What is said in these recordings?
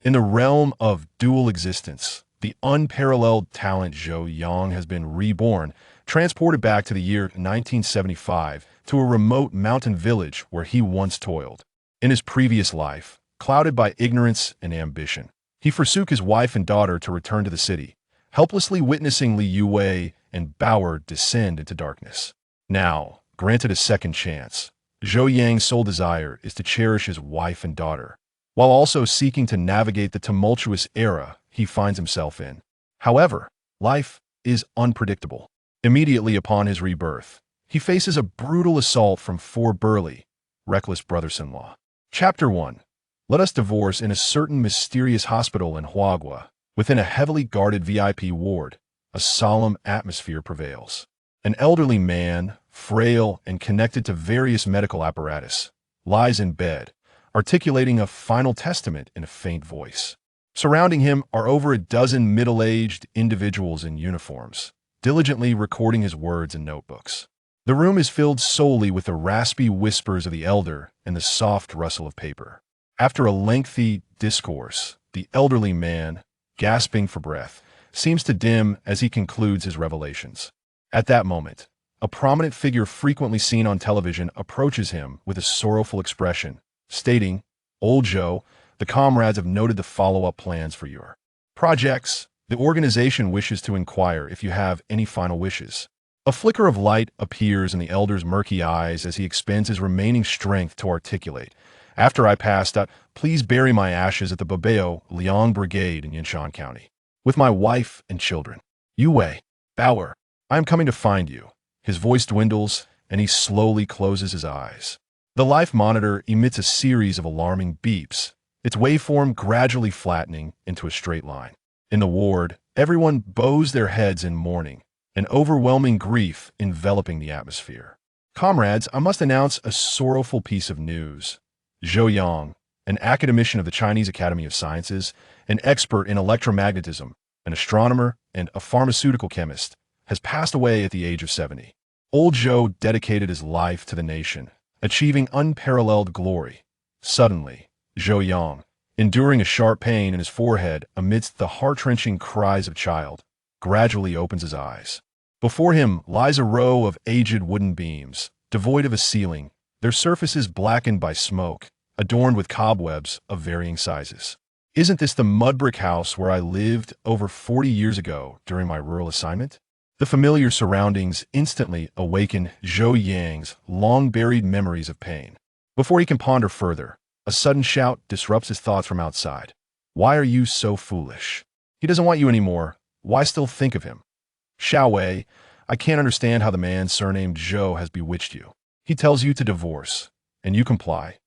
In the realm of dual existence, the unparalleled talent Zhou Yang has been reborn, transported back to the year 1975 to a remote mountain village where he once toiled. In his previous life, clouded by ignorance and ambition, he forsook his wife and daughter to return to the city, helplessly witnessing Li Youwei and Bao'er descend into darkness. Now, granted a second chance, Zhou Yang's sole desire is to cherish his wife and daughter, while also seeking to navigate the tumultuous era he finds himself in. However, life is unpredictable. Immediately upon his rebirth, he faces a brutal assault from four burly, reckless brothers-in-law. Chapter 1. Let us divorce in a certain mysterious hospital in Huagua. Within a heavily guarded VIP ward, a solemn atmosphere prevails. An elderly man, frail and connected to various medical apparatus, lies in bed, articulating a final testament in a faint voice. Surrounding him are over a dozen middle-aged individuals in uniforms, diligently recording his words in notebooks. The room is filled solely with the raspy whispers of the elder and the soft rustle of paper. After a lengthy discourse, the elderly man, gasping for breath, seems to dim as he concludes his revelations. At that moment, a prominent figure frequently seen on television approaches him with a sorrowful expression, stating, "Old Zhou, the comrades have noted the follow-up plans for your projects. The organization wishes to inquire if you have any final wishes." A flicker of light appears in the elder's murky eyes as he expends his remaining strength to articulate. "After I passed out, please bury my ashes at the Babao Liang Brigade in Yinshan County, with my wife and children. Youwei, Bao'er, I am coming to find you." His voice dwindles, and he slowly closes his eyes. The life monitor emits a series of alarming beeps, its waveform gradually flattening into a straight line. In the ward, everyone bows their heads in mourning, an overwhelming grief enveloping the atmosphere. "Comrades, I must announce a sorrowful piece of news. Zhou Yang, an academician of the Chinese Academy of Sciences, an expert in electromagnetism, an astronomer, and a pharmaceutical chemist, has passed away at the age of 70. Old Zhou dedicated his life to the nation, achieving unparalleled glory. Suddenly, Zhou Yang, enduring a sharp pain in his forehead amidst the heart-wrenching cries of a child, gradually opens his eyes. Before him lies a row of aged wooden beams, devoid of a ceiling, their surfaces blackened by smoke, adorned with cobwebs of varying sizes. "Isn't this the mud brick house where I lived over 40 years ago during my rural assignment?" The familiar surroundings instantly awaken Zhou Yang's long-buried memories of pain. Before he can ponder further, a sudden shout disrupts his thoughts from outside. "Why are you so foolish? He doesn't want you anymore. Why still think of him? Xiaowei, I can't understand how the man surnamed Zhou has bewitched you. He tells you to divorce, and you comply.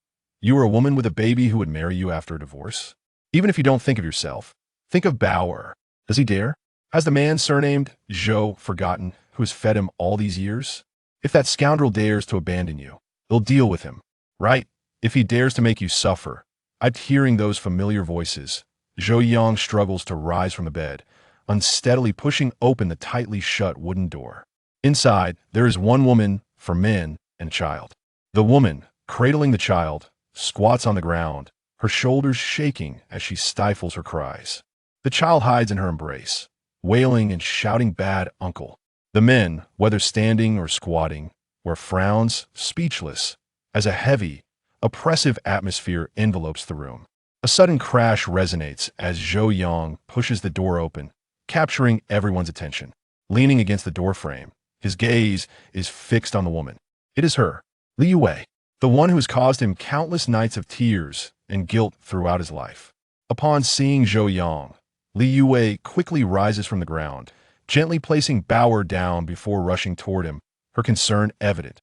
You are a woman with a baby who would marry you after a divorce? Even if you don't think of yourself, think of Bao'er. Does he dare? Has the man surnamed Zhou forgotten who has fed him all these years? If that scoundrel dares to abandon you, they'll deal with him, right? If he dares to make you suffer." Hearing those familiar voices, Zhou Yang struggles to rise from the bed, unsteadily pushing open the tightly shut wooden door. Inside, there is one woman, for men, and a child. The woman, cradling the child, squats on the ground, her shoulders shaking as she stifles her cries. The child hides in her embrace, wailing and shouting "Bad uncle." The men, whether standing or squatting, wear frowns, speechless, as a heavy, oppressive atmosphere envelopes the room. A sudden crash resonates as Zhou Yang pushes the door open, capturing everyone's attention. Leaning against the doorframe, his gaze is fixed on the woman. It is her, Li Youwei, the one who has caused him countless nights of tears and guilt throughout his life. Upon seeing Zhou Yang, Li Youwei quickly rises from the ground, gently placing Bao'er down before rushing toward him, her concern evident.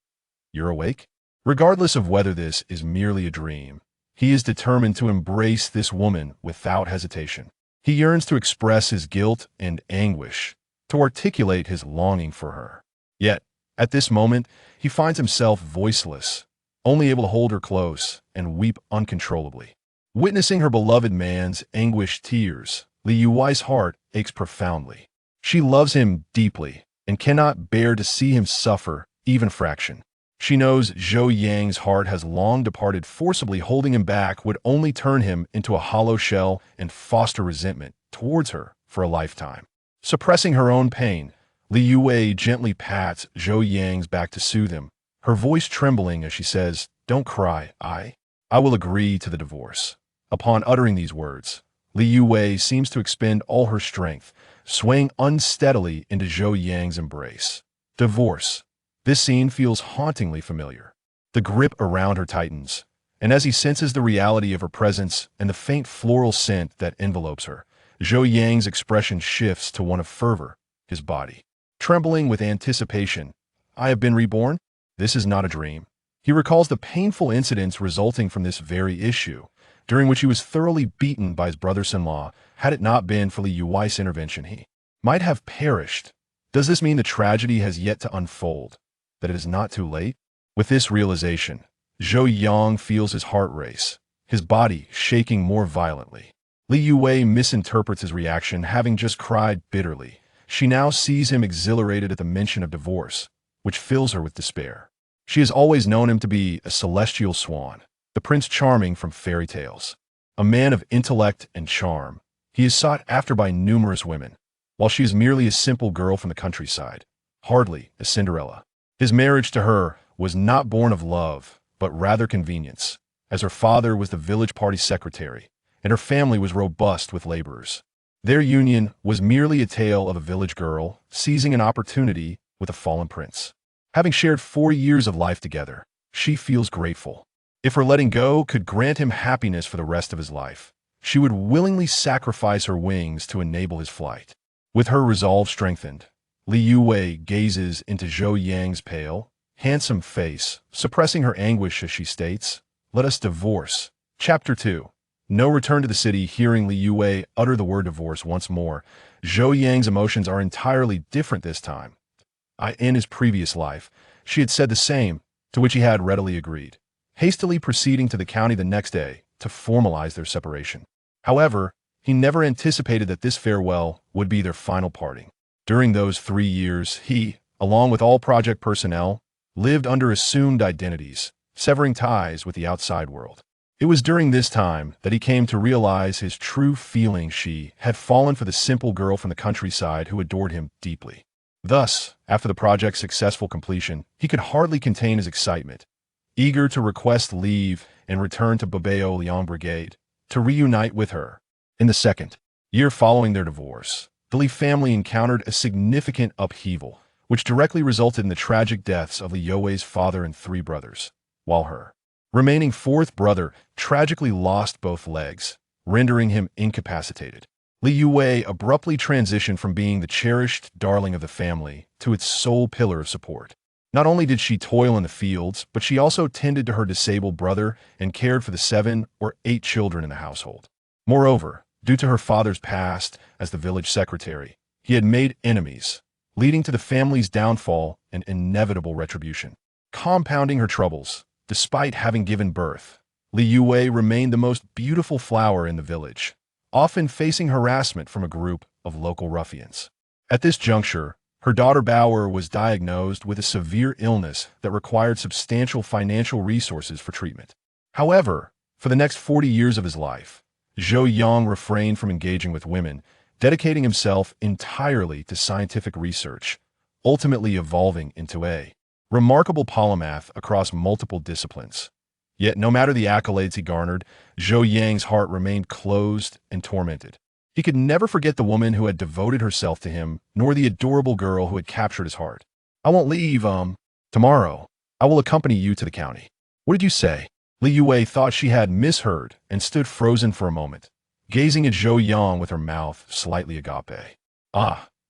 "You're awake?" Regardless of whether this is merely a dream, he is determined to embrace this woman without hesitation. He yearns to express his guilt and anguish, to articulate his longing for her. Yet, at this moment, he finds himself voiceless, only able to hold her close and weep uncontrollably. Witnessing her beloved man's anguished tears, Li Youwei's heart aches profoundly. She loves him deeply and cannot bear to see him suffer even a fraction. She knows Zhou Yang's heart has long departed. Forcibly holding him back would only turn him into a hollow shell and foster resentment towards her for a lifetime. Suppressing her own pain, Li Youwei gently pats Zhou Yang's back to soothe him, her voice trembling as she says, "Don't cry, I will agree to the divorce." Upon uttering these words, Li Youwei seems to expend all her strength, swaying unsteadily into Zhou Yang's embrace. Divorce. This scene feels hauntingly familiar. The grip around her tightens, and as he senses the reality of her presence and the faint floral scent that envelopes her, Zhou Yang's expression shifts to one of fervor, his body trembling with anticipation. "I have been reborn? This is not a dream." He recalls the painful incidents resulting from this very issue, during which he was thoroughly beaten by his brothers-in-law. Had it not been for Li Youwei's intervention, he might have perished. Does this mean the tragedy has yet to unfold? That it is not too late? With this realization, Zhou Yang feels his heart race, his body shaking more violently. Li Youwei misinterprets his reaction, having just cried bitterly. She now sees him exhilarated at the mention of divorce, which fills her with despair. She has always known him to be a celestial swan, the Prince Charming from fairy tales. A man of intellect and charm, he is sought after by numerous women, while she is merely a simple girl from the countryside, hardly a Cinderella. His marriage to her was not born of love, but rather convenience, as her father was the village party secretary, and her family was robust with laborers. Their union was merely a tale of a village girl seizing an opportunity with a fallen prince. Having shared 4 years of life together, she feels grateful. If her letting go could grant him happiness for the rest of his life, she would willingly sacrifice her wings to enable his flight. With her resolve strengthened, Li Youwei gazes into Zhou Yang's pale, handsome face, suppressing her anguish as she states, "Let us divorce." Chapter 2. No return to the city. Hearing Li Youwei utter the word divorce once more, Zhou Yang's emotions are entirely different this time. In his previous life, she had said the same, to which he had readily agreed, hastily proceeding to the county the next day to formalize their separation. However, he never anticipated that this farewell would be their final parting. During those 3 years, he, along with all project personnel, lived under assumed identities, severing ties with the outside world. It was during this time that he came to realize his true feelings. She had fallen for the simple girl from the countryside who adored him deeply. Thus, after the project's successful completion, he could hardly contain his excitement, eager to request leave and return to Bao'er Brigade to reunite with her. In the second year following their divorce, the Li family encountered a significant upheaval, which directly resulted in the tragic deaths of Li Youwei's father and 3 brothers, while her remaining 4th brother tragically lost both legs, rendering him incapacitated. Li Youwei abruptly transitioned from being the cherished darling of the family to its sole pillar of support. Not only did she toil in the fields, but she also tended to her disabled brother and cared for the 7 or 8 children in the household. Moreover, due to her father's past as the village secretary, he had made enemies, leading to the family's downfall and inevitable retribution. Compounding her troubles, despite having given birth, Li Youwei remained the most beautiful flower in the village, often facing harassment from a group of local ruffians. At this juncture, her daughter Bao'er was diagnosed with a severe illness that required substantial financial resources for treatment. However, for the next 40 years of his life, Zhou Yang refrained from engaging with women, dedicating himself entirely to scientific research, ultimately evolving into a remarkable polymath across multiple disciplines. Yet no matter the accolades he garnered, Zhou Yang's heart remained closed and tormented. He could never forget the woman who had devoted herself to him, nor the adorable girl who had captured his heart. "I won't leave, tomorrow. I will accompany you to the county." "What did you say?" Li Youwei thought she had misheard and stood frozen for a moment, gazing at Zhou Yang with her mouth slightly agape.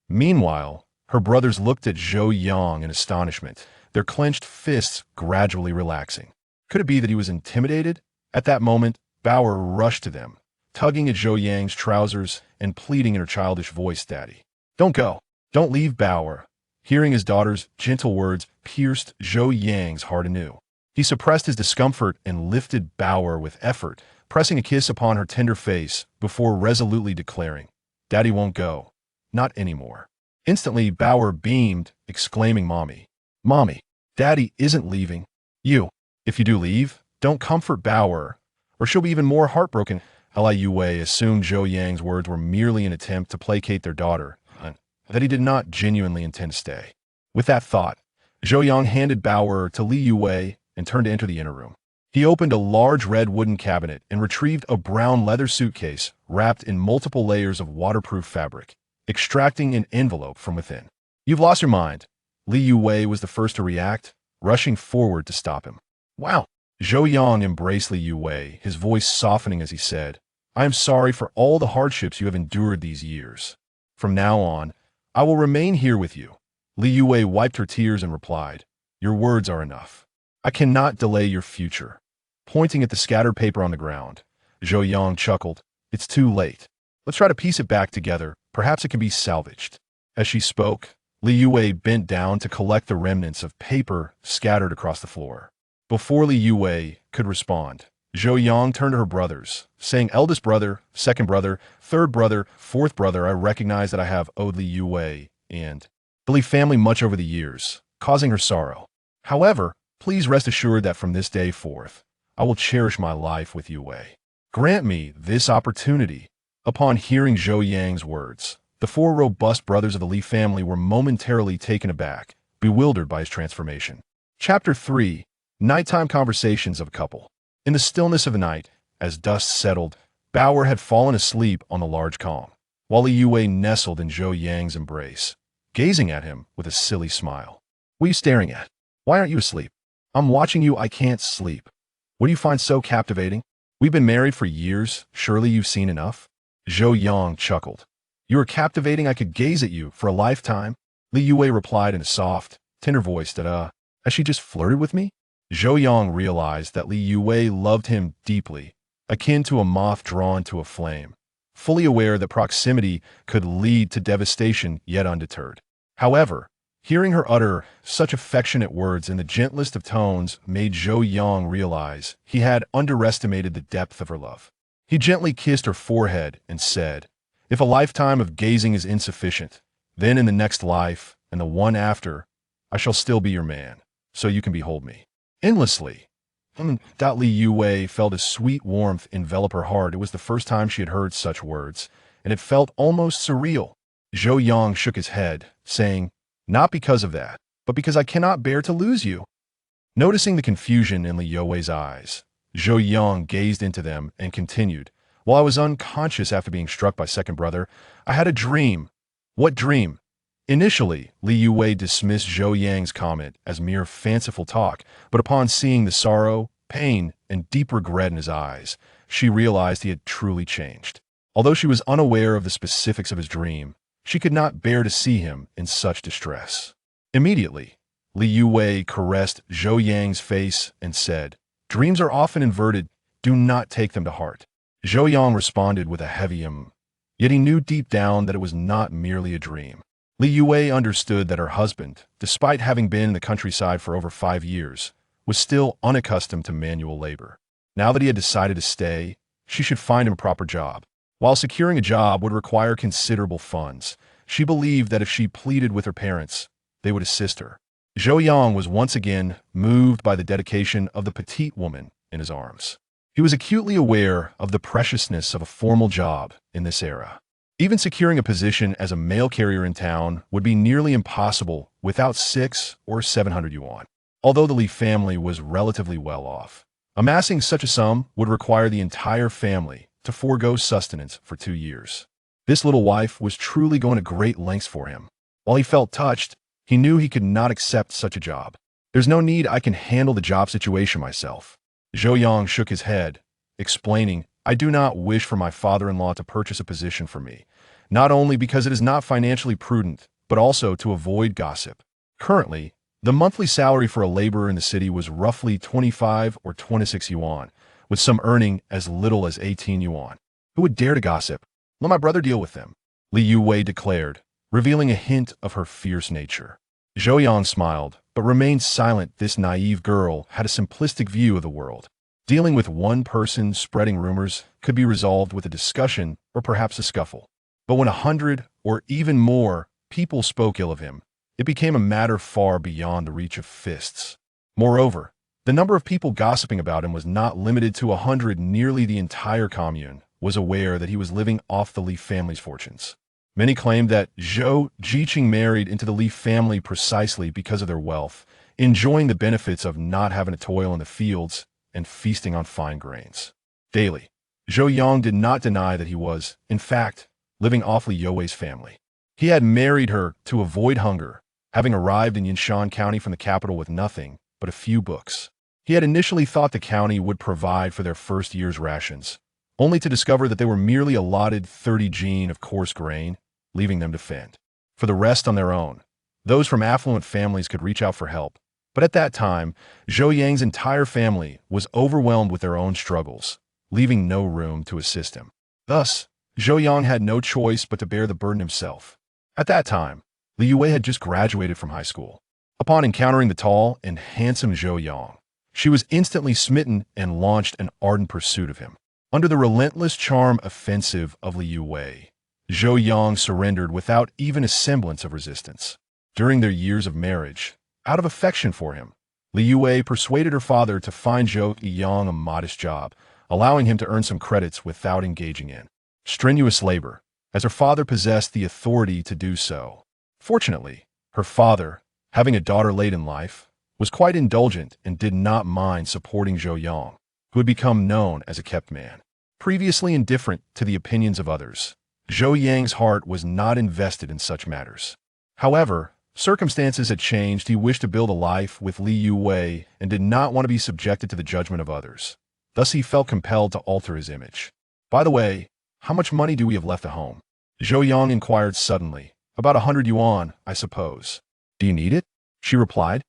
Meanwhile, her brothers looked at Zhou Yang in astonishment, their clenched fists gradually relaxing. Could it be that he was intimidated? At that moment, Bao'er rushed to them, tugging at Zhou Yang's trousers and pleading in her childish voice, "Daddy, don't go. Don't leave." Bao'er, hearing his daughter's gentle words, pierced Zhou Yang's heart anew. He suppressed his discomfort and lifted Bao'er with effort, pressing a kiss upon her tender face before resolutely declaring, "Daddy won't go. Not anymore." Instantly, Bao'er beamed, exclaiming, "Mommy, Mommy." Daddy isn't leaving. You. If you do leave, don't comfort Bao'er, or she'll be even more heartbroken. Li Youwei assumed Zhou Yang's words were merely an attempt to placate their daughter, and that he did not genuinely intend to stay. With that thought, Zhou Yang handed Bao'er to Li Youwei and turned to enter the inner room. He opened a large red wooden cabinet and retrieved a brown leather suitcase wrapped in multiple layers of waterproof fabric, extracting an envelope from within. You've lost your mind. Li Youwei was the first to react, rushing forward to stop him. Wow. Zhou Yang embraced Li Youwei, his voice softening as he said, I am sorry for all the hardships you have endured these years. From now on, I will remain here with you. Li Youwei wiped her tears and replied, Your words are enough. I cannot delay your future. Pointing at the scattered paper on the ground, Zhou Yang chuckled, It's too late. Let's try to piece it back together. Perhaps it can be salvaged. As she spoke, Li Youwei bent down to collect the remnants of paper scattered across the floor. Before Li Youwei could respond, Zhou Yang turned to her brothers, saying, Eldest brother, second brother, third brother, fourth brother, I recognize that I have owed Li Youwei and the Li family much over the years, causing her sorrow. However, please rest assured that from this day forth, I will cherish my life with Youwei. Grant me this opportunity. Upon hearing Zhou Yang's words, the four robust brothers of the Li family were momentarily taken aback, bewildered by his transformation. Chapter 3. Nighttime Conversations of a Couple. In the stillness of the night, as dust settled, Bao'er had fallen asleep on the large calm, while Li Youwei nestled in Zhou Yang's embrace, gazing at him with a silly smile. What are you staring at? Why aren't you asleep? I'm watching you, I can't sleep. What do you find so captivating? We've been married for years, surely you've seen enough? Zhou Yang chuckled. You are captivating, I could gaze at you for a lifetime. Li Youwei replied in a soft, tender voice that, has she just flirted with me? Zhou Yang realized that Li Youwei loved him deeply, akin to a moth drawn to a flame, fully aware that proximity could lead to devastation yet undeterred. However, hearing her utter such affectionate words in the gentlest of tones made Zhou Yang realize he had underestimated the depth of her love. He gently kissed her forehead and said, If a lifetime of gazing is insufficient, then in the next life and the one after, I shall still be your man, so you can behold me. Endlessly. Li Youwei felt a sweet warmth envelop her heart. It was the first time she had heard such words, and it felt almost surreal. Zhou Yang shook his head, saying, Not because of that, but because I cannot bear to lose you. Noticing the confusion in Li Youwei's eyes, Zhou Yang gazed into them and continued, While I was unconscious after being struck by second brother, I had a dream. What dream? Initially, Li Youwei dismissed Zhou Yang's comment as mere fanciful talk, but upon seeing the sorrow, pain, and deep regret in his eyes, she realized he had truly changed. Although she was unaware of the specifics of his dream, she could not bear to see him in such distress. Immediately, Li Youwei caressed Zhou Yang's face and said, Dreams are often inverted, do not take them to heart. Zhou Yang responded with a heavy yet he knew deep down that it was not merely a dream. Li Youwei understood that her husband, despite having been in the countryside for over 5 years, was still unaccustomed to manual labor. Now that he had decided to stay, she should find him a proper job. While securing a job would require considerable funds, she believed that if she pleaded with her parents, they would assist her. Zhou Yang was once again moved by the dedication of the petite woman in his arms. He was acutely aware of the preciousness of a formal job in this era. Even securing a position as a mail carrier in town would be nearly impossible without 600 or 700 yuan. Although the Li family was relatively well off, amassing such a sum would require the entire family to forego sustenance for 2 years. This little wife was truly going to great lengths for him. While he felt touched, he knew he could not accept such a job. There's no need, I can handle the job situation myself. Zhou Yang shook his head, explaining, I do not wish for my father-in-law to purchase a position for me, not only because it is not financially prudent, but also to avoid gossip. Currently, the monthly salary for a laborer in the city was roughly 25 or 26 yuan, with some earning as little as 18 yuan. Who would dare to gossip? Let my brother deal with them, Li Youwei declared, revealing a hint of her fierce nature. Zhou Yang smiled, but remained silent. This naive girl had a simplistic view of the world. Dealing with one person spreading rumors could be resolved with a discussion or perhaps a scuffle. But when 100 or even more people spoke ill of him, it became a matter far beyond the reach of fists. Moreover, the number of people gossiping about him was not limited to 100. Nearly the entire commune was aware that he was living off the Li family's fortunes. Many claimed that Zhou Yang married into the Li family precisely because of their wealth, enjoying the benefits of not having to toil in the fields and feasting on fine grains. Daily, Zhou Yang did not deny that he was, in fact, living off Li Youwei's family. He had married her to avoid hunger, having arrived in Yinshan County from the capital with nothing but a few books. He had initially thought the county would provide for their first year's rations, only to discover that they were merely allotted 30 jin of coarse grain, leaving them to fend for the rest on their own. Those from affluent families could reach out for help, but at that time, Zhou Yang's entire family was overwhelmed with their own struggles, leaving no room to assist him. Thus, Zhou Yang had no choice but to bear the burden himself. At that time, Li Youwei had just graduated from high school. Upon encountering the tall and handsome Zhou Yang, she was instantly smitten and launched an ardent pursuit of him. Under the relentless charm offensive of Li Youwei, Zhou Yang surrendered without even a semblance of resistance. During their years of marriage, out of affection for him, Li Youwei persuaded her father to find Zhou Yang a modest job, allowing him to earn some credits without engaging in strenuous labor, as her father possessed the authority to do so. Fortunately, her father, having a daughter late in life, was quite indulgent and did not mind supporting Zhou Yang, who had become known as a kept man. Previously indifferent to the opinions of others, Zhou Yang's heart was not invested in such matters. However, circumstances had changed. He wished to build a life with Li Youwei and did not want to be subjected to the judgment of others. Thus he felt compelled to alter his image. By the way, how much money do we have left at home? Zhou Yang inquired suddenly. About 100 yuan, I suppose. Do you need it? She replied.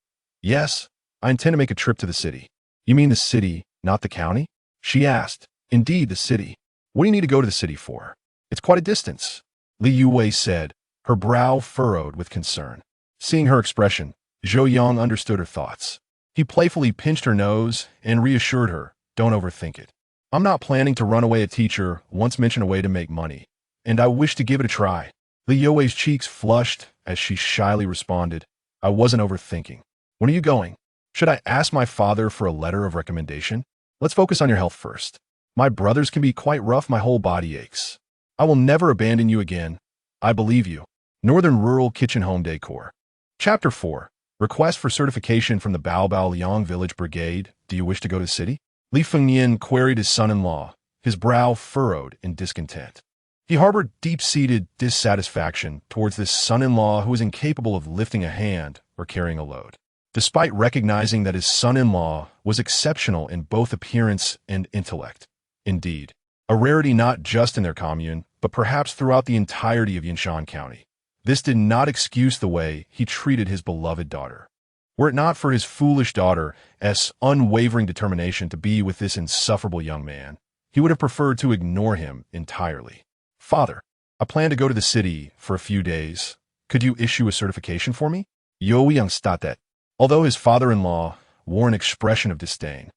Yes, I intend to make a trip to the city. You mean the city, not the county? She asked. Indeed, the city. What do you need to go to the city for? It's quite a distance, Li Youwei said, her brow furrowed with concern. Seeing her expression, Zhou Yang understood her thoughts. He playfully pinched her nose and reassured her, don't overthink it. I'm not planning to run away. A teacher once mentioned a way to make money, and I wish to give it a try. Li Youwei's cheeks flushed as she shyly responded, I wasn't overthinking. When are you going? Should I ask my father for a letter of recommendation? Let's focus on your health first. My brothers can be quite rough. My whole body aches. I will never abandon you again. I believe you. Northern Rural Kitchen Home Decor. Chapter 4. Request for certification from the Bao'er Village Brigade. Do you wish to go to the city? Li Fengnian queried his son-in-law, his brow furrowed in discontent. He harbored deep-seated dissatisfaction towards this son-in-law who was incapable of lifting a hand or carrying a load. Despite recognizing that his son-in-law was exceptional in both appearance and intellect. Indeed, a rarity not just in their commune, but perhaps throughout the entirety of Yinshan County. This did not excuse the way he treated his beloved daughter. Were it not for his foolish daughter's unwavering determination to be with this insufferable young man, he would have preferred to ignore him entirely. Father, I plan to go to the city for a few days. Could you issue a certification for me? Zhou Yang stated. Although his father-in-law wore an expression of disdain,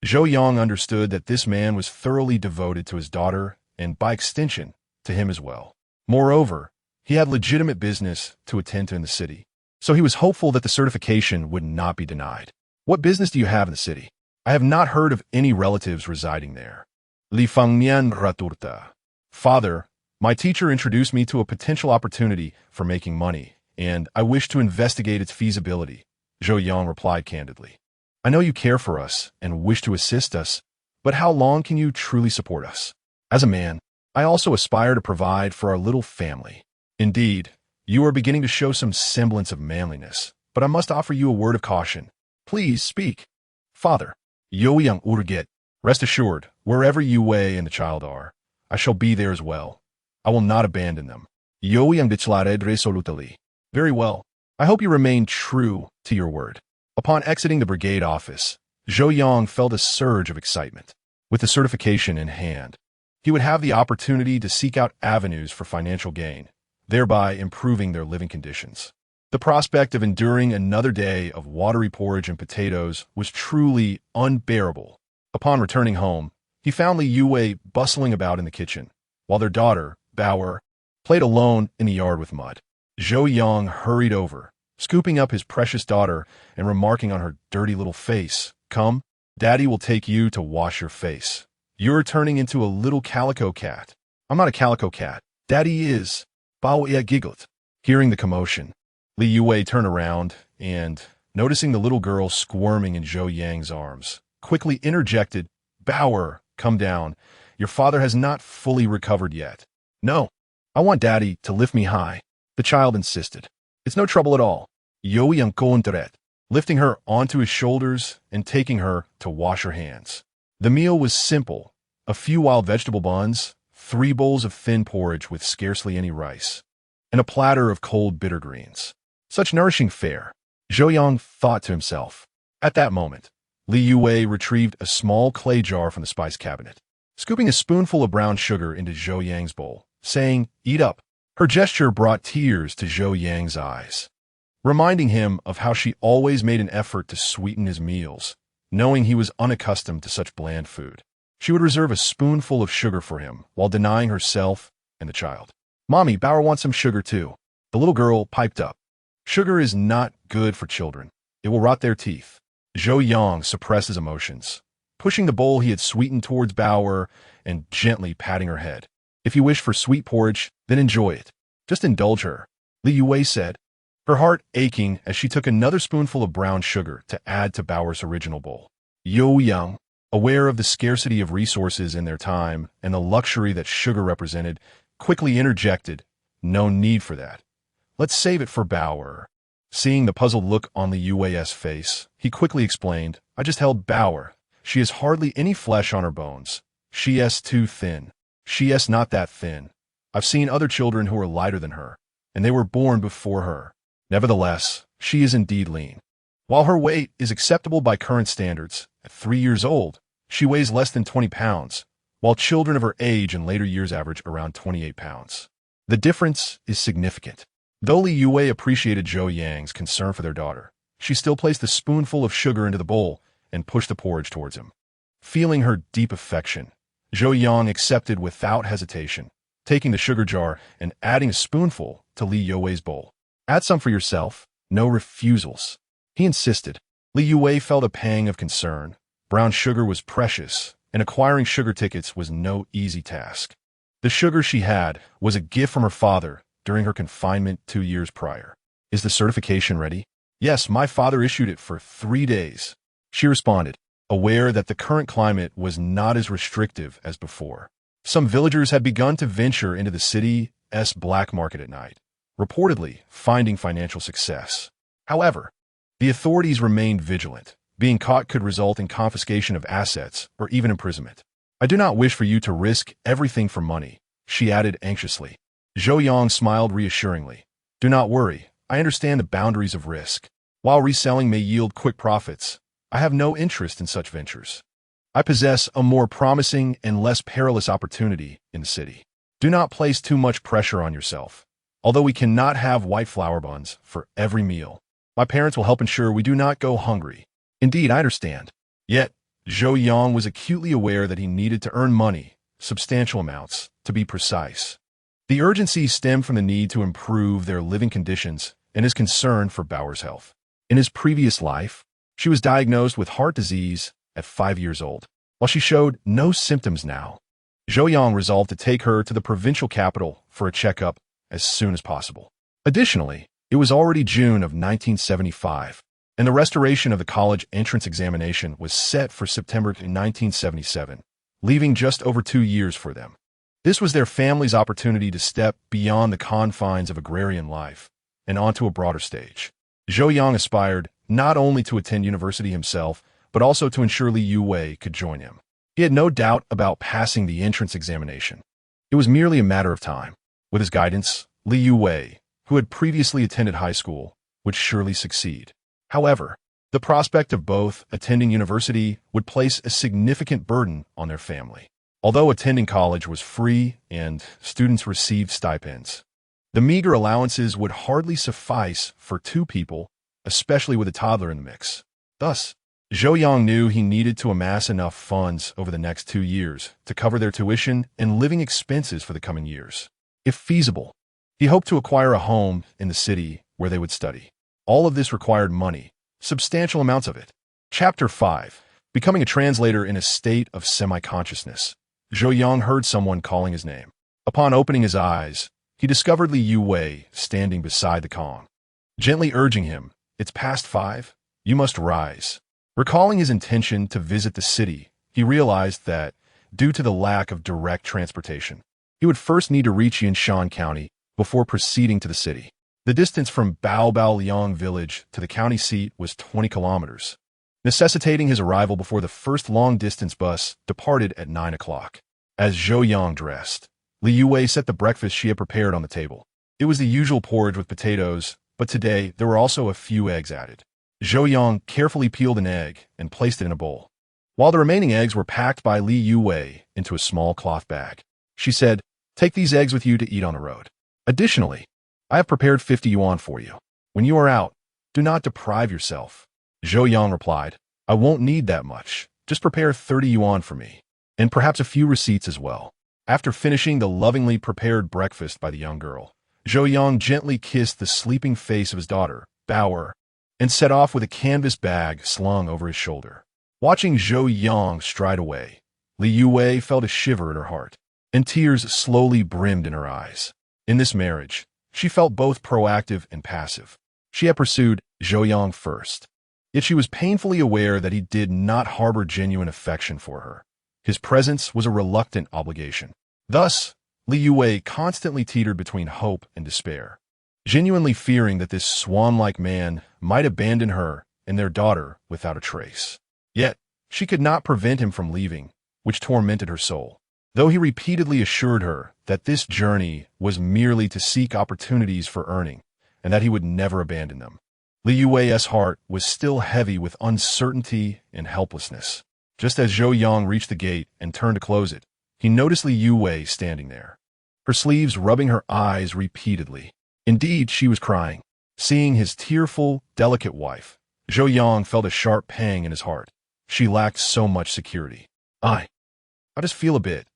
Zhou Yang understood that this man was thoroughly devoted to his daughter and, by extension, to him as well. Moreover, he had legitimate business to attend to in the city, so he was hopeful that the certification would not be denied. What business do you have in the city? I have not heard of any relatives residing there. Li Fengnian raturta. Father, my teacher introduced me to a potential opportunity for making money, and I wish to investigate its feasibility, Zhou Yang replied candidly. I know you care for us and wish to assist us, but how long can you truly support us? As a man, I also aspire to provide for our little family. Indeed, you are beginning to show some semblance of manliness, but I must offer you a word of caution. Please speak. Father, Zhou Yang urget. Rest assured, wherever Li Youwei and the child are, I shall be there as well. I will not abandon them. Zhou Yang declared resolutely. Very well. I hope you remain true to your word. Upon exiting the brigade office, Zhou Yang felt a surge of excitement. With the certification in hand, he would have the opportunity to seek out avenues for financial gain, thereby improving their living conditions. The prospect of enduring another day of watery porridge and potatoes was truly unbearable. Upon returning home, he found Li Youwei bustling about in the kitchen, while their daughter, Bao'er, played alone in the yard with mud. Zhou Yang hurried over, scooping up his precious daughter and remarking on her dirty little face, "Come, Daddy will take you to wash your face. You're turning into a little calico cat." "I'm not a calico cat. Daddy is." Bao'er giggled. Hearing the commotion, Li Youwei turned around and, noticing the little girl squirming in Zhou Yang's arms, quickly interjected, "Bao'er, come down. Your father has not fully recovered yet." "No, I want Daddy to lift me high," the child insisted. "It's no trouble at all." Zhou Yang lifting her onto his shoulders and taking her to wash her hands. The meal was simple: a few wild vegetable buns, 3 bowls of thin porridge with scarcely any rice, and a platter of cold bitter greens. Such nourishing fare, Zhou Yang thought to himself. At that moment, Li Youwei retrieved a small clay jar from the spice cabinet, scooping a spoonful of brown sugar into Zhou Yang's bowl, saying, "Eat up." Her gesture brought tears to Zhou Yang's eyes, reminding him of how she always made an effort to sweeten his meals, knowing he was unaccustomed to such bland food. She would reserve a spoonful of sugar for him while denying herself and the child. "Mommy, Bao'er wants some sugar too," the little girl piped up. "Sugar is not good for children. It will rot their teeth." Zhou Yang suppressed his emotions, pushing the bowl he had sweetened towards Bao'er and gently patting her head. "If you wish for sweet porridge, then enjoy it. Just indulge her," Li Youwei said, her heart aching as she took another spoonful of brown sugar to add to Bao'er's original bowl. Zhou Yang, aware of the scarcity of resources in their time and the luxury that sugar represented, quickly interjected, "No need for that. Let's save it for Bao'er." Seeing the puzzled look on Li Youwei's face, he quickly explained, "I just held Bao'er. She has hardly any flesh on her bones. She is too thin. She is not that thin. I've seen other children who are lighter than her, and they were born before her. Nevertheless, she is indeed lean. While her weight is acceptable by current standards, at 3 years old, she weighs less than 20 pounds, while children of her age in later years average around 28 pounds. The difference is significant." Though Li Youwei appreciated Zhou Yang's concern for their daughter, she still placed a spoonful of sugar into the bowl and pushed the porridge towards him. Feeling her deep affection, Zhou Yang accepted without hesitation, taking the sugar jar and adding a spoonful to Li Youwei's bowl. "Add some for yourself. No refusals," he insisted. Li Youwei felt a pang of concern. Brown sugar was precious, and acquiring sugar tickets was no easy task. The sugar she had was a gift from her father during her confinement 2 years prior. "Is the certification ready?" "Yes, my father issued it for 3 days," she responded, aware that the current climate was not as restrictive as before. Some villagers had begun to venture into the city's black market at night, reportedly finding financial success. However, the authorities remained vigilant. Being caught could result in confiscation of assets or even imprisonment. "I do not wish for you to risk everything for money," she added anxiously. Zhou Yang smiled reassuringly. "Do not worry, I understand the boundaries of risk. While reselling may yield quick profits, I have no interest in such ventures. I possess a more promising and less perilous opportunity in the city. Do not place too much pressure on yourself. Although we cannot have white flour buns for every meal, my parents will help ensure we do not go hungry." "Indeed, I understand." Yet, Zhou Yang was acutely aware that he needed to earn money, substantial amounts, to be precise. The urgency stemmed from the need to improve their living conditions and his concern for Bao'er's health. In his previous life, she was diagnosed with heart disease at 5 years old. While she showed no symptoms now, Zhou Yang resolved to take her to the provincial capital for a checkup as soon as possible. Additionally, it was already June of 1975, and the restoration of the college entrance examination was set for September 1977, leaving just over 2 years for them. This was their family's opportunity to step beyond the confines of agrarian life and onto a broader stage. Zhou Yang aspired not only to attend university himself, but also to ensure Li Youwei could join him. He had no doubt about passing the entrance examination. It was merely a matter of time. With his guidance, Li Youwei, who had previously attended high school, would surely succeed. However, the prospect of both attending university would place a significant burden on their family. Although attending college was free and students received stipends, the meager allowances would hardly suffice for 2 people, especially with a toddler in the mix. Thus, Zhou Yang knew he needed to amass enough funds over the next 2 years to cover their tuition and living expenses for the coming years. If feasible, he hoped to acquire a home in the city where they would study. All of this required money, substantial amounts of it. Chapter 5. Becoming a translator in a state of semi-consciousness. Zhou Yang heard someone calling his name. Upon opening his eyes, he discovered Li Youwei standing beside the Kong, gently urging him, "It's past 5. You must rise." Recalling his intention to visit the city, he realized that, due to the lack of direct transportation, he would first need to reach Yanshan County before proceeding to the city. The distance from Bao'er village to the county seat was 20 kilometers, necessitating his arrival before the first long-distance bus departed at 9 o'clock. As Zhou Yang dressed, Li Youwei set the breakfast she had prepared on the table. It was the usual porridge with potatoes, but today there were also a few eggs added. Zhou Yang carefully peeled an egg and placed it in a bowl, while the remaining eggs were packed by Li Youwei into a small cloth bag. She said, "Take these eggs with you to eat on the road. Additionally, I have prepared 50 yuan for you. When you are out, do not deprive yourself." Zhou Yang replied, "I won't need that much. Just prepare 30 yuan for me, and perhaps a few receipts as well." After finishing the lovingly prepared breakfast by the young girl, Zhou Yang gently kissed the sleeping face of his daughter, Bao'er, and set off with a canvas bag slung over his shoulder. Watching Zhou Yang stride away, Li Youwei felt a shiver at her heart, and tears slowly brimmed in her eyes. In this marriage, she felt both proactive and passive. She had pursued Zhou Yang first, yet she was painfully aware that he did not harbor genuine affection for her. His presence was a reluctant obligation. Thus, Li Youwei constantly teetered between hope and despair, genuinely fearing that this swan-like man might abandon her and their daughter without a trace. Yet, she could not prevent him from leaving, which tormented her soul. Though he repeatedly assured her that this journey was merely to seek opportunities for earning, and that he would never abandon them, Li Youwei's heart was still heavy with uncertainty and helplessness. Just as Zhou Yang reached the gate and turned to close it, he noticed Li Youwei standing there, her sleeves rubbing her eyes repeatedly. Indeed, she was crying. Seeing his tearful, delicate wife, Zhou Yang felt a sharp pang in his heart. She lacked so much security. I just feel a bit.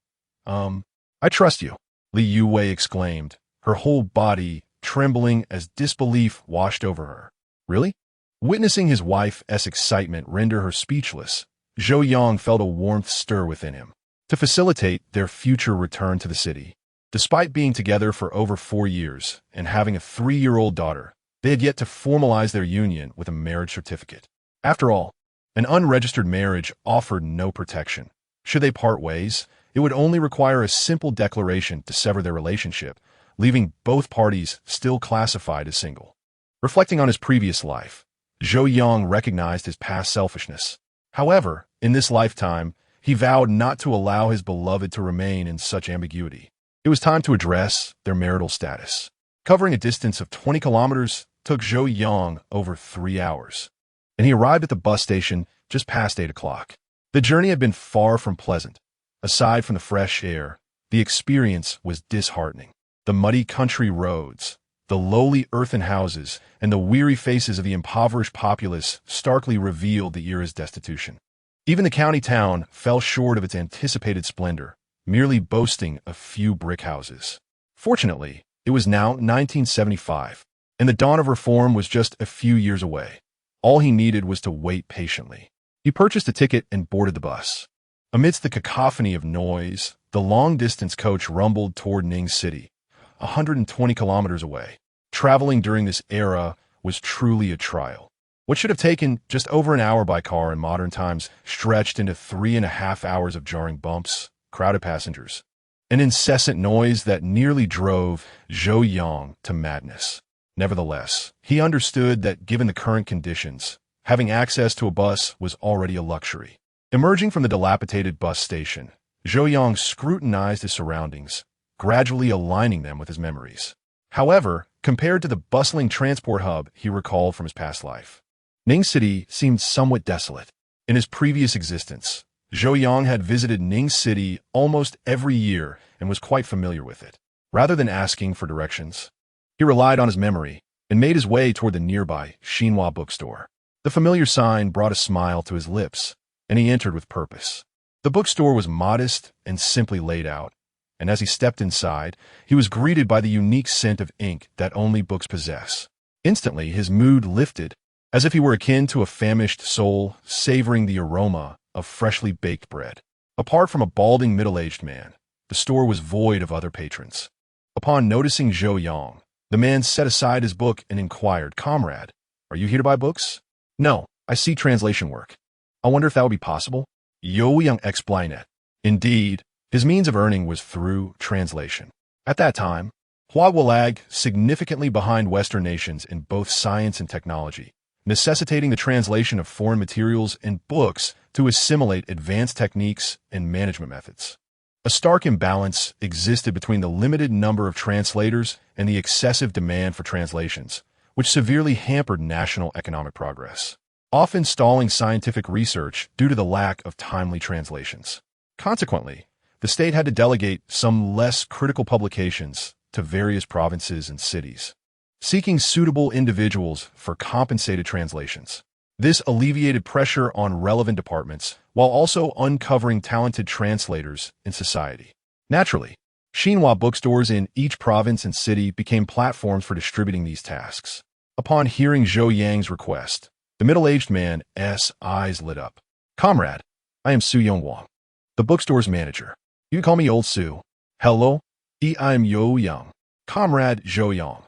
I trust you," Li Youwei exclaimed, her whole body trembling as disbelief washed over her. "Really?" Witnessing his wife's excitement render her speechless, Zhou Yang felt a warmth stir within him. To facilitate their future return to the city, despite being together for over 4 years and having a 3-year-old daughter, they had yet to formalize their union with a marriage certificate. After all, an unregistered marriage offered no protection. Should they part ways, it would only require a simple declaration to sever their relationship, leaving both parties still classified as single. Reflecting on his previous life, Zhou Yang recognized his past selfishness. However, in this lifetime, he vowed not to allow his beloved to remain in such ambiguity. It was time to address their marital status. Covering a distance of 20 kilometers took Zhou Yang over 3 hours, and he arrived at the bus station just past 8 o'clock. The journey had been far from pleasant. Aside from the fresh air, the experience was disheartening. The muddy country roads, the lowly earthen houses, and the weary faces of the impoverished populace starkly revealed the era's destitution. Even the county town fell short of its anticipated splendor, merely boasting a few brick houses. Fortunately, it was now 1975, and the dawn of reform was just a few years away. All he needed was to wait patiently. He purchased a ticket and boarded the bus. Amidst the cacophony of noise, the long-distance coach rumbled toward Ning City, 120 kilometers away. Traveling during this era was truly a trial. What should have taken just over an hour by car in modern times stretched into 3.5 hours of jarring bumps, crowded passengers, an incessant noise that nearly drove Zhou Yang to madness. Nevertheless, he understood that given the current conditions, having access to a bus was already a luxury. Emerging from the dilapidated bus station, Zhou Yang scrutinized his surroundings, gradually aligning them with his memories. However, compared to the bustling transport hub he recalled from his past life, Ning City seemed somewhat desolate. In his previous existence, Zhou Yang had visited Ning City almost every year and was quite familiar with it. Rather than asking for directions, he relied on his memory and made his way toward the nearby Xinhua bookstore. The familiar sign brought a smile to his lips, and he entered with purpose. The bookstore was modest and simply laid out, and as he stepped inside, he was greeted by the unique scent of ink that only books possess. Instantly, his mood lifted, as if he were akin to a famished soul savoring the aroma of freshly baked bread. Apart from a balding middle-aged man, the store was void of other patrons. Upon noticing Zhou Yang, the man set aside his book and inquired, "Comrade, are you here to buy books?" "No, I see translation work. I wonder if that would be possible?" Zhou Yang explained it. Indeed, his means of earning was through translation. At that time, Hua lagged significantly behind Western nations in both science and technology, necessitating the translation of foreign materials and books to assimilate advanced techniques and management methods. A stark imbalance existed between the limited number of translators and the excessive demand for translations, which severely hampered national economic progress, often stalling scientific research due to the lack of timely translations. Consequently, the state had to delegate some less critical publications to various provinces and cities, seeking suitable individuals for compensated translations. This alleviated pressure on relevant departments while also uncovering talented translators in society. Naturally, Xinhua bookstores in each province and city became platforms for distributing these tasks. Upon hearing Zhou Yang's request, the middle-aged man's eyes lit up. "Comrade, I am Su Yongguang, the bookstore's manager. You can call me Old Su." "Hello, I am Zhou Yang." "Comrade Zhou Yang,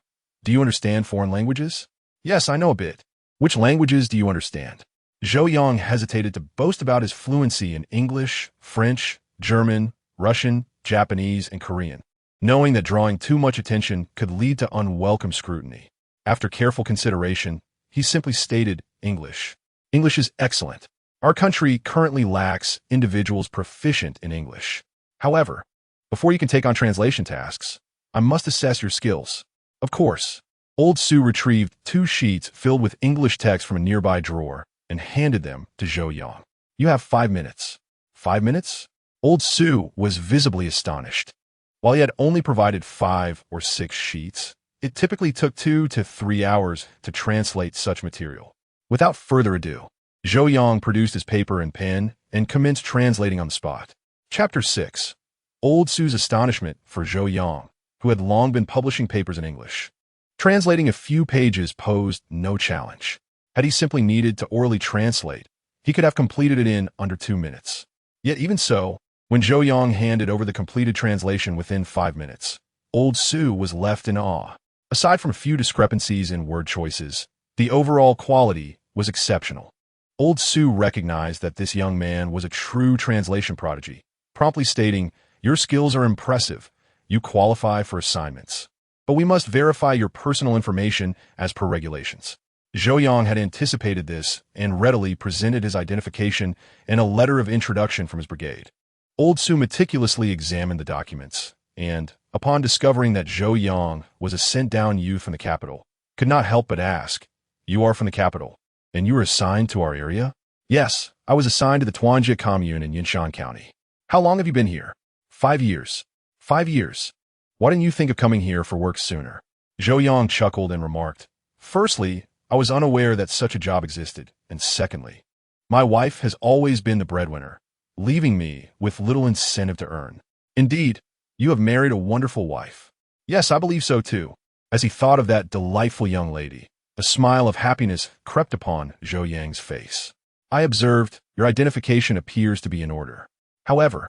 do you understand foreign languages?" "Yes, I know a bit." "Which languages do you understand?" Zhou Yang hesitated to boast about his fluency in English, French, German, Russian, Japanese, and Korean, knowing that drawing too much attention could lead to unwelcome scrutiny. After careful consideration, he simply stated English. "English is excellent. Our country currently lacks individuals proficient in English. However, before you can take on translation tasks, I must assess your skills." "Of course." Old Su retrieved 2 sheets filled with English text from a nearby drawer and handed them to Zhou Yang. "You have 5 minutes." "5 minutes?" Old Su was visibly astonished. While he had only provided 5 or 6 sheets, it typically took 2 to 3 hours to translate such material. Without further ado, Zhou Yang produced his paper and pen and commenced translating on the spot. Chapter 6. Old Su's astonishment for Zhou Yang, who had long been publishing papers in English. Translating a few pages posed no challenge. Had he simply needed to orally translate, he could have completed it in under 2 minutes. Yet even so, when Zhou Yang handed over the completed translation within 5 minutes, Old Su was left in awe. Aside from a few discrepancies in word choices, the overall quality was exceptional. Old Su recognized that this young man was a true translation prodigy, promptly stating, "Your skills are impressive. You qualify for assignments. But we must verify your personal information as per regulations." Zhou Yang had anticipated this and readily presented his identification and a letter of introduction from his brigade. Old Su meticulously examined the documents, and, upon discovering that Zhou Yang was a sent-down youth from the capital, could not help but ask, "You are from the capital, and you were assigned to our area?" "Yes, I was assigned to the Tuanjia commune in Yinshan County." "How long have you been here?" 5 years. 5 years. Why didn't you think of coming here for work sooner?" Zhou Yang chuckled and remarked, "Firstly, I was unaware that such a job existed, and secondly, my wife has always been the breadwinner, leaving me with little incentive to earn." "Indeed, you have married a wonderful wife." "Yes, I believe so too." As he thought of that delightful young lady, a smile of happiness crept upon Zhou Yang's face. "I observed your identification appears to be in order. However,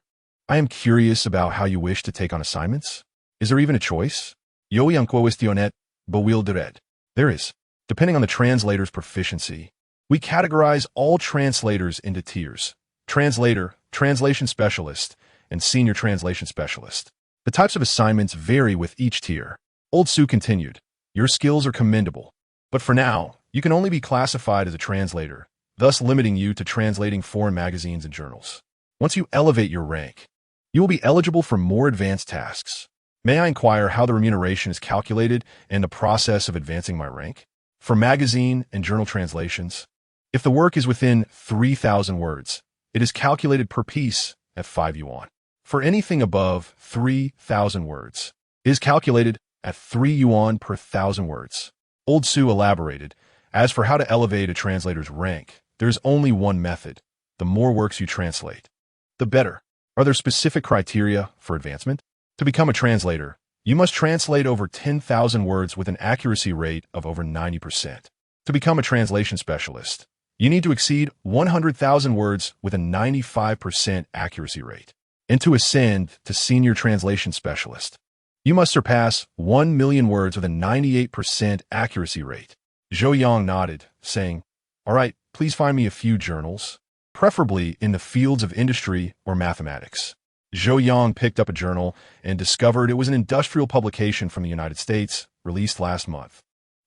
I am curious about how you wish to take on assignments. Is there even a choice?" "Yo yang cuestionet, bewildered." "There is. Depending on the translator's proficiency, we categorize all translators into tiers: translator, translation specialist, and senior translation specialist. The types of assignments vary with each tier." Old Su continued, "Your skills are commendable, but for now, you can only be classified as a translator, thus limiting you to translating foreign magazines and journals. Once you elevate your rank, you will be eligible for more advanced tasks. May I inquire how the remuneration is calculated and the process of advancing my rank?" "For magazine and journal translations, if the work is within 3,000 words, it is calculated per piece at 5 yuan. For anything above 3,000 words, it is calculated at 3 yuan per 1,000 words." Old Su elaborated, "As for how to elevate a translator's rank, there is only one method. The more works you translate, the better." "Are there specific criteria for advancement?" "To become a translator, You must translate over 10,000 words with an accuracy rate of over 90%. To become a translation specialist, you need to exceed 100,000 words with a 95% accuracy rate. And to ascend to senior translation specialist, you must surpass 1 million words with a 98% accuracy rate. Zhou Yang nodded, saying, "All right, please find me a few journals, preferably in the fields of industry or mathematics." Zhou Yang picked up a journal and discovered it was an industrial publication from the United States, released last month,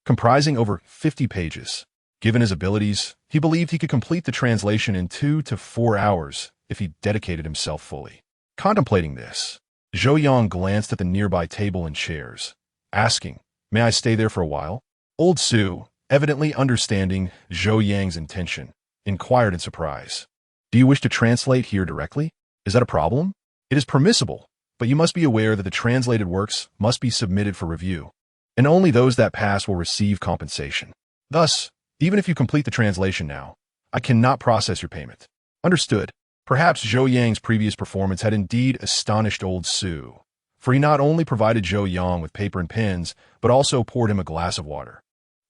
comprising over 50 pages. Given his abilities, he believed he could complete the translation in 2 to 4 hours if he dedicated himself fully. Contemplating this, Zhou Yang glanced at the nearby table and chairs, asking, "May I stay there for a while?" Old Su, evidently understanding Zhou Yang's intention, inquired in surprise, "Do you wish to translate here directly? Is that a problem?" "It is permissible, but you must be aware that the translated works must be submitted for review, and only those that pass will receive compensation. Thus, even if you complete the translation now, I cannot process your payment." Understood. Perhaps Zhou Yang's previous performance had indeed astonished Old Su, for he not only provided Zhou Yang with paper and pens, but also poured him a glass of water.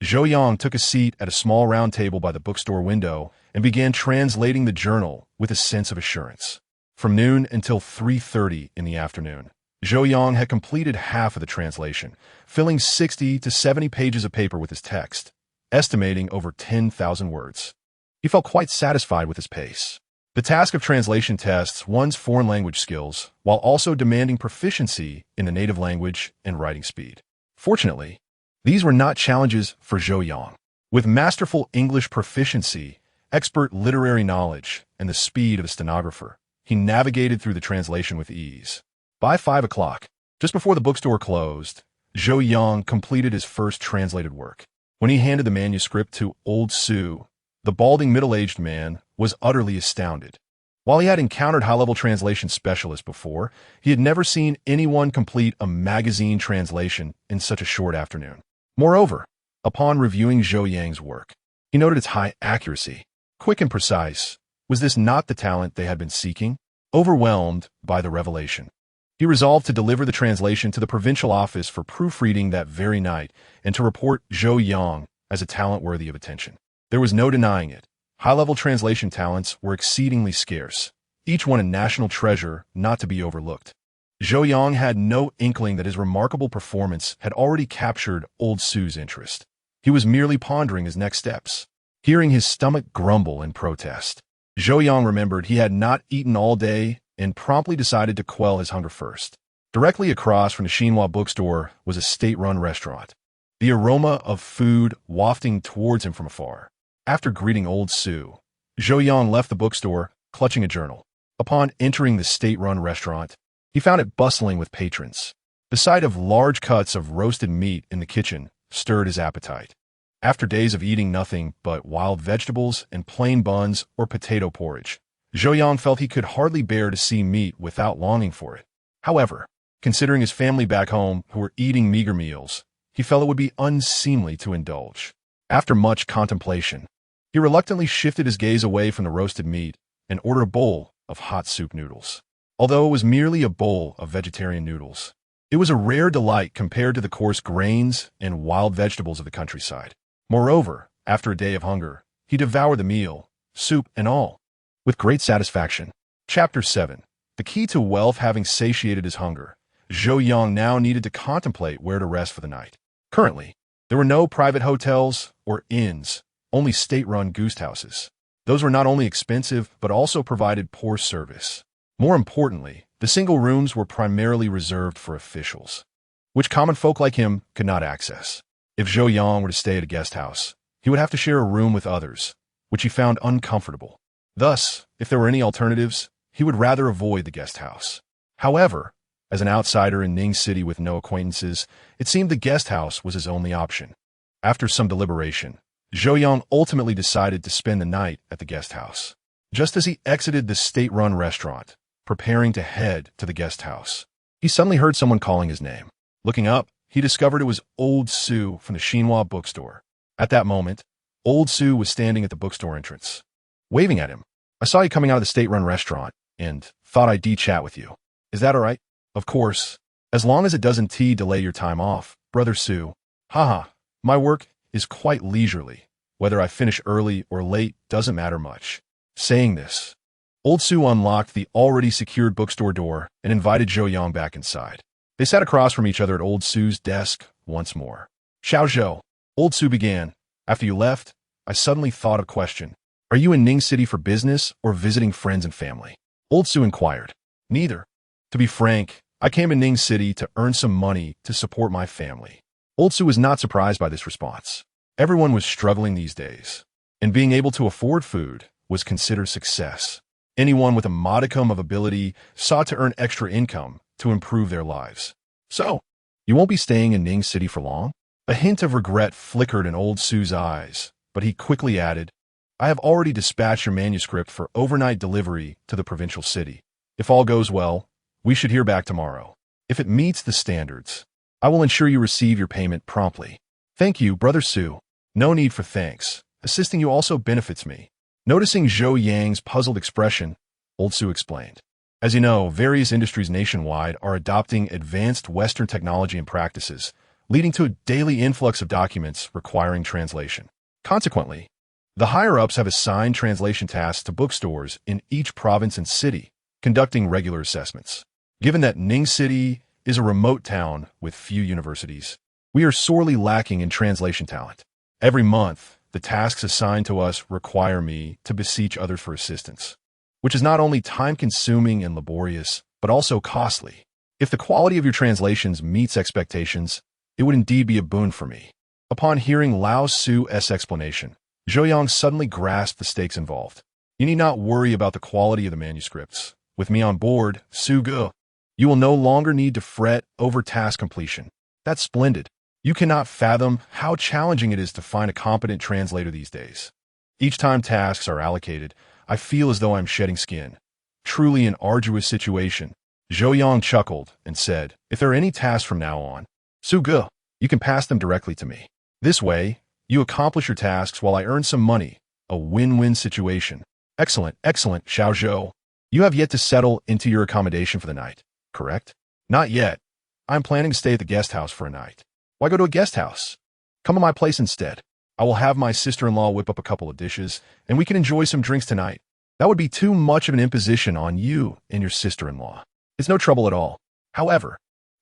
Zhou Yang took a seat at a small round table by the bookstore window and began translating the journal with a sense of assurance. From noon until 3:30 in the afternoon, Zhou Yang had completed half of the translation, filling 60 to 70 pages of paper with his text, estimating over 10,000 words. He felt quite satisfied with his pace. The task of translation tests one's foreign language skills while also demanding proficiency in the native language and writing speed. Fortunately, these were not challenges for Zhou Yang. With masterful English proficiency, expert literary knowledge, and the speed of a stenographer, he navigated through the translation with ease. By 5 o'clock, just before the bookstore closed, Zhou Yang completed his first translated work. When he handed the manuscript to Old Su, the balding middle-aged man was utterly astounded. While he had encountered high-level translation specialists before, he had never seen anyone complete a magazine translation in such a short afternoon. Moreover, upon reviewing Zhou Yang's work, he noted its high accuracy. Quick and precise, was this not the talent they had been seeking? Overwhelmed by the revelation, he resolved to deliver the translation to the provincial office for proofreading that very night and to report Zhou Yang as a talent worthy of attention. There was no denying it. High-level translation talents were exceedingly scarce, each one a national treasure not to be overlooked. Zhou Yang had no inkling that his remarkable performance had already captured Old Su's interest. He was merely pondering his next steps. Hearing his stomach grumble in protest, Zhou Yang remembered he had not eaten all day and promptly decided to quell his hunger first. Directly across from the Xinhua bookstore was a state-run restaurant, the aroma of food wafting towards him from afar. After greeting Old Su, Zhou Yang left the bookstore, clutching a journal. Upon entering the state-run restaurant, he found it bustling with patrons. The sight of large cuts of roasted meat in the kitchen stirred his appetite. After days of eating nothing but wild vegetables and plain buns or potato porridge, Zhou Yang felt he could hardly bear to see meat without longing for it. However, considering his family back home who were eating meager meals, he felt it would be unseemly to indulge. After much contemplation, he reluctantly shifted his gaze away from the roasted meat and ordered a bowl of hot soup noodles. Although it was merely a bowl of vegetarian noodles, it was a rare delight compared to the coarse grains and wild vegetables of the countryside. Moreover, after a day of hunger, he devoured the meal, soup and all, with great satisfaction. Chapter 7. The key to wealth. Having satiated his hunger, Zhou Yang now needed to contemplate where to rest for the night. Currently, there were no private hotels or inns, only state-run goose houses. Those were not only expensive, but also provided poor service. More importantly, the single rooms were primarily reserved for officials, which common folk like him could not access. If Zhou Yang were to stay at a guest house, he would have to share a room with others, which he found uncomfortable. Thus, if there were any alternatives, he would rather avoid the guest house. However, as an outsider in Ning City with no acquaintances, it seemed the guest house was his only option. After some deliberation, Zhou Yang ultimately decided to spend the night at the guest house. Just as he exited the state-run restaurant, preparing to head to the guest house, he suddenly heard someone calling his name. Looking up, he discovered it was Old Su from the Xinhua bookstore. At that moment, Old Su was standing at the bookstore entrance, waving at him. "I saw you coming out of the state-run restaurant and thought I'd chat with you. Is that all right?" "Of course." As long as it doesn't delay your time off, Brother Su. Haha, my work is quite leisurely. Whether I finish early or late doesn't matter much. Saying this, old Su unlocked the already secured bookstore door and invited Zhou Yang back inside. They sat across from each other at old Su's desk once more. Xiao Zhou, old Su began. After you left, I suddenly thought of a question. Are you in Ning City for business or visiting friends and family? Old Su inquired. Neither. To be frank, I came to Ning City to earn some money to support my family. Old Su was not surprised by this response. Everyone was struggling these days, and being able to afford food was considered success. Anyone with a modicum of ability sought to earn extra income to improve their lives. So, you won't be staying in Ning City for long? A hint of regret flickered in old Su's eyes, but he quickly added, I have already dispatched your manuscript for overnight delivery to the provincial city. If all goes well, we should hear back tomorrow. If it meets the standards, I will ensure you receive your payment promptly. Thank you, Brother Su. No need for thanks. Assisting you also benefits me. Noticing Zhou Yang's puzzled expression, old Su explained. As you know, various industries nationwide are adopting advanced Western technology and practices, leading to a daily influx of documents requiring translation. Consequently, the higher-ups have assigned translation tasks to bookstores in each province and city, conducting regular assessments. Given that Ning City is a remote town with few universities, we are sorely lacking in translation talent. Every month, the tasks assigned to us require me to beseech others for assistance, which is not only time-consuming and laborious, but also costly. If the quality of your translations meets expectations, it would indeed be a boon for me. Upon hearing Lao Su's explanation, Zhou Yang suddenly grasped the stakes involved. You need not worry about the quality of the manuscripts. With me on board, Su Ge, you will no longer need to fret over task completion. That's splendid. You cannot fathom how challenging it is to find a competent translator these days. Each time tasks are allocated, I feel as though I'm shedding skin. Truly an arduous situation. Zhou Yang chuckled and said, if there are any tasks from now on, Su Ge, you can pass them directly to me. This way, you accomplish your tasks while I earn some money. A win-win situation. Excellent, excellent, Xiao Zhou. You have yet to settle into your accommodation for the night, correct? Not yet. I'm planning to stay at the guest house for a night. Why go to a guest house? Come to my place instead. I will have my sister-in-law whip up a couple of dishes, and we can enjoy some drinks tonight. That would be too much of an imposition on you and your sister-in-law. It's no trouble at all. However,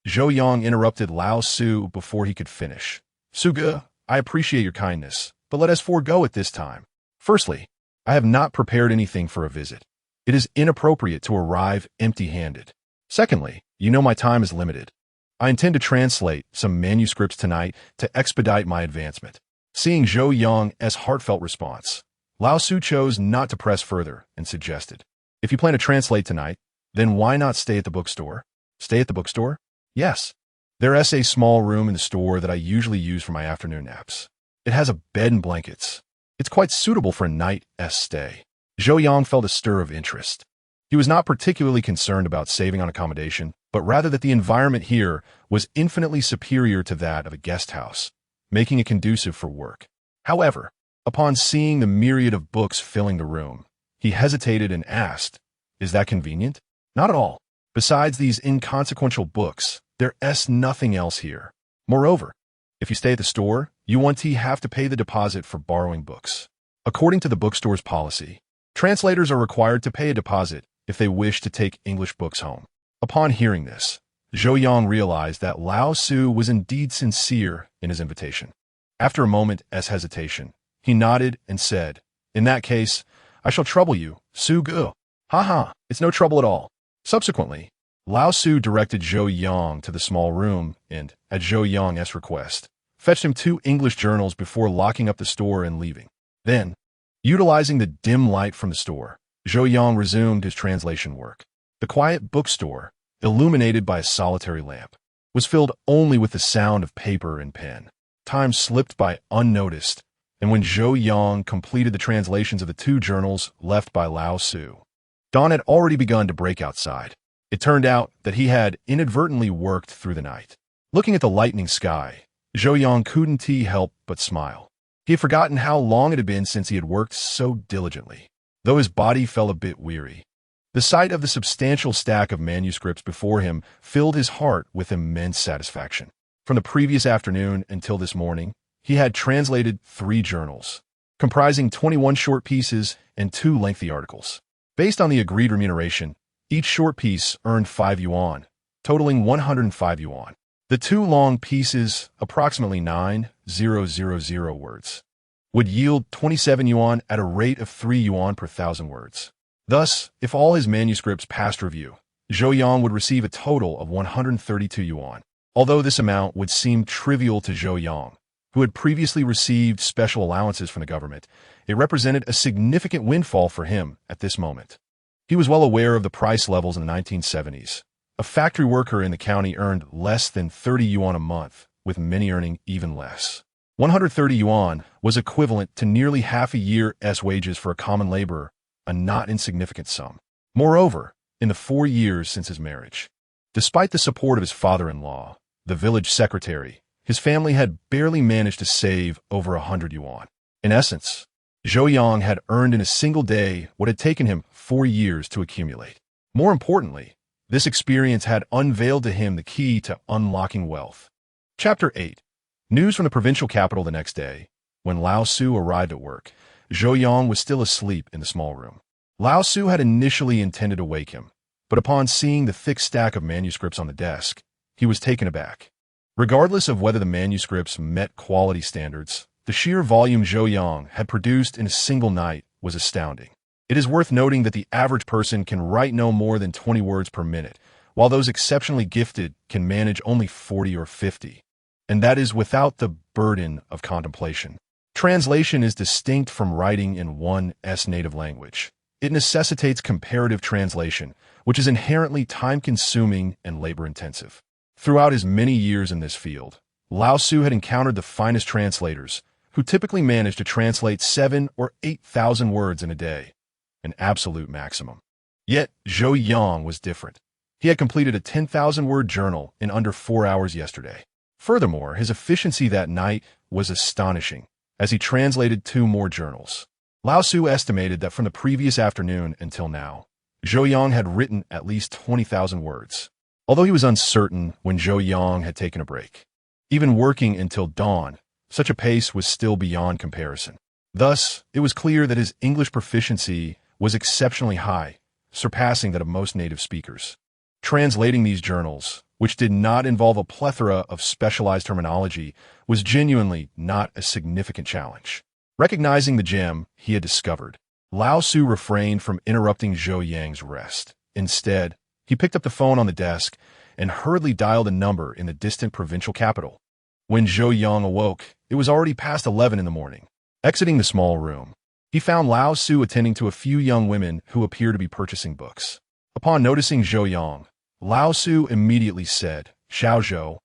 Zhou Yang interrupted Lao Su before he could finish. Su Ge, I appreciate your kindness, but let us forego it this time. Firstly, I have not prepared anything for a visit. It is inappropriate to arrive empty-handed. Secondly, you know my time is limited. I intend to translate some manuscripts tonight to expedite my advancement. Seeing Zhou Yang's heartfelt response, Lao Su chose not to press further and suggested, if you plan to translate tonight, then why not stay at the bookstore? Stay at the bookstore? Yes. There is a small room in the store that I usually use for my afternoon naps. It has a bed and blankets. It's quite suitable for a night's stay. Zhou Yang felt a stir of interest. He was not particularly concerned about saving on accommodation, but rather that the environment here was infinitely superior to that of a guest house, making it conducive for work. However, upon seeing the myriad of books filling the room, he hesitated and asked, is that convenient? Not at all. Besides these inconsequential books, there is nothing else here. Moreover, if you stay at the store, you won't have to pay the deposit for borrowing books. According to the bookstore's policy, translators are required to pay a deposit if they wish to take English books home. Upon hearing this, Zhou Yang realized that Lao Su was indeed sincere in his invitation. After a moment's hesitation, he nodded and said, in that case, I shall trouble you, Su Ge. Haha, it's no trouble at all. Subsequently, Lao Su directed Zhou Yang to the small room and, at Zhou Yang's request, fetched him 2 English journals before locking up the store and leaving. Then, utilizing the dim light from the store, Zhou Yang resumed his translation work. The quiet bookstore, illuminated by a solitary lamp, was filled only with the sound of paper and pen. Time slipped by unnoticed, and when Zhou Yang completed the translations of the 2 journals left by Lao Su, dawn had already begun to break outside. It turned out that he had inadvertently worked through the night. Looking at the lightening sky, Zhou Yang couldn't help but smile. He had forgotten how long it had been since he had worked so diligently. Though his body felt a bit weary, The sight of the substantial stack of manuscripts before him filled his heart with immense satisfaction. From the previous afternoon until this morning, he had translated 3 journals, comprising 21 short pieces and 2 lengthy articles. Based on the agreed remuneration, each short piece earned 5 yuan, totaling 105 yuan. The 2 long pieces, approximately 9,000 words, would yield 27 yuan at a rate of 3 yuan per 1,000 words. Thus, if all his manuscripts passed review, Zhou Yang would receive a total of 132 yuan. Although this amount would seem trivial to Zhou Yang, who had previously received special allowances from the government, it represented a significant windfall for him at this moment. He was well aware of the price levels in the 1970s. A factory worker in the county earned less than 30 yuan a month, with many earning even less. 130 yuan was equivalent to nearly half a year's wages for a common laborer, a not insignificant sum. Moreover, in the 4 years since his marriage, despite the support of his father-in-law, the village secretary, his family had barely managed to save over 100 yuan. In essence, Zhou Yang had earned in a single day what had taken him 4 years to accumulate. More importantly, this experience had unveiled to him the key to unlocking wealth. Chapter 8. News from the provincial capital the next day. When Lao Su arrived at work, Zhou Yang was still asleep in the small room. Lao Su had initially intended to wake him, but upon seeing the thick stack of manuscripts on the desk, he was taken aback. Regardless of whether the manuscripts met quality standards, the sheer volume Zhou Yang had produced in a single night was astounding. It is worth noting that the average person can write no more than 20 words per minute, while those exceptionally gifted can manage only 40 or 50. And that is without the burden of contemplation. Translation is distinct from writing in one's native language. It necessitates comparative translation, which is inherently time-consuming and labor-intensive. Throughout his many years in this field, Lao Su had encountered the finest translators, who typically managed to translate 7,000 or 8,000 words in a day, an absolute maximum. Yet, Zhou Yang was different. He had completed a 10,000-word journal in under 4 hours yesterday. Furthermore, his efficiency that night was astonishing, as he translated 2 more journals. Lao Su estimated that from the previous afternoon until now, Zhou Yang had written at least 20,000 words. Although he was uncertain when Zhou Yang had taken a break, even working until dawn, such a pace was still beyond comparison. Thus, it was clear that his English proficiency was exceptionally high, surpassing that of most native speakers. Translating these journals, which did not involve a plethora of specialized terminology, was genuinely not a significant challenge. Recognizing the gem he had discovered, Lao Su refrained from interrupting Zhou Yang's rest. Instead, he picked up the phone on the desk and hurriedly dialed a number in the distant provincial capital. When Zhou Yang awoke, it was already past 11 in the morning. Exiting the small room, he found Lao Su attending to a few young women who appeared to be purchasing books. Upon noticing Zhou Yang, Lao Su immediately said, "Xiao Zhou,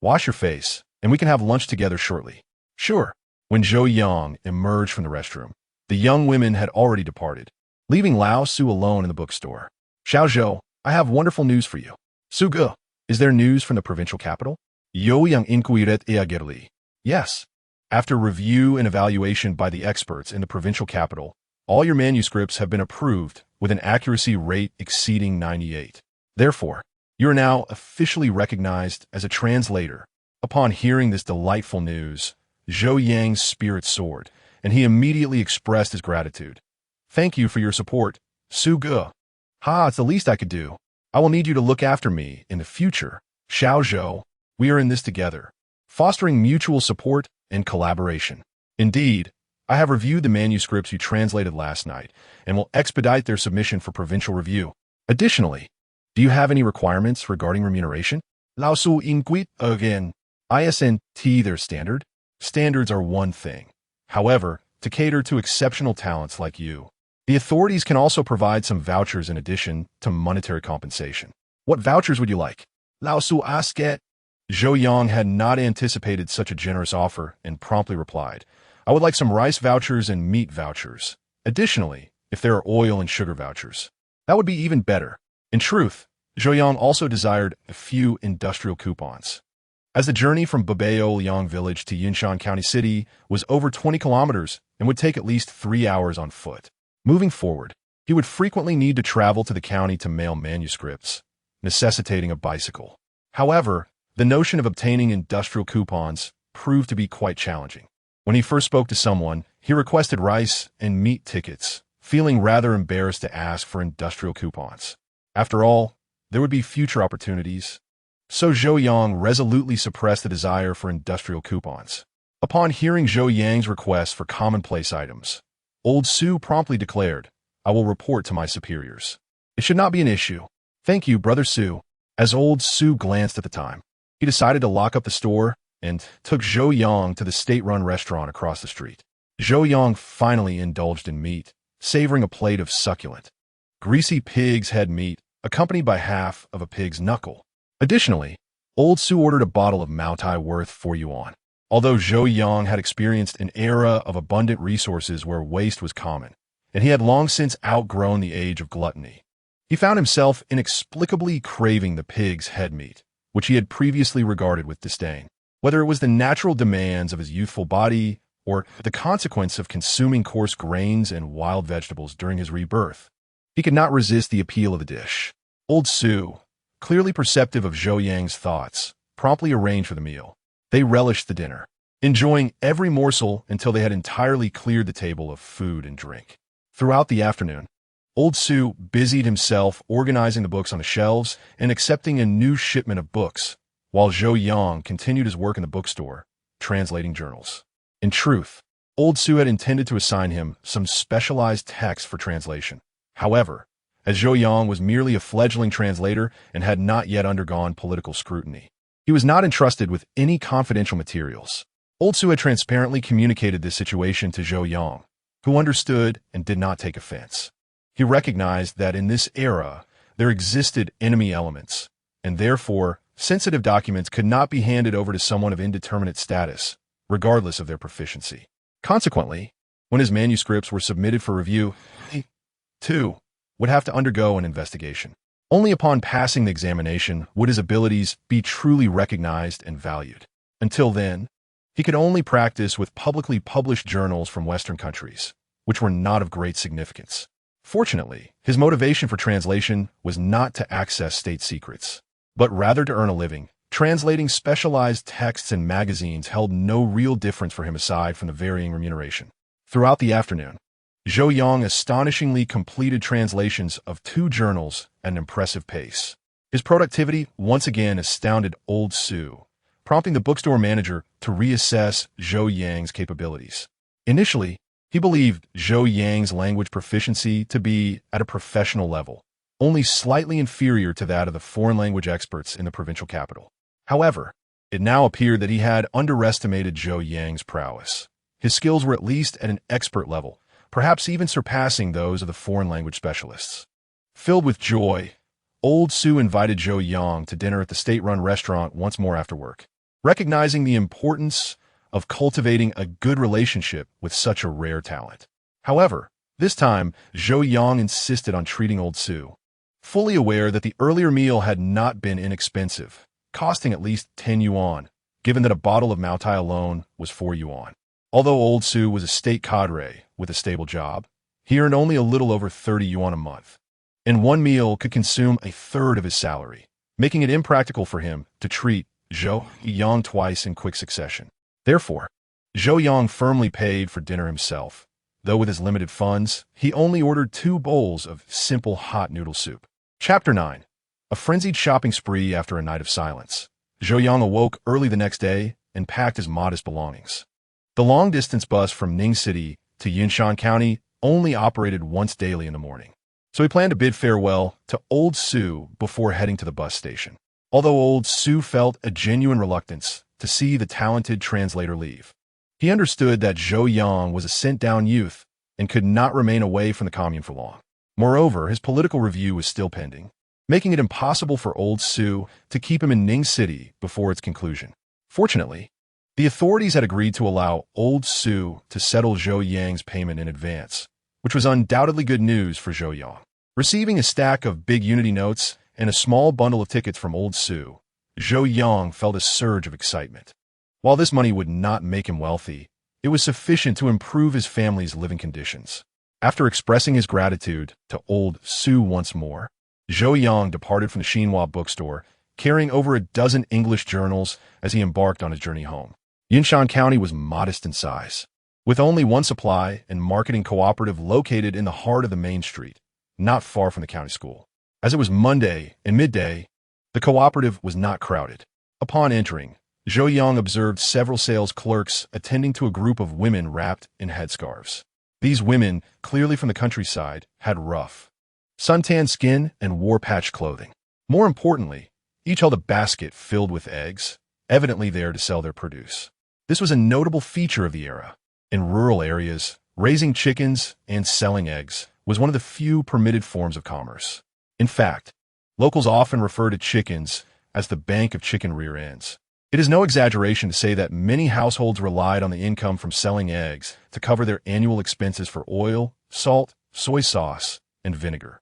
wash your face, and we can have lunch together shortly." "Sure." When Zhou Yang emerged from the restroom, the young women had already departed, leaving Lao Su alone in the bookstore. "Xiao Zhou, I have wonderful news for you." "Su Ge, is there news from the provincial capital?" "Zhou Yang inquired eagerly." "Yes. After review and evaluation by the experts in the provincial capital, all your manuscripts have been approved with an accuracy rate exceeding 98. Therefore, you are now officially recognized as a translator. Upon hearing this delightful news, Zhou Yang's spirit soared, and he immediately expressed his gratitude. "Thank you for your support, Su Ge. It's the least I could do. I will need you to look after me in the future. Xiao Zhou, we are in this together, fostering mutual support and collaboration. Indeed, I have reviewed the manuscripts you translated last night and will expedite their submission for provincial review. Additionally, do you have any requirements regarding remuneration?" Lao Su inquired again. "Isn't their standard? Standards are one thing. However, to cater to exceptional talents like you, the authorities can also provide some vouchers in addition to monetary compensation." "What vouchers would you like?" Lao Su asked. Zhou Yang had not anticipated such a generous offer and promptly replied, "I would like some rice vouchers and meat vouchers. Additionally, if there are oil and sugar vouchers, that would be even better." In truth, Zhou Yang also desired a few industrial coupons. As the journey from Bao'er village to Yinshan County City was over 20 kilometers and would take at least 3 hours on foot. Moving forward, He would frequently need to travel to the county to mail manuscripts, necessitating a bicycle. However, the notion of obtaining industrial coupons proved to be quite challenging. When he first spoke to someone, he requested rice and meat tickets, feeling rather embarrassed to ask for industrial coupons. After all, there would be future opportunities. So Zhou Yang resolutely suppressed the desire for industrial coupons. Upon hearing Zhou Yang's request for commonplace items, old Su promptly declared, "I will report to my superiors. It should not be an issue." "Thank you, Brother Su." As old Su glanced at the time, he decided to lock up the store and took Zhou Yang to the state-run restaurant across the street. Zhou Yang finally indulged in meat, savoring a plate of succulent, greasy pig's head meat, accompanied by half of a pig's knuckle. Additionally, old Su ordered a bottle of Maotai worth 4 yuan. Although Zhou Yang had experienced an era of abundant resources where waste was common, and he had long since outgrown the age of gluttony, he found himself inexplicably craving the pig's head meat, which he had previously regarded with disdain. Whether it was the natural demands of his youthful body or the consequence of consuming coarse grains and wild vegetables during his rebirth, he could not resist the appeal of the dish. Old Su, clearly perceptive of Zhou Yang's thoughts, promptly arranged for the meal. They relished the dinner, enjoying every morsel until they had entirely cleared the table of food and drink. Throughout the afternoon, old Su busied himself organizing the books on the shelves and accepting a new shipment of books, while Zhou Yang continued his work in the bookstore, translating journals. In truth, old Su had intended to assign him some specialized text for translation. However, as Zhou Yang was merely a fledgling translator and had not yet undergone political scrutiny, he was not entrusted with any confidential materials. Old Su had transparently communicated this situation to Zhou Yang, who understood and did not take offense. He recognized that in this era, there existed enemy elements, and therefore, sensitive documents could not be handed over to someone of indeterminate status, regardless of their proficiency. Consequently, when his manuscripts were submitted for review, he, too, would have to undergo an investigation. Only upon passing the examination would his abilities be truly recognized and valued. Until then, he could only practice with publicly published journals from Western countries, which were not of great significance. Fortunately, his motivation for translation was not to access state secrets, but rather to earn a living. Translating specialized texts and magazines held no real difference for him aside from the varying remuneration. Throughout the afternoon, Zhou Yang astonishingly completed translations of 2 journals at an impressive pace. His productivity once again astounded old Su, prompting the bookstore manager to reassess Zhou Yang's capabilities. Initially, he believed Zhou Yang's language proficiency to be at a professional level, only slightly inferior to that of the foreign language experts in the provincial capital. However, it now appeared that he had underestimated Zhou Yang's prowess. His skills were at least at an expert level, perhaps even surpassing those of the foreign language specialists. Filled with joy, old Su invited Zhou Yang to dinner at the state-run restaurant once more after work, recognizing the importance of cultivating a good relationship with such a rare talent. However, this time, Zhou Yang insisted on treating old Su. Fully aware that the earlier meal had not been inexpensive, costing at least 10 yuan, given that a bottle of Maotai alone was 4 yuan. Although old Su was a state cadre with a stable job, he earned only a little over 30 yuan a month, and one meal could consume a third of his salary, making it impractical for him to treat Zhou Yang twice in quick succession. Therefore, Zhou Yang firmly paid for dinner himself, though with his limited funds, he only ordered 2 bowls of simple hot noodle soup. Chapter 9. A frenzied shopping spree after a night of silence. Zhou Yang awoke early the next day and packed his modest belongings. The long-distance bus from Ning City to Yinshan County only operated once daily in the morning, so he planned to bid farewell to old Su before heading to the bus station. Although old Su felt a genuine reluctance to see the talented translator leave, he understood that Zhou Yang was a sent-down youth and could not remain away from the commune for long. Moreover, his political review was still pending, making it impossible for old Su to keep him in Ning City before its conclusion. Fortunately, the authorities had agreed to allow old Su to settle Zhou Yang's payment in advance, which was undoubtedly good news for Zhou Yang. Receiving a stack of big Unity notes and a small bundle of tickets from old Su, Zhou Yang felt a surge of excitement. While this money would not make him wealthy, it was sufficient to improve his family's living conditions. After expressing his gratitude to old Sue once more, Zhou Yang departed from the Xinhua bookstore, carrying over a dozen English journals as he embarked on his journey home. Yinshan County was modest in size, with only one supply and marketing cooperative located in the heart of the main street, not far from the county school. As it was Monday and midday, the cooperative was not crowded. Upon entering, Zhou Yang observed several sales clerks attending to a group of women wrapped in headscarves. These women, clearly from the countryside, had rough, suntanned skin and war-patched clothing. More importantly, each held a basket filled with eggs, evidently there to sell their produce. This was a notable feature of the era. In rural areas, raising chickens and selling eggs was one of the few permitted forms of commerce. In fact, locals often refer to chickens as the bank of chicken rear ends. It is no exaggeration to say that many households relied on the income from selling eggs to cover their annual expenses for oil, salt, soy sauce, and vinegar.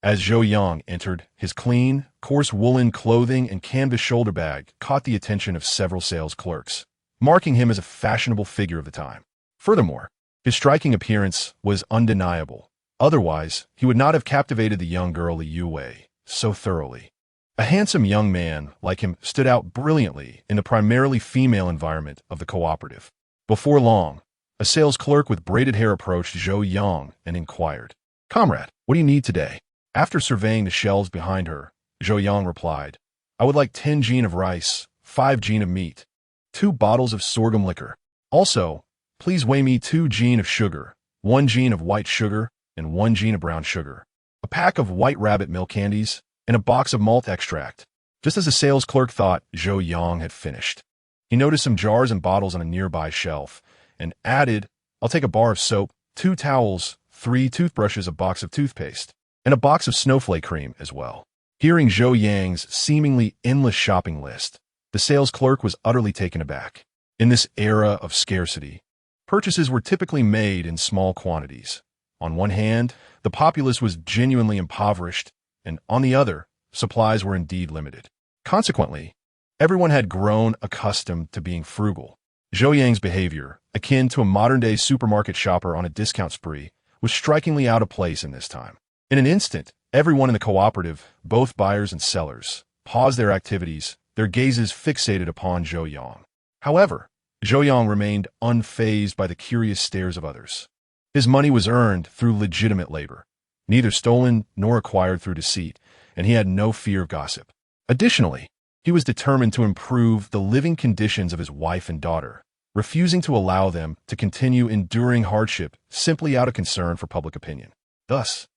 As Zhou Yang entered, his clean, coarse woolen clothing and canvas shoulder bag caught the attention of several sales clerks, marking him as a fashionable figure of the time. Furthermore, his striking appearance was undeniable. Otherwise, he would not have captivated the young girl Li Youwei so thoroughly. A handsome young man like him stood out brilliantly in the primarily female environment of the cooperative. Before long, a sales clerk with braided hair approached Zhou Yang and inquired, "Comrade, what do you need today?" After surveying the shelves behind her, Zhou Yang replied, "I would like 10 jin of rice, 5 jin of meat, 2 bottles of sorghum liquor. Also, please weigh me 2 jin of sugar, 1 jin of white sugar, and 1 jin of brown sugar, a pack of white rabbit milk candies, and a box of malt extract." Just as the sales clerk thought Zhou Yang had finished, he noticed some jars and bottles on a nearby shelf and added, "I'll take a bar of soap, 2 towels, 3 toothbrushes, a box of toothpaste, and a box of snowflake cream as well." Hearing Zhou Yang's seemingly endless shopping list, the sales clerk was utterly taken aback. In this era of scarcity, purchases were typically made in small quantities. On one hand, the populace was genuinely impoverished, and on the other, supplies were indeed limited. Consequently, everyone had grown accustomed to being frugal. Zhou Yang's behavior, akin to a modern-day supermarket shopper on a discount spree, was strikingly out of place in this time. In an instant, everyone in the cooperative, both buyers and sellers, paused their activities, their gazes fixated upon Zhou Yang. However, Zhou Yang remained unfazed by the curious stares of others. His money was earned through legitimate labor, neither stolen nor acquired through deceit, and he had no fear of gossip. Additionally, he was determined to improve the living conditions of his wife and daughter, refusing to allow them to continue enduring hardship simply out of concern for public opinion. Thus,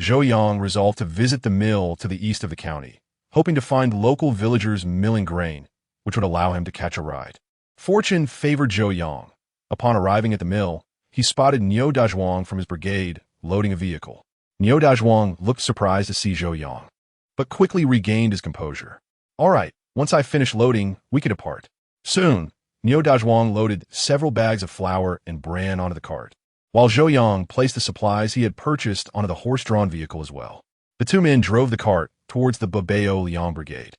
Zhou Yang resolved to visit the mill to the east of the county, hoping to find local villagers milling grain, which would allow him to catch a ride. Fortune favored Zhou Yang. Upon arriving at the mill, he spotted Niu Dazhuang from his brigade loading a vehicle. Niu Dazhuang looked surprised to see Zhou Yang, but quickly regained his composure. "All right, once I finish loading, we can depart." Soon, Niu Dazhuang loaded several bags of flour and bran onto the cart, while Zhou Yang placed the supplies he had purchased onto the horse-drawn vehicle as well. The two men drove the cart towards the Babao Liang Brigade.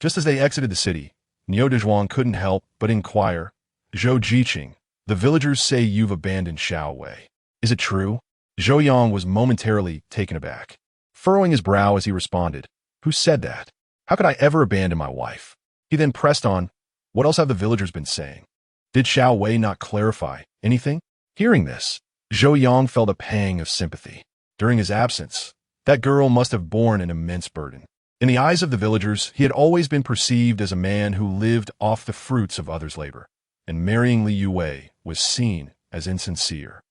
Just as they exited the city, Niu Dazhuang couldn't help but inquire, "Zhou Jiqing, the villagers say you've abandoned Shaowei. Is it true?" Zhou Yang was momentarily taken aback, furrowing his brow as he responded, "Who said that? How could I ever abandon my wife?" He then pressed on, "What else have the villagers been saying? Did Shaowei not clarify anything?" Hearing this, Zhou Yang felt a pang of sympathy. During his absence, that girl must have borne an immense burden. In the eyes of the villagers, he had always been perceived as a man who lived off the fruits of others' labor, and marrying Li Youwei was seen as insincere.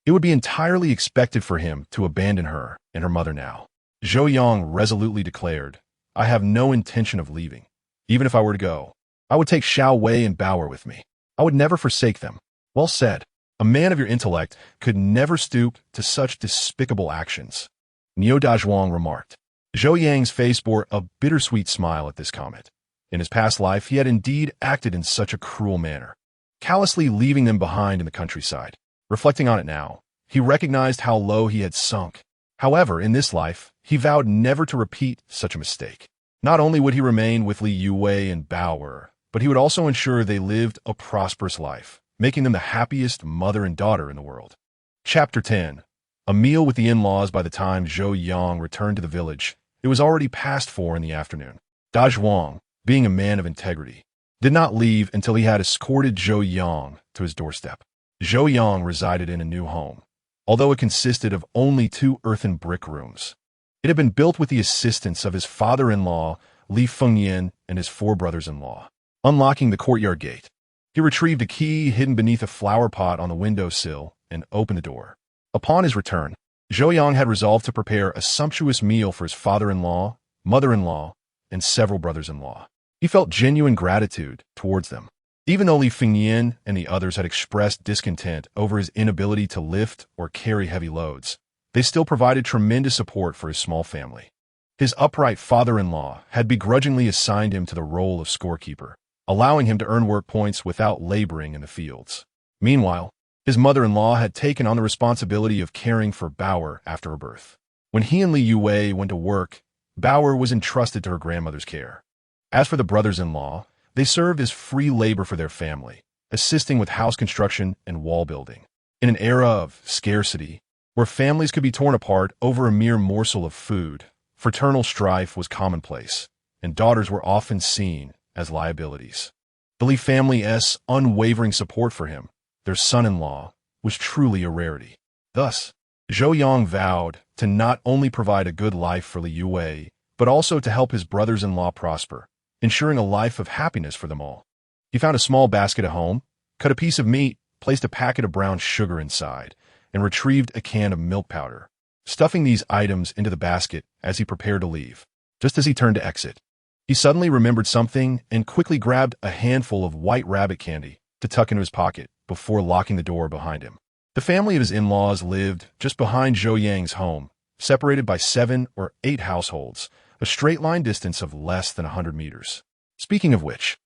It would be entirely expected for him to abandon her and her mother now. Zhou Yang resolutely declared, "I have no intention of leaving. Even if I were to go, I would take Shaowei and Bao'er with me. I would never forsake them." Well said. A man of your intellect could never stoop to such despicable actions, Niu Dazhuang remarked. Zhou Yang's face bore a bittersweet smile at this comment. In his past life, he had indeed acted in such a cruel manner, callously leaving them behind in the countryside. Reflecting on it now, he recognized how low he had sunk. However, in this life, he vowed never to repeat such a mistake. Not only would he remain with Li Youwei and Bao'er, but he would also ensure they lived a prosperous life, making them the happiest mother and daughter in the world. Chapter 10. A meal with the in-laws. By the time Zhou Yang returned to the village, it was already past 4 in the afternoon. Zhou Yang, being a man of integrity, did not leave until he had escorted Zhou Yang to his doorstep. Zhou Yang resided in a new home, although it consisted of only 2 earthen brick rooms. It had been built with the assistance of his father-in-law, Li Youwei, and his 4 brothers-in-law. Unlocking the courtyard gate, he retrieved a key hidden beneath a flower pot on the windowsill and opened the door. Upon his return, Zhou Yang had resolved to prepare a sumptuous meal for his father-in-law, mother-in-law, and several brothers-in-law. He felt genuine gratitude towards them. Even though Li Youwei and the others had expressed discontent over his inability to lift or carry heavy loads, they still provided tremendous support for his small family. His upright father-in-law had begrudgingly assigned him to the role of scorekeeper, allowing him to earn work points without laboring in the fields. Meanwhile, his mother-in-law had taken on the responsibility of caring for Bao'er after her birth. When he and Li Youwei went to work, Bao'er was entrusted to her grandmother's care. As for the brothers-in-law, they served as free labor for their family, assisting with house construction and wall building. In an era of scarcity, where families could be torn apart over a mere morsel of food, fraternal strife was commonplace, and daughters were often seen as liabilities. The Li family's unwavering support for him, their son-in-law, was truly a rarity. Thus, Zhou Yang vowed to not only provide a good life for Li Youwei, but also to help his brothers-in-law prosper, ensuring a life of happiness for them all. He found a small basket at home, cut a piece of meat, placed a packet of brown sugar inside, and retrieved a can of milk powder, stuffing these items into the basket as he prepared to leave. Just as he turned to exit, he suddenly remembered something and quickly grabbed a handful of white rabbit candy to tuck into his pocket before locking the door behind him. The family of his in-laws lived just behind Zhou Yang's home, separated by 7 or 8 households, a straight-line distance of less than 100 meters. Speaking of which,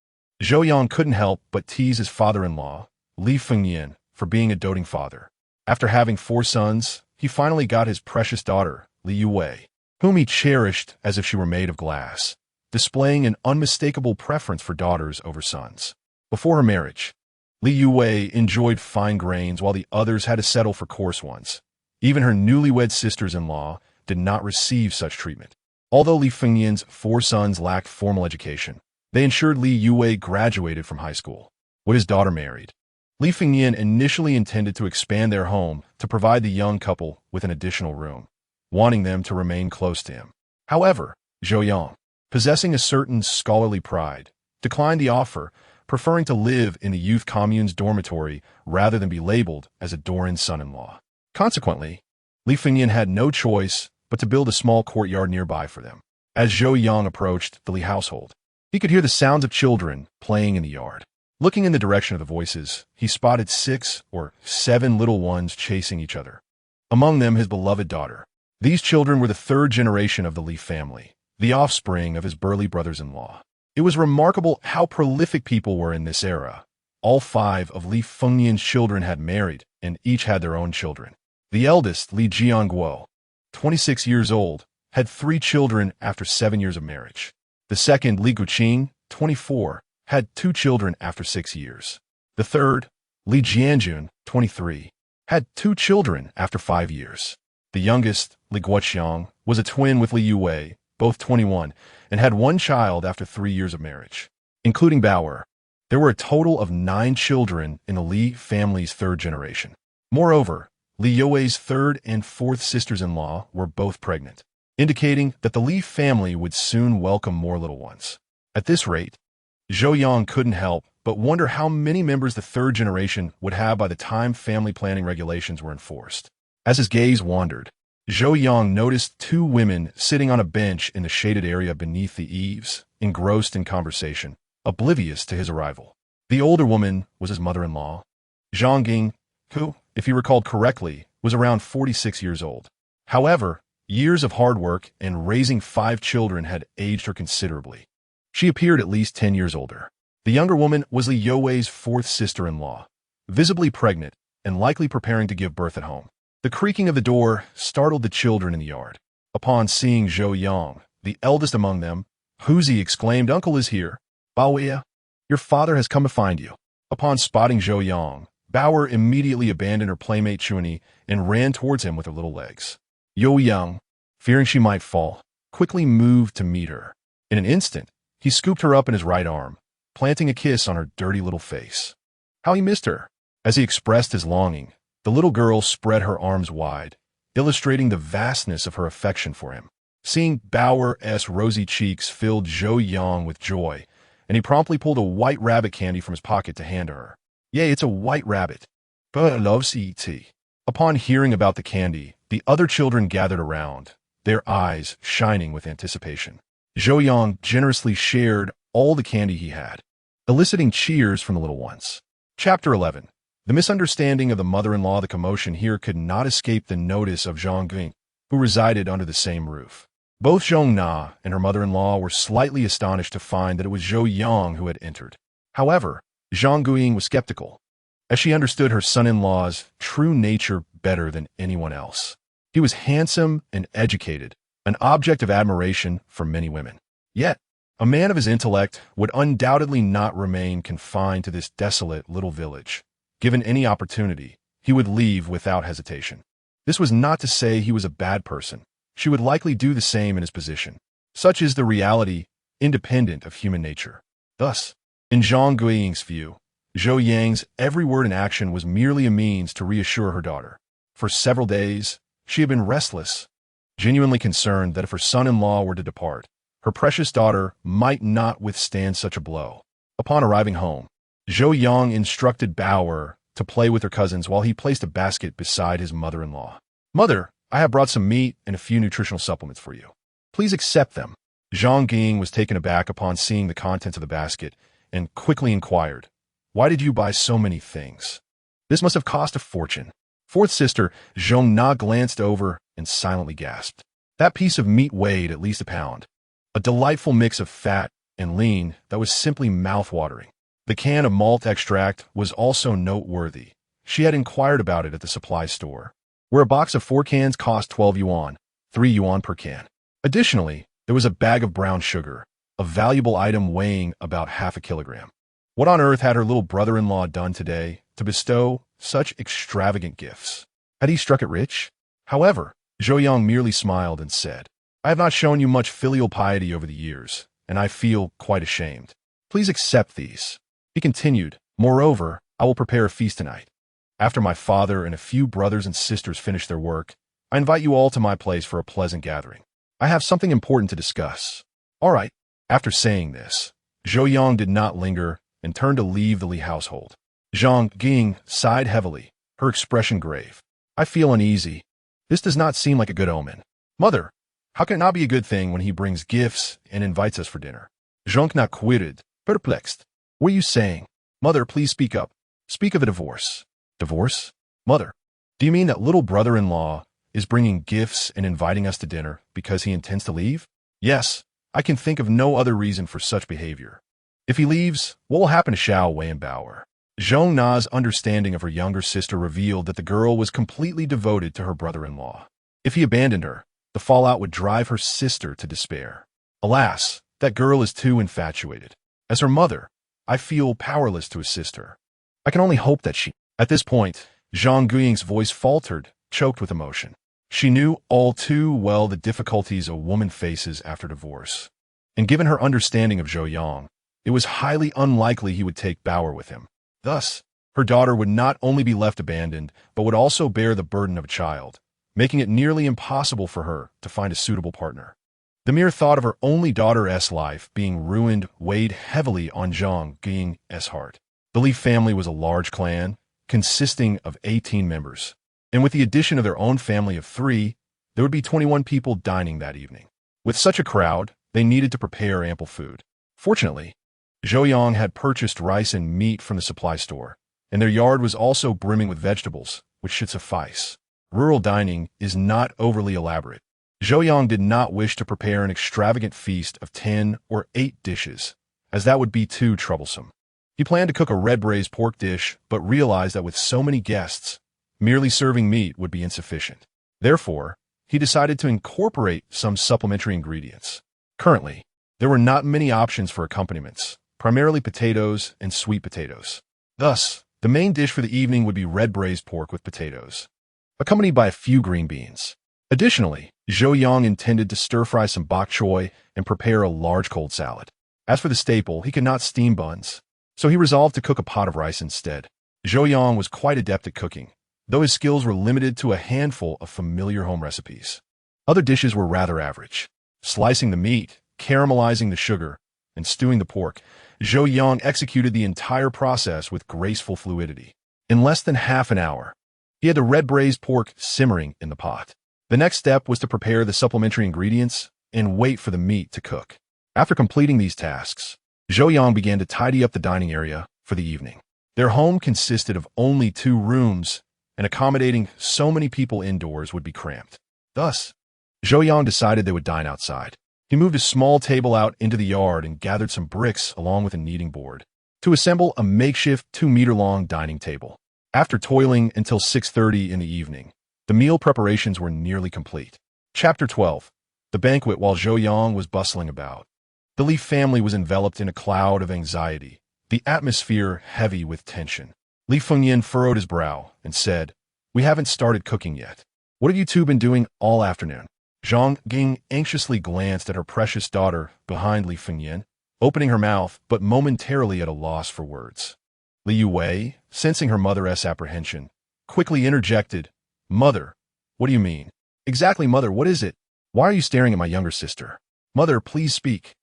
Zhou Yang couldn't help but tease his father-in-law, Li Youwei, for being a doting father. After having 4 sons, he finally got his precious daughter, Li Youwei, whom he cherished as if she were made of glass, displaying an unmistakable preference for daughters over sons. Before her marriage, Li Youwei enjoyed fine grains while the others had to settle for coarse ones. Even her newlywed sisters-in-law did not receive such treatment. Although Li Youwei's 4 sons lacked formal education, they ensured Li Youwei graduated from high school. When his daughter married, Li Youwei initially intended to expand their home to provide the young couple with an additional room, wanting them to remain close to him. However, Zhou Yang, possessing a certain scholarly pride, declined the offer, preferring to live in the youth commune's dormitory rather than be labeled as a Doran's son-in-law. Consequently, Li Youwei had no choice but to build a small courtyard nearby for them. As Zhou Yang approached the Li household, he could hear the sounds of children playing in the yard. Looking in the direction of the voices, he spotted 6 or 7 little ones chasing each other. Among them, his beloved daughter. These children were the 3rd generation of the Li family, the offspring of his burly brothers-in-law. It was remarkable how prolific people were in this era. All 5 of Li Youwei's children had married, and each had their own children. The eldest, Li Jianguo, 26 years old, had 3 children after 7 years of marriage. The second, Li Guqing, 24, had 2 children after 6 years. The third, Li Jianjun, 23, had 2 children after 5 years. The youngest, Li Guoqiang, was a twin with Li Youwei, both 21, and had 1 child after 3 years of marriage. Including Bao'er, there were a total of 9 children in the Li family's 3rd generation. Moreover, Li Youwei's 3rd and 4th sisters-in-law were both pregnant, indicating that the Li family would soon welcome more little ones. At this rate, Zhou Yang couldn't help but wonder how many members the 3rd generation would have by the time family planning regulations were enforced. As his gaze wandered, Zhou Yang noticed 2 women sitting on a bench in the shaded area beneath the eaves, engrossed in conversation, oblivious to his arrival. The older woman was his mother-in-law, Zhang Ging, who, if he recalled correctly, was around 46 years old. However, years of hard work and raising 5 children had aged her considerably. She appeared at least 10 years older. The younger woman was Li Youwei's 4th sister-in-law, visibly pregnant and likely preparing to give birth at home. The creaking of the door startled the children in the yard. Upon seeing Zhou Yang, the eldest among them, Huzi exclaimed, "Uncle is here. Bao'er, your father has come to find you." Upon spotting Zhou Yang, Bao'er immediately abandoned her playmate Chuani and ran towards him with her little legs. Zhou Yang, fearing she might fall, quickly moved to meet her. In an instant, he scooped her up in his right arm, planting a kiss on her dirty little face. How he missed her! As he expressed his longing, the little girl spread her arms wide, illustrating the vastness of her affection for him. Seeing Bao'er's rosy cheeks filled Zhou Yang with joy, and he promptly pulled a white rabbit candy from his pocket to hand to her. Yay, it's a white rabbit. But I love to eat tea. Upon hearing about the candy, the other children gathered around, their eyes shining with anticipation. Zhou Yang generously shared all the candy he had, eliciting cheers from the little ones. Chapter 11. The misunderstanding of the mother-in-law. The commotion here could not escape the notice of Zhang Guiying, who resided under the same roof. Both Zhong Na and her mother-in-law were slightly astonished to find that it was Zhou Yang who had entered. However, Zhang Guiying was skeptical, as she understood her son-in-law's true nature better than anyone else. He was handsome and educated, an object of admiration for many women. Yet, a man of his intellect would undoubtedly not remain confined to this desolate little village. Given any opportunity, he would leave without hesitation. This was not to say he was a bad person. She would likely do the same in his position. Such is the reality, independent of human nature. Thus, in Zhang Guiying's view, Zhou Yang's every word and action was merely a means to reassure her daughter. For several days, she had been restless, genuinely concerned that if her son-in-law were to depart, her precious daughter might not withstand such a blow. Upon arriving home, Zhou Yang instructed Bao'er to play with her cousins while he placed a basket beside his mother-in-law. Mother, I have brought some meat and a few nutritional supplements for you. Please accept them. Zhang Guiying was taken aback upon seeing the contents of the basket and quickly inquired, why did you buy so many things? This must have cost a fortune. Fourth sister, Zhong Na, glanced over and silently gasped. That piece of meat weighed at least a pound. A delightful mix of fat and lean that was simply mouth-watering. The can of malt extract was also noteworthy. She had inquired about it at the supply store, where a box of 4 cans cost 12 yuan, 3 yuan per can. Additionally, there was a bag of brown sugar, a valuable item weighing about half a kilogram. What on earth had her little brother-in-law done today to bestow such extravagant gifts? Had he struck it rich? However, Zhou Yang merely smiled and said, I have not shown you much filial piety over the years, and I feel quite ashamed. Please accept these. He continued, moreover, I will prepare a feast tonight. After my father and a few brothers and sisters finish their work, I invite you all to my place for a pleasant gathering. I have something important to discuss. All right. After saying this, Zhou Yang did not linger and turned to leave the Li household. Zhang Guiying sighed heavily, her expression grave. I feel uneasy. This does not seem like a good omen. Mother, how can it not be a good thing when he brings gifts and invites us for dinner? Zhong Na quitted, perplexed. What are you saying? Mother, please speak up. Speak of a divorce. Divorce? Mother, do you mean that little brother-in-law is bringing gifts and inviting us to dinner because he intends to leave? Yes, I can think of no other reason for such behavior. If he leaves, what will happen to Zhou Yang and Bao'er? Zhong Na's understanding of her younger sister revealed that the girl was completely devoted to her brother-in-law. If he abandoned her, the fallout would drive her sister to despair. Alas, that girl is too infatuated. As her mother, I feel powerless to assist her. I can only hope that she... At this point, Zhang Guiying's voice faltered, choked with emotion. She knew all too well the difficulties a woman faces after divorce. And given her understanding of Zhou Yang, it was highly unlikely he would take Bao'er with him. Thus, her daughter would not only be left abandoned, but would also bear the burden of a child, making it nearly impossible for her to find a suitable partner. The mere thought of her only daughter's life being ruined weighed heavily on Zhang Guiying's heart. The Li family was a large clan, consisting of 18 members, and with the addition of their own family of 3, there would be 21 people dining that evening. With such a crowd, they needed to prepare ample food. Fortunately, Zhou Yang had purchased rice and meat from the supply store, and their yard was also brimming with vegetables, which should suffice. Rural dining is not overly elaborate. Zhou Yang did not wish to prepare an extravagant feast of 10 or 8 dishes, as that would be too troublesome. He planned to cook a red braised pork dish, but realized that with so many guests, merely serving meat would be insufficient. Therefore, he decided to incorporate some supplementary ingredients. Currently, there were not many options for accompaniments, primarily potatoes and sweet potatoes. Thus, The main dish for the evening would be red braised pork with potatoes, accompanied by a few green beans. Additionally, Zhou Yang intended to stir-fry some bok choy and prepare a large cold salad. As for the staple, he could not steam buns, so he resolved to cook a pot of rice instead. Zhou Yang was quite adept at cooking, though his skills were limited to a handful of familiar home recipes. Other dishes were rather average. Slicing the meat, caramelizing the sugar, and stewing the pork, Zhou Yang executed the entire process with graceful fluidity. In less than half an hour, he had the red braised pork simmering in the pot. The next step was to prepare the supplementary ingredients and wait for the meat to cook. After completing these tasks, Zhou Yang began to tidy up the dining area for the evening. Their home consisted of only 2 rooms, and accommodating so many people indoors would be cramped. Thus, Zhou Yang decided they would dine outside. He moved a small table out into the yard and gathered some bricks along with a kneading board to assemble a makeshift 2-meter-long dining table. After toiling until 6:30 in the evening, the meal preparations were nearly complete. Chapter 12. The banquet. While Zhou Yang was bustling about, the Li family was enveloped in a cloud of anxiety, the atmosphere heavy with tension. Li Fengyan furrowed his brow and said, "We haven't started cooking yet. What have you two been doing all afternoon?" Zhang Ging anxiously glanced at her precious daughter behind Li Fengyan, opening her mouth but momentarily at a loss for words. Li Youwei, sensing her mother's apprehension, quickly interjected, "Mother, what do you mean?" "Exactly, Mother, what is it? Why are you staring at my younger sister?" "Mother, please speak."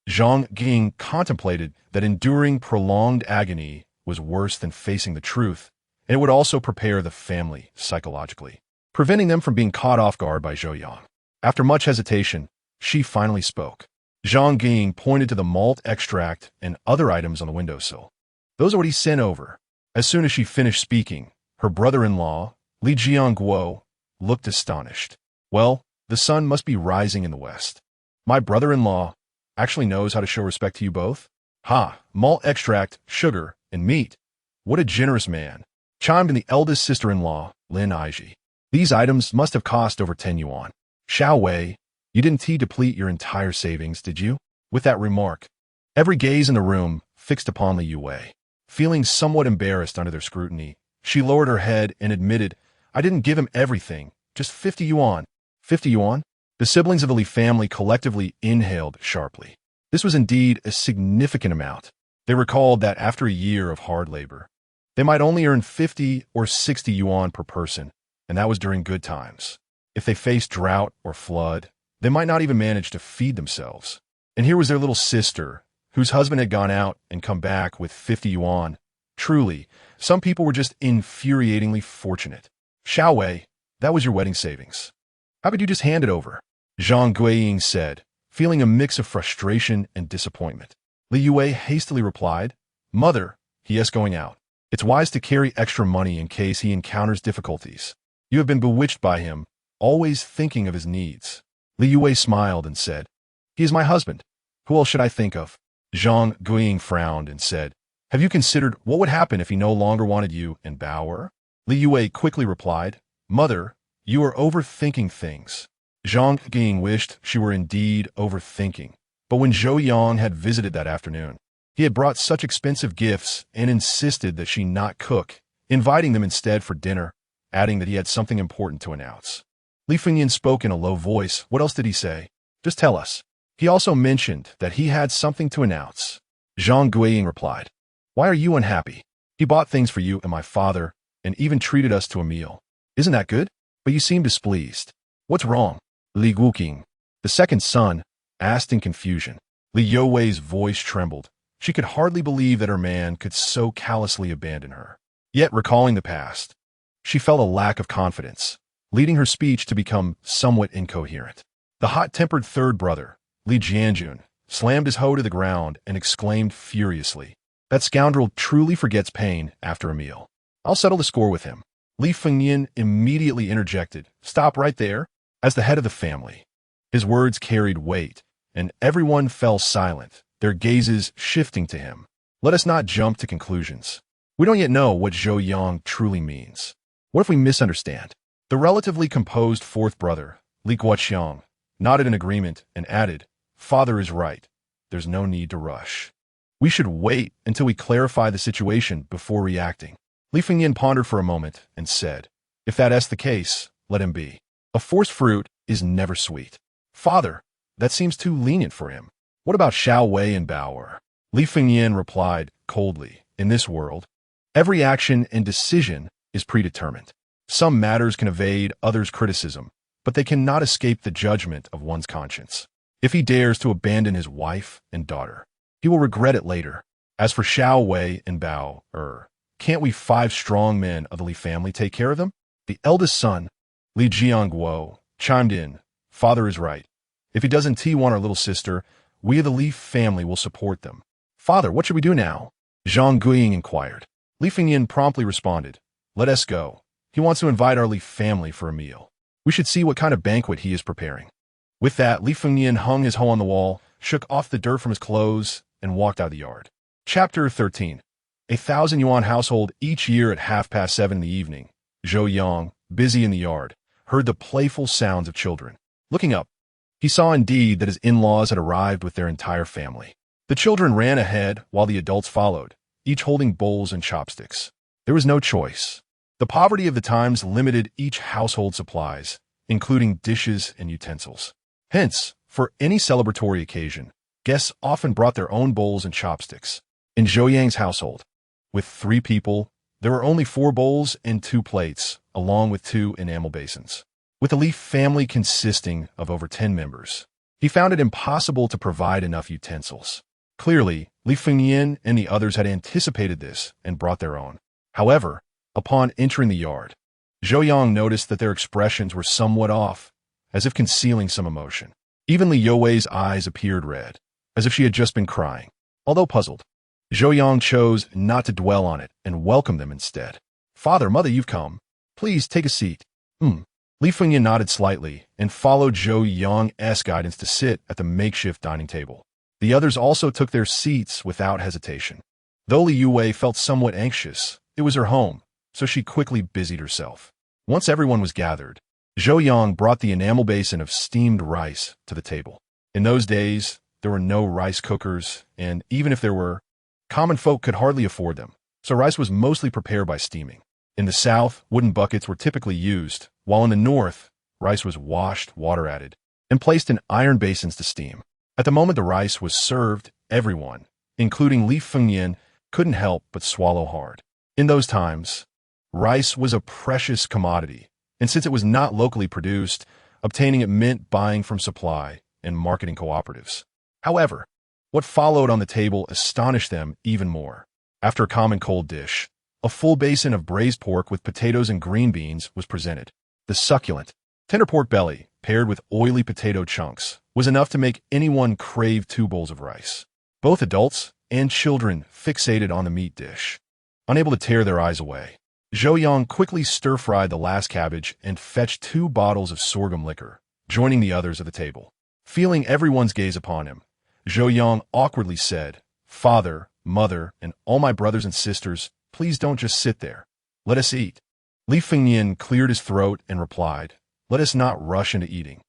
Zhang Ging contemplated that enduring prolonged agony was worse than facing the truth, and it would also prepare the family psychologically, preventing them from being caught off guard by Zhou Yang. After much hesitation, she finally spoke. Zhang Ging pointed to the malt extract and other items on the windowsill. "Those are what he sent over." As soon as she finished speaking, her brother-in-law, Li Jiangguo, looked astonished. "Well, the sun must be rising in the west. My brother-in-law actually knows how to show respect to you both? Ha, malt extract, sugar, and meat. What a generous man," chimed in the eldest sister-in-law, Lin Aiji. "These items must have cost over 10 yuan. Xiao Wei, you didn't deplete your entire savings, did you?" With that remark, every gaze in the room fixed upon Li Youwei. Feeling somewhat embarrassed under their scrutiny, she lowered her head and admitted, "I didn't give him everything, just 50 yuan. 50 yuan? The siblings of the Li family collectively inhaled sharply. This was indeed a significant amount. They recalled that after a year of hard labor, they might only earn 50 or 60 yuan per person, and that was during good times. If they faced drought or flood, they might not even manage to feed themselves. And here was their little sister, whose husband had gone out and come back with 50 yuan. Truly, some people were just infuriatingly fortunate. "Xiao Wei, that was your wedding savings. How could you just hand it over?" Zhang Guiying said, feeling a mix of frustration and disappointment. Li Youwei hastily replied, "Mother, he is going out. It's wise to carry extra money in case he encounters difficulties. You have been bewitched by him, always thinking of his needs." Li Youwei smiled and said, "He is my husband. Who else should I think of?" Zhang Guiying frowned and said, "Have you considered what would happen if he no longer wanted you and Bao'er?" Li Youwei quickly replied, "Mother, you are overthinking things." Zhang Guiying wished she were indeed overthinking, but when Zhou Yang had visited that afternoon, he had brought such expensive gifts and insisted that she not cook, inviting them instead for dinner, adding that he had something important to announce. Li Fengyan spoke in a low voice. "What else did he say? Just tell us." "He also mentioned that he had something to announce." Zhang Guiying replied, "Why are you unhappy? He bought things for you and my father, and even treated us to a meal. Isn't that good? But you seem displeased. What's wrong?" Li Guqing, the second son, asked in confusion. Li Youwei's voice trembled. She could hardly believe that her man could so callously abandon her. Yet, recalling the past, she felt a lack of confidence, leading her speech to become somewhat incoherent. The hot-tempered third brother, Li Jianjun, slammed his hoe to the ground and exclaimed furiously, "That scoundrel truly forgets pain after a meal. I'll settle the score with him." Li Fengyan immediately interjected, "Stop right there," as the head of the family. His words carried weight, and everyone fell silent, their gazes shifting to him. "Let us not jump to conclusions. We don't yet know what Zhou Yang truly means. What if we misunderstand?" The relatively composed fourth brother, Li Guoqiang, nodded in agreement and added, "Father is right. There's no need to rush. We should wait until we clarify the situation before reacting." Li Fengnian pondered for a moment and said, "If that's the case, let him be. A forced fruit is never sweet." "Father, that seems too lenient for him. What about Zhou Yang and Bao'er?" Li Fengnian replied coldly, "In this world, every action and decision is predetermined. Some matters can evade others' criticism, but they cannot escape the judgment of one's conscience. If he dares to abandon his wife and daughter, he will regret it later. As for Zhou Yang and Bao'er, can't we 5 strong men of the Li family take care of them?" The eldest son, Li Jiangguo, chimed in, "Father is right. If he doesn't want our little sister, we of the Li family will support them." "Father, what should we do now?" Zhang Guiying inquired. Li Fengnian promptly responded, "Let us go. He wants to invite our Li family for a meal. We should see what kind of banquet he is preparing." With that, Li Fengnian hung his hoe on the wall, shook off the dirt from his clothes, and walked out of the yard. Chapter 13. 1,000 yuan household. Each year at 7:30 in the evening, Zhou Yang, busy in the yard, heard the playful sounds of children. Looking up, he saw indeed that his in-laws had arrived with their entire family. The children ran ahead while the adults followed, each holding bowls and chopsticks. There was no choice. The poverty of the times limited each household supplies, including dishes and utensils. Hence, for any celebratory occasion, guests often brought their own bowls and chopsticks. In Zhou Yang's household, with 3 people, there were only 4 bowls and 2 plates, along with 2 enamel basins. With the Li family consisting of over 10 members, he found it impossible to provide enough utensils. Clearly, Li Fengnian and the others had anticipated this and brought their own. However, upon entering the yard, Zhou Yang noticed that their expressions were somewhat off, as if concealing some emotion. Even Li Youwei's eyes appeared red, as if she had just been crying. Although puzzled, Zhou Yang chose not to dwell on it and welcomed them instead. "Father, Mother, you've come. Please take a seat." Li Fengnian nodded slightly and followed Zhou Yang's guidance to sit at the makeshift dining table. The others also took their seats without hesitation. Though Li Youwei felt somewhat anxious, it was her home, so she quickly busied herself. Once everyone was gathered, Zhou Yang brought the enamel basin of steamed rice to the table. In those days, there were no rice cookers, and even if there were, common folk could hardly afford them, so rice was mostly prepared by steaming. In the south, wooden buckets were typically used, while in the north, rice was washed, water added, and placed in iron basins to steam. At the moment the rice was served, everyone, including Li Fengnian, couldn't help but swallow hard. In those times, rice was a precious commodity, and since it was not locally produced, obtaining it meant buying from supply and marketing cooperatives. However, what followed on the table astonished them even more. After a common cold dish, a full basin of braised pork with potatoes and green beans was presented. The succulent, tender pork belly, paired with oily potato chunks, was enough to make anyone crave 2 bowls of rice. Both adults and children fixated on the meat dish, unable to tear their eyes away. Zhou Yang quickly stir-fried the last cabbage and fetched 2 bottles of sorghum liquor, joining the others at the table. Feeling everyone's gaze upon him, Zhou Yang awkwardly said, "Father, Mother, and all my brothers and sisters, please don't just sit there. Let us eat." Li Fengnian cleared his throat and replied, "Let us not rush into eating.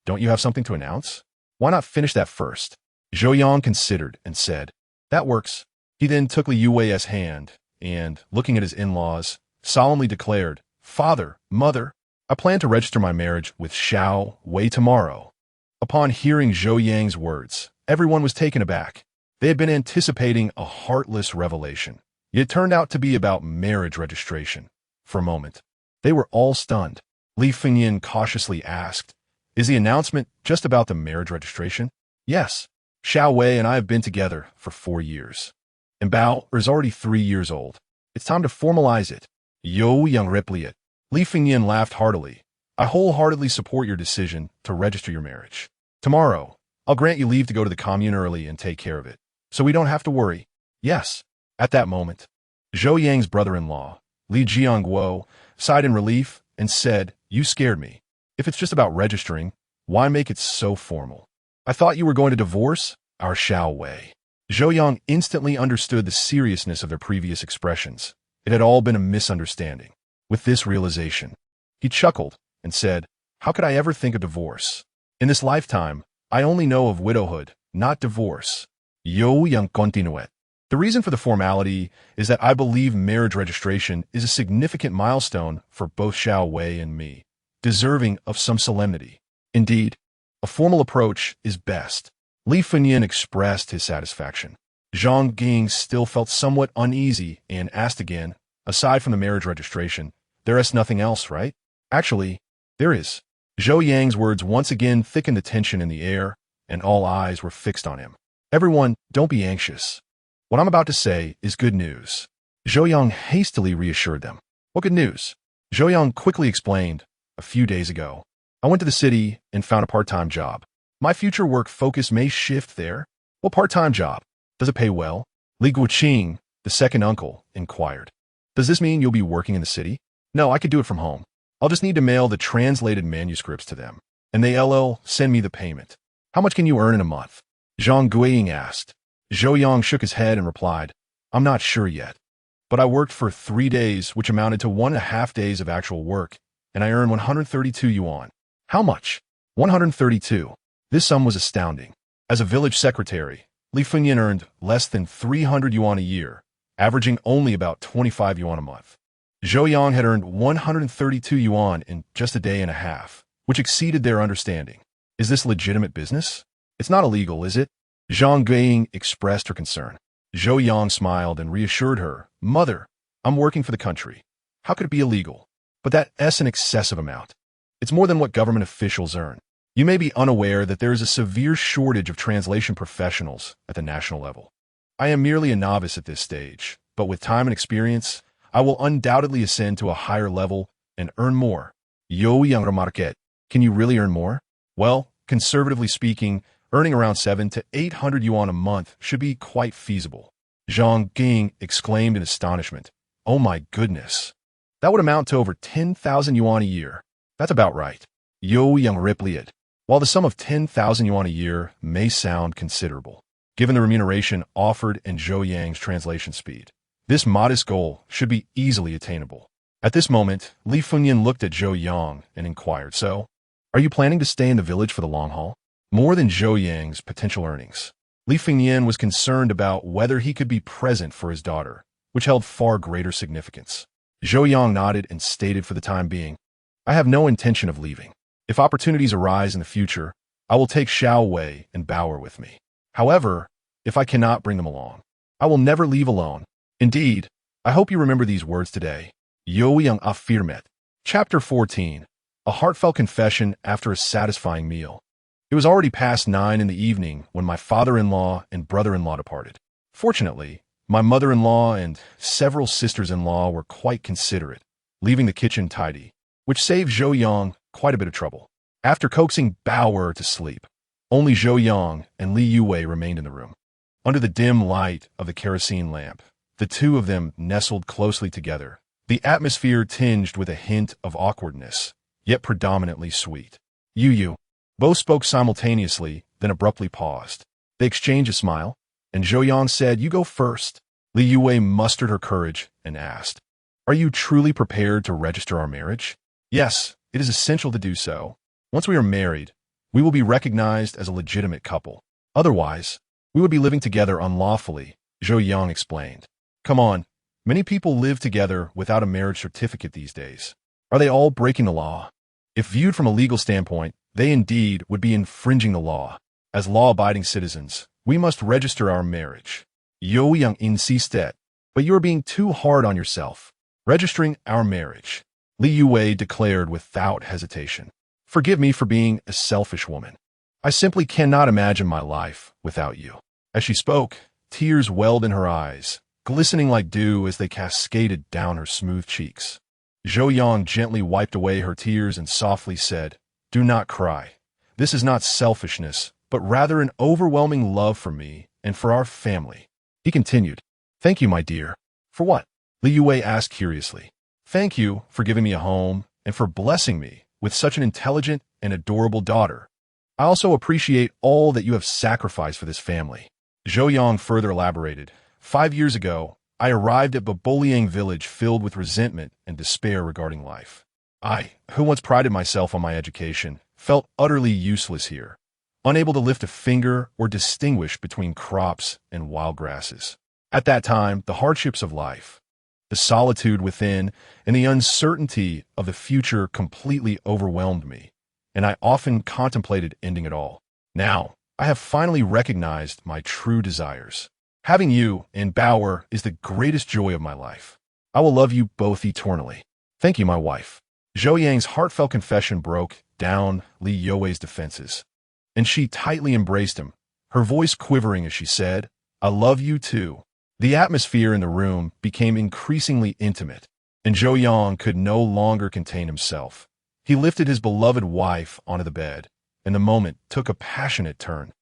Don't you have something to announce? Why not finish that first?" Zhou Yang considered and said, "That works." He then took Li Youwei's hand and, looking at his in-laws, solemnly declared, "Father, Mother, I plan to register my marriage with Zhou Yang tomorrow." Upon hearing Zhou Yang's words, everyone was taken aback. They had been anticipating a heartless revelation, yet it turned out to be about marriage registration. For a moment, they were all stunned. Li Fengnian cautiously asked, "Is the announcement just about the marriage registration?" "Yes. Zhou Yang and I have been together for 4 years. And Bao'er is already 3 years old. It's time to formalize it." Zhou Yang replied. Li Fengnian laughed heartily. "I wholeheartedly support your decision to register your marriage. Tomorrow, I'll grant you leave to go to the commune early and take care of it, so we don't have to worry." "Yes." At that moment, Zhou Yang's brother-in-law, Li Jiangguo, sighed in relief and said, "You scared me. If it's just about registering, why make it so formal? I thought you were going to divorce our Zhou Yang." Zhou Yang instantly understood the seriousness of their previous expressions. It had all been a misunderstanding. With this realization, he chuckled and said, "How could I ever think of divorce? In this lifetime, I only know of widowhood, not divorce." Zhou Yang continued. The reason for the formality is that I believe marriage registration is a significant milestone for both Zhou Wei and me, deserving of some solemnity. Indeed, a formal approach is best. Li Youwei expressed his satisfaction. Zhang Ging still felt somewhat uneasy and asked again, aside from the marriage registration, there is nothing else, right? Actually, there is. Zhou Yang's words once again thickened the tension in the air, and all eyes were fixed on him. Everyone, don't be anxious. What I'm about to say is good news. Zhou Yang hastily reassured them. What good news? Zhou Yang quickly explained. A few days ago, I went to the city and found a part-time job. My future work focus may shift there. What part-time job? Does it pay well? Li Guoqing, the second uncle, inquired. Does this mean you'll be working in the city? No, I could do it from home. I'll just need to mail the translated manuscripts to them, and they'll send me the payment. How much can you earn in a month? Zhang Guiying asked. Zhou Yang shook his head and replied, I'm not sure yet. But I worked for 3 days, which amounted to 1.5 days of actual work, and I earned 132 yuan. How much? 132. This sum was astounding. As a village secretary, Li Youwei earned less than 300 yuan a year, averaging only about 25 yuan a month. Zhou Yang had earned 132 yuan in just a day and a half, which exceeded their understanding. Is this legitimate business? It's not illegal, is it? Zhang Guiying expressed her concern. Zhou Yang smiled and reassured her, Mother, I'm working for the country. How could it be illegal? But that's an excessive amount. It's more than what government officials earn. You may be unaware that there is a severe shortage of translation professionals at the national level. I am merely a novice at this stage, but with time and experience, I will undoubtedly ascend to a higher level and earn more. Zhou Yang remarqued, Can you really earn more? Well, conservatively speaking, earning around 700 to 800 yuan a month should be quite feasible. Zhang Ging exclaimed in astonishment. Oh my goodness. That would amount to over 10,000 yuan a year. That's about right. Zhou Yang replied. While the sum of 10,000 yuan a year may sound considerable, given the remuneration offered and Zhou Yang's translation speed, this modest goal should be easily attainable. At this moment, Li Youwei looked at Zhou Yang and inquired, So, are you planning to stay in the village for the long haul? More than Zhou Yang's potential earnings, Li Youwei was concerned about whether he could be present for his daughter, which held far greater significance. Zhou Yang nodded and stated for the time being, I have no intention of leaving. If opportunities arise in the future, I will take Zhou Wei and Bao'er with me. However, if I cannot bring them along, I will never leave alone. Indeed, I hope you remember these words today. Zhou Yang affirmed. Chapter 14. A heartfelt confession after a satisfying meal. It was already past 9 in the evening when my father-in-law and brother-in-law departed. Fortunately, my mother-in-law and several sisters-in-law were quite considerate, leaving the kitchen tidy, which saved Zhou Yang quite a bit of trouble. After coaxing Bao'er to sleep, only Zhou Yang and Li Youwei remained in the room. Under the dim light of the kerosene lamp, the two of them nestled closely together, the atmosphere tinged with a hint of awkwardness, yet predominantly sweet. You. Both spoke simultaneously, then abruptly paused. They exchanged a smile, and Zhou Yang said, You go first. Li Youwei mustered her courage and asked, Are you truly prepared to register our marriage? Yes, it is essential to do so. Once we are married, we will be recognized as a legitimate couple. Otherwise, we would be living together unlawfully, Zhou Yang explained. Come on, many people live together without a marriage certificate these days. Are they all breaking the law? If viewed from a legal standpoint, they indeed would be infringing the law. As law-abiding citizens, we must register our marriage. Zhou Yang insisted, but you are being too hard on yourself. Registering our marriage, Li Youwei declared without hesitation. Forgive me for being a selfish woman. I simply cannot imagine my life without you. As she spoke, tears welled in her eyes, glistening like dew as they cascaded down her smooth cheeks. Zhou Yang gently wiped away her tears and softly said, Do not cry. This is not selfishness, but rather an overwhelming love for me and for our family. He continued, Thank you, my dear. For what? Li Youwei asked curiously. Thank you for giving me a home and for blessing me with such an intelligent and adorable daughter. I also appreciate all that you have sacrificed for this family. Zhou Yang further elaborated. 5 years ago, I arrived at Baboliang village filled with resentment and despair regarding life. I, who once prided myself on my education, felt utterly useless here, unable to lift a finger or distinguish between crops and wild grasses. At that time, the hardships of life, the solitude within, and the uncertainty of the future completely overwhelmed me, and I often contemplated ending it all. Now, I have finally recognized my true desires. Having you and Bao'er is the greatest joy of my life. I will love you both eternally. Thank you, my wife. Zhou Yang's heartfelt confession broke down Li Youwei's defenses, and she tightly embraced him, her voice quivering as she said, "I love you too." The atmosphere in the room became increasingly intimate, and Zhou Yang could no longer contain himself. He lifted his beloved wife onto the bed, and the moment took a passionate turn.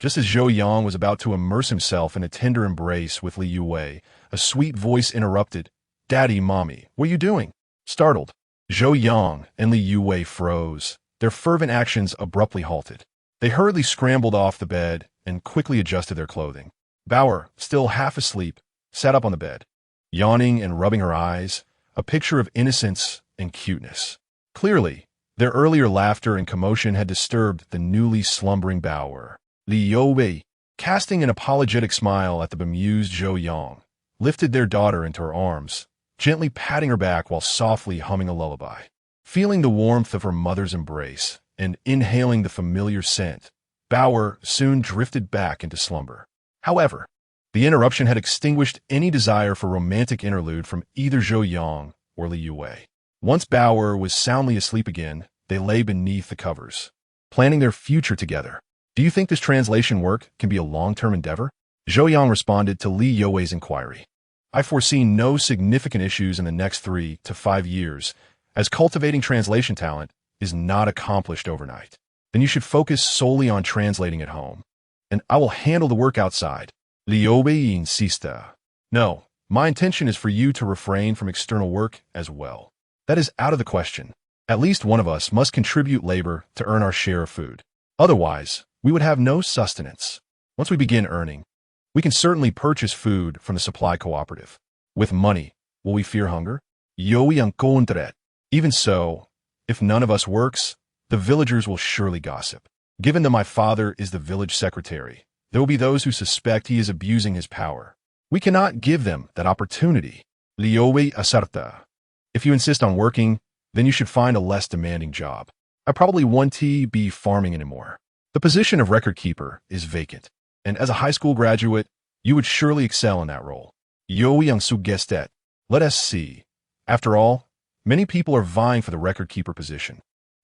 Just as Zhou Yang was about to immerse himself in a tender embrace with Li Youwei, a sweet voice interrupted, "Daddy, Mommy, what are you doing?" Startled, Zhou Yang and Li Youwei froze, their fervent actions abruptly halted. They hurriedly scrambled off the bed and quickly adjusted their clothing. Bao'er, still half asleep, sat up on the bed, yawning and rubbing her eyes, a picture of innocence and cuteness. Clearly, their earlier laughter and commotion had disturbed the newly slumbering Bao'er. Li Youwei, casting an apologetic smile at the bemused Zhou Yang, lifted their daughter into her arms, gently patting her back while softly humming a lullaby. Feeling the warmth of her mother's embrace and inhaling the familiar scent, Bao'er soon drifted back into slumber. However, the interruption had extinguished any desire for romantic interlude from either Zhou Yang or Li Youwei. Once Bao'er was soundly asleep again, they lay beneath the covers, planning their future together. "Do you think this translation work can be a long-term endeavor?" Zhou Yang responded to Li Youwei's inquiry. "I foresee no significant issues in the next 3 to 5 years, as cultivating translation talent is not accomplished overnight. Then you should focus solely on translating at home, and I will handle the work outside." Li Youwei insisted. "No, my intention is for you to refrain from external work as well. That is out of the question. At least one of us must contribute labor to earn our share of food. Otherwise, we would have no sustenance. Once we begin earning, we can certainly purchase food from the supply cooperative. With money, will we fear hunger? Even so, if none of us works, the villagers will surely gossip. Given that my father is the village secretary, there will be those who suspect he is abusing his power. We cannot give them that opportunity." Li Youwei asserted. "If you insist on working, then you should find a less demanding job. I probably won't be farming anymore. The position of record keeper is vacant, and as a high school graduate, you would surely excel in that role." Zhou Yang suggested. "Let us see. After all, many people are vying for the record keeper position.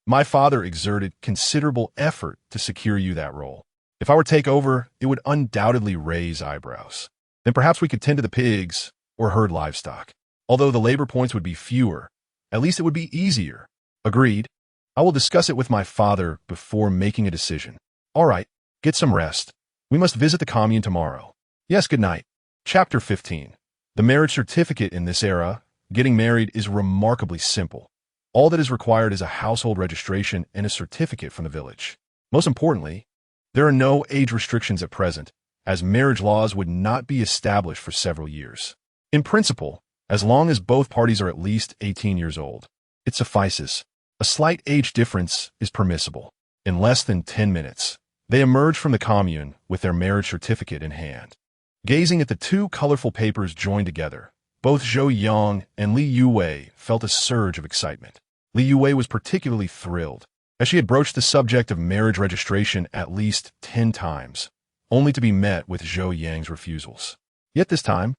My father exerted considerable effort to secure you that role. If I were to take over, it would undoubtedly raise eyebrows. Then perhaps we could tend to the pigs or herd livestock. Although the labor points would be fewer, at least it would be easier." "Agreed. I will discuss it with my father before making a decision." "All right, get some rest. We must visit the commune tomorrow." "Yes, good night." Chapter 15. The marriage certificate in this era, getting married is remarkably simple. All that is required is a household registration and a certificate from the village. Most importantly, there are no age restrictions at present, as marriage laws would not be established for several years. In principle, as long as both parties are at least 18 years old, it suffices. A slight age difference is permissible. In less than 10 minutes, they emerged from the commune with their marriage certificate in hand. Gazing at the two colorful papers joined together, both Zhou Yang and Li Youwei felt a surge of excitement. Li Youwei was particularly thrilled, as she had broached the subject of marriage registration at least 10 times, only to be met with Zhou Yang's refusals. Yet this time,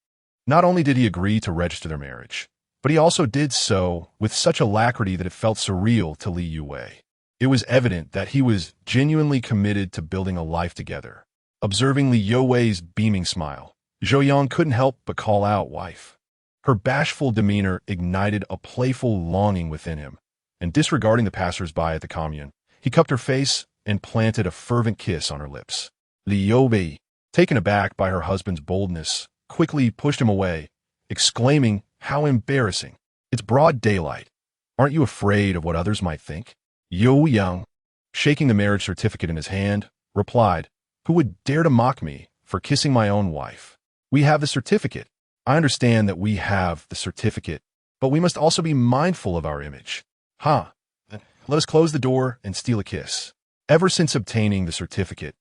not only did he agree to register their marriage, but he also did so with such alacrity that it felt surreal to Li Youwei. It was evident that he was genuinely committed to building a life together. Observing Li Youwei's beaming smile, Zhou Yang couldn't help but call out wife. Her bashful demeanor ignited a playful longing within him, and disregarding the passers-by at the commune, he cupped her face and planted a fervent kiss on her lips. Li Youwei, taken aback by her husband's boldness, quickly pushed him away, exclaiming, "How embarrassing! It's broad daylight. Aren't you afraid of what others might think?" Zhou Yang, shaking the marriage certificate in his hand, replied, "Who would dare to mock me for kissing my own wife? We have the certificate. I understand that we have the certificate, but we must also be mindful of our image. Let us close the door and steal a kiss. Ever since obtaining the certificate,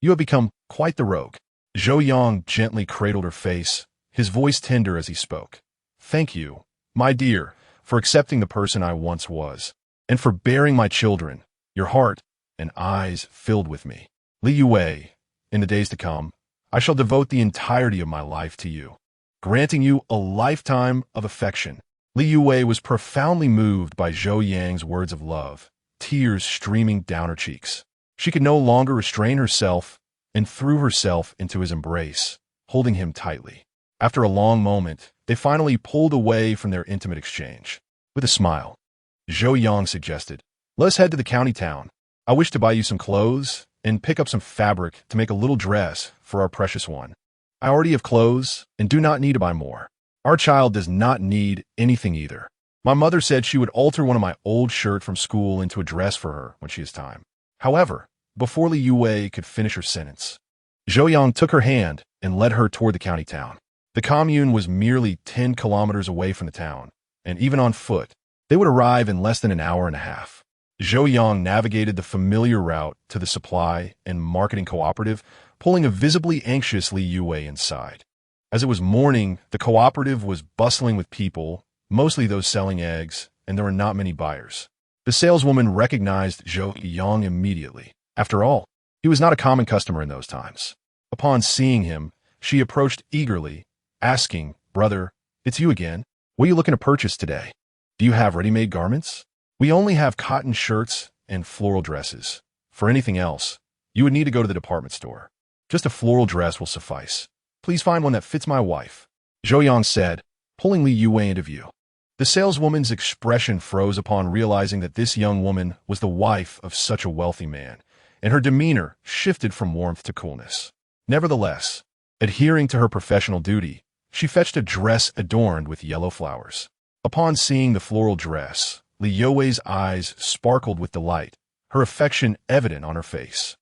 you have become quite the rogue." Zhou Yang gently cradled her face, his voice tender as he spoke. Thank you, my dear, for accepting the person I once was, and for bearing my children, your heart and eyes filled with me. Li Youwei, in the days to come, I shall devote the entirety of my life to you, granting you a lifetime of affection. Li Youwei was profoundly moved by Zhou Yang's words of love, tears streaming down her cheeks. She could no longer restrain herself and threw herself into his embrace, holding him tightly. After a long moment, they finally pulled away from their intimate exchange. With a smile, Zhou Yang suggested, "Let us head to the county town. I wish to buy you some clothes and pick up some fabric to make a little dress for our precious one. I already have clothes and do not need to buy more. Our child does not need anything either. My mother said she would alter one of my old shirts from school into a dress for her when she has time." However, before Li Youwei could finish her sentence, Zhou Yang took her hand and led her toward the county town. The commune was merely 10 kilometers away from the town, and even on foot, they would arrive in less than an hour and a half. Zhou Yang navigated the familiar route to the supply and marketing cooperative, pulling a visibly anxious Li Youwei inside. As it was morning, the cooperative was bustling with people, mostly those selling eggs, and there were not many buyers. The saleswoman recognized Zhou Yang immediately. After all, he was not a common customer in those times. Upon seeing him, she approached eagerly, asking, "Brother, it's you again. What are you looking to purchase today? Do you have ready-made garments? We only have cotton shirts and floral dresses. For anything else, you would need to go to the department store. Just a floral dress will suffice. Please find one that fits my wife," Zhou Yang said, pulling Li Youwei into view. The saleswoman's expression froze upon realizing that this young woman was the wife of such a wealthy man, and her demeanor shifted from warmth to coolness. Nevertheless, adhering to her professional duty, she fetched a dress adorned with yellow flowers. Upon seeing the floral dress, Li Youwei's eyes sparkled with delight, her affection evident on her face.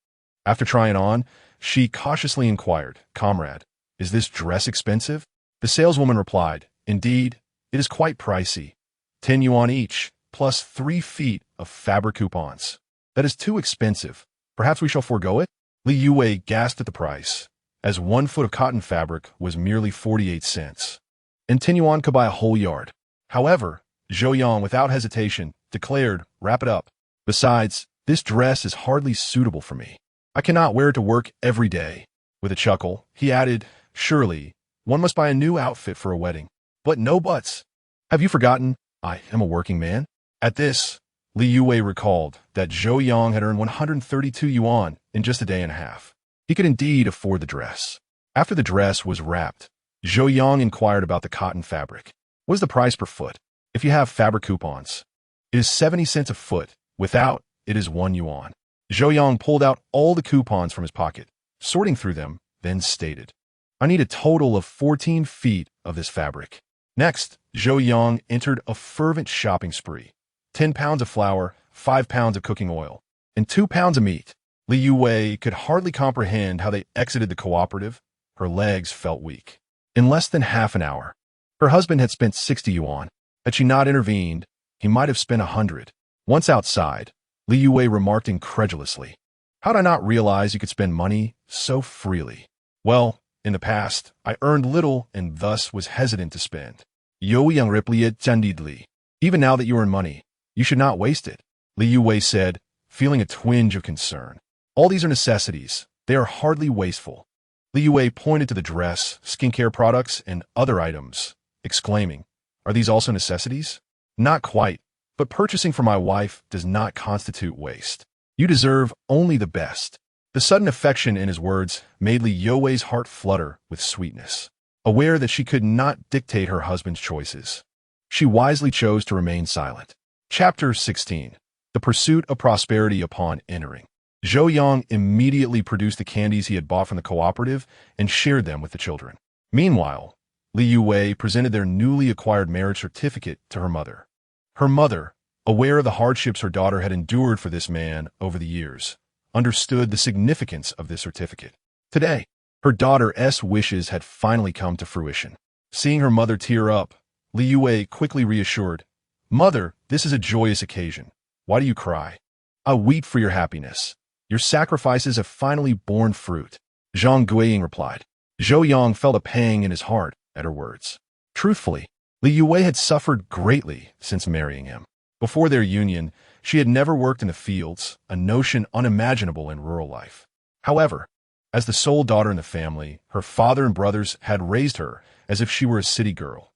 After trying it on, she cautiously inquired, "Comrade, is this dress expensive?" The saleswoman replied, "Indeed, it is quite pricey. 10 yuan each, plus 3 feet of fabric coupons. That is too expensive. Perhaps we shall forego it?" Li Youwei gasped at the price, as 1 foot of cotton fabric was merely 48 cents, and 10 yuan could buy a whole yard. However, Zhou Yang, without hesitation, declared, "Wrap it up. Besides, this dress is hardly suitable for me. I cannot wear it to work every day." With a chuckle, he added, "Surely, one must buy a new outfit for a wedding. But no buts. Have you forgotten I am a working man?" At this, Li Youwei recalled that Zhou Yang had earned 132 yuan in just a day and a half. He could indeed afford the dress. After the dress was wrapped, Zhou Yang inquired about the cotton fabric. "What is the price per foot? If you have fabric coupons, it is 70 cents a foot. Without, it is 1 yuan. Zhou Yang pulled out all the coupons from his pocket, sorting through them, then stated, "I need a total of 14 feet of this fabric." Next, Zhou Yang entered a fervent shopping spree. 10 pounds of flour, 5 pounds of cooking oil, and 2 pounds of meat. Li Youwei could hardly comprehend how they exited the cooperative. Her legs felt weak. In less than half an hour, her husband had spent 60 yuan. Had she not intervened, he might have spent 100. Once outside, Li Youwei remarked incredulously, "How did I not realize you could spend money so freely?" "Well, in the past, I earned little and thus was hesitant to spend. Zhou Yang replied candidly. Even now that you earn money, you should not waste it," Li Youwei said, feeling a twinge of concern. "All these are necessities. They are hardly wasteful." Li Youwei pointed to the dress, skincare products, and other items, exclaiming, "Are these also necessities?" "Not quite, but purchasing for my wife does not constitute waste. You deserve only the best." The sudden affection in his words made Li Youwei's heart flutter with sweetness. Aware that she could not dictate her husband's choices, she wisely chose to remain silent. Chapter 16. The Pursuit of Prosperity Upon Entering. Zhou Yang immediately produced the candies he had bought from the cooperative and shared them with the children. Meanwhile, Li Youwei presented their newly acquired marriage certificate to her mother. Her mother, aware of the hardships her daughter had endured for this man over the years, understood the significance of this certificate. Today, her daughter's wishes had finally come to fruition. Seeing her mother tear up, Li Youwei quickly reassured, "Mother, this is a joyous occasion. Why do you cry? I weep for your happiness. Your sacrifices have finally borne fruit." Zhang Guiying replied. Zhou Yang felt a pang in his heart at her words. Truthfully, Li Youwei had suffered greatly since marrying him. Before their union, she had never worked in the fields, a notion unimaginable in rural life. However, as the sole daughter in the family, her father and brothers had raised her as if she were a city girl.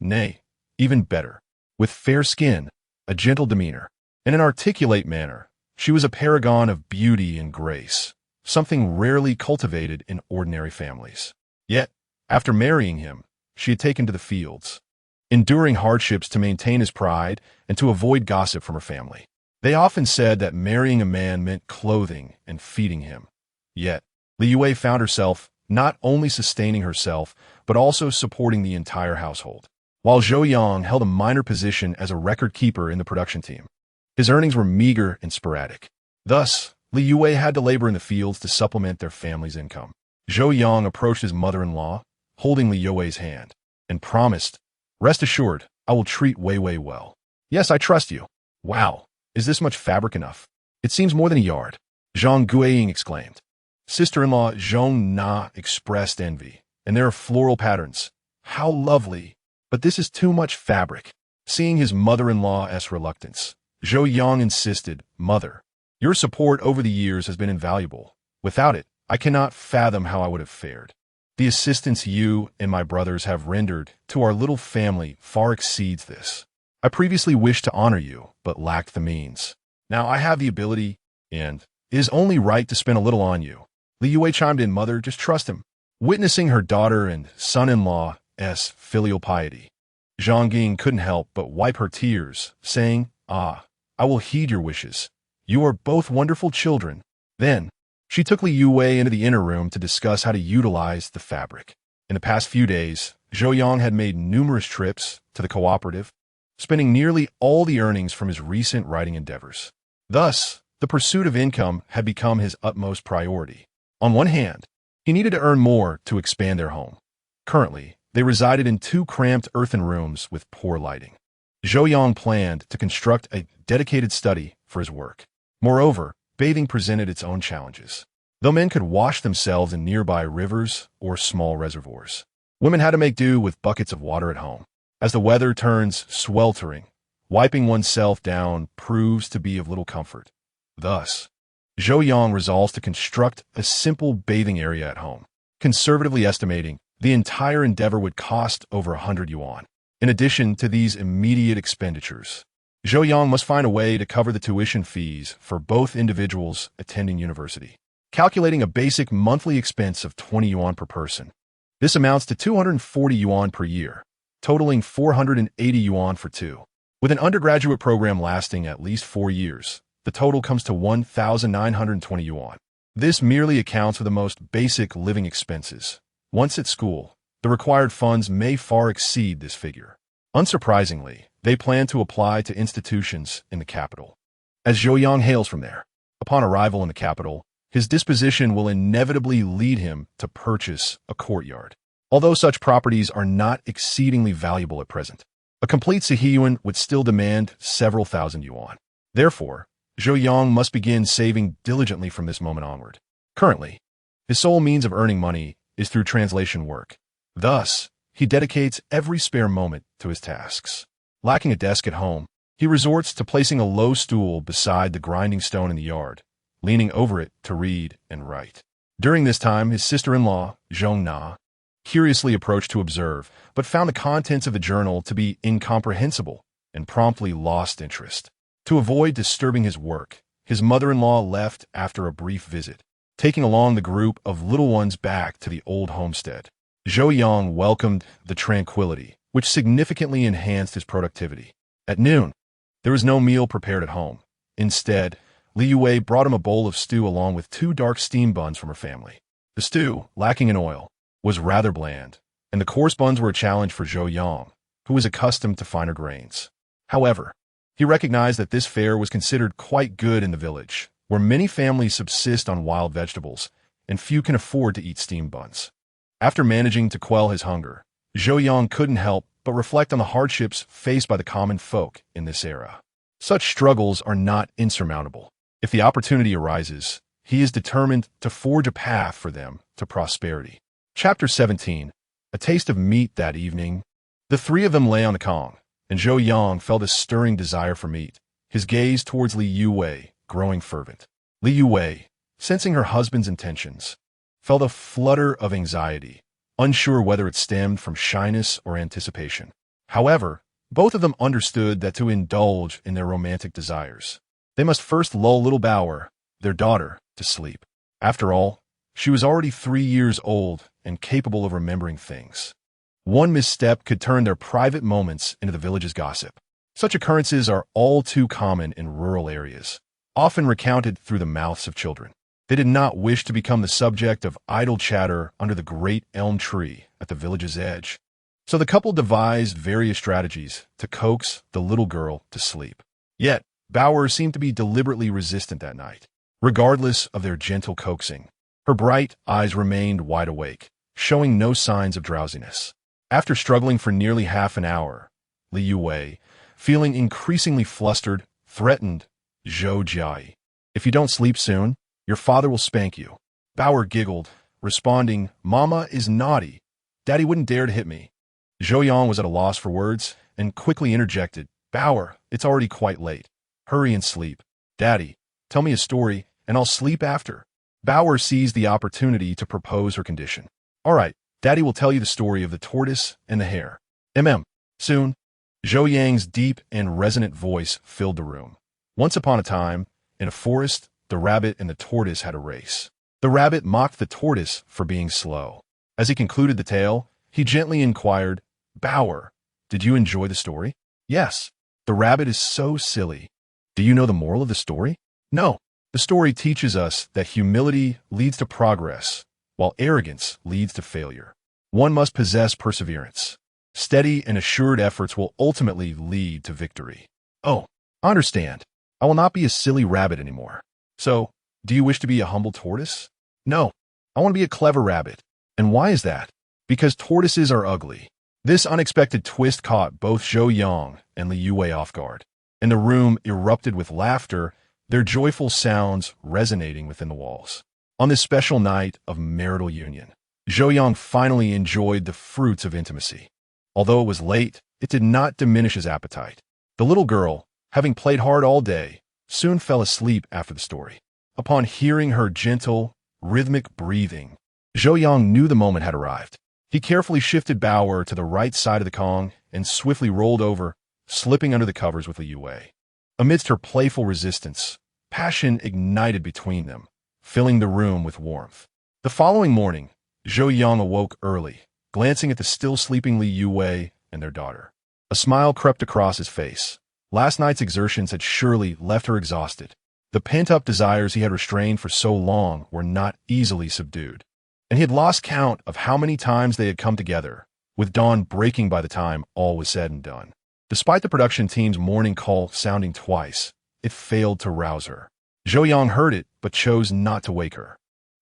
Nay, even better, with fair skin, a gentle demeanor, and an articulate manner, she was a paragon of beauty and grace, something rarely cultivated in ordinary families. Yet, after marrying him, she had taken to the fields, enduring hardships to maintain his pride and to avoid gossip from her family. They often said that marrying a man meant clothing and feeding him. Yet, Li Youwei found herself not only sustaining herself, but also supporting the entire household. While Zhou Yang held a minor position as a record keeper in the production team, his earnings were meager and sporadic. Thus, Li Youwei had to labor in the fields to supplement their family's income. Zhou Yang approached his mother-in-law, holding Li Youwei's hand, and promised, "Rest assured, I will treat Weiwei well. Yes, I trust you." "Wow, is this much fabric enough? It seems more than a yard," Zhang Guiying exclaimed. Sister-in-law Zhong Na expressed envy. "And there are floral patterns. How lovely! But this is too much fabric." Seeing his mother-in-law's reluctance, Zhou Yang insisted, "Mother, your support over the years has been invaluable. Without it, I cannot fathom how I would have fared. The assistance you and my brothers have rendered to our little family far exceeds this. I previously wished to honor you, but lacked the means. Now I have the ability, and it is only right to spend a little on you." Li Youwei chimed in, "Mother, just trust him." Witnessing her daughter and son-in-law's filial piety, Zhang Guiying couldn't help but wipe her tears, saying, "Ah, I will heed your wishes. You are both wonderful children." Then, she took Li Youwei into the inner room to discuss how to utilize the fabric. In the past few days, Zhou Yang had made numerous trips to the cooperative, spending nearly all the earnings from his recent writing endeavors. Thus, the pursuit of income had become his utmost priority. On one hand, he needed to earn more to expand their home. Currently, they resided in 2 cramped earthen rooms with poor lighting. Zhou Yang planned to construct a dedicated study for his work. Moreover, bathing presented its own challenges. Though men could wash themselves in nearby rivers or small reservoirs, women had to make do with buckets of water at home. As the weather turns sweltering, wiping oneself down proves to be of little comfort. Thus, Zhou Yang resolves to construct a simple bathing area at home. Conservatively estimating, the entire endeavor would cost over 100 yuan. In addition to these immediate expenditures, Zhou Yang must find a way to cover the tuition fees for both individuals attending university. Calculating a basic monthly expense of 20 yuan per person, this amounts to 240 yuan per year, totaling 480 yuan for 2. With an undergraduate program lasting at least 4 years, the total comes to 1,920 yuan. This merely accounts for the most basic living expenses. Once at school, the required funds may far exceed this figure. Unsurprisingly, they plan to apply to institutions in the capital. As Zhou Yang hails from there, upon arrival in the capital, his disposition will inevitably lead him to purchase a courtyard. Although such properties are not exceedingly valuable at present, a complete Sihiyuan would still demand several thousand yuan. Therefore, Zhou Yang must begin saving diligently from this moment onward. Currently, his sole means of earning money is through translation work. Thus, he dedicates every spare moment to his tasks. Lacking a desk at home, he resorts to placing a low stool beside the grinding stone in the yard, leaning over it to read and write. During this time, his sister-in-law, Zhong Na, curiously approached to observe, but found the contents of the journal to be incomprehensible and promptly lost interest. To avoid disturbing his work, his mother-in-law left after a brief visit, taking along the group of little ones back to the old homestead. Zhou Yang welcomed the tranquility, which significantly enhanced his productivity. At noon, there was no meal prepared at home. Instead, Li Youwei brought him a bowl of stew along with 2 dark steam buns from her family. The stew, lacking in oil, was rather bland, and the coarse buns were a challenge for Zhou Yang, who was accustomed to finer grains. However, he recognized that this fare was considered quite good in the village, where many families subsist on wild vegetables, and few can afford to eat steamed buns. After managing to quell his hunger, Zhou Yang couldn't help but reflect on the hardships faced by the common folk in this era. Such struggles are not insurmountable. If the opportunity arises, he is determined to forge a path for them to prosperity. Chapter 17. A taste of meat that evening. The three of them lay on the Kong, and Zhou Yang felt a stirring desire for meat, his gaze towards Li Youwei growing fervent. Li Youwei, sensing her husband's intentions, felt a flutter of anxiety, unsure whether it stemmed from shyness or anticipation. However, both of them understood that to indulge in their romantic desires, they must first lull little Bao'er, their daughter, to sleep. After all, she was already 3 years old and capable of remembering things. One misstep could turn their private moments into the village's gossip. Such occurrences are all too common in rural areas, often recounted through the mouths of children. They did not wish to become the subject of idle chatter under the great elm tree at the village's edge. So the couple devised various strategies to coax the little girl to sleep. Yet, Bao'er seemed to be deliberately resistant that night. Regardless of their gentle coaxing, her bright eyes remained wide awake, showing no signs of drowsiness. After struggling for nearly half an hour, Li Youwei, feeling increasingly flustered, threatened Zhou Yang. "If you don't sleep soon, your father will spank you." Bao'er giggled, responding, "Mama is naughty. Daddy wouldn't dare to hit me." Zhou Yang was at a loss for words and quickly interjected, "Bao'er, it's already quite late. Hurry and sleep. Daddy, tell me a story, and I'll sleep after." Bao'er seized the opportunity to propose her condition. "All right, Daddy will tell you the story of the tortoise and the hare. Soon." Zhou Yang's deep and resonant voice filled the room. Once upon a time, in a forest, the rabbit and the tortoise had a race. The rabbit mocked the tortoise for being slow. As he concluded the tale, he gently inquired, "Bao'er, did you enjoy the story?" "Yes. The rabbit is so silly." "Do you know the moral of the story?" "No. The story teaches us that humility leads to progress, while arrogance leads to failure. One must possess perseverance. Steady and assured efforts will ultimately lead to victory." "Oh, I understand. I will not be a silly rabbit anymore." "So, do you wish to be a humble tortoise?" "No. I want to be a clever rabbit." "And why is that?" "Because tortoises are ugly." This unexpected twist caught both Zhou Yang and Li Youwei off guard, and the room erupted with laughter, their joyful sounds resonating within the walls. On this special night of marital union, Zhou Yang finally enjoyed the fruits of intimacy. Although it was late, it did not diminish his appetite. The little girl, having played hard all day, soon fell asleep after the story. Upon hearing her gentle, rhythmic breathing, Zhou Yang knew the moment had arrived. He carefully shifted Bao'er to the right side of the Kong and swiftly rolled over, slipping under the covers with Li Youwei. Amidst her playful resistance, passion ignited between them, filling the room with warmth. The following morning, Zhou Yang awoke early, glancing at the still sleeping Li Youwei and their daughter. A smile crept across his face. Last night's exertions had surely left her exhausted. The pent-up desires he had restrained for so long were not easily subdued, and he had lost count of how many times they had come together, with dawn breaking by the time all was said and done. Despite the production team's morning call sounding twice, it failed to rouse her. Zhou Yang heard it, but chose not to wake her.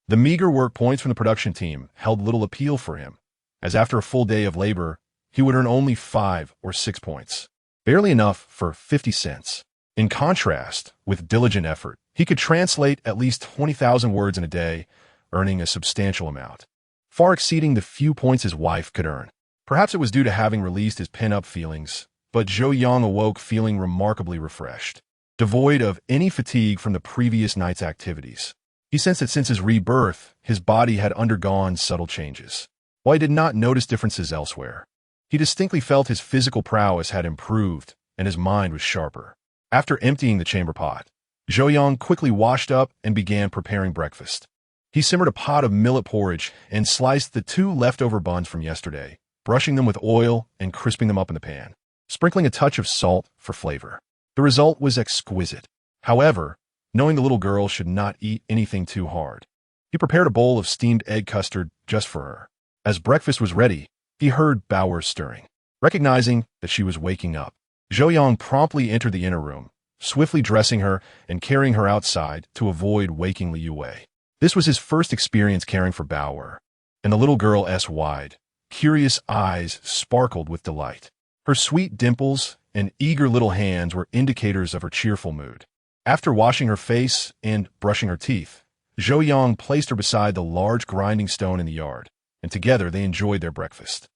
The meager work points from the production team held little appeal for him, as after a full day of labor, he would earn only 5 or 6 points, barely enough for 50 cents. In contrast, with diligent effort, he could translate at least 20,000 words in a day, earning a substantial amount, far exceeding the few points his wife could earn. Perhaps it was due to having released his pent-up feelings, but Zhou Yang awoke feeling remarkably refreshed, devoid of any fatigue from the previous night's activities. He sensed that since his rebirth, his body had undergone subtle changes. While he did not notice differences elsewhere, he distinctly felt his physical prowess had improved and his mind was sharper. After emptying the chamber pot, Zhou Yang quickly washed up and began preparing breakfast. He simmered a pot of millet porridge and sliced the 2 leftover buns from yesterday, brushing them with oil and crisping them up in the pan, sprinkling a touch of salt for flavor. The result was exquisite. However, knowing the little girl should not eat anything too hard, he prepared a bowl of steamed egg custard just for her. As breakfast was ready, he heard Bao'er stirring. Recognizing that she was waking up, Zhou Yang promptly entered the inner room, swiftly dressing her and carrying her outside to avoid waking Li Youwei. This was his first experience caring for Bao'er, and the little girl's wide, curious eyes sparkled with delight. Her sweet dimples and eager little hands were indicators of her cheerful mood. After washing her face and brushing her teeth, Zhou Yang placed her beside the large grinding stone in the yard, and together they enjoyed their breakfast.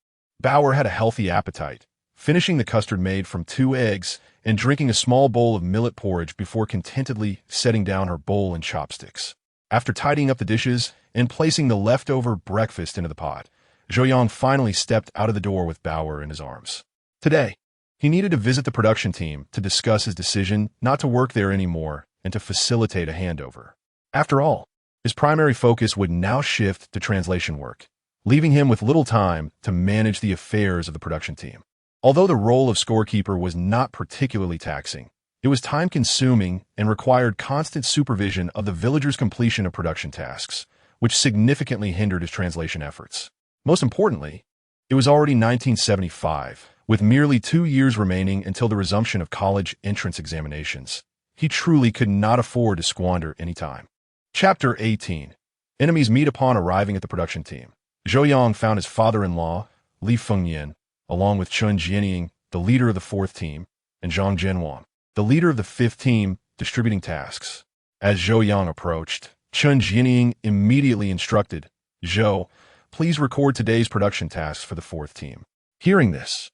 Bao'er had a healthy appetite, finishing the custard made from 2 eggs and drinking a small bowl of millet porridge before contentedly setting down her bowl and chopsticks. After tidying up the dishes and placing the leftover breakfast into the pot, Zhou Yang finally stepped out of the door with Bao'er in his arms. Today, he needed to visit the production team to discuss his decision not to work there anymore and to facilitate a handover. After all, his primary focus would now shift to translation work, leaving him with little time to manage the affairs of the production team. Although the role of scorekeeper was not particularly taxing, it was time-consuming and required constant supervision of the villager's completion of production tasks, which significantly hindered his translation efforts. Most importantly, it was already 1975, with merely 2 years remaining until the resumption of college entrance examinations. He truly could not afford to squander any time. Chapter 18. Enemies meet upon arriving at the production team. Zhou Yang found his father-in-law, Li Youwei, along with Chen Jianying, the leader of the 4th team, and Zhang Zhenhuang, the leader of the 5th team, distributing tasks. As Zhou Yang approached, Chen Jianying immediately instructed, "Zhou, please record today's production tasks for the 4th team." Hearing this,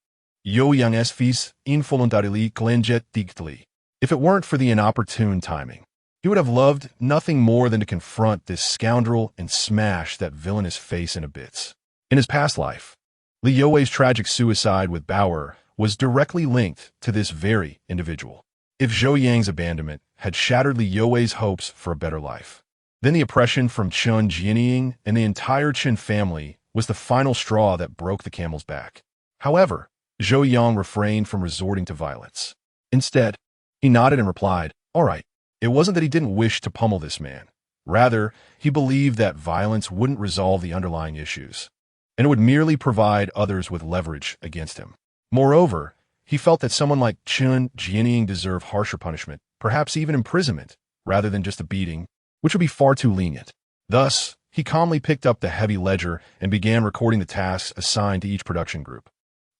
Zhou Yang's face involuntarily clenched deeply. If it weren't for the inopportune timing, he would have loved nothing more than to confront this scoundrel and smash that villainous face into bits. In his past life, Li Youwei's tragic suicide with Bao'er was directly linked to this very individual. If Zhou Yang's abandonment had shattered Li Youwei's hopes for a better life, then the oppression from Chen Jianying and the entire Chen family was the final straw that broke the camel's back. However, Zhou Yang refrained from resorting to violence. Instead, he nodded and replied, "All right." It wasn't that he didn't wish to pummel this man. Rather, he believed that violence wouldn't resolve the underlying issues, and it would merely provide others with leverage against him. Moreover, he felt that someone like Chen Jianying deserved harsher punishment, perhaps even imprisonment, rather than just a beating, which would be far too lenient. Thus, he calmly picked up the heavy ledger and began recording the tasks assigned to each production group.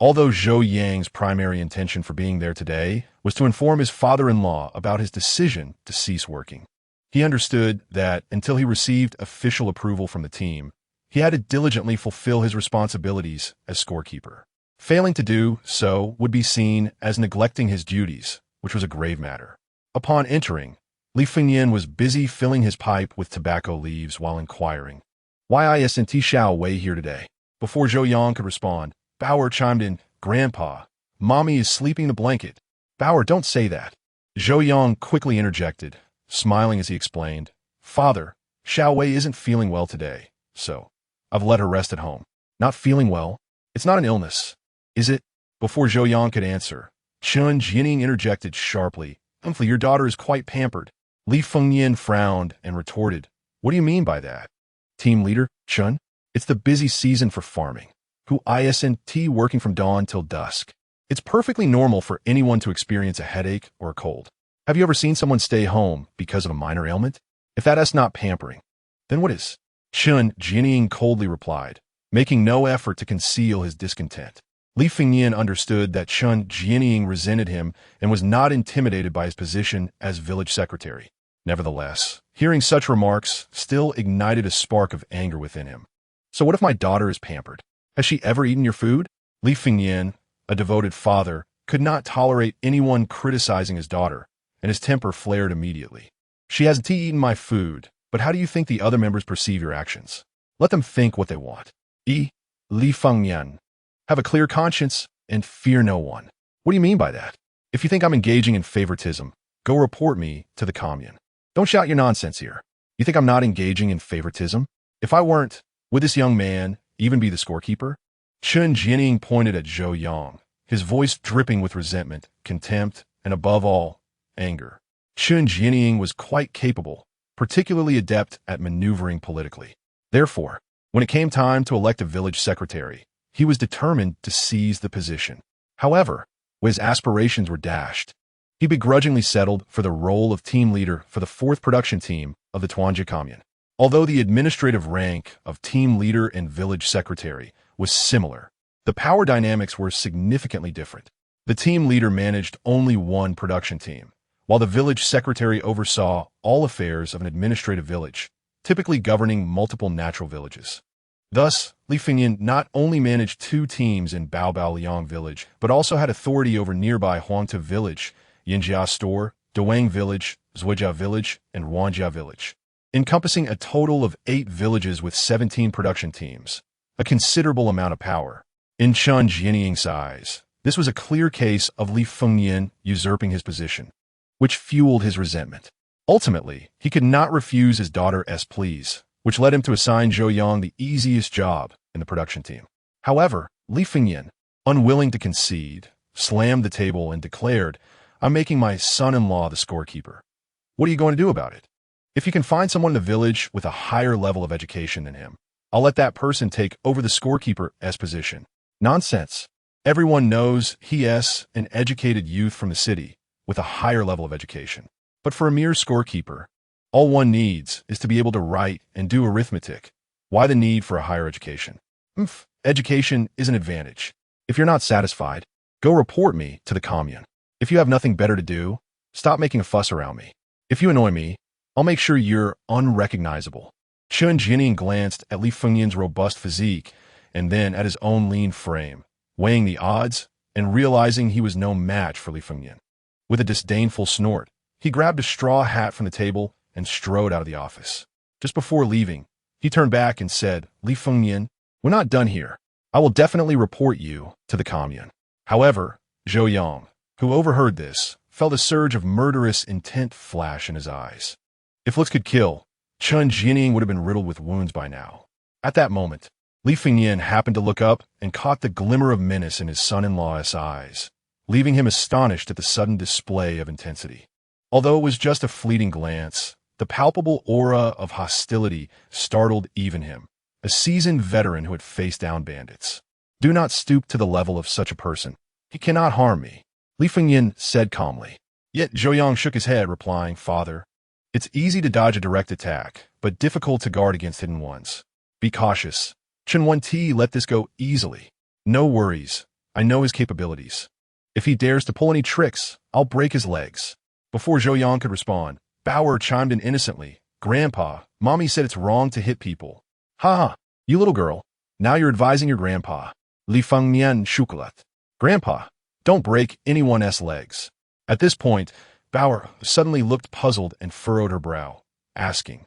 Although Zhou Yang's primary intention for being there today was to inform his father-in-law about his decision to cease working, he understood that until he received official approval from the team, he had to diligently fulfill his responsibilities as scorekeeper. Failing to do so would be seen as neglecting his duties, which was a grave matter. Upon entering, Li Youwei was busy filling his pipe with tobacco leaves while inquiring, "Why isn't Xiao Wei here today?" Before Zhou Yang could respond, Bao'er chimed in, "Grandpa, Mommy is sleeping in the blanket." "Bao'er, don't say that." Zhou Yang quickly interjected, smiling as he explained, "Father, Xiao Wei isn't feeling well today, so I've let her rest at home." "Not feeling well? It's not an illness, is it?" Before Zhou Yang could answer, Chen Jianying interjected sharply, "Your daughter is quite pampered." Li Youwei frowned and retorted, "What do you mean by that?" "Team leader, Chen? It's the busy season for farming. Who isn't working from dawn till dusk. It's perfectly normal for anyone to experience a headache or a cold. Have you ever seen someone stay home because of a minor ailment? If that is not pampering, then what is?" Chen Jianying coldly replied, making no effort to conceal his discontent. Li Youwei understood that Chen Jianying resented him and was not intimidated by his position as village secretary. Nevertheless, hearing such remarks still ignited a spark of anger within him. "So what if my daughter is pampered? Has she ever eaten your food?" Li Youwei, a devoted father, could not tolerate anyone criticizing his daughter, and his temper flared immediately. "She hasn't eaten my food, but how do you think the other members perceive your actions? Let them think what they want. Li Youwei, have a clear conscience and fear no one." "What do you mean by that? If you think I'm engaging in favoritism, go report me to the commune." "Don't shout your nonsense here. You think I'm not engaging in favoritism? If I weren't, would this young man even be the scorekeeper?" Chen Jianying pointed at Zhou Yang, his voice dripping with resentment, contempt, and above all, anger. Chen Jianying was quite capable, particularly adept at maneuvering politically. Therefore, when it came time to elect a village secretary, he was determined to seize the position. However, when his aspirations were dashed, he begrudgingly settled for the role of team leader for the 4th production team of the Tuanjia commune. Although the administrative rank of team leader and village secretary was similar, the power dynamics were significantly different. The team leader managed only one production team, while the village secretary oversaw all affairs of an administrative village, typically governing multiple natural villages. Thus, Li Fengyan not only managed 2 teams in Bao'er village, but also had authority over nearby Huangta village, Yinjia store, Douang village, Zhuijia village, and Wanjia village, encompassing a total of 8 villages with 17 production teams, a considerable amount of power. In Chen Jianying's eyes, this was a clear case of Li Fengyan usurping his position, which fueled his resentment. Ultimately, he could not refuse his daughter's pleas, which led him to assign Zhou Yang the easiest job in the production team. However, Li Fengyan, unwilling to concede, slammed the table and declared, "I'm making my son-in-law the scorekeeper. What are you going to do about it? If you can find someone in the village with a higher level of education than him, I'll let that person take over the scorekeeper's position." Nonsense. Everyone knows he's an educated youth from the city with a higher level of education. But for a mere scorekeeper, all one needs is to be able to write and do arithmetic. Why the need for a higher education? Education is an advantage. If you're not satisfied, go report me to the commune. If you have nothing better to do, stop making a fuss around me. If you annoy me, I'll make sure you're unrecognizable. Chen Jianying glanced at Li Fengyan's robust physique and then at his own lean frame, weighing the odds and realizing he was no match for Li Fengyan. With a disdainful snort, he grabbed a straw hat from the table and strode out of the office. Just before leaving, he turned back and said, "Li Fengyan, we're not done here. I will definitely report you to the commune." However, Zhou Yang, who overheard this, felt a surge of murderous intent flash in his eyes. If looks could kill, Chen Jianying would have been riddled with wounds by now. At that moment, Li Fengyan happened to look up and caught the glimmer of menace in his son-in-law's eyes, leaving him astonished at the sudden display of intensity. Although it was just a fleeting glance, the palpable aura of hostility startled even him, a seasoned veteran who had faced down bandits. "Do not stoop to the level of such a person. He cannot harm me," Li Fengyan said calmly. Yet Zhou Yang shook his head, replying, "Father, it's easy to dodge a direct attack, but difficult to guard against hidden ones. Be cautious. Chen Wenti let this go easily. No worries. I know his capabilities. If he dares to pull any tricks, I'll break his legs." Before Zhou Yang could respond, Bao'er chimed in innocently, "Grandpa, Mommy said it's wrong to hit people." "Ha ha, you little girl. Now you're advising your grandpa." Li Fengyan chucked. "Grandpa, don't break anyone's legs." At this point, Bao'er suddenly looked puzzled and furrowed her brow, asking,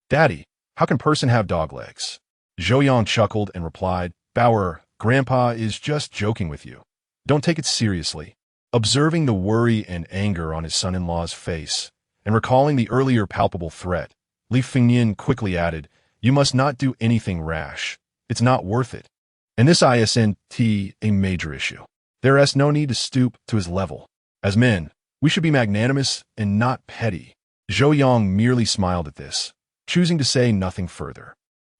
"Daddy, how can person have dog legs?" Zhou Yang chuckled and replied, "Bao'er, Grandpa is just joking with you. Don't take it seriously." Observing the worry and anger on his son-in-law's face, and recalling the earlier palpable threat, Li Fengyan quickly added, "You must not do anything rash. It's not worth it. And this isn't a major issue. There is no need to stoop to his level. As men, we should be magnanimous and not petty." Zhou Yang merely smiled at this, choosing to say nothing further.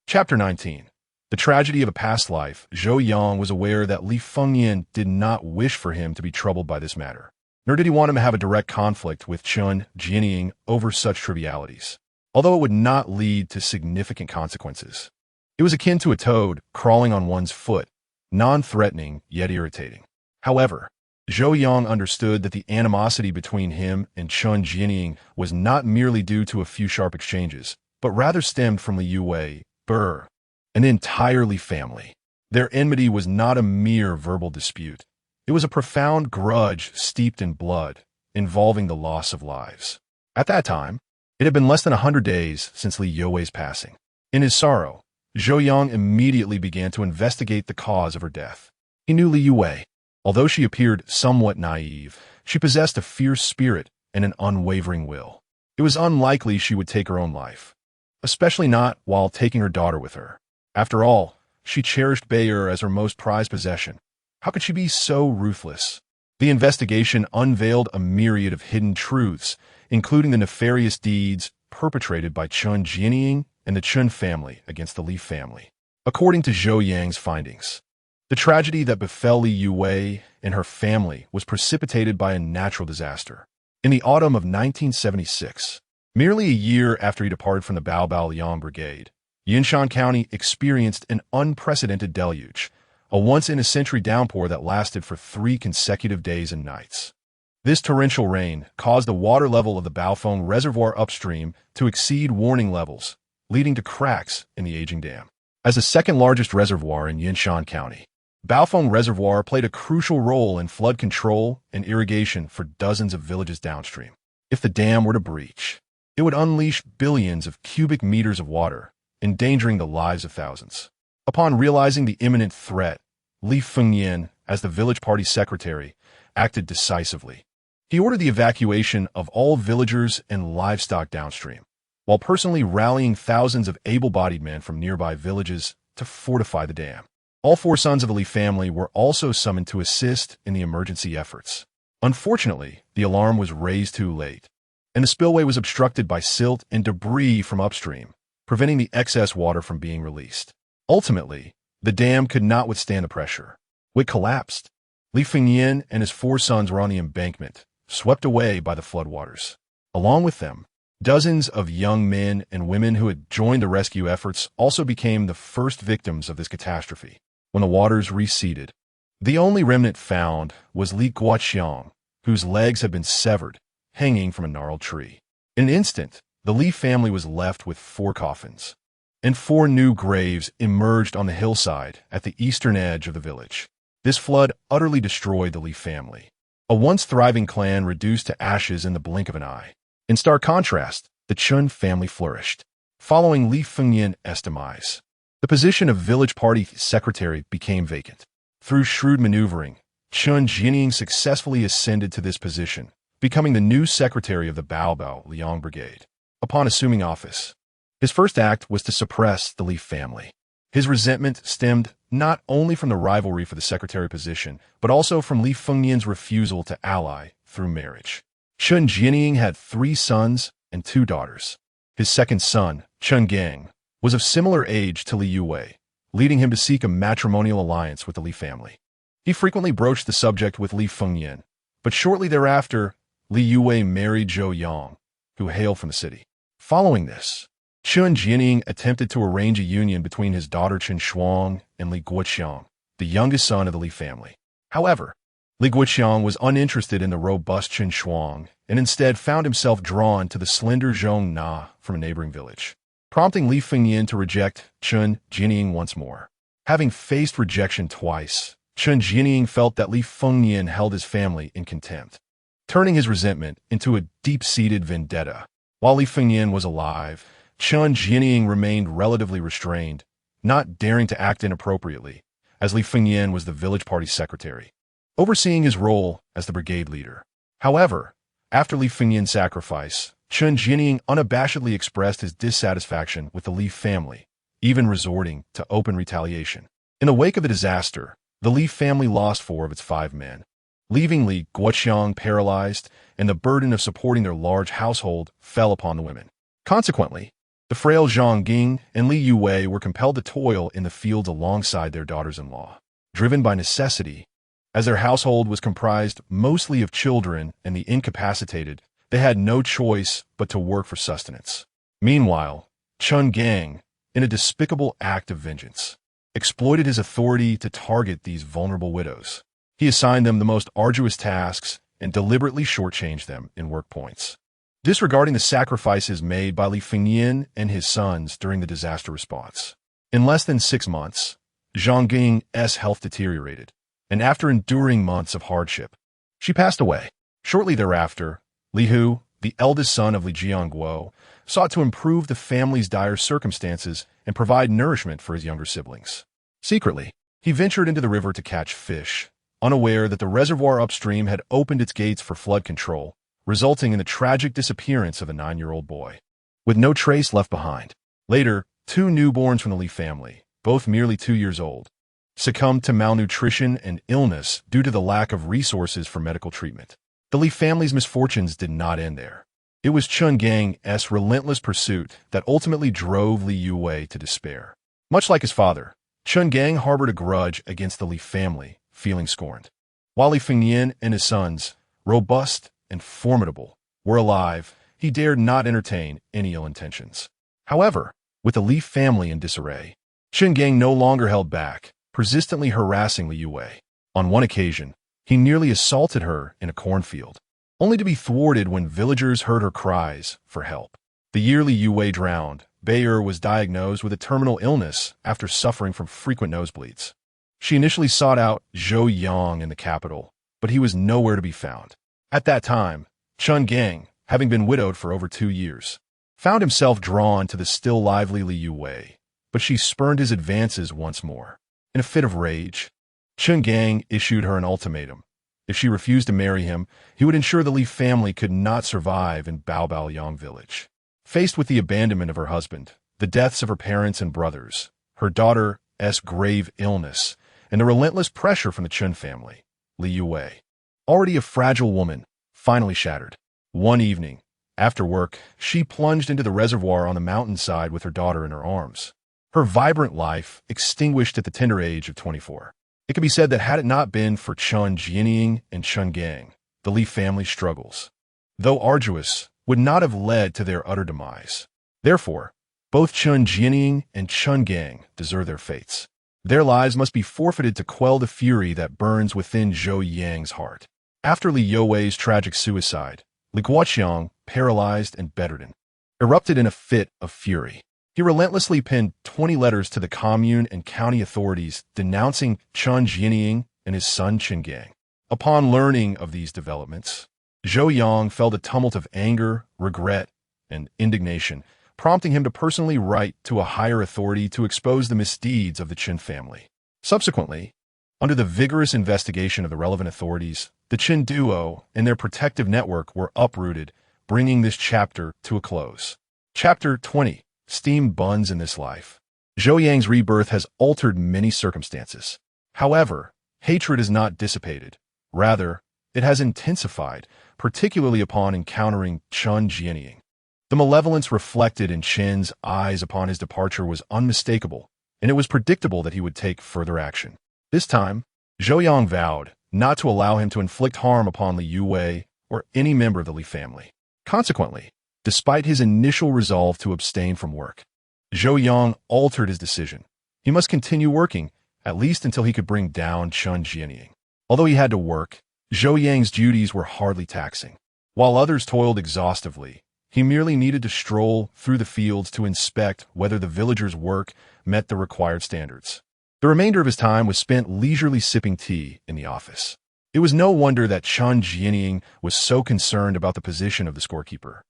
Chapter 19. The tragedy of a past life. Zhou Yang was aware that Li Fengyan did not wish for him to be troubled by this matter, nor did he want him to have a direct conflict with Chen Jianying over such trivialities, although it would not lead to significant consequences. It was akin to a toad crawling on one's foot, non-threatening yet irritating. However, Zhou Yang understood that the animosity between him and Chen Jianying was not merely due to a few sharp exchanges, but rather stemmed from Li Youwei and Bao'er, an entirely family. Their enmity was not a mere verbal dispute. It was a profound grudge steeped in blood, involving the loss of lives. At that time, it had been less than 100 days since Li Youwei's passing. In his sorrow, Zhou Yang immediately began to investigate the cause of her death. He knew Li Youwei. Although she appeared somewhat naive, she possessed a fierce spirit and an unwavering will. It was unlikely she would take her own life, especially not while taking her daughter with her. After all, she cherished Bao'er as her most prized possession. How could she be so ruthless? The investigation unveiled a myriad of hidden truths, including the nefarious deeds perpetrated by Chen Jianying and the Chen family against the Li family. According to Zhou Yang's findings, the tragedy that befell Li Youwei and her family was precipitated by a natural disaster. In the autumn of 1976, merely a year after he departed from the Bao'er Brigade, Yinshan County experienced an unprecedented deluge, a once-in-a-century downpour that lasted for 3 consecutive days and nights. This torrential rain caused the water level of the Baofeng Reservoir upstream to exceed warning levels, leading to cracks in the aging dam. As the second-largest reservoir in Yinshan County, Baofeng Reservoir played a crucial role in flood control and irrigation for dozens of villages downstream. If the dam were to breach, it would unleash billions of cubic meters of water, endangering the lives of thousands. Upon realizing the imminent threat, Li Fengyan, as the village party secretary, acted decisively. He ordered the evacuation of all villagers and livestock downstream, while personally rallying thousands of able-bodied men from nearby villages to fortify the dam. All four sons of the Li family were also summoned to assist in the emergency efforts. Unfortunately, the alarm was raised too late, and the spillway was obstructed by silt and debris from upstream, preventing the excess water from being released. Ultimately, the dam could not withstand the pressure. It collapsed. Li Fengyan and his four sons were on the embankment, swept away by the floodwaters. Along with them, dozens of young men and women who had joined the rescue efforts also became the first victims of this catastrophe. When the waters receded, the only remnant found was Li Youwei, whose legs had been severed, hanging from a gnarled tree. In an instant, the Li family was left with 4 coffins, and 4 new graves emerged on the hillside at the eastern edge of the village. This flood utterly destroyed the Li family, a once thriving clan reduced to ashes in the blink of an eye. In stark contrast, the Chun family flourished. Following Li Fengyan's demise, the position of village party secretary became vacant. Through shrewd maneuvering, Chun Jinying successfully ascended to this position, becoming the new secretary of the Bao'er Liang Brigade. Upon assuming office, his first act was to suppress the Li family. His resentment stemmed not only from the rivalry for the secretary position, but also from Li Fengyan's refusal to ally through marriage. Chun Jinying had 3 sons and 2 daughters. His second son, Chun Gang, was of similar age to Li Youwei, leading him to seek a matrimonial alliance with the Li family. He frequently broached the subject with Li Fengyan, but shortly thereafter, Li Youwei married Zhou Yang, who hailed from the city. Following this, Chun Jinying attempted to arrange a union between his daughter Chen Shuang and Li Youwei, the youngest son of the Li family. However, Li Youwei was uninterested in the robust Chen Shuang and instead found himself drawn to the slender Zhong Na from a neighboring village, prompting Li Fengyan to reject Chun Jinying once more. Having faced rejection twice, Chun Jinying felt that Li Fengyan held his family in contempt, turning his resentment into a deep-seated vendetta. While Li Fengyan was alive, Chun Jinying remained relatively restrained, not daring to act inappropriately, as Li Fengyan was the village party secretary, overseeing his role as the brigade leader. However, after Li Fengyan's sacrifice, Chun Jinying unabashedly expressed his dissatisfaction with the Li family, even resorting to open retaliation. In the wake of the disaster, the Li family lost 4 of its 5 men, leaving Li Youwei paralyzed, and the burden of supporting their large household fell upon the women. Consequently, the frail Zhang Ging and Li Youwei were compelled to toil in the fields alongside their daughters-in-law. Driven by necessity, as their household was comprised mostly of children and the incapacitated, they had no choice but to work for sustenance. Meanwhile, Chun Gang, in a despicable act of vengeance, exploited his authority to target these vulnerable widows. He assigned them the most arduous tasks and deliberately shortchanged them in work points, disregarding the sacrifices made by Li Fengyan and his sons during the disaster response. In less than 6 months, Zhang Ging's health deteriorated, and after enduring months of hardship, she passed away. Shortly thereafter, Li Hu, the eldest son of Li Jiangguo, sought to improve the family's dire circumstances and provide nourishment for his younger siblings. Secretly, he ventured into the river to catch fish, unaware that the reservoir upstream had opened its gates for flood control, resulting in the tragic disappearance of a 9-year-old boy, with no trace left behind. Later, 2 newborns from the Li family, both merely 2 years old, succumbed to malnutrition and illness due to the lack of resources for medical treatment. The Li family's misfortunes did not end there. It was Chun Gang's relentless pursuit that ultimately drove Li Youwei to despair. Much like his father, Chun Gang harbored a grudge against the Li family, feeling scorned. While Li Fengyan and his sons, robust and formidable, were alive, he dared not entertain any ill intentions. However, with the Li family in disarray, Chun Gang no longer held back, persistently harassing Li Youwei. On one occasion, he nearly assaulted her in a cornfield, only to be thwarted when villagers heard her cries for help. The year Li Youwei drowned, Bao'er was diagnosed with a terminal illness after suffering from frequent nosebleeds. She initially sought out Zhou Yang in the capital, but he was nowhere to be found. At that time, Chun Gang, having been widowed for over 2 years, found himself drawn to the still lively Li Youwei, but she spurned his advances once more. In a fit of rage, Chun Gang issued her an ultimatum. If she refused to marry him, he would ensure the Li family could not survive in Bao'er village. Faced with the abandonment of her husband, the deaths of her parents and brothers, her daughter's grave illness, and the relentless pressure from the Chun family, Li Youwei, already a fragile woman, finally shattered. One evening, after work, she plunged into the reservoir on the mountainside with her daughter in her arms. Her vibrant life extinguished at the tender age of 24. It can be said that had it not been for Chun Jianying and Chun Gang, the Li family's struggles, though arduous, would not have led to their utter demise. Therefore, both Chun Jianying and Chun Gang deserve their fates. Their lives must be forfeited to quell the fury that burns within Zhou Yang's heart. After Li Youwei's tragic suicide, Li Youwei, paralyzed and bedridden, erupted in a fit of fury. He relentlessly penned 20 letters to the commune and county authorities denouncing Chun Jianying and his son Chun Gang. Upon learning of these developments, Zhou Yang felt a tumult of anger, regret, and indignation, prompting him to personally write to a higher authority to expose the misdeeds of the Chun family. Subsequently, under the vigorous investigation of the relevant authorities, the Chun duo and their protective network were uprooted, bringing this chapter to a close. Chapter 20. Steam buns in this life. Zhou Yang's rebirth has altered many circumstances. However, hatred is not dissipated. Rather, it has intensified, particularly upon encountering Chun Jianying. The malevolence reflected in Chen's eyes upon his departure was unmistakable, and it was predictable that he would take further action. This time, Zhou Yang vowed not to allow him to inflict harm upon Li Youwei or any member of the Li family. Consequently, despite his initial resolve to abstain from work, Zhou Yang altered his decision. He must continue working, at least until he could bring down Chun Jianying. Although he had to work, Zhou Yang's duties were hardly taxing. While others toiled exhaustively, he merely needed to stroll through the fields to inspect whether the villagers' work met the required standards. The remainder of his time was spent leisurely sipping tea in the office. It was no wonder that Chun Jianying was so concerned about the position of the scorekeeper.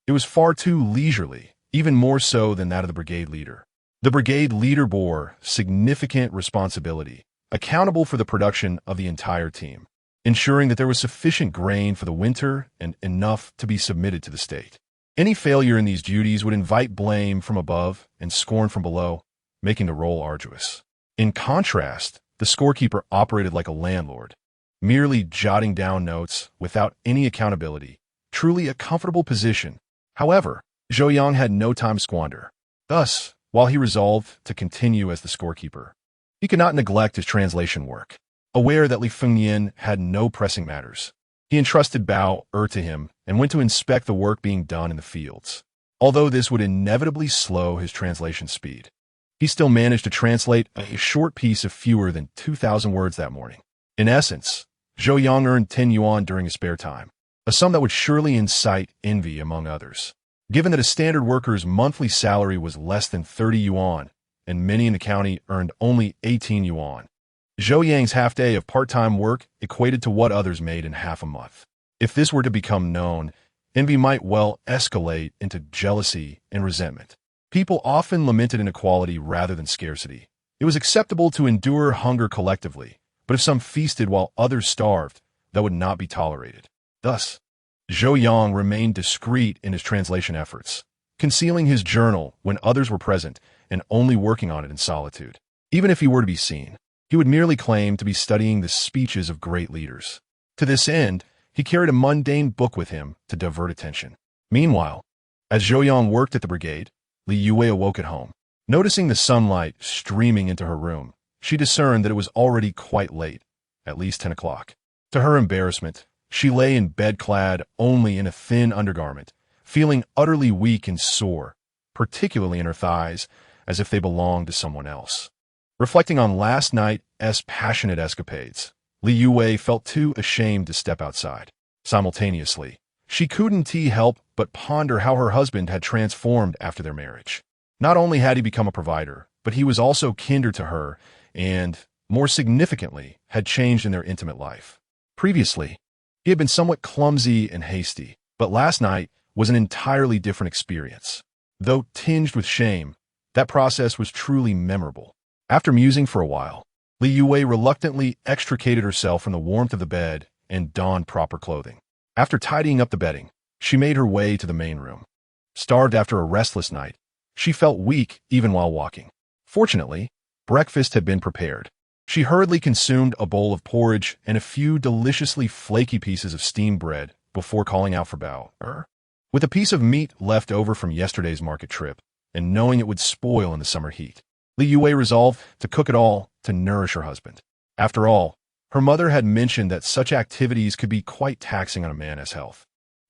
It was far too leisurely, even more so than that of the brigade leader. The brigade leader bore significant responsibility, accountable for the production of the entire team, ensuring that there was sufficient grain for the winter and enough to be submitted to the state. Any failure in these duties would invite blame from above and scorn from below, making the role arduous. In contrast, the scorekeeper operated like a landlord, merely jotting down notes without any accountability, truly a comfortable position. However, Zhou Yang had no time to squander. Thus, while he resolved to continue as the scorekeeper, he could not neglect his translation work. Aware that Li Fengnian had no pressing matters, he entrusted Bao'er to him and went to inspect the work being done in the fields. Although this would inevitably slow his translation speed, he still managed to translate a short piece of fewer than 2,000 words that morning. In essence, Zhou Yang earned 10 yuan during his spare time, a sum that would surely incite envy among others. Given that a standard worker's monthly salary was less than 30 yuan, and many in the county earned only 18 yuan, Zhou Yang's half-day of part-time work equated to what others made in half a month. If this were to become known, envy might well escalate into jealousy and resentment. People often lamented inequality rather than scarcity. It was acceptable to endure hunger collectively, but if some feasted while others starved, that would not be tolerated. Thus, Zhou Yang remained discreet in his translation efforts, concealing his journal when others were present and only working on it in solitude. Even if he were to be seen, he would merely claim to be studying the speeches of great leaders. To this end, he carried a mundane book with him to divert attention. Meanwhile, as Zhou Yang worked at the brigade, Li Youwei awoke at home. Noticing the sunlight streaming into her room, she discerned that it was already quite late, at least 10 o'clock. To her embarrassment, she lay in bed clad only in a thin undergarment, feeling utterly weak and sore, particularly in her thighs, as if they belonged to someone else. Reflecting on last night's passionate escapades, Li Youwei felt too ashamed to step outside. Simultaneously, she couldn't help but ponder how her husband had transformed after their marriage. Not only had he become a provider, but he was also kinder to her and, more significantly, had changed in their intimate life. Previously, he had been somewhat clumsy and hasty, but last night was an entirely different experience. Though tinged with shame, that process was truly memorable. After musing for a while, Li Youwei reluctantly extricated herself from the warmth of the bed and donned proper clothing. After tidying up the bedding, she made her way to the main room. Starved after a restless night, she felt weak even while walking. Fortunately, breakfast had been prepared. She hurriedly consumed a bowl of porridge and a few deliciously flaky pieces of steamed bread before calling out for Bao'er. With a piece of meat left over from yesterday's market trip, and knowing it would spoil in the summer heat, Li Youwei resolved to cook it all to nourish her husband. After all, her mother had mentioned that such activities could be quite taxing on a man's health,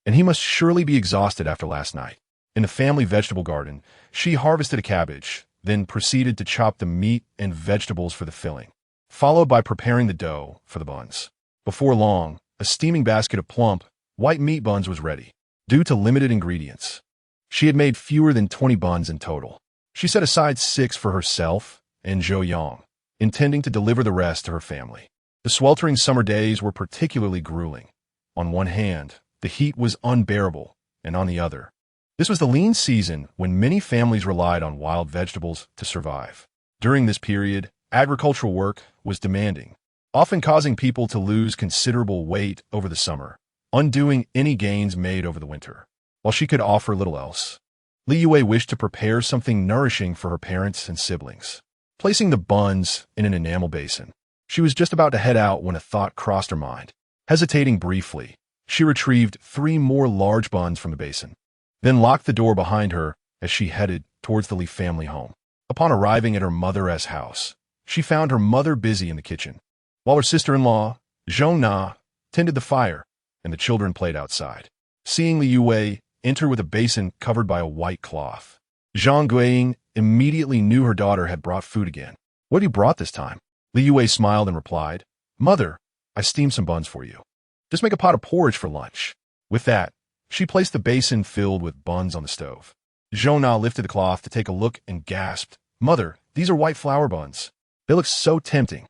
and he must surely be exhausted after last night. In the family vegetable garden, she harvested a cabbage, then proceeded to chop the meat and vegetables for the filling, followed by preparing the dough for the buns. Before long, a steaming basket of plump, white meat buns was ready. Due to limited ingredients, she had made fewer than 20 buns in total. She set aside 6 for herself and Zhou Yang, intending to deliver the rest to her family. The sweltering summer days were particularly grueling. On one hand, the heat was unbearable, and on the other, this was the lean season when many families relied on wild vegetables to survive. During this period, agricultural work was demanding, often causing people to lose considerable weight over the summer, undoing any gains made over the winter. While she could offer little else, Li Youwei wished to prepare something nourishing for her parents and siblings. Placing the buns in an enamel basin, she was just about to head out when a thought crossed her mind. Hesitating briefly, she retrieved 3 more large buns from the basin, then locked the door behind her as she headed towards the Li family home. Upon arriving at her mother's house, she found her mother busy in the kitchen, while her sister-in-law, Zhou Yang, tended the fire, and the children played outside. Seeing Li Youwei enter with a basin covered by a white cloth, Zhang Guiying immediately knew her daughter had brought food again. "What have you brought this time?" Li Youwei smiled and replied, "Mother, I steamed some buns for you. Just make a pot of porridge for lunch." With that, she placed the basin filled with buns on the stove. Zhou Na lifted the cloth to take a look and gasped, "Mother, these are white flour buns. They look so tempting."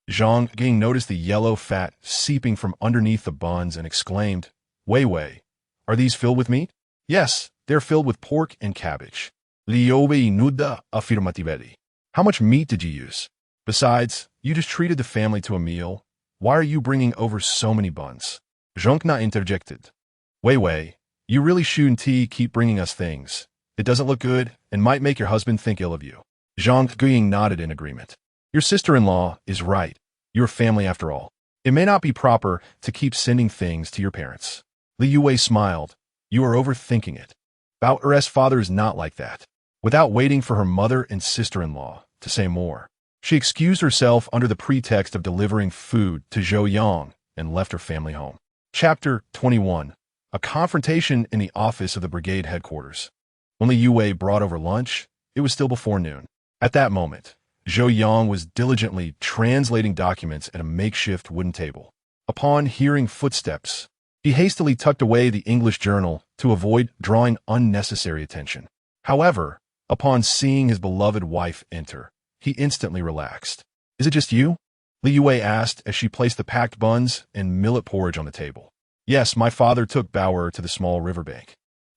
Zhang Guiying noticed the yellow fat seeping from underneath the buns and exclaimed, Wei, are these filled with meat?" "Yes, they're filled with pork and cabbage." Li Youwei nodded affirmatively. "How much meat did you use? Besides, you just treated the family to a meal. Why are you bringing over so many buns?" Zhang Na interjected. Wei, you really shouldn't keep bringing us things. It doesn't look good and might make your husband think ill of you." Zhang Guiying nodded in agreement. "Your sister-in-law is right. You're family after all. It may not be proper to keep sending things to your parents." Li Youwei smiled. "You are overthinking it. Bao'er's father is not like that." Without waiting for her mother and sister-in-law to say more, she excused herself under the pretext of delivering food to Zhou Yang and left her family home. Chapter 21. A confrontation in the office of the brigade headquarters. When Li Youwei brought over lunch, it was still before noon. At that moment, Zhou Yang was diligently translating documents at a makeshift wooden table. Upon hearing footsteps, he hastily tucked away the English journal to avoid drawing unnecessary attention. However, upon seeing his beloved wife enter, he instantly relaxed. "Is it just you?" Li Youwei asked as she placed the packed buns and millet porridge on the table. "Yes, my father took Bao'er to the small riverbank,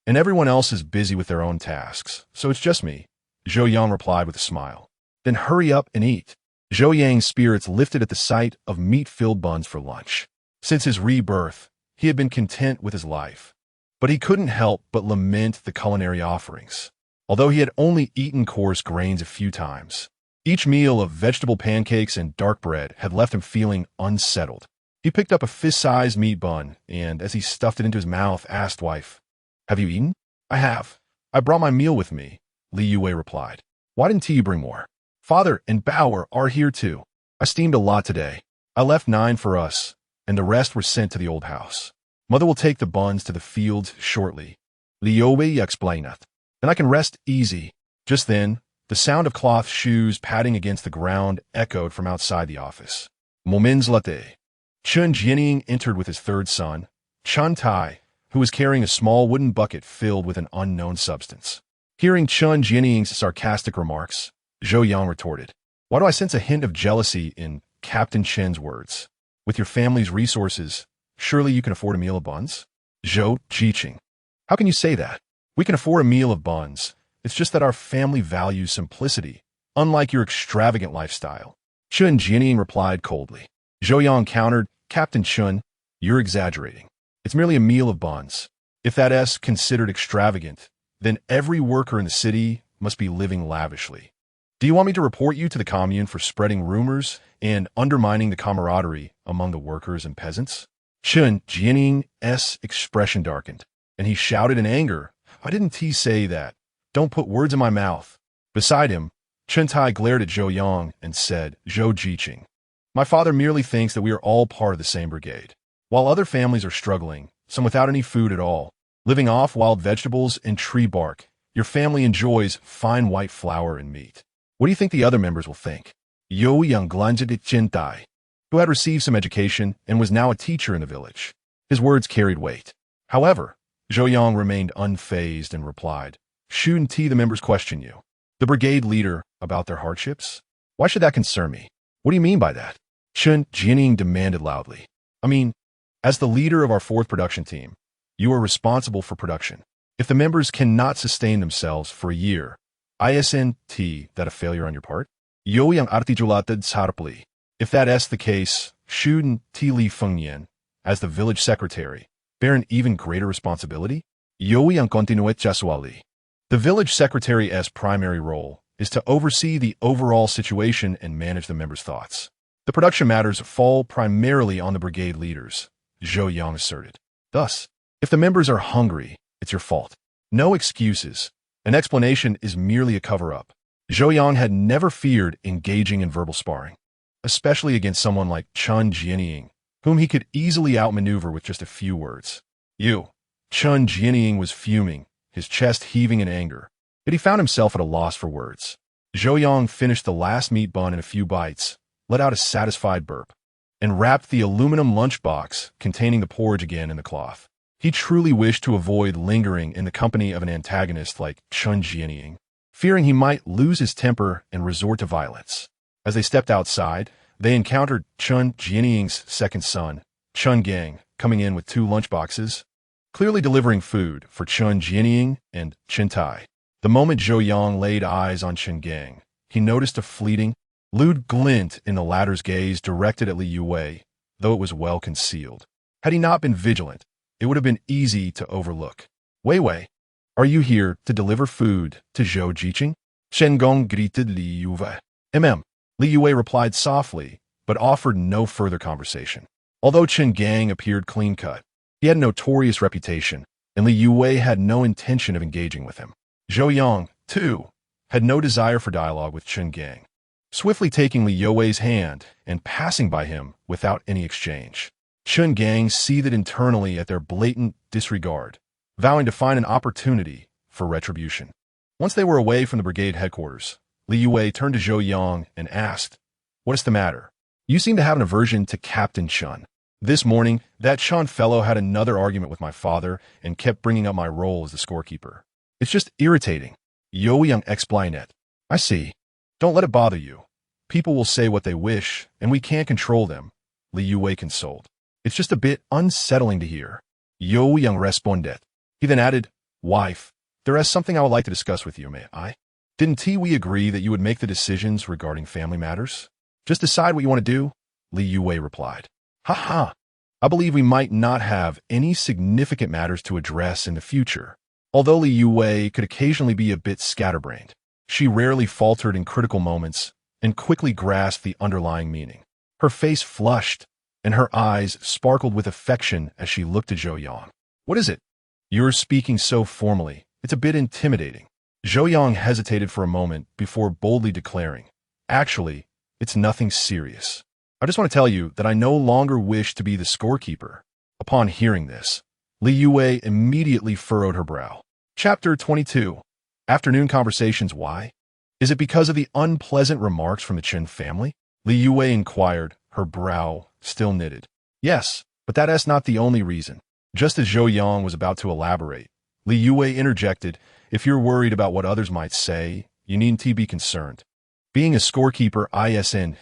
and everyone else is busy with their own tasks, so it's just me," Zhou Yang replied with a smile. "Then hurry up and eat." Zhou Yang's spirits lifted at the sight of meat-filled buns for lunch. Since his rebirth, he had been content with his life, but he couldn't help but lament the culinary offerings. Although he had only eaten coarse grains a few times, each meal of vegetable pancakes and dark bread had left him feeling unsettled. He picked up a fist-sized meat bun and, as he stuffed it into his mouth, asked wife, "Have you eaten?" "I have. I brought my meal with me," Li Youwei replied. "Why didn't you bring more?" "Father and Bao'er are here too. I steamed a lot today. I left 9 for us, and the rest were sent to the old house. Mother will take the buns to the fields shortly," Li Youwei explained. "Then I can rest easy." Just then, the sound of cloth shoes padding against the ground echoed from outside the office. Moments later, Chun Jianying entered with his third son, Chun Tai, who was carrying a small wooden bucket filled with an unknown substance. Hearing Chen Jianying's sarcastic remarks, Zhou Yang retorted, "Why do I sense a hint of jealousy in Captain Chen's words? With your family's resources, surely you can afford a meal of buns?" Zhou Jiqing, "How can you say that? We can afford a meal of buns. It's just that our family values simplicity, unlike your extravagant lifestyle." Chen Jianying replied coldly. Zhou Yang countered, "Captain Chen, you're exaggerating. It's merely a meal of buns. If that is considered extravagant, then every worker in the city must be living lavishly. Do you want me to report you to the commune for spreading rumors and undermining the camaraderie among the workers and peasants?" Chen Jianying's expression darkened, and he shouted in anger, "I didn't say that. Don't put words in my mouth." Beside him, Chen Tai glared at Zhou Yang and said, "Zhou Jiqing, my father merely thinks that we are all part of the same brigade. While other families are struggling, some without any food at all, living off wild vegetables and tree bark, your family enjoys fine white flour and meat. What do you think the other members will think?" Zhou Yang glanced at Chen Tai, who had received some education and was now a teacher in the village. His words carried weight. However, Zhou Yang remained unfazed and replied, "Shouldn't the members question you, the brigade leader, about their hardships? Why should that concern me? What do you mean by that?" Chen Jianying demanded loudly. "I mean, as the leader of our 4th production team, you are responsible for production. If the members cannot sustain themselves for a year, isn't that a failure on your part?" Zhou Yang articulated sharply. "If that is the case, shouldn't Li Fengyan, as the village secretary, bear an even greater responsibility?" Zhou Yang continued casually. "The village secretary's primary role is to oversee the overall situation and manage the members' thoughts. The production matters fall primarily on the brigade leaders," Zhou Yang asserted. "Thus, if the members are hungry, it's your fault. No excuses. An explanation is merely a cover-up." Zhou Yang had never feared engaging in verbal sparring, especially against someone like Chen Jianying, whom he could easily outmaneuver with just a few words. Chen Jianying was fuming, his chest heaving in anger, yet he found himself at a loss for words. Zhou Yang finished the last meat bun in a few bites, let out a satisfied burp, and wrapped the aluminum lunchbox containing the porridge again in the cloth. He truly wished to avoid lingering in the company of an antagonist like Chen Jianying, fearing he might lose his temper and resort to violence. As they stepped outside, they encountered Chen Jianying's second son, Chen Gang, coming in with 2 lunchboxes, clearly delivering food for Chen Jianying and Chen Tai. The moment Zhou Yang laid eyes on Chen Gang, he noticed a fleeting, lewd glint in the latter's gaze directed at Li Youwei, though it was well concealed. Had he not been vigilant, it would have been easy to overlook. "Wei, are you here to deliver food to Zhou Jiqing?" Shen Gong greeted Li Youwei. Li Youwei replied softly, but offered no further conversation. Although Chen Gang appeared clean-cut, he had a notorious reputation, and Li Youwei had no intention of engaging with him. Zhou Yang, too, had no desire for dialogue with Chen Gang, swiftly taking Li Youwei's hand and passing by him without any exchange. Chen Gang seethed internally at their blatant disregard, vowing to find an opportunity for retribution. Once they were away from the brigade headquarters, Li Youwei turned to Zhou Yang and asked, "What is the matter? You seem to have an aversion to Captain Chen. This morning, that Chen fellow had another argument with my father and kept bringing up my role as the scorekeeper. It's just irritating." Zhou Yang explained. "I see. Don't let it bother you. People will say what they wish, and we can't control them," Li Youwei consoled. "It's just a bit unsettling to hear." Zhou Yang responded. He then added, "Wife, there is something I would like to discuss with you, may I? Didn't we agree that you would make the decisions regarding family matters? Just decide what you want to do?" Li Youwei replied. "Ha. I believe we might not have any significant matters to address in the future." Although Li Youwei could occasionally be a bit scatterbrained, she rarely faltered in critical moments and quickly grasped the underlying meaning. Her face flushed, and her eyes sparkled with affection as she looked at Zhou Yang. "What is it? You're speaking so formally. It's a bit intimidating." Zhou Yang hesitated for a moment before boldly declaring, "Actually, it's nothing serious. I just want to tell you that I no longer wish to be the scorekeeper." Upon hearing this, Li Youwei immediately furrowed her brow. Chapter 22. Afternoon Conversations. Why? Is it because of the unpleasant remarks from the Chen family? Li Youwei inquired, her brow still knitted. "Yes, but that is not the only reason." Just as Zhou Yang was about to elaborate, Li Youwei interjected If you're worried about what others might say, you needn't be concerned. Being a scorekeeper isn't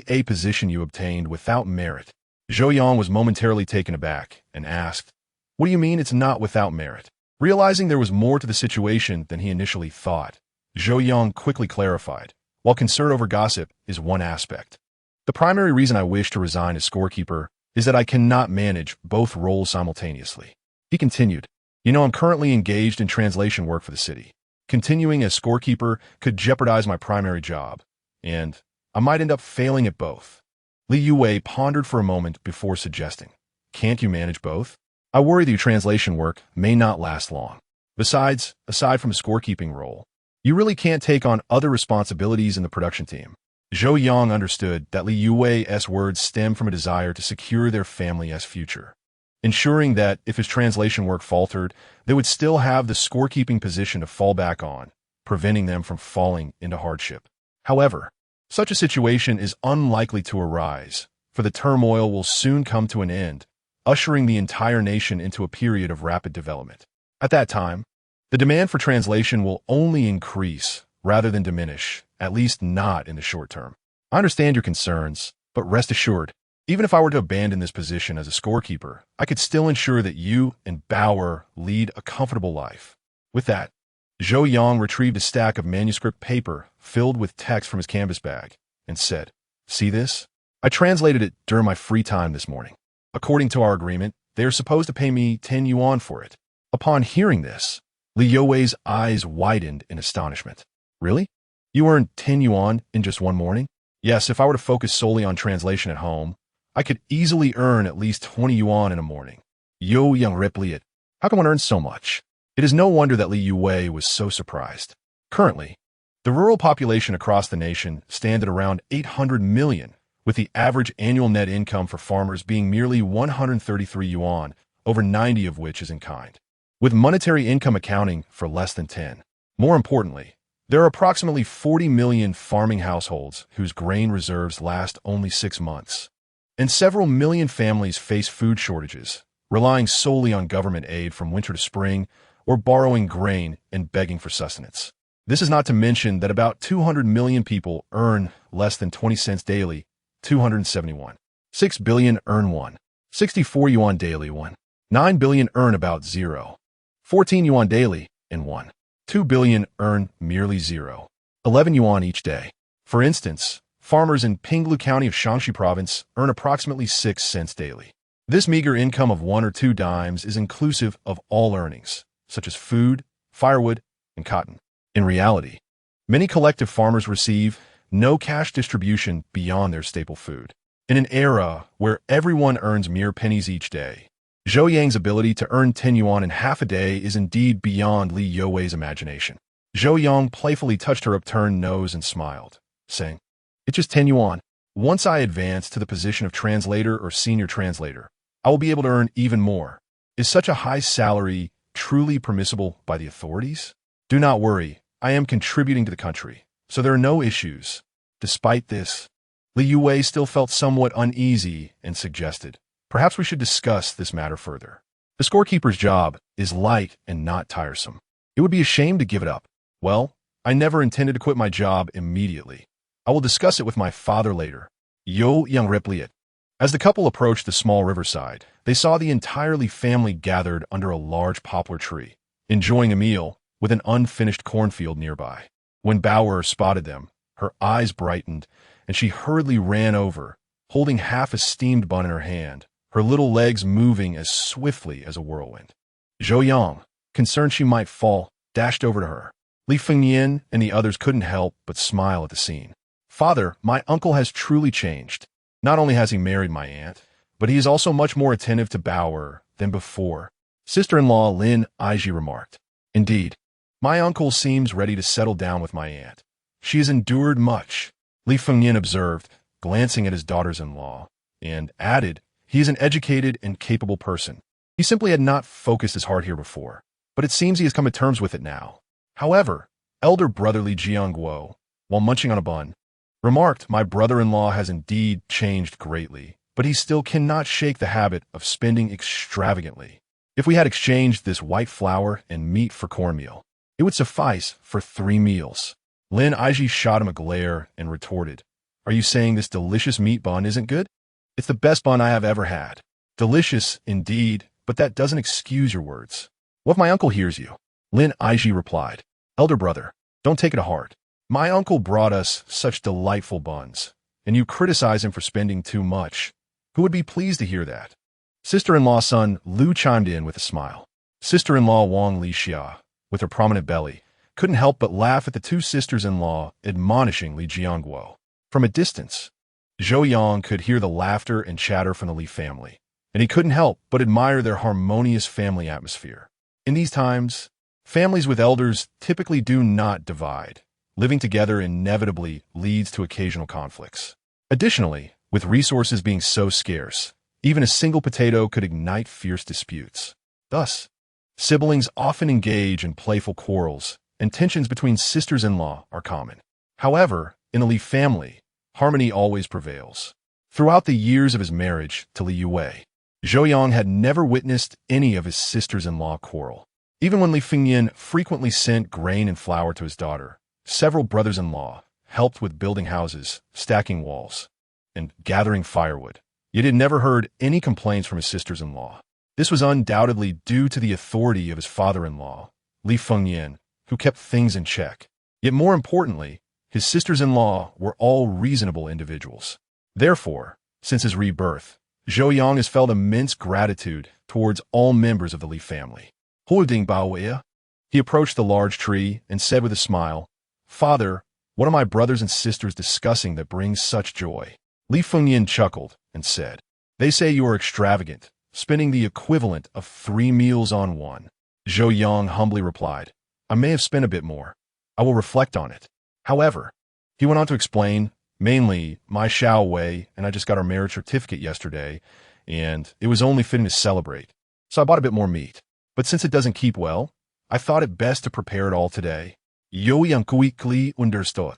a position you obtained without merit. Zhou Yang was momentarily taken aback and asked, "What do you mean it's not without merit?" Realizing there was more to the situation than he initially thought, Zhou Yang quickly clarified, "While concern over gossip is one aspect, the primary reason I wish to resign as scorekeeper is that I cannot manage both roles simultaneously." He continued, I'm currently engaged in translation work for the city. Continuing as scorekeeper could jeopardize my primary job, and I might end up failing at both." Li Youwei pondered for a moment before suggesting, "Can't you manage both? I worry that your translation work may not last long. Besides, aside from a scorekeeping role, you really can't take on other responsibilities in the production team." Zhou Yang understood that Li Youwei's words stemmed from a desire to secure their family's future, ensuring that if his translation work faltered, they would still have the scorekeeping position to fall back on, preventing them from falling into hardship. However, such a situation is unlikely to arise, for the turmoil will soon come to an end, ushering the entire nation into a period of rapid development. At that time, the demand for translation will only increase rather than diminish, at least not in the short term. I understand your concerns, but rest assured, even if I were to abandon this position as a scorekeeper, I could still ensure that you and Bao'er lead a comfortable life. With that, Zhou Yang retrieved a stack of manuscript paper filled with text from his canvas bag and said, "See this? I translated it during my free time this morning. According to our agreement, they are supposed to pay me 10 yuan for it." Upon hearing this, Li Youwei's eyes widened in astonishment. "Really? You earned 10 yuan in just one morning?" "Yes, if I were to focus solely on translation at home, I could easily earn at least 20 yuan in a morning." Zhou Yang replied, "How can one earn so much?" It is no wonder that Li Youwei was so surprised. Currently, the rural population across the nation stands at around 800 million, with the average annual net income for farmers being merely 133 yuan, over 90 of which is in kind, with monetary income accounting for less than 10. More importantly, there are approximately 40 million farming households whose grain reserves last only 6 months. And several million families face food shortages, relying solely on government aid from winter to spring, or borrowing grain and begging for sustenance. This is not to mention that about 200 million people earn less than 20 cents daily, 271. 6 billion earn 1.64 yuan daily, 9 billion earn about 0.14 yuan daily, and 1.2 billion earn merely 0.11 yuan each day. For instance, farmers in Pinglu County of Shaanxi Province earn approximately 6 cents daily. This meager income of 1 or 2 dimes is inclusive of all earnings, such as food, firewood, and cotton. In reality, many collective farmers receive no cash distribution beyond their staple food. In an era where everyone earns mere pennies each day, Zhou Yang's ability to earn 10 yuan in half a day is indeed beyond Li Youwei's imagination. Zhou Yang playfully touched her upturned nose and smiled, saying, "It's just 10 yuan. Once I advance to the position of translator or senior translator, I will be able to earn even more. Is such a high salary truly permissible by the authorities?" "Do not worry, I am contributing to the country, so there are no issues." Despite this, Li Youwei still felt somewhat uneasy and suggested, "Perhaps we should discuss this matter further. The scorekeeper's job is light and not tiresome. It would be a shame to give it up." "Well, I never intended to quit my job immediately. I will discuss it with my father later." Zhou Yang replied. As the couple approached the small riverside, they saw the entire Li family gathered under a large poplar tree, enjoying a meal with an unfinished cornfield nearby. When Bao'er spotted them, her eyes brightened, and she hurriedly ran over, holding half a steamed bun in her hand, her little legs moving as swiftly as a whirlwind. Zhou Yang, concerned she might fall, dashed over to her. Li Fengnian and the others couldn't help but smile at the scene. "Father, my uncle has truly changed. Not only has he married my aunt, but he is also much more attentive to Bao'er than before," sister-in-law Lin Aiji remarked. "Indeed, my uncle seems ready to settle down with my aunt. She has endured much," Li Fengnian observed, glancing at his daughters-in-law, and added, "He is an educated and capable person. He simply had not focused as hard here before, but it seems he has come to terms with it now." However, elder brother Li Jiangguo, while munching on a bun, remarked, "My brother-in-law has indeed changed greatly, but he still cannot shake the habit of spending extravagantly. If we had exchanged this white flour and meat for cornmeal, It would suffice for 3 meals. Lin Aiji shot him a glare and retorted, "Are you saying this delicious meat bun isn't good? It's the best bun I have ever had." "Delicious, indeed, but that doesn't excuse your words. What if my uncle hears you?" Lin Aiji replied, "Elder brother, don't take it to heart. My uncle brought us such delightful buns, and you criticize him for spending too much. Who would be pleased to hear that?" Sister-in-law's son Lu chimed in with a smile. Sister-in-law Wang Lixia, with her prominent belly, couldn't help but laugh at the two sisters-in-law admonishing Li Jiangguo. From a distance, Zhou Yang could hear the laughter and chatter from the Li family, and he couldn't help but admire their harmonious family atmosphere. In these times, families with elders typically do not divide. Living together inevitably leads to occasional conflicts. Additionally, with resources being so scarce, even a single potato could ignite fierce disputes. Thus, siblings often engage in playful quarrels, and tensions between sisters-in-law are common. However, in the Li family, harmony always prevails. Throughout the years of his marriage to Li Youwei, Zhou Yang had never witnessed any of his sisters-in-law quarrel. Even when Li Fengyan frequently sent grain and flour to his daughter, several brothers-in-law helped with building houses, stacking walls, and gathering firewood. Yet he had never heard any complaints from his sisters-in-law. This was undoubtedly due to the authority of his father-in-law, Li Fengyan, who kept things in check. Yet more importantly, his sisters-in-law were all reasonable individuals. Therefore, since his rebirth, Zhou Yang has felt immense gratitude towards all members of the Li family. Holding Bao'er, he approached the large tree and said with a smile, "Father, what are my brothers and sisters discussing that brings such joy?" Li Fengyan chuckled and said, "They say you are extravagant, spending the equivalent of 3 meals on one." Zhou Yang humbly replied, "I may have spent a bit more. I will reflect on it." However, he went on to explain, mainly, my Xiao Wei and I just got our marriage certificate yesterday, and it was only fitting to celebrate, so I bought a bit more meat. But since it doesn't keep well, I thought it best to prepare it all today. Zhou Yang quickly understood.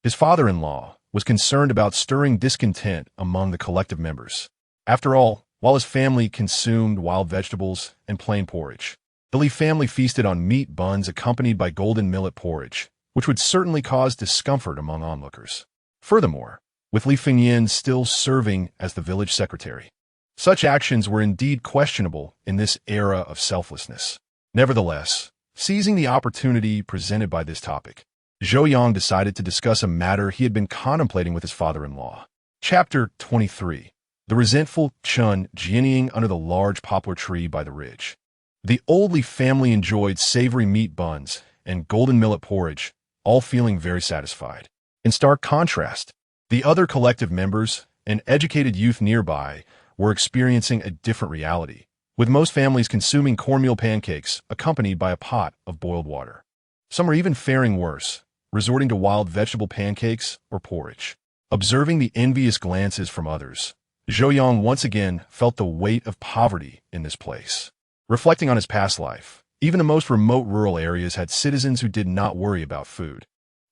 His father-in-law was concerned about stirring discontent among the collective members. After all, while his family consumed wild vegetables and plain porridge, the Li family feasted on meat buns accompanied by golden millet porridge, which would certainly cause discomfort among onlookers. Furthermore, with Li Fengyan still serving as the village secretary, such actions were indeed questionable in this era of selflessness. Nevertheless, seizing the opportunity presented by this topic, Zhou Yang decided to discuss a matter he had been contemplating with his father-in-law. Chapter 23. The resentful Chun journeying under the large poplar tree by the ridge. The old Li family enjoyed savory meat buns and golden millet porridge, all feeling very satisfied. In stark contrast, the other collective members and educated youth nearby were experiencing a different reality, with most families consuming cornmeal pancakes accompanied by a pot of boiled water. Some were even faring worse, resorting to wild vegetable pancakes or porridge. Observing the envious glances from others, Zhou Yang once again felt the weight of poverty in this place. Reflecting on his past life, even the most remote rural areas had citizens who did not worry about food.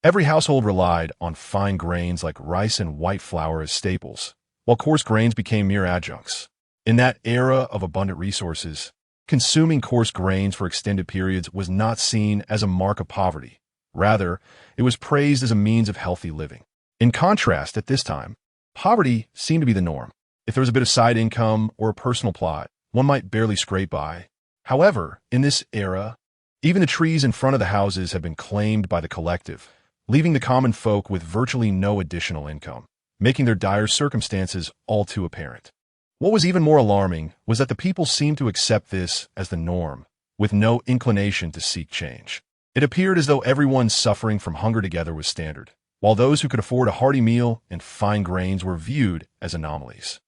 Every household relied on fine grains like rice and white flour as staples, while coarse grains became mere adjuncts. In that era of abundant resources, consuming coarse grains for extended periods was not seen as a mark of poverty. Rather, it was praised as a means of healthy living. In contrast, at this time, poverty seemed to be the norm. If there was a bit of side income or a personal plot, one might barely scrape by. However, in this era, even the trees in front of the houses had been claimed by the collective, leaving the common folk with virtually no additional income, making their dire circumstances all too apparent. What was even more alarming was that the people seemed to accept this as the norm, with no inclination to seek change. It appeared as though everyone suffering from hunger together was standard, while those who could afford a hearty meal and fine grains were viewed as anomalies.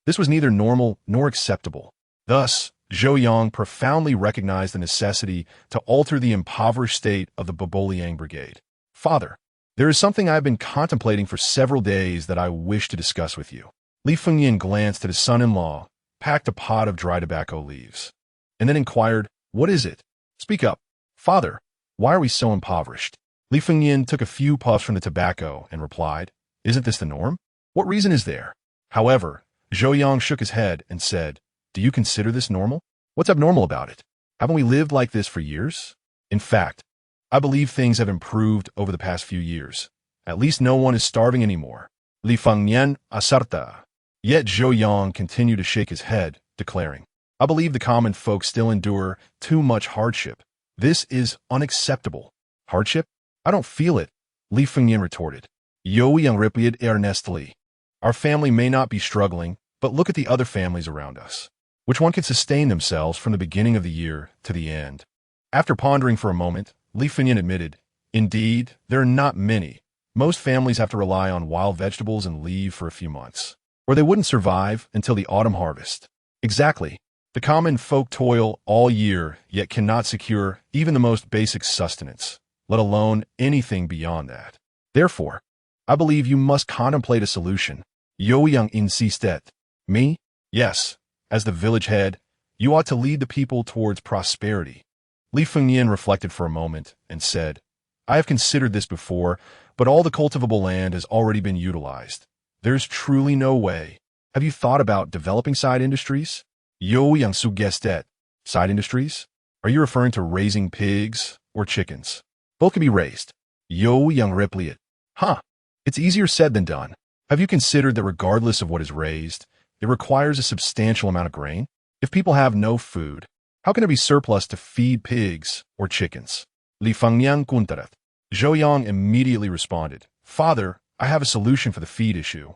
This was neither normal nor acceptable. Thus, Zhou Yang profoundly recognized the necessity to alter the impoverished state of the Barbaric brigade. "Father, there is something I have been contemplating for several days that I wish to discuss with you." Li Fengyan glanced at his son-in-law, packed a pot of dry tobacco leaves, and then inquired, "What is it? Speak up. Father, why are we so impoverished?" Li Fengyan took a few puffs from the tobacco and replied, "Isn't this the norm? What reason is there?" However, Zhou Yang shook his head and said, "Do you consider this normal? What's abnormal about it? Haven't we lived like this for years? In fact, I believe things have improved over the past few years. At least no one is starving anymore. Li Fengnian asarta. Yet Zhou Yang continued to shake his head, declaring, I believe the common folk still endure too much hardship. This is unacceptable. Hardship? I don't feel it, Li Fengnian retorted. Youwei and Bao'er earnestly. Our family may not be struggling, but look at the other families around us. Which one can sustain themselves from the beginning of the year to the end? After pondering for a moment, Li Fengnian admitted, Indeed, there are not many. Most families have to rely on wild vegetables and leave for a few months, or they wouldn't survive until the autumn harvest. Exactly. The common folk toil all year, yet cannot secure even the most basic sustenance, let alone anything beyond that. Therefore, I believe you must contemplate a solution. Zhou Yang insisted. Me? Yes. As the village head, you ought to lead the people towards prosperity. Li Fengnian reflected for a moment and said, I have considered this before, but all the cultivable land has already been utilized. There's truly no way. Have you thought about developing side industries? Zhou Yang suggested. Side industries? Are you referring to raising pigs or chickens? Both can be raised. Zhou Yang replied. Huh. It's easier said than done. Have you considered that regardless of what is raised, it requires a substantial amount of grain? If people have no food, how can there be surplus to feed pigs or chickens? Li Fengnian kuntarat. Zhou Yang immediately responded, Father, I have a solution for the feed issue,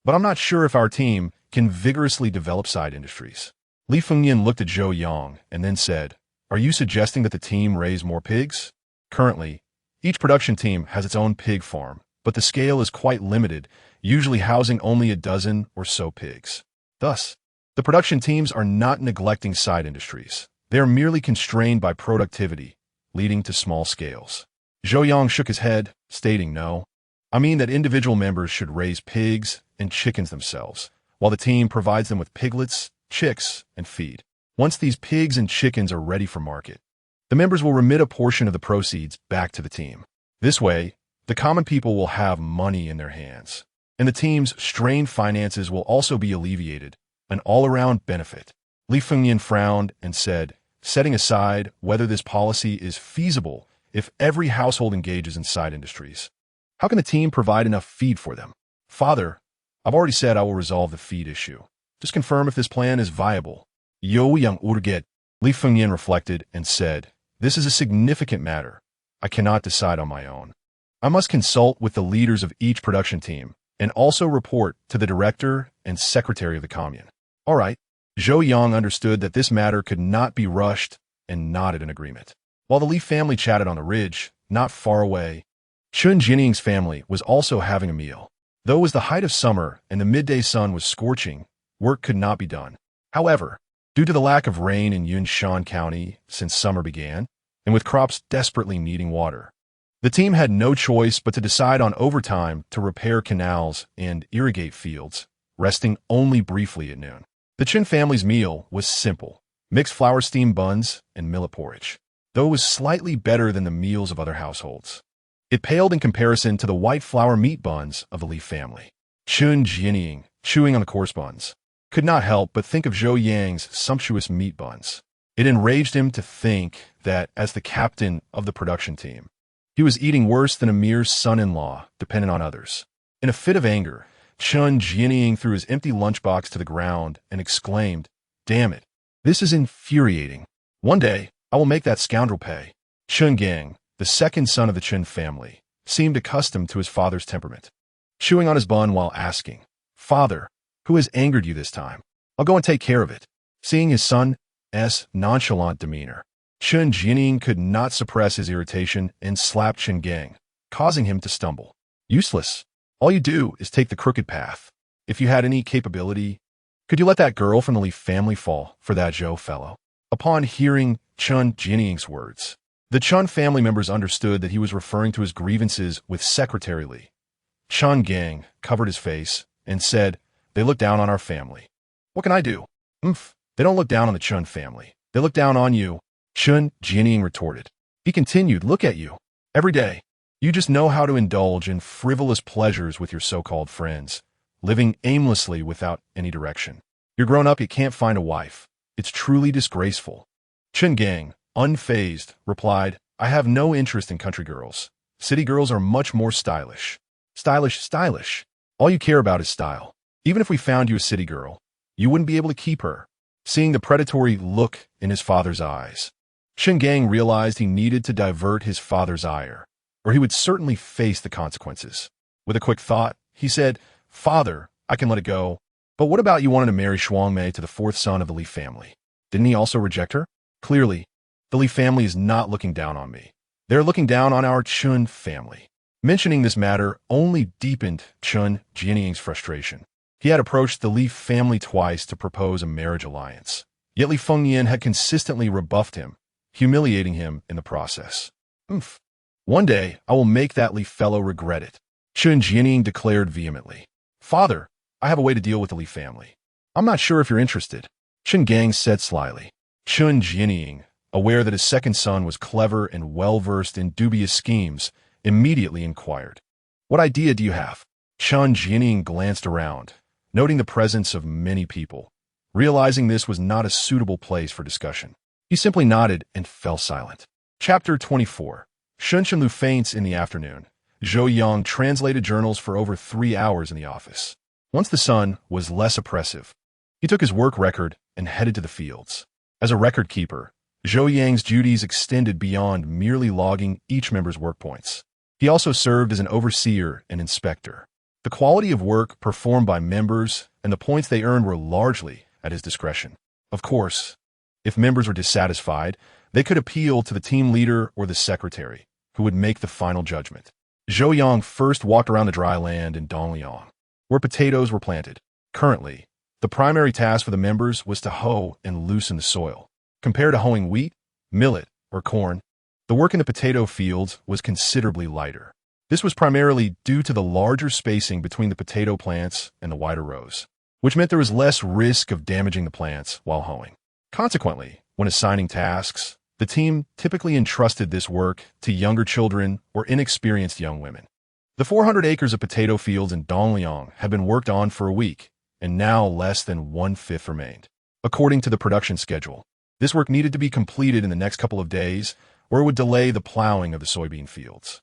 but I'm not sure if our team can vigorously develop side industries. Li Fengnian looked at Zhou Yang and then said, Are you suggesting that the team raise more pigs? Currently, each production team has its own pig farm, but the scale is quite limited, usually housing only a dozen or so pigs. Thus, the production teams are not neglecting side industries. They are merely constrained by productivity, leading to small scales. Zhou Yang shook his head, stating no. I mean that individual members should raise pigs and chickens themselves, while the team provides them with piglets, chicks, and feed. Once these pigs and chickens are ready for market, the members will remit a portion of the proceeds back to the team. This way, the common people will have money in their hands, and the team's strained finances will also be alleviated, an all-around benefit. Li Fengnian frowned and said, setting aside whether this policy is feasible if every household engages in side industries, how can the team provide enough feed for them? Father, I've already said I will resolve the feed issue. Just confirm if this plan is viable. Zhou Yang urget. Li Fengnian reflected and said, This is a significant matter. I cannot decide on my own. I must consult with the leaders of each production team and also report to the director and secretary of the commune. All right. Zhou Yang understood that this matter could not be rushed and nodded in agreement. While the Li family chatted on the ridge, not far away, Chun Jinning's family was also having a meal. Though it was the height of summer and the midday sun was scorching, work could not be done. However, due to the lack of rain in Yunshan County since summer began, and with crops desperately needing water, the team had no choice but to decide on overtime to repair canals and irrigate fields, resting only briefly at noon. The Chun family's meal was simple, mixed flour steamed buns and millet porridge, though it was slightly better than the meals of other households. It paled in comparison to the white flour meat buns of the Li family. Chun Jinning, chewing on the coarse buns, could not help but think of Zhou Yang's sumptuous meat buns. It enraged him to think that, as the captain of the production team, he was eating worse than a mere son-in-law dependent on others. In a fit of anger, Chun Jinning threw his empty lunchbox to the ground and exclaimed, Damn it, this is infuriating. One day, I will make that scoundrel pay. Chun Gang, the second son of the Chun family, seemed accustomed to his father's temperament, chewing on his bun while asking, Father, who has angered you this time? I'll go and take care of it. Seeing his son's nonchalant demeanor, Chun Jinning could not suppress his irritation and slapped Chun Gang, causing him to stumble. Useless. All you do is take the crooked path. If you had any capability, could you let that girl from the Li family fall for that Zhou fellow? Upon hearing Chun Jinning's words, the Chun family members understood that he was referring to his grievances with Secretary Li. Chun Gang covered his face and said, They look down on our family. What can I do? They don't look down on the Chun family. They look down on you. Chun Jinning retorted. He continued, Look at you. Every day, you just know how to indulge in frivolous pleasures with your so-called friends, living aimlessly without any direction. You're grown up, you can't find a wife. It's truly disgraceful. Chun Gang, unfazed, replied, I have no interest in country girls. City girls are much more stylish. Stylish, stylish. All you care about is style. Even if we found you a city girl, you wouldn't be able to keep her. Seeing the predatory look in his father's eyes, Chen Gang realized he needed to divert his father's ire, or he would certainly face the consequences. With a quick thought, he said, "Father, I can let it go. But what about you wanting to marry Shuangmei to the fourth son of the Li family? Didn't he also reject her? Clearly, the Li family is not looking down on me. They're looking down on our Chun family." Mentioning this matter only deepened Chun Jianying's frustration. He had approached the Li family twice to propose a marriage alliance. Yet Li Fengnian had consistently rebuffed him, humiliating him in the process. One day, I will make that Li fellow regret it, Chun Jianying declared vehemently. "Father, I have a way to deal with the Li family. I'm not sure if you're interested," Chen Gang said slyly. Chun Jianying, aware that his second son was clever and well-versed in dubious schemes, immediately inquired, "What idea do you have?" Chun Jianying glanced around, noting the presence of many people. Realizing this was not a suitable place for discussion, he simply nodded and fell silent. Chapter 24. Shun Chenlu faints in the afternoon. Zhou Yang translated journals for over 3 hours in the office. Once the sun was less oppressive, he took his work record and headed to the fields. As a record keeper, Zhou Yang's duties extended beyond merely logging each member's work points. He also served as an overseer and inspector. The quality of work performed by members and the points they earned were largely at his discretion. Of course, if members were dissatisfied, they could appeal to the team leader or the secretary, who would make the final judgment. Zhou Yang first walked around the dry land in Dongliang, where potatoes were planted. Currently, the primary task for the members was to hoe and loosen the soil. Compared to hoeing wheat, millet, or corn, the work in the potato fields was considerably lighter. This was primarily due to the larger spacing between the potato plants and the wider rows, which meant there was less risk of damaging the plants while hoeing. Consequently, when assigning tasks, the team typically entrusted this work to younger children or inexperienced young women. The 400 acres of potato fields in Dongliang had been worked on for a week, and now less than 1/5 remained. According to the production schedule, this work needed to be completed in the next couple of days, or it would delay the plowing of the soybean fields.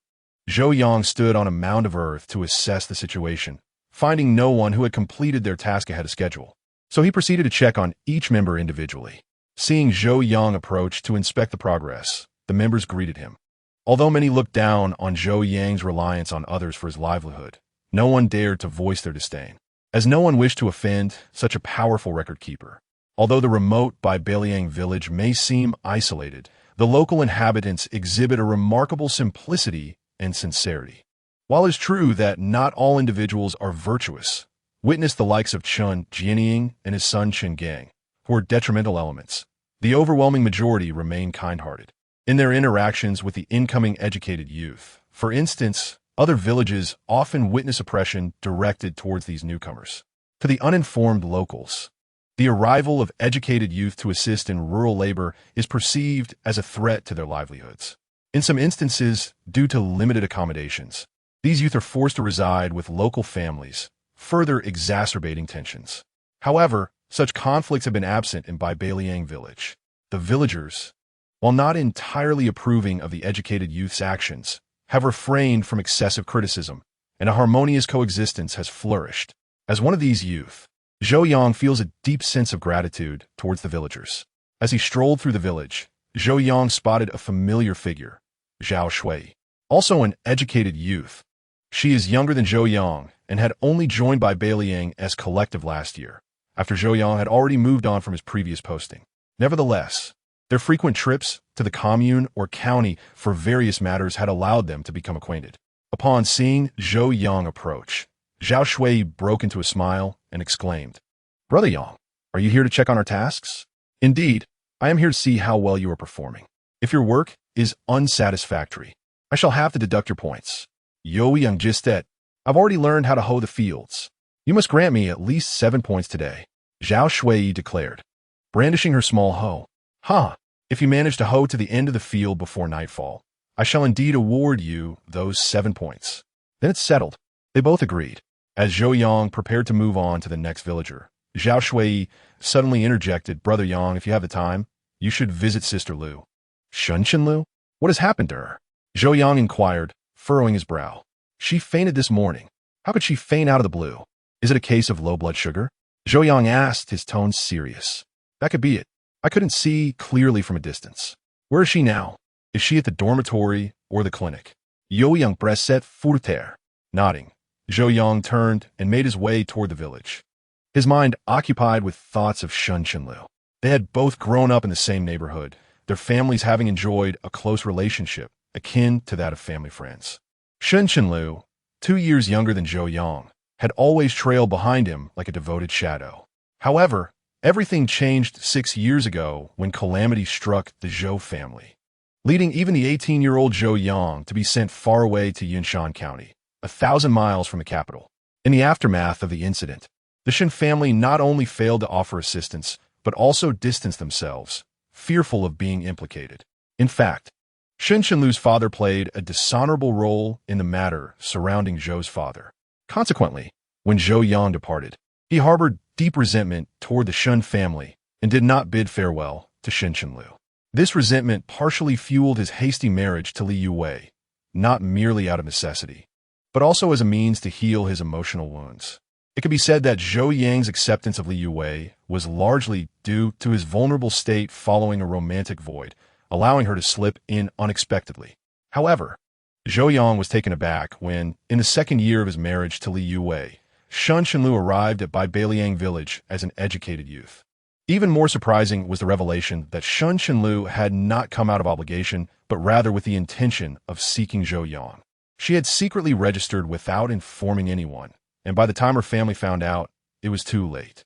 Zhou Yang stood on a mound of earth to assess the situation, finding no one who had completed their task ahead of schedule. So he proceeded to check on each member individually. Seeing Zhou Yang approach to inspect the progress, the members greeted him. Although many looked down on Zhou Yang's reliance on others for his livelihood, no one dared to voice their disdain, as no one wished to offend such a powerful record keeper. Although the remote Bailiang village may seem isolated, the local inhabitants exhibit a remarkable simplicity and sincerity. While it's true that not all individuals are virtuous, witness the likes of Chun Jianying and his son Chen Gang, who are detrimental elements. The overwhelming majority remain kind-hearted. In their interactions with the incoming educated youth, for instance, other villages often witness oppression directed towards these newcomers. To the uninformed locals, the arrival of educated youth to assist in rural labor is perceived as a threat to their livelihoods. In some instances, due to limited accommodations, these youth are forced to reside with local families, further exacerbating tensions. However, such conflicts have been absent in Bailiang village. The villagers, while not entirely approving of the educated youth's actions, have refrained from excessive criticism, and a harmonious coexistence has flourished. As one of these youth, Zhou Yang feels a deep sense of gratitude towards the villagers. As he strolled through the village, Zhou Yang spotted a familiar figure, Zhao Shui, also an educated youth. She is younger than Zhou Yang and had only joined Bailiang as collective last year, after Zhou Yang had already moved on from his previous posting. Nevertheless, their frequent trips to the commune or county for various matters had allowed them to become acquainted. Upon seeing Zhou Yang approach, Zhao Shui broke into a smile and exclaimed, "Brother Yang, are you here to check on our tasks?" "Indeed, I am here to see how well you are performing. If your work is unsatisfactory, I shall have to deduct your points." "Youyang Jistet, I've already learned how to hoe the fields. You must grant me at least 7 points today," Zhao Shui declared, brandishing her small hoe. If you manage to hoe to the end of the field before nightfall, I shall indeed award you those 7 points." "Then it's settled." They both agreed. As Zhou Yang prepared to move on to the next villager, Zhao Shui suddenly interjected, "Brother Yang, if you have the time, you should visit Sister Lu." "Shun Chen Lu?" What has happened to her? Zhou Yang inquired, furrowing his brow. She fainted this morning. How could she faint out of the blue? Is it a case of low blood sugar? Zhou Yang asked, his tone serious. That could be it. I couldn't see clearly from a distance. Where is she now? Is she at the dormitory or the clinic? Zhou Yang presset furter. Nodding, Zhou Yang turned and made his way toward the village. His mind occupied with thoughts of Shun Qinlu. They had both grown up in the same neighborhood, their families having enjoyed a close relationship, akin to that of family friends. Shun Qinlu, 2 years younger than Zhou Yang, had always trailed behind him like a devoted shadow. However, everything changed 6 years ago when calamity struck the Zhou family, leading even the 18-year-old Zhou Yang to be sent far away to Yinshan County, 1,000 miles from the capital. In the aftermath of the incident, the Shen family not only failed to offer assistance, but also distanced themselves, fearful of being implicated. In fact, Shen Qinlu's father played a dishonorable role in the matter surrounding Zhou's father. Consequently, when Zhou Yang departed, he harbored deep resentment toward the Shen family and did not bid farewell to Shen Qinlu. This resentment partially fueled his hasty marriage to Li Youwei, not merely out of necessity, but also as a means to heal his emotional wounds. It could be said that Zhou Yang's acceptance of Li Youwei was largely due to his vulnerable state following a romantic void, allowing her to slip in unexpectedly. However, Zhou Yang was taken aback when, in the second year of his marriage to Li Youwei, Shun Qinlu arrived at Barbaric village as an educated youth. Even more surprising was the revelation that Shun Qinlu had not come out of obligation, but rather with the intention of seeking Zhou Yang. She had secretly registered without informing anyone, and by the time her family found out, it was too late.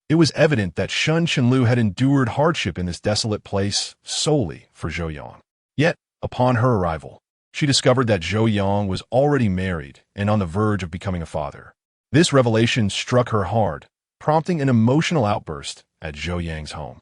It was evident that Shun Qinlu had endured hardship in this desolate place solely for Zhou Yang. Yet, upon her arrival, she discovered that Zhou Yang was already married and on the verge of becoming a father. This revelation struck her hard, prompting an emotional outburst at Zhou Yang's home.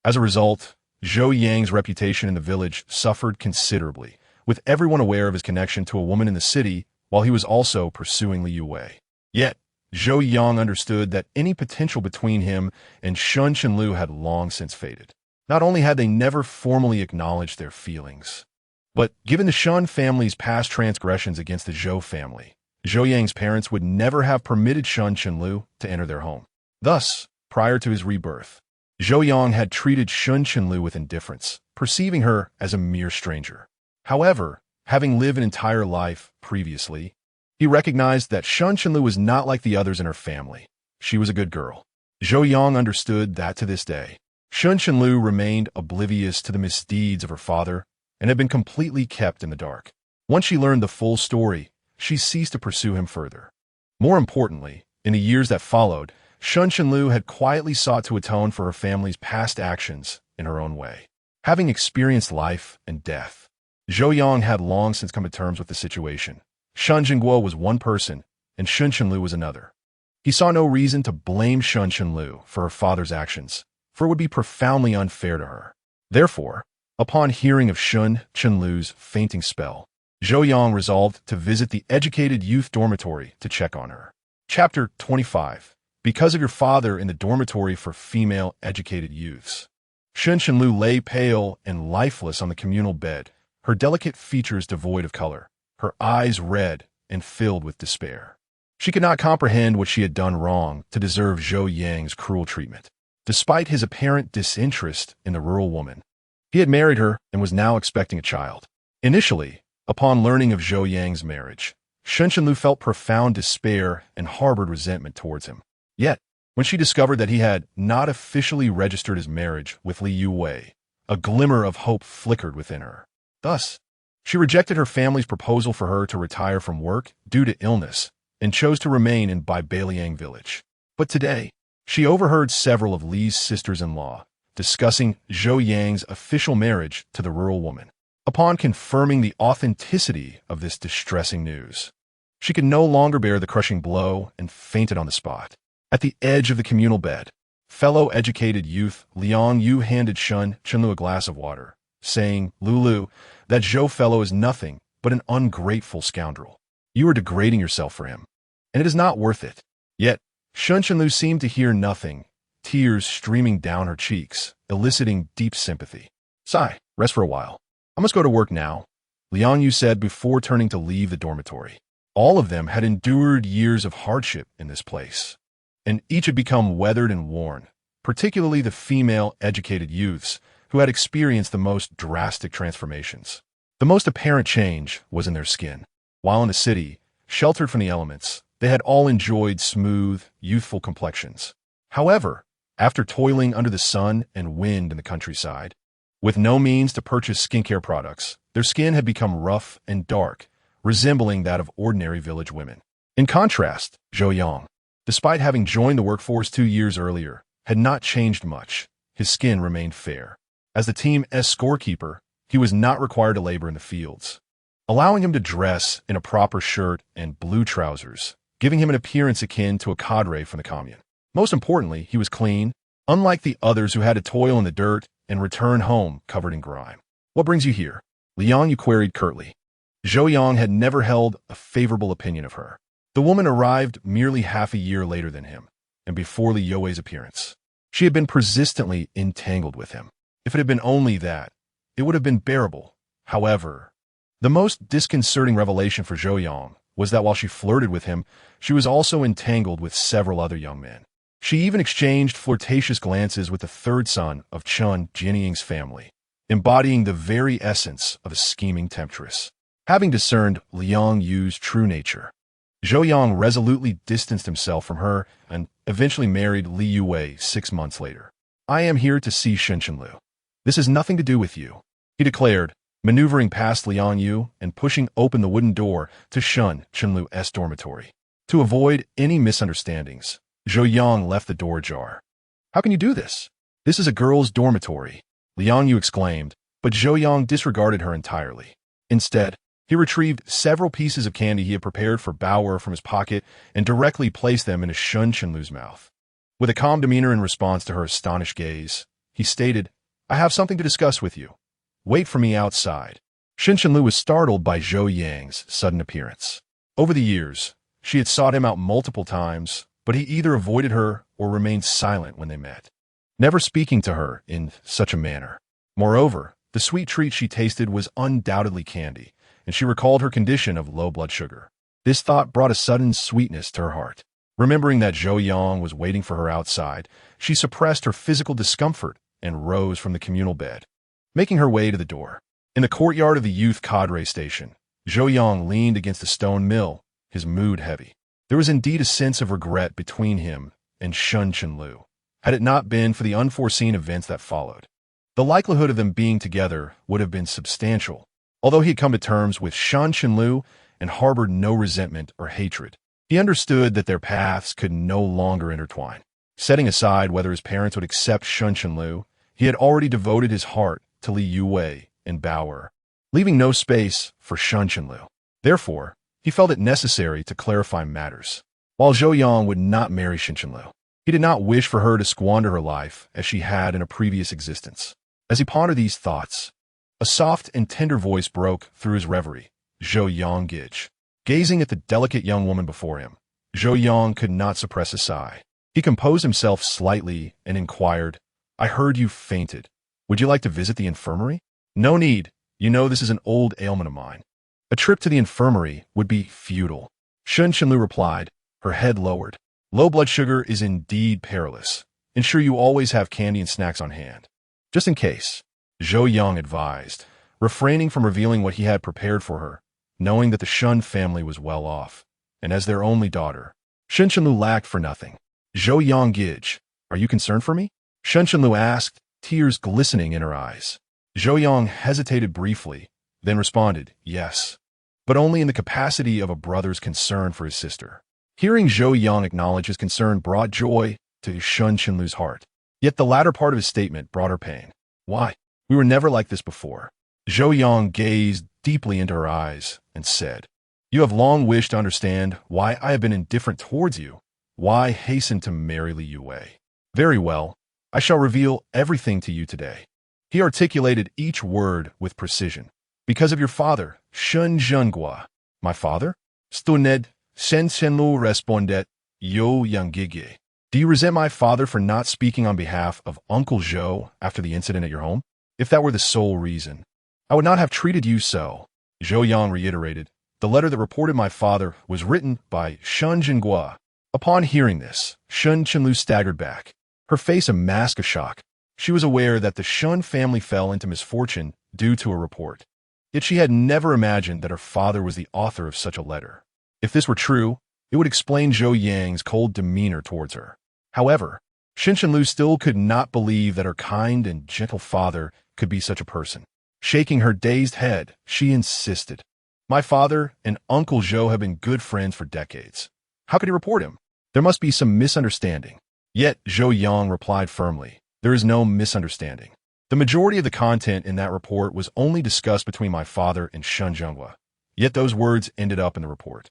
As a result, Zhou Yang's reputation in the village suffered considerably, with everyone aware of his connection to a woman in the city while he was also pursuing Li Youwei. Yet, Zhou Yang understood that any potential between him and Shun Qinlu had long since faded. Not only had they never formally acknowledged their feelings, but given the Shun family's past transgressions against the Zhou family, Zhou Yang's parents would never have permitted Shun Qinlu to enter their home. Thus, prior to his rebirth, Zhou Yang had treated Shun Qinlu with indifference, perceiving her as a mere stranger. However, having lived an entire life previously, he recognized that Shun Qinlu was not like the others in her family. She was a good girl. Zhou Yang understood that to this day, Shun Qinlu remained oblivious to the misdeeds of her father and had been completely kept in the dark. Once she learned the full story, she ceased to pursue him further. More importantly, in the years that followed, Shun Qinlu had quietly sought to atone for her family's past actions in her own way. Having experienced life and death, Zhou Yang had long since come to terms with the situation. Shun Jingguo was one person, and Shun Qinlu was another. He saw no reason to blame Shun Qinlu for her father's actions, for it would be profoundly unfair to her. Therefore, upon hearing of Shun Qinlu's fainting spell, Zhou Yang resolved to visit the educated youth dormitory to check on her. Chapter 25. Because of your father in the dormitory for female educated youths. Shun Qinlu lay pale and lifeless on the communal bed, her delicate features devoid of color, her eyes red and filled with despair. She could not comprehend what she had done wrong to deserve Zhou Yang's cruel treatment. Despite his apparent disinterest in the rural woman, he had married her and was now expecting a child. Initially, upon learning of Zhou Yang's marriage, Shun Qinlu felt profound despair and harbored resentment towards him. Yet, when she discovered that he had not officially registered his marriage with Li Youwei, a glimmer of hope flickered within her. Thus, she rejected her family's proposal for her to retire from work due to illness and chose to remain in Bailiang village. But today, she overheard several of Li's sisters-in-law discussing Zhou Yang's official marriage to the rural woman. Upon confirming the authenticity of this distressing news, she could no longer bear the crushing blow and fainted on the spot. At the edge of the communal bed, fellow educated youth Liang Yu handed Shun Qinlu a glass of water, saying, "Lulu, that Zhou fellow is nothing but an ungrateful scoundrel. You are degrading yourself for him, and it is not worth it." Yet, Shun Qinlu seemed to hear nothing, tears streaming down her cheeks, eliciting deep sympathy. "Sigh, rest for a while. I must go to work now, Li Youwei said before turning to leave the dormitory. All of them had endured years of hardship in this place, and each had become weathered and worn, particularly the female educated youths who had experienced the most drastic transformations. The most apparent change was in their skin. While in the city, sheltered from the elements, they had all enjoyed smooth, youthful complexions. However, after toiling under the sun and wind in the countryside, with no means to purchase skincare products, their skin had become rough and dark, resembling that of ordinary village women. In contrast, Zhou Yang, despite having joined the workforce 2 years earlier, had not changed much. His skin remained fair. As the team's scorekeeper, he was not required to labor in the fields, allowing him to dress in a proper shirt and blue trousers, giving him an appearance akin to a cadre from the commune. Most importantly, he was clean, unlike the others who had to toil in the dirt and return home covered in grime. What brings you here? Li Youwei queried curtly. Zhou Yang had never held a favorable opinion of her. The woman arrived merely half a year later than him, and before Li Youwei's appearance. She had been persistently entangled with him. If it had been only that, it would have been bearable. However, the most disconcerting revelation for Zhou Yang was that while she flirted with him, she was also entangled with several other young men. She even exchanged flirtatious glances with the third son of Chen Jinying's family, embodying the very essence of a scheming temptress. Having discerned Li Youwei's true nature, Zhou Yang resolutely distanced himself from her and eventually married Li Youwei 6 months later. I am here to see Shen Chenlu. This has nothing to do with you, he declared, maneuvering past Li Youwei and pushing open the wooden door to Shen Chenlu's dormitory. To avoid any misunderstandings, Zhou Yang left the door ajar. How can you do this? This is a girl's dormitory, Li Youwei exclaimed, but Zhou Yang disregarded her entirely. Instead, he retrieved several pieces of candy he had prepared for Bao'er from his pocket and directly placed them in Shen Chenlu's mouth. With a calm demeanor in response to her astonished gaze, he stated, I have something to discuss with you. Wait for me outside. Shen Chenlu was startled by Zhou Yang's sudden appearance. Over the years, she had sought him out multiple times, but he either avoided her or remained silent when they met, never speaking to her in such a manner. Moreover, the sweet treat she tasted was undoubtedly candy, and she recalled her condition of low blood sugar. This thought brought a sudden sweetness to her heart. Remembering that Zhou Yang was waiting for her outside, she suppressed her physical discomfort and rose from the communal bed, making her way to the door. In the courtyard of the youth cadre station, Zhou Yang leaned against a stone mill, his mood heavy. There was indeed a sense of regret between him and Shen Chenlu, had it not been for the unforeseen events that followed. The likelihood of them being together would have been substantial, although he had come to terms with Shen Chenlu and harbored no resentment or hatred. He understood that their paths could no longer intertwine. Setting aside whether his parents would accept Shen Chenlu, he had already devoted his heart to Li Youwei and Bao'er, leaving no space for Shen Chenlu. Therefore, he felt it necessary to clarify matters. While Zhou Yang would not marry Shen Chenlu, he did not wish for her to squander her life as she had in a previous existence. As he pondered these thoughts, a soft and tender voice broke through his reverie. Zhou Yang Gij. Gazing at the delicate young woman before him, Zhou Yang could not suppress a sigh. He composed himself slightly and inquired, I heard you fainted. Would you like to visit the infirmary? No need. You know this is an old ailment of mine. A trip to the infirmary would be futile. Shen Chenlu replied, her head lowered. Low blood sugar is indeed perilous. Ensure you always have candy and snacks on hand. Just in case, Zhou Yang advised, refraining from revealing what he had prepared for her, knowing that the Shen family was well off, and as their only daughter, Shen Chenlu lacked for nothing. Zhou Yang Gij, are you concerned for me? Shen Chenlu asked, tears glistening in her eyes. Zhou Yang hesitated briefly, then responded, yes, but only in the capacity of a brother's concern for his sister. Hearing Zhou Yang acknowledge his concern brought joy to Shen Chenlu's heart. Yet the latter part of his statement brought her pain. Why? We were never like this before. Zhou Yang gazed deeply into her eyes and said, you have long wished to understand why I have been indifferent towards you, why hasten to marry Li Youwei. Very well, I shall reveal everything to you today. He articulated each word with precision. Because of your father, Shen Zhenghua. My father? Stuned, Shen Chenlu responded, Yo Yang Gige. Do you resent my father for not speaking on behalf of Uncle Zhou after the incident at your home? If that were the sole reason, I would not have treated you so, Zhou Yang reiterated. The letter that reported my father was written by Shun Jinghua. Upon hearing this, Shun Qinlu staggered back, her face a mask of shock. She was aware that the Shun family fell into misfortune due to a report. Yet she had never imagined that her father was the author of such a letter. If this were true, it would explain Zhou Yang's cold demeanor towards her. However, Xin Qinlu still could not believe that her kind and gentle father could be such a person. Shaking her dazed head, she insisted, "My father and Uncle Zhou have been good friends for decades. How could he report him? There must be some misunderstanding." Yet Zhou Yang replied firmly, "There is no misunderstanding. The majority of the content in that report was only discussed between my father and Shun Jinghua. Yet those words ended up in the report.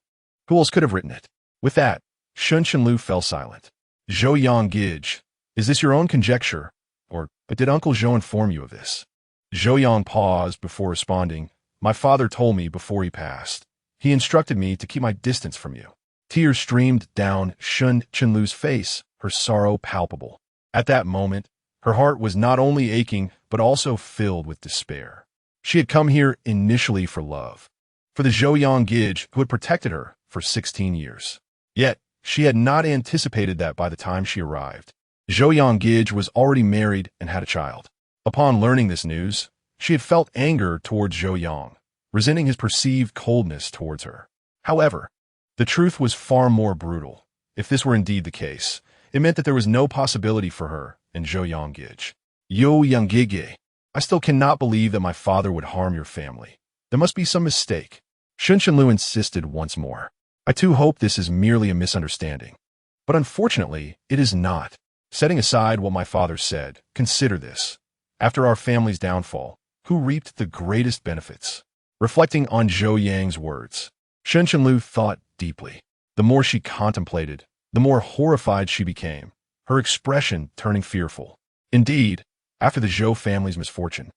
Who else could have written it?" With that, Shun Qinlu fell silent. Zhou Yang Gij, is this your own conjecture, or did Uncle Zhou inform you of this? Zhou Yang paused before responding. My father told me before he passed. He instructed me to keep my distance from you. Tears streamed down Shun Qinlu's face, her sorrow palpable. At that moment, her heart was not only aching, but also filled with despair. She had come here initially for love, for the Zhou Yang Gij who had protected her for 16 years. Yet, she had not anticipated that by the time she arrived. Zhou Yang Gij was already married and had a child. Upon learning this news, she had felt anger towards Zhou Yang, resenting his perceived coldness towards her. However, the truth was far more brutal. If this were indeed the case, it meant that there was no possibility for her and Zhou Yang Gij. Yo Yang Gige, I still cannot believe that my father would harm your family. There must be some mistake. Shun Qinlu insisted once more. I too hope this is merely a misunderstanding. But unfortunately, it is not. Setting aside what my father said, consider this. After our family's downfall, who reaped the greatest benefits? Reflecting on Zhou Yang's words, Shun Qinlu thought deeply. The more she contemplated, the more horrified she became, her expression turning fearful. Indeed, after the Zhou family's misfortune,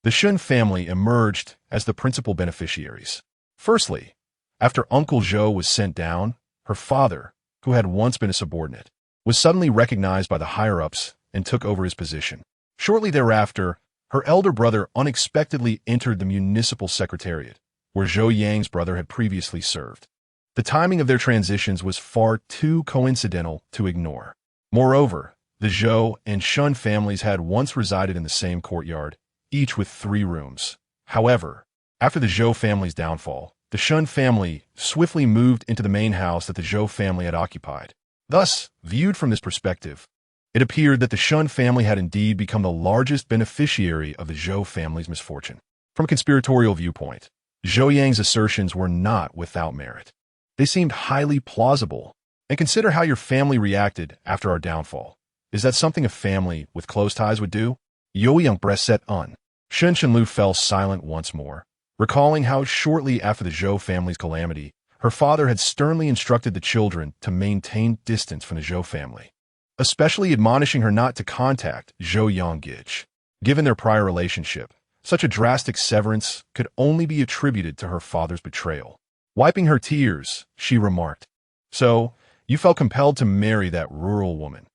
the Shun family emerged as the principal beneficiaries. Firstly, after Uncle Zhou was sent down, her father, who had once been a subordinate, was suddenly recognized by the higher-ups and took over his position. Shortly thereafter, her elder brother unexpectedly entered the municipal secretariat, where Zhou Yang's brother had previously served. The timing of their transitions was far too coincidental to ignore. Moreover, the Zhou and Shun families had once resided in the same courtyard, each with 3 rooms. However, after the Zhou family's downfall, the Shun family swiftly moved into the main house that the Zhou family had occupied. Thus, viewed from this perspective, it appeared that the Shun family had indeed become the largest beneficiary of the Zhou family's misfortune. From a conspiratorial viewpoint, Zhou Yang's assertions were not without merit. They seemed highly plausible. And consider how your family reacted after our downfall. Is that something a family with close ties would do? Yo Yang Breset Un. Shun Qinlu fell silent once more, recalling how shortly after the Zhou family's calamity, her father had sternly instructed the children to maintain distance from the Zhou family, especially admonishing her not to contact Zhou Yang Gij. Given their prior relationship, such a drastic severance could only be attributed to her father's betrayal. Wiping her tears, she remarked, "So, you felt compelled to marry that rural woman.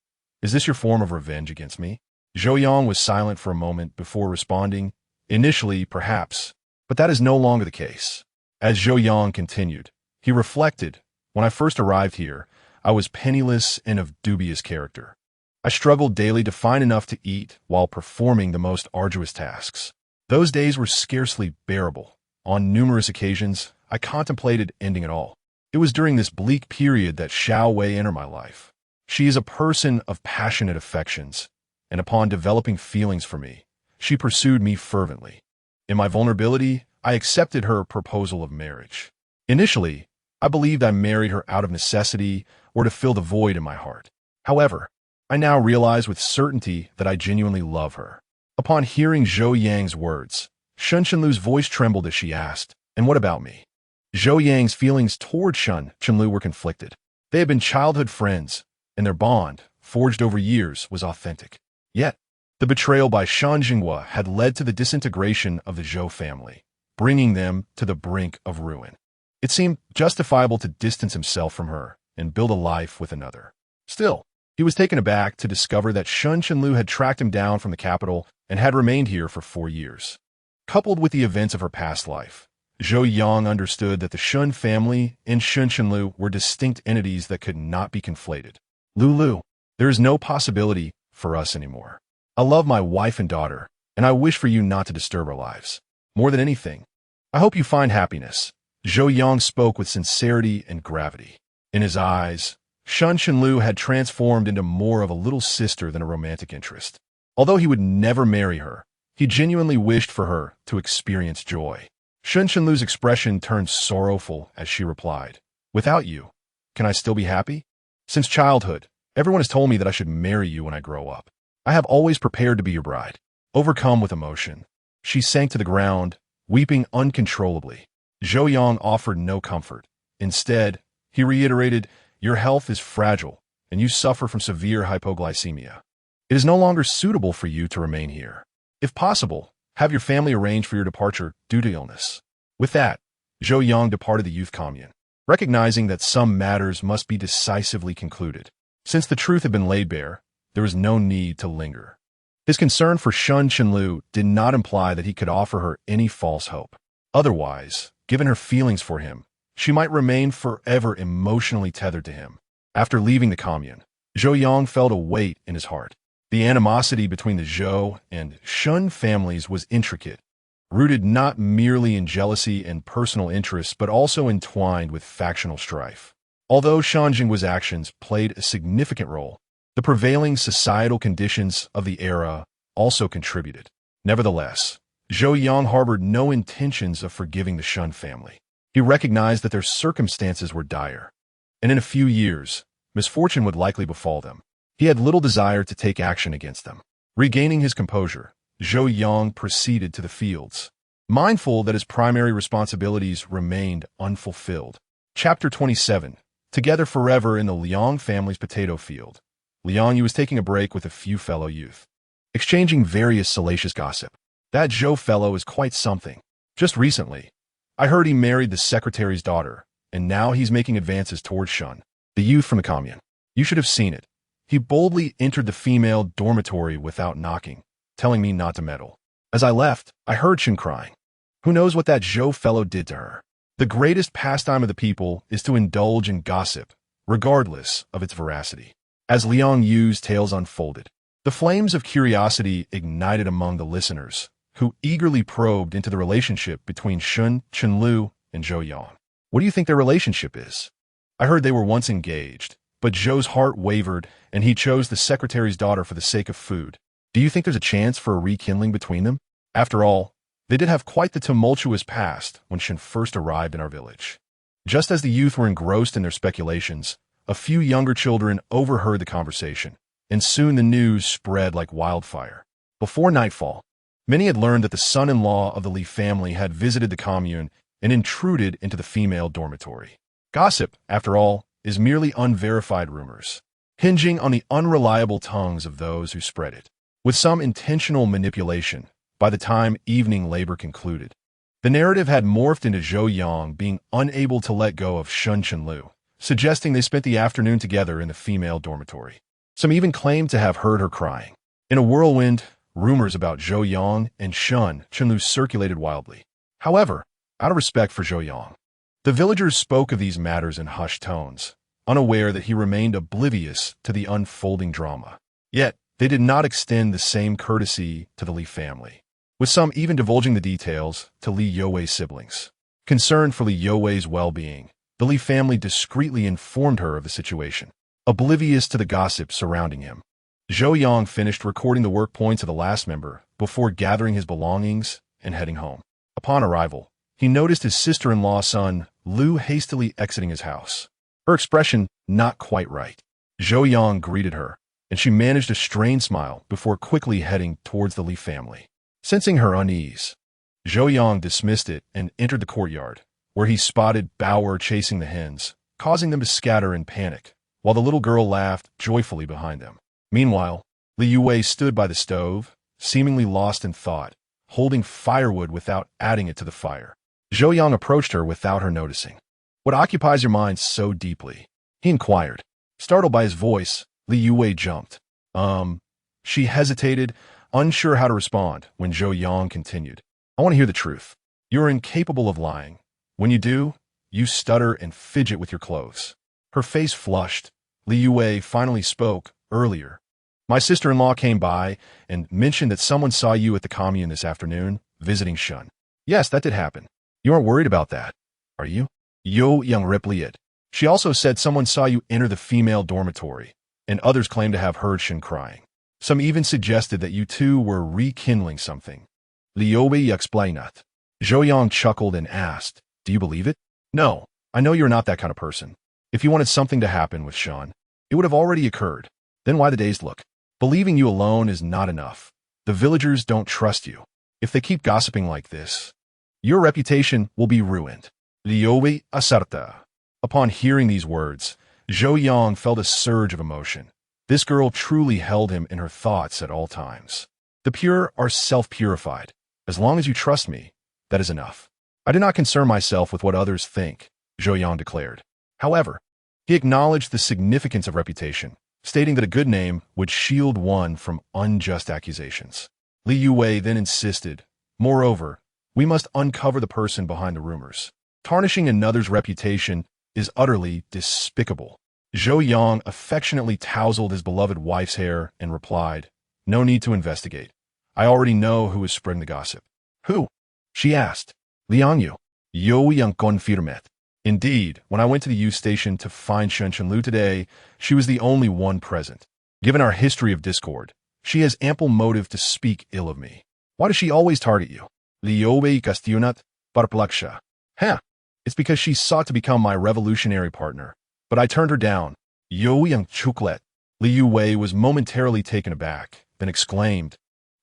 Is this your form of revenge against me?" Zhou Yang was silent for a moment before responding, "Initially, perhaps, but that is no longer the case." As Zhou Yang continued, he reflected, "When I first arrived here, I was penniless and of dubious character. I struggled daily to find enough to eat while performing the most arduous tasks. Those days were scarcely bearable. On numerous occasions, I contemplated ending it all. It was during this bleak period that Li Youwei entered my life. She is a person of passionate affections, and upon developing feelings for me, she pursued me fervently. In my vulnerability, I accepted her proposal of marriage. Initially, I believed I married her out of necessity or to fill the void in my heart. However, I now realize with certainty that I genuinely love her." Upon hearing Zhou Yang's words, Shun Qinlu's voice trembled as she asked, "And what about me?" Zhou Yang's feelings toward Shun Qinlu were conflicted. They had been childhood friends, and their bond, forged over years, was authentic. Yet, the betrayal by Shun Jinghua had led to the disintegration of the Zhou family, bringing them to the brink of ruin. It seemed justifiable to distance himself from her and build a life with another. Still, he was taken aback to discover that Shun Qinlu had tracked him down from the capital and had remained here for 4 years. Coupled with the events of her past life, Zhou Yang understood that the Shun family and Shun Chenlu were distinct entities that could not be conflated. Lulu, there is no possibility for us anymore. I love my wife and daughter, and I wish for you not to disturb our lives. More than anything, I hope you find happiness. Zhou Yang spoke with sincerity and gravity. In his eyes, Shun Chenlu had transformed into more of a little sister than a romantic interest. Although he would never marry her, he genuinely wished for her to experience joy. Shun Chenlu's expression turned sorrowful as she replied, "Without you, can I still be happy? Since childhood, everyone has told me that I should marry you when I grow up. I have always prepared to be your bride." Overcome with emotion, she sank to the ground, weeping uncontrollably. Zhou Yang offered no comfort. Instead, he reiterated, "Your health is fragile, and you suffer from severe hypoglycemia. It is no longer suitable for you to remain here. If possible, have your family arrange for your departure due to illness." With that, Zhou Yang departed the youth commune, recognizing that some matters must be decisively concluded. Since the truth had been laid bare, there was no need to linger. His concern for Shun Chenlu did not imply that he could offer her any false hope. Otherwise, given her feelings for him, she might remain forever emotionally tethered to him. After leaving the commune, Zhou Yang felt a weight in his heart. The animosity between the Zhou and Shun families was intricate, rooted not merely in jealousy and personal interests but also entwined with factional strife. Although Shun Jingguo's actions played a significant role, the prevailing societal conditions of the era also contributed. Nevertheless, Zhou Yang harbored no intentions of forgiving the Shun family. He recognized that their circumstances were dire, and in a few years, misfortune would likely befall them. He had little desire to take action against them. Regaining his composure, Zhou Yang proceeded to the fields, mindful that his primary responsibilities remained unfulfilled. Chapter 27. Together forever in the Liang family's potato field. Liang was taking a break with a few fellow youth, exchanging various salacious gossip. "That Zhou fellow is quite something. Just recently, I heard he married the secretary's daughter, and now he's making advances towards Shun, the youth from the commune. You should have seen it. He boldly entered the female dormitory without knocking, telling me not to meddle. As I left, I heard Shun crying. Who knows what that Zhou fellow did to her? The greatest pastime of the people is to indulge in gossip, regardless of its veracity." As Liang Yu's tales unfolded, the flames of curiosity ignited among the listeners, who eagerly probed into the relationship between Shun Chenlu and Zhou Yang. "What do you think their relationship is? I heard they were once engaged, but Zhou's heart wavered and he chose the secretary's daughter for the sake of food. Do you think there's a chance for a rekindling between them? After all, they did have quite the tumultuous past when Shun first arrived in our village." Just as the youth were engrossed in their speculations, a few younger children overheard the conversation, and soon the news spread like wildfire. Before nightfall, many had learned that the son-in-law of the Li family had visited the commune and intruded into the female dormitory. Gossip, after all, is merely unverified rumors, hinging on the unreliable tongues of those who spread it. With some intentional manipulation, by the time evening labor concluded, the narrative had morphed into Zhou Yang being unable to let go of Shun Chenlu, suggesting they spent the afternoon together in the female dormitory. Some even claimed to have heard her crying. In a whirlwind, rumors about Zhou Yang and Shun Chenlu circulated wildly. However, out of respect for Zhou Yang, the villagers spoke of these matters in hushed tones, unaware that he remained oblivious to the unfolding drama. Yet, they did not extend the same courtesy to the Li family, with some even divulging the details to Li Youwei's siblings. Concerned for Li Youwei's well-being, the Li family discreetly informed her of the situation, oblivious to the gossip surrounding him. Zhou Yang finished recording the work points of the last member before gathering his belongings and heading home. Upon arrival, he noticed his sister-in-law's son, Lu, hastily exiting his house. Her expression not quite right. Zhou Yang greeted her, and she managed a strained smile before quickly heading towards the Li family. Sensing her unease, Zhou Yang dismissed it and entered the courtyard, where he spotted Bao'er chasing the hens, causing them to scatter in panic, while the little girl laughed joyfully behind them. Meanwhile, Li Youwei stood by the stove, seemingly lost in thought, holding firewood without adding it to the fire. Zhou Yang approached her without her noticing. "What occupies your mind so deeply?" he inquired. Startled by his voice, Li Youwei jumped. She hesitated, unsure how to respond, when Zhou Yang continued. I want to hear the truth. You are incapable of lying. When you do, you stutter and fidget with your clothes. Her face flushed. Li Youwei finally spoke earlier. My sister-in-law came by and mentioned that someone saw you at the commune this afternoon, visiting Shun. Yes, that did happen. You aren't worried about that, are you? Zhou Yang replied. She also said someone saw you enter the female dormitory, and others claim to have heard Shun crying. Some even suggested that you two were rekindling something. Li Youwei explained. Zhou Yang chuckled and asked, do you believe it? No, I know you're not that kind of person. If you wanted something to happen with Shun, it would have already occurred. Then why the dazed look? Believing you alone is not enough. The villagers don't trust you. If they keep gossiping like this, your reputation will be ruined. Li Youwei asserted. Upon hearing these words, Zhou Yang felt a surge of emotion. This girl truly held him in her thoughts at all times. The pure are self-purified. As long as you trust me, that is enough. I do not concern myself with what others think, Zhou Yang declared. However, he acknowledged the significance of reputation, stating that a good name would shield one from unjust accusations. Li Youwei then insisted, moreover, we must uncover the person behind the rumors. Tarnishing another's reputation is utterly despicable. Zhou Yang affectionately tousled his beloved wife's hair and replied, no need to investigate. I already know who is spreading the gossip. Who? She asked. Liang Zhou Yang confirmed. Indeed, when I went to the U station to find Shen Chenlu today, she was the only one present. Given our history of discord, she has ample motive to speak ill of me. Why does she always target you? Li Youwei castionat perplexa. It's because she sought to become my revolutionary partner, but I turned her down. Zhou Yang chucklet. Li Youwei was momentarily taken aback, then exclaimed,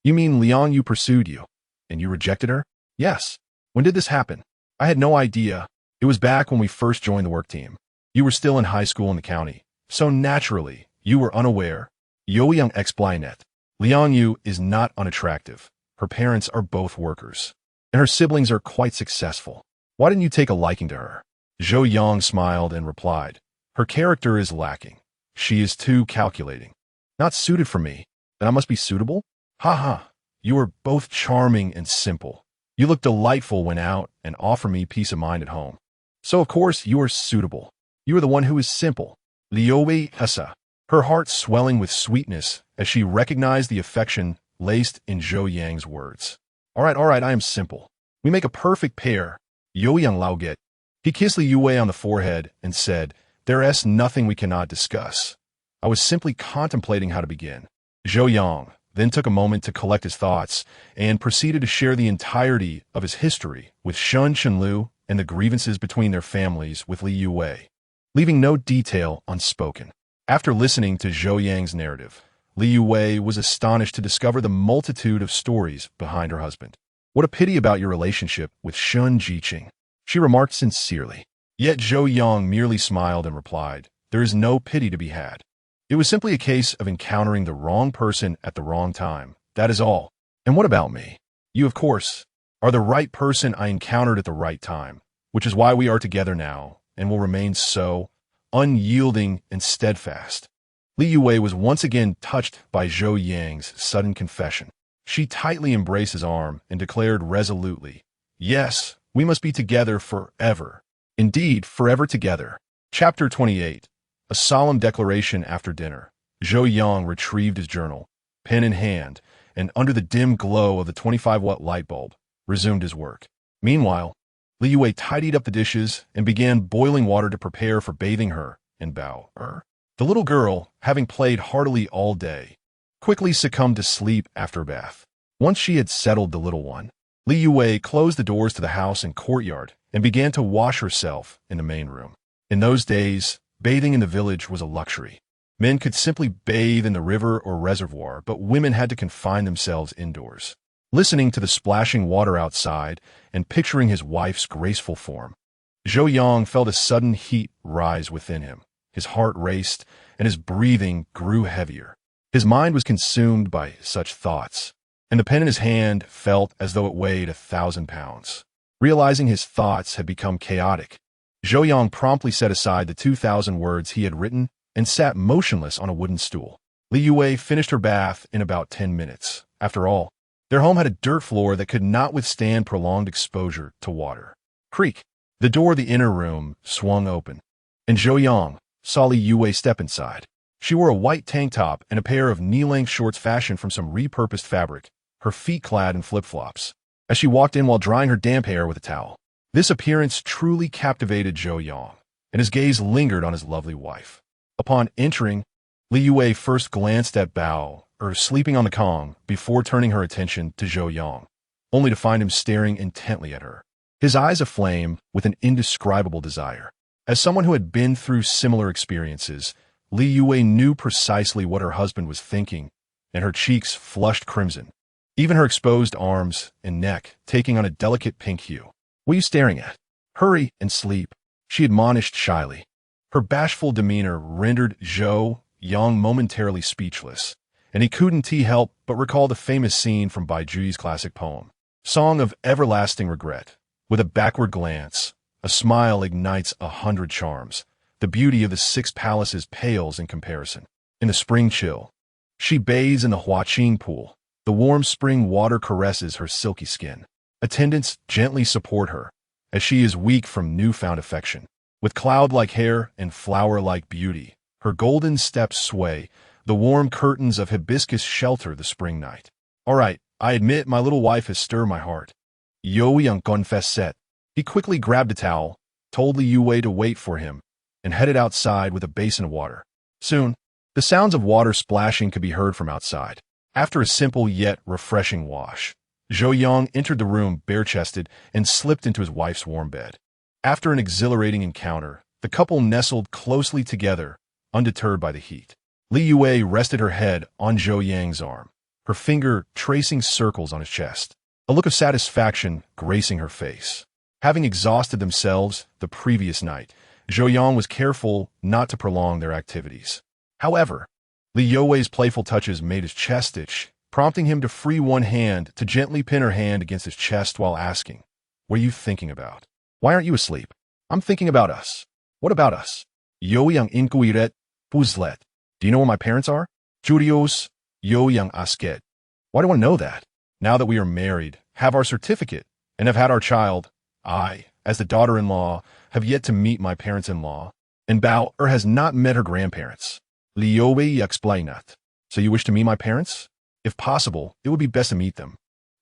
you mean Liang Yu pursued you, and you rejected her? Yes. When did this happen? I had no idea. It was back when we first joined the work team. You were still in high school in the county, so naturally, you were unaware. Zhou Yang explained. Liang Yu is not unattractive. Her parents are both workers, and her siblings are quite successful. Why didn't you take a liking to her? Zhou Yang smiled and replied, her character is lacking. She is too calculating. Not suited for me. Then I must be suitable? You are both charming and simple. You look delightful when out and offer me peace of mind at home. So of course you are suitable. You are the one who is simple. Li Youwei hessa, her heart swelling with sweetness as she recognized the affection laced in Zhou Yang's words. All right, I am simple. We make a perfect pair. Zhou Yang lauget. He kissed Li Youwei on the forehead and said, there is nothing we cannot discuss. I was simply contemplating how to begin. Zhou Yang then took a moment to collect his thoughts and proceeded to share the entirety of his history with Shun Chenlu and the grievances between their families with Li Youwei, leaving no detail unspoken. After listening to Zhou Yang's narrative, Li Youwei was astonished to discover the multitude of stories behind her husband. What a pity about your relationship with Shun Jiqing, she remarked sincerely. Yet Zhou Yang merely smiled and replied, there is no pity to be had. It was simply a case of encountering the wrong person at the wrong time. That is all. And what about me? You, of course, are the right person I encountered at the right time, which is why we are together now and will remain so, unyielding and steadfast. Li Youwei was once again touched by Zhou Yang's sudden confession. She tightly embraced his arm and declared resolutely, yes, we must be together forever. Indeed, forever together. Chapter 28. A solemn declaration after dinner. Zhou Yang retrieved his journal, pen in hand, and under the dim glow of the 25-watt light bulb, resumed his work. Meanwhile, Li Youwei tidied up the dishes and began boiling water to prepare for bathing her and Bao'er. The little girl, having played heartily all day, quickly succumbed to sleep after a bath. Once she had settled the little one, Li Youwei closed the doors to the house and courtyard and began to wash herself in the main room. In those days, bathing in the village was a luxury. Men could simply bathe in the river or reservoir, but women had to confine themselves indoors. Listening to the splashing water outside and picturing his wife's graceful form, Zhou Yang felt a sudden heat rise within him. His heart raced, and his breathing grew heavier. His mind was consumed by such thoughts, and the pen in his hand felt as though it weighed 1,000 pounds. Realizing his thoughts had become chaotic, Zhou Yang promptly set aside the 2,000 words he had written and sat motionless on a wooden stool. Li Youwei finished her bath in about 10 minutes. After all, Their home had a dirt floor that could not withstand prolonged exposure to water. Creak. The door of the inner room swung open, and Zhou Yang saw Li Youwei step inside. She wore a white tank top and a pair of knee-length shorts fashioned from some repurposed fabric, her feet clad in flip-flops, as she walked in while drying her damp hair with a towel. This appearance truly captivated Zhou Yang, and his gaze lingered on his lovely wife. Upon entering, Li Youwei first glanced at Bao'er sleeping on the Kong before turning her attention to Zhou Yang, only to find him staring intently at her, his eyes aflame with an indescribable desire. As someone who had been through similar experiences, Li Youwei knew precisely what her husband was thinking, and her cheeks flushed crimson, even her exposed arms and neck taking on a delicate pink hue. "What are you staring at? Hurry and sleep," she admonished shyly. Her bashful demeanor rendered Zhou Yang momentarily speechless, and he couldn't help but recall the famous scene from Baiju's classic poem, Song of Everlasting Regret. With a backward glance, a smile ignites 100 charms. The beauty of the 6 palaces pales in comparison. In the spring chill, she bathes in the Huaqing pool. The warm spring water caresses her silky skin. Attendants gently support her, as she is weak from newfound affection. With cloud-like hair and flower-like beauty, her golden steps sway. The warm curtains of hibiscus shelter the spring night. "All right, I admit my little wife has stirred my heart." Zhou Yang confessed. He quickly grabbed a towel, told Li Youwei to wait for him, and headed outside with a basin of water. Soon, the sounds of water splashing could be heard from outside. After a simple yet refreshing wash, Zhou Yang entered the room bare-chested and slipped into his wife's warm bed. After an exhilarating encounter, the couple nestled closely together, undeterred by the heat. Li Youwei rested her head on Zhou Yang's arm, her finger tracing circles on his chest, a look of satisfaction gracing her face. Having exhausted themselves the previous night, Zhou Yang was careful not to prolong their activities. However, Li Youwei's playful touches made his chest itch, prompting him to free one hand to gently pin her hand against his chest while asking, "What are you thinking about? Why aren't you asleep?" "I'm thinking about us." "What about us?" "Zhou Yang inquiret, Buzlet. Do you know where my parents are?" "Judios, Zhou Yang asket." "Why do I want to know that?" "Now that we are married, have our certificate, and have had our child, I, as the daughter-in-law, have yet to meet my parents-in-law, and Bao'er has not met her grandparents." Li Youwei explained. "So you wish to meet my parents? If possible, it would be best to meet them.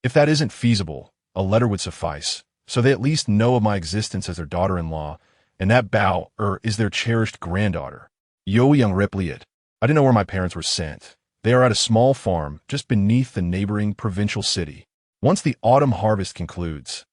If that isn't feasible, a letter would suffice, so they at least know of my existence as their daughter-in-law, and that Bao'er is their cherished granddaughter." Zhou Yang replied, "I didn't know where my parents were sent. They are at a small farm just beneath the neighboring provincial city. Once the autumn harvest concludes,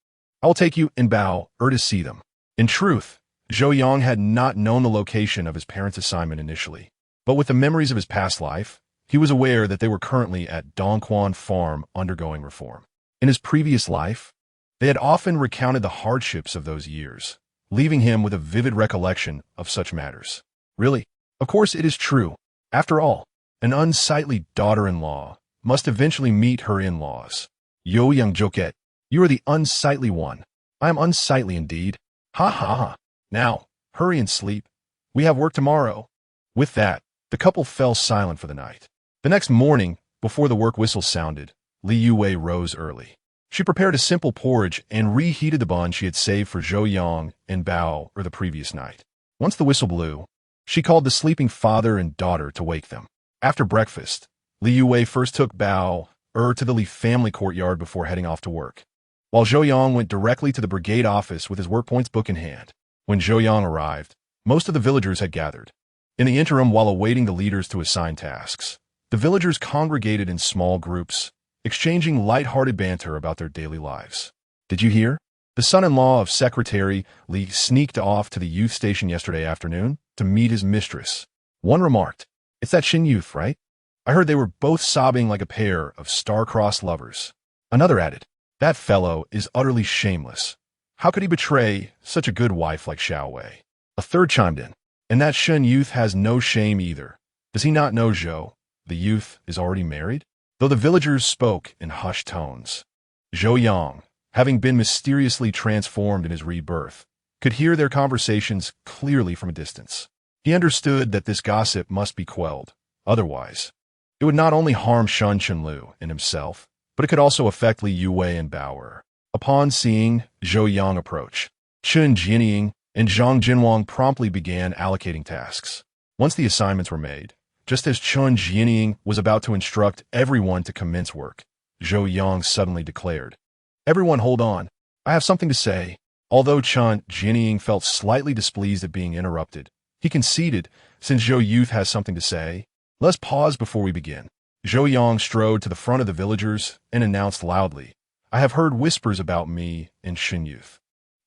I will take you and Bao'er to see them." In truth, Zhou Yang had not known the location of his parents' assignment initially, but with the memories of his past life, he was aware that they were currently at Dongquan Farm undergoing reform. In his previous life, they had often recounted the hardships of those years, leaving him with a vivid recollection of such matters. Really? Of course it is true. After all, an unsightly daughter-in-law must eventually meet her in-laws. Zhou Yang joked, "You are the unsightly one. I am unsightly indeed. Ha ha ha. Now, hurry and sleep. We have work tomorrow." With that, the couple fell silent for the night. The next morning, before the work whistle sounded, Li Youwei rose early. She prepared a simple porridge and reheated the bun she had saved for Zhou Yang and Bao'er the previous night. Once the whistle blew, she called the sleeping father and daughter to wake them. After breakfast, Li Youwei first took Bao'er to the Li family courtyard before heading off to work, while Zhou Yang went directly to the brigade office with his work points book in hand. When Zhou Yang arrived, most of the villagers had gathered. In the interim, while awaiting the leaders to assign tasks, the villagers congregated in small groups, exchanging light-hearted banter about their daily lives. "Did you hear? The son-in-law of Secretary Li sneaked off to the youth station yesterday afternoon to meet his mistress." One remarked, "It's that Shin youth, right? I heard they were both sobbing like a pair of star-crossed lovers." Another added, "That fellow is utterly shameless. How could he betray such a good wife like Xiaowei?" A third chimed in, "And that Shen youth has no shame either. Does he not know Zhou, the youth, is already married?" Though the villagers spoke in hushed tones, Zhou Yang, having been mysteriously transformed in his rebirth, could hear their conversations clearly from a distance. He understood that this gossip must be quelled. Otherwise, it would not only harm Shen Chenlu and himself, but it could also affect Li Youwei and Bao'er. Upon seeing Zhou Yang approach, Chen Jinying and Zhang Jinwang promptly began allocating tasks. Once the assignments were made, just as Chen Jinying was about to instruct everyone to commence work, Zhou Yang suddenly declared, "Everyone hold on. I have something to say." Although Chen Jinying felt slightly displeased at being interrupted, he conceded, "Since Zhou Youth has something to say, let's pause before we begin." Zhou Yang strode to the front of the villagers and announced loudly, "I have heard whispers about me and Shin Youth.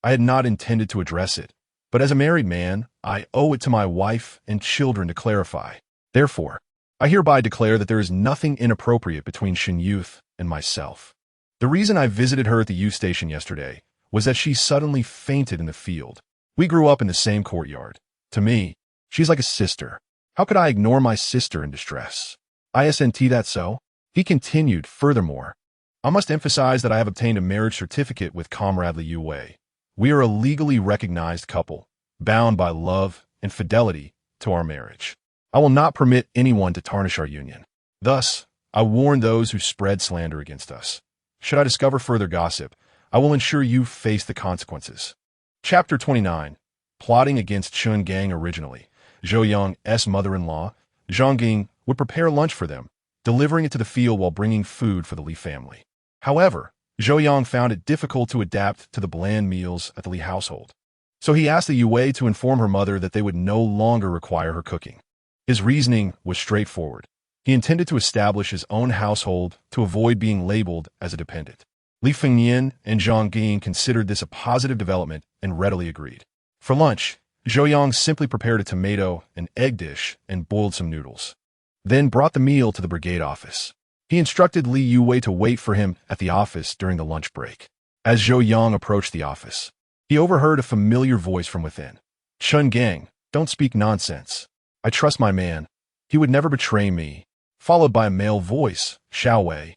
I had not intended to address it, but as a married man, I owe it to my wife and children to clarify. Therefore, I hereby declare that there is nothing inappropriate between Shin Youth and myself. The reason I visited her at the youth station yesterday was that she suddenly fainted in the field. We grew up in the same courtyard. To me, she's like a sister. How could I ignore my sister in distress? Isn't that so?" He continued, "Furthermore, I must emphasize that I have obtained a marriage certificate with Comrade Li Youwei. We are a legally recognized couple, bound by love and fidelity to our marriage. I will not permit anyone to tarnish our union. Thus, I warn those who spread slander against us. Should I discover further gossip, I will ensure you face the consequences." Chapter 29. Plotting against Chun Gang. Originally, Zhou Yang's mother-in-law, Zhang Ging, would prepare lunch for them, delivering it to the field while bringing food for the Li family. However, Zhou Yang found it difficult to adapt to the bland meals at the Li household. So he asked the Youwei to inform her mother that they would no longer require her cooking. His reasoning was straightforward. He intended to establish his own household to avoid being labeled as a dependent. Li Fengnian and Zhang Ging considered this a positive development and readily agreed. For lunch, Zhou Yang simply prepared a tomato and egg dish and boiled some noodles, then brought the meal to the brigade office. He instructed Li Youwei to wait for him at the office during the lunch break. As Zhou Yang approached the office, he overheard a familiar voice from within. "Chun Gang, don't speak nonsense. I trust my man. He would never betray me." Followed by a male voice, "Xiao Wei.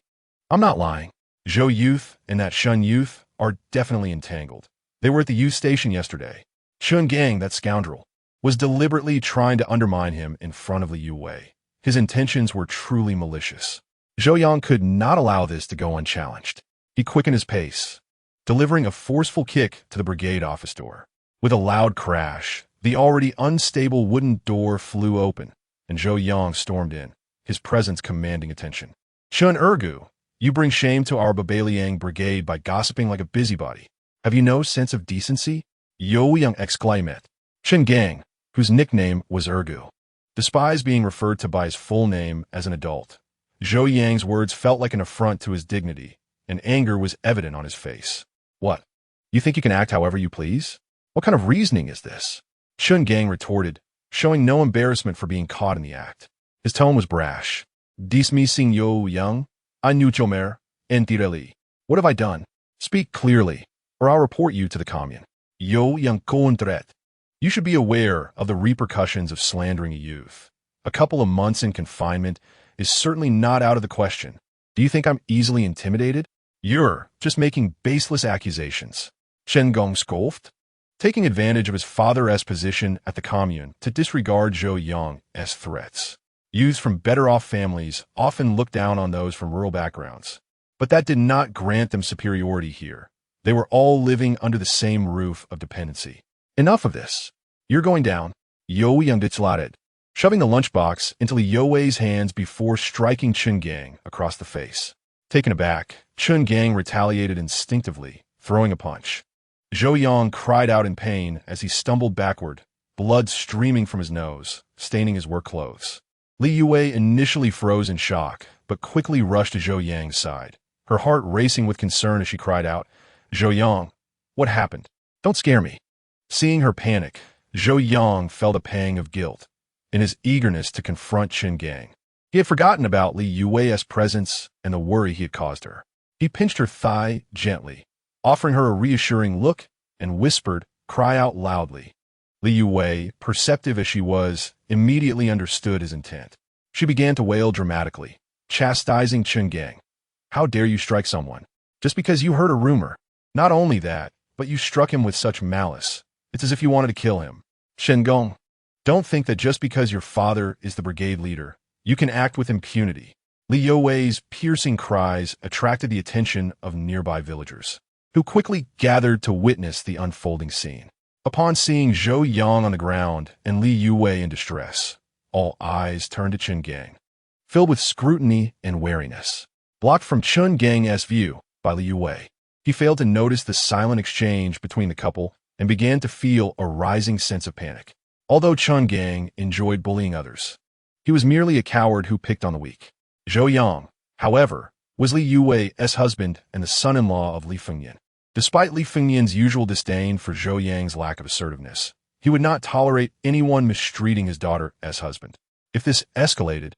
I'm not lying. Zhou Youth and that Shun Youth are definitely entangled. They were at the youth station yesterday. Chun Gang, that scoundrel, was deliberately trying to undermine him in front of Li Youwei. His intentions were truly malicious." Zhou Yang could not allow this to go unchallenged. He quickened his pace, delivering a forceful kick to the brigade office door. With a loud crash, the already unstable wooden door flew open, and Zhou Yang stormed in, his presence commanding attention. "Chun Ergu, you bring shame to our Babaliang brigade by gossiping like a busybody. Have you no sense of decency?" Zhou Yang exclaimed. Chun Gang, whose nickname was Ergu, despised being referred to by his full name as an adult. Zhou Yang's words felt like an affront to his dignity, and anger was evident on his face. "What? You think you can act however you please? What kind of reasoning is this?" Chun Gang retorted, showing no embarrassment for being caught in the act. His tone was brash. "Dismissing Zhou Yang? I knew Chomer, entirely. What have I done? Speak clearly, or I'll report you to the commune." Zhou Yang contrat. "You should be aware of the repercussions of slandering a youth. A couple of months in confinement is certainly not out of the question. Do you think I'm easily intimidated? You're just making baseless accusations." Shen Gong scoffed, taking advantage of his father's position at the commune to disregard Zhou Yang's threats. Youths from better-off families often look down on those from rural backgrounds, but that did not grant them superiority here. They were all living under the same roof of dependency. "Enough of this. You're going down." Zhou Yang declared, shoving the lunchbox into Li Youwei's hands before striking Chun Gang across the face. Taken aback, Chun Gang retaliated instinctively, throwing a punch. Zhou Yang cried out in pain as he stumbled backward, blood streaming from his nose, staining his work clothes. Li Youwei initially froze in shock, but quickly rushed to Zhou Yang's side, her heart racing with concern as she cried out, "Zhou Yang, what happened? Don't scare me." Seeing her panic, Zhou Yang felt a pang of guilt in his eagerness to confront Chun Gang. He had forgotten about Li Youwei's presence and the worry he had caused her. He pinched her thigh gently, offering her a reassuring look, and whispered, "Cry out loudly." Li Youwei, perceptive as she was, immediately understood his intent. She began to wail dramatically, chastising Chun Gang. "How dare you strike someone? Just because you heard a rumor. Not only that, but you struck him with such malice. It's as if you wanted to kill him. Shen Gong, don't think that just because your father is the brigade leader, you can act with impunity. Li Youwei's piercing cries attracted the attention of nearby villagers, who quickly gathered to witness the unfolding scene. Upon seeing Zhou Yang on the ground and Li Youwei in distress, all eyes turned to Chen Gang, filled with scrutiny and wariness. Blocked from Chen Gang's view by Li Youwei, he failed to notice the silent exchange between the couple and began to feel a rising sense of panic. Although Chen Gang enjoyed bullying others, he was merely a coward who picked on the weak. Zhou Yang, however, was Li Youwei's husband and the son-in-law of Li Fengyan. Despite Li Fengyan's usual disdain for Zhou Yang's lack of assertiveness, he would not tolerate anyone mistreating his daughter as husband. If this escalated,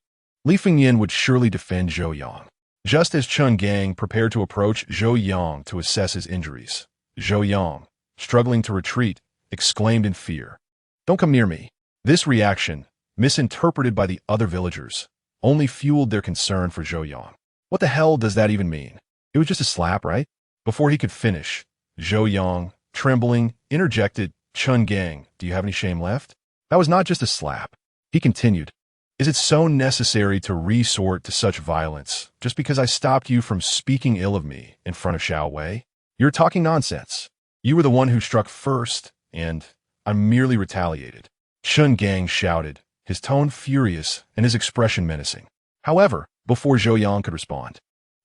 Li Fengyan would surely defend Zhou Yang. Just as Chen Gang prepared to approach Zhou Yang to assess his injuries, Zhou Yang, struggling to retreat, exclaimed in fear, "Don't come near me." This reaction, misinterpreted by the other villagers, only fueled their concern for Zhou Yang. What the hell does that even mean? It was just a slap, right? Before he could finish, Zhou Yang, trembling, interjected, "Chen Gang, do you have any shame left? That was not just a slap." He continued, "Is it so necessary to resort to such violence just because I stopped you from speaking ill of me in front of Xiao Wei? You're talking nonsense. You were the one who struck first, and I merely retaliated." Chen Gang shouted, his tone furious and his expression menacing. However, before Zhou Yang could respond,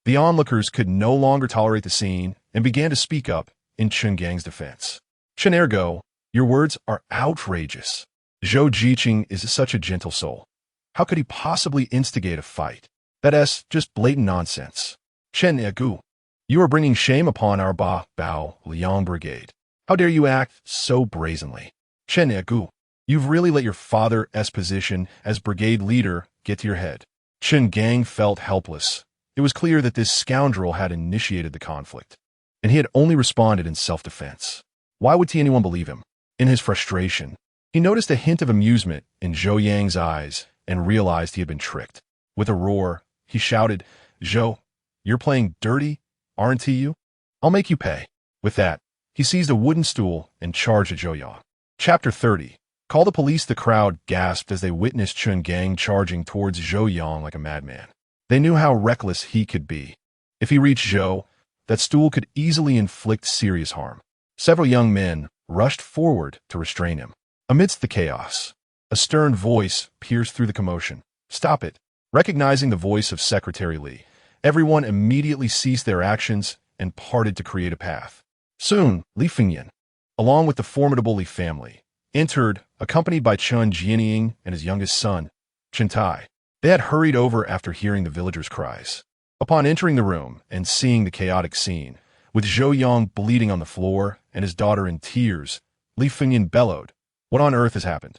the onlookers could no longer tolerate the scene and began to speak up in Chen Gang's defense. "Chen Ergo, your words are outrageous. Zhou Jiqing is such a gentle soul. How could he possibly instigate a fight? That's just blatant nonsense. Chen Ergo, you are bringing shame upon our Bao Liang brigade. How dare you act so brazenly? Chen Ergo, you've really let your father's position as brigade leader get to your head." Chen Gang felt helpless. It was clear that this scoundrel had initiated the conflict, and he had only responded in self-defense. Why would anyone believe him? In his frustration, he noticed a hint of amusement in Zhou Yang's eyes and realized he had been tricked. With a roar, he shouted, "Zhou, you're playing dirty, aren't you? I'll make you pay." With that, he seized a wooden stool and charged at Zhou Yang. Chapter 30. Call the police. The crowd gasped as they witnessed Chen Gang charging towards Zhou Yang like a madman. They knew how reckless he could be. If he reached Zhou, that stool could easily inflict serious harm. Several young men rushed forward to restrain him. Amidst the chaos, a stern voice pierced through the commotion. "Stop it." Recognizing the voice of Secretary Li, everyone immediately ceased their actions and parted to create a path. Soon, Li Fengyan, along with the formidable Li family, entered, accompanied by Chen Jianying and his youngest son, Chen Tai. They had hurried over after hearing the villagers' cries. Upon entering the room and seeing the chaotic scene, with Zhou Yang bleeding on the floor and his daughter in tears, Li Fengyan bellowed, "What on earth has happened?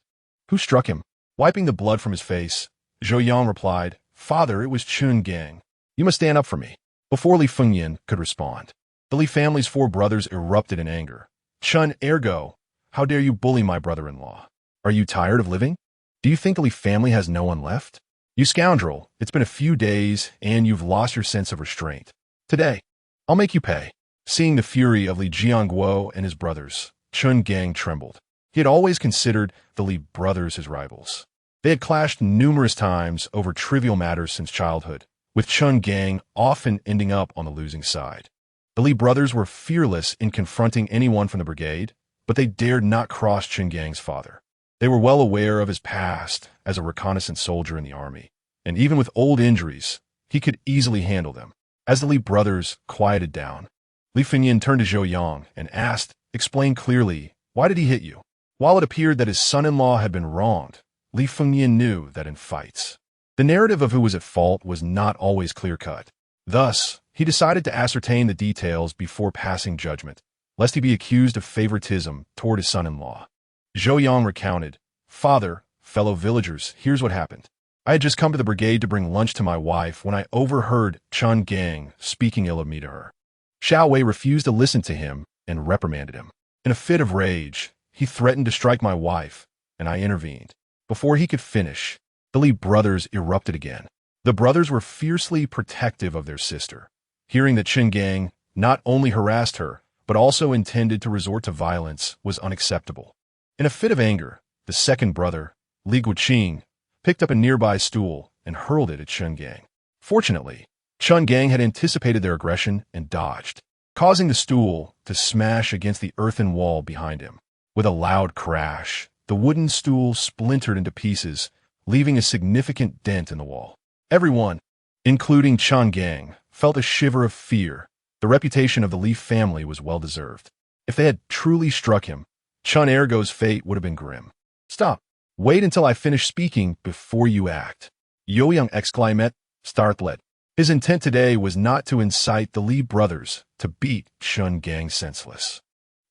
Who struck him?" Wiping the blood from his face, Zhou Yang replied, "Father, it was Chen Gang. You must stand up for me." Before Li Fengyan could respond, the Li family's 4 brothers erupted in anger. "Chen Ergo, how dare you bully my brother-in-law? Are you tired of living? Do you think the Li family has no one left? You scoundrel, it's been a few days and you've lost your sense of restraint. Today, I'll make you pay." Seeing the fury of Li Jiangguo and his brothers, Chen Gang trembled. He had always considered the Li brothers his rivals. They had clashed numerous times over trivial matters since childhood, with Chen Gang often ending up on the losing side. The Li brothers were fearless in confronting anyone from the brigade, but they dared not cross Chen Gang's father. They were well aware of his past as a reconnaissance soldier in the army, and even with old injuries, he could easily handle them. As the Li brothers quieted down, Li Fengyan turned to Zhou Yang and asked, "Explain clearly, why did he hit you?" While it appeared that his son-in-law had been wronged, Li Fengyan knew that in fights, the narrative of who was at fault was not always clear-cut. Thus, he decided to ascertain the details before passing judgment, lest he be accused of favoritism toward his son-in-law. Zhou Yang recounted, "Father, fellow villagers, here's what happened. I had just come to the brigade to bring lunch to my wife when I overheard Chen Gang speaking ill of me to her. Xiao Wei refused to listen to him and reprimanded him. In a fit of rage, he threatened to strike my wife, and I intervened. Before he could finish, the Li brothers erupted again. The brothers were fiercely protective of their sister. Hearing that Chen Gang not only harassed her, but also intended to resort to violence was unacceptable. In a fit of anger, the second brother, Li Guoqing, picked up a nearby stool and hurled it at Chen Gang. Fortunately, Chun Gang had anticipated their aggression and dodged, causing the stool to smash against the earthen wall behind him. With a loud crash, the wooden stool splintered into pieces, leaving a significant dent in the wall. Everyone, including Chun Gang, felt a shiver of fear. The reputation of the Li family was well-deserved. If they had truly struck him, Chun Ergo's fate would have been grim. "Stop. Wait until I finish speaking before you act," Zhou Yang exclaimed, startled. His intent today was not to incite the Li brothers to beat Chun Gang senseless.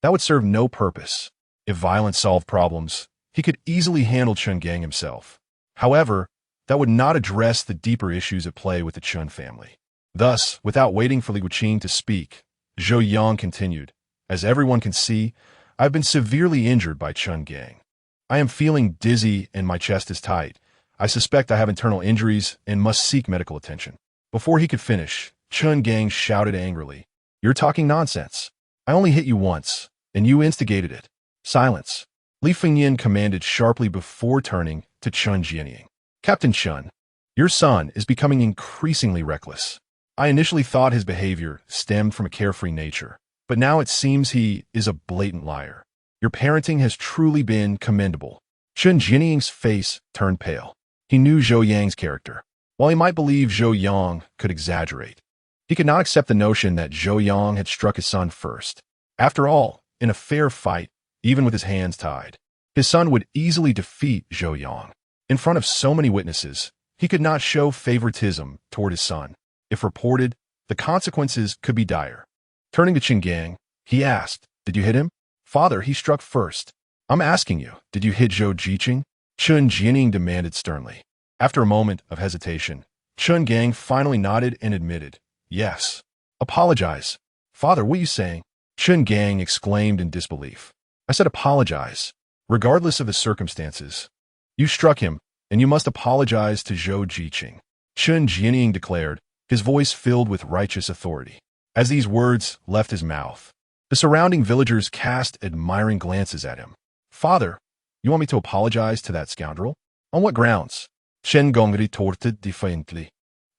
That would serve no purpose. If violence solved problems, he could easily handle Chun Gang himself. However, that would not address the deeper issues at play with the Chun family. Thus, without waiting for Li Wuqing to speak, Zhou Yang continued, "As everyone can see, I've been severely injured by Chun Gang. I am feeling dizzy and my chest is tight. I suspect I have internal injuries and must seek medical attention." Before he could finish, Chun Gang shouted angrily, "You're talking nonsense. I only hit you once, and you instigated it." "Silence," Li Fengyan commanded sharply before turning to Chun Jianying. "Captain Chun, your son is becoming increasingly reckless. I initially thought his behavior stemmed from a carefree nature, but now it seems he is a blatant liar. Your parenting has truly been commendable." Chun Jianying's face turned pale. He knew Zhou Yang's character. While he might believe Zhou Yang could exaggerate, he could not accept the notion that Zhou Yang had struck his son first. After all, in a fair fight, even with his hands tied, his son would easily defeat Zhou Yang. In front of so many witnesses, he could not show favoritism toward his son. If reported, the consequences could be dire. Turning to Chun Gang, he asked, "Did you hit him?" "Father, he struck first." "I'm asking you, did you hit Zhou Jiqing?" Chun Jianying demanded sternly. After a moment of hesitation, Chun Gang finally nodded and admitted, "Yes." "Apologize." "Father, what are you saying?" Chun Gang exclaimed in disbelief. "I said apologize. Regardless of the circumstances, you struck him, and you must apologize to Zhou Jiqing," Chun Jianying declared, his voice filled with righteous authority. As these words left his mouth, the surrounding villagers cast admiring glances at him. "Father, you want me to apologize to that scoundrel? On what grounds?" Shen Gong retorted defiantly.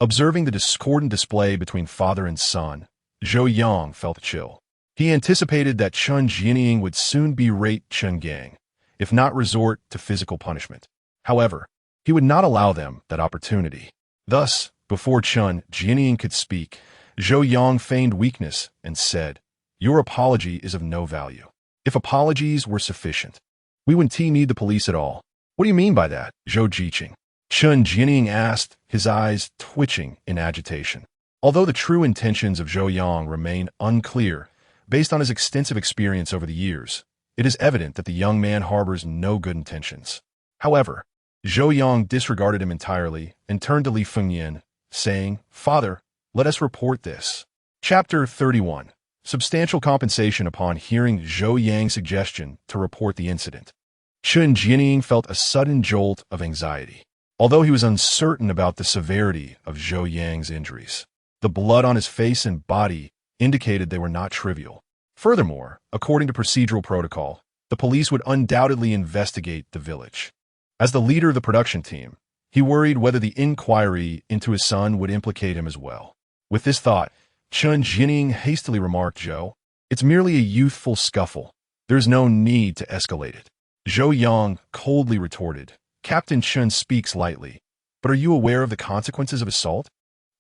Observing the discordant display between father and son, Zhou Yang felt a chill. He anticipated that Chun Jianying would soon berate Chun Gang, if not resort to physical punishment. However, he would not allow them that opportunity. Thus, before Chun Jianying could speak, Zhou Yang feigned weakness and said, "Your apology is of no value. If apologies were sufficient, we wouldn't need the police at all." "What do you mean by that, Zhou Jiqing?" Chun Jianying asked, his eyes twitching in agitation. Although the true intentions of Zhou Yang remain unclear, based on his extensive experience over the years, it is evident that the young man harbors no good intentions. However, Zhou Yang disregarded him entirely and turned to Li Fengyan, saying, "Father, let us report this." Chapter 31. Substantial compensation upon hearing Zhou Yang's suggestion to report the incident. Chun Jianying felt a sudden jolt of anxiety. Although he was uncertain about the severity of Zhou Yang's injuries, the blood on his face and body indicated they were not trivial. Furthermore, according to procedural protocol, the police would undoubtedly investigate the village. As the leader of the production team, he worried whether the inquiry into his son would implicate him as well. With this thought, Chun Jianying hastily remarked, "Zhou, it's merely a youthful scuffle. There's no need to escalate it." Zhou Yang coldly retorted, "Captain Chun speaks lightly, but are you aware of the consequences of assault?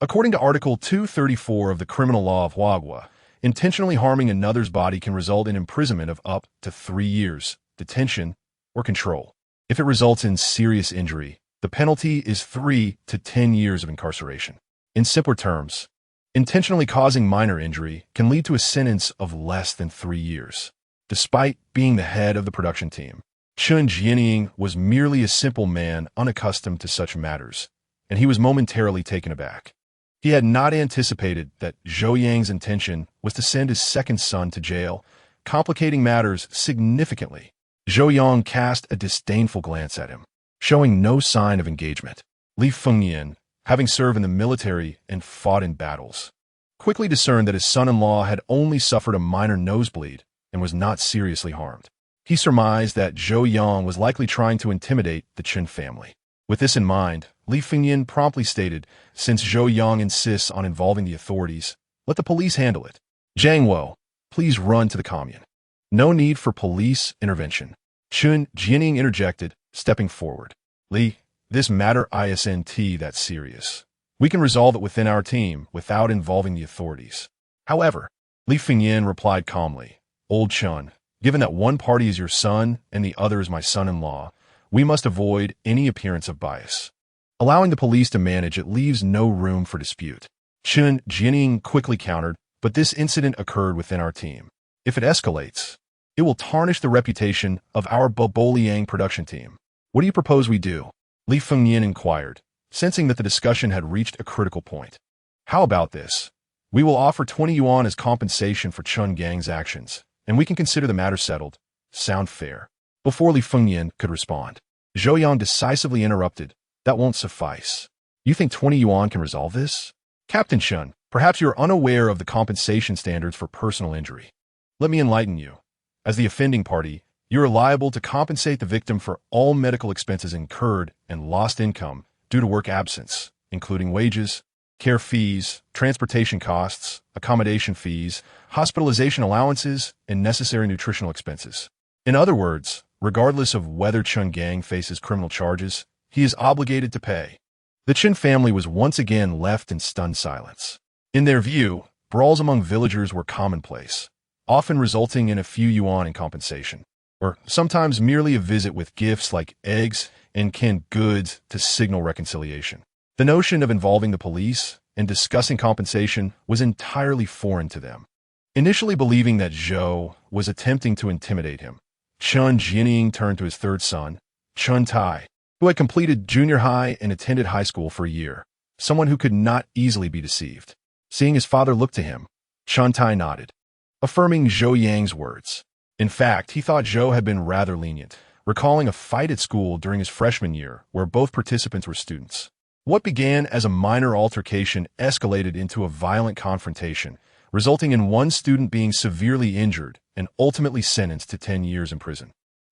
According to Article 234 of the Criminal Law of Huagua, intentionally harming another's body can result in imprisonment of up to 3 years, detention, or control. If it results in serious injury, the penalty is 3 to 10 years of incarceration. In simpler terms, intentionally causing minor injury can lead to a sentence of less than 3 years. Despite being the head of the production team, Chun Jianying was merely a simple man unaccustomed to such matters, and he was momentarily taken aback. He had not anticipated that Zhou Yang's intention was to send his second son to jail, complicating matters significantly. Zhou Yang cast a disdainful glance at him, showing no sign of engagement. Li Fengyan, having served in the military and fought in battles, quickly discerned that his son-in-law had only suffered a minor nosebleed and was not seriously harmed. He surmised that Zhou Yang was likely trying to intimidate the Chun family. With this in mind, Li Fengyan promptly stated, since Zhou Yang insists on involving the authorities, let the police handle it. Zhang Wo, please run to the commune. No need for police intervention. Chun Jianing interjected, stepping forward. Li, this matter isn't that serious. We can resolve it within our team without involving the authorities. However, Li Fengyan replied calmly, Old Chun, given that one party is your son and the other is my son-in-law, we must avoid any appearance of bias. Allowing the police to manage it leaves no room for dispute. Chun Jianing quickly countered, but this incident occurred within our team. If it escalates, it will tarnish the reputation of our Li production team. What do you propose we do? Li Fengyan inquired, sensing that the discussion had reached a critical point. How about this? We will offer 20 yuan as compensation for Chun Gang's actions, and we can consider the matter settled. Sound fair? Before Li Fengyan could respond, Zhou Yang decisively interrupted. That won't suffice. You think 20 yuan can resolve this? Captain Chun, perhaps you're unaware of the compensation standards for personal injury. Let me enlighten you. As the offending party, you are liable to compensate the victim for all medical expenses incurred and lost income due to work absence, including wages, care fees, transportation costs, accommodation fees, hospitalization allowances, and necessary nutritional expenses. In other words, regardless of whether Chun Gang faces criminal charges, he is obligated to pay. The Chen family was once again left in stunned silence. In their view, brawls among villagers were commonplace, often resulting in a few yuan in compensation, or sometimes merely a visit with gifts like eggs and canned goods to signal reconciliation. The notion of involving the police and discussing compensation was entirely foreign to them. Initially believing that Zhou was attempting to intimidate him, Chun Jianing turned to his third son, Chun Tai, who had completed junior high and attended high school for a year, someone who could not easily be deceived. Seeing his father look to him, Chun Tai nodded, affirming Zhou Yang's words. In fact, he thought Zhou had been rather lenient, recalling a fight at school during his freshman year where both participants were students. What began as a minor altercation escalated into a violent confrontation, resulting in one student being severely injured and ultimately sentenced to 10 years in prison.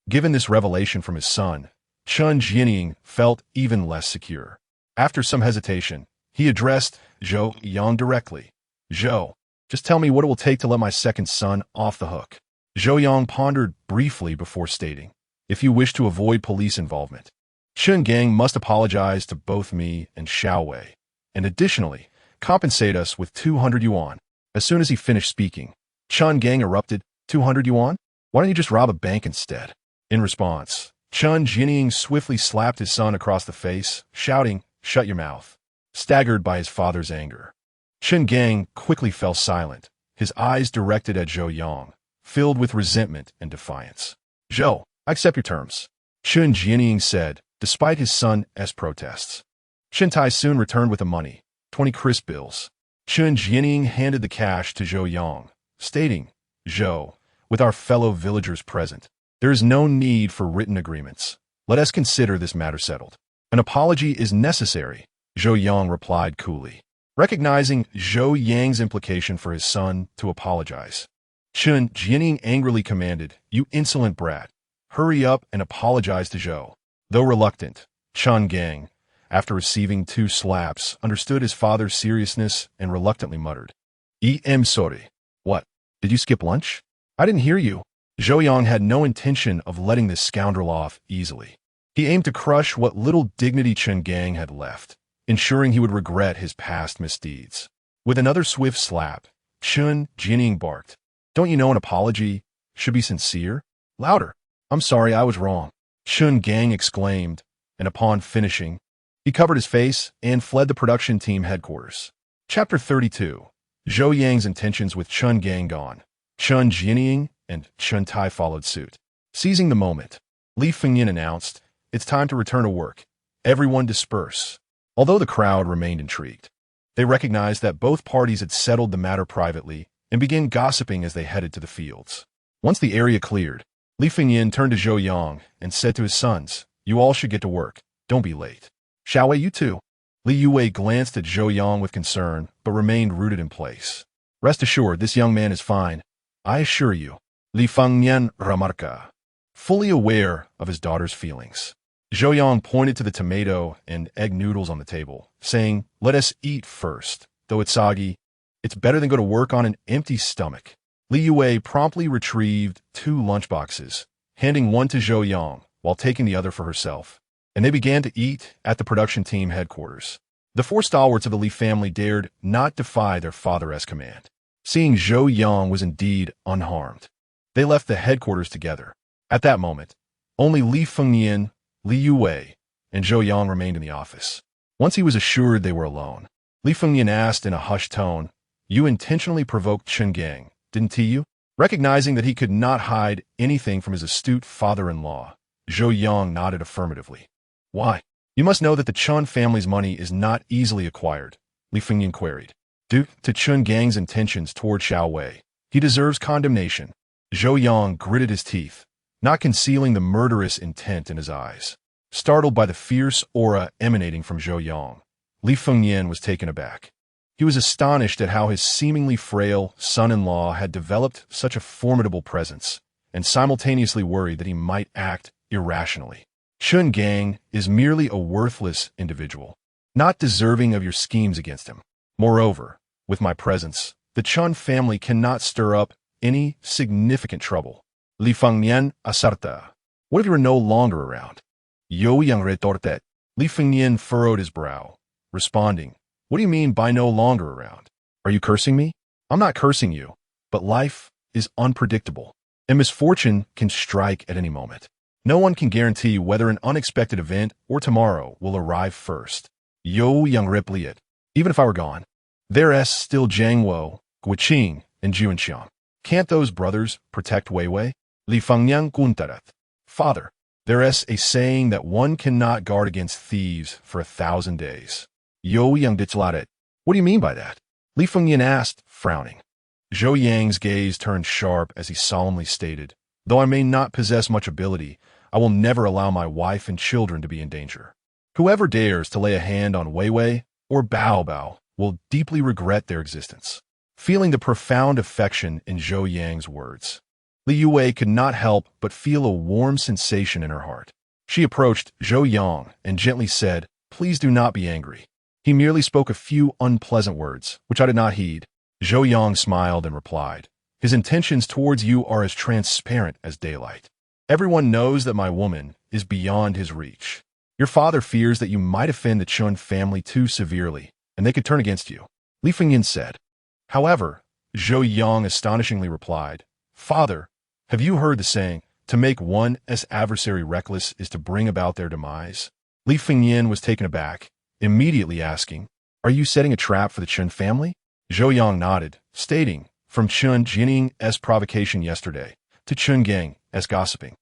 Given this revelation from his son, Chun Jianing felt even less secure. After some hesitation, he addressed Zhou Yang directly. Zhou, just tell me what it will take to let my second son off the hook. Zhou Yang pondered briefly before stating, if you wish to avoid police involvement, Chun Gang must apologize to both me and Xiaowei, and additionally, compensate us with 200 yuan. As soon as he finished speaking, Chun Gang erupted, 200 yuan? Why don't you just rob a bank instead? In response, Chun Jianing swiftly slapped his son across the face, shouting, shut your mouth. Staggered by his father's anger, Chun Gang quickly fell silent, his eyes directed at Zhou Yang, filled with resentment and defiance. Zhou, I accept your terms, Chun Jianing said, despite his son's protests. Chun Tai soon returned with the money, 20 crisp bills. Chun Jianing handed the cash to Zhou Yang, stating, Zhou, with our fellow villagers present, there is no need for written agreements. Let us consider this matter settled. An apology is necessary, Zhou Yang replied coolly, recognizing Zhou Yang's implication for his son to apologize. Chun Jianing angrily commanded, you insolent brat, hurry up and apologize to Zhou. Though reluctant, Chun Gang, after receiving 2 slaps, understood his father's seriousness and reluctantly muttered, sorry. What? Did you skip lunch? I didn't hear you. Zhou Yang had no intention of letting this scoundrel off easily. He aimed to crush what little dignity Chun Gang had left, ensuring he would regret his past misdeeds. With another swift slap, Chun Jianing barked, don't you know an apology should be sincere? Louder. I'm sorry, I was wrong, Chun Gang exclaimed, and upon finishing, he covered his face and fled the production team headquarters. Chapter 32. Zhou Yang's intentions with Chun Gang gone. Chun Jianing and Chun Tai followed suit. Seizing the moment, Li Fengyan announced, it's time to return to work. Everyone disperse. Although the crowd remained intrigued, they recognized that both parties had settled the matter privately and began gossiping as they headed to the fields. Once the area cleared, Li Fengyan turned to Zhou Yang and said to his sons, you all should get to work. Don't be late. Xiaowei, you too. Li Youwei glanced at Zhou Yang with concern, but remained rooted in place. Rest assured, this young man is fine. I assure you, Li Fengyan remarca, fully aware of his daughter's feelings. Zhou Yang pointed to the tomato and egg noodles on the table, saying, "Let us eat first. Though it's soggy, it's better than go to work on an empty stomach." Li Youwei promptly retrieved 2 lunchboxes, handing one to Zhou Yang while taking the other for herself, and they began to eat at the production team headquarters. The 4 stalwarts of the Li family dared not defy their father's command. Seeing Zhou Yang was indeed unharmed, they left the headquarters together. At that moment, only Li Fengnian, Li Youwei, and Zhou Yang remained in the office. Once he was assured they were alone, Li Fengnian asked in a hushed tone, "You intentionally provoked Chen Gang, didn't you?" Recognizing that he could not hide anything from his astute father-in-law, Zhou Yang nodded affirmatively. "Why? You must know that the Chen family's money is not easily acquired," Li Fengnian queried. "Due to Chen Gang's intentions toward Xiao Wei, he deserves condemnation." Zhou Yang gritted his teeth, not concealing the murderous intent in his eyes. Startled by the fierce aura emanating from Zhou Yang, Li Fengnian was taken aback. He was astonished at how his seemingly frail son-in-law had developed such a formidable presence, and simultaneously worried that he might act irrationally. Chen Gang is merely a worthless individual, not deserving of your schemes against him. Moreover, with my presence, the Chen family cannot stir up any significant trouble. Li Fengnian asarta. What if you are no longer around? Zhou Yang retorted. Li Fengnian furrowed his brow, responding, "What do you mean by no longer around? Are you cursing me?" "I'm not cursing you, but life is unpredictable, and misfortune can strike at any moment. No one can guarantee whether an unexpected event or tomorrow will arrive first." Zhou Yang replied, "Even if I were gone, there's still Jiangwo, Guiqing, and Juanxiang. Can't those brothers protect Weiwei?" Li Fengnian guntarat. "Father, there's a saying that one cannot guard against thieves for 1,000 days. Zhou Yang declared. "What do you mean by that?" Li Fengnian asked, frowning. Zhou Yang's gaze turned sharp as he solemnly stated, "Though I may not possess much ability, I will never allow my wife and children to be in danger. Whoever dares to lay a hand on Weiwei or Bao'er will deeply regret their existence." Feeling the profound affection in Zhou Yang's words, Li Youwei could not help but feel a warm sensation in her heart. She approached Zhou Yang and gently said, "Please do not be angry. He merely spoke a few unpleasant words, which I did not heed." Zhou Yang smiled and replied, "His intentions towards you are as transparent as daylight. Everyone knows that my woman is beyond his reach. Your father fears that you might offend the Chen family too severely, and they could turn against you," Li Fengnian said. However, Zhou Yang astonishingly replied, "Father, have you heard the saying, to make one's adversary reckless is to bring about their demise?" Li Fengnian was taken aback, immediately asking, "Are you setting a trap for the Chen family?" Zhou Yang nodded, stating, "From Chen Jinning's provocation yesterday to Chen Gang's gossiping,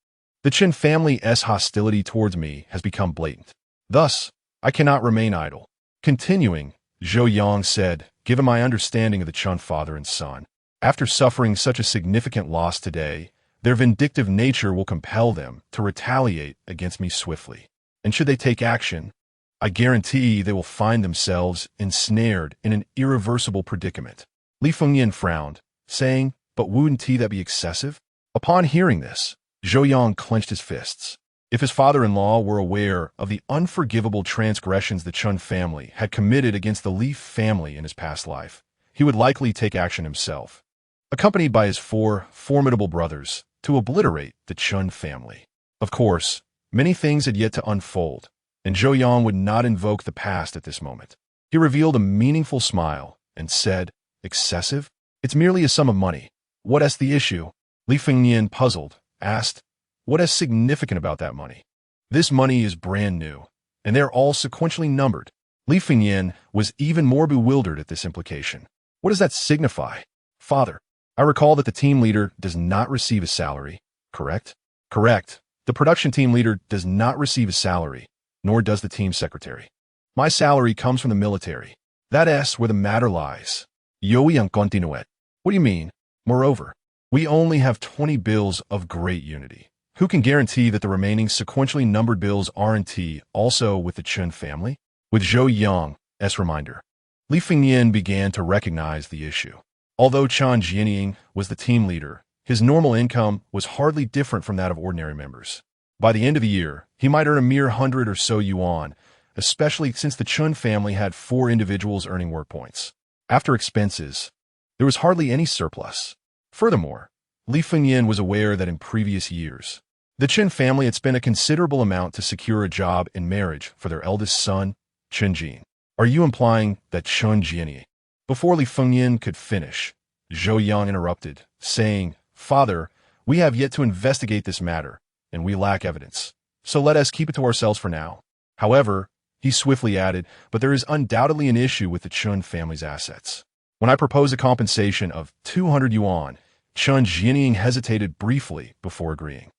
the Chen family's hostility towards me has become blatant. Thus, I cannot remain idle." Continuing, Zhou Yang said, "Given my understanding of the Chen father and son, after suffering such a significant loss today, their vindictive nature will compel them to retaliate against me swiftly. And should they take action, I guarantee they will find themselves ensnared in an irreversible predicament." Li Fengnian frowned, saying, "But wouldn't that be excessive?" Upon hearing this, Zhou Yang clenched his fists. If his father-in-law were aware of the unforgivable transgressions the Chen family had committed against the Li family in his past life, he would likely take action himself, accompanied by his 4 formidable brothers, to obliterate the Chen family. Of course, many things had yet to unfold, and Zhou Yang would not invoke the past at this moment. He revealed a meaningful smile and said, "Excessive? It's merely a sum of money. What's the issue?" Li Fengnian, puzzled, asked, "What is significant about that money?" "This money is brand new, and they're all sequentially numbered." Li Fengnian was even more bewildered at this implication. "What does that signify?" "Father, I recall that the team leader does not receive a salary, correct?" "Correct. The production team leader does not receive a salary, nor does the team secretary. My salary comes from the military. That's where the matter lies." Zhou Yang continued. "What do you mean? Moreover, we only have 20 bills of great unity. Who can guarantee that the remaining sequentially numbered bills aren't also with the Chen family?" With Zhou Yang's reminder, Li Fengnian began to recognize the issue. Although Chen Jining was the team leader, his normal income was hardly different from that of ordinary members. By the end of the year, he might earn a mere 100 or so yuan, especially since the Chun family had 4 individuals earning work points. After expenses, there was hardly any surplus. Furthermore, Li Fengyan was aware that in previous years, the Chun family had spent a considerable amount to secure a job and marriage for their eldest son, Chun Jin. Are you implying that Chun Jianye? Before Li Fengyan could finish, Zhou Yang interrupted, saying, "Father, we have yet to investigate this matter, and we lack evidence. So let us keep it to ourselves for now." However, he swiftly added, "But there is undoubtedly an issue with the Chun family's assets. When I proposed a compensation of 200 yuan, Chun Jianying hesitated briefly before agreeing,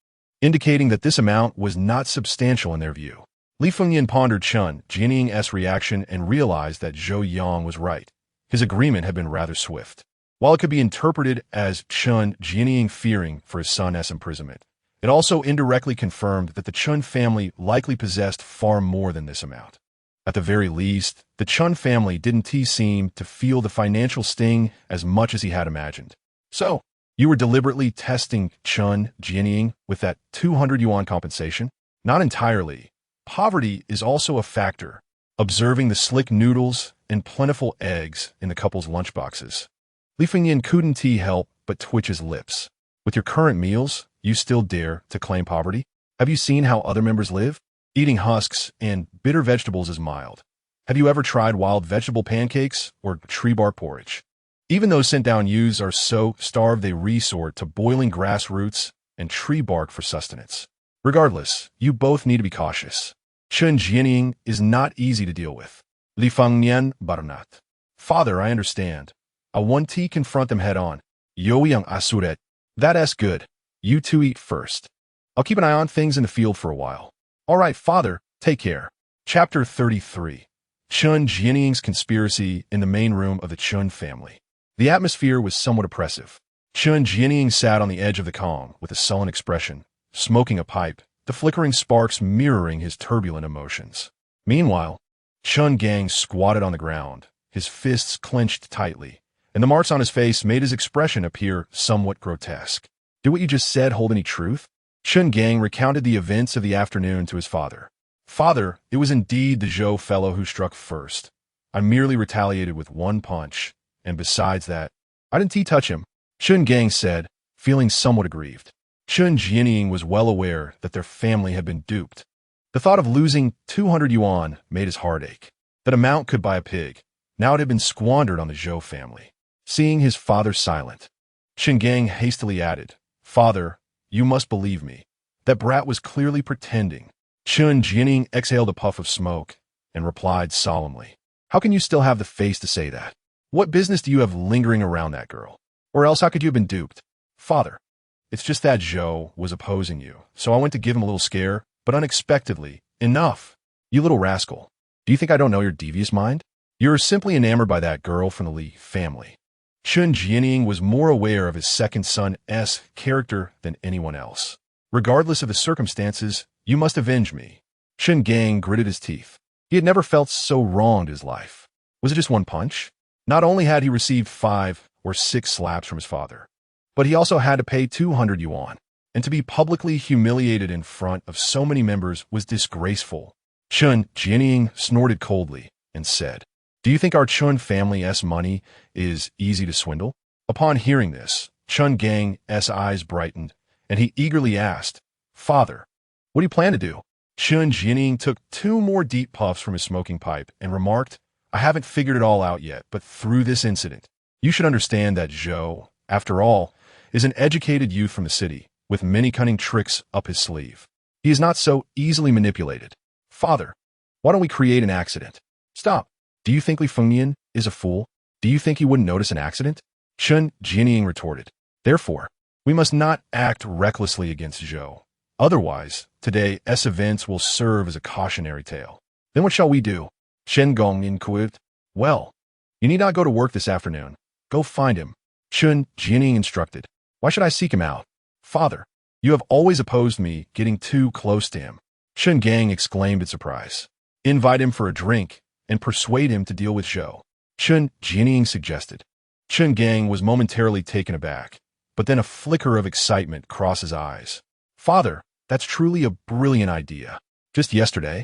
indicating that this amount was not substantial in their view." Li Fengyan pondered Chun Jianying's reaction and realized that Zhou Yang was right. His agreement had been rather swift. While it could be interpreted as Chun Jianying fearing for his son's imprisonment, it also indirectly confirmed that the Chun family likely possessed far more than this amount. At the very least, the Chun family didn't seem to feel the financial sting as much as he had imagined. "So, you were deliberately testing Chun Jianying with that 200 yuan compensation?" "Not entirely. Poverty is also a factor. Observing the slick noodles and plentiful eggs in the couple's lunchboxes, Li Fengyan couldn't help but twitch his lips. "With your current meals, you still dare to claim poverty? Have you seen how other members live? Eating husks and bitter vegetables is mild. Have you ever tried wild vegetable pancakes or tree bark porridge? Even those sent-down youths are so starved they resort to boiling grass roots and tree bark for sustenance. Regardless, you both need to be cautious. Chun Jianying is not easy to deal with." Li Fengyan Baronat. "Father, I understand. I want to confront them head-on. Zhou Yang Asuret. That's good. You two eat first. I'll keep an eye on things in the field for a while." "All right, Father, take care." Chapter 33. Chun Jianying's conspiracy in the main room of the Chun family. The atmosphere was somewhat oppressive. Chun Jianying sat on the edge of the calm with a sullen expression, smoking a pipe, the flickering sparks mirroring his turbulent emotions. Meanwhile, Chun Gang squatted on the ground, his fists clenched tightly, and the marks on his face made his expression appear somewhat grotesque. "Did what you just said hold any truth?" Chun Gang recounted the events of the afternoon to his father. "Father, it was indeed the Zhou fellow who struck first. I merely retaliated with one punch, and besides that, I didn't touch him," Chun Gang said, feeling somewhat aggrieved. Chun Jianying was well aware that their family had been duped. The thought of losing 200 yuan made his heart ache. That amount could buy a pig. Now it had been squandered on the Zhou family. Seeing his father silent, Chun Gang hastily added, "Father, you must believe me. That brat was clearly pretending." Chun Jianying exhaled a puff of smoke and replied solemnly, "How can you still have the face to say that? What business do you have lingering around that girl? Or else how could you have been duped?" "Father, it's just that Zhou was opposing you, so I went to give him a little scare, but unexpectedly, enough. You little rascal. Do you think I don't know your devious mind? You're simply enamored by that girl from the Li family." Chun Jianying was more aware of his second son's character than anyone else. "Regardless of the circumstances, you must avenge me." Chun Gang gritted his teeth. He had never felt so wronged in his life. Was it just one punch? Not only had he received 5 or 6 slaps from his father, but he also had to pay 200 yuan, and to be publicly humiliated in front of so many members was disgraceful. Chun Jianying snorted coldly and said, "Do you think our Chun family's money is easy to swindle?" Upon hearing this, Chun Gang's eyes brightened, and he eagerly asked, "Father, what do you plan to do?" Chun Jianying took 2 more deep puffs from his smoking pipe and remarked, "I haven't figured it all out yet, but through this incident, you should understand that Zhou, after all, is an educated youth from the city, with many cunning tricks up his sleeve. He is not so easily manipulated. Father, why don't we create an accident?" "Stop. Do you think Li Fengyan is a fool? Do you think he wouldn't notice an accident?" Chun Jianying retorted. "Therefore, we must not act recklessly against Zhou. Otherwise, today's events will serve as a cautionary tale." "Then what shall we do?" Shen Gong inquired. "Well, you need not go to work this afternoon. Go find him," Chun Jianying instructed. "Why should I seek him out?" "Father, you have always opposed me getting too close to him," Chun Gang exclaimed in surprise. "Invite him for a drink and persuade him to deal with Zhou," Chun Jianying suggested. Chun Gang was momentarily taken aback, but then a flicker of excitement crossed his eyes. "Father, That's truly a brilliant idea. Just yesterday,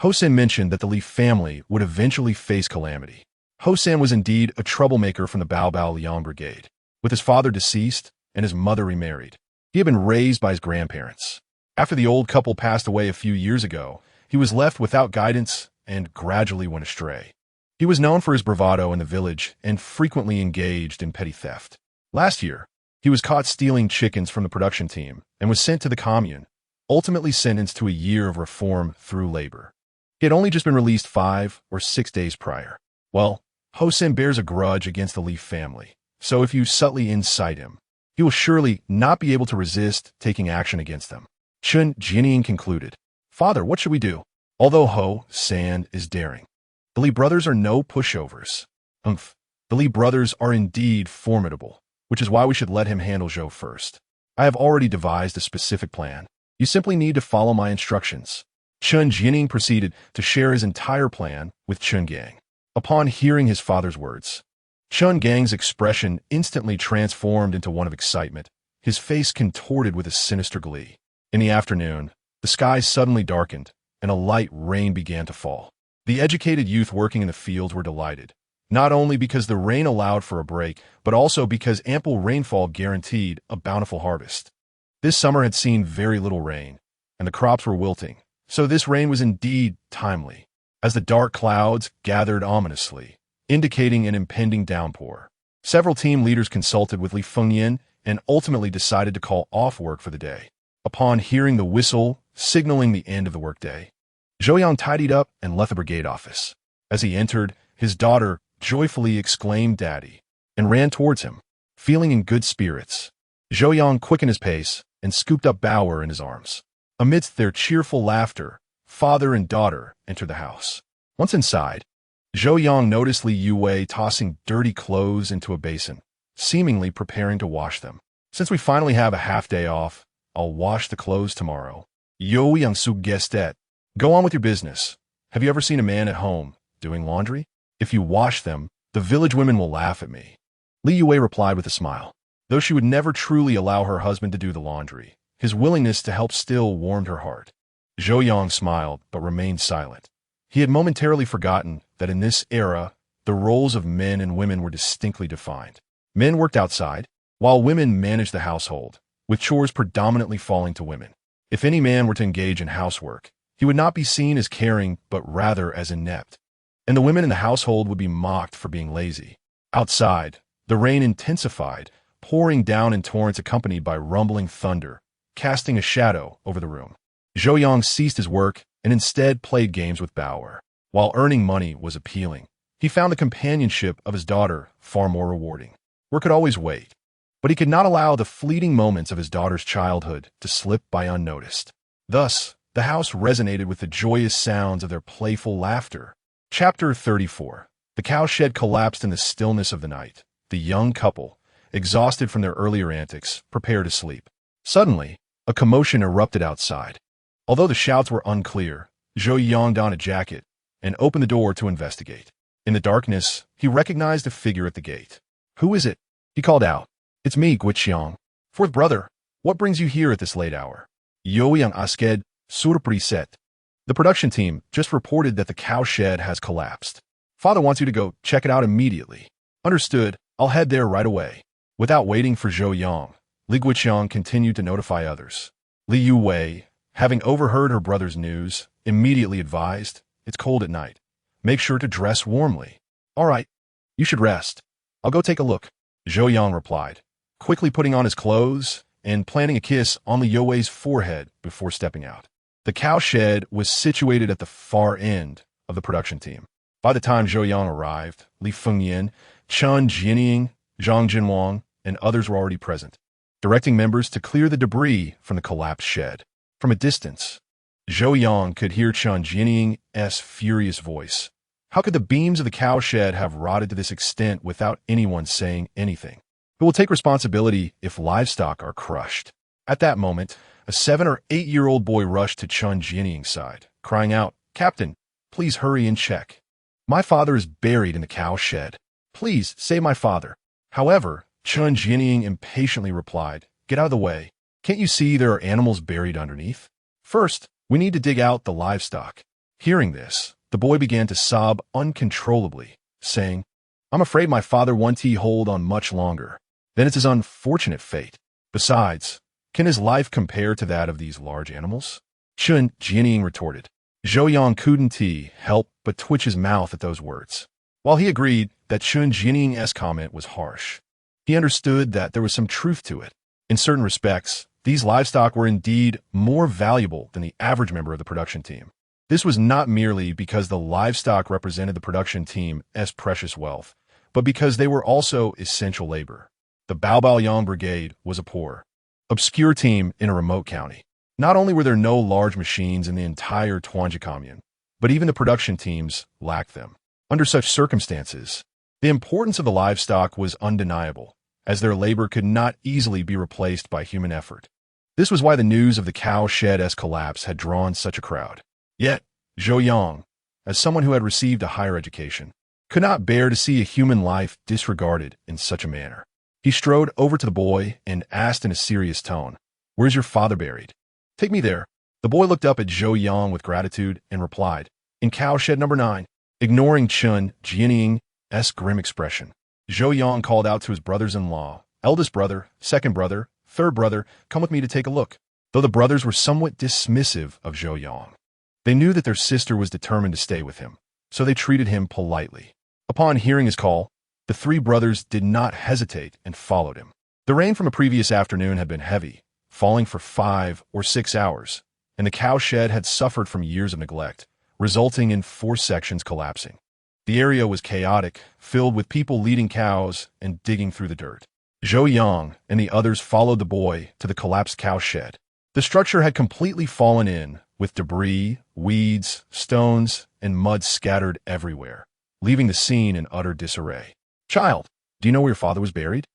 Hosen mentioned that the Li family would eventually face calamity. Hosen was indeed a troublemaker from the Bao Liang Brigade. With his father deceased and his mother remarried, he had been raised by his grandparents. After the old couple passed away a few years ago, he was left without guidance and gradually went astray. He was known for his bravado in the village and frequently engaged in petty theft. Last year, he was caught stealing chickens from the production team and was sent to the commune, ultimately sentenced to a year of reform through labor. He had only just been released 5 or 6 days prior. Well, Hosen bears a grudge against the Li family, so if you subtly incite him, he will surely not be able to resist taking action against them. Chen Jinying concluded, "Father, what should we do?" Although Ho-san is daring, the Li brothers are no pushovers. The Li brothers are indeed formidable, which is why we should let him handle Zhou first. I have already devised a specific plan. You simply need to follow my instructions. Chen Jinying proceeded to share his entire plan with Chen Gang. Upon hearing his father's words, Chen Gang's expression instantly transformed into one of excitement, his face contorted with a sinister glee. In the afternoon, the sky suddenly darkened, and a light rain began to fall. The educated youth working in the fields were delighted, not only because the rain allowed for a break, but also because ample rainfall guaranteed a bountiful harvest. This summer had seen very little rain, and the crops were wilting, so this rain was indeed timely, as the dark clouds gathered ominously, indicating an impending downpour. Several team leaders consulted with Li Fengyan and ultimately decided to call off work for the day. Upon hearing the whistle signaling the end of the workday, Zhou Yang tidied up and left the brigade office. As he entered, his daughter joyfully exclaimed "Daddy," and ran towards him. Feeling in good spirits, Zhou Yang quickened his pace and scooped up Bao'er in his arms. Amidst their cheerful laughter, father and daughter entered the house. Once inside, Zhou Yang noticed Li Youwei tossing dirty clothes into a basin, seemingly preparing to wash them. "Since we finally have a half-day off, I'll wash the clothes tomorrow." Zhou Yang suggested, "Go on with your business. Have you ever seen a man at home doing laundry? If you wash them, the village women will laugh at me." Li Youwei replied with a smile. Though she would never truly allow her husband to do the laundry, his willingness to help still warmed her heart. Zhou Yang smiled but remained silent. He had momentarily forgotten that in this era, the roles of men and women were distinctly defined. Men worked outside, while women managed the household, with chores predominantly falling to women. If any man were to engage in housework, he would not be seen as caring, but rather as inept. And the women in the household would be mocked for being lazy. Outside, the rain intensified, pouring down in torrents accompanied by rumbling thunder, casting a shadow over the room. Zhou Yang ceased his work and instead played games with Bao'er. While earning money was appealing, he found the companionship of his daughter far more rewarding. Work could always wait, but he could not allow the fleeting moments of his daughter's childhood to slip by unnoticed. Thus, the house resonated with the joyous sounds of their playful laughter. Chapter 34. The cowshed collapsed in the stillness of the night. The young couple, exhausted from their earlier antics, prepared to sleep. Suddenly, a commotion erupted outside. Although the shouts were unclear, Zhou Yang donned a jacket and opened the door to investigate. In the darkness, he recognized a figure at the gate. "Who is it?" he called out. "It's me, Guiqiang. Fourth brother, what brings you here at this late hour?" Zhou Yang asked, surprised. "The production team just reported that the cowshed has collapsed. Father wants you to go check it out immediately." "Understood. I'll head there right away." Without waiting for Zhou Yang, Li Guiqiang continued to notify others. Li Youwei, having overheard her brother's news, immediately advised, "It's cold at night. Make sure to dress warmly." "All right. You should rest. I'll go take a look," Zhou Yang replied, quickly putting on his clothes and planting a kiss on Li Youwei's forehead before stepping out. The cowshed was situated at the far end of the production team. By the time Zhou Yang arrived, Li Fengyan, Chen Jinying, Zhang Jinwang, and others were already present, directing members to clear the debris from the collapsed shed. From a distance, Zhou Yang could hear Chen Jinying's furious voice. How could the beams of the cowshed have rotted to this extent without anyone saying anything? Who will take responsibility if livestock are crushed? At that moment, a 7 or 8-year-old boy rushed to Chen Jinying's side, crying out, "Captain, please hurry and check. My father is buried in the cowshed. Please save my father." However, Chen Jinying impatiently replied, "Get out of the way. Can't you see there are animals buried underneath? First, we need to dig out the livestock. Hearing this, the boy began to sob uncontrollably, saying, I'm afraid my father won't hold on much longer. Then it's his unfortunate fate. Besides, can his life compare to that of these large animals? Chun Jianying retorted. Zhou Yang couldn't help but twitch his mouth at those words. While he agreed that Chun Jianying's comment was harsh, he understood that there was some truth to it. In certain respects, these livestock were indeed more valuable than the average member of the production team. This was not merely because the livestock represented the production team's precious wealth, but because they were also essential labor. The Bao'er Brigade was a poor, obscure team in a remote county. Not only were there no large machines in the entire Tuanjia commune, but even the production teams lacked them. Under such circumstances, the importance of the livestock was undeniable, as their labor could not easily be replaced by human effort. This was why the news of the cow shed's collapse had drawn such a crowd. Yet, Zhou Yang, as someone who had received a higher education, could not bear to see a human life disregarded in such a manner. He strode over to the boy and asked in a serious tone, Where's your father buried? Take me there. The boy looked up at Zhou Yang with gratitude and replied, In cow shed number 9. Ignoring Chun Jianying's grim expression, Zhou Yang called out to his brothers-in-law, eldest brother, second brother, third brother, come with me to take a look. Though the brothers were somewhat dismissive of Zhou Yang, they knew that their sister was determined to stay with him, so they treated him politely. Upon hearing his call, the 3 brothers did not hesitate and followed him. The rain from a previous afternoon had been heavy, falling for 5 or 6 hours, and the cow shed had suffered from years of neglect, resulting in 4 sections collapsing. The area was chaotic, filled with people leading cows and digging through the dirt. Zhou Yang and the others followed the boy to the collapsed cow shed. The structure had completely fallen in, with debris, weeds, stones, and mud scattered everywhere, leaving the scene in utter disarray. Child, do you know where your father was buried?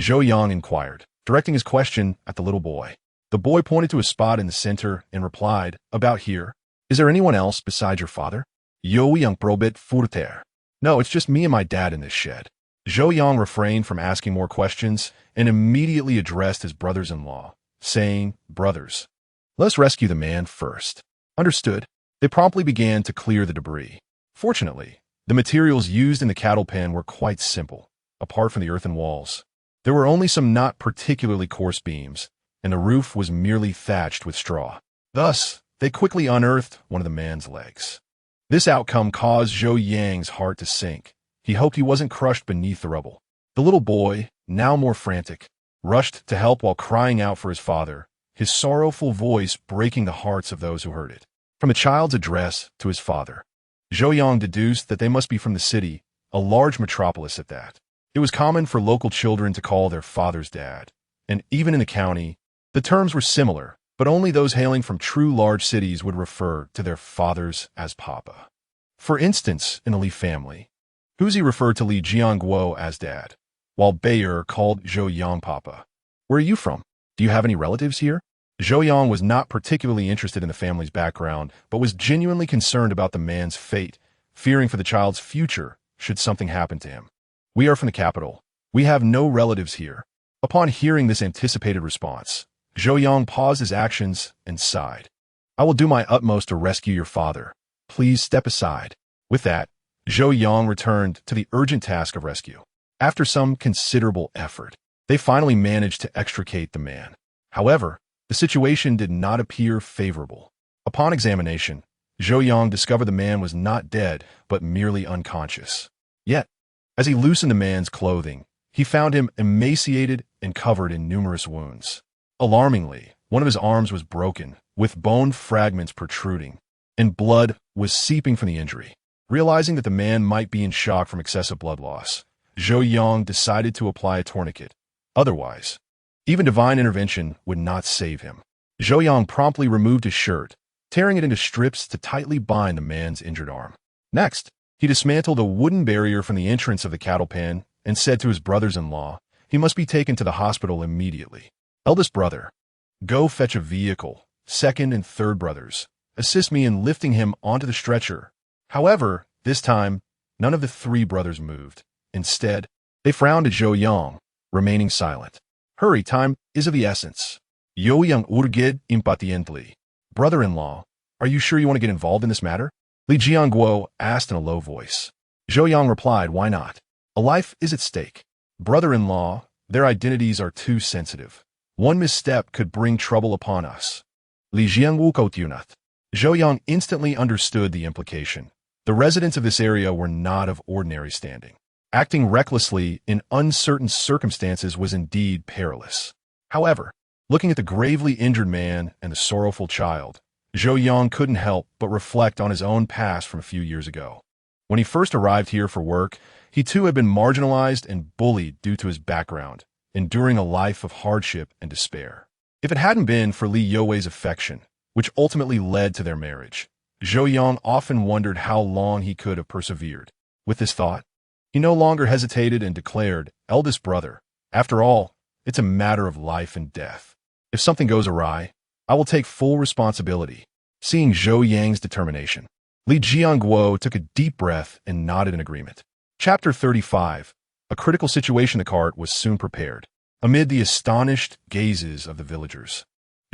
Zhou Yang inquired, directing his question at the little boy. The boy pointed to a spot in the center and replied, About here. Is there anyone else besides your father? Yo Yang probit furter. No, it's just me and my dad in this shed. Zhou Yang refrained from asking more questions and immediately addressed his brothers-in-law, saying, Brothers, let's rescue the man first. Understood. They promptly began to clear the debris. Fortunately, the materials used in the cattle pen were quite simple, apart from the earthen walls. There were only some not particularly coarse beams, and the roof was merely thatched with straw. Thus, they quickly unearthed one of the man's legs. This outcome caused Zhou Yang's heart to sink. He hoped he wasn't crushed beneath the rubble. The little boy, now more frantic, rushed to help while crying out for his father, his sorrowful voice breaking the hearts of those who heard it. From the child's address to his father, Zhou Yang deduced that they must be from the city, a large metropolis at that. It was common for local children to call their fathers dad, and even in the county, the terms were similar, but only those hailing from true large cities would refer to their fathers as papa. For instance, in the Li family, Huzi referred to Li Jiangguo as dad, while Bao'er called Zhou Yang papa. Where are you from? Do you have any relatives here? Zhou Yang was not particularly interested in the family's background, but was genuinely concerned about the man's fate, fearing for the child's future should something happen to him. We are from the capital. We have no relatives here. Upon hearing this anticipated response, Zhou Yang paused his actions and sighed. I will do my utmost to rescue your father. Please step aside. With that, Zhou Yang returned to the urgent task of rescue. After some considerable effort, they finally managed to extricate the man. However, the situation did not appear favorable. Upon examination, Zhou Yang discovered the man was not dead, but merely unconscious. Yet, as he loosened the man's clothing, he found him emaciated and covered in numerous wounds. Alarmingly, one of his arms was broken, with bone fragments protruding, and blood was seeping from the injury. Realizing that the man might be in shock from excessive blood loss, Zhou Yang decided to apply a tourniquet. Otherwise, even divine intervention would not save him. Zhou Yang promptly removed his shirt, tearing it into strips to tightly bind the man's injured arm. Next, he dismantled a wooden barrier from the entrance of the cattle pen and said to his brothers-in-law, he must be taken to the hospital immediately. Eldest brother, go fetch a vehicle. Second and third brothers, assist me in lifting him onto the stretcher. However, this time, none of the 3 brothers moved. Instead, they frowned at Zhou Yang, remaining silent. Hurry, time is of the essence. Zhou Yang urged impaciently. Brother-in-law, are you sure you want to get involved in this matter? Li Jiangguo asked in a low voice. Zhou Yang replied, why not? A life is at stake. Brother-in-law, their identities are too sensitive. One misstep could bring trouble upon us. Li Jiangguo continued. Zhou Yang instantly understood the implication. The residents of this area were not of ordinary standing. Acting recklessly in uncertain circumstances was indeed perilous. However, looking at the gravely injured man and the sorrowful child, Zhou Yang couldn't help but reflect on his own past from a few years ago. When he first arrived here for work, he too had been marginalized and bullied due to his background, enduring a life of hardship and despair. If it hadn't been for Li Youwei's affection, which ultimately led to their marriage, Zhou Yang often wondered how long he could have persevered. With this thought, he no longer hesitated and declared, eldest brother, after all, it's a matter of life and death. If something goes awry, I will take full responsibility. Seeing Zhou Yang's determination, Li Jiangguo took a deep breath and nodded in agreement. Chapter 35. A critical situation. The cart was soon prepared. Amid the astonished gazes of the villagers,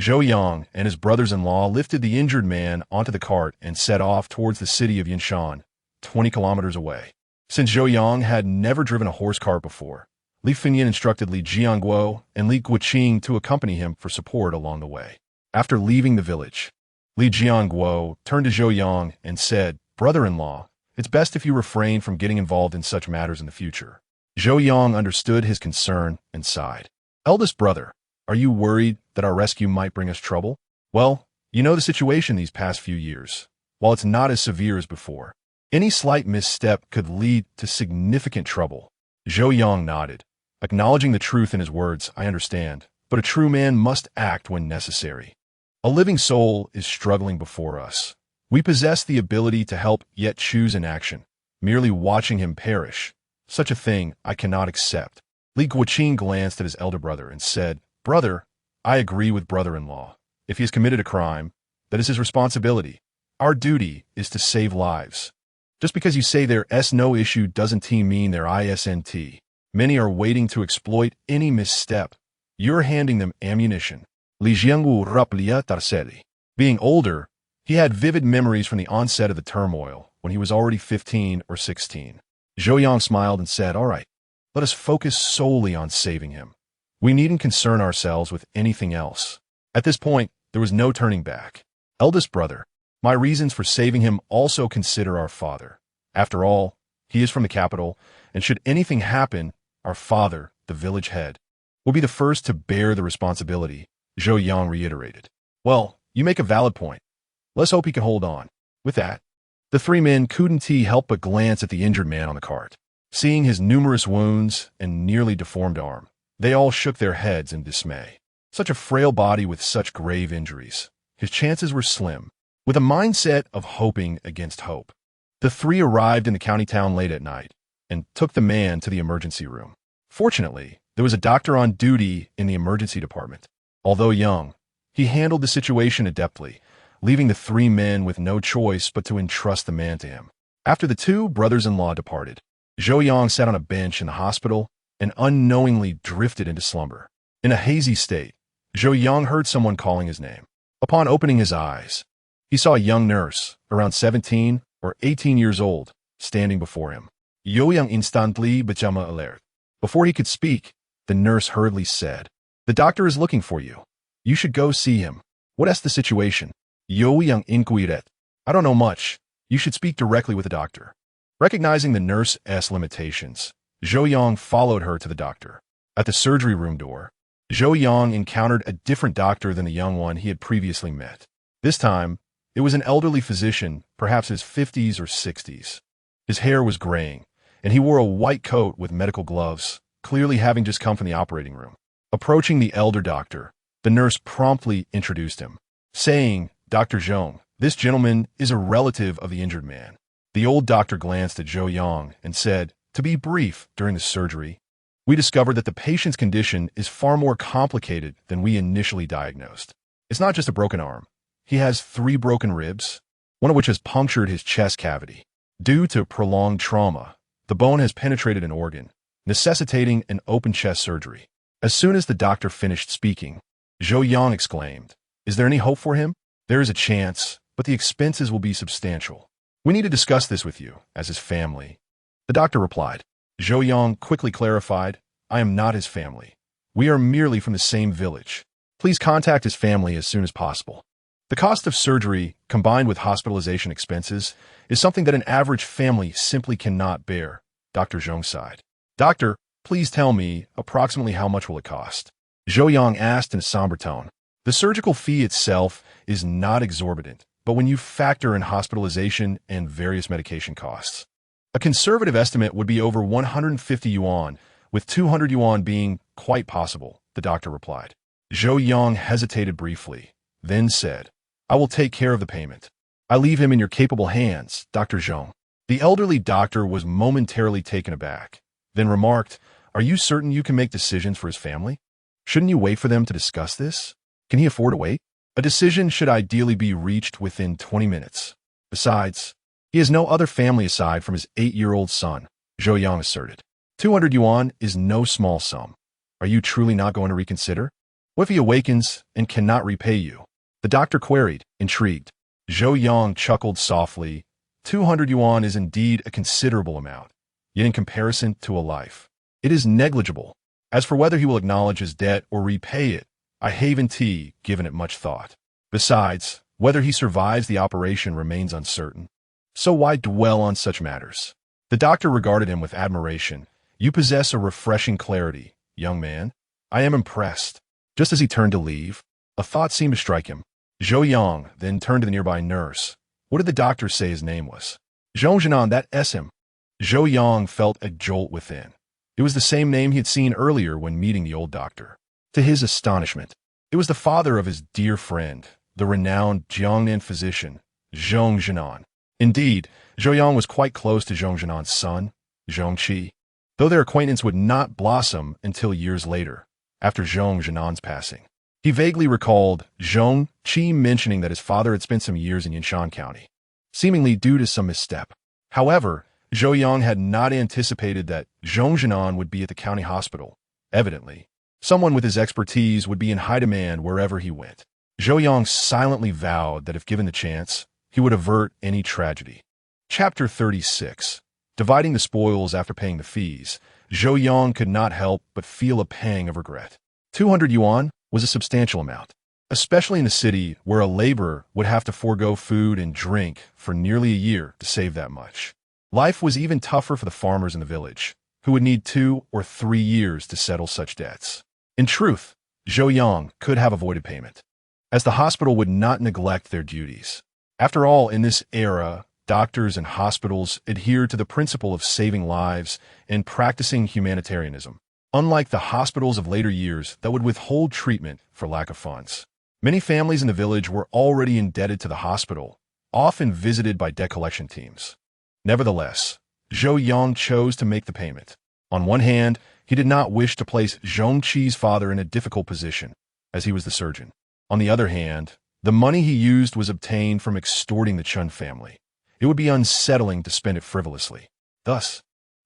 Zhou Yang and his brothers-in-law lifted the injured man onto the cart and set off towards the city of Yinshan, 20 kilometers away. Since Zhou Yang had never driven a horse cart before, Li Fengyan instructed Li Jiangguo and Li Guoqing to accompany him for support along the way. After leaving the village, Li Jiangguo turned to Zhou Yang and said, brother-in-law, it's best if you refrain from getting involved in such matters in the future. Zhou Yang understood his concern and sighed. Eldest brother, are you worried that our rescue might bring us trouble? Well, you know the situation these past few years. While it's not as severe as before, any slight misstep could lead to significant trouble. Zhou Yang nodded, acknowledging the truth in his words. I understand, but a true man must act when necessary. A living soul is struggling before us. We possess the ability to help, yet choose inaction, merely watching him perish. Such a thing I cannot accept. Li Guoqing glanced at his elder brother and said, brother, I agree with brother-in-law. If he has committed a crime, that is his responsibility. Our duty is to save lives. Just because you say there's no issue doesn't mean there isn't. Many are waiting to exploit any misstep. You're handing them ammunition. Li Jianggu raplia tarseli. Being older, he had vivid memories from the onset of the turmoil, when he was already 15 or 16. Zhou Yang smiled and said, all right, let us focus solely on saving him. We needn't concern ourselves with anything else. At this point, there was no turning back. Eldest brother, my reasons for saving him also consider our father. After all, he is from the capital, and should anything happen, our father, the village head, will be the first to bear the responsibility, Zhou Yang reiterated. Well, you make a valid point. Let's hope he can hold on. With that, the three men couldn't help but glance at the injured man on the cart. Seeing his numerous wounds and nearly deformed arm, they all shook their heads in dismay. Such a frail body with such grave injuries. His chances were slim. With a mindset of hoping against hope, the three arrived in the county town late at night and took the man to the emergency room. Fortunately, there was a doctor on duty in the emergency department. Although young, he handled the situation adeptly, leaving the three men with no choice but to entrust the man to him. After the two brothers-in-law departed, Zhou Yang sat on a bench in the hospital and unknowingly drifted into slumber. In a hazy state, Zhou Yang heard someone calling his name. Upon opening his eyes, he saw a young nurse, around 17 or 18 years old, standing before him. Zhou Yang instantly became alert. Before he could speak, the nurse hurriedly said, the doctor is looking for you. You should go see him. What is the situation? Zhou Yang inquired. I don't know much. You should speak directly with the doctor. Recognizing the nurse's limitations, Zhou Yang followed her to the doctor. At the surgery room door, Zhou Yang encountered a different doctor than the young one he had previously met. This time, it was an elderly physician, perhaps his 50s or 60s. His hair was graying, and he wore a white coat with medical gloves, clearly having just come from the operating room. Approaching the elder doctor, the nurse promptly introduced him, saying, Dr. Zhong, this gentleman is a relative of the injured man. The old doctor glanced at Zhou Yang and said, to be brief, during the surgery, we discovered that the patient's condition is far more complicated than we initially diagnosed. It's not just a broken arm. He has 3 broken ribs, one of which has punctured his chest cavity. Due to prolonged trauma, the bone has penetrated an organ, necessitating an open chest surgery. As soon as the doctor finished speaking, Zhou Yang exclaimed. Is there any hope for him? There is a chance, but the expenses will be substantial. We need to discuss this with you, as his family. The doctor replied. Zhou Yang quickly clarified, I am not his family. We are merely from the same village. Please contact his family as soon as possible. The cost of surgery, combined with hospitalization expenses, is something that an average family simply cannot bear, Dr. Zhong sighed. Doctor, please tell me, approximately how much will it cost? Zhou Yang asked in a somber tone. The surgical fee itself is not exorbitant, but when you factor in hospitalization and various medication costs, a conservative estimate would be over 150 yuan, with 200 yuan being quite possible, the doctor replied. Zhou Yang hesitated briefly, then said, I will take care of the payment. I leave him in your capable hands, Dr. Zhong. The elderly doctor was momentarily taken aback, then remarked, Are you certain you can make decisions for his family? Shouldn't you wait for them to discuss this? Can he afford to wait? A decision should ideally be reached within 20 minutes. Besides, he has no other family aside from his 8-year-old son, Zhou Yang asserted. 200 yuan is no small sum. Are you truly not going to reconsider? What if he awakens and cannot repay you? The doctor queried, intrigued. Zhou Yang chuckled softly. 200 yuan is indeed a considerable amount, yet in comparison to a life, it is negligible. As for whether he will acknowledge his debt or repay it, I haven't given it much thought. Besides, whether he survives the operation remains uncertain. So why dwell on such matters? The doctor regarded him with admiration. You possess a refreshing clarity, young man. I am impressed. Just as he turned to leave, a thought seemed to strike him. Zhou Yang then turned to the nearby nurse. What did the doctor say his name was? Zhong Jinan, that S him. Zhou Yang felt a jolt within. It was the same name he had seen earlier when meeting the old doctor. To his astonishment, it was the father of his dear friend, the renowned Jiangnan physician, Zhong Jinan. Indeed, Zhou Yang was quite close to Zhong Jinan's son, Zhong Qi, though their acquaintance would not blossom until years later, after Zhong Jinan's passing. He vaguely recalled Zhong Qi mentioning that his father had spent some years in Yinshan County, seemingly due to some misstep. However, Zhou Yang had not anticipated that Zhong Jinan would be at the county hospital. Evidently, someone with his expertise would be in high demand wherever he went. Zhou Yang silently vowed that if given the chance, he would avert any tragedy. Chapter 36. Dividing the spoils after paying the fees, Zhou Yang could not help but feel a pang of regret. 200 yuan was a substantial amount, especially in a city where a laborer would have to forego food and drink for nearly a year to save that much. Life was even tougher for the farmers in the village, who would need 2 or 3 years to settle such debts. In truth, Zhou Yang could have avoided payment, as the hospital would not neglect their duties. After all, in this era, doctors and hospitals adhered to the principle of saving lives and practicing humanitarianism, unlike the hospitals of later years that would withhold treatment for lack of funds. Many families in the village were already indebted to the hospital, often visited by debt collection teams. Nevertheless, Zhou Yang chose to make the payment. On one hand, he did not wish to place Zhong Qi's father in a difficult position, as he was the surgeon. On the other hand, the money he used was obtained from extorting the Chun family. It would be unsettling to spend it frivolously. Thus,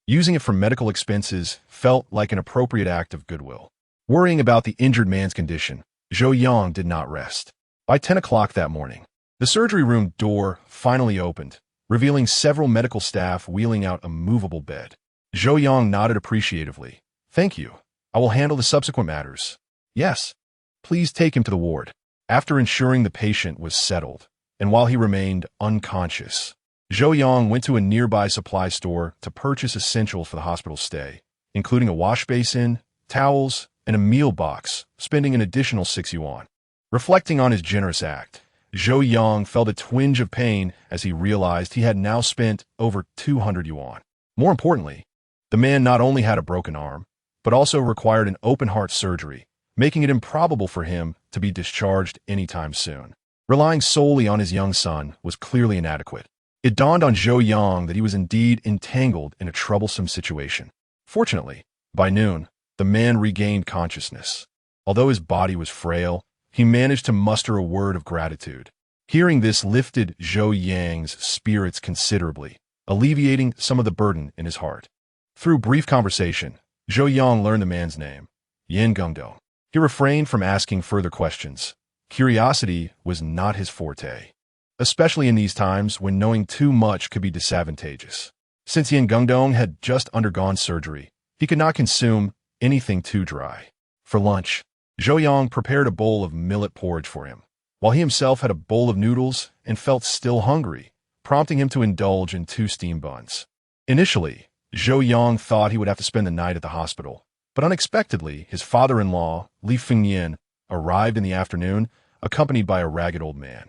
using it for medical expenses felt like an appropriate act of goodwill. Worrying about the injured man's condition, Zhou Yang did not rest. By 10 o'clock that morning, the surgery room door finally opened, revealing several medical staff wheeling out a movable bed. Zhou Yang nodded appreciatively. Thank you. I will handle the subsequent matters. Yes. Please take him to the ward. After ensuring the patient was settled, and while he remained unconscious, Zhou Yang went to a nearby supply store to purchase essentials for the hospital stay, including a wash basin, towels, and a meal box, spending an additional 6 yuan. Reflecting on his generous act, Zhou Yang felt a twinge of pain as he realized he had now spent over 200 yuan. More importantly, the man not only had a broken arm, but also required an open-heart surgery, making it improbable for him to be discharged anytime soon. Relying solely on his young son was clearly inadequate. It dawned on Zhou Yang that he was indeed entangled in a troublesome situation. Fortunately, by noon, the man regained consciousness. Although his body was frail, he managed to muster a word of gratitude. Hearing this lifted Zhou Yang's spirits considerably, alleviating some of the burden in his heart. Through brief conversation, Zhou Yang learned the man's name, Yan Gengdong. He refrained from asking further questions. Curiosity was not his forte, especially in these times when knowing too much could be disadvantageous. Since Yin Gungdong had just undergone surgery, he could not consume anything too dry. For lunch, Zhou Yang prepared a bowl of millet porridge for him, while he himself had a bowl of noodles and felt still hungry, prompting him to indulge in 2 steamed buns. Initially, Zhou Yang thought he would have to spend the night at the hospital, but unexpectedly, his father-in-law, Li Youwei, arrived in the afternoon, accompanied by a ragged old man.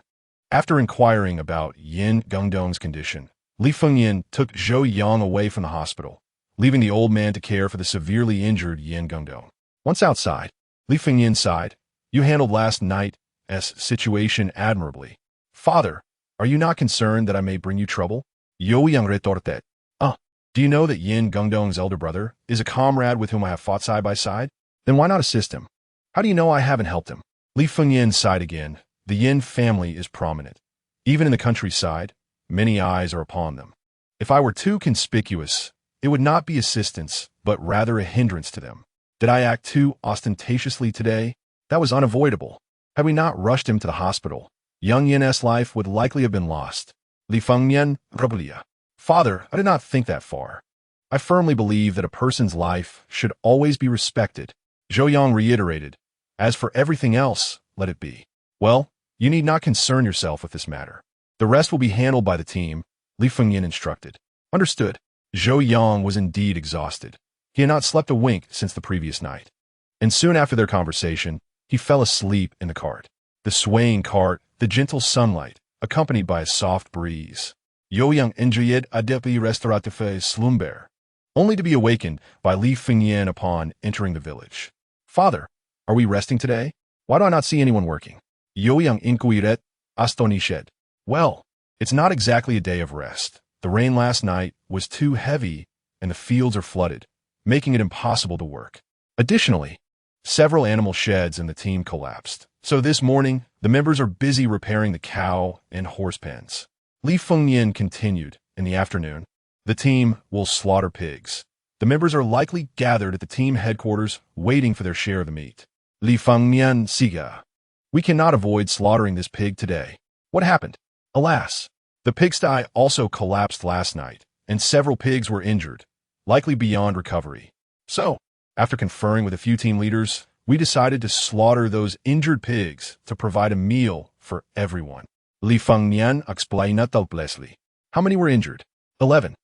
After inquiring about Yin Gungdong's condition, Li Youwei took Zhou Yang away from the hospital, leaving the old man to care for the severely injured Yin Gungdong. Once outside, Li Youwei sighed, "You handled last night's situation admirably. Father, are you not concerned that I may bring you trouble?" Zhou Yang retorted. Do you know that Yin Gungdong's elder brother is a comrade with whom I have fought side by side? Then why not assist him? How do you know I haven't helped him? Li Youwei sighed again. The Yin family is prominent. Even in the countryside, many eyes are upon them. If I were too conspicuous, it would not be assistance, but rather a hindrance to them. Did I act too ostentatiously today? That was unavoidable. Had we not rushed him to the hospital, young Yin's life would likely have been lost. Li Youwei replied. Father, I did not think that far. I firmly believe that a person's life should always be respected. Zhou Yang reiterated. As for everything else, let it be. Well, you need not concern yourself with this matter. The rest will be handled by the team, Li Youwei instructed. Understood. Zhou Yang was indeed exhausted. He had not slept a wink since the previous night. And soon after their conversation, he fell asleep in the cart. The swaying cart, the gentle sunlight, accompanied by a soft breeze. Zhou Yang enjoyed a deeply restorative slumber, only to be awakened by Li Youwei upon entering the village. Father, are we resting today? Why do I not see anyone working? Zhou Yang inquired, astonished. Well, it's not exactly a day of rest. The rain last night was too heavy and the fields are flooded, making it impossible to work. Additionally, several animal sheds in the team collapsed. So this morning, the members are busy repairing the cow and horse pens. Li Youwei continued. In the afternoon, the team will slaughter pigs. The members are likely gathered at the team headquarters waiting for their share of the meat. Li Youwei siga. We cannot avoid slaughtering this pig today. What happened? Alas, the pigsty also collapsed last night, and several pigs were injured, likely beyond recovery. So, after conferring with a few team leaders, we decided to slaughter those injured pigs to provide a meal for everyone. Li Youwei explained helplessly. How many were injured? 11.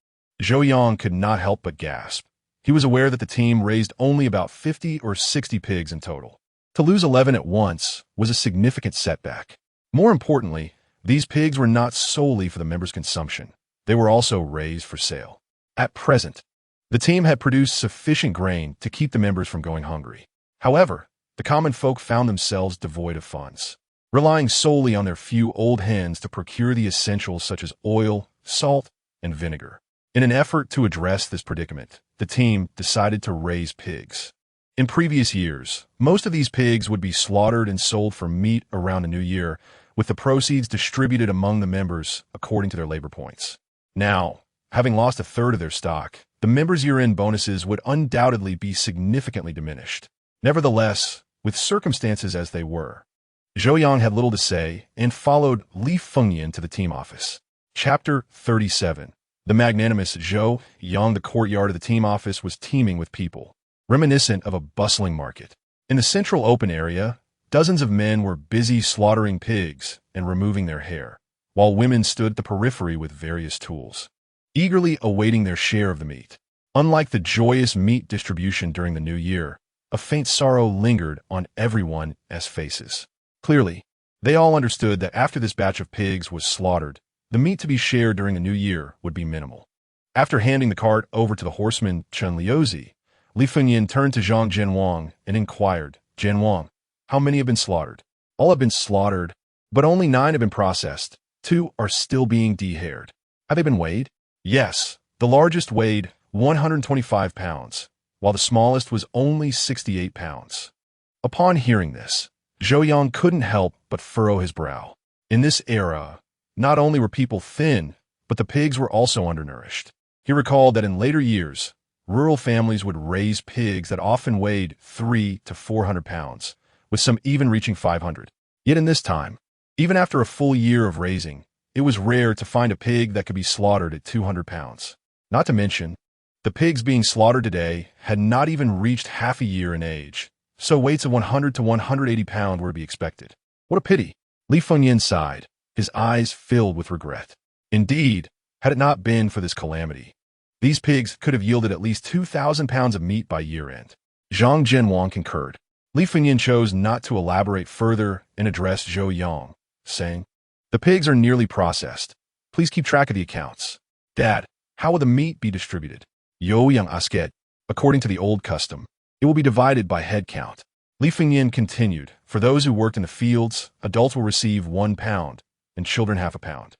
Zhou Yang could not help but gasp. He was aware that the team raised only about 50 or 60 pigs in total. To lose 11 at once was a significant setback. More importantly, these pigs were not solely for the members' consumption. They were also raised for sale. At present, the team had produced sufficient grain to keep the members from going hungry. However, the common folk found themselves devoid of funds, relying solely on their few old hens to procure the essentials such as oil, salt, and vinegar. In an effort to address this predicament, the team decided to raise pigs. In previous years, most of these pigs would be slaughtered and sold for meat around the new year, with the proceeds distributed among the members according to their labor points. Now, having lost a third of their stock, the members' year-end bonuses would undoubtedly be significantly diminished. Nevertheless, with circumstances as they were, Zhou Yang had little to say and followed Li Youwei to the team office. Chapter 37. The magnanimous Zhou Yang. The courtyard of the team office was teeming with people, reminiscent of a bustling market. In the central open area, dozens of men were busy slaughtering pigs and removing their hair, while women stood at the periphery with various tools, eagerly awaiting their share of the meat. Unlike the joyous meat distribution during the new year, a faint sorrow lingered on everyone's faces. Clearly, they all understood that after this batch of pigs was slaughtered, the meat to be shared during the new year would be minimal. After handing the cart over to the horseman Chen Liuzi, Li Youwei turned to Zhang Jianwang and inquired, Jianwang, how many have been slaughtered? All have been slaughtered, but only 9 have been processed. 2 are still being dehaired. Have they been weighed? Yes, the largest weighed 125 pounds, while the smallest was only 68 pounds. Upon hearing this, Zhou Yang couldn't help but furrow his brow. In this era, not only were people thin, but the pigs were also undernourished. He recalled that in later years, rural families would raise pigs that often weighed 300 to 400 pounds, with some even reaching 500. Yet in this time, even after a full year of raising, it was rare to find a pig that could be slaughtered at 200 pounds. Not to mention, the pigs being slaughtered today had not even reached half a year in age, so weights of 100 to 180 pounds were to be expected. What a pity! Li Fengyan sighed, his eyes filled with regret. Indeed, had it not been for this calamity, these pigs could have yielded at least 2,000 pounds of meat by year-end. Zhang Jianwang concurred. Li Fengyan chose not to elaborate further and addressed Zhou Yang, saying, "The pigs are nearly processed. Please keep track of the accounts. Dad, how will the meat be distributed?" Zhou Yang asked. "According to the old custom, it will be divided by head count." Li Fengyan continued, "For those who worked in the fields, adults will receive 1 pound, and children half a pound.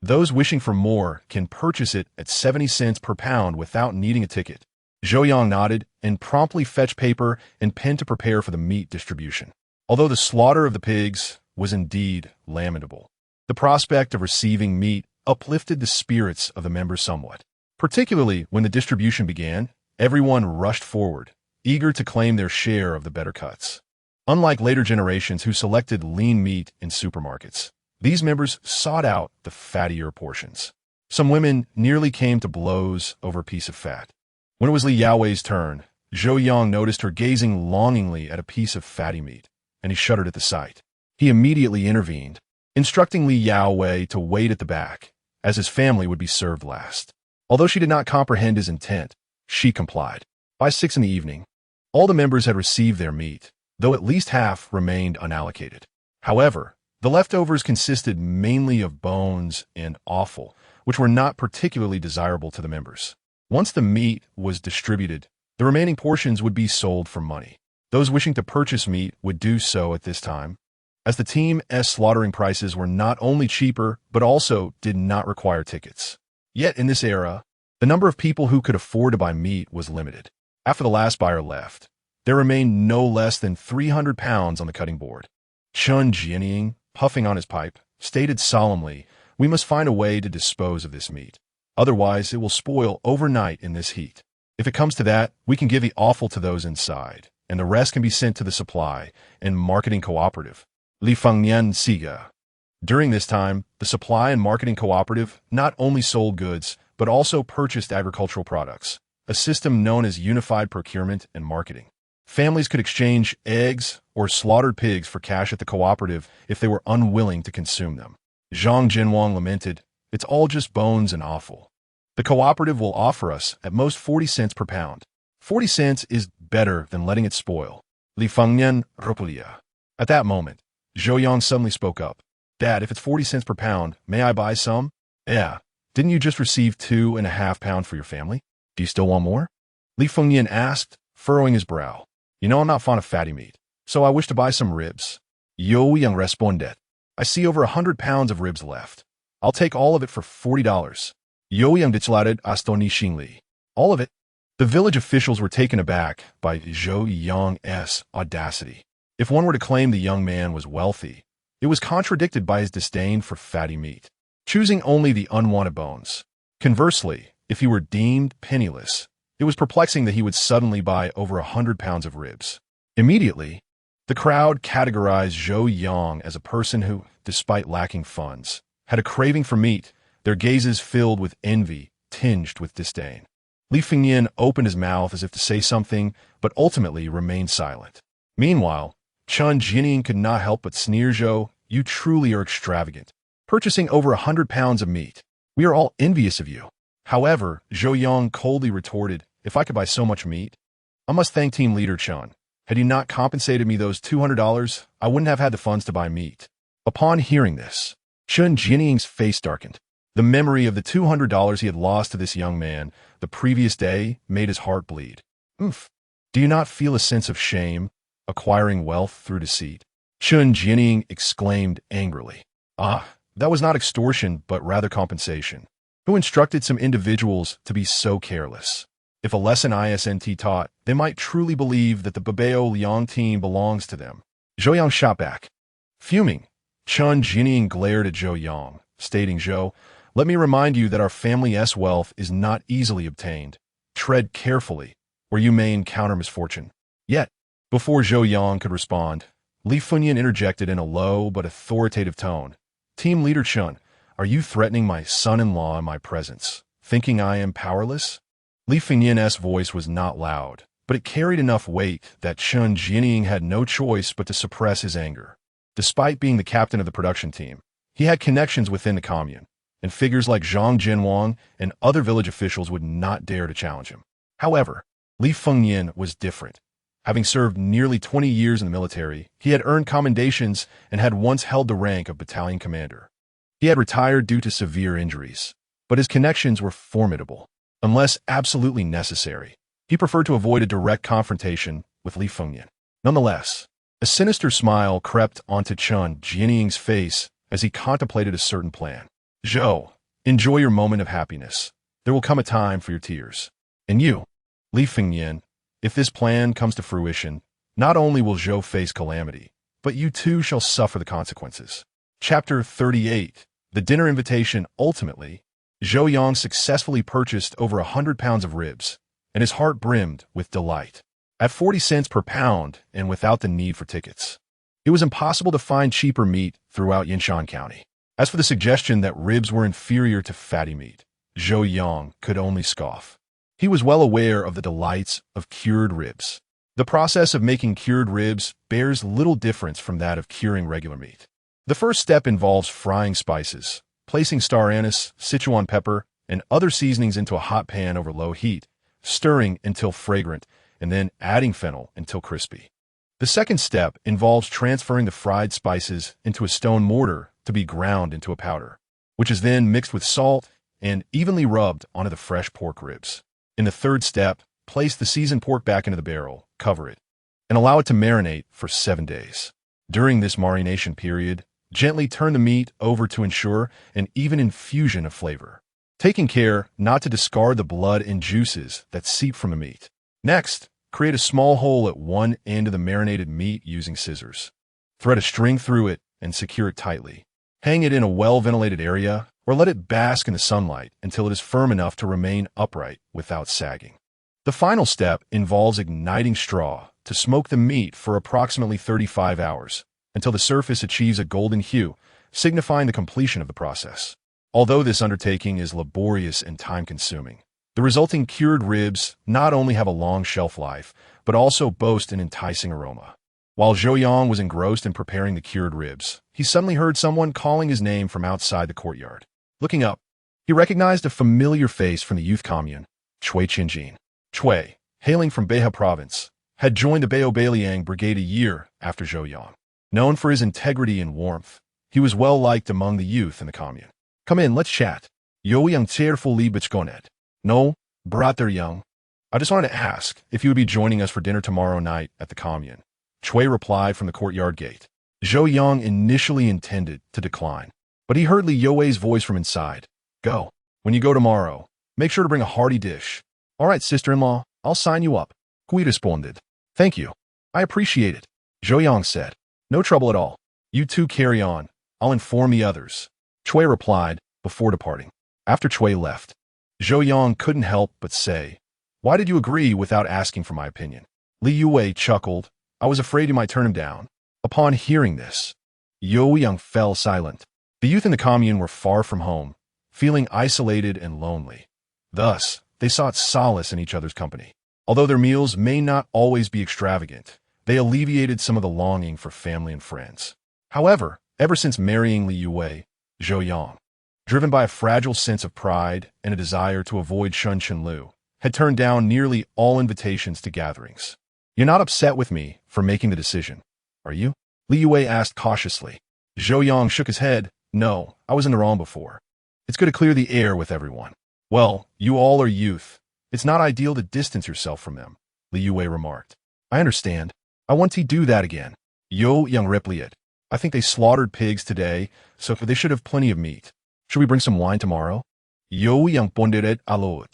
Those wishing for more can purchase it at 70 cents per pound without needing a ticket." Zhou Yang nodded and promptly fetched paper and pen to prepare for the meat distribution. Although the slaughter of the pigs was indeed lamentable, the prospect of receiving meat uplifted the spirits of the members somewhat. Particularly when the distribution began, everyone rushed forward, eager to claim their share of the better cuts. Unlike later generations who selected lean meat in supermarkets, these members sought out the fattier portions. Some women nearly came to blows over a piece of fat. When it was Li Youwei's turn, Zhou Yang noticed her gazing longingly at a piece of fatty meat, and he shuddered at the sight. He immediately intervened, instructing Li Youwei to wait at the back, as his family would be served last. Although she did not comprehend his intent, she complied. By 6 in the evening, all the members had received their meat, though at least half remained unallocated. However, the leftovers consisted mainly of bones and offal, which were not particularly desirable to the members. Once the meat was distributed, the remaining portions would be sold for money. Those wishing to purchase meat would do so at this time, as the Team's slaughtering prices were not only cheaper, but also did not require tickets. Yet in this era, the number of people who could afford to buy meat was limited. After the last buyer left, there remained no less than 300 pounds on the cutting board. Chun Jianying, puffing on his pipe, stated solemnly, "We must find a way to dispose of this meat. Otherwise, it will spoil overnight in this heat. If it comes to that, we can give the offal to those inside, and the rest can be sent to the supply and marketing cooperative, Li Fengyan Siga." During this time, the supply and marketing cooperative not only sold goods, but also purchased agricultural products, a system known as unified procurement and marketing. Families could exchange eggs or slaughtered pigs for cash at the cooperative if they were unwilling to consume them. Zhang Jianwang lamented, "It's all just bones and offal. The cooperative will offer us at most 40 cents per pound. 40 cents is better than letting it spoil." Li Fengyan replied. At that moment, Zhou Yang suddenly spoke up. "Dad, if it's 40 cents per pound, may I buy some?" "Yeah. Didn't you just receive 2.5 pounds for your family? Do you still want more?" Li Fengyan asked, furrowing his brow. "You know I'm not fond of fatty meat, so I wish to buy some ribs." Zhou Yang responded. "I see over 100 pounds of ribs left. I'll take all of it for $40. Zhou Yang declared astonishingly. "All of it?" The village officials were taken aback by Zhou Yang's audacity. If one were to claim the young man was wealthy, it was contradicted by his disdain for fatty meat, choosing only the unwanted bones. Conversely, if he were deemed penniless, it was perplexing that he would suddenly buy over 100 pounds of ribs. Immediately, the crowd categorized Zhou Yang as a person who, despite lacking funds, had a craving for meat, their gazes filled with envy, tinged with disdain. Li Fengyan opened his mouth as if to say something, but ultimately remained silent. Meanwhile, Chun Jianying could not help but sneer. "Zhou, you truly are extravagant, purchasing over 100 pounds of meat. We are all envious of you." However, Zhou Yang coldly retorted, "If I could buy so much meat, I must thank team leader Chun. Had he not compensated me those $200, I wouldn't have had the funds to buy meat." Upon hearing this, Chun Jianying's face darkened. The memory of the $200 he had lost to this young man the previous day made his heart bleed. "Oof. Do you not feel a sense of shame, acquiring wealth through deceit?" Chun Jianying exclaimed angrily. "Ah, that was not extortion, but rather compensation. Who instructed some individuals to be so careless? If a lesson isn't taught, they might truly believe that the Babao Liang team belongs to them." Zhou Yang shot back. Fuming, Chun Jianying glared at Zhou Yang, stating, "Zhou, let me remind you that our family's wealth is not easily obtained. tread carefully, where you may encounter misfortune. Yet, before Zhou Yang could respond, Li Funyan interjected in a low but authoritative tone. Team Leader Chun, are you threatening my son-in-law in my presence, thinking I am powerless? Li Funyan's voice was not loud, but it carried enough weight that Chun Jianying had no choice but to suppress his anger. Despite being the captain of the production team, he had connections within the commune, and figures like Zhang Jinwang and other village officials would not dare to challenge him. However, Li Funyan was different. Having served nearly 20 years in the military, he had earned commendations and had once held the rank of battalion commander. He had retired due to severe injuries, but his connections were formidable. Unless absolutely necessary, he preferred to avoid a direct confrontation with Li Funyan. Nonetheless, a sinister smile crept onto Chun Jianying's face as he contemplated a certain plan. Zhou, enjoy your moment of happiness. There will come a time for your tears. And you, Li Funyan, if this plan comes to fruition, not only will Zhou face calamity, but you too shall suffer the consequences. Chapter 38. The dinner invitation. Ultimately, Zhou Yang successfully purchased over 100 pounds of ribs, and his heart brimmed with delight. At 40 cents per pound and without the need for tickets, it was impossible to find cheaper meat throughout Yinshan County. As for the suggestion that ribs were inferior to fatty meat, Zhou Yang could only scoff. He was well aware of the delights of cured ribs. The process of making cured ribs bears little difference from that of curing regular meat. The first step involves frying spices, placing star anise, Sichuan pepper, and other seasonings into a hot pan over low heat, stirring until fragrant, and then adding fennel until crispy. The second step involves transferring the fried spices into a stone mortar to be ground into a powder, which is then mixed with salt and evenly rubbed onto the fresh pork ribs. In the third step, place the seasoned pork back into the barrel, cover it, and allow it to marinate for 7 days. During this marination period, gently turn the meat over to ensure an even infusion of flavor, taking care not to discard the blood and juices that seep from the meat. Next, create a small hole at one end of the marinated meat using scissors. Thread a string through it and secure it tightly. Hang it in a well-ventilated area or let it bask in the sunlight until it is firm enough to remain upright without sagging. The final step involves igniting straw to smoke the meat for approximately 35 hours until the surface achieves a golden hue, signifying the completion of the process. Although this undertaking is laborious and time-consuming, the resulting cured ribs not only have a long shelf life, but also boast an enticing aroma. While Zhou Yang was engrossed in preparing the cured ribs, he suddenly heard someone calling his name from outside the courtyard. Looking up, he recognized a familiar face from the youth commune, Cui Qinjin. Cui, hailing from Beha province, had joined the Bao'er brigade a year after Zhou Yang. Known for his integrity and warmth, he was well liked among the youth in the commune. Come in, let's chat. Yo Yang cheerfully bitchgonet. No, brother Young. I just wanted to ask if you would be joining us for dinner tomorrow night at the commune. Cui replied from the courtyard gate. Zhou Yang initially intended to decline, but he heard Li Youwei's voice from inside. Go. When you go tomorrow, make sure to bring a hearty dish. All right, sister-in-law, I'll sign you up. Cui responded. Thank you. I appreciate it. Zhou Yang said. No trouble at all. You two carry on. I'll inform the others. Cui replied before departing. After Cui left, Zhou Yang couldn't help but say, why did you agree without asking for my opinion? Li Youwei chuckled. I was afraid you might turn him down. Upon hearing this, Zhou Yang fell silent. The youth in the commune were far from home, feeling isolated and lonely. Thus, they sought solace in each other's company. Although their meals may not always be extravagant, they alleviated some of the longing for family and friends. However, ever since marrying Li Youwei, Zhou Yang, driven by a fragile sense of pride and a desire to avoid Shun Chenlu, had turned down nearly all invitations to gatherings. You're not upset with me for making the decision, are you? Li Youwei asked cautiously. Zhou Yang shook his head. No, I was in the wrong before. It's good to clear the air with everyone. Well, you all are youth. It's not ideal to distance yourself from them, Li Youwei remarked. I understand. I want to do that again. Zhou Yang replied. I think they slaughtered pigs today, so they should have plenty of meat. Should we bring some wine tomorrow? Zhou Yang pondered aloud.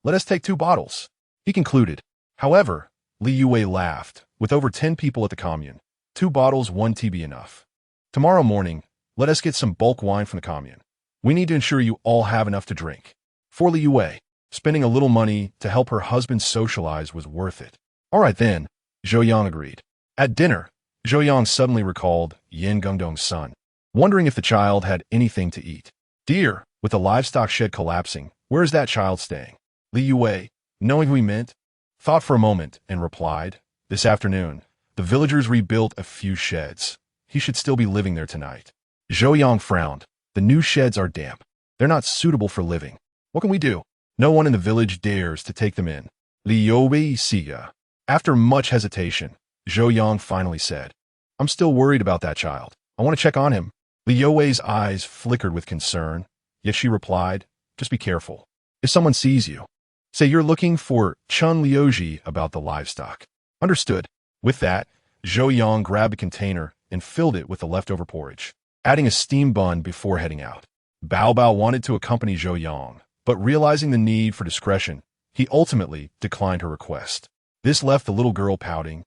Let us take 2 bottles, he concluded. However, Li Youwei laughed. With over 10 people at the commune, 2 bottles won't be enough. Tomorrow morning, let us get some bulk wine from the commune. We need to ensure you all have enough to drink. For Li Youwei, Spending a little money to help her husband socialize was worth it. All right then, Zhou Yang agreed. At dinner, Zhou Yang suddenly recalled Yin Gungdong's son, wondering if the child had anything to eat. Dear, with the livestock shed collapsing, where is that child staying? Li Youwei, knowing who he meant, thought for a moment and replied, this afternoon, the villagers rebuilt a few sheds. He should still be living there tonight. Zhou Yang frowned. The new sheds are damp. They're not suitable for living. What can we do? No one in the village dares to take them in. Li Youwei siga. After much hesitation, Zhou Yang finally said, I'm still worried about that child. I want to check on him. Li Youwei's eyes flickered with concern, yet she replied, just be careful. If someone sees you, say you're looking for Chun Liuji about the livestock. Understood. With that, Zhou Yang grabbed a container and filled it with the leftover porridge, adding a steam bun before heading out. Bao wanted to accompany Zhou Yang, but realizing the need for discretion, he ultimately declined her request. This left the little girl pouting,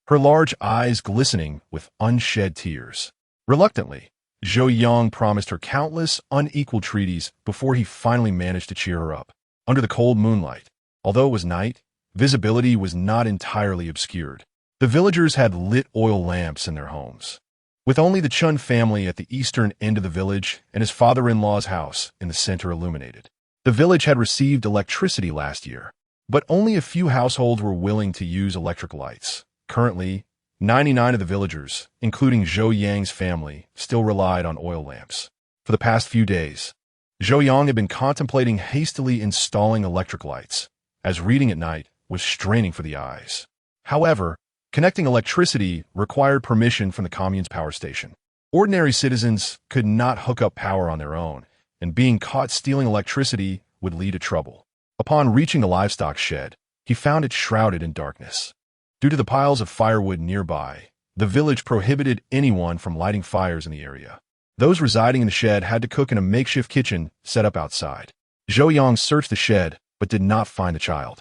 her large eyes glistening with unshed tears. Reluctantly, Zhou Yang promised her countless, unequal treaties before he finally managed to cheer her up. Under the cold moonlight, although it was night, visibility was not entirely obscured. The villagers had lit oil lamps in their homes. With only the Chun family at the eastern end of the village and his father-in-law's house in the center illuminated. The village had received electricity last year, but only a few households were willing to use electric lights. Currently, 99 of the villagers, including Zhou Yang's family, still relied on oil lamps. For the past few days, Zhou Yang had been contemplating hastily installing electric lights, as reading at night was straining for the eyes. However, connecting electricity required permission from the commune's power station. Ordinary citizens could not hook up power on their own, and being caught stealing electricity would lead to trouble. Upon reaching the livestock shed, he found it shrouded in darkness. Due to the piles of firewood nearby, the village prohibited anyone from lighting fires in the area. Those residing in the shed had to cook in a makeshift kitchen set up outside. Zhou Yang searched the shed, but did not find the child.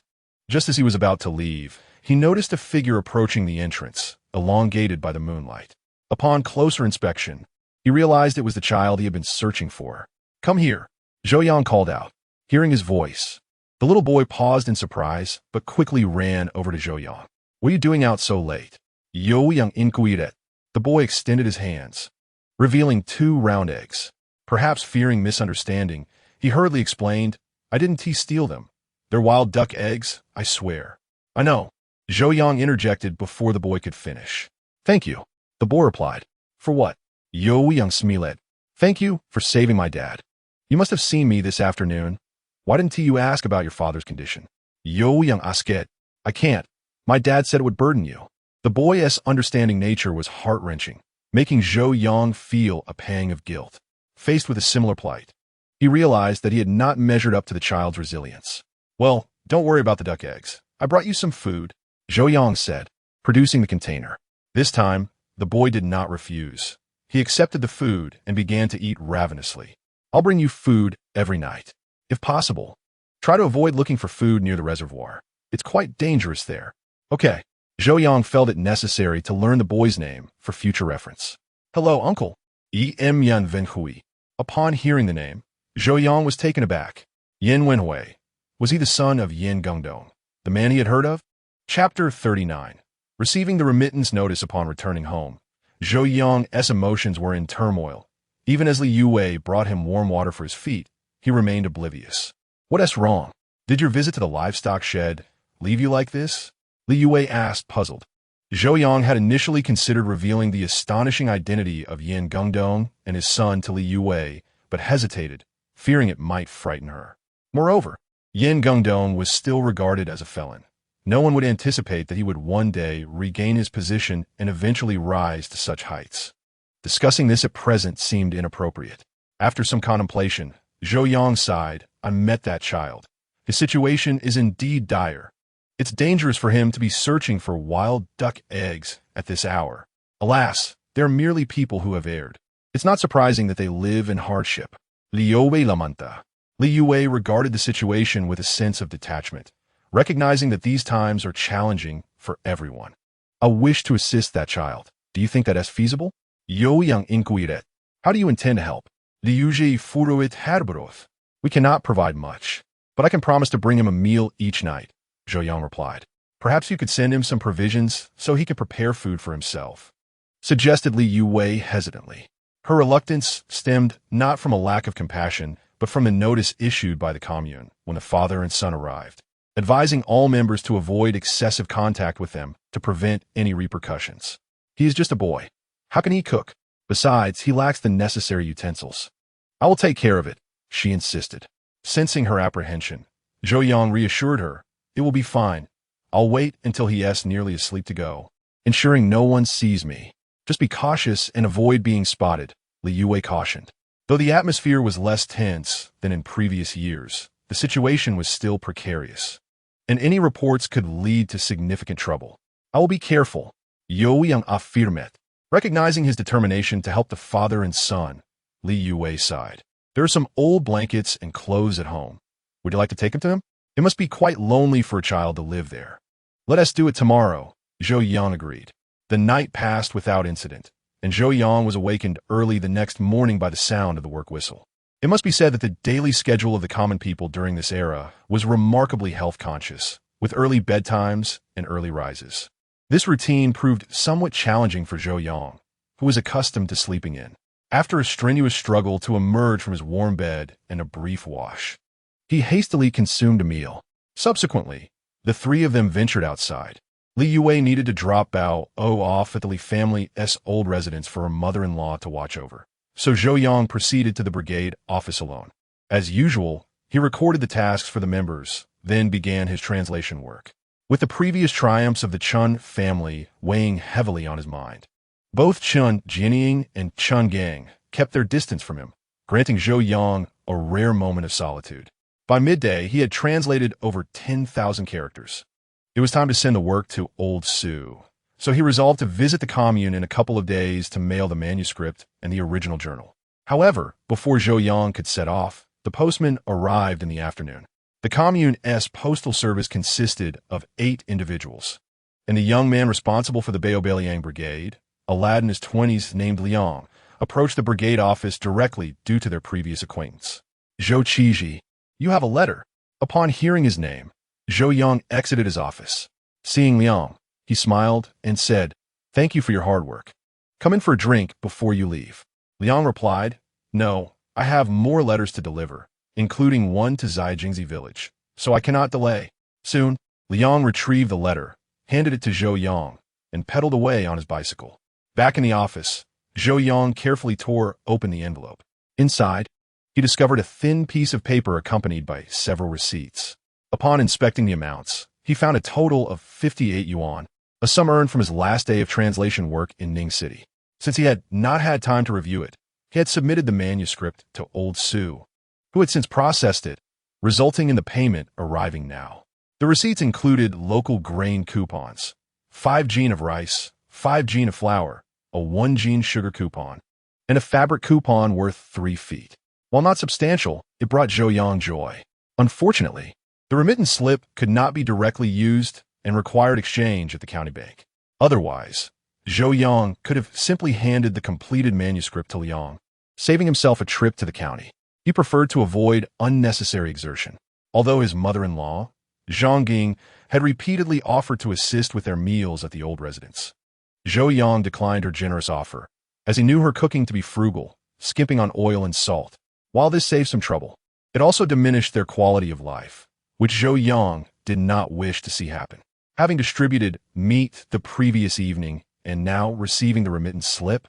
Just as he was about to leave, he noticed a figure approaching the entrance, elongated by the moonlight. Upon closer inspection, he realized it was the child he had been searching for. Come here, Zhou Yang called out. Hearing his voice, the little boy paused in surprise, but quickly ran over to Zhou Yang. What are you doing out so late? Zhou Yang inquired. The boy extended his hands, revealing 2 round eggs. Perhaps fearing misunderstanding, he hurriedly explained, I didn't steal them. They're wild duck eggs, I swear. I know. Zhou Yang interjected before the boy could finish. Thank you, the boy replied. For what? Zhou Yang smiled. Thank you for saving my dad. You must have seen me this afternoon. Why didn't you ask about your father's condition? Zhou Yang asked. I can't. My dad said it would burden you. The boy's understanding nature was heart-wrenching, making Zhou Yang feel a pang of guilt. Faced with a similar plight, he realized that he had not measured up to the child's resilience. Well, don't worry about the duck eggs. I brought you some food, Zhou Yang said, producing the container. This time, the boy did not refuse. He accepted the food and began to eat ravenously. I'll bring you food every night. If possible, try to avoid looking for food near the reservoir. It's quite dangerous there. Okay. Zhou Yang felt it necessary to learn the boy's name for future reference. Hello, uncle. Em Yan Wenhui. Upon hearing the name, Zhou Yang was taken aback. Yin Wenhui. Was he the son of Yin Gungdong, the man he had heard of? Chapter 39. Receiving the remittance notice upon returning home, Zhou Yang's emotions were in turmoil. Even as Li Youwei brought him warm water for his feet, he remained oblivious. What's wrong? Did your visit to the livestock shed leave you like this? Li Youwei asked, puzzled. Zhou Yang had initially considered revealing the astonishing identity of Yin Gungdong and his son to Li Youwei, but hesitated, fearing it might frighten her. Moreover, Yin Gungdong was still regarded as a felon. No one would anticipate that he would one day regain his position and eventually rise to such heights. Discussing this at present seemed inappropriate. After some contemplation, Zhou Yang sighed, I met that child. His situation is indeed dire. It's dangerous for him to be searching for wild duck eggs at this hour. Alas, they're merely people who have erred. It's not surprising that they live in hardship. Li Youwei lamenta. Li Youwei regarded the situation with a sense of detachment, recognizing that these times are challenging for everyone. I wish to assist that child. Do you think that is feasible? Zhou Yang inquired. How do you intend to help? Li Youwei furuit herberoth. We cannot provide much, but I can promise to bring him a meal each night, Zhou Yang replied. Perhaps you could send him some provisions so he could prepare food for himself, suggested Li Youwei hesitantly. Her reluctance stemmed not from a lack of compassion, but from a notice issued by the commune when the father and son arrived, advising all members to avoid excessive contact with them to prevent any repercussions. He is just a boy. How can he cook? Besides, he lacks the necessary utensils. I will take care of it, she insisted. Sensing her apprehension, Zhou Yang reassured her, it will be fine. I'll wait until he is nearly asleep to go, ensuring no one sees me. Just be cautious and avoid being spotted, Li Youwei cautioned. Though the atmosphere was less tense than in previous years, the situation was still precarious, and any reports could lead to significant trouble. I will be careful, Zhou Yang affirmed. Recognizing his determination to help the father and son, Li Youwei sighed. There are some old blankets and clothes at home. Would you like to take them to him? It must be quite lonely for a child to live there. Let us do it tomorrow, Zhou Yang agreed. The night passed without incident, and Zhou Yang was awakened early the next morning by the sound of the work whistle. It must be said that the daily schedule of the common people during this era was remarkably health-conscious, with early bedtimes and early rises. This routine proved somewhat challenging for Zhou Yang, who was accustomed to sleeping in. After a strenuous struggle to emerge from his warm bed and a brief wash, he hastily consumed a meal. Subsequently, the three of them ventured outside. Li Youwei needed to drop Bao'er off at the Li family's old residence for her mother-in-law to watch over, so Zhou Yang proceeded to the brigade office alone. As usual, he recorded the tasks for the members, then began his translation work, with the previous triumphs of the Chun family weighing heavily on his mind. Both Chun Jinying and Chun Gang kept their distance from him, granting Zhou Yang a rare moment of solitude. By midday, he had translated over 10,000 characters. It was time to send the work to Old Su, so he resolved to visit the commune in a couple of days to mail the manuscript and the original journal. However, before Zhou Yang could set off, the postman arrived in the afternoon. The commune's postal service consisted of 8 individuals, and the young man responsible for the Bao'er brigade, a lad in his 20s named Liang, approached the brigade office directly due to their previous acquaintance. Zhou Qiji, you have a letter. Upon hearing his name, Zhou Yang exited his office. Seeing Liang, he smiled and said, "Thank you for your hard work. Come in for a drink before you leave." Liang replied, "No, I have more letters to deliver, including one to Zhaijingzi village, so I cannot delay." Soon, Liang retrieved the letter, handed it to Zhou Yang, and pedaled away on his bicycle. Back in the office, Zhou Yang carefully tore open the envelope. Inside, he discovered a thin piece of paper accompanied by several receipts. Upon inspecting the amounts, he found a total of 58 yuan, a sum earned from his last day of translation work in Ning City. Since he had not had time to review it, he had submitted the manuscript to Old Su, who had since processed it, resulting in the payment arriving now. The receipts included local grain coupons, 5 jin of rice, 5 jin of flour, a 1 jin sugar coupon, and a fabric coupon worth 3 feet. While not substantial, it brought Zhou Yang joy. Unfortunately, the remittance slip could not be directly used and required exchange at the county bank. Otherwise, Zhou Yang could have simply handed the completed manuscript to Liang, saving himself a trip to the county. He preferred to avoid unnecessary exertion. Although his mother-in-law, Zhang Ging, had repeatedly offered to assist with their meals at the old residence, Zhou Yang declined her generous offer, as he knew her cooking to be frugal, skimping on oil and salt. While this saved some trouble, it also diminished their quality of life, which Zhou Yang did not wish to see happen. Having distributed meat the previous evening and now receiving the remittance slip,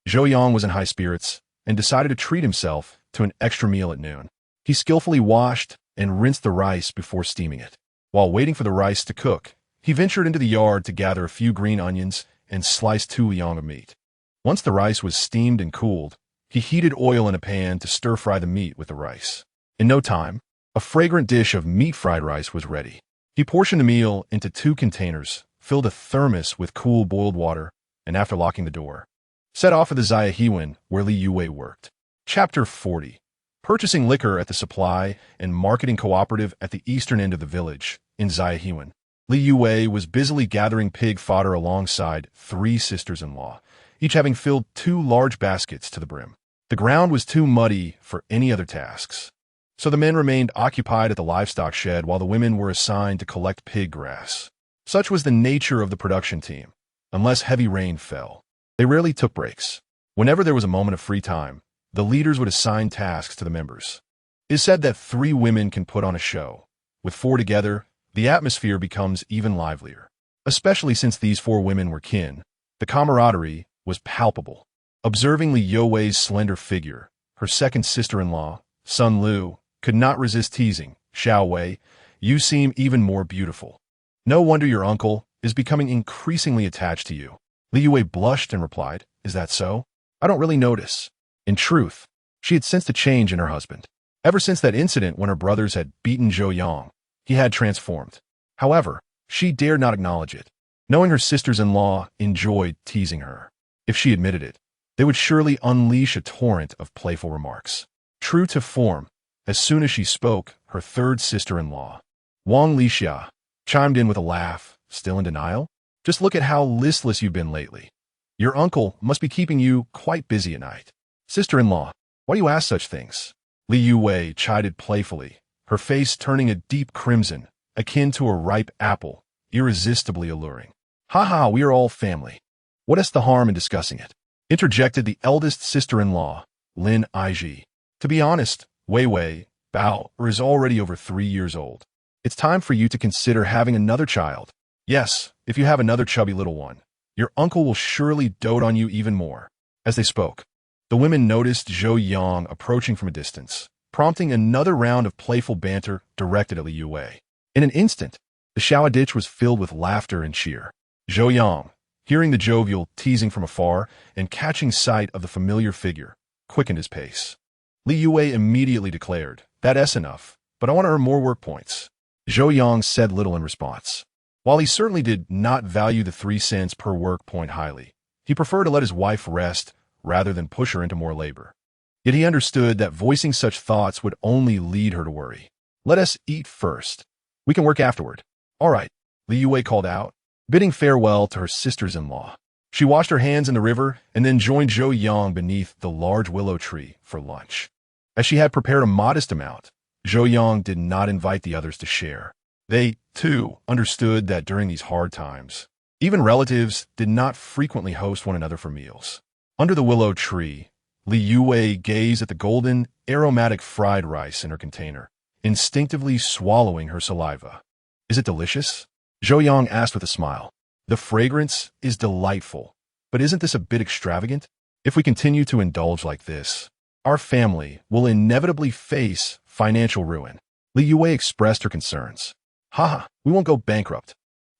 Zhou Yang was in high spirits and decided to treat himself to an extra meal at noon. He skillfully washed and rinsed the rice before steaming it. While waiting for the rice to cook, he ventured into the yard to gather a few green onions and slice 2 liang of meat. Once the rice was steamed and cooled, he heated oil in a pan to stir-fry the meat with the rice. In no time, a fragrant dish of meat-fried rice was ready. He portioned the meal into 2 containers, filled a thermos with cool boiled water, and after locking the door, set off for the Zhaijingzi where Li Youwei worked. Chapter 40. Purchasing liquor at the supply and marketing cooperative at the eastern end of the village, in Zhaijingzi, Li Youwei was busily gathering pig fodder alongside 3 sisters-in-law, each having filled 2 large baskets to the brim. The ground was too muddy for any other tasks, So the men remained occupied at the livestock shed while the women were assigned to collect pig grass. Such was the nature of the production team. Unless heavy rain fell, they rarely took breaks. Whenever there was a moment of free time, the leaders would assign tasks to the members. It is said that 3 women can put on a show. With 4 together, the atmosphere becomes even livelier. Especially since these 4 women were kin, the camaraderie was palpable. Observing Li Youwei's slender figure, her second sister-in-law, Sun Lu, could not resist teasing, "Xiao Wei, you seem even more beautiful. No wonder your uncle is becoming increasingly attached to you." Li Youwei blushed and replied, "Is that so? I don't really notice." In truth, she had sensed a change in her husband. Ever since that incident when her brothers had beaten Zhou Yang, he had transformed. However, she dared not acknowledge it, knowing her sisters-in-law enjoyed teasing her. If she admitted it, they would surely unleash a torrent of playful remarks. True to form, as soon as she spoke, her third sister-in-law, Wang Lixia, chimed in with a laugh. "Still in denial? Just look at how listless you've been lately. Your uncle must be keeping you quite busy at night." "Sister-in-law, why do you ask such things?" Li Youwei chided playfully, her face turning a deep crimson, akin to a ripe apple, irresistibly alluring. "Ha ha, we are all family. What is the harm in discussing it?" interjected the eldest sister-in-law, Lin Aiji. "To be honest, Weiwei, Bao'er is already over 3 years old. It's time for you to consider having another child. Yes, if you have another chubby little one, your uncle will surely dote on you even more." As they spoke, the women noticed Zhou Yang approaching from a distance, prompting another round of playful banter directed at Li Youwei. In an instant, the shower ditch was filled with laughter and cheer. Zhou Yang, hearing the jovial teasing from afar and catching sight of the familiar figure, quickened his pace. Li Youwei immediately declared, "That's enough, but I want to earn more work points." Zhou Yang said little in response. While he certainly did not value the 3 cents per work point highly, he preferred to let his wife rest rather than push her into more labor. Yet he understood that voicing such thoughts would only lead her to worry. "Let us eat first. We can work afterward." "All right," Li Youwei called out, bidding farewell to her sisters-in-law. She washed her hands in the river and then joined Zhou Yang beneath the large willow tree for lunch. As she had prepared a modest amount, Zhou Yang did not invite the others to share. They, too, understood that during these hard times, even relatives did not frequently host one another for meals. Under the willow tree, Li Youwei gazed at the golden, aromatic fried rice in her container, instinctively swallowing her saliva. "Is it delicious?" Zhou Yang asked with a smile. "The fragrance is delightful, but isn't this a bit extravagant? If we continue to indulge like this, our family will inevitably face financial ruin." Li Youwei expressed her concerns. "Ha, we won't go bankrupt."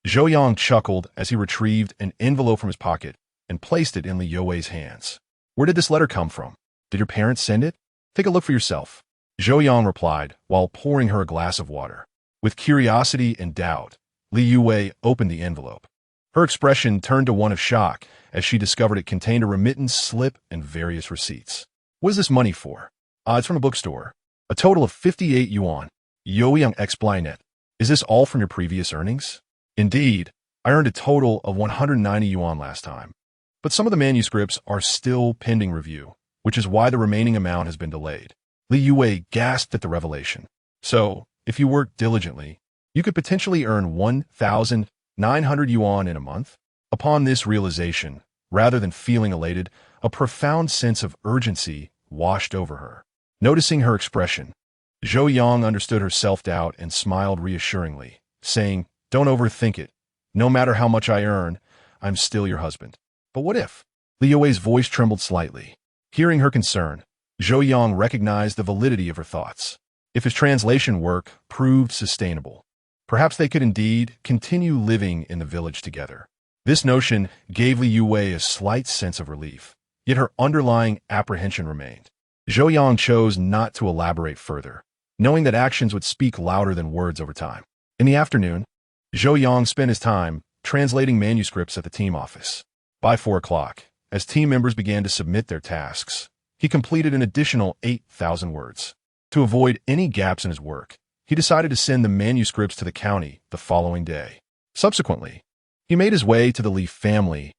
Zhou Yang chuckled as he retrieved an envelope from his pocket and placed it in Li Youwei's hands. "Where did this letter come from? Did your parents send it? Take a look for yourself." Zhou Yang replied while pouring her a glass of water. With curiosity and doubt, Li Youwei opened the envelope. Her expression turned to one of shock as she discovered it contained a remittance slip and various receipts. "What is this money for?" It's from a bookstore. A total of 58 yuan. Youyang explained. "Is this all from your previous earnings?" "Indeed, I earned a total of 190 yuan last time. But some of the manuscripts are still pending review, which is why the remaining amount has been delayed." Li Youwei gasped at the revelation. "So, if you work diligently, you could potentially earn 1,900 yuan in a month?" Upon this realization, rather than feeling elated, a profound sense of urgency washed over her. Noticing her expression, Zhou Yang understood her self-doubt and smiled reassuringly, saying, "Don't overthink it. No matter how much I earn, I'm still your husband." "But what if?" Li Youwei's voice trembled slightly. Hearing her concern, Zhou Yang recognized the validity of her thoughts. If his translation work proved sustainable, perhaps they could indeed continue living in the village together. This notion gave Li Youwei a slight sense of relief, yet her underlying apprehension remained. Zhou Yang chose not to elaborate further, knowing that actions would speak louder than words over time. In the afternoon, Zhou Yang spent his time translating manuscripts at the team office. By 4 o'clock, as team members began to submit their tasks, he completed an additional 8,000 words. To avoid any gaps in his work, he decided to send the manuscripts to the county the following day. Subsequently, he made his way to the Li family's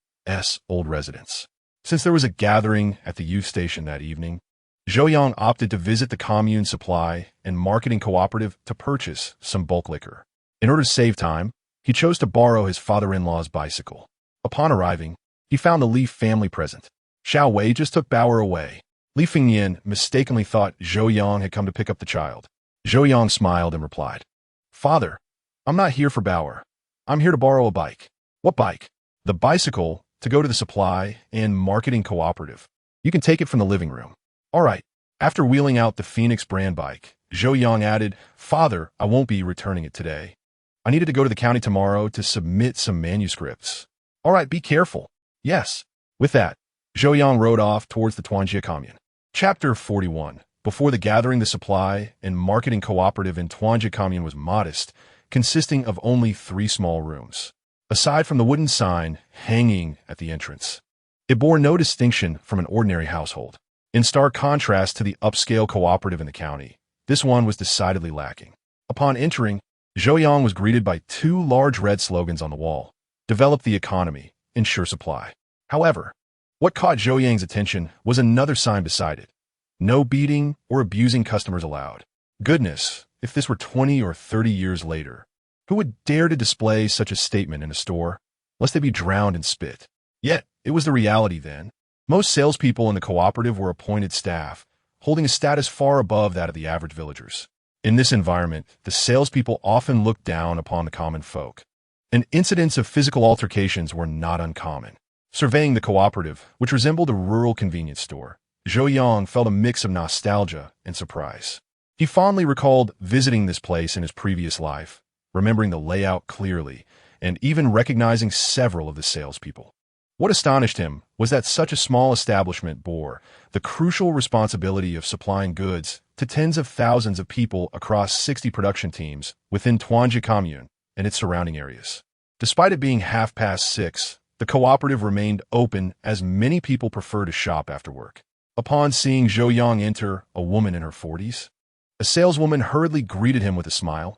old residence. Since there was a gathering at the youth station that evening, Zhou Yang opted to visit the commune supply and marketing cooperative to purchase some bulk liquor. In order to save time, he chose to borrow his father-in-law's bicycle. Upon arriving, he found the Li family present. Xiao Wei just took Bao'er away. Li Fingyan mistakenly thought Zhou Yang had come to pick up the child. Zhou Yang smiled and replied, "Father, I'm not here for Bao'er. I'm here to borrow a bike." "What bike?" "The bicycle to go to the supply and marketing cooperative. You can take it from the living room." "All right." After wheeling out the Phoenix brand bike, Zhou Yang added, "Father, I won't be returning it today. I needed to go to the county tomorrow to submit some manuscripts." "All right, be careful." "Yes." With that, Zhou Yang rode off towards the Tuanjie commune. Chapter 41. Before the gathering, the supply and marketing cooperative in Tuanjie commune was modest, consisting of only 3 small rooms. Aside from the wooden sign hanging at the entrance, it bore no distinction from an ordinary household. In stark contrast to the upscale cooperative in the county, this one was decidedly lacking. Upon entering, Zhou Yang was greeted by 2 large red slogans on the wall: "Develop the economy, ensure supply." However, what caught Zhou Yang's attention was another sign beside it: "No beating or abusing customers allowed." Goodness, if this were 20 or 30 years later, who would dare to display such a statement in a store, lest they be drowned in spit? Yet, it was the reality then. Most salespeople in the cooperative were appointed staff, holding a status far above that of the average villagers. In this environment, the salespeople often looked down upon the common folk, and incidents of physical altercations were not uncommon. Surveying the cooperative, which resembled a rural convenience store, Zhou Yang felt a mix of nostalgia and surprise. He fondly recalled visiting this place in his previous life, remembering the layout clearly, and even recognizing several of the salespeople. What astonished him was that such a small establishment bore the crucial responsibility of supplying goods to tens of thousands of people across 60 production teams within Tuanjie commune and its surrounding areas. Despite it being 6:30, the cooperative remained open as many people prefer to shop after work. Upon seeing Zhou Yang enter, a woman in her 40s, a saleswoman hurriedly greeted him with a smile.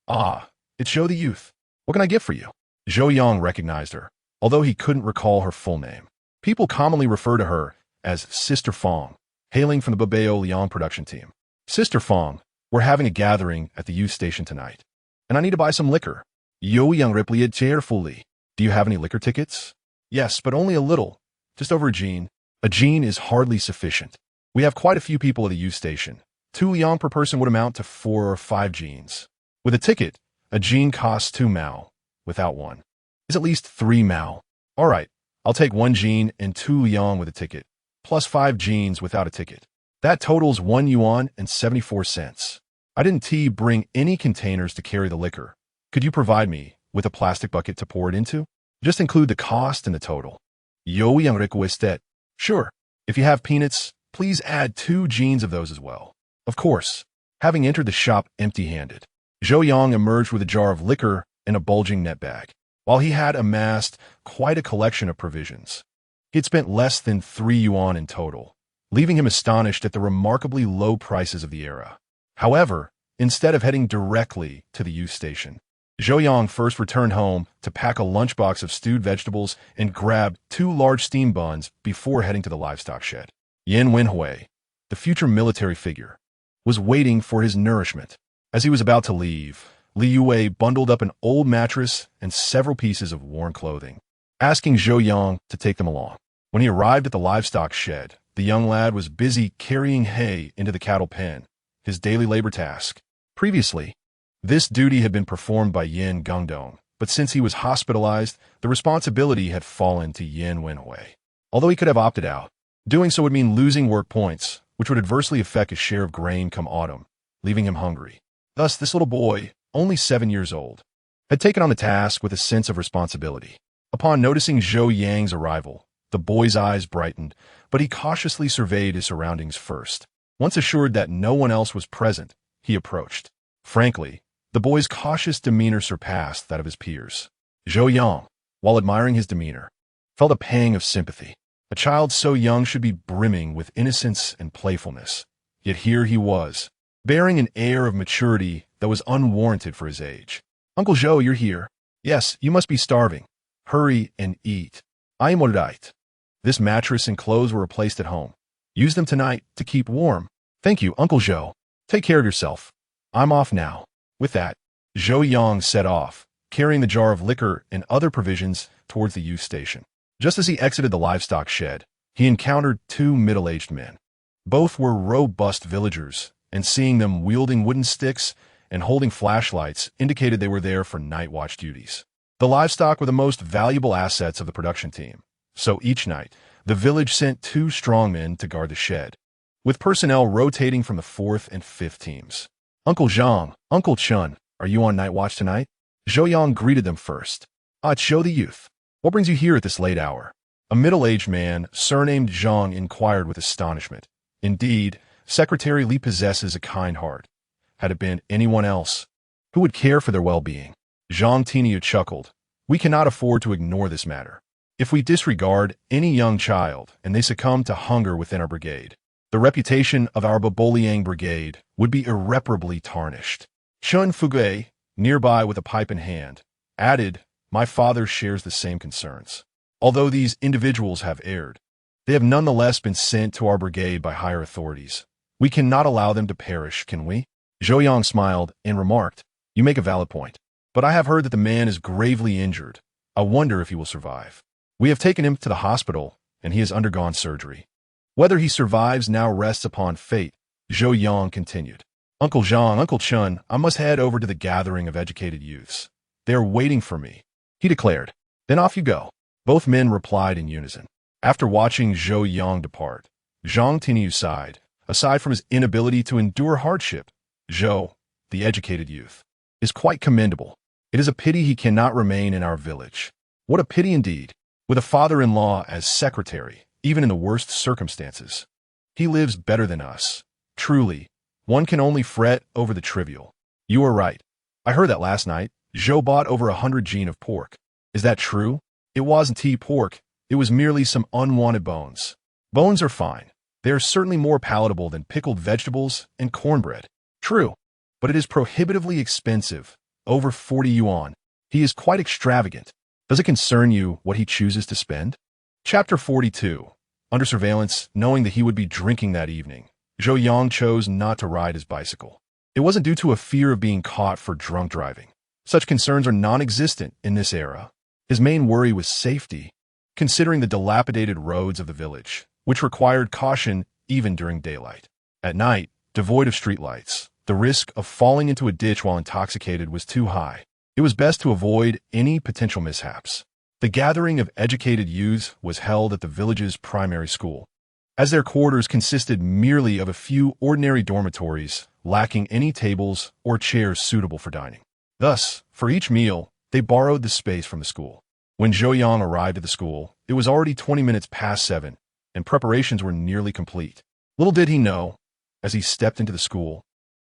"Ah, it's Zhou the youth. What can I get for you?" Zhou Yang recognized her, although he couldn't recall her full name. People commonly refer to her as Sister Fong, hailing from the Liang production team. "Sister Fong, we're having a gathering at the youth station tonight, and I need to buy some liquor." Zhou Yang replied cheerfully, "Do you have any liquor tickets?" "Yes, but only a little, just over a jean." "A jean is hardly sufficient. We have quite a few people at the youth station. 2 yang per person would amount to 4 or 5 jeans. With a ticket, a jean costs 2 mao. Without one, is at least 3 mao. All right, I'll take 1 jean and 2 yang with a ticket, plus 5 jeans without a ticket. That totals 1 yuan and 74 cents. I didn't bring any containers to carry the liquor. Could you provide me with a plastic bucket to pour it into? Just include the cost in the total." Zhou Yang requested. "Sure. If you have peanuts, please add 2 jeans of those as well." Of course. Having entered the shop empty-handed, Zhou Yang emerged with a jar of liquor and a bulging net bag. While he had amassed quite a collection of provisions, he had spent less than 3 yuan in total, leaving him astonished at the remarkably low prices of the era. However, instead of heading directly to the youth station, Zhou Yang first returned home to pack a lunchbox of stewed vegetables and grab 2 large steam buns before heading to the livestock shed. Yan Wenhui, the future military figure, was waiting for his nourishment. As he was about to leave, Li Youwei bundled up an old mattress and several pieces of worn clothing, asking Zhou Yang to take them along. When he arrived at the livestock shed, the young lad was busy carrying hay into the cattle pen, his daily labor task. Previously, this duty had been performed by Yan Gungdong, but since he was hospitalized, the responsibility had fallen to Yan Wenhui. Although he could have opted out, doing so would mean losing work points, which would adversely affect his share of grain come autumn, leaving him hungry. Thus, this little boy, only 7 years old, had taken on the task with a sense of responsibility. Upon noticing Zhou Yang's arrival, the boy's eyes brightened, but he cautiously surveyed his surroundings first. Once assured that no one else was present, he approached. Frankly, the boy's cautious demeanor surpassed that of his peers. Zhou Yang, while admiring his demeanor, felt a pang of sympathy. A child so young should be brimming with innocence and playfulness. Yet here he was, bearing an air of maturity that was unwarranted for his age. "Uncle Zhou, you're here. Yes, you must be starving. Hurry and eat. I am alright." This mattress and clothes were replaced at home. Use them tonight to keep warm. Thank you, Uncle Zhou. Take care of yourself. I'm off now. With that, Zhou Yang set off, carrying the jar of liquor and other provisions towards the youth station. Just as he exited the livestock shed, he encountered two middle-aged men. Both were robust villagers, and seeing them wielding wooden sticks and holding flashlights indicated they were there for night watch duties. The livestock were the most valuable assets of the production team, so each night, the village sent two strong men to guard the shed, with personnel rotating from the 4th and 5th teams. Uncle Zhang, Uncle Chun, are you on night watch tonight? Zhou Yang greeted them first. Show the youth. What brings you here at this late hour? A middle-aged man, surnamed Zhang, inquired with astonishment. Indeed, Secretary Li possesses a kind heart. Had it been anyone else, who would care for their well-being? Zhang Tiniu chuckled. We cannot afford to ignore this matter. If we disregard any young child and they succumb to hunger within our brigade, the reputation of our Bao'er brigade would be irreparably tarnished. Chun Fugui, nearby with a pipe in hand, added, My father shares the same concerns. Although these individuals have erred, they have nonetheless been sent to our brigade by higher authorities. We cannot allow them to perish, can we? Zhou Yang smiled and remarked, You make a valid point. But I have heard that the man is gravely injured. I wonder if he will survive. We have taken him to the hospital, and he has undergone surgery. Whether he survives now rests upon fate, Zhou Yang continued. Uncle Zhang, Uncle Chun, I must head over to the gathering of educated youths. They are waiting for me, he declared. Then off you go. Both men replied in unison. After watching Zhou Yang depart, Zhang Tiniu sighed. Aside from his inability to endure hardship, Zhou, the educated youth, is quite commendable. It is a pity he cannot remain in our village. What a pity indeed. With a father-in-law as secretary, even in the worst circumstances, he lives better than us. Truly, one can only fret over the trivial. You are right. I heard that last night. Zhou bought over 100 jin of pork. Is that true? It wasn't pork. It was merely some unwanted bones. Bones are fine. They are certainly more palatable than pickled vegetables and cornbread. True. But it is prohibitively expensive. Over 40 yuan. He is quite extravagant. Does it concern you what he chooses to spend? Chapter 42. Under surveillance, knowing that he would be drinking that evening, Zhou Yang chose not to ride his bicycle. It wasn't due to a fear of being caught for drunk driving. Such concerns are non-existent in this era. His main worry was safety, considering the dilapidated roads of the village, which required caution even during daylight. At night, devoid of streetlights, the risk of falling into a ditch while intoxicated was too high. It was best to avoid any potential mishaps. The gathering of educated youths was held at the village's primary school, as their quarters consisted merely of a few ordinary dormitories, lacking any tables or chairs suitable for dining. Thus, for each meal, they borrowed the space from the school. When Zhou Yang arrived at the school, it was already 20 minutes past 7, and preparations were nearly complete. Little did he know, as he stepped into the school,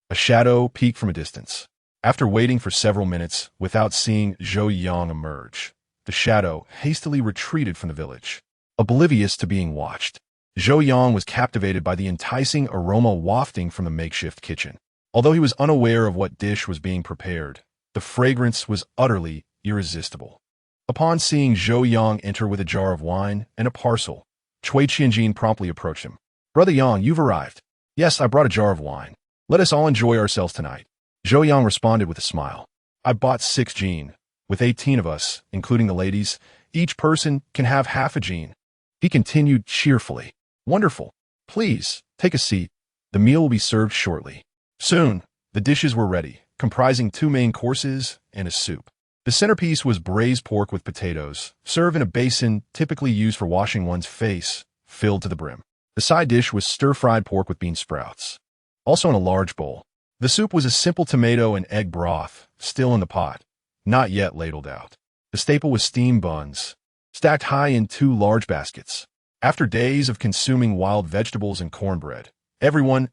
a shadow peeked from a distance. After waiting for several minutes without seeing Zhou Yang emerge, the shadow hastily retreated from the village, oblivious to being watched. Zhou Yang was captivated by the enticing aroma wafting from the makeshift kitchen. Although he was unaware of what dish was being prepared, the fragrance was utterly irresistible. Upon seeing Zhou Yang enter with a jar of wine and a parcel, Cui Qianjin promptly approached him. Brother Yang, you've arrived. Yes, I brought a jar of wine. Let us all enjoy ourselves tonight. Zhou Yang responded with a smile. I bought 6 jin. With 18 of us, including the ladies, each person can have half a jin. He continued cheerfully. Wonderful. Please, take a seat. The meal will be served shortly. Soon, the dishes were ready, comprising 2 main courses and a soup. The centerpiece was braised pork with potatoes, served in a basin typically used for washing one's face, filled to the brim. The side dish was stir-fried pork with bean sprouts, also in a large bowl. The soup was a simple tomato and egg broth, still in the pot, not yet ladled out. The staple was steamed buns, stacked high in 2 large baskets. After days of consuming wild vegetables and cornbread, everyone's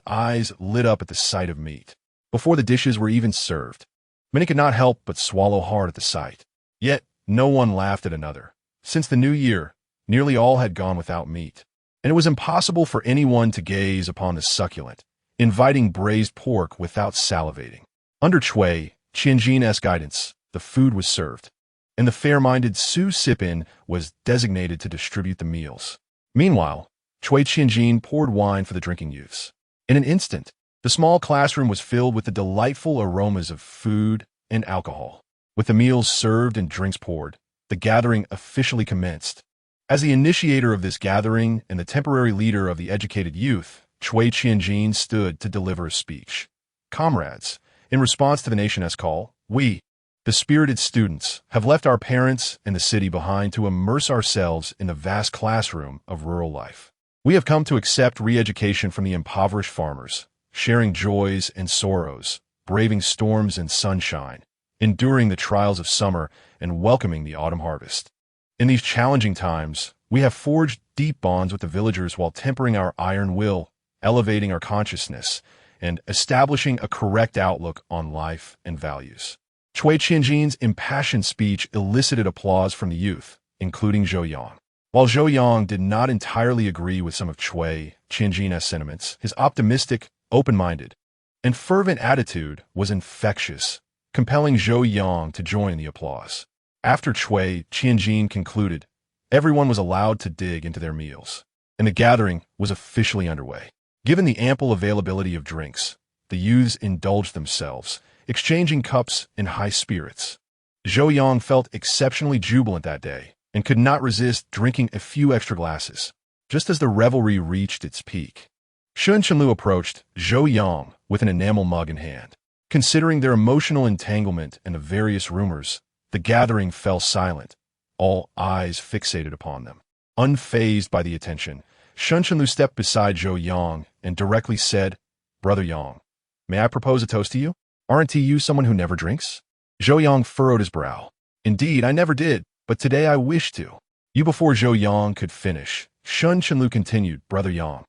eyes lit up at the sight of meat. Before the dishes were even served, many could not help but swallow hard at the sight. Yet, no one laughed at another. Since the new year, nearly all had gone without meat, and it was impossible for anyone to gaze upon the succulent, inviting braised pork without salivating. Under Cui Qianjin's guidance, the food was served, and the fair-minded Su Sipin was designated to distribute the meals. Meanwhile, Chui Qianjin poured wine for the drinking youths. In an instant, the small classroom was filled with the delightful aromas of food and alcohol. With the meals served and drinks poured, the gathering officially commenced. As the initiator of this gathering and the temporary leader of the educated youth, Chui Qianjin stood to deliver a speech. Comrades, in response to the nation's call, we, the spirited students, have left our parents and the city behind to immerse ourselves in the vast classroom of rural life. We have come to accept re-education from the impoverished farmers, sharing joys and sorrows, braving storms and sunshine, enduring the trials of summer and welcoming the autumn harvest. In these challenging times, we have forged deep bonds with the villagers while tempering our iron will, elevating our consciousness, and establishing a correct outlook on life and values. Chui Qianjin's impassioned speech elicited applause from the youth, including Zhou Yang. While Zhou Yang did not entirely agree with some of Chui Qianjin's sentiments, his optimistic, open-minded, and fervent attitude was infectious, compelling Zhou Yang to join the applause. After Chui Qianjin concluded, everyone was allowed to dig into their meals, and the gathering was officially underway. Given the ample availability of drinks, the youths indulged themselves, exchanging cups in high spirits. Zhou Yang felt exceptionally jubilant that day and could not resist drinking a few extra glasses. Just as the revelry reached its peak, Shun Chenlu approached Zhou Yang with an enamel mug in hand. Considering their emotional entanglement and the various rumors, the gathering fell silent, all eyes fixated upon them. Unfazed by the attention, Shun Chenlu stepped beside Zhou Yang and directly said, "Brother Yang, may I propose a toast to you? Aren't you someone who never drinks?" Zhou Yang furrowed his brow. "Indeed, I never did, but today I wish to." Before Zhou Yang could finish, Shun Chenlu continued, "Brother Yang,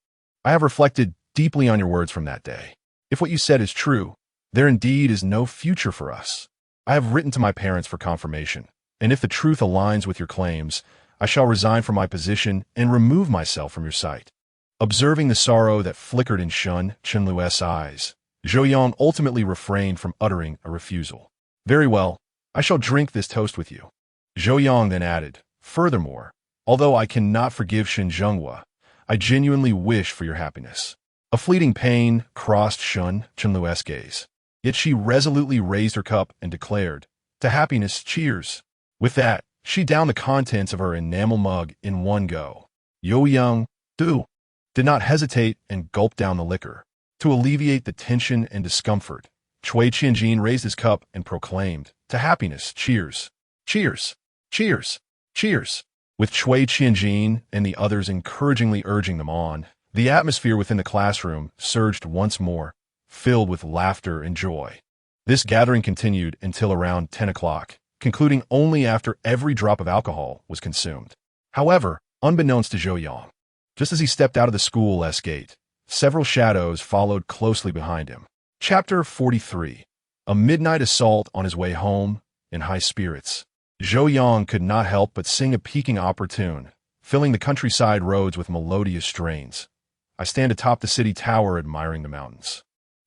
I have reflected deeply on your words from that day. If what you said is true, there indeed is no future for us. I have written to my parents for confirmation, and if the truth aligns with your claims, I shall resign from my position and remove myself from your sight." Observing the sorrow that flickered in Shun Chenlu's eyes, Zhou Yang ultimately refrained from uttering a refusal. "Very well, I shall drink this toast with you." Zhou Yang then added, "Furthermore, although I cannot forgive Shin Zhenghua, I genuinely wish for your happiness." A fleeting pain crossed Shun Chenlu's gaze. Yet she resolutely raised her cup and declared, "To happiness, cheers." With that, she downed the contents of her enamel mug in one go. Zhou Yang, did not hesitate and gulped down the liquor. To alleviate the tension and discomfort, Chui Qianjin raised his cup and proclaimed, "To happiness, cheers. Cheers. Cheers. Cheers." With Chui Qianjin and the others encouragingly urging them on, the atmosphere within the classroom surged once more, filled with laughter and joy. This gathering continued until around 10 o'clock, concluding only after every drop of alcohol was consumed. However, unbeknownst to Zhou Yang, just as he stepped out of the school's gate, several shadows followed closely behind him. Chapter 43. A midnight assault on his way home, in high spirits. Zhou Yang could not help but sing a peaking opera tune, filling the countryside roads with melodious strains. I stand atop the city tower admiring the mountains.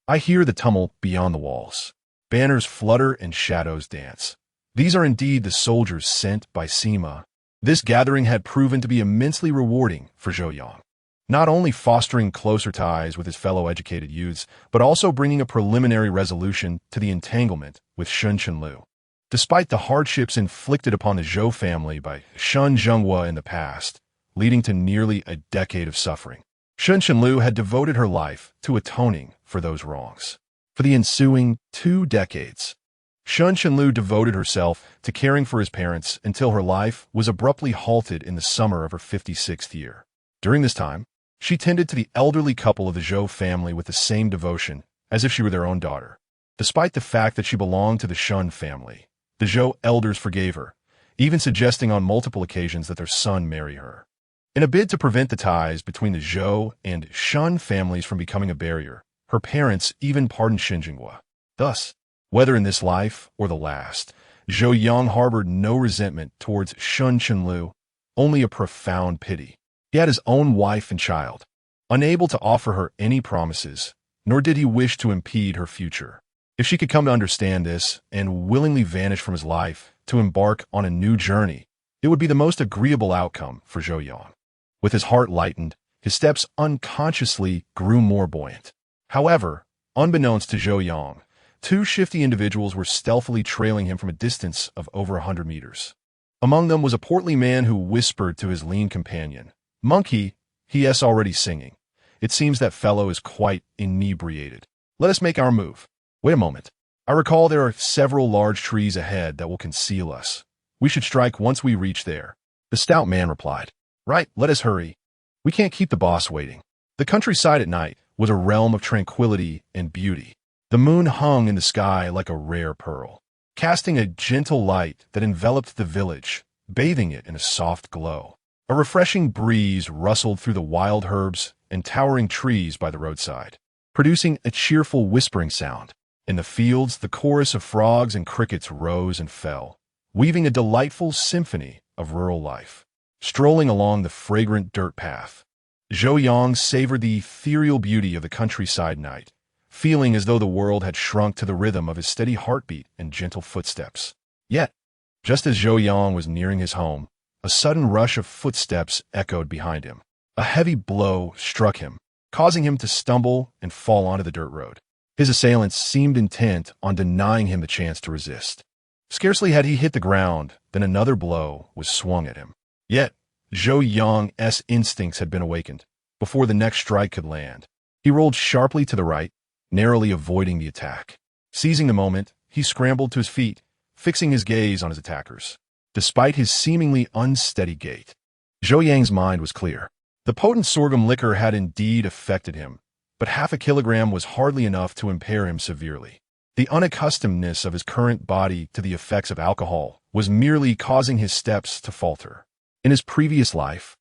I hear the tumult beyond the walls. Banners flutter and shadows dance. These are indeed the soldiers sent by Sima. This gathering had proven to be immensely rewarding for Zhou Yang, not only fostering closer ties with his fellow educated youths, but also bringing a preliminary resolution to the entanglement with Shun Chenlu. Despite the hardships inflicted upon the Zhou family by Shun Zhenghua in the past, leading to nearly a decade of suffering, Shun Chenlu had devoted her life to atoning for those wrongs. For the ensuing 2 decades, Shun Chenlu devoted herself to caring for his parents until her life was abruptly halted in the summer of her 56th year. During this time, she tended to the elderly couple of the Zhou family with the same devotion as if she were their own daughter. Despite the fact that she belonged to the Shun family, the Zhou elders forgave her, even suggesting on multiple occasions that their son marry her. In a bid to prevent the ties between the Zhou and Shun families from becoming a barrier, her parents even pardoned Shin Zhenghua. Thus, whether in this life or the last, Zhou Yang harbored no resentment towards Shun Chenlu, only a profound pity. He had his own wife and child, unable to offer her any promises, nor did he wish to impede her future. If she could come to understand this and willingly vanish from his life to embark on a new journey, it would be the most agreeable outcome for Zhou Yang. With his heart lightened, His steps unconsciously grew more buoyant. However, unbeknownst to Zhou Yang, two shifty individuals were stealthily trailing him from a distance of over 100 meters. Among them was a portly man who whispered to his lean companion, "Monkey, he is already singing. It seems that fellow is quite inebriated. Let us make our move. Wait a moment. I recall there are several large trees ahead that will conceal us. We should strike once we reach there." The stout man replied, "Right, let us hurry. We can't keep the boss waiting." The countryside at night was a realm of tranquility and beauty. The moon hung in the sky like a rare pearl, casting a gentle light that enveloped the village, bathing it in a soft glow. A refreshing breeze rustled through the wild herbs and towering trees by the roadside, producing a cheerful whispering sound. In the fields, the chorus of frogs and crickets rose and fell, weaving a delightful symphony of rural life. Strolling along the fragrant dirt path, Zhou Yang savored the ethereal beauty of the countryside night, feeling as though the world had shrunk to the rhythm of his steady heartbeat and gentle footsteps. Yet, just as Zhou Yang was nearing his home, a sudden rush of footsteps echoed behind him. A heavy blow struck him, causing him to stumble and fall onto the dirt road. His assailants seemed intent on denying him the chance to resist. Scarcely had he hit the ground than another blow was swung at him. Yet, Zhou Yang's instincts had been awakened before the next strike could land. He rolled sharply to the right, narrowly avoiding the attack. Seizing the moment, he scrambled to his feet, fixing his gaze on his attackers. Despite his seemingly unsteady gait, Zhou Yang's mind was clear. The potent sorghum liquor had indeed affected him, but half a kilogram was hardly enough to impair him severely. The unaccustomedness of his current body to the effects of alcohol was merely causing his steps to falter. In his previous life,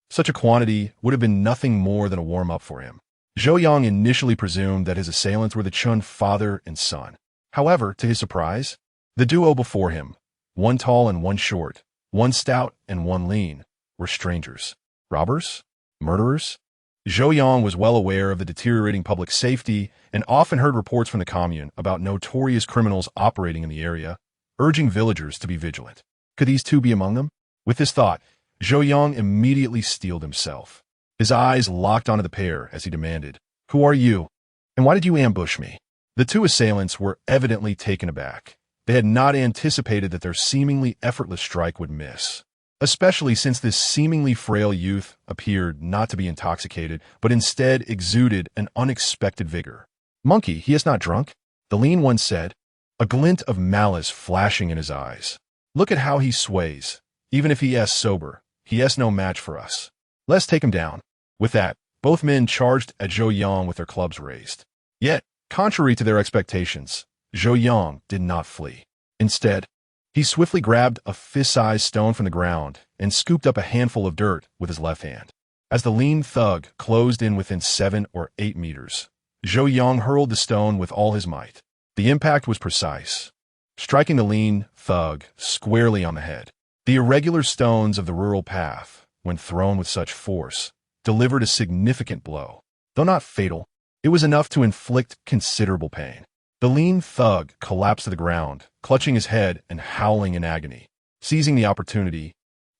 such a quantity would have been nothing more than a warm-up for him. Zhou Yang initially presumed that his assailants were the Chun father and son. However, to his surprise, the duo before him, one tall and one short, one stout and one lean, were strangers. Robbers? Murderers? Zhou Yang was well aware of the deteriorating public safety and often heard reports from the commune about notorious criminals operating in the area, urging villagers to be vigilant. Could these two be among them? With this thought, Zhou Yang immediately steeled himself. His eyes locked onto the pair as he demanded, "Who are you? And why did you ambush me?" The two assailants were evidently taken aback. They had not anticipated that their seemingly effortless strike would miss, especially since this seemingly frail youth appeared not to be intoxicated, but instead exuded an unexpected vigor. "Monkey, he is not drunk," the lean one said, a glint of malice flashing in his eyes. "Look at how he sways. Even if he is sober, he is no match for us. Let's take him down." With that, both men charged at Zhou Yang with their clubs raised. Yet, contrary to their expectations, Zhou Yang did not flee. Instead, he swiftly grabbed a fist-sized stone from the ground and scooped up a handful of dirt with his left hand. As the lean thug closed in within 7 or 8 meters, Zhou Yang hurled the stone with all his might. The impact was precise, striking the lean thug squarely on the head. The irregular stones of the rural path, when thrown with such force, delivered a significant blow. Though not fatal, it was enough to inflict considerable pain. The lean thug collapsed to the ground, clutching his head and howling in agony. Seizing the opportunity,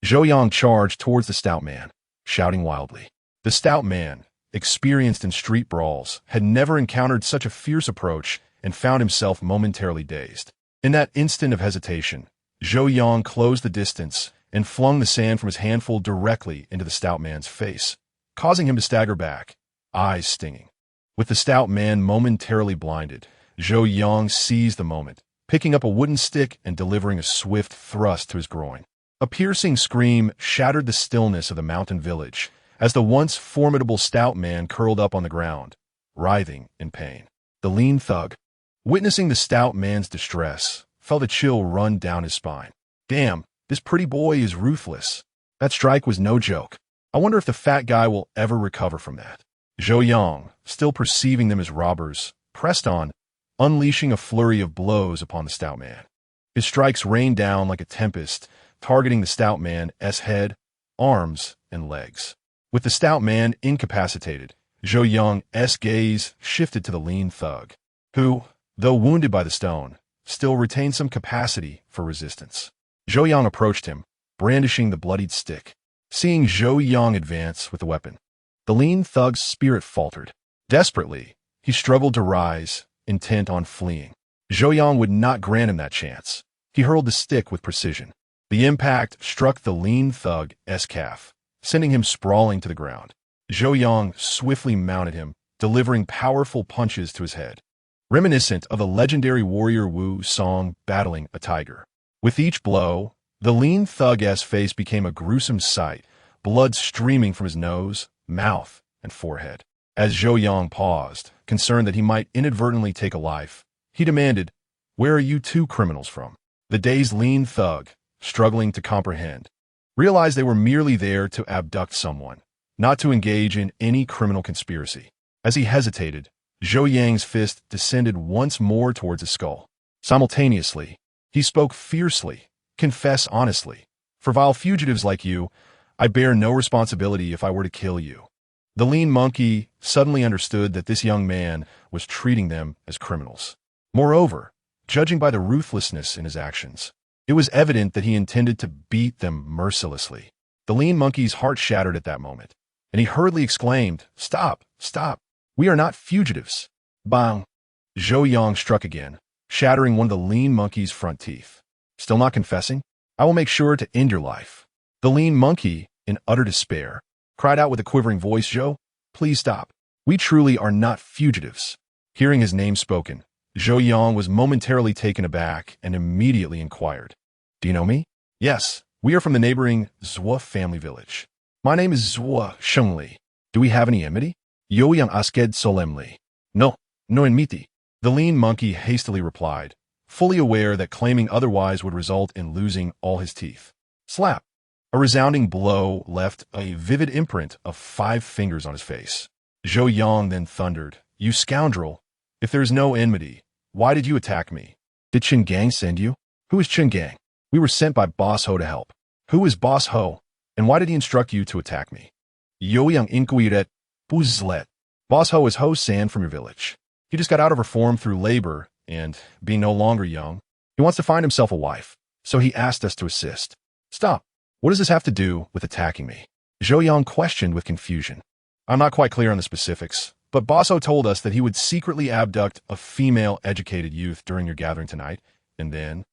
Zhou Yang charged towards the stout man, shouting wildly. The stout man, experienced in street brawls, had never encountered such a fierce approach and found himself momentarily dazed. In that instant of hesitation, Zhou Yang closed the distance and flung the sand from his handful directly into the stout man's face, causing him to stagger back, eyes stinging. With the stout man momentarily blinded, Zhou Yang seized the moment, picking up a wooden stick and delivering a swift thrust to his groin. A piercing scream shattered the stillness of the mountain village as the once formidable stout man curled up on the ground, writhing in pain. The lean thug, witnessing the stout man's distress, felt a chill run down his spine. "Damn, this pretty boy is ruthless. That strike was no joke. I wonder if the fat guy will ever recover from that." Zhou Yang, still perceiving them as robbers, pressed on, unleashing a flurry of blows upon the stout man. His strikes rained down like a tempest, targeting the stout man's head, arms, and legs. With the stout man incapacitated, Zhou Yang's gaze shifted to the lean thug, who, though wounded by the stone, still retained some capacity for resistance. Zhou Yang approached him, brandishing the bloodied stick. Seeing Zhou Yang advance with the weapon, The lean thug's spirit faltered. Desperately, he struggled to rise, intent on fleeing. Zhou Yang would not grant him that chance. He hurled the stick with precision. The impact struck the lean thug's calf, sending him sprawling to the ground. Zhou Yang swiftly mounted him, delivering powerful punches to his head, reminiscent of the legendary warrior Wu Song battling a tiger. With each blow, the lean thug's face became a gruesome sight, blood streaming from his nose, mouth, and forehead. As Zhou Yang paused, concerned that he might inadvertently take a life, he demanded, "Where are you two criminals from?" The dazed lean thug, struggling to comprehend, realized they were merely there to abduct someone, not to engage in any criminal conspiracy. As he hesitated, Zhou Yang's fist descended once more towards his skull. Simultaneously, he spoke fiercely, "Confess honestly. For vile fugitives like you, I bear no responsibility if I were to kill you." The lean monkey suddenly understood that this young man was treating them as criminals. Moreover, judging by the ruthlessness in his actions, it was evident that he intended to beat them mercilessly. The lean monkey's heart shattered at that moment, and he hurriedly exclaimed, "Stop, stop. We are not fugitives." Bang! Zhou Yang struck again, shattering one of the lean monkey's front teeth. "Still not confessing? I will make sure to end your life." The lean monkey, in utter despair, cried out with a quivering voice, "Zhou, please stop. We truly are not fugitives." Hearing his name spoken, Zhou Yang was momentarily taken aback and immediately inquired, "Do you know me?" "Yes, we are from the neighboring Zhou family village. My name is Zhou Shengli. Do we have any enmity?" Zhou Yang asked solemnly. "No, no enmity," the lean monkey hastily replied, fully aware that claiming otherwise would result in losing all his teeth. Slap! A resounding blow left a vivid imprint of 5 fingers on his face. Zhou Yang then thundered, "You scoundrel! If there is no enmity, why did you attack me? Did Chen Gang send you?" "Who is Chen Gang?" "We were sent by Boss Ho to help." "Who is Boss Ho, and why did he instruct you to attack me?" "Zhou Yang inquired, Buzlet. Boss Ho is Ho San from your village. He just got out of reform through labor, and, being no longer young, he wants to find himself a wife, so he asked us to assist." "Stop. What does this have to do with attacking me?" Zhou Yang questioned with confusion. "I'm not quite clear on the specifics, but Boss Ho told us that he would secretly abduct a female educated youth during your gathering tonight, and then..."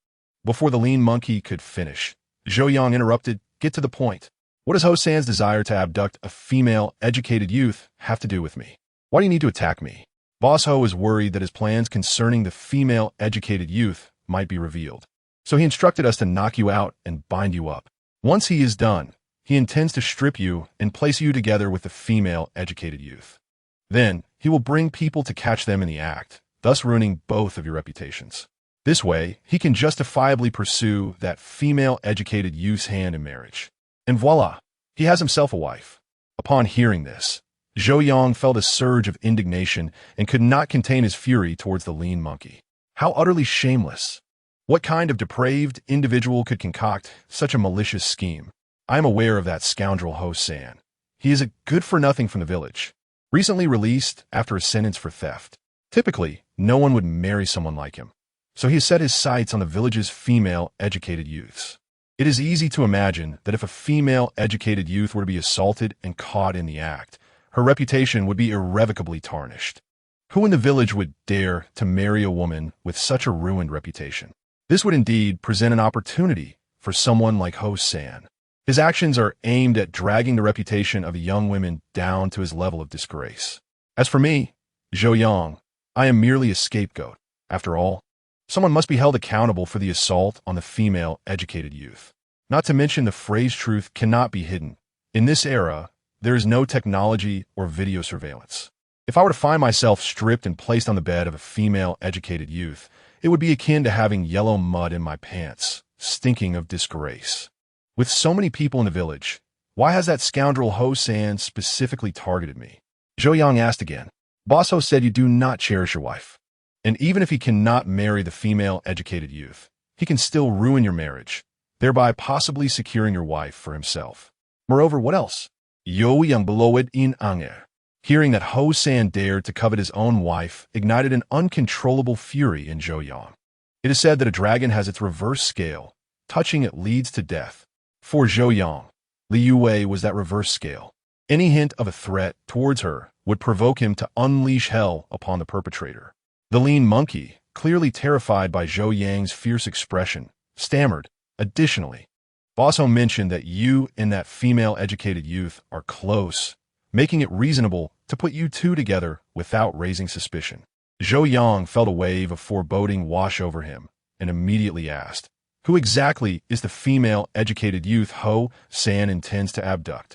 Before the lean monkey could finish, Zhou Yang interrupted, "Get to the point. What does Ho San's desire to abduct a female educated youth have to do with me? Why do you need to attack me?" Boss Ho is worried that his plans concerning the female educated youth might be revealed, so he instructed us to knock you out and bind you up. Once he is done, he intends to strip you and place you together with the female educated youth. Then, he will bring people to catch them in the act, thus ruining both of your reputations. This way, he can justifiably pursue that female educated youth's hand in marriage. And voila, he has himself a wife. Upon hearing this, Zhou Yang felt a surge of indignation and could not contain his fury towards the lean monkey. How utterly shameless! What kind of depraved individual could concoct such a malicious scheme? I am aware of that scoundrel Ho San. He is a good-for-nothing from the village, recently released after a sentence for theft. Typically, no one would marry someone like him, so he has set his sights on the village's female educated youths. It is easy to imagine that if a female educated youth were to be assaulted and caught in the act, her reputation would be irrevocably tarnished. Who in the village would dare to marry a woman with such a ruined reputation? This would indeed present an opportunity for someone like Ho San. His actions are aimed at dragging the reputation of young women down to his level of disgrace. As for me, Zhou Yang, I am merely a scapegoat. After all, someone must be held accountable for the assault on the female educated youth. Not to mention the phrase truth cannot be hidden. In this era, there is no technology or video surveillance. If I were to find myself stripped and placed on the bed of a female educated youth, it would be akin to having yellow mud in my pants, stinking of disgrace. With so many people in the village, why has that scoundrel Ho San specifically targeted me? Zhou Yang asked again. Boss Ho said you do not cherish your wife. And even if he cannot marry the female educated youth, he can still ruin your marriage, thereby possibly securing your wife for himself. Moreover, what else? Zhou Yang Bao'er in anger. Hearing that Ho San dared to covet his own wife ignited an uncontrollable fury in Zhou Yang. It is said that a dragon has its reverse scale. Touching it leads to death. For Zhou Yang, Li Youwei was that reverse scale. Any hint of a threat towards her would provoke him to unleash hell upon the perpetrator. The lean monkey, clearly terrified by Zhou Yang's fierce expression, stammered, "Additionally, Bao'er mentioned that you and that female-educated youth are close, making it reasonable to put you two together without raising suspicion." Zhou Yang felt a wave of foreboding wash over him and immediately asked, "Who exactly is the female-educated youth Ho San intends to abduct?"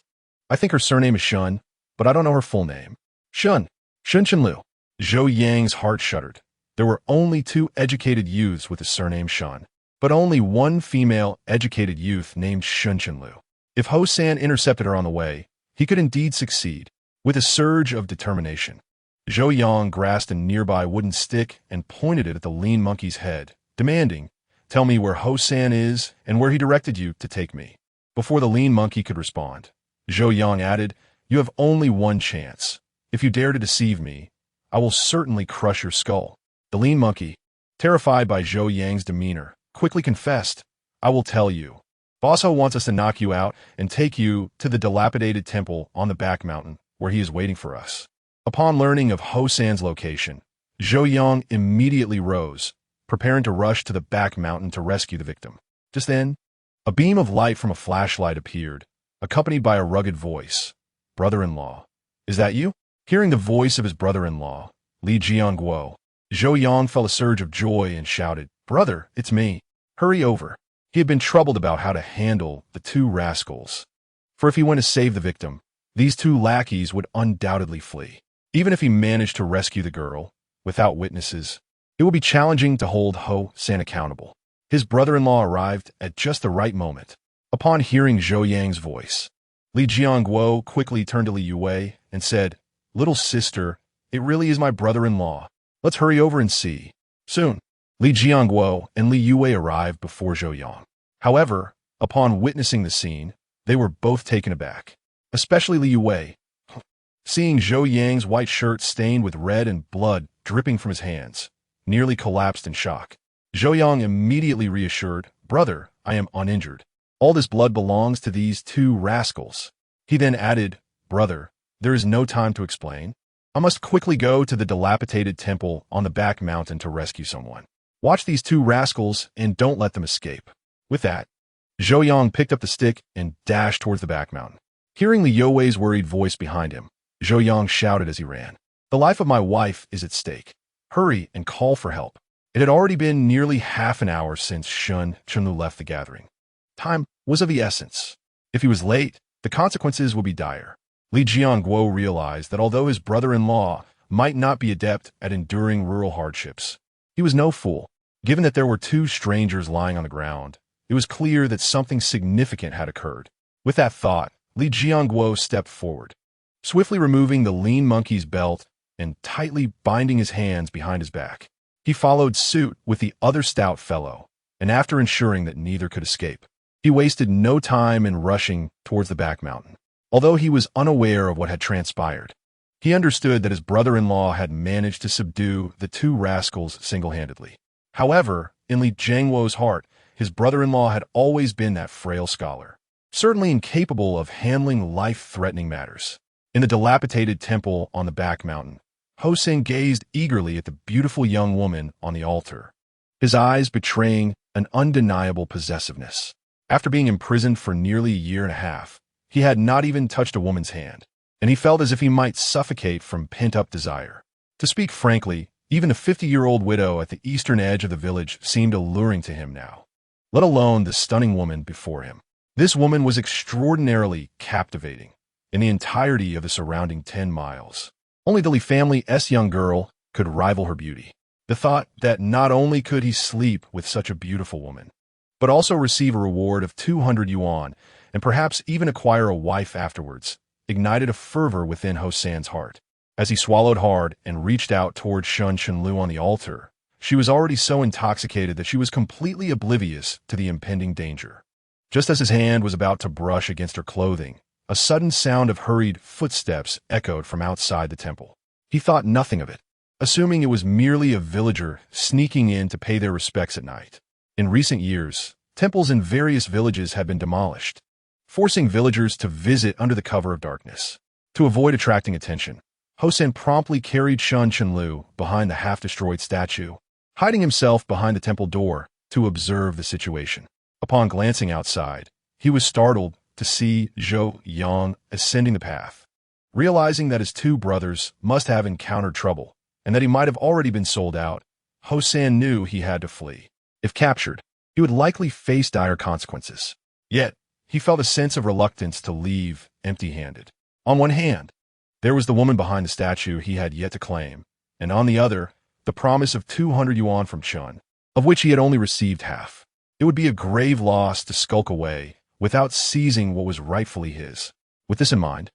"I think her surname is Shun, but I don't know her full name." "Shun Chenlu." Zhou Yang's heart shuddered. There were only 2 educated youths with the surname Shun, but only 1 female-educated youth named Shun Chenlu. If Ho San intercepted her on the way, he could indeed succeed. With a surge of determination, Zhou Yang grasped a nearby wooden stick and pointed it at the lean monkey's head, demanding, "Tell me where Ho San is and where he directed you to take me." Before the lean monkey could respond, Zhou Yang added, "You have only 1 chance. If you dare to deceive me, I will certainly crush your skull." The lean monkey, terrified by Zhou Yang's demeanor, quickly confessed, "I will tell you. Bao'er wants us to knock you out and take you to the dilapidated temple on the back mountain, where he is waiting for us." Upon learning of Ho San's location, Zhou Yang immediately rose, preparing to rush to the back mountain to rescue the victim. Just then, a beam of light from a flashlight appeared, accompanied by a rugged voice. "Brother-in-law, is that you?" Hearing the voice of his brother-in-law, Li Youwei, Zhou Yang felt a surge of joy and shouted, "Brother, it's me. Hurry over." He had been troubled about how to handle the 2 rascals. For if he went to save the victim, these 2 lackeys would undoubtedly flee. Even if he managed to rescue the girl, without witnesses, it would be challenging to hold Ho San accountable. His brother-in-law arrived at just the right moment. Upon hearing Zhou Yang's voice, Li Youwei quickly turned to Li Youwei and said, "Little sister, it really is my brother-in-law. Let's hurry over and see." Soon, Li Youwei and Li Youwei arrived before Zhou Yang. However, upon witnessing the scene, they were both taken aback, especially Li Youwei. Seeing Zhou Yang's white shirt stained with red and blood dripping from his hands, nearly collapsed in shock. Zhou Yang immediately reassured, "Brother, I am uninjured. All this blood belongs to these 2 rascals." He then added, "Brother, there is no time to explain. I must quickly go to the dilapidated temple on the back mountain to rescue someone. Watch these 2 rascals and don't let them escape." With that, Zhou Yang picked up the stick and dashed towards the back mountain. Hearing Li Youwei's worried voice behind him, Zhou Yang shouted as he ran, "The life of my wife is at stake. Hurry and call for help." It had already been nearly half an hour since Shun Chenlu left the gathering. Time was of the essence. If he was late, the consequences would be dire. Li Youwei realized that although his brother-in-law might not be adept at enduring rural hardships, he was no fool. Given that there were 2 strangers lying on the ground, it was clear that something significant had occurred. With that thought, Li Youwei stepped forward, swiftly removing the lean monkey's belt and tightly binding his hands behind his back. He followed suit with the other stout fellow, and after ensuring that neither could escape, he wasted no time in rushing towards the back mountain. Although he was unaware of what had transpired, he understood that his brother-in-law had managed to subdue the 2 rascals single-handedly. However, in Li Youwei's heart, his brother-in-law had always been that frail scholar, certainly incapable of handling life-threatening matters. In the dilapidated temple on the back mountain, Ho San gazed eagerly at the beautiful young woman on the altar, his eyes betraying an undeniable possessiveness. After being imprisoned for nearly a year and a half, he had not even touched a woman's hand, and he felt as if he might suffocate from pent-up desire. To speak frankly, even the 50-year-old widow at the eastern edge of the village seemed alluring to him now, let alone the stunning woman before him. This woman was extraordinarily captivating in the entirety of the surrounding 10 miles. Only the Li family's young girl could rival her beauty. The thought that not only could he sleep with such a beautiful woman, but also receive a reward of 200 yuan and perhaps even acquire a wife afterwards, ignited a fervor within Ho San's heart. As he swallowed hard and reached out toward Shun Chenlu on the altar, she was already so intoxicated that she was completely oblivious to the impending danger. Just as his hand was about to brush against her clothing, a sudden sound of hurried footsteps echoed from outside the temple. He thought nothing of it, assuming it was merely a villager sneaking in to pay their respects at night. In recent years, temples in various villages had been demolished, forcing villagers to visit under the cover of darkness. To avoid attracting attention, Hosen promptly carried Shun Chenlu behind the half-destroyed statue, hiding himself behind the temple door to observe the situation. Upon glancing outside, he was startled to see Zhou Yang ascending the path. Realizing that his two brothers must have encountered trouble and that he might have already been sold out, Hosen knew he had to flee. If captured, he would likely face dire consequences. Yet, he felt a sense of reluctance to leave empty-handed. On one hand, there was the woman behind the statue he had yet to claim, and on the other, the promise of 200 yuan from Chun, of which he had only received half. It would be a grave loss to skulk away without seizing what was rightfully his. With this in mind,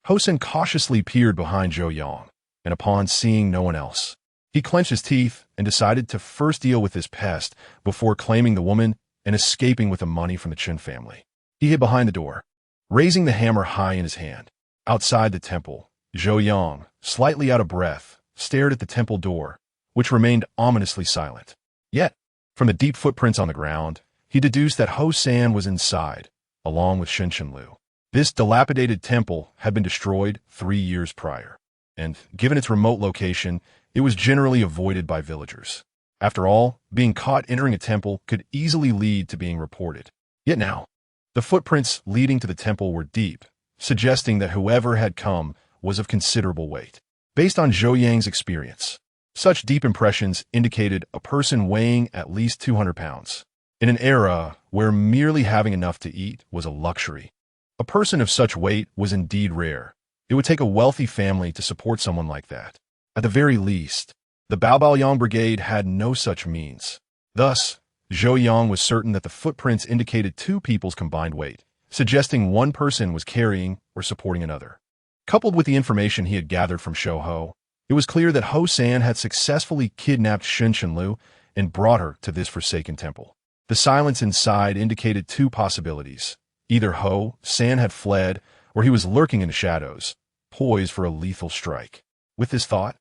Hosen cautiously peered behind Zhou Yang, and upon seeing no one else, he clenched his teeth and decided to first deal with this pest before claiming the woman and escaping with the money from the Chun family. He hid behind the door, raising the hammer high in his hand. Outside the temple, Zhou Yang, slightly out of breath, stared at the temple door, which remained ominously silent. Yet, from the deep footprints on the ground, he deduced that Hosen was inside, along with Shen Chenlu. This dilapidated temple had been destroyed 3 years prior, and, given its remote location, it was generally avoided by villagers. After all, being caught entering a temple could easily lead to being reported. Yet now, the footprints leading to the temple were deep, suggesting that whoever had come was of considerable weight. Based on Zhou Yang's experience, such deep impressions indicated a person weighing at least 200 pounds. In an era where merely having enough to eat was a luxury, a person of such weight was indeed rare. It would take a wealthy family to support someone like that. At the very least, the Bao'er brigade had no such means. Thus, Zhou Yang was certain that the footprints indicated two people's combined weight, suggesting one person was carrying or supporting another. Coupled with the information he had gathered from Shouho, it was clear that Ho San had successfully kidnapped Shen Chenlu and brought her to this forsaken temple. The silence inside indicated two possibilities. Either Ho San had fled, or he was lurking in the shadows, poised for a lethal strike. With this thought,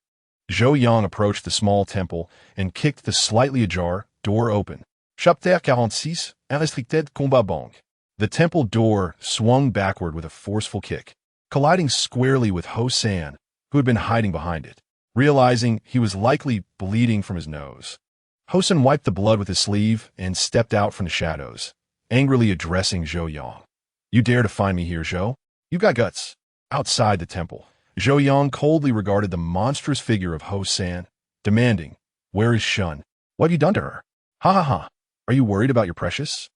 Zhou Yang approached the small temple and kicked the slightly ajar door open. Chapitre 46, Unrestricted Combat Bong. The temple door swung backward with a forceful kick, colliding squarely with Ho San, who had been hiding behind it. Realizing he was likely bleeding from his nose, Ho San wiped the blood with his sleeve and stepped out from the shadows, angrily addressing Zhou Yang. "You dare to find me here, Zhou? You got guts." Outside the temple, Zhou Yang coldly regarded the monstrous figure of Ho San, demanding, "Where is Shun? What have you done to her? Ha ha ha. Are you worried about your precious?"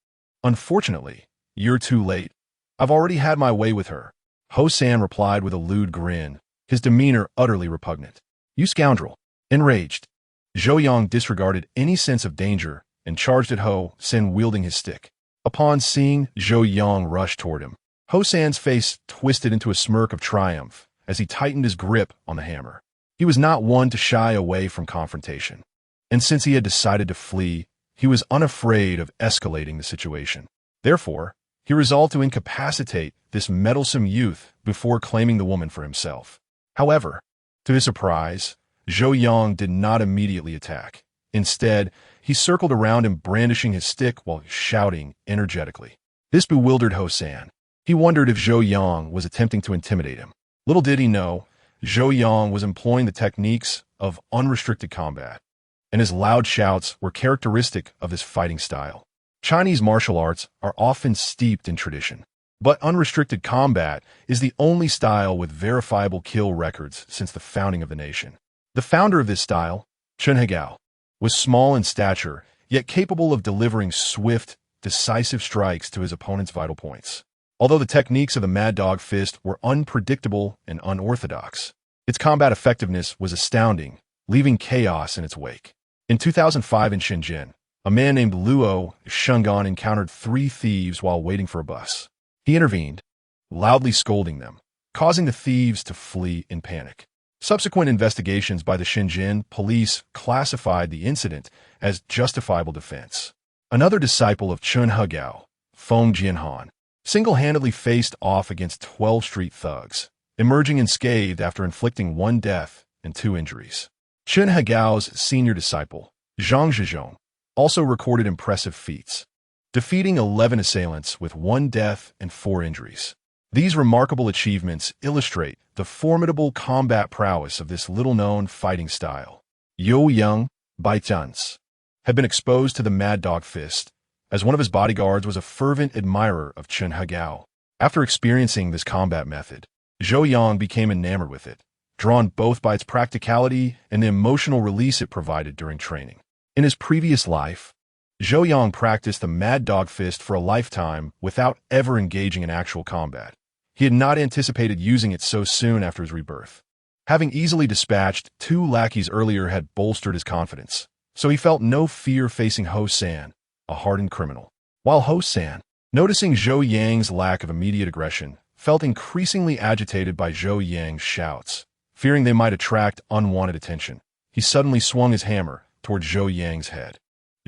"Unfortunately, you're too late. I've already had my way with her," Ho San replied with a lewd grin, his demeanor utterly repugnant. "You scoundrel." Enraged, Zhou Yang disregarded any sense of danger and charged at Ho San wielding his stick. Upon seeing Zhou Yang rush toward him, Ho San's face twisted into a smirk of triumph as he tightened his grip on the hammer. He was not one to shy away from confrontation, and since he had decided to flee, he was unafraid of escalating the situation. Therefore, he resolved to incapacitate this meddlesome youth before claiming the woman for himself. However, to his surprise, Zhou Yang did not immediately attack. Instead, he circled around him brandishing his stick while shouting energetically. This bewildered Ho San. He wondered if Zhou Yang was attempting to intimidate him. Little did he know, Zhou Yang was employing the techniques of unrestricted combat, and his loud shouts were characteristic of his fighting style. Chinese martial arts are often steeped in tradition, but unrestricted combat is the only style with verifiable kill records since the founding of the nation. The founder of this style, Chen Hegao, was small in stature, yet capable of delivering swift, decisive strikes to his opponent's vital points. Although the techniques of the Mad Dog Fist were unpredictable and unorthodox, its combat effectiveness was astounding, leaving chaos in its wake. In 2005 in Shenzhen, a man named Luo Shungan encountered 3 thieves while waiting for a bus. He intervened, loudly scolding them, causing the thieves to flee in panic. Subsequent investigations by the Shenzhen police classified the incident as justifiable defense. Another disciple of Chen Hegao, Feng Jianhan, single-handedly faced off against 12 street thugs, emerging unscathed after inflicting 1 death and 2 injuries. Chen Hegao's senior disciple, Zhang Zhizhong, also recorded impressive feats. defeating 11 assailants with 1 death and 4 injuries. These remarkable achievements illustrate the formidable combat prowess of this little-known fighting style. Zhou Yang, by chance, had been exposed to the Mad Dog Fist, as one of his bodyguards was a fervent admirer of Chen Hagao. After experiencing this combat method, Zhou Yang became enamored with it, drawn both by its practicality and the emotional release it provided during training. In his previous life, Zhou Yang practiced the Mad Dog Fist for a lifetime without ever engaging in actual combat. He had not anticipated using it so soon after his rebirth. Having easily dispatched 2 lackeys earlier had bolstered his confidence, so he felt no fear facing Ho-san, a hardened criminal. While Ho-san, noticing Zhou Yang's lack of immediate aggression, felt increasingly agitated by Zhou Yang's shouts. Fearing they might attract unwanted attention, he suddenly swung his hammer toward Zhou Yang's head.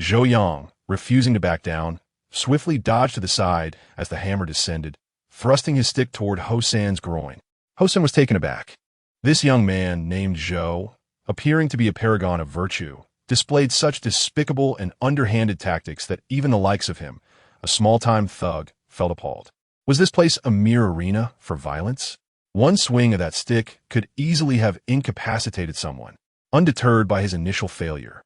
Zhou Yang, refusing to back down, swiftly dodged to the side as the hammer descended, thrusting his stick toward Ho-san's groin. Ho-san was taken aback. This young man, named Zhou, appearing to be a paragon of virtue, displayed such despicable and underhanded tactics that even the likes of him, a small-time thug, felt appalled. Was this place a mere arena for violence? One swing of that stick could easily have incapacitated someone. Undeterred by his initial failure,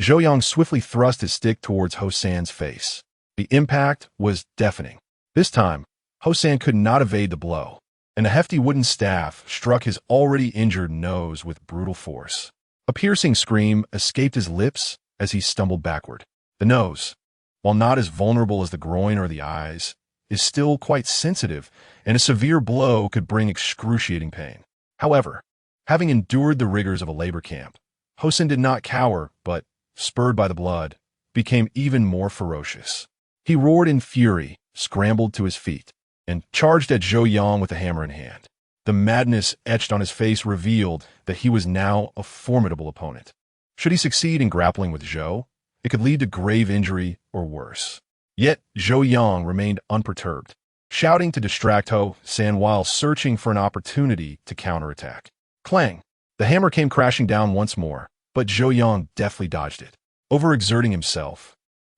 Zhou Yang swiftly thrust his stick towards Ho-san's face. The impact was deafening. This time, Ho-san could not evade the blow, and a hefty wooden staff struck his already injured nose with brutal force. A piercing scream escaped his lips as he stumbled backward. The nose, while not as vulnerable as the groin or the eyes, is still quite sensitive, and a severe blow could bring excruciating pain. However, having endured the rigors of a labor camp, Ho-san did not cower, but, spurred by the blood, became even more ferocious. He roared in fury, scrambled to his feet, and charged at Zhou Yang with a hammer in hand. The madness etched on his face revealed that he was now a formidable opponent. Should he succeed in grappling with Zhou, it could lead to grave injury or worse. Yet Zhou Yang remained unperturbed, shouting to distract Ho-san while searching for an opportunity to counterattack. Clang! The hammer came crashing down once more, but Zhou Yang deftly dodged it. Overexerting himself,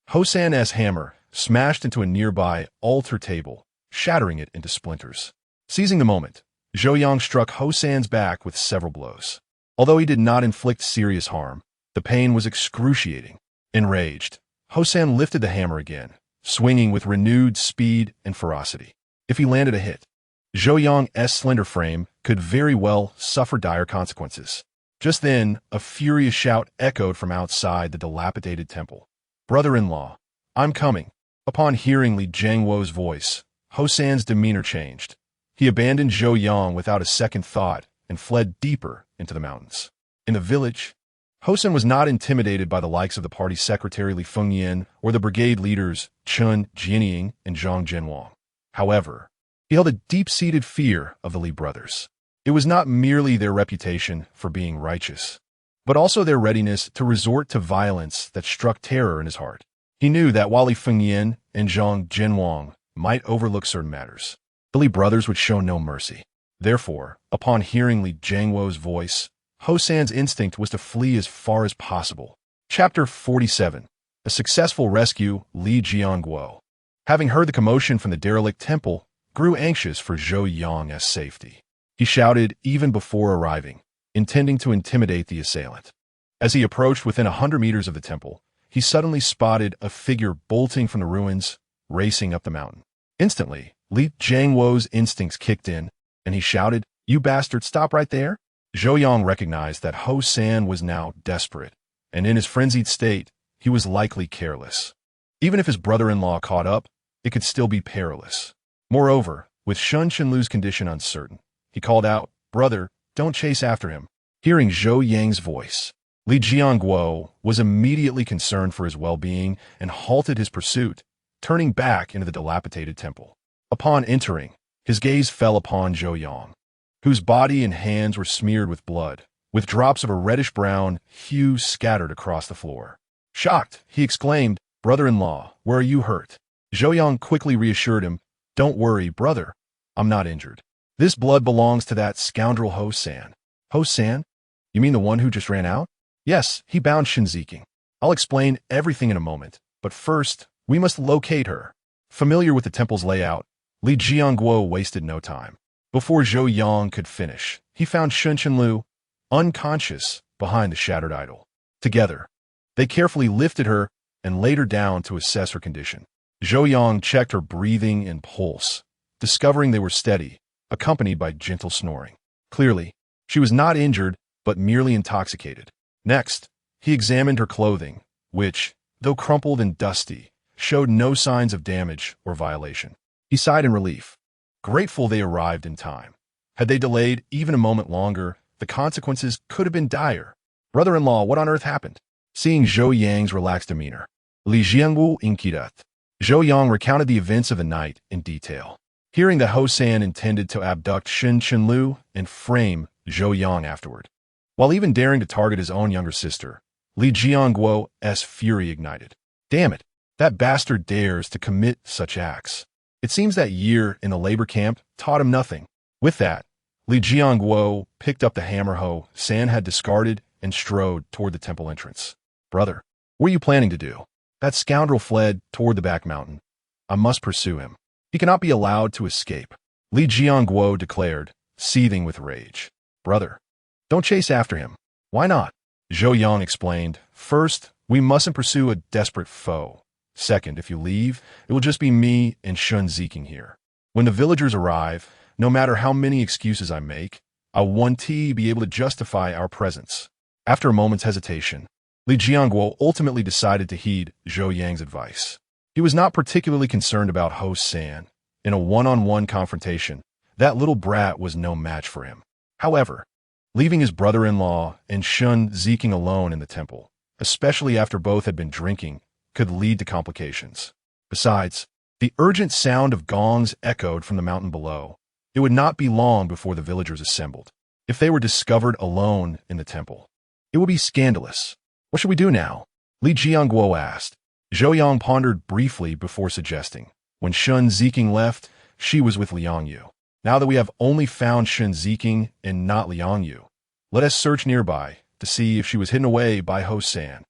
Ho-san's hammer smashed into a nearby altar table, shattering it into splinters. Seizing the moment, Zhou Yang struck Ho-san's back with several blows. Although he did not inflict serious harm, the pain was excruciating. Enraged, Ho-san lifted the hammer again, swinging with renewed speed and ferocity. If he landed a hit, Zhou Yang's slender frame could very well suffer dire consequences. Just then, a furious shout echoed from outside the dilapidated temple. "Brother-in-law, I'm coming." Upon hearing Li Jiangwo's voice, Ho-san's demeanor changed. He abandoned Zhou Yang without a second thought and fled deeper into the mountains. In the village, Ho-san was not intimidated by the likes of the party secretary Li Fengyan or the brigade leaders Chen Jianying and Zhang Jianwang. However, he held a deep-seated fear of the Li brothers. It was not merely their reputation for being righteous, but also their readiness to resort to violence that struck terror in his heart. He knew that while Li Fengyan and Zhang Jianwang might overlook certain matters, the Li brothers would show no mercy. Therefore, upon hearing Li Jiangwo's voice, Ho-san's instinct was to flee as far as possible. Chapter 47. A successful rescue. Li Jiangwo, having heard the commotion from the derelict temple, grew anxious for Zhou Yang's safety. He shouted even before arriving, intending to intimidate the assailant. As he approached within 100 meters of the temple, he suddenly spotted a figure bolting from the ruins, racing up the mountain. Instantly, Li Jiangwo's instincts kicked in, and he shouted, "You bastard, stop right there!" Zhou Yang recognized that Ho-san was now desperate, and in his frenzied state, he was likely careless. Even if his brother-in-law caught up, it could still be perilous. Moreover, with Shun Shenlu's condition uncertain, he called out, "Brother, don't chase after him." Hearing Zhou Yang's voice, Li Jiangwo was immediately concerned for his well-being and halted his pursuit, turning back into the dilapidated temple. Upon entering, his gaze fell upon Zhou Yang, whose body and hands were smeared with blood, with drops of a reddish-brown hue scattered across the floor. Shocked, he exclaimed, "Brother-in-law, where are you hurt?" Zhou Yang quickly reassured him, "Don't worry, brother. I'm not injured. This blood belongs to that scoundrel Ho-san." "Ho-san? You mean the one who just ran out?" "Yes, he bound Shinziking. I'll explain everything in a moment, but first, We must locate her. Familiar with the temple's layout, Li Jiangguo wasted no time. Before Zhou Yang could finish, he found Shun Qinlu unconscious behind the shattered idol. Together, they carefully lifted her and laid her down to assess her condition. Zhou Yang checked her breathing and pulse, discovering they were steady, accompanied by gentle snoring. Clearly, she was not injured, but merely intoxicated. Next, he examined her clothing, which, though crumpled and dusty, showed no signs of damage or violation. He sighed in relief, grateful they arrived in time. Had they delayed even a moment longer, the consequences could have been dire. Brother-in-law, what on earth happened? Seeing Zhou Yang's relaxed demeanor, Li Jiangwu inquired. Zhou Yang recounted the events of the night in detail. Hearing that Ho San intended to abduct Shun Qinlu and frame Zhou Yang afterward, while even daring to target his own younger sister, Li Jiangguo's fury ignited. Damn it, that bastard dares to commit such acts. It seems that year in the labor camp taught him nothing. With that, Li Jiangguo picked up the hammer Ho San had discarded and strode toward the temple entrance. Brother, what are you planning to do? That scoundrel fled toward the back mountain. I must pursue him. He cannot be allowed to escape, Li Jiangguo declared, seething with rage. Brother, don't chase after him. Why not? Zhou Yang explained. First, we mustn't pursue a desperate foe. Second, if you leave, it will just be me and Shun Ziking here. When the villagers arrive, no matter how many excuses I make, I want to be able to justify our presence. After a moment's hesitation, Li Jiangguo ultimately decided to heed Zhou Yang's advice. He was not particularly concerned about Ho San. In a one-on-one confrontation, that little brat was no match for him. However, leaving his brother-in-law and Shun Ziking alone in the temple, especially after both had been drinking, could lead to complications. Besides, the urgent sound of gongs echoed from the mountain below. It would not be long before the villagers assembled. If they were discovered alone in the temple, it would be scandalous. What should we do now? Li Jiangguo asked. Zhou Yang pondered briefly before suggesting. When Shun Ziking left, she was with Liang Yu. Now that we have only found Shun Ziking and not Liang Yu, let us search nearby to see if she was hidden away by Ho San.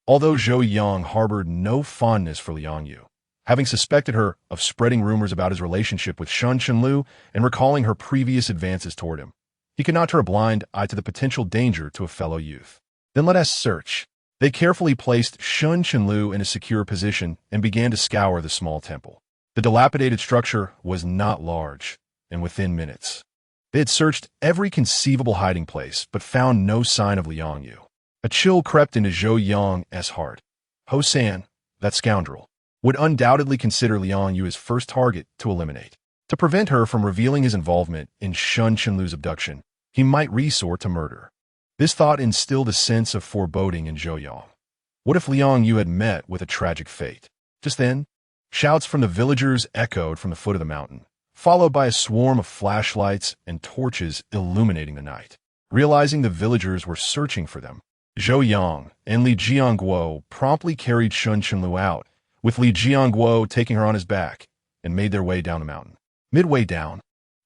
Although Zhou Yang harbored no fondness for Liang Yu, having suspected her of spreading rumors about his relationship with Shun Qinlu and recalling her previous advances toward him, he could not turn a blind eye to the potential danger to a fellow youth. Then let us search. They carefully placed Shun Qinlu in a secure position and began to scour the small temple. The dilapidated structure was not large, and within minutes, they had searched every conceivable hiding place but found no sign of Liang Yu. A chill crept into Zhou Yang's heart. Ho San, that scoundrel, would undoubtedly consider Liang Yu his first target to eliminate. To prevent her from revealing his involvement in Shun Qinlu's abduction, he might resort to murder. This thought instilled a sense of foreboding in Zhou Yang. What if Liang Yu had met with a tragic fate? Just then, shouts from the villagers echoed from the foot of the mountain, followed by a swarm of flashlights and torches illuminating the night. Realizing the villagers were searching for them, Zhou Yang and Li Jiangguo promptly carried Shun Qinlu out, with Li Jiangguo taking her on his back, and made their way down the mountain. Midway down,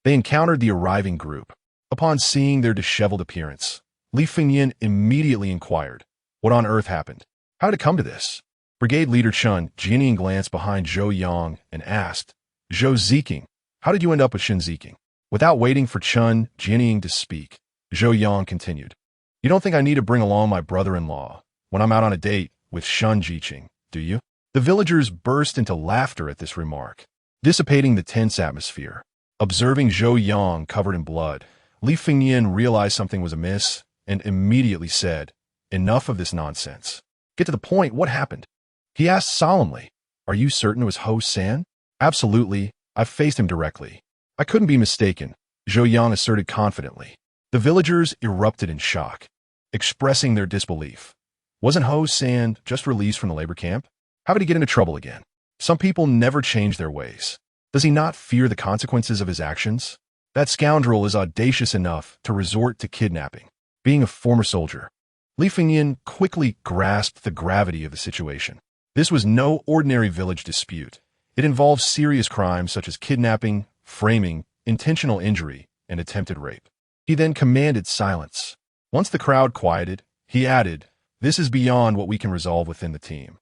they encountered the arriving group. Upon seeing their disheveled appearance, Li Fengyan immediately inquired, what on earth happened? How did it come to this? Brigade Leader Chun Jianying glanced behind Zhou Yang and asked, Zhou Ziking, how did you end up with Shun Ziking? Without waiting for Chun Jianying to speak, Zhou Yang continued, you don't think I need to bring along my brother-in-law when I'm out on a date with Shun Ziking, do you? The villagers burst into laughter at this remark, dissipating the tense atmosphere. Observing Zhou Yang covered in blood, Li Fengyan realized something was amiss and immediately said, enough of this nonsense. Get to the point, what happened? He asked solemnly, are you certain it was Ho San? Absolutely, I've faced him directly. I couldn't be mistaken, Zhou Yang asserted confidently. The villagers erupted in shock, expressing their disbelief. Wasn't Ho San just released from the labor camp? How did he get into trouble again? Some people never change their ways. Does he not fear the consequences of his actions? That scoundrel is audacious enough to resort to kidnapping. Being a former soldier, Li Fengyan quickly grasped the gravity of the situation. This was no ordinary village dispute. It involved serious crimes such as kidnapping, framing, intentional injury, and attempted rape. He then commanded silence. Once the crowd quieted, he added, this is beyond what we can resolve within the team.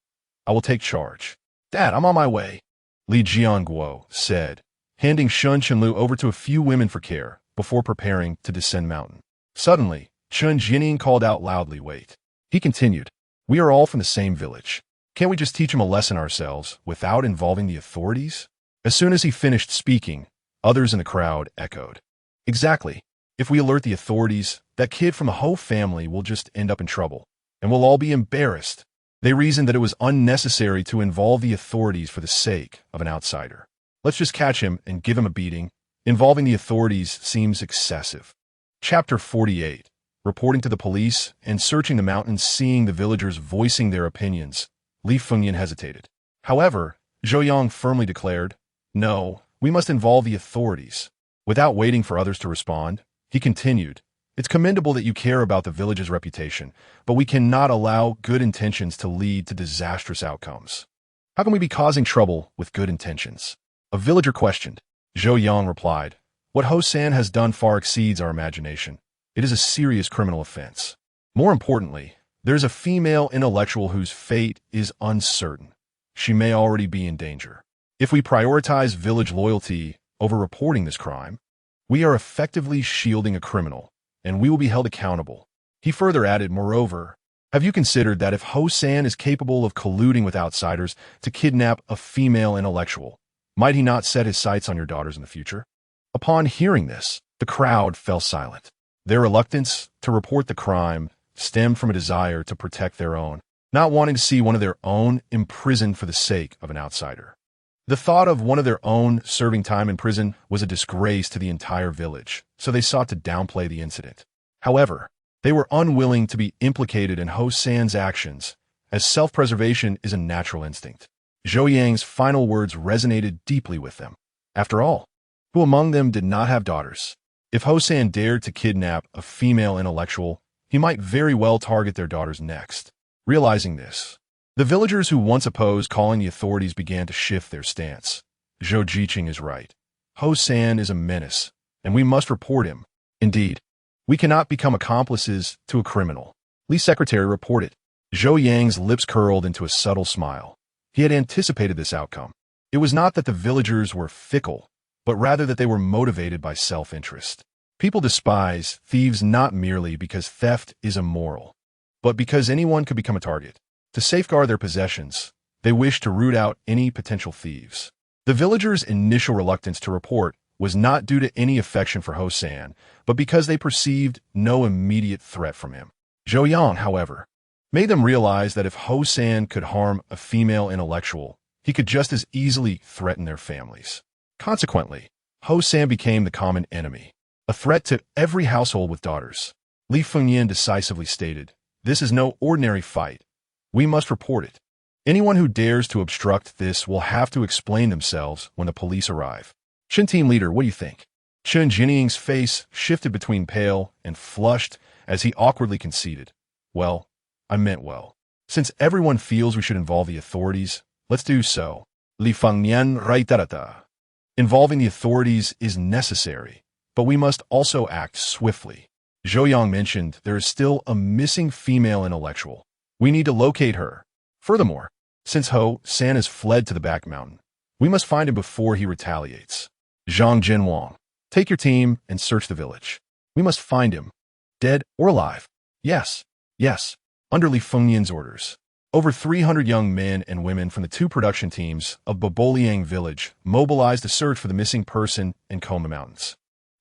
I will take charge. Dad, I'm on my way, Li Jianguo said, handing Shun Chenlu over to a few women for care before preparing to descend mountain. Suddenly, Chun Jining called out loudly, "Wait." He continued, "We are all from the same village. Can't we just teach him a lesson ourselves without involving the authorities?" As soon as he finished speaking, others in the crowd echoed, "Exactly. If we alert the authorities, that kid from the whole family will just end up in trouble, and we'll all be embarrassed." They reasoned that it was unnecessary to involve the authorities for the sake of an outsider. Let's just catch him and give him a beating. Involving the authorities seems excessive. Chapter 48. Reporting to the police and searching the mountains, seeing the villagers voicing their opinions, Li Fengyan hesitated. However, Zhou Yang firmly declared, "No, we must involve the authorities." Without waiting for others to respond, he continued, "It's commendable that you care about the village's reputation, but we cannot allow good intentions to lead to disastrous outcomes. How can we be causing trouble with good intentions?" A villager questioned. Zhou Yang replied, "What Ho-san has done far exceeds our imagination. It is a serious criminal offense. More importantly, there is a female intellectual whose fate is uncertain. She may already be in danger. If we prioritize village loyalty over reporting this crime, we are effectively shielding a criminal, and we will be held accountable." He further added, "Moreover, have you considered that if Ho-san is capable of colluding with outsiders to kidnap a female intellectual, might he not set his sights on your daughters in the future?" Upon hearing this, the crowd fell silent. Their reluctance to report the crime stemmed from a desire to protect their own, not wanting to see one of their own imprisoned for the sake of an outsider. The thought of one of their own serving time in prison was a disgrace to the entire village, so they sought to downplay the incident. However, they were unwilling to be implicated in Ho-san's actions, as self-preservation is a natural instinct. Zhou Yang's final words resonated deeply with them. After all, who among them did not have daughters? If Ho-san dared to kidnap a female intellectual, he might very well target their daughters next. Realizing this, the villagers who once opposed calling the authorities began to shift their stance. Zhou Jiqing is right. Ho-san is a menace, and we must report him. Indeed, we cannot become accomplices to a criminal. Li's secretary reported. Zhou Yang's lips curled into a subtle smile. He had anticipated this outcome. It was not that the villagers were fickle, but rather that they were motivated by self-interest. People despise thieves not merely because theft is immoral, but because anyone could become a target. To safeguard their possessions, they wish to root out any potential thieves. The villagers' initial reluctance to report was not due to any affection for Ho-san, but because they perceived no immediate threat from him. Zhou Yang, however, made them realize that if Ho-san could harm a female intellectual, he could just as easily threaten their families. Consequently, Ho-san became the common enemy, a threat to every household with daughters. Li Fengyan decisively stated, "This is no ordinary fight. We must report it. Anyone who dares to obstruct this will have to explain themselves when the police arrive." Shin team leader, what do you think? Chun Jinning's face shifted between pale and flushed as he awkwardly conceded, "Well, I meant well. Since everyone feels we should involve the authorities, let's do so." Li Fengyan raitarata. Involving the authorities is necessary, but we must also act swiftly. Zhou Yang mentioned there is still a missing female intellectual. We need to locate her. Furthermore, since Ho-san has fled to the back mountain, we must find him before he retaliates. Zhang Jinwang, take your team and search the village. We must find him, dead or alive. Yes, yes, under Li Fengyan's orders. Over 300 young men and women from the two production teams of Baboliang village mobilized to search for the missing person in Koma Mountains.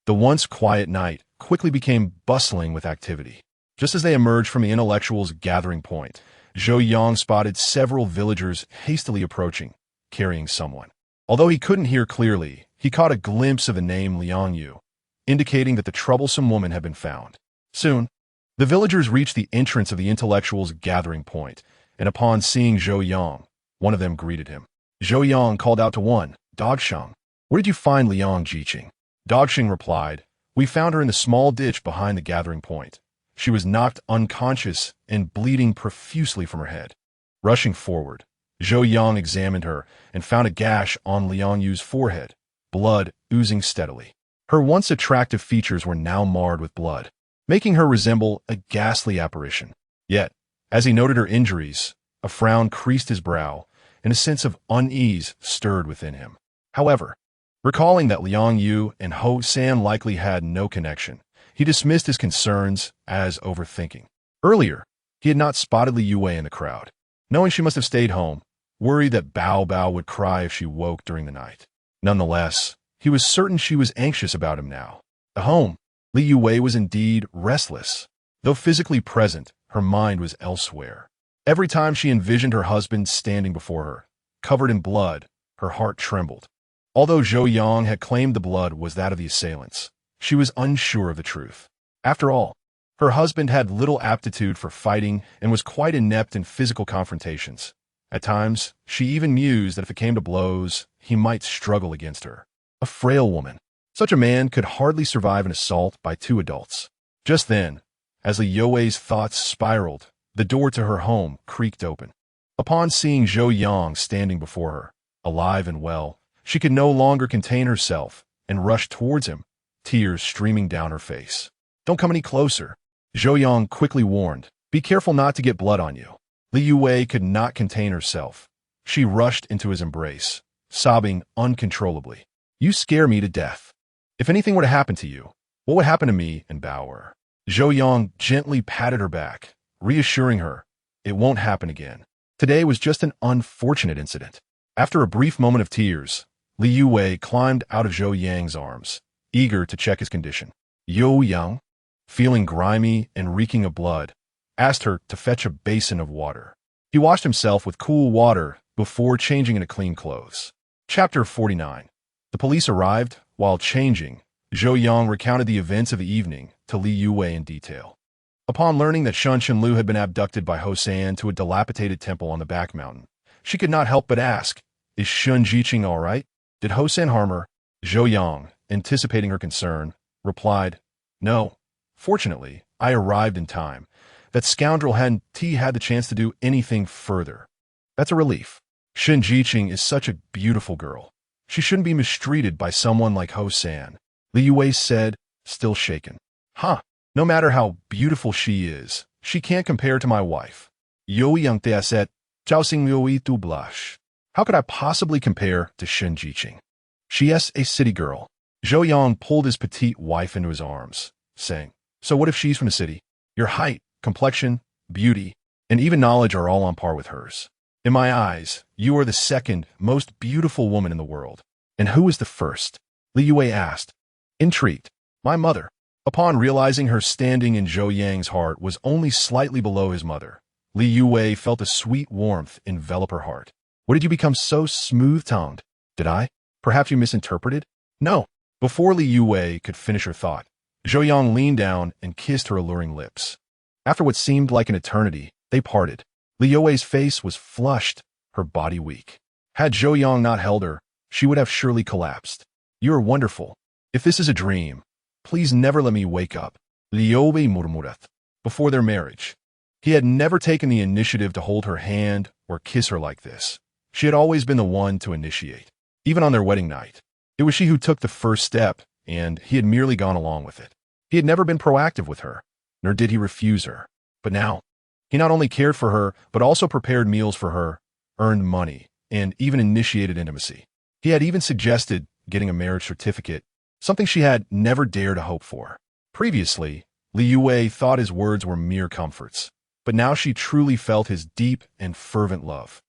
The once quiet night quickly became bustling with activity. Just as they emerged from the intellectuals' gathering point, Zhou Yang spotted several villagers hastily approaching, carrying someone. Although he couldn't hear clearly, he caught a glimpse of the name Liang Yu, indicating that the troublesome woman had been found. Soon, the villagers reached the entrance of the intellectuals' gathering point, and upon seeing Zhou Yang, one of them greeted him. Zhou Yang called out to one, "Dogsheng, where did you find Liang Jiqing?" Dogsheng replied, "We found her in the small ditch behind the gathering point. She was knocked unconscious and bleeding profusely from her head." Rushing forward, Zhou Yang examined her and found a gash on Liang Yu's forehead, blood oozing steadily. Her once attractive features were now marred with blood, making her resemble a ghastly apparition. Yet, as he noted her injuries, a frown creased his brow, and a sense of unease stirred within him. However, recalling that Liang Yu and Ho San likely had no connection, he dismissed his concerns as overthinking. Earlier, he had not spotted Li Youwei in the crowd, knowing she must have stayed home, worried that Bao Bao would cry if she woke during the night. Nonetheless, he was certain she was anxious about him now. At home, Li Youwei was indeed restless. Though physically present, her mind was elsewhere. Every time she envisioned her husband standing before her, covered in blood, her heart trembled. Although Zhou Yang had claimed the blood was that of the assailants, she was unsure of the truth. After all, her husband had little aptitude for fighting and was quite inept in physical confrontations. At times, she even mused that if it came to blows, he might struggle against her. A frail woman. Such a man could hardly survive an assault by two adults. Just then, as Li Youwei's thoughts spiraled, the door to her home creaked open. Upon seeing Zhou Yang standing before her, alive and well, she could no longer contain herself and rushed towards him, tears streaming down her face. "Don't come any closer," Zhou Yang quickly warned. "Be careful not to get blood on you." Li Youwei could not contain herself. She rushed into his embrace, sobbing uncontrollably. "You scare me to death. If anything were to happen to you, what would happen to me and Bao'er?" Zhou Yang gently patted her back, reassuring her, "It won't happen again. Today was just an unfortunate incident." After a brief moment of tears, Li Youwei climbed out of Zhou Yang's arms, eager to check his condition. Zhou Yang, feeling grimy and reeking of blood, asked her to fetch a basin of water. He washed himself with cool water before changing into clean clothes. Chapter 49. The police arrived. While changing, Zhou Yang recounted the events of the evening to Li Youwei in detail. Upon learning that Shun Shenlu had been abducted by Ho San to a dilapidated temple on the back mountain, she could not help but ask, "Is Shun Jiqing all right? Did Ho San harm her?" Zhou Yang, anticipating her concern, replied, "No. Fortunately, I arrived in time. That scoundrel hadn't had the chance to do anything further. That's a relief. Shun Jiqing is such a beautiful girl. She shouldn't be mistreated by someone like Ho San," Li Youwei said, still shaken. "Huh. No matter how beautiful she is, she can't compare to my wife. Zhou Yang te said, "Zhao Xing Liu tu blush." How could I possibly compare to Shun Jiqing? She is a city girl. Zhou Yang pulled his petite wife into his arms, saying, "So what if she's from the city? Your height, complexion, beauty, and even knowledge are all on par with hers. In my eyes, you are the second most beautiful woman in the world." "And who is the first?" Li Youwei asked. Intrigued. "My mother." Upon realizing her standing in Zhou Yang's heart was only slightly below his mother, Li Youwei felt a sweet warmth envelop her heart. "What did you become so smooth-tongued?" "Did I? Perhaps you misinterpreted?" "No." Before Li Youwei could finish her thought, Zhou Yang leaned down and kissed her alluring lips. After what seemed like an eternity, they parted. Li Youwei's face was flushed, her body weak. Had Zhou Yang not held her, she would have surely collapsed. "You are wonderful. If this is a dream, please never let me wake up," Li Youwei murmured. Before their marriage, he had never taken the initiative to hold her hand or kiss her like this. She had always been the one to initiate. Even on their wedding night, it was she who took the first step, and he had merely gone along with it. He had never been proactive with her, nor did he refuse her. But now, he not only cared for her, but also prepared meals for her, earned money, and even initiated intimacy. He had even suggested getting a marriage certificate, something she had never dared to hope for. Previously, Li Youwei thought his words were mere comforts, but now she truly felt his deep and fervent love.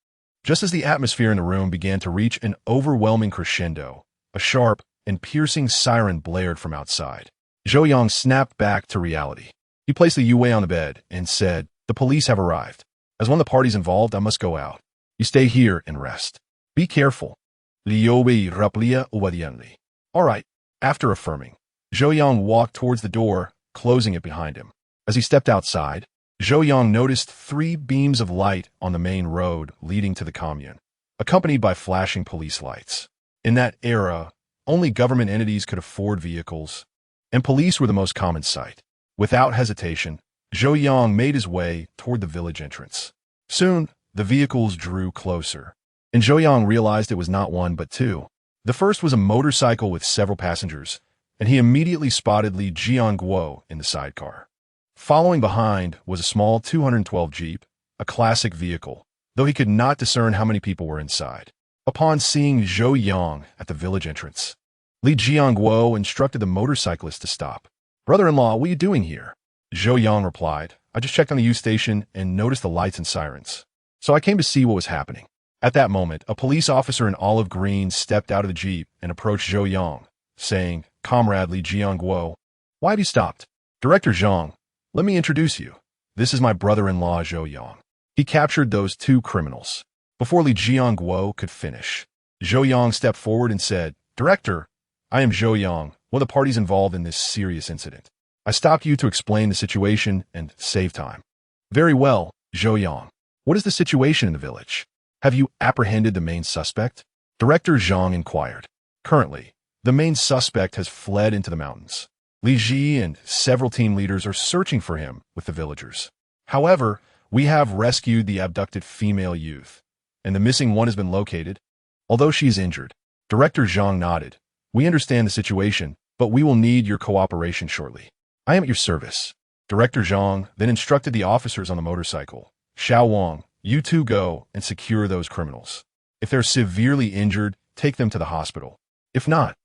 Just as the atmosphere in the room began to reach an overwhelming crescendo, a sharp and piercing siren blared from outside. Zhou Yang snapped back to reality. He placed Li Youwei on the bed and said, "The police have arrived. As one of the parties involved, I must go out. You stay here and rest. Be careful." Li Youwei replied obediently. "All right." After affirming, Zhou Yang walked towards the door, closing it behind him. As he stepped outside, Zhou Yang noticed 3 beams of light on the main road leading to the commune, accompanied by flashing police lights. In that era, only government entities could afford vehicles, and police were the most common sight. Without hesitation, Zhou Yang made his way toward the village entrance. Soon, the vehicles drew closer, and Zhou Yang realized it was not one but 2. The first was a motorcycle with several passengers, and he immediately spotted Li Jianguo in the sidecar. Following behind was a small 212 Jeep, a classic vehicle, though he could not discern how many people were inside. Upon seeing Zhou Yang at the village entrance, Li Youwei instructed the motorcyclist to stop. "Brother-in-law, what are you doing here?" Zhou Yang replied, "I just checked on the U station and noticed the lights and sirens. So I came to see what was happening." At that moment, a police officer in olive green stepped out of the jeep and approached Zhou Yang, saying, "Comrade Li Youwei, why have you stopped?" "Director Zhang, let me introduce you. This is my brother-in-law Zhou Yang. He captured those two criminals." Before Li Youwei could finish, Zhou Yang stepped forward and said, "Director, I am Zhou Yang, one of the parties involved in this serious incident. I stopped you to explain the situation and save time." "Very well, Zhou Yang. What is the situation in the village? Have you apprehended the main suspect?" Director Zhang inquired. "Currently, the main suspect has fled into the mountains. Li Ji and several team leaders are searching for him with the villagers. However, we have rescued the abducted female youth, and the missing one has been located, although she is injured." Director Zhang nodded. "We understand the situation, but we will need your cooperation shortly. I am at your service." Director Zhang then instructed the officers on the motorcycle, "Xiao Wang, you two go and secure those criminals. If they're severely injured, take them to the hospital. If not,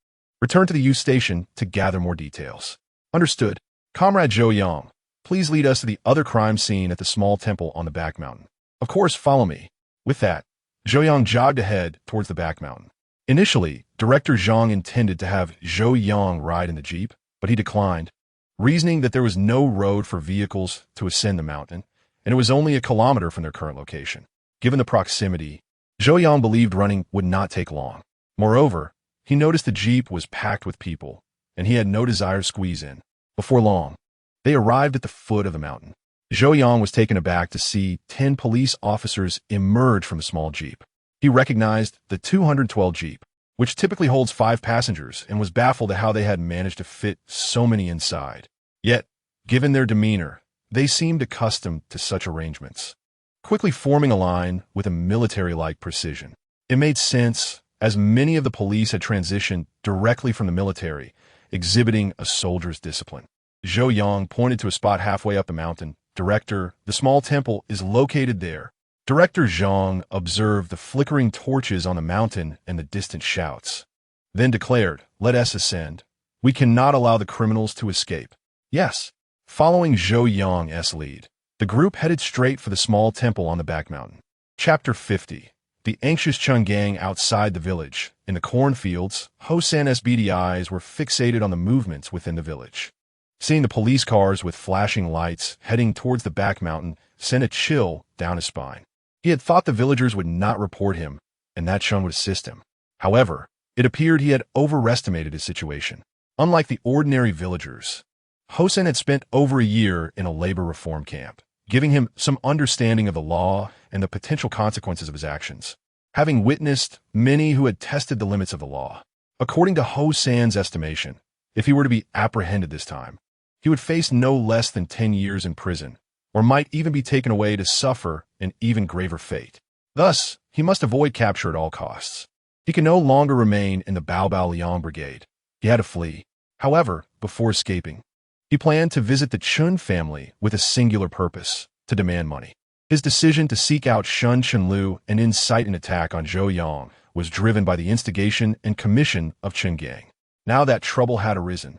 return to the U station to gather more details." "Understood. Comrade Zhou Yang, please lead us to the other crime scene at the small temple on the back mountain." "Of course, follow me." With that, Zhou Yang jogged ahead towards the back mountain. Initially, Director Zhang intended to have Zhou Yang ride in the jeep, but he declined, reasoning that there was no road for vehicles to ascend the mountain, and it was only a kilometer from their current location. Given the proximity, Zhou Yang believed running would not take long. Moreover, he noticed the jeep was packed with people, and he had no desire to squeeze in. Before long, they arrived at the foot of the mountain. Zhou Yang was taken aback to see 10 police officers emerge from a small jeep. He recognized the 212 jeep, which typically holds 5 passengers, and was baffled at how they had managed to fit so many inside. Yet, given their demeanor, they seemed accustomed to such arrangements, quickly forming a line with a military-like precision. It made sense, as many of the police had transitioned directly from the military, exhibiting a soldier's discipline. Zhou Yang pointed to a spot halfway up the mountain. "Director, the small temple is located there." Director Zhang observed the flickering torches on the mountain and the distant shouts, then declared, "Let us ascend. We cannot allow the criminals to escape." "Yes." Following Zhou Yang's lead, the group headed straight for the small temple on the back mountain. Chapter 50. The anxious Chun gang outside the village. In the cornfields, Hosan's beady eyes were fixated on the movements within the village. Seeing the police cars with flashing lights heading towards the back mountain sent a chill down his spine. He had thought the villagers would not report him, and that Chun would assist him. However, it appeared he had overestimated his situation. Unlike the ordinary villagers, Hosan had spent over a year in a labor reform camp, giving him some understanding of the law and the potential consequences of his actions, having witnessed many who had tested the limits of the law. According to Hosan's estimation, if he were to be apprehended this time, he would face no less than 10 years in prison, or might even be taken away to suffer an even graver fate. Thus, he must avoid capture at all costs. He could no longer remain in the Bao Liang brigade. He had to flee. However, before escaping, he planned to visit the Chun family with a singular purpose: to demand money. His decision to seek out Shun Chunlu and incite an attack on Zhou Yang was driven by the instigation and commission of Chun gang. Now that trouble had arisen,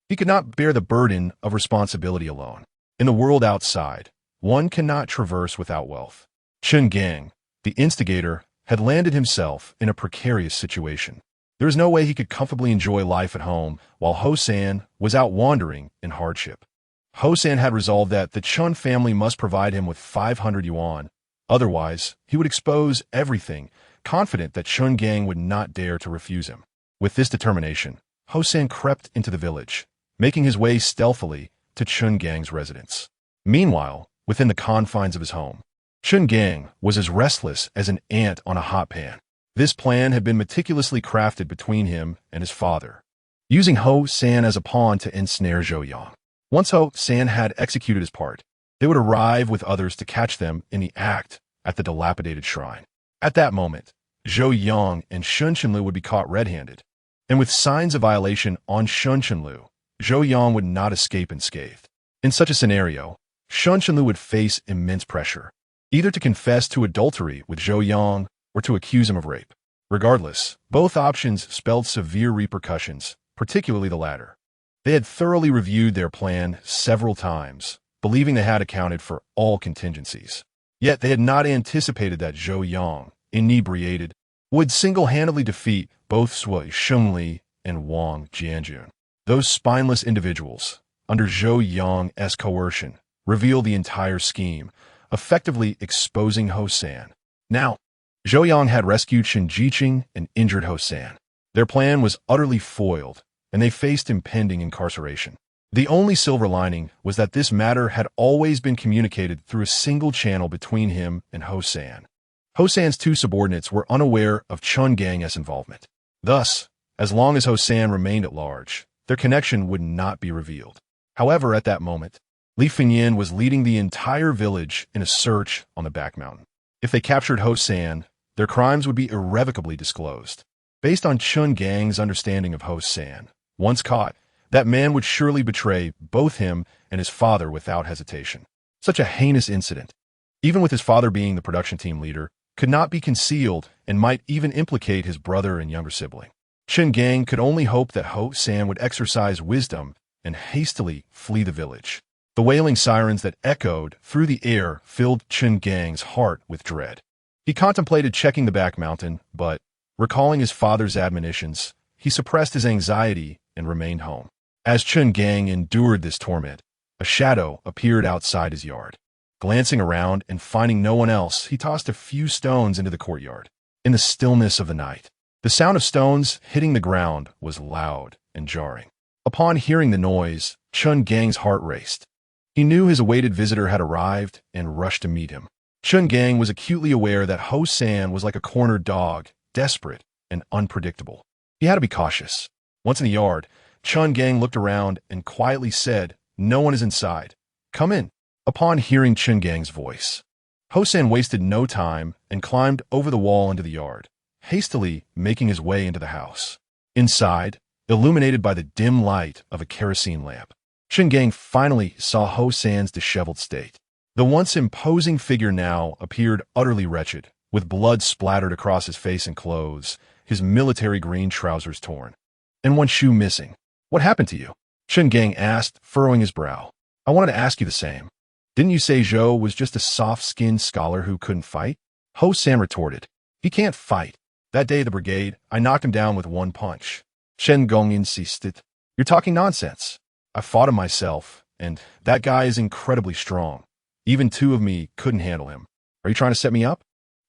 he could not bear the burden of responsibility alone. In the world outside, one cannot traverse without wealth. Chun gang, the instigator, had landed himself in a precarious situation. There was no way he could comfortably enjoy life at home while Hosan was out wandering in hardship. Hosan had resolved that the Chun family must provide him with 500 yuan. Otherwise, he would expose everything, confident that Chun gang would not dare to refuse him. With this determination, Hosan crept into the village, making his way stealthily to Chun gang's residence. Meanwhile, within the confines of his home, Chun gang was as restless as an ant on a hot pan. This plan had been meticulously crafted between him and his father, using Ho-san as a pawn to ensnare Zhou Yang. Once Ho-san had executed his part, they would arrive with others to catch them in the act at the dilapidated shrine. At that moment, Zhou Yang and Shun Chunlu would be caught red-handed, and with signs of violation on Shun Chunlu, Zhou Yang would not escape unscathed. In such a scenario, Shun Chunlu would face immense pressure. either to confess to adultery with Zhou Yang or to accuse him of rape. Regardless, both options spelled severe repercussions, particularly the latter. They had thoroughly reviewed their plan several times, believing they had accounted for all contingencies. Yet they had not anticipated that Zhou Yang, inebriated, would single-handedly defeat both Sui Shengli and Wang Jianjun. Those spineless individuals, under Zhou Yang's coercion, revealed the entire scheme, effectively exposing Hosan. Now, Zhou Yang had rescued Shen Jiqing and injured Hosan. Their plan was utterly foiled, and they faced impending incarceration. The only silver lining was that this matter had always been communicated through a single channel between him and Hosan. Hosan's two subordinates were unaware of Chun Gang's involvement. Thus, as long as Hosan remained at large, their connection would not be revealed. However, at that moment, Li Fengyan was leading the entire village in a search on the back mountain. If they captured Hosan, their crimes would be irrevocably disclosed. Based on Chun Gang's understanding of Hosan, once caught, that man would surely betray both him and his father without hesitation. Such a heinous incident, even with his father being the production team leader, could not be concealed and might even implicate his brother and younger sibling. Chun Gang could only hope that Hosan would exercise wisdom and hastily flee the village. The wailing sirens that echoed through the air filled Chun Gang's heart with dread. He contemplated checking the back mountain, but, recalling his father's admonitions, he suppressed his anxiety and remained home. As Chun Gang endured this torment, a shadow appeared outside his yard. Glancing around and finding no one else, he tossed a few stones into the courtyard. In the stillness of the night, the sound of stones hitting the ground was loud and jarring. Upon hearing the noise, Chun Gang's heart raced. He knew his awaited visitor had arrived and rushed to meet him. Chun Gang was acutely aware that Hosan was like a cornered dog, desperate and unpredictable. He had to be cautious. Once in the yard, Chun Gang looked around and quietly said, "No one is inside. Come in." Upon hearing Chun Gang's voice, Hosan wasted no time and climbed over the wall into the yard, hastily making his way into the house. Inside, illuminated by the dim light of a kerosene lamp, Chun Gang finally saw Hosan's disheveled state. The once imposing figure now appeared utterly wretched, with blood splattered across his face and clothes, his military green trousers torn, and one shoe missing. "What happened to you?" Chun Gang asked, furrowing his brow. "I wanted to ask you the same. Didn't you say Zhou was just a soft-skinned scholar who couldn't fight?" Hosan retorted, "He can't fight. That day at the brigade, I knocked him down with one punch." Chun Gang insisted, "You're talking nonsense. I fought him myself, and that guy is incredibly strong. Even two of me couldn't handle him. Are you trying to set me up?"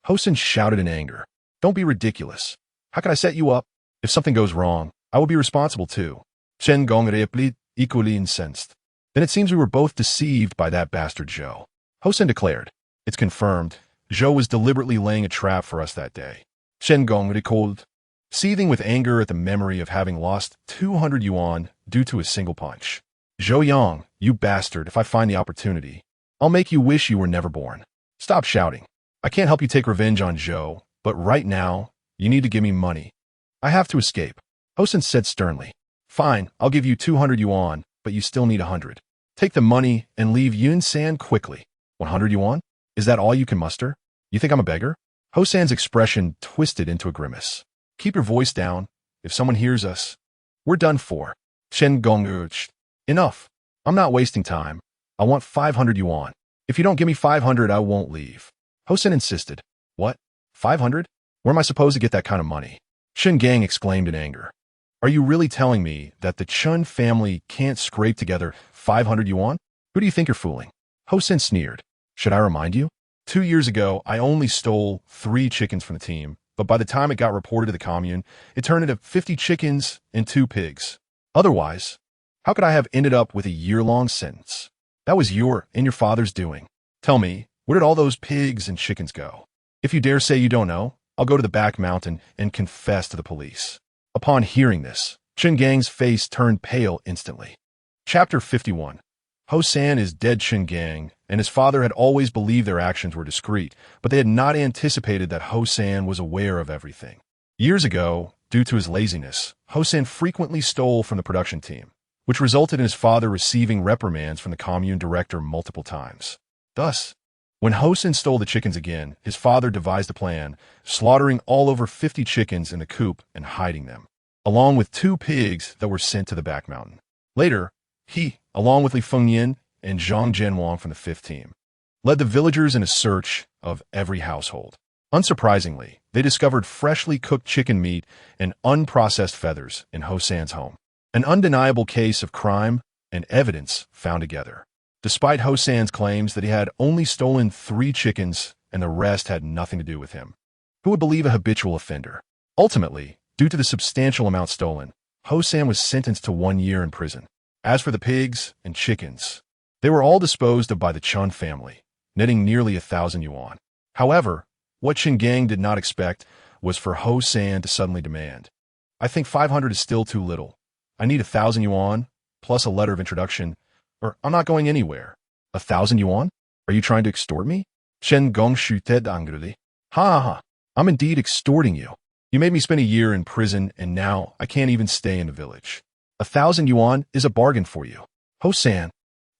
Hosan shouted in anger, "Don't be ridiculous. How can I set you up? If something goes wrong, I will be responsible too." Chun Gang replied, equally incensed. "Then it seems we were both deceived by that bastard Zhou." Hosan declared, "It's confirmed. Zhou was deliberately laying a trap for us that day." Chun Gang recalled, seething with anger at the memory of having lost 200 yuan due to a single punch. "Zhou Yang, you bastard, if I find the opportunity, I'll make you wish you were never born. Stop shouting. I can't help you take revenge on Zhou, but right now, you need to give me money. I have to escape." Hosan said sternly, "Fine, I'll give you 200 yuan, but you still need 100. Take the money and leave Yunsan quickly." 100 yuan? Is that all you can muster? You think I'm a beggar? Hosan's expression twisted into a grimace. "Keep your voice down. If someone hears us, we're done for." Chun Gang urged, "Enough. I'm not wasting time. I want 500 yuan. If you don't give me 500, I won't leave." Hosan insisted. "What? 500? Where am I supposed to get that kind of money?" Chun Gang exclaimed in anger. "Are you really telling me that the Chun family can't scrape together 500 yuan? Who do you think you're fooling?" Hosan sneered. "Should I remind you? 2 years ago, I only stole 3 chickens from the team, but by the time it got reported to the commune, it turned into 50 chickens and 2 pigs. Otherwise, how could I have ended up with a year-long sentence? That was your and your father's doing. Tell me, where did all those pigs and chickens go? If you dare say you don't know, I'll go to the back mountain and confess to the police." Upon hearing this, Chun Gang's face turned pale instantly. Chapter 51. Hosan is dead. Chun Gang and his father had always believed their actions were discreet, but they had not anticipated that Hosan was aware of everything. Years ago, due to his laziness, Hosan frequently stole from the production team, which resulted in his father receiving reprimands from the commune director multiple times. Thus, When Hosen stole the chickens again, his father devised a plan, slaughtering all over 50 chickens in the coop and hiding them, along with 2 pigs that were sent to the back mountain. Later, he, along with Li Fengyan and Zhang Zhenwang from the 5th team, led the villagers in a search of every household. Unsurprisingly, they discovered freshly cooked chicken meat and unprocessed feathers in Hosan's home. An undeniable case of crime and evidence found together. Despite Hosan's claims that he had only stolen 3 chickens and the rest had nothing to do with him, who would believe a habitual offender? Ultimately, due to the substantial amount stolen, Hosan was sentenced to 1 year in prison. As for the pigs and chickens, they were all disposed of by the Chun family, netting nearly 1,000 yuan. However, what Chen Gang did not expect was for Hosan to suddenly demand, "I think 500 is still too little. I need 1,000 yuan, plus a letter of introduction, or I'm not going anywhere." 1,000 yuan? Are you trying to extort me? Chen Gong shuted angrily. Ha ha, I'm indeed extorting you. You made me spend a year in prison, and now I can't even stay in the village. 1,000 yuan is a bargain for you. Hosan,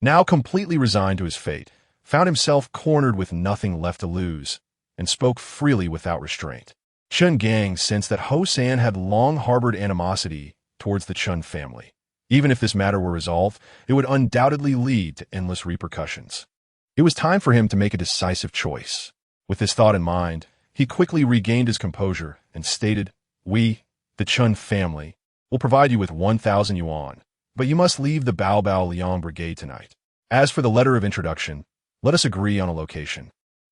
now completely resigned to his fate, found himself cornered with nothing left to lose, and spoke freely without restraint. Chen Gang sensed that Hosan had long harbored animosity towards the Chun family. Even if this matter were resolved, it would undoubtedly lead to endless repercussions. It was time for him to make a decisive choice. With this thought in mind, he quickly regained his composure and stated, "We, the Chun family, will provide you with 1,000 yuan, but you must leave the Bao Liang Brigade tonight. As for the letter of introduction, let us agree on a location,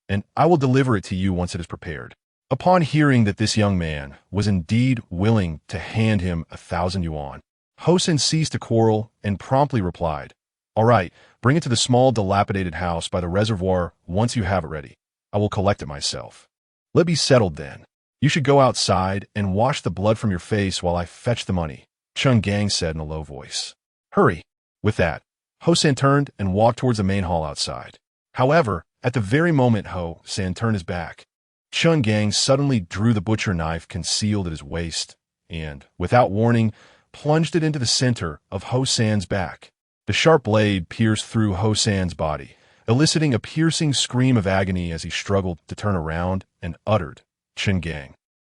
and I will deliver it to you once it is prepared." Upon hearing that this young man was indeed willing to hand him 1,000 yuan, Hosen ceased to quarrel and promptly replied, "All right, bring it to the small dilapidated house by the reservoir once you have it ready. I will collect it myself. Let be settled then. You should go outside and wash the blood from your face while I fetch the money," Chen Gang said in a low voice. "Hurry." With that, Hosen turned and walked towards the main hall outside. However, at the very moment Hosen turned his back, Chen Gang suddenly drew the butcher knife concealed at his waist and, without warning, plunged it into the center of Hosan's back. The sharp blade pierced through Hosan's body, eliciting a piercing scream of agony as he struggled to turn around and uttered, "Chen Gang,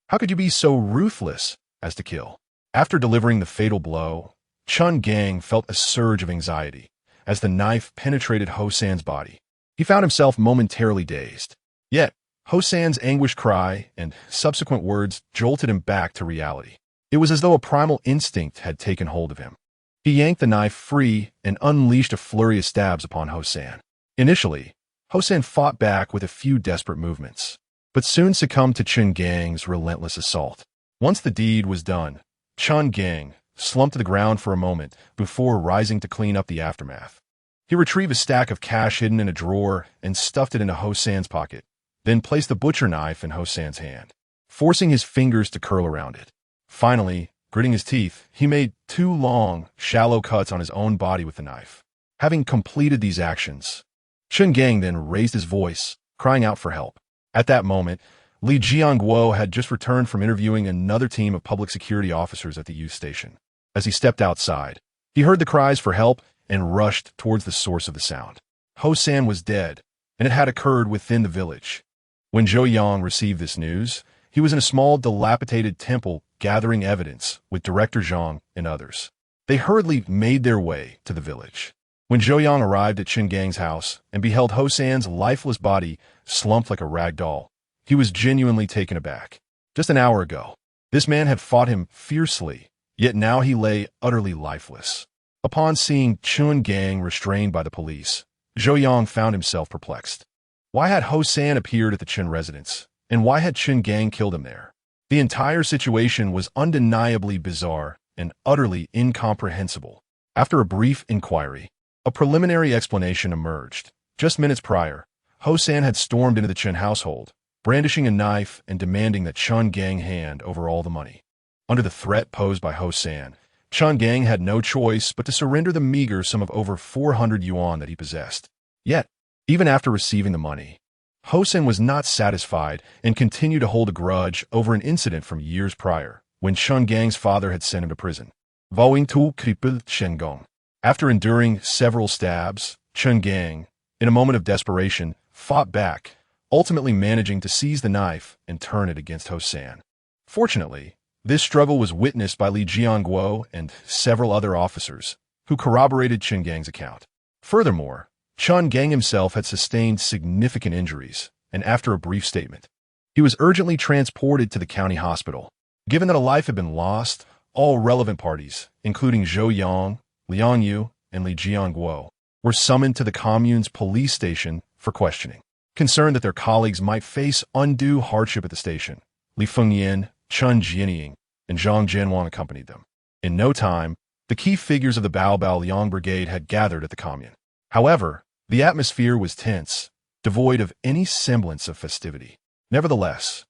how could you be so ruthless as to kill?" After delivering the fatal blow, Chen Gang felt a surge of anxiety as the knife penetrated Hosan's body. He found himself momentarily dazed. Yet, Hosan's anguished cry and subsequent words jolted him back to reality. It was as though a primal instinct had taken hold of him. He yanked the knife free and unleashed a flurry of stabs upon Hosan. Initially, Hosan fought back with a few desperate movements, but soon succumbed to Chen Gang's relentless assault. Once the deed was done, Chen Gang slumped to the ground for a moment before rising to clean up the aftermath. He retrieved a stack of cash hidden in a drawer and stuffed it into Hosan's pocket, then placed the butcher knife in Hosan's hand, forcing his fingers to curl around it. Finally, gritting his teeth, he made 2 long, shallow cuts on his own body with the knife. Having completed these actions, Chen Gang then raised his voice, crying out for help. At that moment, Li Jiangguo had just returned from interviewing another team of public security officers at the youth station. As he stepped outside, he heard the cries for help and rushed towards the source of the sound. Hosan was dead, and it had occurred within the village. When Zhou Yang received this news, he was in a small, dilapidated temple gathering evidence with Director Zhang and others. They hurriedly made their way to the village. When Zhou Yang arrived at Chen Gang's house and beheld Hosan's lifeless body slumped like a rag doll, he was genuinely taken aback. Just an hour ago, this man had fought him fiercely, yet now he lay utterly lifeless. Upon seeing Chen Gang restrained by the police, Zhou Yang found himself perplexed. Why had Hosan appeared at the Chen residence, and why had Chen Gang killed him there? The entire situation was undeniably bizarre and utterly incomprehensible. After a brief inquiry, a preliminary explanation emerged. Just minutes prior, Hosan had stormed into the Chen household, brandishing a knife and demanding that Chen Gang hand over all the money. Under the threat posed by Hosan, Chen Gang had no choice but to surrender the meager sum of over 400 yuan that he possessed. Yet, even after receiving the money, Hosan was not satisfied and continued to hold a grudge over an incident from years prior, when Chen Gang's father had sent him to prison. Vowing to cripple Chen Gong. After enduring several stabs, Chen Gang, in a moment of desperation, fought back, ultimately managing to seize the knife and turn it against Hosan. Fortunately, this struggle was witnessed by Li Jiangguo and several other officers, who corroborated Chun Gang's account. Furthermore, Chun Gang himself had sustained significant injuries, and after a brief statement, he was urgently transported to the county hospital. Given that a life had been lost, all relevant parties, including Zhou Yang, Liang Yu, and Li Jiangguo, were summoned to the commune's police station for questioning. Concerned that their colleagues might face undue hardship at the station, Li Fengyan, Chun Jianying, and Zhang Jianwang accompanied them. In no time, the key figures of the Bao Liang Brigade had gathered at the commune. However, the atmosphere was tense, devoid of any semblance of festivity. Nevertheless,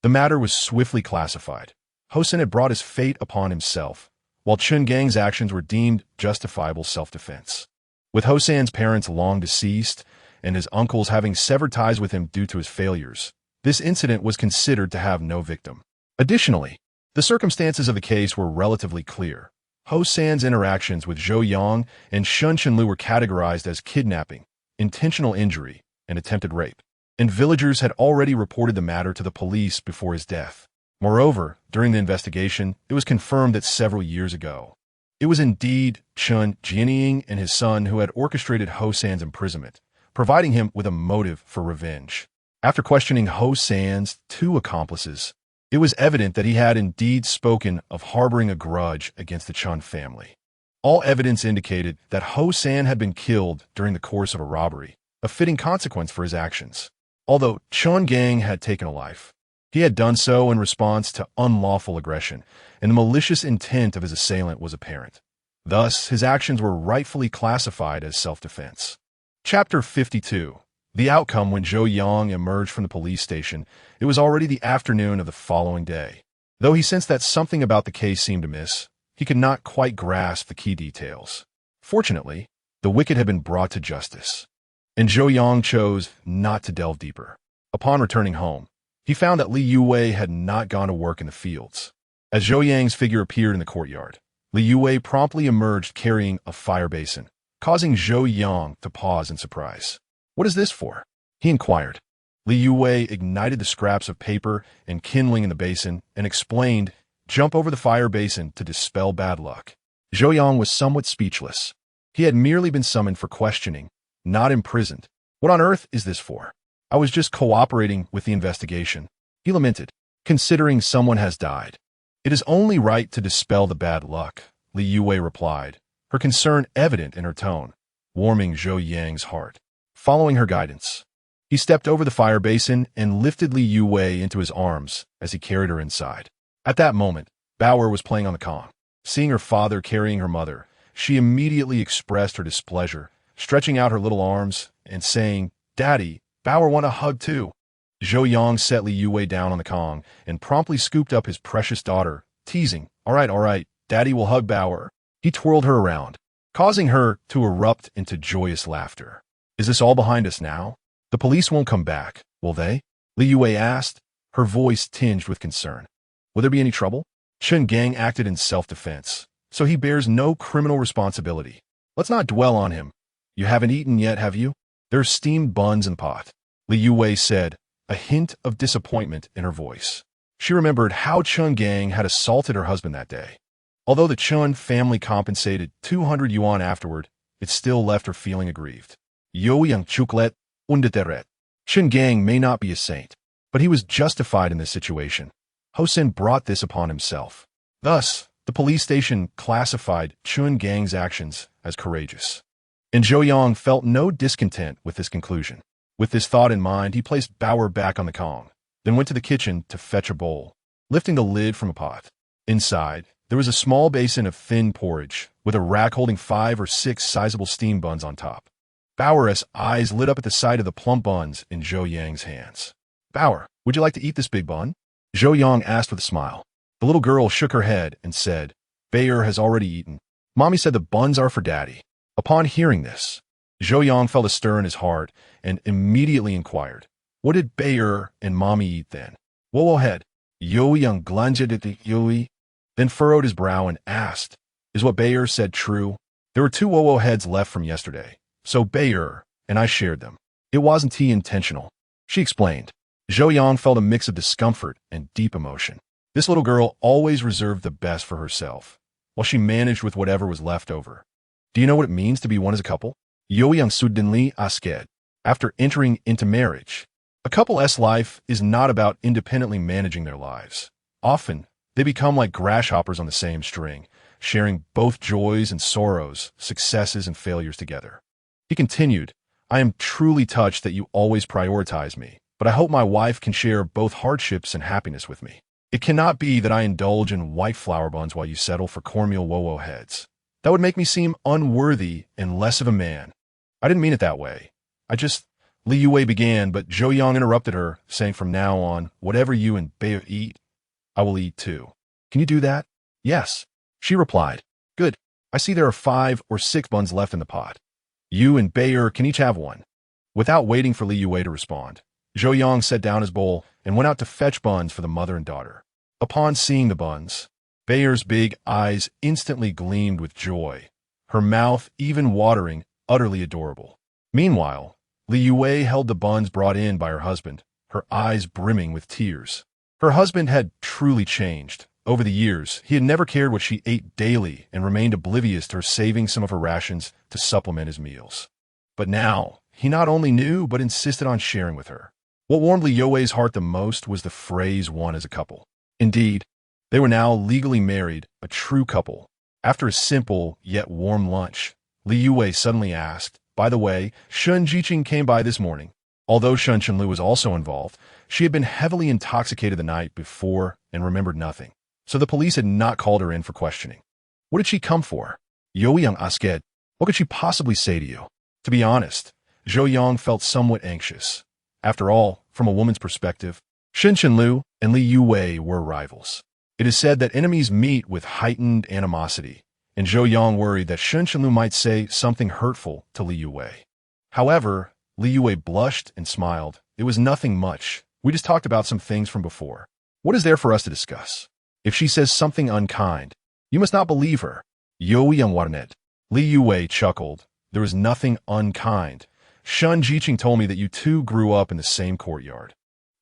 the matter was swiftly classified. Hosan had brought his fate upon himself, while Chun Gang's actions were deemed justifiable self-defense. With Hosan's parents long deceased, and his uncles having severed ties with him due to his failures, this incident was considered to have no victim. Additionally, the circumstances of the case were relatively clear. Hosan's interactions with Zhou Yang and Shun Chenlu were categorized as kidnapping, intentional injury, and attempted rape, and villagers had already reported the matter to the police before his death. Moreover, during the investigation, it was confirmed that several years ago, it was indeed Chun Jianying and his son who had orchestrated Hosan's imprisonment, providing him with a motive for revenge. After questioning Hosan's two accomplices, it was evident that he had indeed spoken of harboring a grudge against the Chun family. All evidence indicated that Hosan had been killed during the course of a robbery, a fitting consequence for his actions. Although Chun Gang had taken a life, he had done so in response to unlawful aggression, and the malicious intent of his assailant was apparent. Thus, his actions were rightfully classified as self-defense. Chapter 52. The outcome. When Zhou Yang emerged from the police station, it was already the afternoon of the following day. Though he sensed that something about the case seemed amiss, he could not quite grasp the key details. Fortunately, the wicked had been brought to justice, and Zhou Yang chose not to delve deeper. Upon returning home, he found that Li Youwei had not gone to work in the fields. As Zhou Yang's figure appeared in the courtyard, Li Youwei promptly emerged carrying a fire basin, causing Zhou Yang to pause in surprise. "What is this for?" he inquired. Li Youwei ignited the scraps of paper and kindling in the basin and explained, "Jump over the fire basin to dispel bad luck." Zhou Yang was somewhat speechless. He had merely been summoned for questioning, not imprisoned. "What on earth is this for?" "I was just cooperating with the investigation," he lamented, "considering someone has died." "It is only right to dispel the bad luck," Li Youwei replied, her concern evident in her tone, warming Zhou Yang's heart. Following her guidance, he stepped over the fire basin and lifted Li Youwei into his arms as he carried her inside. At that moment, Bao'er was playing on the Kong. Seeing her father carrying her mother, she immediately expressed her displeasure, stretching out her little arms and saying, "Daddy, Bao'er want a hug too." Zhou Yang set Li Youwei down on the Kong and promptly scooped up his precious daughter, teasing, all right, Daddy will hug Bao'er." He twirled her around, causing her to erupt into joyous laughter. "Is this all behind us now? The police won't come back, will they?" Li Youwei asked, her voice tinged with concern. "Will there be any trouble?" Chun Gang acted in self-defense, so he bears no criminal responsibility. Let's not dwell on him. "You haven't eaten yet, have you?" "There's steamed buns and pot," Li Youwei said, a hint of disappointment in her voice. She remembered how Chun Gang had assaulted her husband that day. Although the Chun family compensated 200 yuan afterward, it still left her feeling aggrieved. "Yo yang chuklet, undeteret." Chun Gang may not be a saint, but he was justified in this situation. Hosan brought this upon himself. Thus, the police station classified Chun Gang's actions as courageous. And Zhou Yang felt no discontent with this conclusion. With this thought in mind, he placed Bao'er back on the Kong, then went to the kitchen to fetch a bowl, lifting the lid from a pot. Inside, there was a small basin of thin porridge, with a rack holding 5 or 6 sizable steam buns on top. Bao'er's eyes lit up at the sight of the plump buns in Zhou Yang's hands. "Bao'er, would you like to eat this big bun?" Zhou Yang asked with a smile. The little girl shook her head and said, "Bao'er has already eaten. Mommy said the buns are for Daddy." Upon hearing this, Zhou Yang felt a stir in his heart and immediately inquired, "What did Bao'er and Mommy eat then?" Wo head, Yo Yang glanced at Yui, then furrowed his brow and asked, "Is what Bao'er said true?" There were 2 Wo heads left from yesterday, so Bao'er and I shared them. It wasn't intentional, she explained. Zhou Yang felt a mix of discomfort and deep emotion. This little girl always reserved the best for herself, while she managed with whatever was left over. Do you know what it means to be one as a couple? Zhou Yang suddenly asked. After entering into marriage, a couple's life is not about independently managing their lives. Often, they become like grasshoppers on the same string, sharing both joys and sorrows, successes and failures together. He continued, I am truly touched that you always prioritize me, but I hope my wife can share both hardships and happiness with me. It cannot be that I indulge in white flower buns while you settle for cornmeal wo-wo heads. That would make me seem unworthy and less of a man. I didn't mean it that way. Li Youwei began, but Zhou Yang interrupted her, saying from now on, whatever you and Bao'er eat, I will eat too. Can you do that? Yes, she replied. Good. I see there are 5 or 6 buns left in the pot. You and Bao'er can each have one. Without waiting for Li Youwei to respond, Zhou Yang set down his bowl and went out to fetch buns for the mother and daughter. Upon seeing the buns, Bao'er's big eyes instantly gleamed with joy, her mouth even watering, utterly adorable. Meanwhile, Li Youwei held the buns brought in by her husband, her eyes brimming with tears. Her husband had truly changed. Over the years, he had never cared what she ate daily and remained oblivious to her saving some of her rations to supplement his meals. But now, he not only knew but insisted on sharing with her. What warmed Li Youwei's heart the most was the phrase one as a couple. Indeed, they were now legally married, a true couple. After a simple yet warm lunch, Li Youwei suddenly asked, by the way, Shun Jiqing came by this morning. Although Shun Chenlu was also involved, she had been heavily intoxicated the night before and remembered nothing. So the police had not called her in for questioning. What did she come for? Zhou Yang asked, what could she possibly say to you? To be honest, Zhou Yang felt somewhat anxious. After all, from a woman's perspective, Shun Chenlu and Li Youwei were rivals. It is said that enemies meet with heightened animosity, and Zhou Yang worried that Shun Chenlu might say something hurtful to Li Youwei. However, Li Youwei blushed and smiled. It was nothing much. We just talked about some things from before. What is there for us to discuss? If she says something unkind, you must not believe her. Zhou Yang warned. Li Youwei chuckled. There was nothing unkind. Shun Jiqing told me that you two grew up in the same courtyard,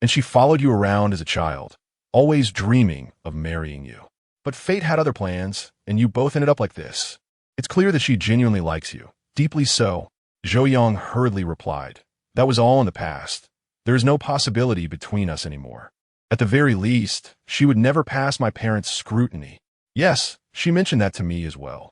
and she followed you around as a child, always dreaming of marrying you. But fate had other plans, and you both ended up like this. It's clear that she genuinely likes you, deeply so. Zhou Yang hurriedly replied, that was all in the past. There is no possibility between us anymore. At the very least, she would never pass my parents' scrutiny. Yes, she mentioned that to me as well,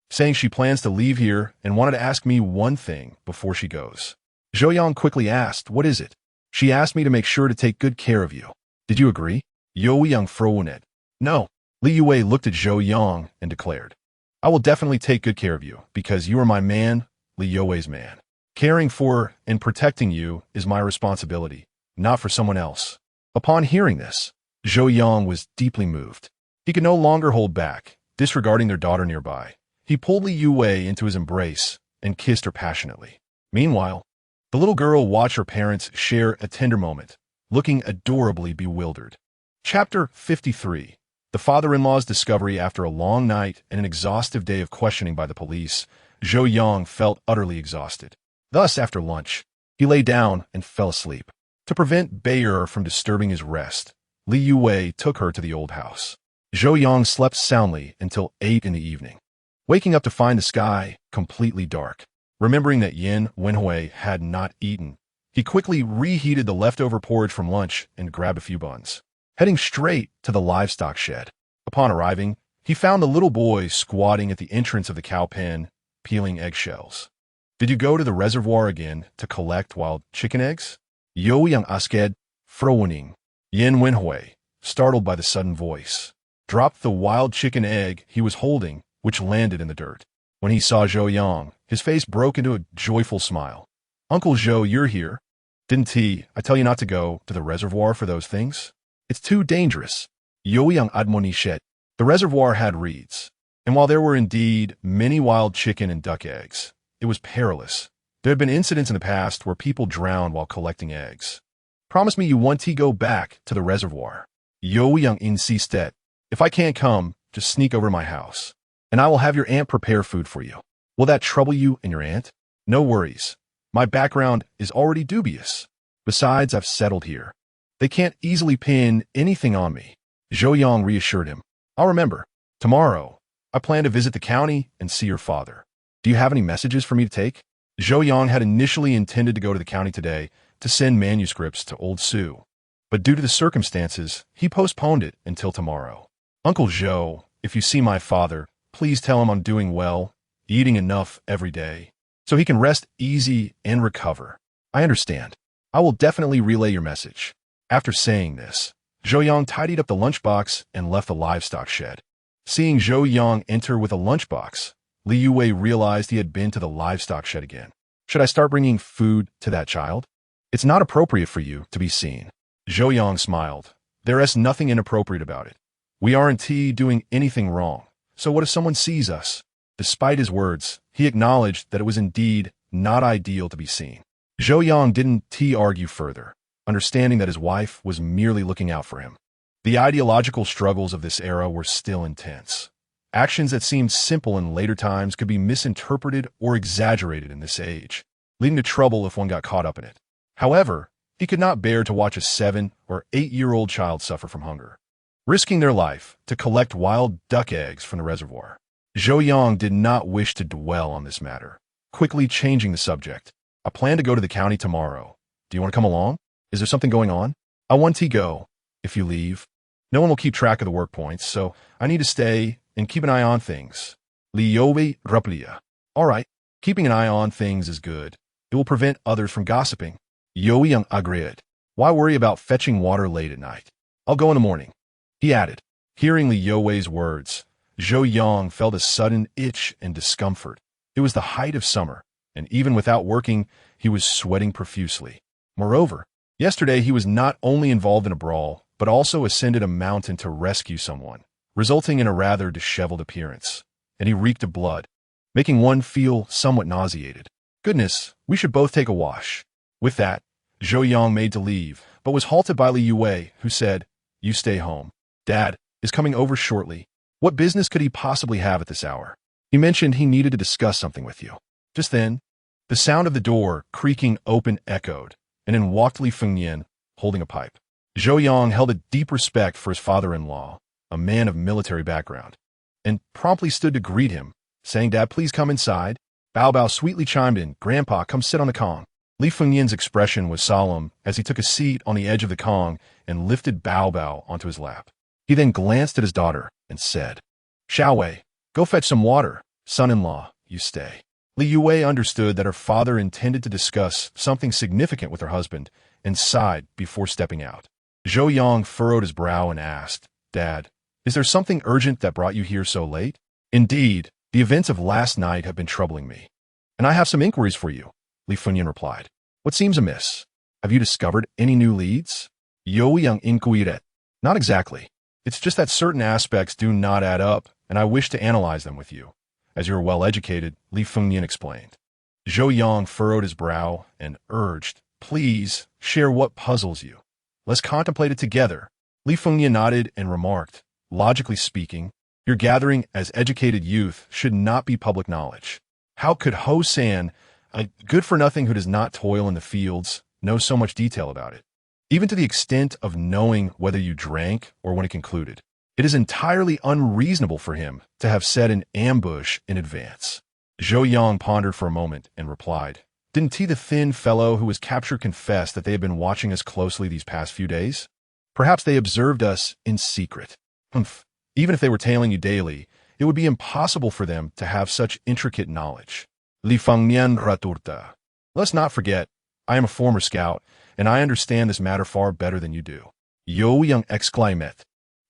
saying she plans to leave here and wanted to ask me one thing before she goes. Zhou Yang quickly asked, what is it? She asked me to make sure to take good care of you. Did you agree? Zhou Yang frowned. No. Li Youwei looked at Zhou Yang and declared, I will definitely take good care of you, because you are my man, Li Youwei's man. Caring for and protecting you is my responsibility, not for someone else. Upon hearing this, Zhou Yang was deeply moved. He could no longer hold back, disregarding their daughter nearby. He pulled Li Youwei into his embrace and kissed her passionately. Meanwhile, the little girl watched her parents share a tender moment, looking adorably bewildered. Chapter 53. The father-in-law's discovery. After a long night and an exhaustive day of questioning by the police, Zhou Yang felt utterly exhausted. Thus, after lunch, he lay down and fell asleep. To prevent Bao'er from disturbing his rest, Li Youwei took her to the old house. Zhou Yang slept soundly until 8 in the evening, waking up to find the sky completely dark. Remembering that Yin Wenhui had not eaten, he quickly reheated the leftover porridge from lunch and grabbed a few buns, heading straight to the livestock shed. Upon arriving, he found the little boy squatting at the entrance of the cow pen, peeling eggshells. Did you go to the reservoir again to collect wild chicken eggs? Zhou Yang asked, frowning. Yin Wenhui, startled by the sudden voice, dropped the wild chicken egg he was holding, which landed in the dirt. When he saw Zhou Yang, his face broke into a joyful smile. Uncle Zhou, you're here. Didn't I tell you not to go to the reservoir for those things? It's too dangerous. Zhou Yang admonished. The reservoir had reeds, and while there were indeed many wild chicken and duck eggs, it was perilous. There had been incidents in the past where people drowned while collecting eggs. Promise me you won't go back to the reservoir. Zhou Yang insisted. If I can't come, just sneak over to my house, and I will have your aunt prepare food for you. Will that trouble you and your aunt? No worries. My background is already dubious. Besides, I've settled here. They can't easily pin anything on me. Zhou Yang reassured him. I'll remember. Tomorrow, I plan to visit the county and see your father. Do you have any messages for me to take? Zhou Yang had initially intended to go to the county today to send manuscripts to old Su, but due to the circumstances, he postponed it until tomorrow. Uncle Zhou, if you see my father, please tell him I'm doing well, eating enough every day, so he can rest easy and recover. I understand. I will definitely relay your message. After saying this, Zhou Yang tidied up the lunchbox and left the livestock shed. Seeing Zhou Yang enter with a lunchbox, Li Youwei realized he had been to the livestock shed again. Should I start bringing food to that child? It's not appropriate for you to be seen. Zhou Yang smiled. There is nothing inappropriate about it. We aren't doing anything wrong, so what if someone sees us? Despite his words, he acknowledged that it was indeed not ideal to be seen. Zhou Yang didn't argue further, understanding that his wife was merely looking out for him. The ideological struggles of this era were still intense. Actions that seemed simple in later times could be misinterpreted or exaggerated in this age, leading to trouble if one got caught up in it. However, he could not bear to watch a 7- or 8-year-old child suffer from hunger, risking their life to collect wild duck eggs from the reservoir. Zhou Yang did not wish to dwell on this matter, quickly changing the subject. I plan to go to the county tomorrow. Do you want to come along? Is there something going on? I want to go. If you leave, no one will keep track of the work points, so I need to stay and keep an eye on things. Li Youwei and All right, keeping an eye on things is good. It will prevent others from gossiping. Zhou Yang agreed. Why worry about fetching water late at night? I'll go in the morning, he added. Hearing Li Youwei's words, Zhou Yang felt a sudden itch and discomfort. It was the height of summer, and even without working, he was sweating profusely. Moreover, yesterday he was not only involved in a brawl, but also ascended a mountain to rescue someone, resulting in a rather disheveled appearance, and he reeked of blood, making one feel somewhat nauseated. Goodness, we should both take a wash. With that, Zhou Yang made to leave, but was halted by Li Youwei, who said, You stay home. Dad is coming over shortly. What business could he possibly have at this hour? He mentioned he needed to discuss something with you. Just then, the sound of the door creaking open echoed, and in walked Li Fengnian, holding a pipe. Zhou Yang held a deep respect for his father-in-law, a man of military background, and promptly stood to greet him, saying, Dad, please come inside. Bao sweetly chimed in, Grandpa, come sit on the Kong. Li Fengnian's expression was solemn as he took a seat on the edge of the Kong and lifted Bao onto his lap. He then glanced at his daughter and said, Xiaowei, go fetch some water. Son-in-law, you stay. Li Youwei understood that her father intended to discuss something significant with her husband and sighed before stepping out. Zhou Yang furrowed his brow and asked, Dad, is there something urgent that brought you here so late? Indeed, the events of last night have been troubling me, and I have some inquiries for you, Li Fengnian replied. What seems amiss? Have you discovered any new leads? Zhou Yang inquired. Not exactly. It's just that certain aspects do not add up, and I wish to analyze them with you. As you are well-educated, Li Fengnian explained. Zhou Yang furrowed his brow and urged, Please share what puzzles you. Let's contemplate it together. Li Fengnian nodded and remarked, Logically speaking, your gathering as educated youth should not be public knowledge. How could Ho San, a good-for-nothing who does not toil in the fields, know so much detail about it? Even to the extent of knowing whether you drank or when it concluded. It is entirely unreasonable for him to have set an ambush in advance. Zhou Yang pondered for a moment and replied, Didn't the thin fellow who was captured confess that they had been watching us closely these past few days? Perhaps they observed us in secret. Even if they were tailing you daily, it would be impossible for them to have such intricate knowledge. Li Fengnian raturta. Let's not forget, I am a former scout, and I understand this matter far better than you do. Zhou Yang exclaimed.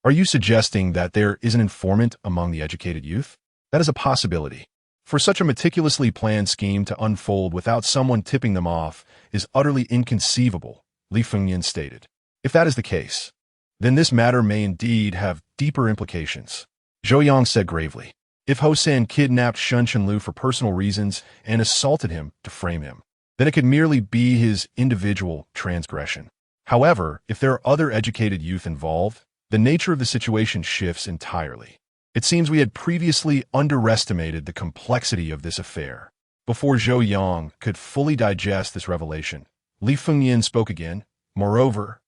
Are you suggesting that there is an informant among the educated youth? That is a possibility. For such a meticulously planned scheme to unfold without someone tipping them off is utterly inconceivable, Li Fengnian stated. If that is the case, then this matter may indeed have deeper implications. Zhou Yang said gravely. If Ho San kidnapped Shun Chenlu for personal reasons and assaulted him to frame him, then it could merely be his individual transgression. However, if there are other educated youth involved, the nature of the situation shifts entirely. It seems we had previously underestimated the complexity of this affair. Before Zhou Yang could fully digest this revelation, Li Fengyan spoke again. Moreover,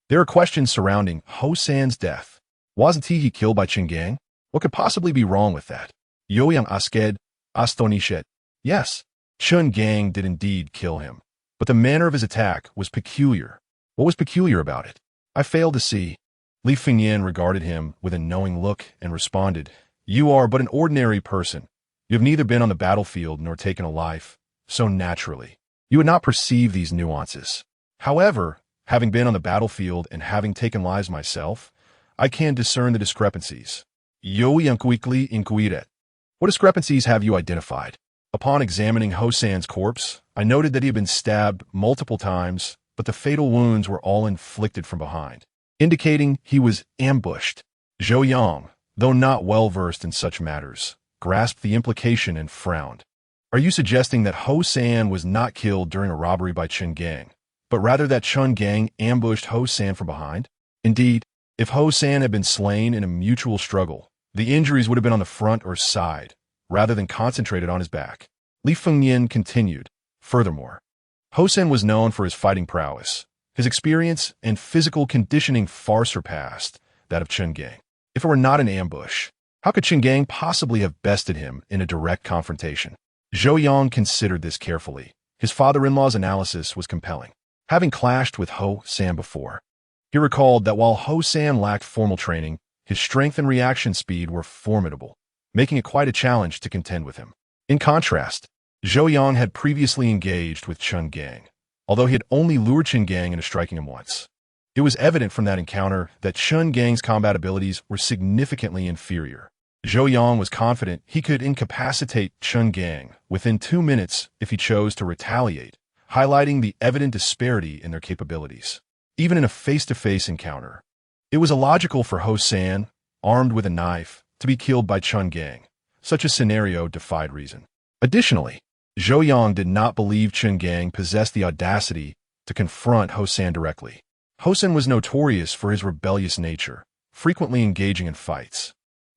there are questions surrounding Ho San's death. Wasn't he killed by Chen Gang? What could possibly be wrong with that? Zhou Yang asked, astonished. Yes, Chen Gang did indeed kill him, but the manner of his attack was peculiar. What was peculiar about it? I failed to see. Li Fengyan regarded him with a knowing look and responded, You are but an ordinary person. You have neither been on the battlefield nor taken a life, so naturally, you would not perceive these nuances. However, having been on the battlefield and having taken lives myself, I can discern the discrepancies. Zhou Yang quickly inquired. What discrepancies have you identified? Upon examining Ho San's corpse, I noted that he had been stabbed multiple times, but the fatal wounds were all inflicted from behind, indicating he was ambushed. Zhou Yang, though not well versed in such matters, grasped the implication and frowned. Are you suggesting that Ho San was not killed during a robbery by Chen Gang, but rather that Chen Gang ambushed Ho San from behind? Indeed, if Ho San had been slain in a mutual struggle, the injuries would have been on the front or side, rather than concentrated on his back. Li Fengyan continued. Furthermore, Ho San was known for his fighting prowess. His experience and physical conditioning far surpassed that of Chen Gang. If it were not an ambush, how could Chen Gang possibly have bested him in a direct confrontation? Zhou Yang considered this carefully. His father-in-law's analysis was compelling. Having clashed with Ho San before, he recalled that while Ho San lacked formal training, his strength and reaction speed were formidable, making it quite a challenge to contend with him. In contrast, Zhou Yang had previously engaged with Chen Gang, although he had only lured Chen Gang into striking him once. It was evident from that encounter that Chen Gang's combat abilities were significantly inferior. Zhou Yang was confident he could incapacitate Chen Gang within 2 minutes if he chose to retaliate, highlighting the evident disparity in their capabilities. Even in a face-to-face encounter, it was illogical for Ho San, armed with a knife, to be killed by Chen Gang. Such a scenario defied reason. Additionally, Zhou Yang did not believe Chen Gang possessed the audacity to confront Ho San directly. Ho San was notorious for his rebellious nature, frequently engaging in fights,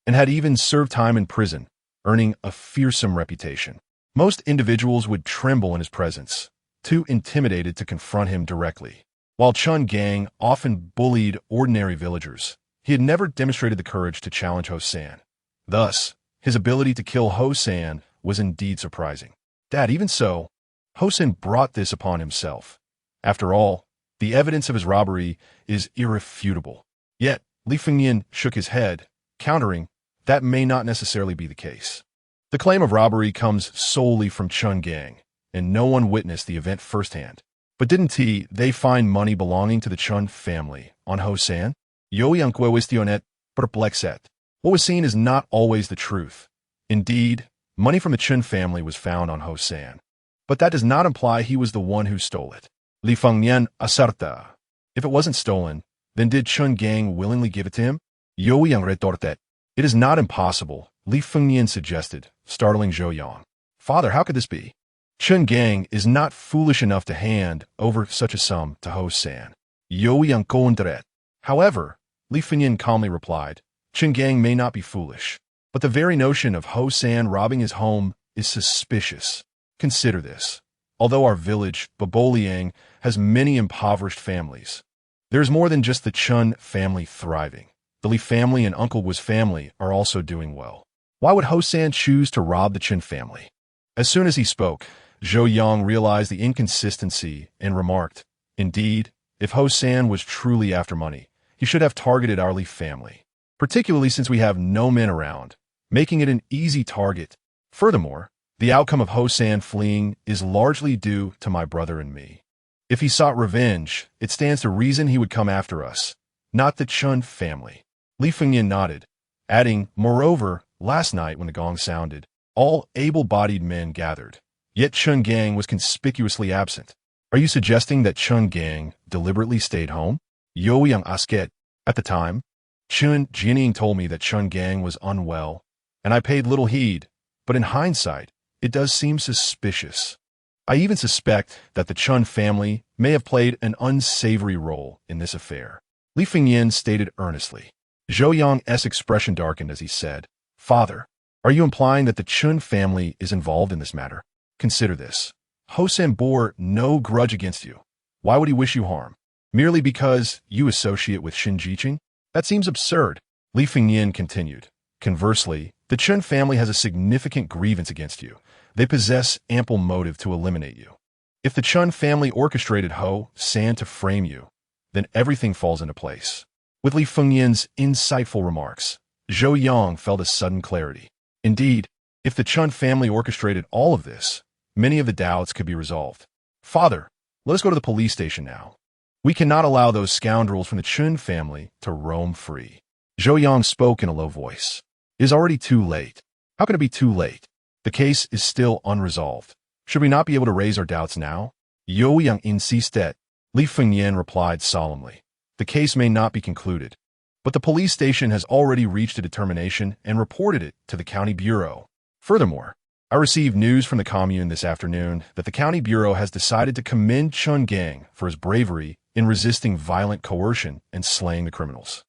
and had even served time in prison, earning a fearsome reputation. Most individuals would tremble in his presence, too intimidated to confront him directly. While Chen Gang often bullied ordinary villagers, he had never demonstrated the courage to challenge Ho San. Thus, his ability to kill Ho San was indeed surprising. Even so, Ho San brought this upon himself. After all, the evidence of his robbery is irrefutable. Yet, Li Fengyan shook his head, countering, that may not necessarily be the case. The claim of robbery comes solely from Chen Gang, and no one witnessed the event firsthand. But didn't they find money belonging to the Chen family on Ho San? Zhou Yang cuestionó perplexed. What was seen is not always the truth. Indeed, money from the Chen family was found on Ho San, but that does not imply he was the one who stole it. Li Fengyan acerta. If it wasn't stolen, then did Chen Gang willingly give it to him? Zhou Yang retorted. It is not impossible, Li Fengyan suggested, startling Zhou Yang. Father, how could this be? Chen Gang is not foolish enough to hand over such a sum to Ho San. Zhou Yang countered. However, Li Fengyan calmly replied, Chen Gang may not be foolish, but the very notion of Ho San robbing his home is suspicious. Consider this. Although our village, Bao'er, has many impoverished families, there is more than just the Chen family thriving. The Li family and Uncle Wu's family are also doing well. Why would Ho San choose to rob the Chen family? As soon as he spoke, Zhou Yang realized the inconsistency and remarked, Indeed, if Ho San was truly after money, he should have targeted our Li family, particularly since we have no men around, making it an easy target. Furthermore, the outcome of Ho San fleeing is largely due to my brother and me. If he sought revenge, it stands to reason he would come after us, not the Chen family. Li Fengyan nodded, adding, Moreover, last night when the gong sounded, all able-bodied men gathered, yet Chen Gang was conspicuously absent. Are you suggesting that Chen Gang deliberately stayed home? Zhou Yang asked. At the time, Chen Jining told me that Chen Gang was unwell, and I paid little heed, but in hindsight, it does seem suspicious. I even suspect that the Chen family may have played an unsavory role in this affair. Li Fengyan stated earnestly. Zhou Yang's expression darkened as he said, Father, are you implying that the Chen family is involved in this matter? Consider this. Hosen bore no grudge against you. Why would he wish you harm? Merely because you associate with Xin Jiqing? That seems absurd. Li Fengyan continued. Conversely, the Chen family has a significant grievance against you. They possess ample motive to eliminate you. If the Chen family orchestrated Ho San to frame you, then everything falls into place. With Li Fengyan's insightful remarks, Zhou Yang felt a sudden clarity. Indeed, if the Chen family orchestrated all of this, many of the doubts could be resolved. Father, let us go to the police station now. We cannot allow those scoundrels from the Chen family to roam free. Zhou Yang spoke in a low voice. It is already too late. How can it be too late? The case is still unresolved. Should we not be able to raise our doubts now? Zhou Yang insisted. Li Fengyan replied solemnly. The case may not be concluded, but the police station has already reached a determination and reported it to the county bureau. Furthermore, I received news from the commune this afternoon that the county bureau has decided to commend Chen Gang for his bravery in resisting violent coercion and slaying the criminals.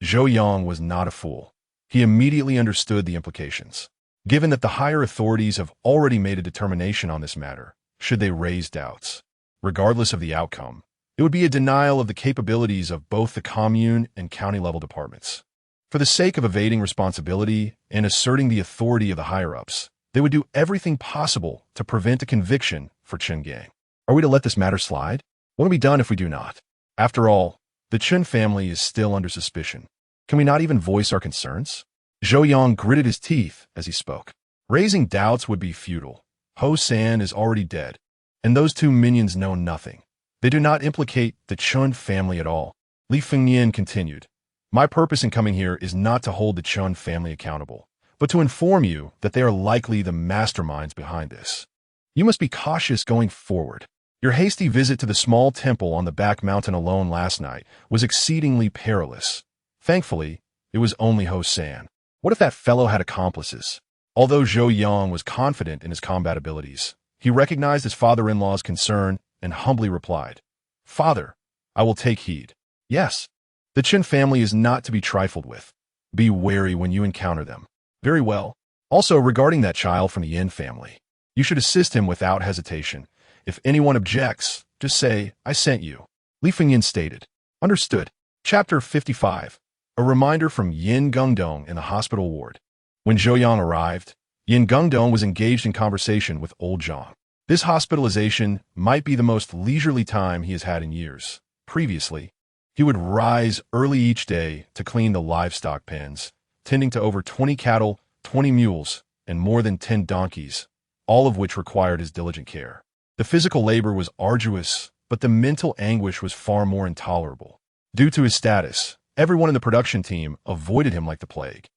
Zhou Yang was not a fool. He immediately understood the implications. Given that the higher authorities have already made a determination on this matter, should they raise doubts, regardless of the outcome, it would be a denial of the capabilities of both the commune and county-level departments. For the sake of evading responsibility and asserting the authority of the higher-ups, they would do everything possible to prevent a conviction for Chen Gang. Are we to let this matter slide? What will be done if we do not? After all, the Chen family is still under suspicion. Can we not even voice our concerns? Zhou Yang gritted his teeth as he spoke. Raising doubts would be futile. Ho San is already dead, and those two minions know nothing. They do not implicate the Chen family at all. Li Fengyan continued. My purpose in coming here is not to hold the Chen family accountable, but to inform you that they are likely the masterminds behind this. You must be cautious going forward. Your hasty visit to the small temple on the back mountain alone last night was exceedingly perilous. Thankfully, it was only Ho San. What if that fellow had accomplices? Although Zhou Yang was confident in his combat abilities, he recognized his father-in-law's concern and humbly replied, Father, I will take heed. Yes, the Chen family is not to be trifled with. Be wary when you encounter them. Very well. Also, regarding that child from the Yin family, you should assist him without hesitation. If anyone objects, just say, I sent you. Li Fengyan stated. Understood. Chapter 55. A reminder from Yin Gungdong in the hospital ward. When Zhou Yang arrived, Yin Gungdong was engaged in conversation with old Zhang. This hospitalization might be the most leisurely time he has had in years. Previously, he would rise early each day to clean the livestock pens, tending to over 20 cattle, 20 mules, and more than 10 donkeys, all of which required his diligent care. The physical labor was arduous, but the mental anguish was far more intolerable. Due to his status, everyone in the production team avoided him like the plague.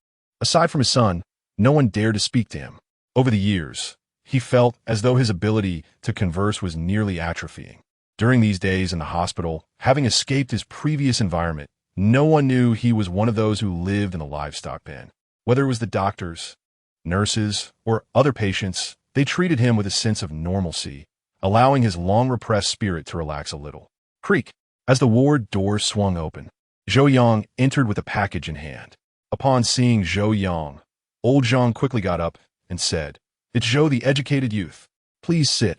Aside from his son, no one dared to speak to him. Over the years, he felt as though his ability to converse was nearly atrophying. During these days in the hospital, having escaped his previous environment, no one knew he was one of those who lived in the livestock pen. Whether it was the doctors, nurses, or other patients, they treated him with a sense of normalcy, allowing his long-repressed spirit to relax a little. Creak. As the ward door swung open, Zhou Yang entered with a package in hand. Upon seeing Zhou Yang, old Zhang quickly got up and said, It's Zhou the educated youth. Please sit.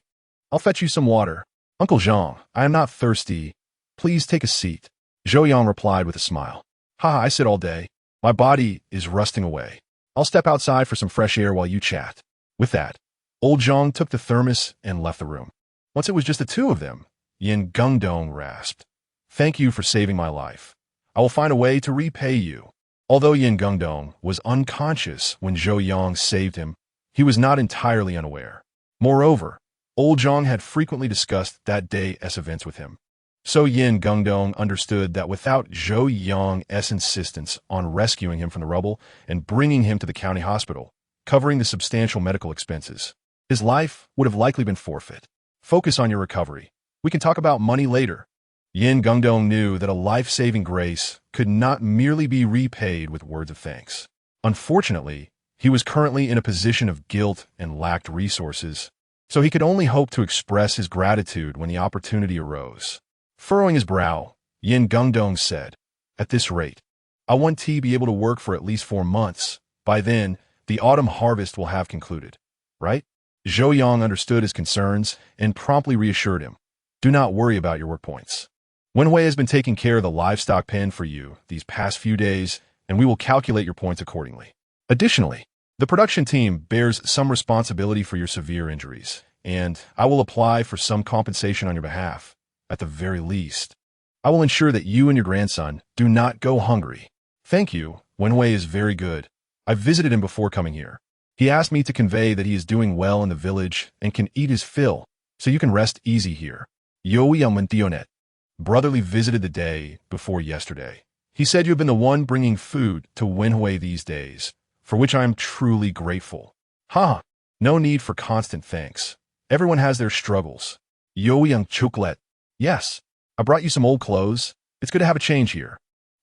I'll fetch you some water. Uncle Zhang, I am not thirsty. Please take a seat. Zhou Yang replied with a smile. I sit all day. My body is rusting away. I'll step outside for some fresh air while you chat. With that, old Zhang took the thermos and left the room. Once it was just the two of them, Yin Gungdong rasped. Thank you for saving my life. I will find a way to repay you. Although Yin Gungdong was unconscious when Zhou Yang saved him, he was not entirely unaware. Moreover, old Zhang had frequently discussed that day's events with him. So Yin Gungdong understood that without Zhou Yang's insistence on rescuing him from the rubble and bringing him to the county hospital, covering the substantial medical expenses, his life would have likely been forfeit. Focus on your recovery. We can talk about money later. Yin Gungdong knew that a life-saving grace could not merely be repaid with words of thanks. Unfortunately, he was currently in a position of guilt and lacked resources, so he could only hope to express his gratitude when the opportunity arose. Furrowing his brow, Yin Gungdong said, At this rate, I want to be able to work for at least 4 months. By then, the autumn harvest will have concluded. Right? Zhou Yang understood his concerns and promptly reassured him. Do not worry about your work points. Wenhui has been taking care of the livestock pen for you these past few days, and we will calculate your points accordingly. Additionally, the production team bears some responsibility for your severe injuries, and I will apply for some compensation on your behalf. At the very least, I will ensure that you and your grandson do not go hungry. Thank you. Wenhui is very good. I visited him before coming here. He asked me to convey that he is doing well in the village and can eat his fill, so you can rest easy here. Li Youwei and Bao'er. Brotherly visited the day before yesterday. He said you have been the one bringing food to Wenhui these days, for which I am truly grateful. Ha! No need for constant thanks. Everyone has their struggles. Youwei and chocolate. Yes, I brought you some old clothes. It's good to have a change here.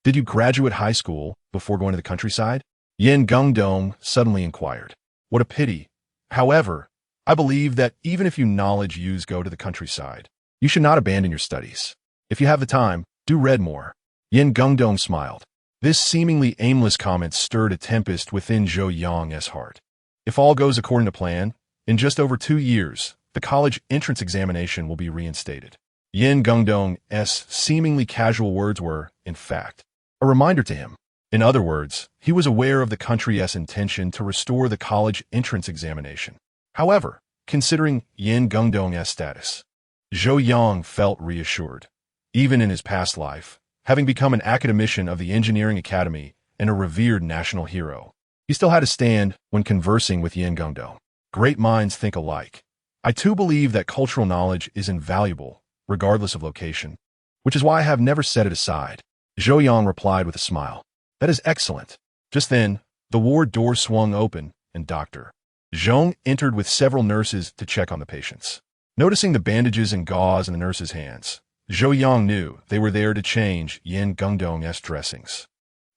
Did you graduate high school before going to the countryside? Yin Gungdong suddenly inquired. What a pity. However, I believe that even if you knowledge use go to the countryside, you should not abandon your studies. If you have the time, do read more. Yin Gungdong smiled. This seemingly aimless comment stirred a tempest within Zhou Yang's heart. If all goes according to plan, in just over 2 years, the college entrance examination will be reinstated. Yin Gungdong's seemingly casual words were, in fact, a reminder to him. In other words, he was aware of the country's intention to restore the college entrance examination. However, considering Yin Gungdong's status, Zhou Yang felt reassured. Even in his past life, having become an academician of the engineering academy and a revered national hero, he still had a stand when conversing with Yin Gungdong. Great minds think alike. I too believe that cultural knowledge is invaluable, regardless of location, which is why I have never set it aside. Zhou Yang replied with a smile. That is excellent. Just then, the ward door swung open, and Dr. Zhong entered with several nurses to check on the patients. Noticing the bandages and gauze in the nurses' hands, Zhou Yang knew they were there to change Yin Gungdong's dressings.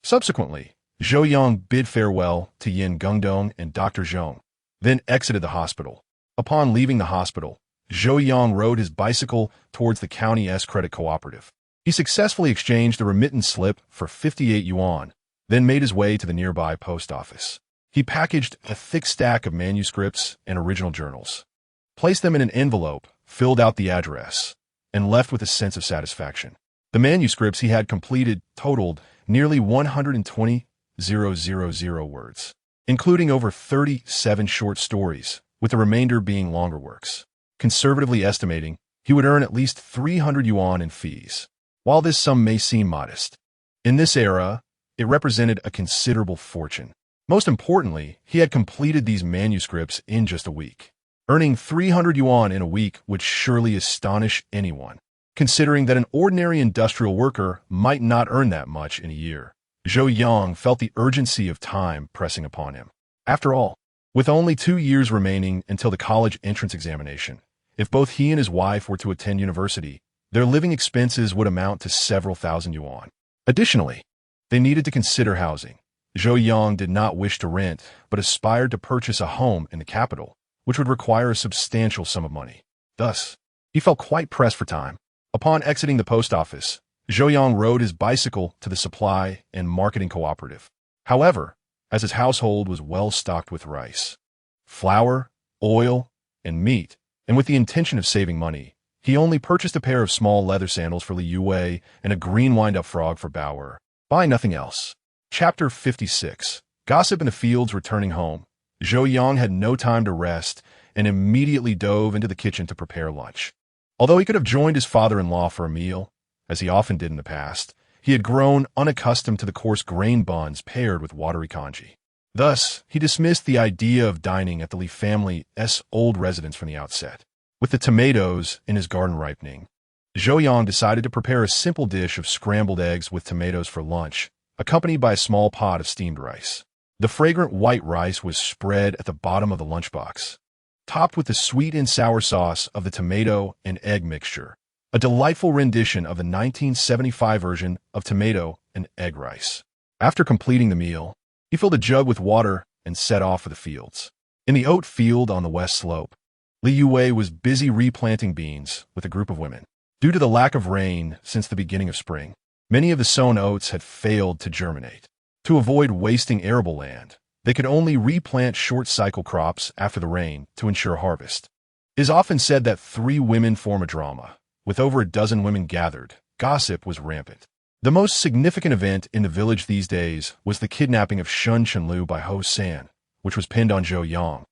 Subsequently, Zhou Yang bid farewell to Yin Gungdong and Dr. Zhong, then exited the hospital. Upon leaving the hospital, Zhou Yang rode his bicycle towards the county's credit cooperative. He successfully exchanged the remittance slip for 58 yuan, then made his way to the nearby post office. He packaged a thick stack of manuscripts and original journals, placed them in an envelope, filled out the address, and left with a sense of satisfaction. The manuscripts he had completed totaled nearly 120,000 words, including over 37 short stories, with the remainder being longer works. Conservatively estimating, he would earn at least 300 yuan in fees. While this sum may seem modest, in this era, it represented a considerable fortune. Most importantly, he had completed these manuscripts in just a week. Earning 300 yuan in a week would surely astonish anyone, considering that an ordinary industrial worker might not earn that much in a year. Zhou Yang felt the urgency of time pressing upon him. After all, with only 2 years remaining until the college entrance examination, if both he and his wife were to attend university, their living expenses would amount to several thousand yuan. Additionally, they needed to consider housing. Zhou Yang did not wish to rent, but aspired to purchase a home in the capital, which would require a substantial sum of money. Thus, he felt quite pressed for time. Upon exiting the post office, Zhou Yang rode his bicycle to the supply and marketing cooperative. However, as his household was well stocked with rice, flour, oil, and meat, and with the intention of saving money, he only purchased a pair of small leather sandals for Li Youwei and a green wind-up frog for Bao'er, buying nothing else. Chapter 56. Gossip in the fields. Returning home, Zhou Yang had no time to rest and immediately dove into the kitchen to prepare lunch. Although he could have joined his father-in-law for a meal, as he often did in the past, he had grown unaccustomed to the coarse grain buns paired with watery congee. Thus, he dismissed the idea of dining at the Li family's old residence from the outset. With the tomatoes in his garden ripening, Zhou Yang decided to prepare a simple dish of scrambled eggs with tomatoes for lunch, accompanied by a small pot of steamed rice. The fragrant white rice was spread at the bottom of the lunchbox, topped with the sweet and sour sauce of the tomato and egg mixture, a delightful rendition of the 1975 version of tomato and egg rice. After completing the meal, he filled a jug with water and set off for the fields. In the oat field on the west slope, Li Youwei was busy replanting beans with a group of women. Due to the lack of rain since the beginning of spring, many of the sown oats had failed to germinate. To avoid wasting arable land, They could only replant short-cycle crops after the rain to ensure harvest. It is often said that 3 women form a drama. With over a dozen women gathered, gossip was rampant. The most significant event in the village these days was the kidnapping of Shun Chenlu by Ho San, which was pinned on Zhou Yang,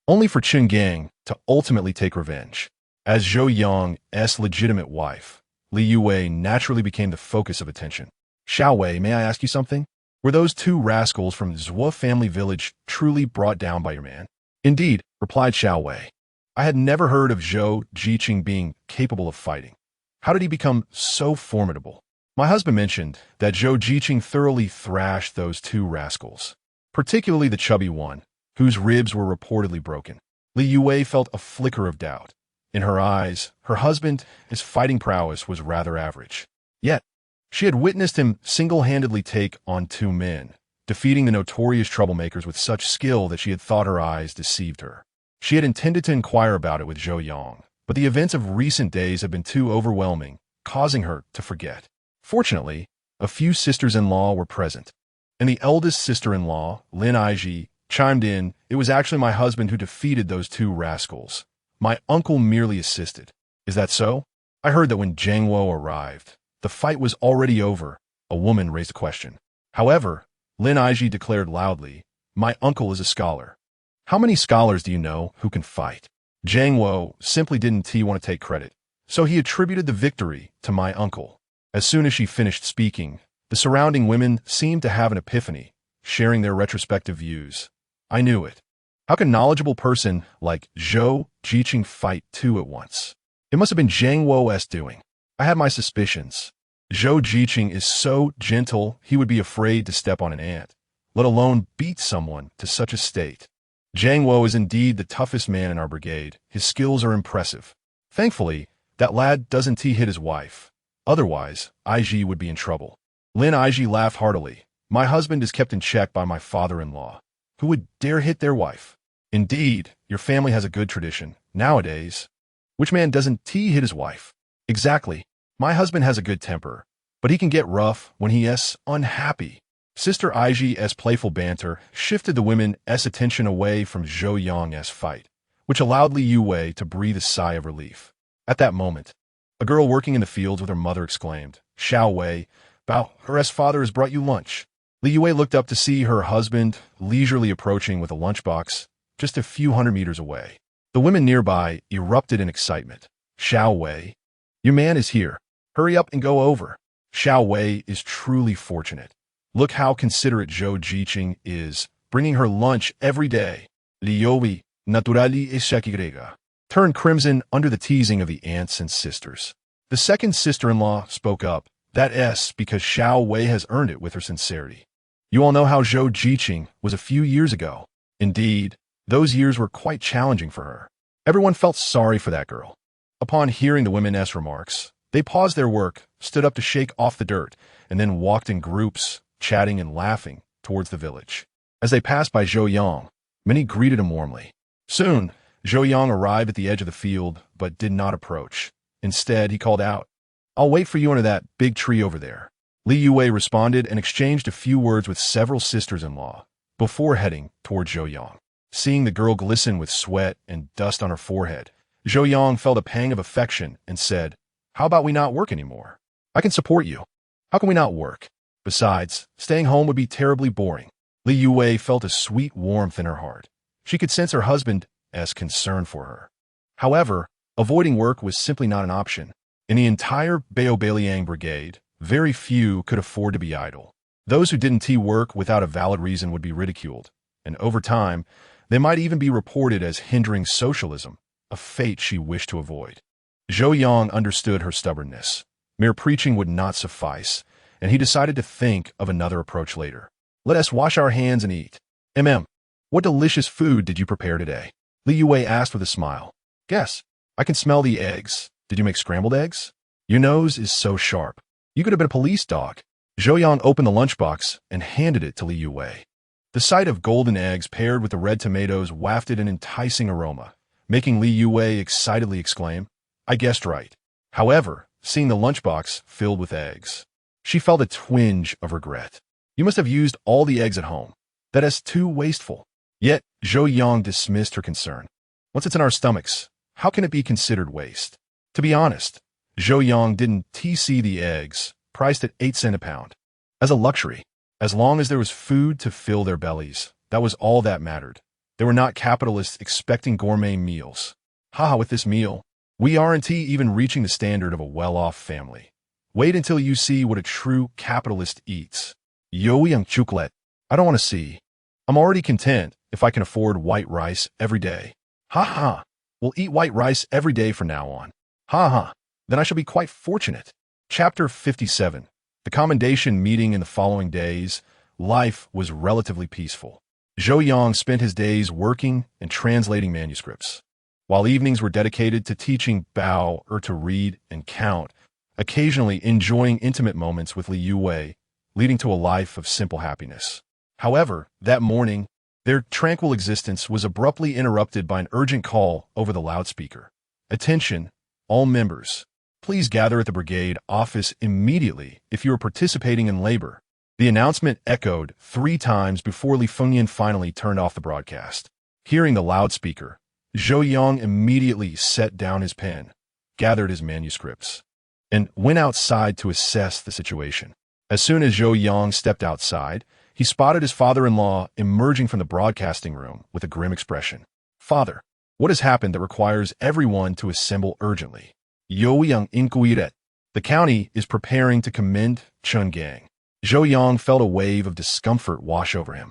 only for Chen Gang to ultimately take revenge. As Zhou Yang's legitimate wife, Li Youwei naturally became the focus of attention. Xiao Wei, may I ask you something? Were those 2 rascals from Zhou family village truly brought down by your man? Indeed, replied Xiao Wei. I had never heard of Zhou Jiqing being capable of fighting. How did he become so formidable? My husband mentioned that Zhou Jiqing thoroughly thrashed those 2 rascals, particularly the chubby one, whose ribs were reportedly broken. Li Youwei felt a flicker of doubt. In her eyes, her husband's fighting prowess was rather average. Yet, she had witnessed him single-handedly take on 2 men, defeating the notorious troublemakers with such skill that she had thought her eyes deceived her. She had intended to inquire about it with Zhou Yang, but the events of recent days had been too overwhelming, causing her to forget. Fortunately, a few sisters-in-law were present, and the eldest sister-in-law, Lin Aiji, chimed in, "It was actually my husband who defeated those 2 rascals. My uncle merely assisted." Is that so? I heard that when Jiang Wo arrived, the fight was already over. A woman raised a question. However, Lin Aiji declared loudly, "My uncle is a scholar." How many scholars do you know who can fight? Jiang Wo simply didn't want to take credit, so he attributed the victory to my uncle. As soon as she finished speaking, the surrounding women seemed to have an epiphany, sharing their retrospective views. I knew it. How can a knowledgeable person like Zhou Jiqing fight 2 at once? It must have been Jiang Wo's doing. I had my suspicions. Zhou Jiqing is so gentle he would be afraid to step on an ant, let alone beat someone to such a state. Jiang Wo is indeed the toughest man in our brigade. His skills are impressive. Thankfully, that lad doesn't hit his wife. Otherwise, Aiji would be in trouble. Lin Aiji laughed heartily. My husband is kept in check by my father-in-law. Who would dare hit their wife? Indeed, your family has a good tradition. Nowadays, which man doesn't hit his wife? Exactly. My husband has a good temper, but he can get rough when he is unhappy. Sister Aiji's playful banter shifted the women's attention away from Zhou Yang's fight, which allowed Li Youwei to breathe a sigh of relief. At that moment, a girl working in the fields with her mother exclaimed, "Xiao Wei, Bao'er's father has brought you lunch." Li Youwei looked up to see her husband leisurely approaching with a lunchbox just a few hundred meters away. The women nearby erupted in excitement. "Xiao Wei, your man is here. Hurry up and go over." Xiao Wei is truly fortunate. Look how considerate Zhou Jiqing is, bringing her lunch every day. Li Youwei, naturally grega, turned crimson under the teasing of the aunts and sisters. The second sister-in-law spoke up. That is because Xiao Wei has earned it with her sincerity. You all know how Zhou Jiqing was a few years ago. Indeed, those years were quite challenging for her. Everyone felt sorry for that girl. Upon hearing the women's remarks, they paused their work, stood up to shake off the dirt, and then walked in groups, chatting and laughing, towards the village. As they passed by Zhou Yang, many greeted him warmly. Soon, Zhou Yang arrived at the edge of the field, but did not approach. Instead, he called out, "I'll wait for you under that big tree over there." Li Youwei responded and exchanged a few words with several sisters-in-law before heading toward Zhou Yang. Seeing the girl glisten with sweat and dust on her forehead, Zhou Yang felt a pang of affection and said, "How about we not work anymore? I can support you. How can we not work? Besides, staying home would be terribly boring." Li Youwei felt a sweet warmth in her heart. She could sense her husband's concern for her. However, avoiding work was simply not an option. In the entire Bao'er brigade, very few could afford to be idle. Those who didn't work without a valid reason would be ridiculed, and over time, they might even be reported as hindering socialism, a fate she wished to avoid. Zhou Yang understood her stubbornness. Mere preaching would not suffice, and he decided to think of another approach later. "Let us wash our hands and eat." What delicious food did you prepare today?" Li Youwei asked with a smile. "Guess. I can smell the eggs. Did you make scrambled eggs? Your nose is so sharp. You could have been a police dog." Zhou Yang opened the lunchbox and handed it to Li Youwei. The sight of golden eggs paired with the red tomatoes wafted an enticing aroma, making Li Youwei excitedly exclaim, "I guessed right." However, seeing the lunchbox filled with eggs, she felt a twinge of regret. "You must have used all the eggs at home. That is too wasteful. Yet, Zhou Yang dismissed her concern. Once it's in our stomachs, how can it be considered waste? To be honest, Zhou Yang didn't see the eggs, priced at 8 cents a pound, as a luxury. As long as there was food to fill their bellies, that was all that mattered. They were not capitalists expecting gourmet meals. Haha, with this meal, we aren't even reaching the standard of a well-off family. Wait until you see what a true capitalist eats. Zhou Yang chocolate. I don't want to see. I'm already content if I can afford white rice every day. Haha, we'll eat white rice every day from now on. Haha, then I shall be quite fortunate. Chapter 57. The commendation meeting in the following days, life was relatively peaceful. Zhou Yang spent his days working and translating manuscripts, while evenings were dedicated to teaching Bao'er to read and count, occasionally enjoying intimate moments with Li Youwei, leading to a life of simple happiness. However, that morning, their tranquil existence was abruptly interrupted by an urgent call over the loudspeaker. Attention, all members. Please gather at the brigade office immediately if you are participating in labor. The announcement echoed 3 times before Li Fengyan finally turned off the broadcast. Hearing the loudspeaker, Zhou Yang immediately set down his pen, gathered his manuscripts, and went outside to assess the situation. As soon as Zhou Yang stepped outside, he spotted his father-in-law emerging from the broadcasting room with a grim expression. Father, what has happened that requires everyone to assemble urgently? Zhou Yang inquired. The county is preparing to commend Zhou Yang. Zhou Yang felt a wave of discomfort wash over him.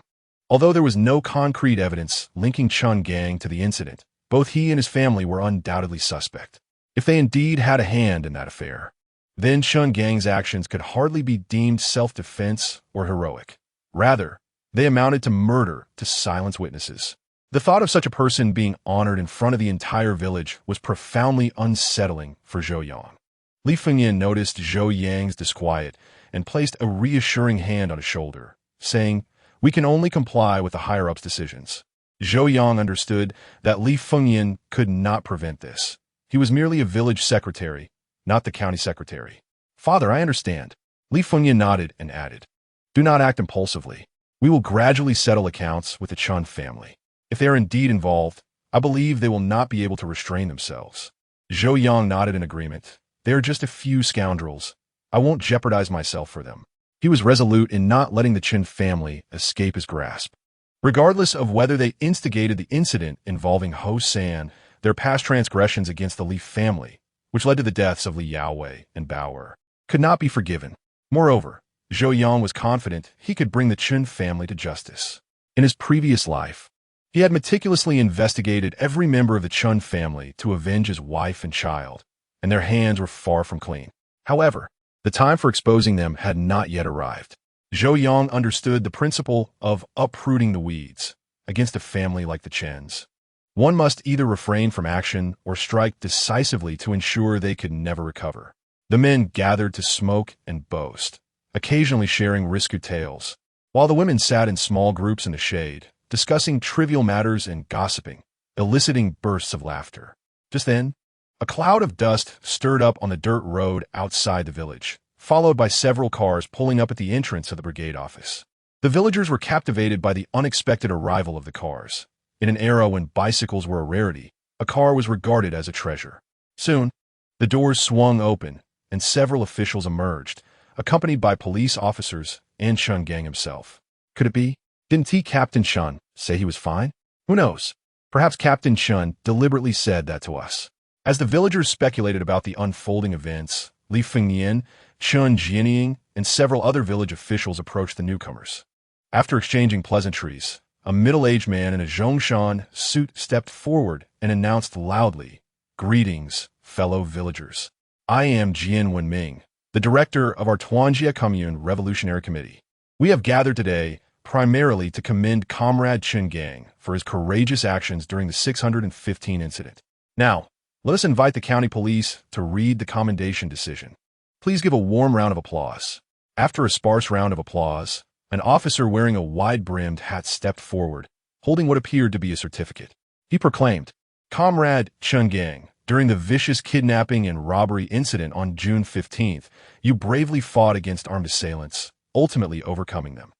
Although there was no concrete evidence linking Zhou Yang to the incident, both he and his family were undoubtedly suspect. If they indeed had a hand in that affair, then Zhou Yang's actions could hardly be deemed self-defense or heroic. Rather, they amounted to murder to silence witnesses. The thought of such a person being honored in front of the entire village was profoundly unsettling for Zhou Yang. Li Fengyan noticed Zhou Yang's disquiet and placed a reassuring hand on his shoulder, saying, "We can only comply with the higher-ups' decisions." Zhou Yang understood that Li Fengyan could not prevent this. He was merely a village secretary, not the county secretary. "Father, I understand." Li Fengyan nodded and added, "Do not act impulsively. We will gradually settle accounts with the Chun family. If they are indeed involved, I believe they will not be able to restrain themselves." Zhou Yang nodded in agreement. "They are just a few scoundrels. I won't jeopardize myself for them." He was resolute in not letting the Chin family escape his grasp. Regardless of whether they instigated the incident involving Ho San, their past transgressions against the Li family, which led to the deaths of Li Youwei and Bao'er, could not be forgiven. Moreover, Zhou Yang was confident he could bring the Chun family to justice. In his previous life, he had meticulously investigated every member of the Chun family to avenge his wife and child, and their hands were far from clean. However, the time for exposing them had not yet arrived. Zhou Yang understood the principle of uprooting the weeds against a family like the Chens. One must either refrain from action or strike decisively to ensure they could never recover. The men gathered to smoke and boast, occasionally sharing risky tales, while the women sat in small groups in the shade, discussing trivial matters and gossiping, eliciting bursts of laughter. Just then, a cloud of dust stirred up on the dirt road outside the village, followed by several cars pulling up at the entrance of the brigade office. The villagers were captivated by the unexpected arrival of the cars. In an era when bicycles were a rarity, a car was regarded as a treasure. Soon, the doors swung open, and several officials emerged, accompanied by police officers and Chun Gang himself. Could it be? Didn't Captain Chun say he was fine? Who knows? Perhaps Captain Chun deliberately said that to us. As the villagers speculated about the unfolding events, Li Fengyan, Chun Jianying, and several other village officials approached the newcomers. After exchanging pleasantries, a middle-aged man in a Zhongshan suit stepped forward and announced loudly, "Greetings, fellow villagers. I am Jian Wenming, the director of our Tuanjia Commune Revolutionary Committee. We have gathered today primarily to commend Comrade Chun Gang for his courageous actions during the 615 incident. Now, let us invite the county police to read the commendation decision. Please give a warm round of applause." After a sparse round of applause, an officer wearing a wide-brimmed hat stepped forward, holding what appeared to be a certificate. He proclaimed, "Comrade Chun Gang, during the vicious kidnapping and robbery incident on June 15th, you bravely fought against armed assailants, ultimately overcoming them.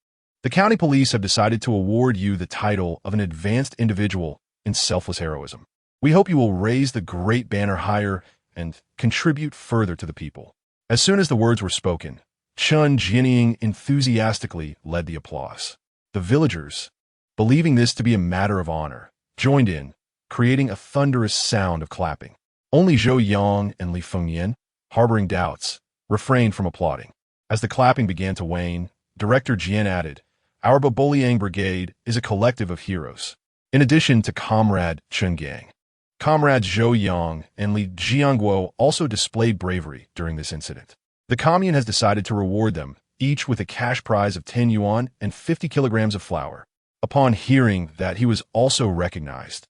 The county police have decided to award you the title of an advanced individual in selfless heroism. We hope you will raise the great banner higher and contribute further to the people." As soon as the words were spoken, Chun Jianying enthusiastically led the applause. The villagers, believing this to be a matter of honor, joined in, creating a thunderous sound of clapping. Only Zhou Yang and Li Youwei, harboring doubts, refrained from applauding. As the clapping began to wane, Director Jian added, "Our Bao'er Brigade is a collective of heroes. In addition to Comrade Chun Gang, Comrades Zhou Yang and Li Jiangguo also displayed bravery during this incident. The commune has decided to reward them, each with a cash prize of 10 yuan and 50 kilograms of flour." Upon hearing that he was also recognized,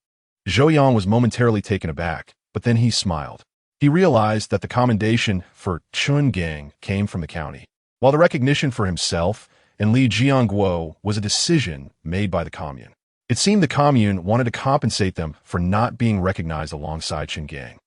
Zhou Yang was momentarily taken aback, but then he smiled. He realized that the commendation for Chun Gang came from the county, while the recognition for himself and Li Jiangguo was a decision made by the commune. It seemed the commune wanted to compensate them for not being recognized alongside Chun Gang,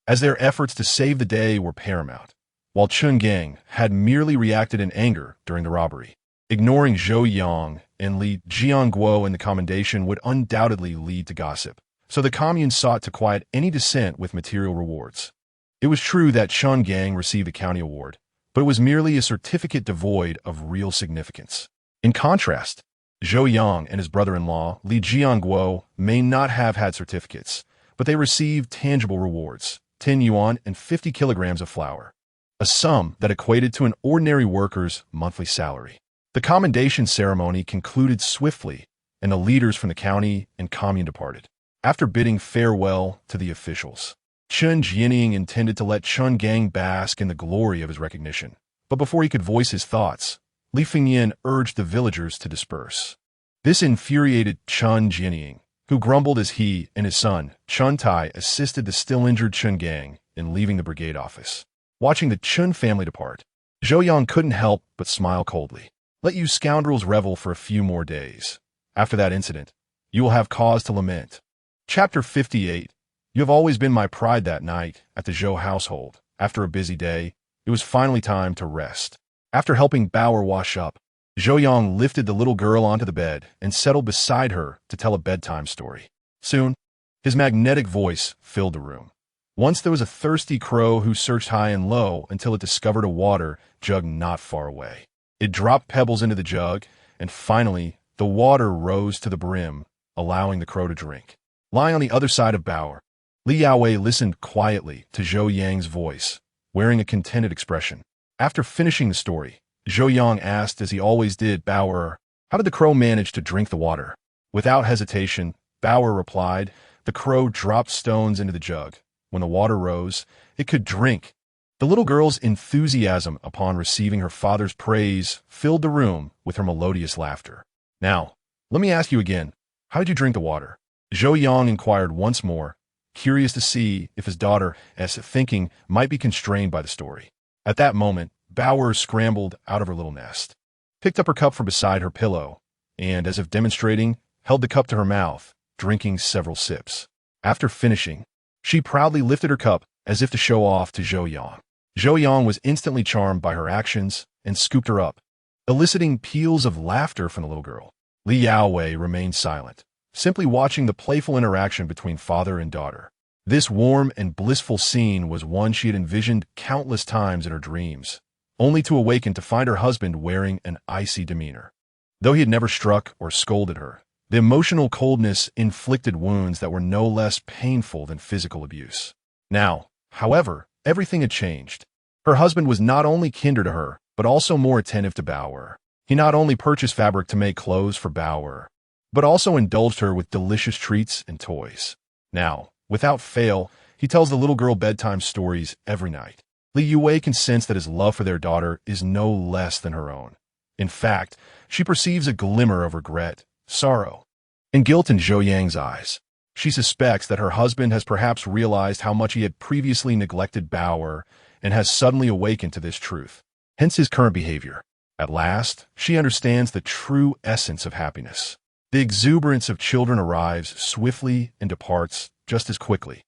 as their efforts to save the day were paramount, while Chun Gang had merely reacted in anger during the robbery. Ignoring Zhou Yang and Li Jiangguo in the commendation would undoubtedly lead to gossip, so the commune sought to quiet any dissent with material rewards. It was true that Chun Gang received the county award, but it was merely a certificate devoid of real significance. In contrast, Zhou Yang and his brother-in-law, Li Jiangguo, may not have had certificates, but they received tangible rewards, 10 yuan and 50 kilograms of flour, a sum that equated to an ordinary worker's monthly salary. The commendation ceremony concluded swiftly, and the leaders from the county and commune departed. After bidding farewell to the officials, Chun Jianying intended to let Chun Gang bask in the glory of his recognition. But before he could voice his thoughts, Li Youwei urged the villagers to disperse. This infuriated Chun Jianying, who grumbled as he and his son, Chun Tai, assisted the still-injured Chun Gang in leaving the brigade office. Watching the Chun family depart, Zhou Yang couldn't help but smile coldly. "Let you scoundrels revel for a few more days. After that incident, you will have cause to lament." Chapter 58. You have always been my pride. That night, at the Zhou household, after a busy day, it was finally time to rest. After helping Bao'er wash up, Zhou Yang lifted the little girl onto the bed and settled beside her to tell a bedtime story. Soon, his magnetic voice filled the room. Once there was a thirsty crow who searched high and low until it discovered a water jug not far away. It dropped pebbles into the jug, and finally, the water rose to the brim, allowing the crow to drink. Lying on the other side of Bao'er, Li Youwei listened quietly to Zhou Yang's voice, wearing a contented expression. After finishing the story, Zhou Yang asked, as he always did, Bao'er, "How did the crow manage to drink the water?" Without hesitation, Bao'er replied, "The crow dropped stones into the jug. When the water rose, it could drink." The little girl's enthusiasm upon receiving her father's praise filled the room with her melodious laughter. "Now, let me ask you again, how did you drink the water?" Zhou Yang inquired once more, curious to see if his daughter's thinking might be constrained by the story. At that moment, Bao'er scrambled out of her little nest, picked up her cup from beside her pillow, and, as if demonstrating, held the cup to her mouth, drinking several sips. After finishing, she proudly lifted her cup as if to show off to Zhou Yang. Zhou Yang was instantly charmed by her actions and scooped her up, eliciting peals of laughter from the little girl. Li Youwei remained silent, simply watching the playful interaction between father and daughter. This warm and blissful scene was one she had envisioned countless times in her dreams, only to awaken to find her husband wearing an icy demeanor. Though he had never struck or scolded her, the emotional coldness inflicted wounds that were no less painful than physical abuse. Now, however, everything had changed. Her husband was not only kinder to her, but also more attentive to Bao'er. He not only purchased fabric to make clothes for Bao'er, but also indulged her with delicious treats and toys. Now, without fail, he tells the little girl bedtime stories every night. Li Youwei can sense that his love for their daughter is no less than her own. In fact, she perceives a glimmer of regret, sorrow, and guilt in Zhou Yang's eyes. She suspects that her husband has perhaps realized how much he had previously neglected Bao'er and has suddenly awakened to this truth, hence his current behavior. At last, she understands the true essence of happiness. The exuberance of children arrives swiftly and departs just as quickly.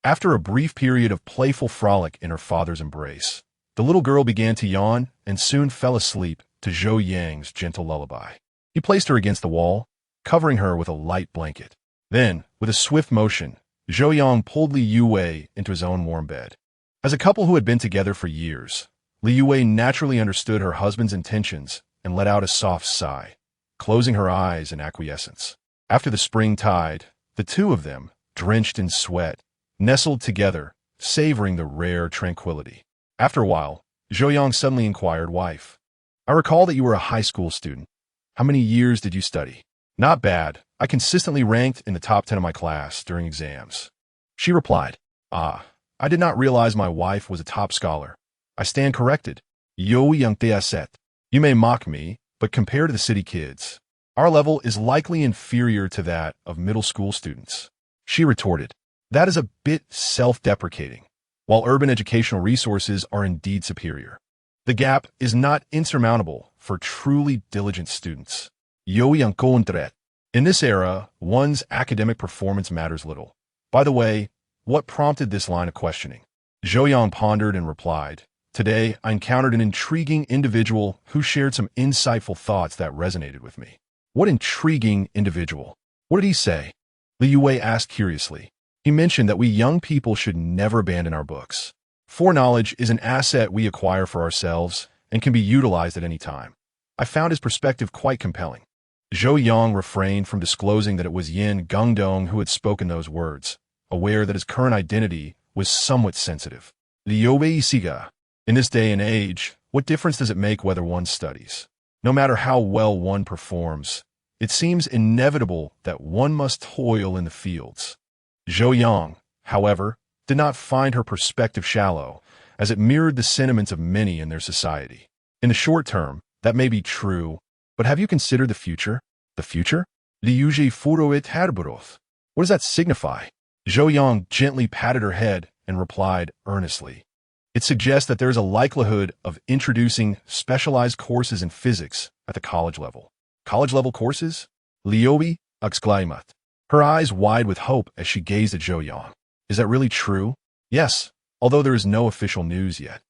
After a brief period of playful frolic in her father's embrace, the little girl began to yawn and soon fell asleep to Zhou Yang's gentle lullaby. He placed her against the wall, covering her with a light blanket. Then, with a swift motion, Zhou Yang pulled Li Youwei into his own warm bed. As a couple who had been together for years, Li Youwei naturally understood her husband's intentions and let out a soft sigh, closing her eyes in acquiescence. After the spring tide, the two of them, drenched in sweat, nestled together, savoring the rare tranquility. After a while, Zhou Yang suddenly inquired, "Wife, I recall that you were a high school student. How many years did you study?" "Not bad. I consistently ranked in the top 10 of my class during exams." She replied, "Ah, I did not realize my wife was a top scholar. I stand corrected. Zhou Yang said, you may mock me, but compared to the city kids, our level is likely inferior to that of middle school students." She retorted, "That is a bit self-deprecating. While urban educational resources are indeed superior, the gap is not insurmountable for truly diligent students." Zhou Yang contrat. In this era, one's academic performance matters little. By the way, what prompted this line of questioning? Zhou Yang pondered and replied, "Today, I encountered an intriguing individual who shared some insightful thoughts that resonated with me." "What intriguing individual? What did he say?" Li Youwei asked curiously. "He mentioned that we young people should never abandon our books. Foreknowledge is an asset we acquire for ourselves and can be utilized at any time." I found his perspective quite compelling. Zhou Yang refrained from disclosing that it was Yin Gungdong who had spoken those words, aware that his current identity was somewhat sensitive. Li Youwei siga. In this day and age, what difference does it make whether one studies? No matter how well one performs, it seems inevitable that one must toil in the fields. Zhou Yang, however, did not find her perspective shallow, as it mirrored the sentiments of many in their society. In the short term, that may be true, but have you considered the future? The future? Li Youwei furoit herberoth. What does that signify? Zhou Yang gently patted her head and replied earnestly, "It suggests that there is a likelihood of introducing specialized courses in physics at the college level." "College-level courses?" Li Youwei exclaimed, her eyes wide with hope as she gazed at Zhou Yang. "Is that really true?" "Yes, although there is no official news yet.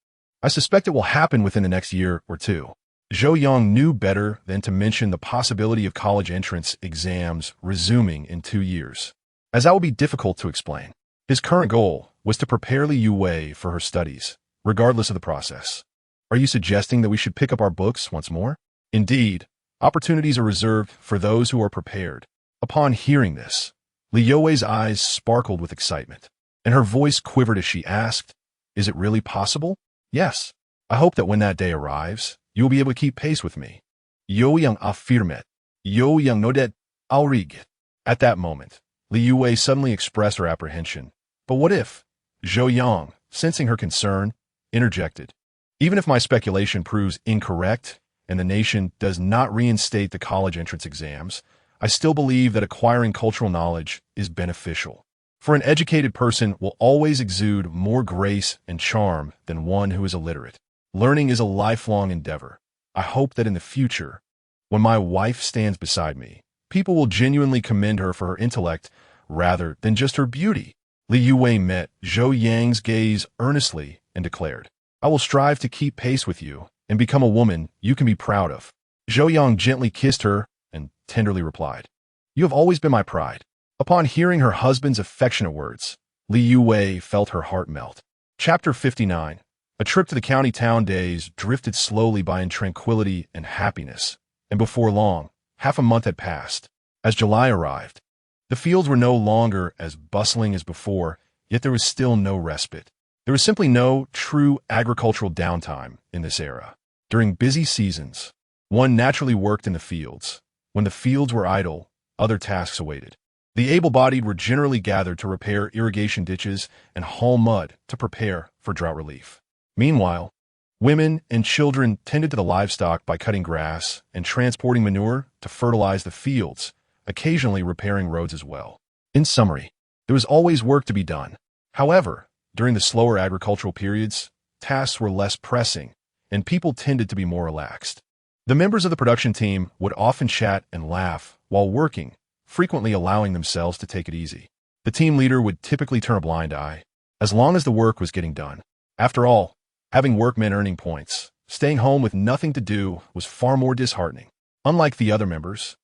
I suspect it will happen within the next year or two." Zhou Yang knew better than to mention the possibility of college entrance exams resuming in 2 years, as that would be difficult to explain. His current goal was to prepare Li Youwei for her studies, regardless of the process. "Are you suggesting that we should pick up our books once more?" "Indeed, opportunities are reserved for those who are prepared." Upon hearing this, Li Youwei's eyes sparkled with excitement, and her voice quivered as she asked, "Is it really possible?" "Yes. I hope that when that day arrives, you will be able to keep pace with me." Zhou Yang affirmed. Zhou Yang nodded. "I'll read." At that moment, Li Youwei suddenly expressed her apprehension. "But what if?" Zhou Yang, sensing her concern, interjected, "Even if my speculation proves incorrect and the nation does not reinstate the college entrance exams, I still believe that acquiring cultural knowledge is beneficial. For an educated person will always exude more grace and charm than one who is illiterate. Learning is a lifelong endeavor. I hope that in the future, when my wife stands beside me, people will genuinely commend her for her intellect rather than just her beauty." Li Youwei met Zhou Yang's gaze earnestly and declared, "I will strive to keep pace with you and become a woman you can be proud of." Zhou Yang gently kissed her and tenderly replied, "You have always been my pride." Upon hearing her husband's affectionate words, Li Youwei felt her heart melt. Chapter 59. A trip to the county town days drifted slowly by in tranquility and happiness, and before long, half a month had passed. As July arrived, the fields were no longer as bustling as before, yet there was still no respite. There was simply no true agricultural downtime in this era. During busy seasons, one naturally worked in the fields. When the fields were idle, other tasks awaited. The able-bodied were generally gathered to repair irrigation ditches and haul mud to prepare for drought relief. Meanwhile, women and children tended to the livestock by cutting grass and transporting manure to fertilize the fields, occasionally repairing roads as well. In summary, there was always work to be done. However, during the slower agricultural periods, tasks were less pressing, and people tended to be more relaxed. The members of the production team would often chat and laugh while working, frequently allowing themselves to take it easy. The team leader would typically turn a blind eye, as long as the work was getting done. After all, having work meant earning points. Staying home with nothing to do was far more disheartening. Unlike the other members,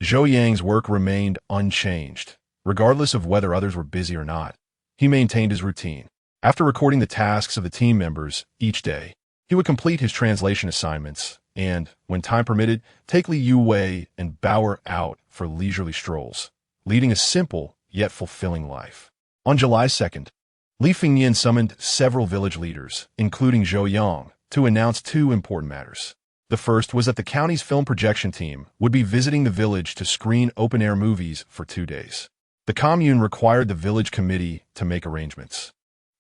Zhou Yang's work remained unchanged. Regardless of whether others were busy or not, he maintained his routine. After recording the tasks of the team members each day, he would complete his translation assignments and, when time permitted, take Li Youwei and Bao'er out for leisurely strolls, leading a simple yet fulfilling life. On July 2nd, Li Fengnian summoned several village leaders, including Zhou Yang, to announce two important matters. The first was that the county's film projection team would be visiting the village to screen open-air movies for 2 days. The commune required the village committee to make arrangements,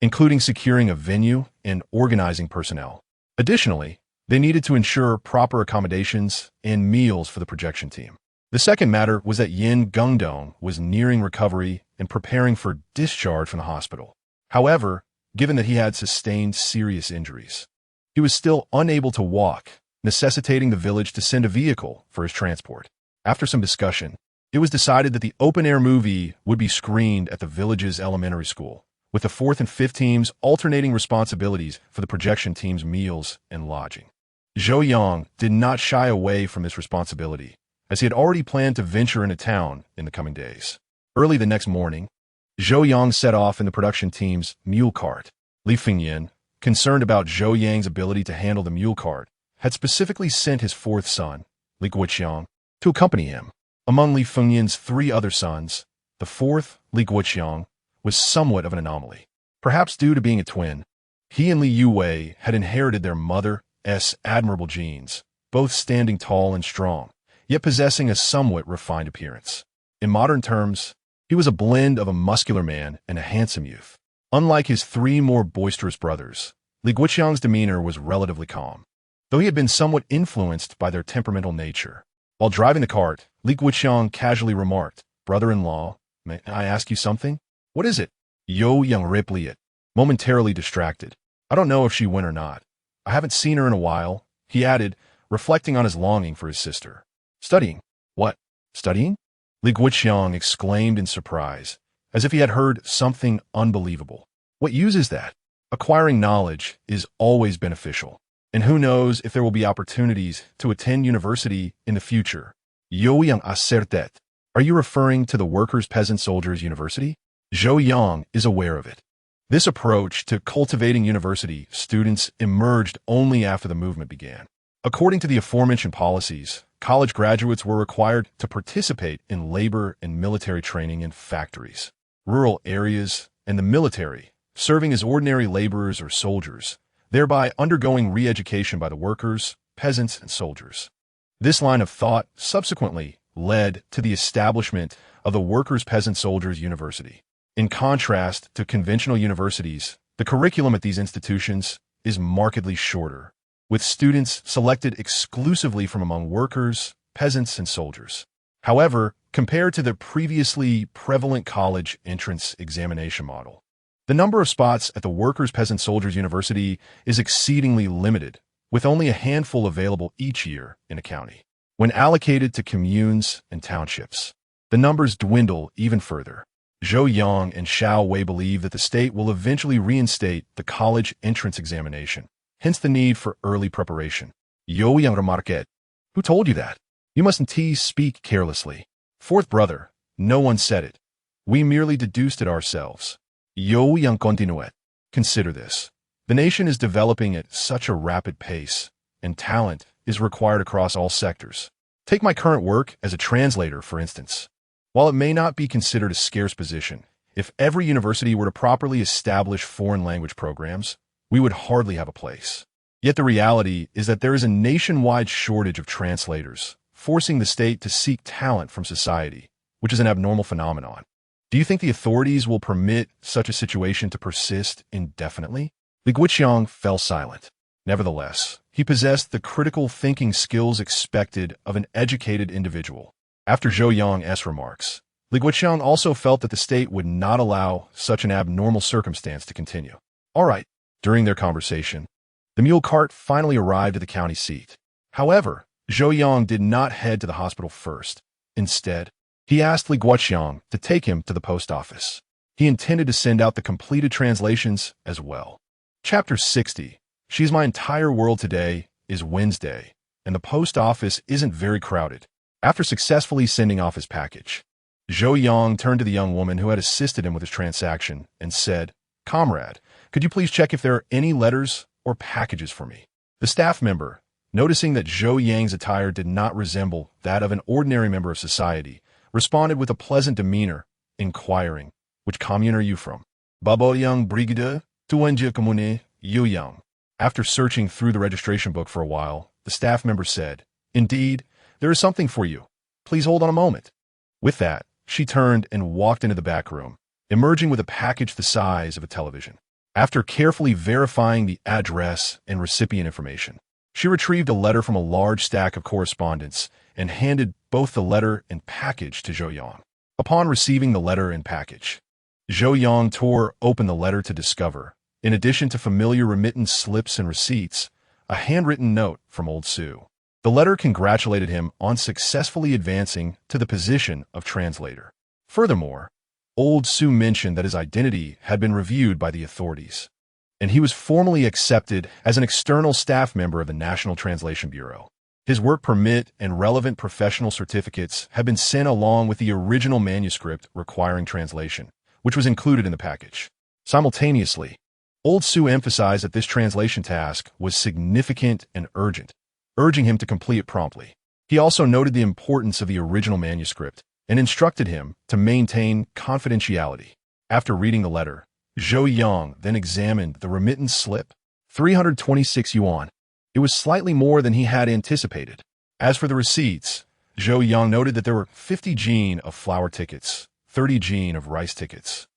including securing a venue and organizing personnel. Additionally, they needed to ensure proper accommodations and meals for the projection team. The second matter was that Yin Gungdong was nearing recovery and preparing for discharge from the hospital. However, given that he had sustained serious injuries, he was still unable to walk, necessitating the village to send a vehicle for his transport. After some discussion, it was decided that the open-air movie would be screened at the village's elementary school, with the 4th and 5th teams alternating responsibilities for the projection team's meals and lodging. Zhou Yang did not shy away from this responsibility, as he had already planned to venture into town in the coming days. Early the next morning, Zhou Yang set off in the production team's mule cart. Li Fengnian, concerned about Zhou Yang's ability to handle the mule cart, had specifically sent his 4th son, Li Guoqiang, to accompany him. Among Li Fengnian's 3 other sons, the 4th, Li Guoqiang, was somewhat of an anomaly. Perhaps due to being a twin, he and Li Youwei had inherited their mother's admirable genes, both standing tall and strong, yet possessing a somewhat refined appearance. In modern terms, he was a blend of a muscular man and a handsome youth. Unlike his 3 more boisterous brothers, Li Guoqiang's demeanor was relatively calm, though he had been somewhat influenced by their temperamental nature. While driving the cart, Li Guoqiang casually remarked, "Brother-in-law, may I ask you something?" "What is it?" Zhou Yang replied, momentarily distracted. "I don't know if she went or not. I haven't seen her in a while," he added, reflecting on his longing for his sister. "Studying." "What? Studying?" Li Guoqiang exclaimed in surprise, as if he had heard something unbelievable. "What use is that? Acquiring knowledge is always beneficial, and who knows if there will be opportunities to attend university in the future." Zhou Yang asserted. "Are you referring to the Workers' Peasant Soldiers University?" Zhou Yang is aware of it. This approach to cultivating university students emerged only after the movement began. According to the aforementioned policies, college graduates were required to participate in labor and military training in factories, rural areas, and the military, serving as ordinary laborers or soldiers, thereby undergoing re-education by the workers, peasants, and soldiers. This line of thought subsequently led to the establishment of the Workers' Peasant Soldiers University. In contrast to conventional universities, the curriculum at these institutions is markedly shorter, with students selected exclusively from among workers, peasants, and soldiers. However, compared to the previously prevalent college entrance examination model, the number of spots at the Workers' Peasant Soldiers University is exceedingly limited, with only a handful available each year in a county. When allocated to communes and townships, the numbers dwindle even further. Zhou Yang and Xiao Wei believe that the state will eventually reinstate the college entrance examination, hence the need for early preparation. Zhou Yang remarqued, "Who told you that? You mustn't speak carelessly." "Fourth brother, no one said it. We merely deduced it ourselves." Zhou Yang continued, "Consider this. The nation is developing at such a rapid pace, and talent is required across all sectors. Take my current work as a translator, for instance. While it may not be considered a scarce position, if every university were to properly establish foreign language programs, we would hardly have a place. Yet the reality is that there is a nationwide shortage of translators, forcing the state to seek talent from society, which is an abnormal phenomenon. Do you think the authorities will permit such a situation to persist indefinitely?" Li Guoqiang fell silent. Nevertheless, he possessed the critical thinking skills expected of an educated individual. After Zhou Yang's remarks, Li Guoqiang also felt that the state would not allow such an abnormal circumstance to continue. All right. During their conversation, the mule cart finally arrived at the county seat. However, Zhou Yang did not head to the hospital first. Instead, he asked Li Guoqiang to take him to the post office. He intended to send out the completed translations as well. Chapter 60. She's My Entire World Today is Wednesday, and the post office isn't very crowded. After successfully sending off his package, Zhou Yang turned to the young woman who had assisted him with his transaction and said, "Comrade, could you please check if there are any letters or packages for me?" The staff member, noticing that Zhou Yang's attire did not resemble that of an ordinary member of society, responded with a pleasant demeanor, inquiring, "Which commune are you from?" "Bao'er Brigade, Tuanjia Commune, Yang." After searching through the registration book for a while, the staff member said, "Indeed, there is something for you. Please hold on a moment." With that, she turned and walked into the back room, emerging with a package the size of a television. After carefully verifying the address and recipient information, she retrieved a letter from a large stack of correspondence and handed both the letter and package to Zhou Yang. Upon receiving the letter and package, Zhou Yang tore open the letter to discover, in addition to familiar remittance slips and receipts, a handwritten note from old Sue. The letter congratulated him on successfully advancing to the position of translator. Furthermore, old Sue mentioned that his identity had been reviewed by the authorities, and he was formally accepted as an external staff member of the National Translation Bureau. His work permit and relevant professional certificates had been sent along with the original manuscript requiring translation, which was included in the package. Simultaneously, old Sue emphasized that this translation task was significant and urgent, urging him to complete it promptly. He also noted the importance of the original manuscript and instructed him to maintain confidentiality. After reading the letter, Zhou Yang then examined the remittance slip. 326 yuan. It was slightly more than he had anticipated. As for the receipts, Zhou Yang noted that there were 50 jin of flour tickets, 30 jin of rice tickets,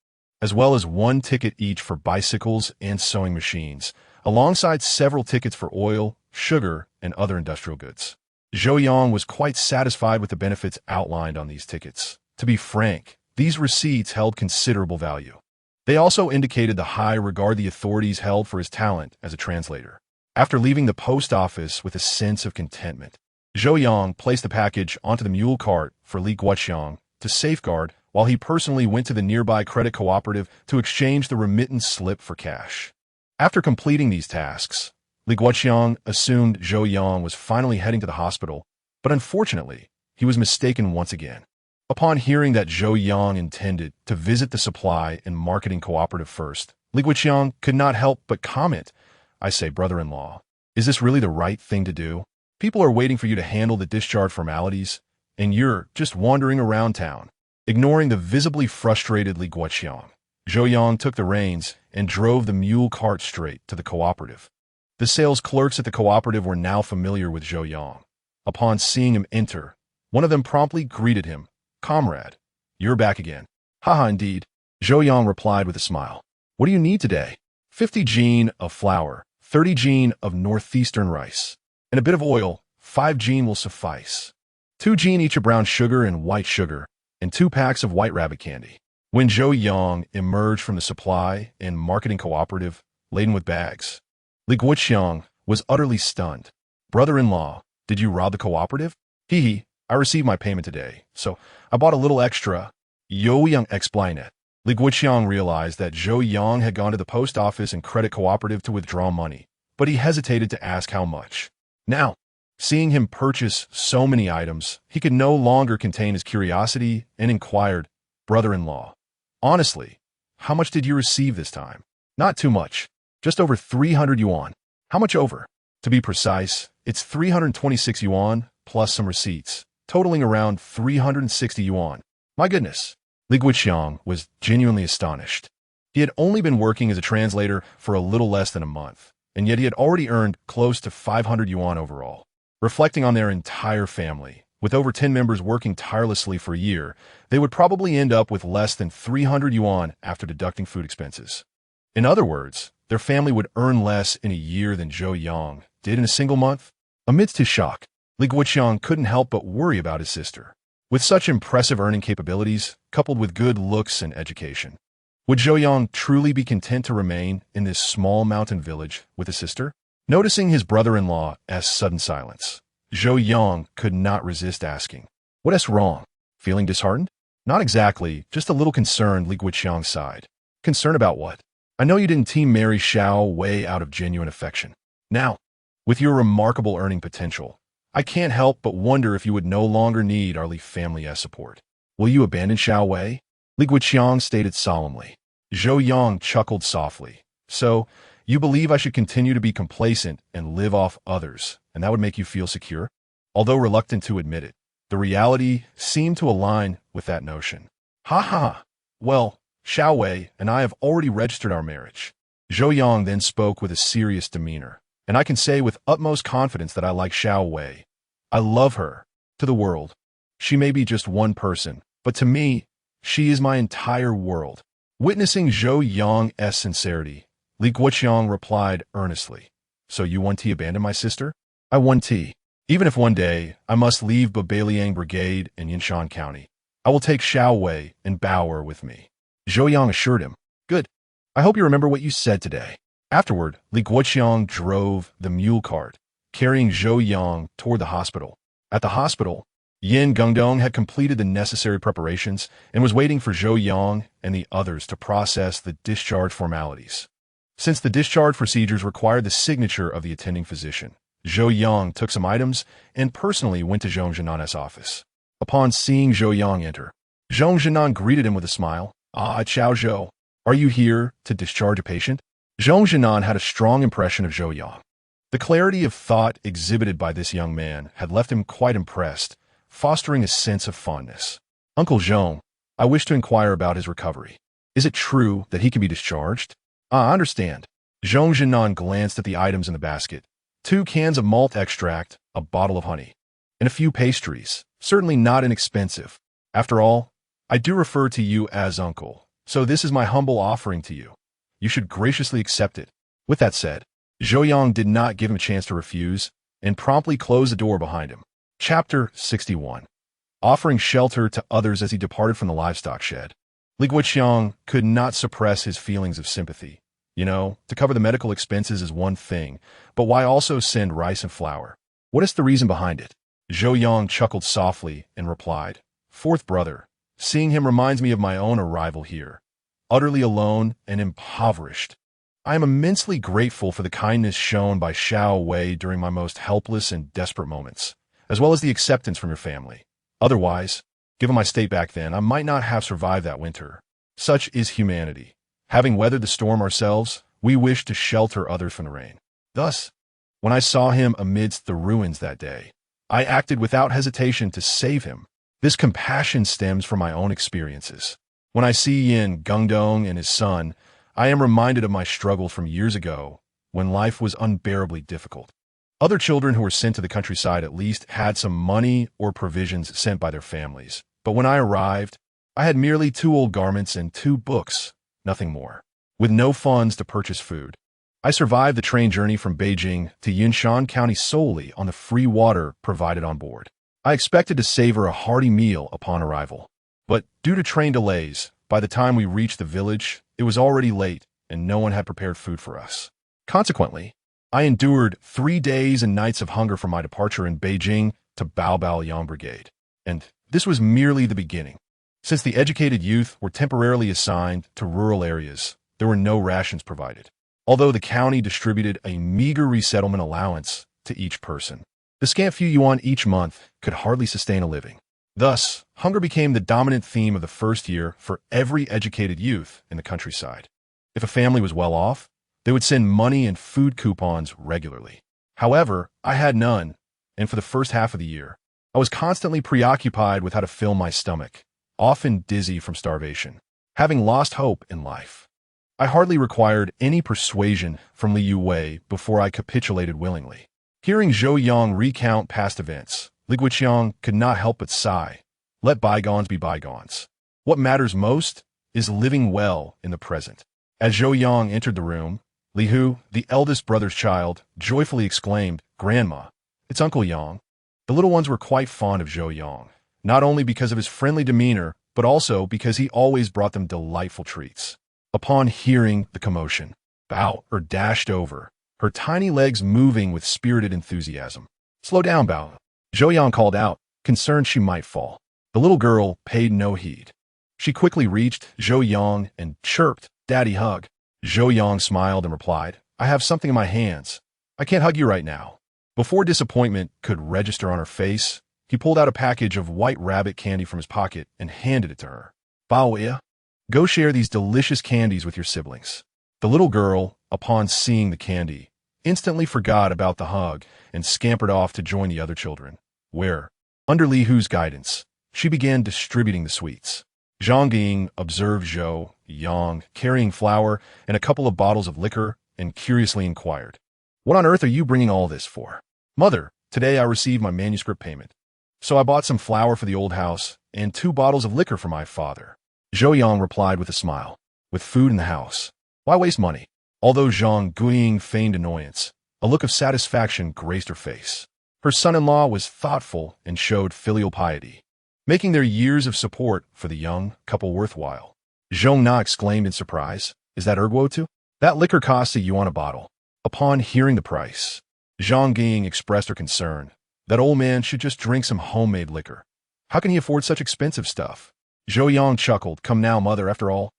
as well as 1 ticket each for bicycles and sewing machines, alongside several tickets for oil, sugar, and other industrial goods. Zhou Yang was quite satisfied with the benefits outlined on these tickets. To be frank, these receipts held considerable value. They also indicated the high regard the authorities held for his talent as a translator. After leaving the post office with a sense of contentment, Zhou Yang placed the package onto the mule cart for Li Youwei to safeguard while he personally went to the nearby credit cooperative to exchange the remittance slip for cash. After completing these tasks, Li Youwei assumed Zhou Yang was finally heading to the hospital, but unfortunately, he was mistaken once again. Upon hearing that Zhou Yang intended to visit the supply and marketing cooperative first, Li Youwei could not help but comment, "I say, brother-in-law, is this really the right thing to do? People are waiting for you to handle the discharge formalities, and you're just wandering around town." Ignoring the visibly frustrated Li Youwei, Zhou Yang took the reins and drove the mule cart straight to the cooperative. The sales clerks at the cooperative were now familiar with Zhou Yang. Upon seeing him enter, one of them promptly greeted him, "Comrade, you're back again." "Haha, indeed," Zhou Yang replied with a smile. "What do you need today?" 50 jin of flour, 30 jin of northeastern rice, and a bit of oil. 5 jin will suffice. 2 jin each of brown sugar and white sugar, and 2 packs of white rabbit candy. When Zhou Yang emerged from the supply and marketing cooperative, laden with bags, Li Youwei was utterly stunned. "Brother-in-law, did you rob the cooperative?" "Hee, I received my payment today, so I bought a little extra." Zhou Yang explained. Li Youwei realized that Zhou Yang had gone to the post office and credit cooperative to withdraw money, but he hesitated to ask how much. Now, seeing him purchase so many items, he could no longer contain his curiosity and inquired, "Brother-in-law, honestly, how much did you receive this time?" "Not too much. Just over 300 yuan. "How much over?" "To be precise, it's 326 yuan plus some receipts, totaling around 360 yuan. "My goodness." Li Youwei was genuinely astonished. He had only been working as a translator for a little less than a month, and yet he had already earned close to 500 yuan overall. Reflecting on their entire family, with over 10 members working tirelessly for a year, they would probably end up with less than 300 yuan after deducting food expenses. In other words, their family would earn less in a year than Zhou Yang did in a single month. Amidst his shock, Li Youwei couldn't help but worry about his sister. With such impressive earning capabilities, coupled with good looks and education, would Zhou Yang truly be content to remain in this small mountain village with a sister? Noticing his brother-in-law as sudden silence, Zhou Yang could not resist asking, "What's wrong? Feeling disheartened?" "Not exactly, just a little concerned," Li Youwei sighed. "Concern about what?" "I know you didn't team marry Xiao Wei out of genuine affection. Now, with your remarkable earning potential, I can't help but wonder if you would no longer need our Li family as support. Will you abandon Xiao Wei? Li Youwei stated solemnly. Zhou Yang chuckled softly. So, you believe I should continue to be complacent and live off others, and that would make you feel secure? Although reluctant to admit it, the reality seemed to align with that notion. Ha ha! Well, Xiao Wei and I have already registered our marriage. Zhou Yang then spoke with a serious demeanor, and I can say with utmost confidence that I like Xiao Wei. I love her. To the world, she may be just one person, but to me, she is my entire world. Witnessing Zhou Yang's sincerity, Li Youwei replied earnestly, So you want to abandon my sister? I want to. Even if one day I must leave Babaliang Brigade in Yinshan County, I will take Xiao Wei and Bao'er with me. Zhou Yang assured him. Good. I hope you remember what you said today. Afterward, Li Youwei drove the mule cart, carrying Zhou Yang toward the hospital. At the hospital, Yin Gungdong had completed the necessary preparations and was waiting for Zhou Yang and the others to process the discharge formalities. Since the discharge procedures required the signature of the attending physician, Zhou Yang took some items and personally went to Zhou Zhenan's office. Upon seeing Zhou Yang enter, Zhou Zhenan greeted him with a smile. Ah, Chao Zhou, are you here to discharge a patient? Zhou Zhenan had a strong impression of Zhou Yang. The clarity of thought exhibited by this young man had left him quite impressed, fostering a sense of fondness. Uncle Zhou, I wish to inquire about his recovery. Is it true that he can be discharged? I understand. Zhou Zhenan glanced at the items in the basket. 2 cans of malt extract, a bottle of honey, and a few pastries, certainly not inexpensive. After all, I do refer to you as uncle, so this is my humble offering to you. You should graciously accept it. With that said, Zhou Yang did not give him a chance to refuse, and promptly closed the door behind him. Chapter 61. Offering shelter to others as he departed from the livestock shed. Li Youwei could not suppress his feelings of sympathy. To cover the medical expenses is one thing, but why also send rice and flour? What is the reason behind it? Zhou Yang chuckled softly and replied, Fourth brother, seeing him reminds me of my own arrival here, utterly alone and impoverished. I am immensely grateful for the kindness shown by Xiao Wei during my most helpless and desperate moments, as well as the acceptance from your family. Otherwise, given my state back then, I might not have survived that winter. Such is humanity. Having weathered the storm ourselves, we wish to shelter others from the rain. Thus, when I saw him amidst the ruins that day, I acted without hesitation to save him. This compassion stems from my own experiences. When I see Yin Gungdong and his son, I am reminded of my struggles from years ago, when life was unbearably difficult. Other children who were sent to the countryside at least had some money or provisions sent by their families. But when I arrived, I had merely 2 old garments and 2 books, nothing more. With no funds to purchase food, I survived the train journey from Beijing to Yinshan County solely on the free water provided on board. I expected to savor a hearty meal upon arrival. But due to train delays, by the time we reached the village, it was already late and no one had prepared food for us. Consequently, I endured 3 days and nights of hunger from my departure in Beijing to Babaliang Brigade. And this was merely the beginning. Since the educated youth were temporarily assigned to rural areas, there were no rations provided, although the county distributed a meager resettlement allowance to each person. The scant few yuan each month could hardly sustain a living. Thus, hunger became the dominant theme of the first year for every educated youth in the countryside. If a family was well off, they would send money and food coupons regularly. However, I had none, and for the first half of the year, I was constantly preoccupied with how to fill my stomach, often dizzy from starvation, having lost hope in life. I hardly required any persuasion from Li Youwei before I capitulated willingly. Hearing Zhou Yang recount past events, Li Youwei could not help but sigh. Let bygones be bygones. What matters most is living well in the present. As Zhou Yang entered the room, Li Hu, the eldest brother's child, joyfully exclaimed, Grandma, it's Uncle Yang. The little ones were quite fond of Zhou Yang, not only because of his friendly demeanor, but also because he always brought them delightful treats. Upon hearing the commotion, Bao'er dashed over, her tiny legs moving with spirited enthusiasm. Slow down, Bao'er, Zhou Yang called out, concerned she might fall. The little girl paid no heed. She quickly reached Zhou Yang and chirped, Daddy hug. Zhou Yang smiled and replied, I have something in my hands. I can't hug you right now. Before disappointment could register on her face, he pulled out a package of white rabbit candy from his pocket and handed it to her. Bao'er, go share these delicious candies with your siblings. The little girl, upon seeing the candy, instantly forgot about the hug and scampered off to join the other children, where, under Li Youwei's guidance, she began distributing the sweets. Zhou Yang observed Zhou Yang carrying flour and a couple of bottles of liquor and curiously inquired, "What on earth are you bringing all this for?" "Mother, today I received my manuscript payment. So I bought some flour for the old house and 2 bottles of liquor for my father." Zhou Yang replied with a smile, "With food in the house, why waste money?" Although Zhang Guiying feigned annoyance, a look of satisfaction graced her face. Her son-in-law was thoughtful and showed filial piety, making their years of support for the young couple worthwhile. Zhong Na exclaimed in surprise, "Is that erguo too? That liquor costs a bottle." Upon hearing the price, Zhang Guiying expressed her concern. That old man should just drink some homemade liquor. How can he afford such expensive stuff? Zhou Yang chuckled, "Come now, mother, after all.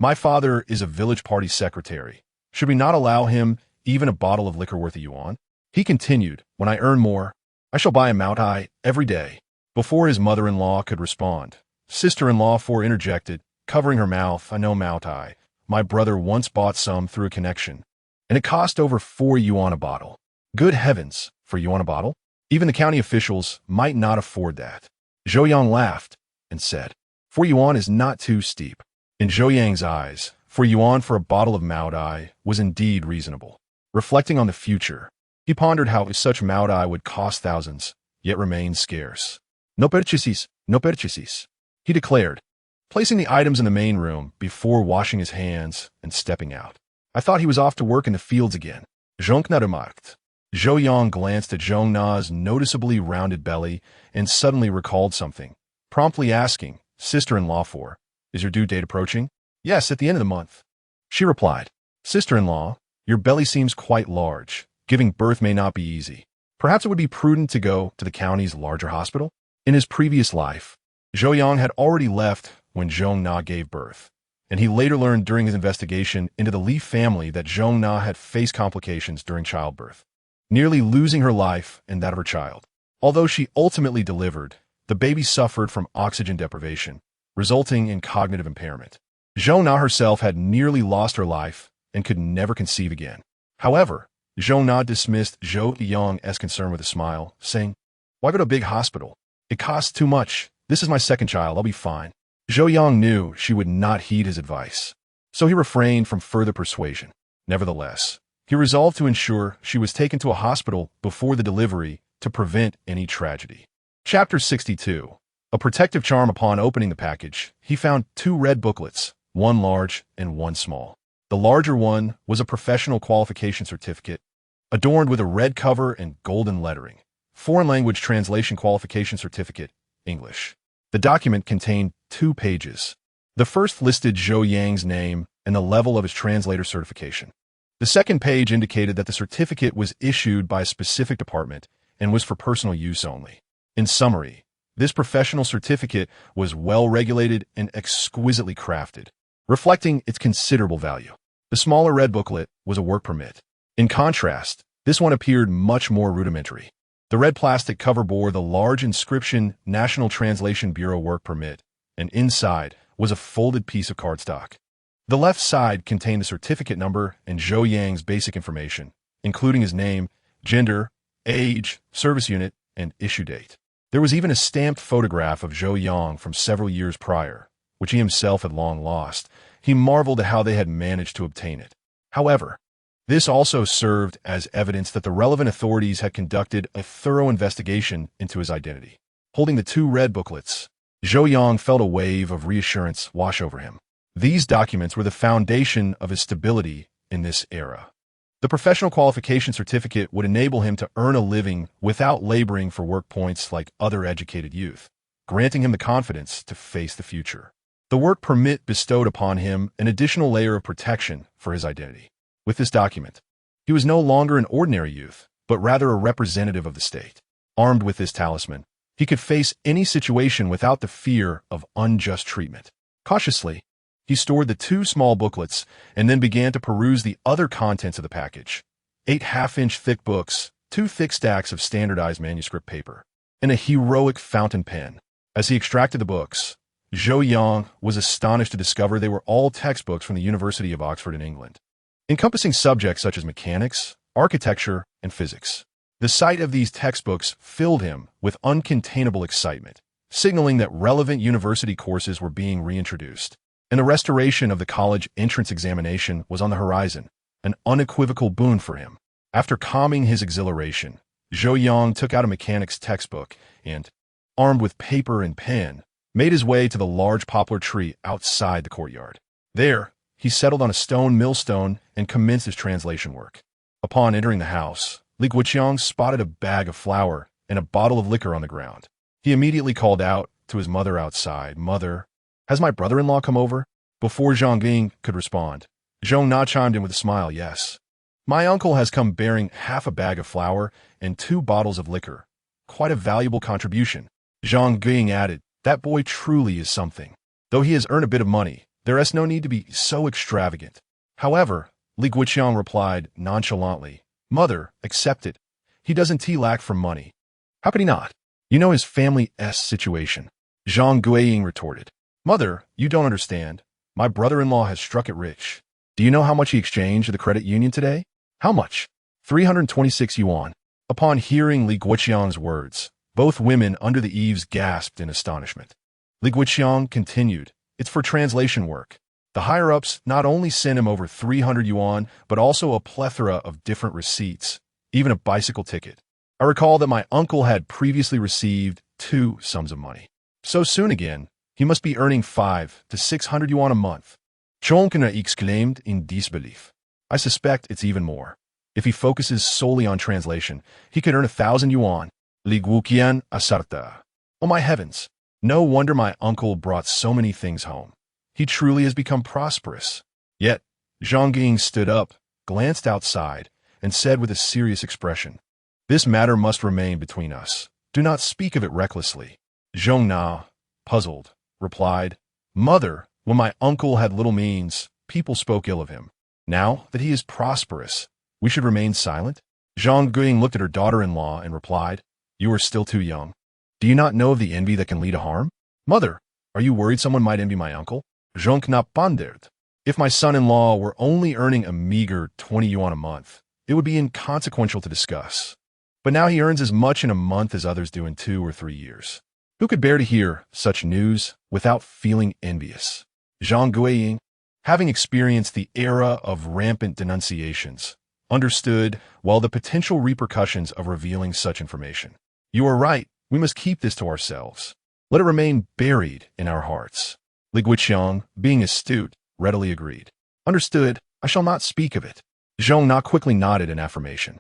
My father is a village party secretary. Should we not allow him even a bottle of liquor worth a yuan?" He continued, "When I earn more, I shall buy a Mao'er every day." Before his mother-in-law could respond, sister-in-law interjected, covering her mouth, "I know Mao'er. My brother once bought some through a connection, and it cost over 4 yuan a bottle." Good heavens, for yuan a bottle? Even the county officials might not afford that. Zhou Yang laughed and said, 4 yuan is not too steep. In Zhou Yang's eyes, 4 yuan for a bottle of Mao'er was indeed reasonable. Reflecting on the future, he pondered how such Mao'er would cost thousands, yet remain scarce. "No purchases, no purchases," he declared, placing the items in the main room before washing his hands and stepping out. "I thought he was off to work in the fields again." Zhong Na remarked. Zhou Yang glanced at Zhong Na's noticeably rounded belly and suddenly recalled something, promptly asking, "Sister-in-law is your due date approaching?" "Yes, at the end of the month," she replied. "Sister-in-law, your belly seems quite large. Giving birth may not be easy. Perhaps it would be prudent to go to the county's larger hospital?" In his previous life, Zhou Yang had already left when Zhong Na gave birth, and he later learned during his investigation into the Li family that Zhong Na had faced complications during childbirth, nearly losing her life and that of her child. Although she ultimately delivered, the baby suffered from oxygen deprivation, resulting in cognitive impairment. Zhong Na herself had nearly lost her life and could never conceive again. However, Zhong Na dismissed Zhou Yang's concern with a smile, saying, "Why go to a big hospital? It costs too much. This is my second child. I'll be fine." Zhou Yang knew she would not heed his advice, so he refrained from further persuasion. Nevertheless, he resolved to ensure she was taken to a hospital before the delivery to prevent any tragedy. Chapter 62. A protective charm. Upon opening the package, he found 2 red booklets, one large and one small. The larger one was a professional qualification certificate, adorned with a red cover and golden lettering. Foreign language translation qualification certificate, English. The document contained 2 pages. The first listed Zhou Yang's name and the level of his translator certification. The second page indicated that the certificate was issued by a specific department and was for personal use only. In summary, this professional certificate was well-regulated and exquisitely crafted, reflecting its considerable value. The smaller red booklet was a work permit. In contrast, this one appeared much more rudimentary. The red plastic cover bore the large inscription National Translation Bureau Work Permit, and inside was a folded piece of cardstock. The left side contained the certificate number and Zhou Yang's basic information, including his name, gender, age, service unit, and issue date. There was even a stamped photograph of Zhou Yang from several years prior, which he himself had long lost. He marveled at how they had managed to obtain it. However, this also served as evidence that the relevant authorities had conducted a thorough investigation into his identity. Holding the 2 red booklets, Zhou Yang felt a wave of reassurance wash over him. These documents were the foundation of his stability in this era. The professional qualification certificate would enable him to earn a living without laboring for work points like other educated youth, granting him the confidence to face the future. The work permit bestowed upon him an additional layer of protection for his identity. With this document, he was no longer an ordinary youth, but rather a representative of the state. Armed with this talisman, he could face any situation without the fear of unjust treatment. Cautiously, he stored the 2 small booklets and then began to peruse the other contents of the package. 8 half-inch thick books, two thick stacks of standardized manuscript paper, and a heroic fountain pen. As he extracted the books, Zhou Yang was astonished to discover they were all textbooks from the University of Oxford in England, encompassing subjects such as mechanics, architecture, and physics. The sight of these textbooks filled him with uncontainable excitement, signaling that relevant university courses were being reintroduced, and the restoration of the college entrance examination was on the horizon, an unequivocal boon for him. After calming his exhilaration, Zhou Yang took out a mechanics textbook and, armed with paper and pen, made his way to the large poplar tree outside the courtyard. There, he settled on a stone millstone and commenced his translation work. Upon entering the house, Li Youwei spotted a bag of flour and a bottle of liquor on the ground. He immediately called out to his mother outside, "Mother, has my brother-in-law come over?" Before Zhang Ging could respond, Zhou Na chimed in with a smile, "Yes. My uncle has come bearing half a bag of flour and 2 bottles of liquor. Quite a valuable contribution." Zhang Ging added, "That boy truly is something. Though he has earned a bit of money, there is no need to be so extravagant." However, Li Youwei replied nonchalantly, "Mother, accept it. He doesn't lack for money. How could he not? You know his family's situation." Zhang Guiying retorted, "Mother, you don't understand. My brother-in-law has struck it rich. Do you know how much he exchanged at the credit union today? How much? 326 yuan. Upon hearing Li Youwei's words, both women under the eaves gasped in astonishment. Li Youwei continued, "It's for translation work. The higher-ups not only sent him over 300 yuan, but also a plethora of different receipts, even a bicycle ticket. I recall that my uncle had previously received 2 sums of money. So soon again, he must be earning 500 to 600 yuan a month." Zhongkena exclaimed in disbelief. "I suspect it's even more. If he focuses solely on translation, he could earn 1,000 yuan. Li Youwei asarta. Oh my heavens! No wonder my uncle brought so many things home. He truly has become prosperous." Yet, Zhang Ging stood up, glanced outside, and said with a serious expression, "This matter must remain between us. Do not speak of it recklessly." Zhong Na, puzzled, replied, "Mother, when my uncle had little means, people spoke ill of him. Now that he is prosperous, we should remain silent?" Zhang Guiying looked at her daughter-in-law and replied, "You are still too young. Do you not know of the envy that can lead to harm? Mother, are you worried someone might envy my uncle?" Zhongkna pondered. "If my son-in-law were only earning a meager 20 yuan a month, it would be inconsequential to discuss. But now he earns as much in a month as others do in 2 or 3 years. Who could bear to hear such news without feeling envious?" Zhang Guiying, having experienced the era of rampant denunciations, understood well the potential repercussions of revealing such information. "You are right. We must keep this to ourselves. Let it remain buried in our hearts." Li Youwei, being astute, readily agreed. "Understood. I shall not speak of it." Zhong Na quickly nodded in affirmation.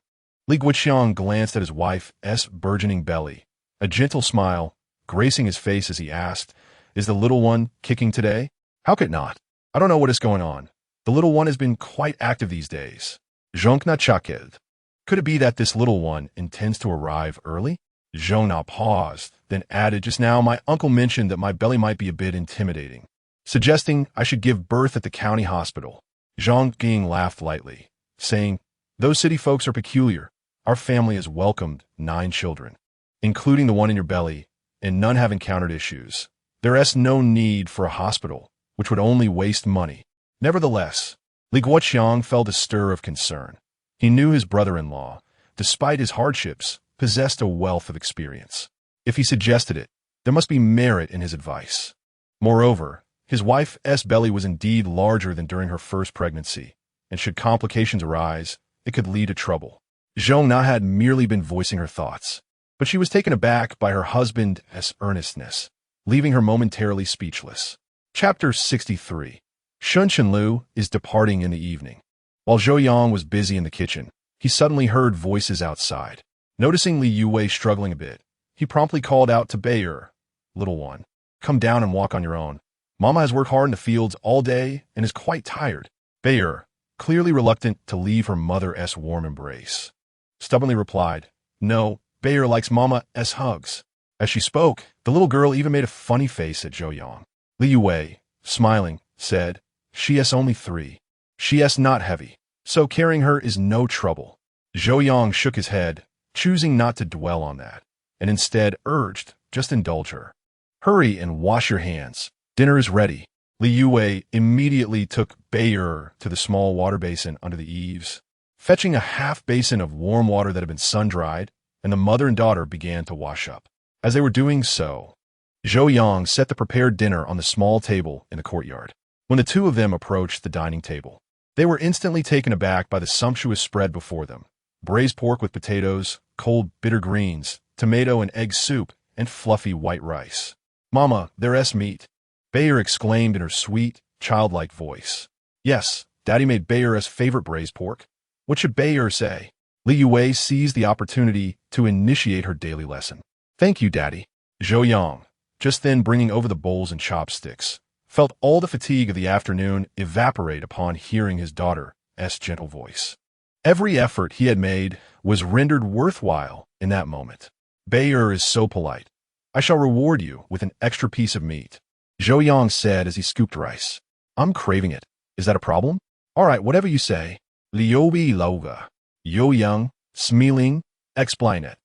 Li Youwei glanced at his wife's burgeoning belly, a gentle smile gracing his face as he asked, "Is the little one kicking today?" "How could it not? I don't know what is going on. The little one has been quite active these days." Zhongkna chuckled. "Could it be that this little one intends to arrive early?" Zhongna paused, then added, "Just now my uncle mentioned that my belly might be a bit intimidating, suggesting I should give birth at the county hospital." Zhang Ging laughed lightly, saying, "Those city folks are peculiar. Our family has welcomed 9 children, including the one in your belly, and none have encountered issues. There is no need for a hospital, which would only waste money." Nevertheless, Li Youwei felt a stir of concern. He knew his brother-in-law, despite his hardships, possessed a wealth of experience. If he suggested it, there must be merit in his advice. Moreover, his wife's belly was indeed larger than during her first pregnancy, and should complications arise, it could lead to trouble. Zhong Na had merely been voicing her thoughts, but she was taken aback by her husband's earnestness, leaving her momentarily speechless. Chapter 63. Shun Chenlu is departing in the evening. While Zhou Yang was busy in the kitchen, he suddenly heard voices outside. Noticing Li Youwei struggling a bit, he promptly called out to Bao'er, "Little one, come down and walk on your own. Mama has worked hard in the fields all day and is quite tired." Bao'er, clearly reluctant to leave her mother's warm embrace, stubbornly replied, "No, Bao'er likes Mama's hugs." As she spoke, the little girl even made a funny face at Zhou Yang. Li Youwei, smiling, said, "She is only 3. She is not heavy, so carrying her is no trouble." Zhou Yang shook his head, choosing not to dwell on that, and instead urged, just indulge her. Hurry and wash your hands. Dinner is ready. Li Youwei immediately took Bao'er to the small water basin under the eaves, fetching a half basin of warm water that had been sun-dried, and the mother and daughter began to wash up. As they were doing so, Zhou Yang set the prepared dinner on the small table in the courtyard. When the two of them approached the dining table, they were instantly taken aback by the sumptuous spread before them: braised pork with potatoes, cold bitter greens, tomato and egg soup, and fluffy white rice. "Mama, there's meat," Bao'er exclaimed in her sweet, childlike voice. "Yes, Daddy made Bao'er's favorite braised pork. What should Bao'er say?" Li Youwei seized the opportunity to initiate her daily lesson. "Thank you, Daddy." Zhou Yang, just then bringing over the bowls and chopsticks, felt all the fatigue of the afternoon evaporate upon hearing his daughter's gentle voice. Every effort he had made was rendered worthwhile in that moment. "Bao'er is so polite. I shall reward you with an extra piece of meat," Zhou Yang said as he scooped rice. "I'm craving it. Is that a problem?" "All right, whatever you say." Li Youwei, smiling, explained it.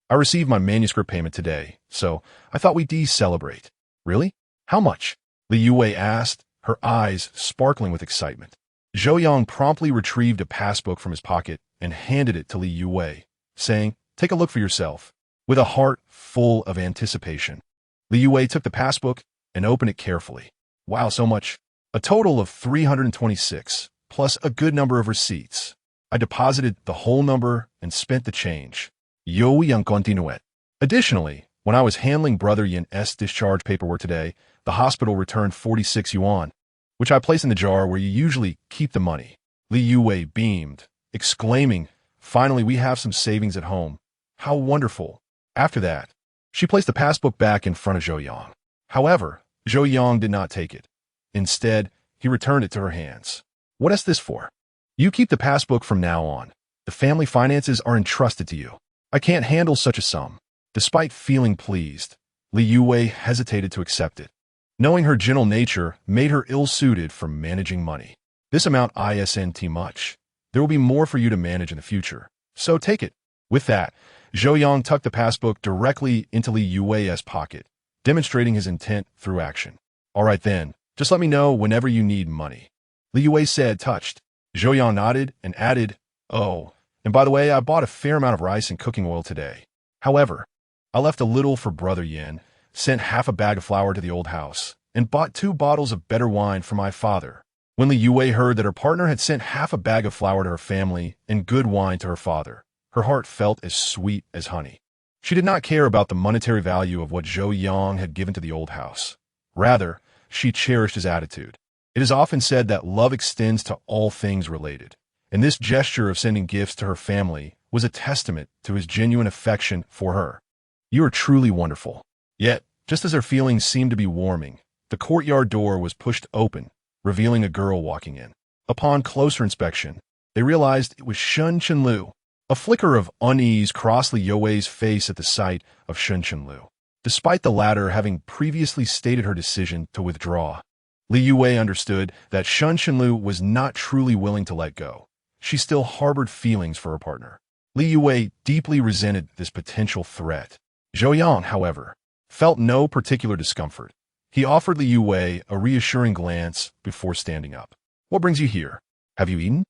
"I received my manuscript payment today, so I thought we'd celebrate." "Really? How much?" Li Youwei asked, her eyes sparkling with excitement. Zhou Yang promptly retrieved a passbook from his pocket and handed it to Li Youwei, saying, "Take a look for yourself." With a heart full of anticipation, Li Youwei took the passbook and opened it carefully. "Wow, so much. A total of 326, plus a good number of receipts. I deposited the whole number and spent the change." Zhou Yang continued. "Additionally, when I was handling Brother Yan's discharge paperwork today, the hospital returned 46 yuan, which I placed in the jar where you usually keep the money." Li Youwei beamed, exclaiming, "Finally, we have some savings at home. How wonderful." After that, she placed the passbook back in front of Zhou Yang. However, Zhou Yang did not take it. Instead, he returned it to her hands. "What is this for?" "You keep the passbook from now on. The family finances are entrusted to you. I can't handle such a sum." Despite feeling pleased, Li Youwei hesitated to accept it, knowing her gentle nature made her ill-suited for managing money. "This amount isn't much. There will be more for you to manage in the future, so take it." With that, Zhou Yang tucked the passbook directly into Li Youwei's pocket, demonstrating his intent through action. "All right then, just let me know whenever you need money," Li Youwei said, touched. Zhou Yang nodded and added, "Oh, and by the way, I bought a fair amount of rice and cooking oil today. However, I left a little for Brother Yan, sent half a bag of flour to the old house, and bought 2 bottles of better wine for my father." When Li Youwei heard that her partner had sent half a bag of flour to her family and good wine to her father, her heart felt as sweet as honey. She did not care about the monetary value of what Zhou Yang had given to the old house. Rather, she cherished his attitude. It is often said that love extends to all things related, and this gesture of sending gifts to her family was a testament to his genuine affection for her. "You are truly wonderful." Yet, just as their feelings seemed to be warming, the courtyard door was pushed open, revealing a girl walking in. Upon closer inspection, they realized it was Shun Chenlu. A flicker of unease crossed Li Youwei's face at the sight of Shun Chenlu, despite the latter having previously stated her decision to withdraw. Li Youwei understood that Shun Chenlu was not truly willing to let go. She still harbored feelings for her partner. Li Youwei deeply resented this potential threat. Zhou Yang, however, felt no particular discomfort. He offered Li Youwei a reassuring glance before standing up. "What brings you here? Have you eaten?"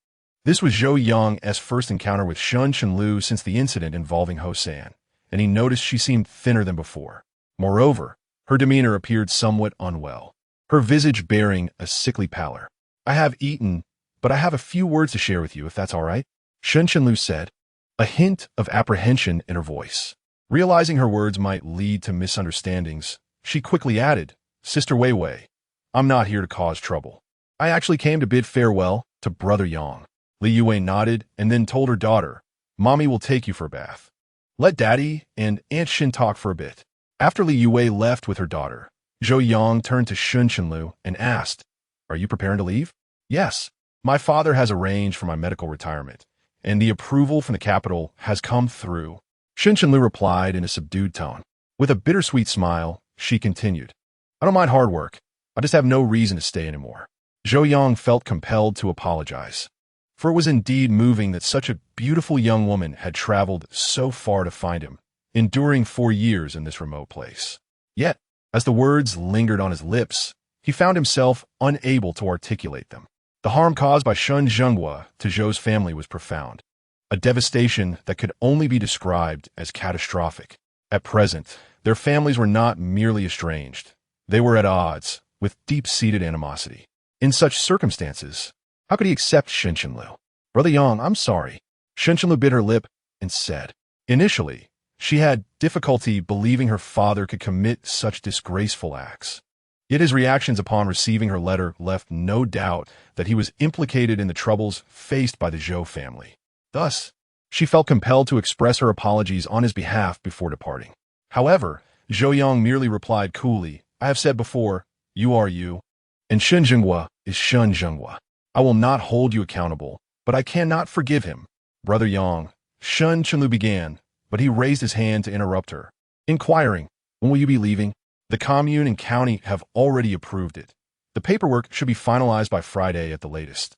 This was Zhou Yang's first encounter with Shun Chenlu since the incident involving Hosan, and he noticed she seemed thinner than before. Moreover, her demeanor appeared somewhat unwell, her visage bearing a sickly pallor. "I have eaten, but I have a few words to share with you, if that's all right," Shun Chenlu said, a hint of apprehension in her voice. Realizing her words might lead to misunderstandings, she quickly added, "Sister Weiwei, I'm not here to cause trouble. I actually came to bid farewell to Brother Yang." Li Youwei nodded and then told her daughter, "Mommy will take you for a bath. Let Daddy and Aunt Shin talk for a bit." After Li Youwei left with her daughter, Zhou Yang turned to Shun Chenlu and asked, "Are you preparing to leave?" "Yes. My father has arranged for my medical retirement, and the approval from the capital has come through," Shun Chenlu replied in a subdued tone. With a bittersweet smile, she continued, "I don't mind hard work. I just have no reason to stay anymore." Zhou Yang felt compelled to apologize. for it was indeed moving that such a beautiful young woman had traveled so far to find him, enduring 4 years in this remote place. Yet, as the words lingered on his lips, he found himself unable to articulate them. The harm caused by Shun Zhenghua to Zhou's family was profound, a devastation that could only be described as catastrophic. At present, their families were not merely estranged. They were at odds, with deep-seated animosity. In such circumstances, how could he accept Shen Qinlu? Brother Yang, I'm sorry. Shen Qinlu bit her lip and said. Initially, she had difficulty believing her father could commit such disgraceful acts. Yet his reactions upon receiving her letter left no doubt that he was implicated in the troubles faced by the Zhou family. Thus, she felt compelled to express her apologies on his behalf before departing. However, Zhou Yang merely replied coolly, I have said before, you are you, and Shun Zhenghua is Shun Zhenghua. I will not hold you accountable, but I cannot forgive him. Brother Yang, Shun Qinlu began, but he raised his hand to interrupt her, inquiring, when will you be leaving? The commune and county have already approved it. The paperwork should be finalized by Friday at the latest.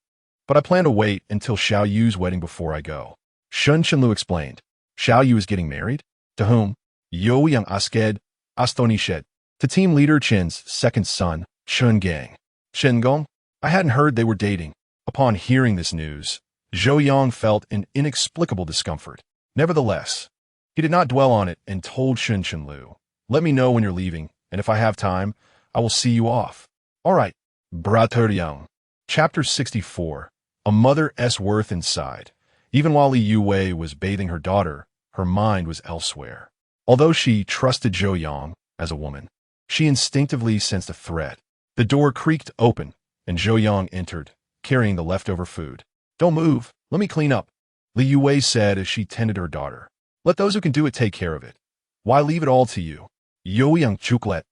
But I plan to wait until Xiao Yu's wedding before I go. Shun Qinlu explained. Xiao Yu is getting married? To whom? Youwei Yang Astonished. To team leader Qin's second son, Chun Gang. Shen Gong? I hadn't heard they were dating. Upon hearing this news, Zhou Yang felt an inexplicable discomfort. Nevertheless, he did not dwell on it and told Shun Qinlu, let me know when you're leaving, and if I have time, I will see you off. All right, Brother Yang. Chapter 64. A mother's worth inside. Even while Li Youwei was bathing her daughter, her mind was elsewhere. Although she trusted Zhou Yang as a woman, she instinctively sensed a threat. The door creaked open, and Zhou Yang entered, carrying the leftover food. Don't move, let me clean up, Li Youwei said as she tended her daughter. Let those who can do it take care of it. Why leave it all to you? Youwei Yang Chuklet.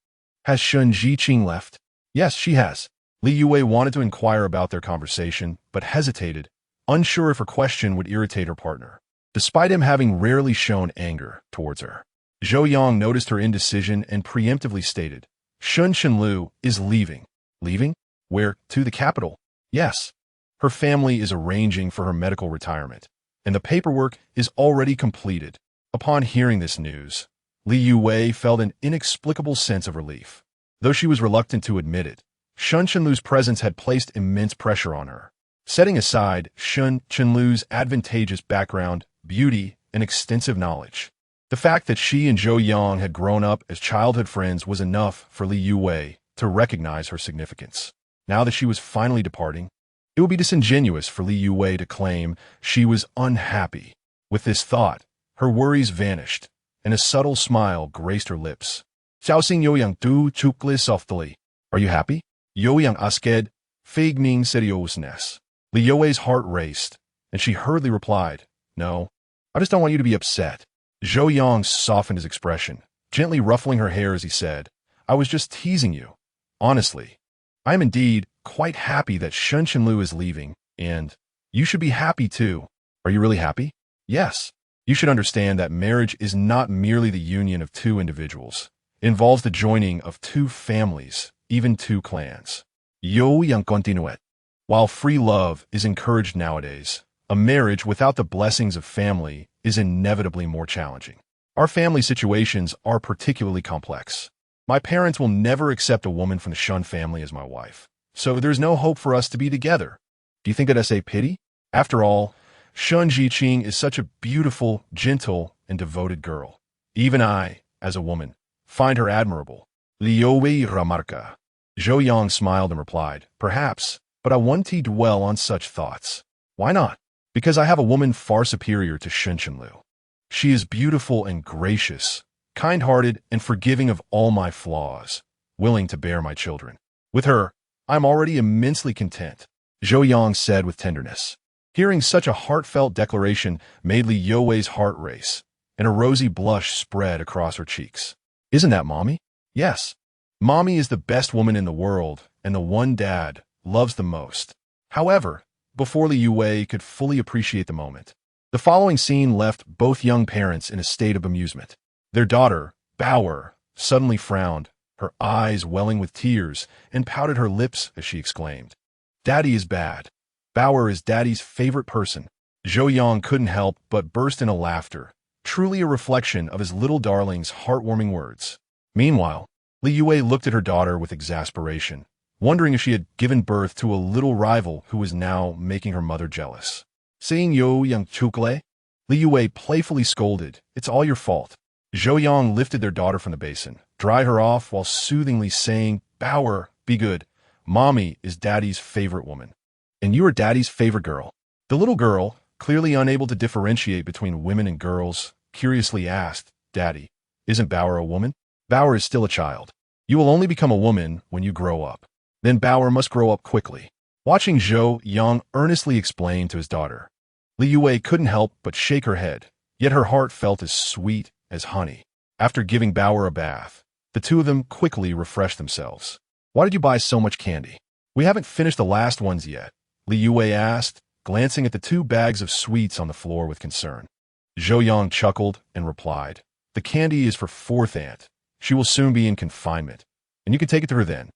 Has Shun Jiqing left? Yes, she has. Li Youwei wanted to inquire about their conversation, but hesitated, unsure if her question would irritate her partner. Despite him having rarely shown anger towards her, Zhou Yang noticed her indecision and preemptively stated, Shun Qinlu is leaving. Leaving? Where? To the capital? Yes. Her family is arranging for her medical retirement, and the paperwork is already completed. Upon hearing this news, Li Youwei felt an inexplicable sense of relief. Though she was reluctant to admit it, Shun Qinlu's presence had placed immense pressure on her. Setting aside Shun Qinlu's advantageous background, beauty, and extensive knowledge, the fact that she and Zhou Yang had grown up as childhood friends was enough for Li Youwei to recognize her significance. Now that she was finally departing, it would be disingenuous for Li Youwei to claim she was unhappy. With this thought, her worries vanished, and a subtle smile graced her lips. Xiaoxing Youyang du chukli softly. Are you happy? Youyang asked, figning seriousness. Li Youwei's heart raced, and she hurriedly replied, no, I just don't want you to be upset. Zhou Yang softened his expression, gently ruffling her hair as he said, I was just teasing you. Honestly, I am indeed quite happy that Shun Qinlu is leaving, and you should be happy too. Are you really happy? Yes. You should understand that marriage is not merely the union of two individuals. It involves the joining of two families, even two clans. Youwei Yang continued. While free love is encouraged nowadays, a marriage without the blessings of family is inevitably more challenging. Our family situations are particularly complex. My parents will never accept a woman from the Shun family as my wife, so there's no hope for us to be together. Do you think that I say pity? After all, Shun Jiqing is such a beautiful, gentle, and devoted girl. Even I, as a woman, find her admirable. Li Youwei remarca. Zhou Yang smiled and replied, perhaps, but I want to dwell on such thoughts. Why not? Because I have a woman far superior to Shun Qinlu. She is beautiful and gracious, kind-hearted and forgiving of all my flaws, willing to bear my children. With her, I'm already immensely content, Zhou Yang said with tenderness. Hearing such a heartfelt declaration made Li Youwei's heart race, and a rosy blush spread across her cheeks. Isn't that Mommy? Yes. Mommy is the best woman in the world, and the one Dad loves the most. However, before Li Youwei could fully appreciate the moment, the following scene left both young parents in a state of amusement. Their daughter, Bao'er, suddenly frowned, her eyes welling with tears, and pouted her lips as she exclaimed, Daddy is bad. Bao'er is Daddy's favorite person. Zhou Yang couldn't help but burst into laughter, truly a reflection of his little darling's heartwarming words. Meanwhile, Li Youwei looked at her daughter with exasperation, wondering if she had given birth to a little rival who was now making her mother jealous. Seeing Zhou Yang chukle, Li Youwei playfully scolded, "It's all your fault." Zhou Yang lifted their daughter from the basin, dried her off while soothingly saying, "Bao'er, be good. Mommy is Daddy's favorite woman. And you are Daddy's favorite girl." The little girl, clearly unable to differentiate between women and girls, curiously asked, "Daddy, isn't Bao'er a woman?" "Bao'er is still a child. You will only become a woman when you grow up. Then Bao'er must grow up quickly." Watching Zhou Yang earnestly explain to his daughter, Li Youwei couldn't help but shake her head, yet her heart felt as sweet as honey. After giving Bao'er a bath, the two of them quickly refreshed themselves. "Why did you buy so much candy?" "We haven't finished the last ones yet," Li Youwei asked, glancing at the 2 bags of sweets on the floor with concern. Zhou Yang chuckled and replied, "The candy is for 4th aunt. She will soon be in confinement, and you can take it to her then."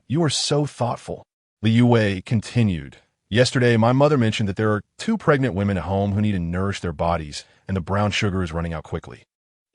You are so thoughtful." Li Youwei continued, "Yesterday, my mother mentioned that there are 2 pregnant women at home who need to nourish their bodies, and the brown sugar is running out quickly.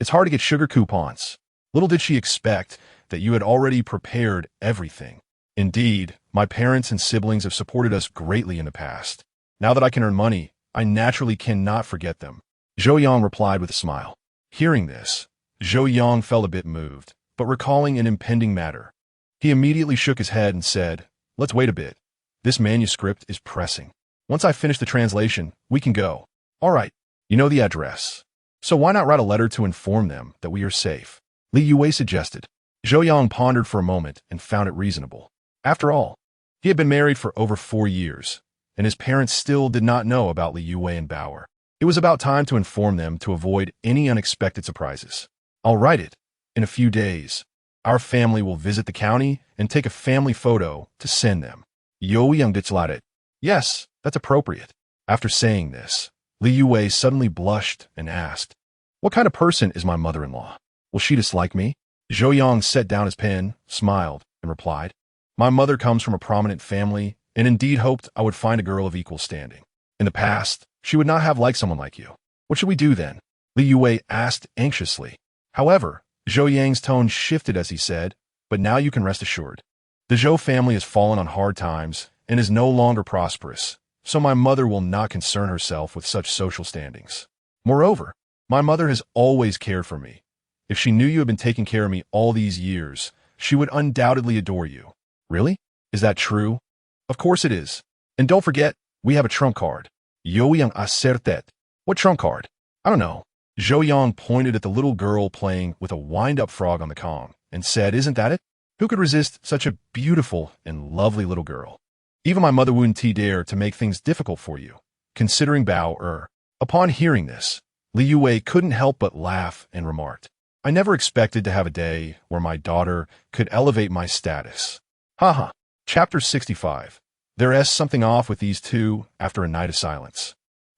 It's hard to get sugar coupons." Little did she expect that you had already prepared everything. "Indeed, my parents and siblings have supported us greatly in the past. Now that I can earn money, I naturally cannot forget them." Zhou Yang replied with a smile. Hearing this, Zhou Yang felt a bit moved, but recalling an impending matter, he immediately shook his head and said, "Let's wait a bit. This manuscript is pressing. Once I finish the translation, we can go." "All right, you know the address. So why not write a letter to inform them that we are safe?" Li Youwei suggested. Zhou Yang pondered for a moment and found it reasonable. After all, he had been married for over 4 years, and his parents still did not know about Li Youwei and Bao'er. It was about time to inform them to avoid any unexpected surprises. "I'll write it. In a few days, our family will visit the county and take a family photo to send them." Zhou Yang declared, "Yes, that's appropriate." After saying this, Li Youwei suddenly blushed and asked, "What kind of person is my mother-in-law? Will she dislike me?" Zhou Yang set down his pen, smiled, and replied, "My mother comes from a prominent family and indeed hoped I would find a girl of equal standing. In the past, she would not have liked someone like you. What should we do then?" Li Youwei asked anxiously. However, Zhou Yang's tone shifted as he said, "But now you can rest assured. The Zhou family has fallen on hard times and is no longer prosperous, so my mother will not concern herself with such social standings. Moreover, my mother has always cared for me. If she knew you had been taking care of me all these years, she would undoubtedly adore you." "Really? Is that true?" "Of course it is. And don't forget, we have a trump card." Zhou Yang asserted. "What trump card?" "I don't know." Zhou Yang pointed at the little girl playing with a wind-up frog on the Kong and said, "Isn't that it? Who could resist such a beautiful and lovely little girl? Even my mother wouldn't dare to make things difficult for you, considering Bao'er." Upon hearing this, Li Youwei couldn't help but laugh and remarked, "I never expected to have a day where my daughter could elevate my status." Haha. Chapter 65. There's something off with these two after a night of silence.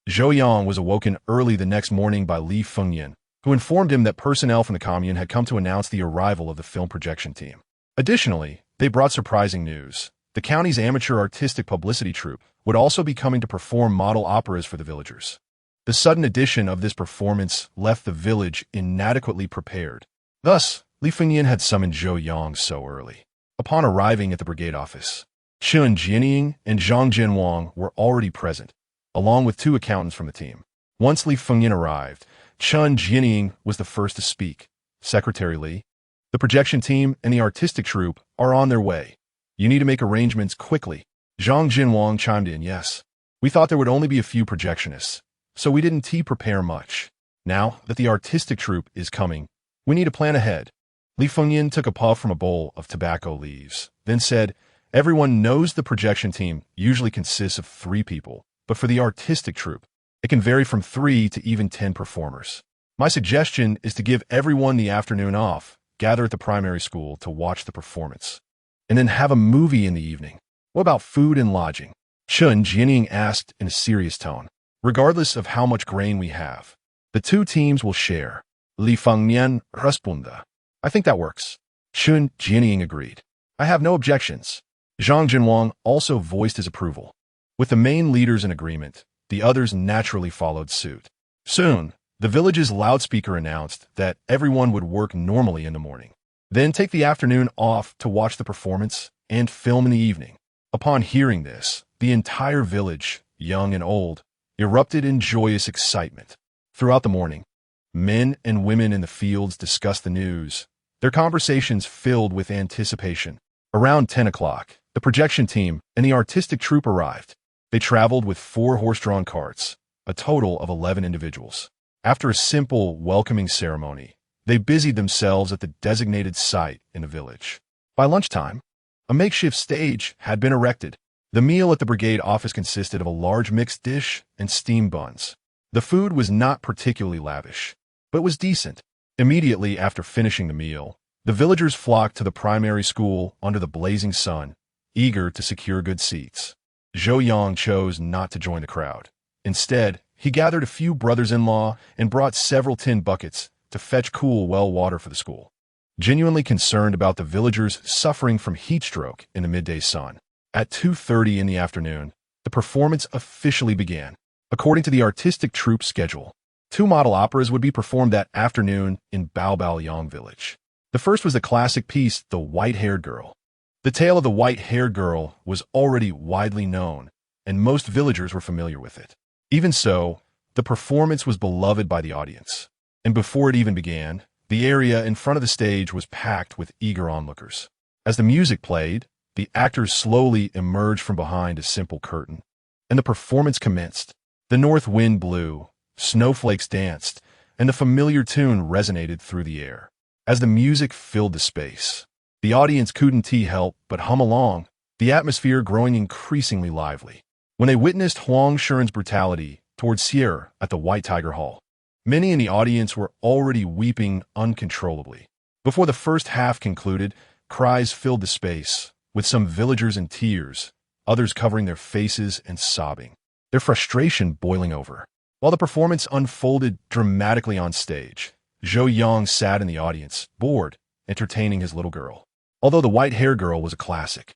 Zhou Yang was awoken early the next morning by Li Fengyan, who informed him that personnel from the commune had come to announce the arrival of the film projection team. Additionally, they brought surprising news. The county's amateur artistic publicity troupe would also be coming to perform model operas for the villagers. The sudden addition of this performance left the village inadequately prepared. Thus, Li Fengyan had summoned Zhou Yang so early. Upon arriving at the brigade office, Chen Jianying and Zhang Jinwang were already present, along with 2 accountants from the team. Once Li Fengyan arrived, Chen Jianying was the first to speak. "Secretary Li, the projection team and the artistic troupe are on their way. You need to make arrangements quickly." Zhang Jinwang chimed in, "Yes. We thought there would only be a few projectionists, so we didn't prepare much. Now that the artistic troupe is coming, we need to plan ahead." Li Fengyan took a puff from a bowl of tobacco leaves, then said, "Everyone knows the projection team usually consists of 3 people, but for the artistic troupe, it can vary from 3 to even 10 performers. My suggestion is to give everyone the afternoon off, gather at the primary school to watch the performance, and then have a movie in the evening. What about food and lodging?" Chen Jianying asked in a serious tone. "Regardless of how much grain we have, the 2 teams will share." Li Fengyan responded. "I think that works." Chen Jianying agreed. "I have no objections." Zhang Jinwang also voiced his approval. With the main leaders in agreement, the others naturally followed suit. Soon, the village's loudspeaker announced that everyone would work normally in the morning, then take the afternoon off to watch the performance and film in the evening. Upon hearing this, the entire village, young and old, erupted in joyous excitement. Throughout the morning, men and women in the fields discussed the news, their conversations filled with anticipation. Around 10 o'clock, the projection team and the artistic troupe arrived. They traveled with 4 horse-drawn carts, a total of 11 individuals. After a simple, welcoming ceremony, they busied themselves at the designated site in the village. By lunchtime, a makeshift stage had been erected. The meal at the brigade office consisted of a large mixed dish and steamed buns. The food was not particularly lavish, but was decent. Immediately after finishing the meal, the villagers flocked to the primary school under the blazing sun, eager to secure good seats. Zhou Yang chose not to join the crowd. Instead, he gathered a few brothers-in-law and brought several tin buckets to fetch cool well water for the school. Genuinely concerned about the villagers suffering from heat stroke in the midday sun, at 2:30 in the afternoon, the performance officially began. According to the artistic troupe schedule, 2 model operas would be performed that afternoon in Bao'er village. The first was the classic piece, The White-Haired Girl. The tale of the white-haired girl was already widely known, and most villagers were familiar with it. Even so, the performance was beloved by the audience, and before it even began, the area in front of the stage was packed with eager onlookers. As the music played, the actors slowly emerged from behind a simple curtain, and the performance commenced. The north wind blew, snowflakes danced, and the familiar tune resonated through the air. As the music filled the space, the audience couldn't help but hum along, the atmosphere growing increasingly lively. When they witnessed Huang Shuren's brutality towards Sierra at the White Tiger Hall, many in the audience were already weeping uncontrollably. Before the first half concluded, cries filled the space, with some villagers in tears, others covering their faces and sobbing, their frustration boiling over. While the performance unfolded dramatically on stage, Zhou Yang sat in the audience, bored, entertaining his little girl. Although The White-Haired Girl was a classic,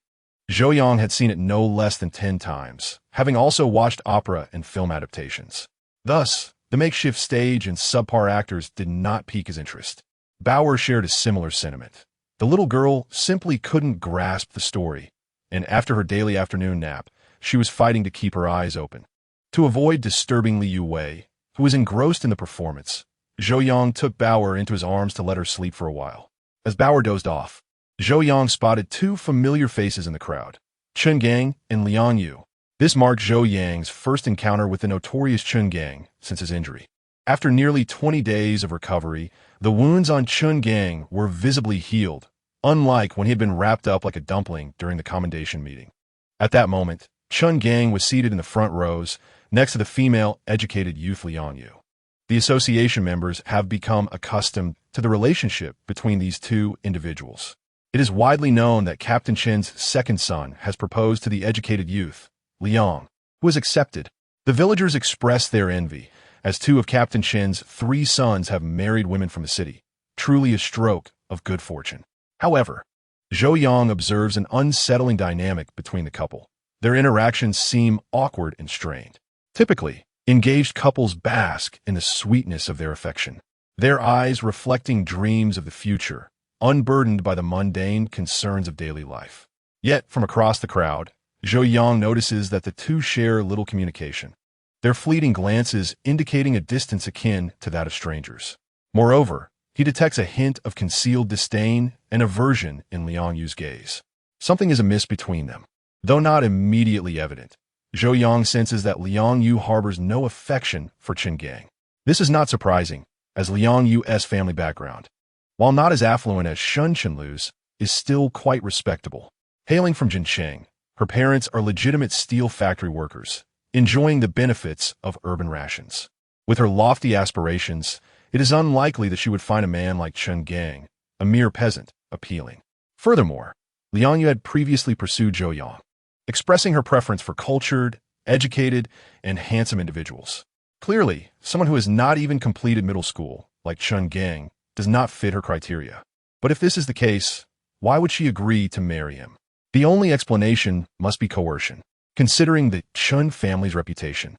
Zhou Yang had seen it no less than 10 times, having also watched opera and film adaptations. Thus, the makeshift stage and subpar actors did not pique his interest. Bao'er shared a similar sentiment. The little girl simply couldn't grasp the story, and after her daily afternoon nap, she was fighting to keep her eyes open. To avoid disturbing Li Youwei, who was engrossed in the performance, Zhou Yang took Bao'er into his arms to let her sleep for a while. As Bao'er dozed off, Zhou Yang spotted 2 familiar faces in the crowd, Chun Gang and Liang Yu. This marked Zhou Yang's first encounter with the notorious Chun Gang since his injury. After nearly 20 days of recovery, the wounds on Chun Gang were visibly healed, unlike when he had been wrapped up like a dumpling during the commendation meeting. At that moment, Chun Gang was seated in the front rows, next to the female, educated youth Liang Yu. The association members have become accustomed to the relationship between these 2 individuals. It is widely known that Captain Chen's second son has proposed to the educated youth, Liang, who has accepted. The villagers express their envy, as 2 of Captain Chen's 3 sons have married women from the city, truly a stroke of good fortune. However, Zhou Yang observes an unsettling dynamic between the couple. Their interactions seem awkward and strained. Typically, engaged couples bask in the sweetness of their affection, their eyes reflecting dreams of the future, unburdened by the mundane concerns of daily life. Yet, from across the crowd, Zhou Yang notices that the 2 share little communication, their fleeting glances indicating a distance akin to that of strangers. Moreover, he detects a hint of concealed disdain and aversion in Liang Yu's gaze. Something is amiss between them. Though not immediately evident, Zhou Yang senses that Liang Yu harbors no affection for Chun Gang. This is not surprising, as Liang Yu's family background, while not as affluent as Shun Chenlu's, is still quite respectable. Hailing from Jincheng, her parents are legitimate steel factory workers, enjoying the benefits of urban rations. With her lofty aspirations, it is unlikely that she would find a man like Chun Gang, a mere peasant, appealing. Furthermore, Liang Yu had previously pursued Zhou Yang, expressing her preference for cultured, educated, and handsome individuals. Clearly, someone who has not even completed middle school, like Chun Gang, does not fit her criteria. But if this is the case, why would she agree to marry him? The only explanation must be coercion. Considering the Chun family's reputation,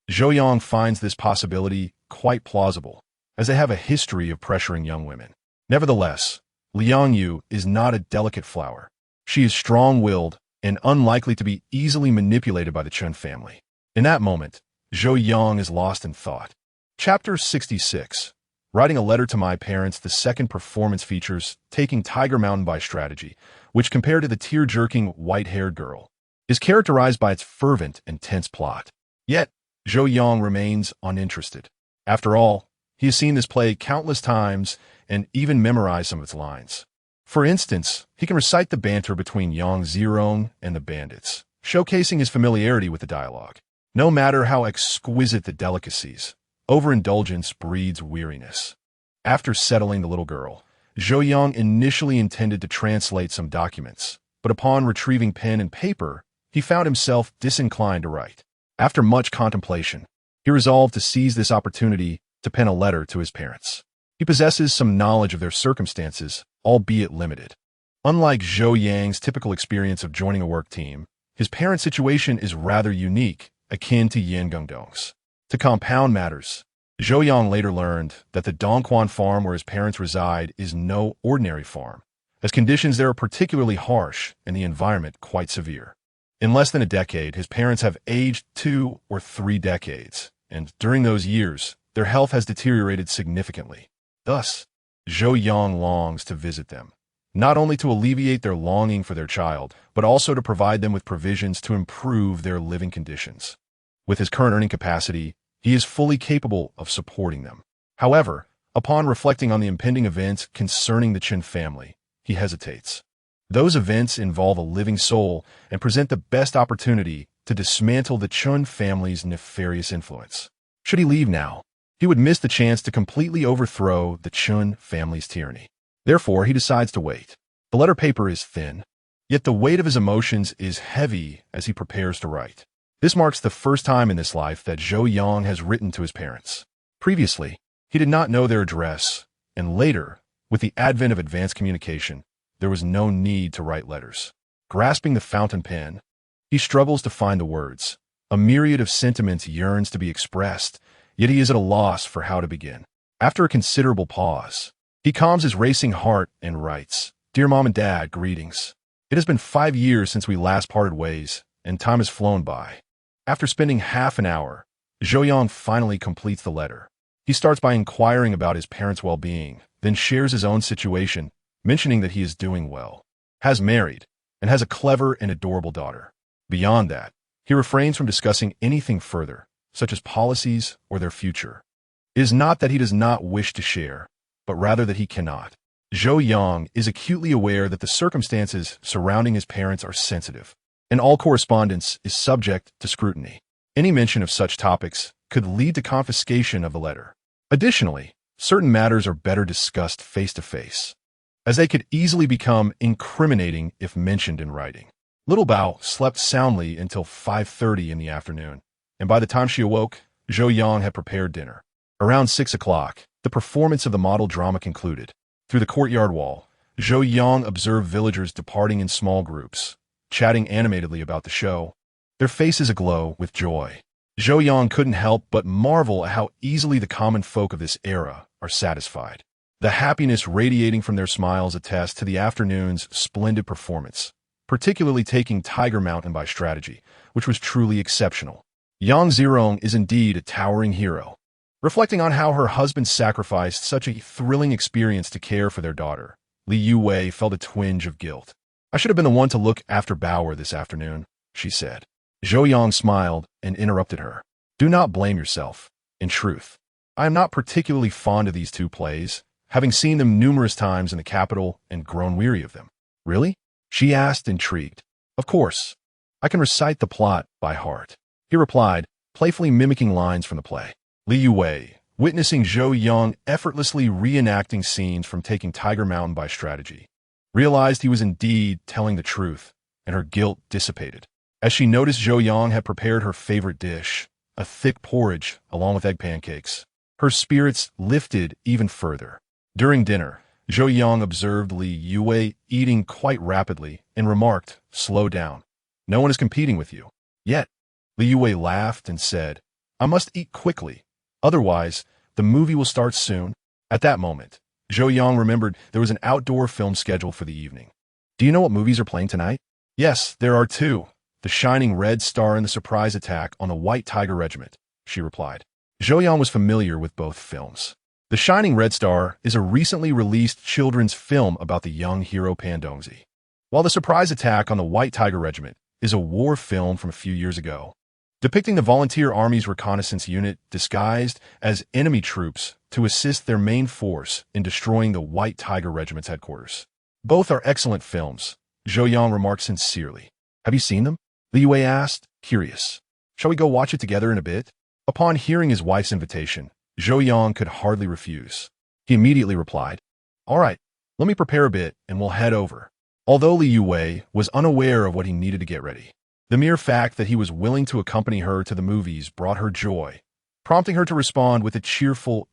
Zhou Yang finds this possibility quite plausible, as they have a history of pressuring young women. Nevertheless, Li Youwei is not a delicate flower. She is strong-willed and unlikely to be easily manipulated by the Chun family. In that moment, Zhou Yang is lost in thought. Chapter 66. Writing a Letter to My Parents. The second performance features taking Tiger Mountain by strategy, which compared to the tear-jerking white-haired girl, is characterized by its fervent and tense plot. Yet, Zhou Yang remains uninterested. After all, he has seen this play countless times and even memorized some of its lines. For instance, he can recite the banter between Yang Zirong and the bandits, showcasing his familiarity with the dialogue. No matter how exquisite the delicacies, overindulgence breeds weariness. After settling the little girl, Zhou Yang initially intended to translate some documents, but upon retrieving pen and paper, he found himself disinclined to write. After much contemplation, he resolved to seize this opportunity to pen a letter to his parents. He possesses some knowledge of their circumstances, albeit limited. Unlike Zhou Yang's typical experience of joining a work team, his parents' situation is rather unique, akin to Yin Gongdong's. To compound matters, Zhou Yang later learned that the Dongquan farm where his parents reside is no ordinary farm, as conditions there are particularly harsh and the environment quite severe. In less than a decade, his parents have aged 2 or 3 decades, and during those years, their health has deteriorated significantly. Thus, Zhou Yang longs to visit them, not only to alleviate their longing for their child, but also to provide them with provisions to improve their living conditions. With his current earning capacity, he is fully capable of supporting them. However, upon reflecting on the impending events concerning the Qin family, he hesitates. Those events involve a living soul and present the best opportunity to dismantle the Chun family's nefarious influence. Should he leave now, he would miss the chance to completely overthrow the Chun family's tyranny. Therefore, he decides to wait. The letter paper is thin, yet the weight of his emotions is heavy as he prepares to write. This marks the first time in his life that Zhou Yang has written to his parents. Previously, he did not know their address, and later, with the advent of advanced communication, there was no need to write letters. Grasping the fountain pen, he struggles to find the words. A myriad of sentiments yearns to be expressed, yet he is at a loss for how to begin. After a considerable pause, he calms his racing heart and writes, "Dear Mom and Dad, greetings. It has been 5 years since we last parted ways, and time has flown by." After spending half an hour, Zhou Yang finally completes the letter. He starts by inquiring about his parents' well-being, then shares his own situation, mentioning that he is doing well, has married, and has a clever and adorable daughter. Beyond that, he refrains from discussing anything further, such as policies or their future. It is not that he does not wish to share, but rather that he cannot. Zhou Yang is acutely aware that the circumstances surrounding his parents are sensitive, and all correspondence is subject to scrutiny. Any mention of such topics could lead to confiscation of the letter. Additionally, certain matters are better discussed face-to-face, as they could easily become incriminating if mentioned in writing. Little Bao slept soundly until 5:30 in the afternoon, and by the time she awoke, Zhou Yang had prepared dinner. Around 6 o'clock, the performance of the model drama concluded. Through the courtyard wall, Zhou Yang observed villagers departing in small groups, chatting animatedly about the show, their faces aglow with joy. Zhou Yang couldn't help but marvel at how easily the common folk of this era are satisfied. The happiness radiating from their smiles attests to the afternoon's splendid performance, particularly taking Tiger Mountain by strategy, which was truly exceptional. Yang Zirong is indeed a towering hero. Reflecting on how her husband sacrificed such a thrilling experience to care for their daughter, Li Youwei felt a twinge of guilt. "I should have been the one to look after Bao'er this afternoon," she said. Zhou Yang smiled and interrupted her. "Do not blame yourself. In truth, I am not particularly fond of these two plays, having seen them numerous times in the capital and grown weary of them." "Really?" she asked, intrigued. "Of course. I can recite the plot by heart," he replied, playfully mimicking lines from the play. Li Youwei, witnessing Zhou Yang effortlessly reenacting scenes from taking Tiger Mountain by strategy, realized he was indeed telling the truth, and her guilt dissipated. As she noticed Zhou Yang had prepared her favorite dish, a thick porridge along with egg pancakes, her spirits lifted even further. During dinner, Zhou Yang observed Li Youwei eating quite rapidly and remarked, "Slow down. No one is competing with you." Yet, Li Youwei laughed and said, "I must eat quickly. Otherwise, the movie will start soon." At that moment, Zhou Yang remembered there was an outdoor film scheduled for the evening. "Do you know what movies are playing tonight?" "Yes, there are two. The Shining Red Star and the Surprise Attack on the White Tiger Regiment," she replied. Zhou Yang was familiar with both films. The Shining Red Star is a recently released children's film about the young hero Pandongzi, while The Surprise Attack on the White Tiger Regiment is a war film from a few years ago, depicting the Volunteer Army's reconnaissance unit disguised as enemy troops to assist their main force in destroying the White Tiger Regiment's headquarters. "Both are excellent films," Zhou Yang remarked sincerely. "Have you seen them?" Li Youwei asked, curious. "Shall we go watch it together in a bit?" Upon hearing his wife's invitation, Zhou Yang could hardly refuse. He immediately replied, "All right, let me prepare a bit and we'll head over." Although Li Youwei was unaware of what he needed to get ready, the mere fact that he was willing to accompany her to the movies brought her joy, prompting her to respond with a cheerful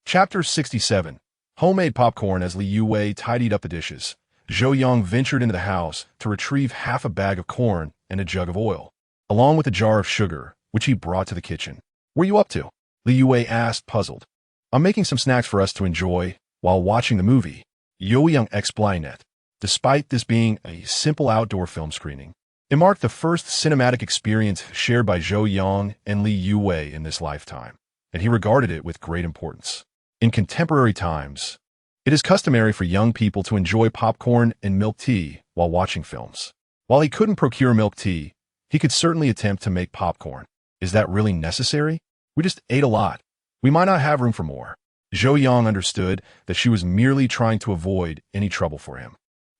Chapter 67. Homemade popcorn. As Li Youwei tidied up the dishes, Zhou Yang ventured into the house to retrieve half a bag of corn and a jug of oil, along with a jar of sugar, which he brought to the kitchen. "Where are you up to?" Li Youwei asked, puzzled. "I'm making some snacks for us to enjoy while watching the movie," Zhou Yang explained. Despite this being a simple outdoor film screening, it marked the first cinematic experience shared by Zhou Yang and Li Youwei in this lifetime, and he regarded it with great importance. In contemporary times, it is customary for young people to enjoy popcorn and milk tea while watching films. While he couldn't procure milk tea, he could certainly attempt to make popcorn. Is that really necessary? We just ate a lot. We might not have room for more. Zhou Yang understood that she was merely trying to avoid any trouble for him.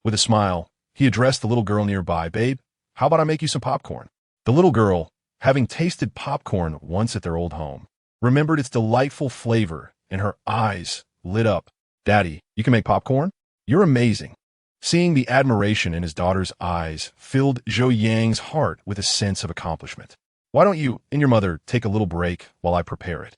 With a smile, he addressed the little girl nearby. "Babe, how about I make you some popcorn?" The little girl, having tasted popcorn once at their old home, remembered its delightful flavor, and her eyes lit up. "Daddy, you can make popcorn? You're amazing." Seeing the admiration in his daughter's eyes filled Zhou Yang's heart with a sense of accomplishment. "Why don't you and your mother take a little break while I prepare it?"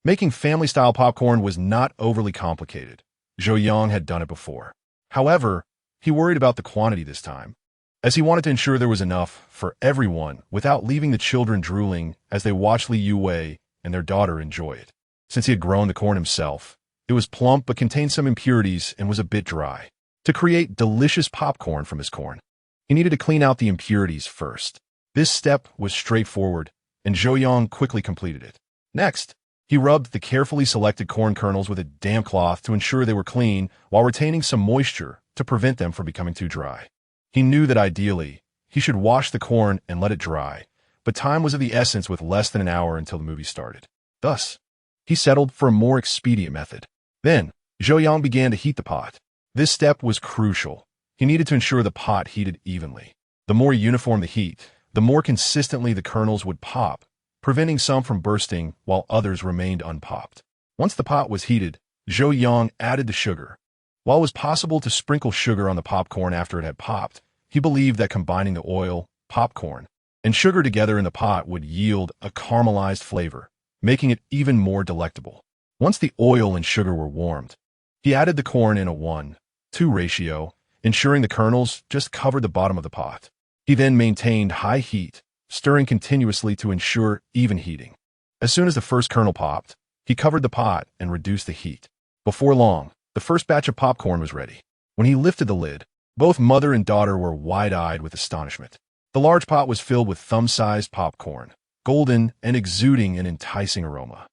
Making family-style popcorn was not overly complicated. Zhou Yang had done it before. However, he worried about the quantity this time, as he wanted to ensure there was enough for everyone without leaving the children drooling as they watched Li Youwei and their daughter enjoy it. Since he had grown the corn himself, it was plump but contained some impurities and was a bit dry. To create delicious popcorn from his corn, he needed to clean out the impurities first. This step was straightforward, and Zhou Yang quickly completed it. Next, he rubbed the carefully selected corn kernels with a damp cloth to ensure they were clean while retaining some moisture to prevent them from becoming too dry. He knew that ideally, he should wash the corn and let it dry, but time was of the essence with less than an hour until the movie started. Thus, he settled for a more expedient method. Then, Zhou Yang began to heat the pot. This step was crucial. He needed to ensure the pot heated evenly. The more uniform the heat, the more consistently the kernels would pop, preventing some from bursting while others remained unpopped. Once the pot was heated, Zhou Yang added the sugar. While it was possible to sprinkle sugar on the popcorn after it had popped, he believed that combining the oil, popcorn, and sugar together in the pot would yield a caramelized flavor, making it even more delectable. Once the oil and sugar were warmed, he added the corn in a 1:2 ratio, ensuring the kernels just covered the bottom of the pot. He then maintained high heat, stirring continuously to ensure even heating. As soon as the first kernel popped, he covered the pot and reduced the heat. Before long, the first batch of popcorn was ready. When he lifted the lid, both mother and daughter were wide-eyed with astonishment. The large pot was filled with thumb-sized popcorn, golden and exuding an enticing aroma.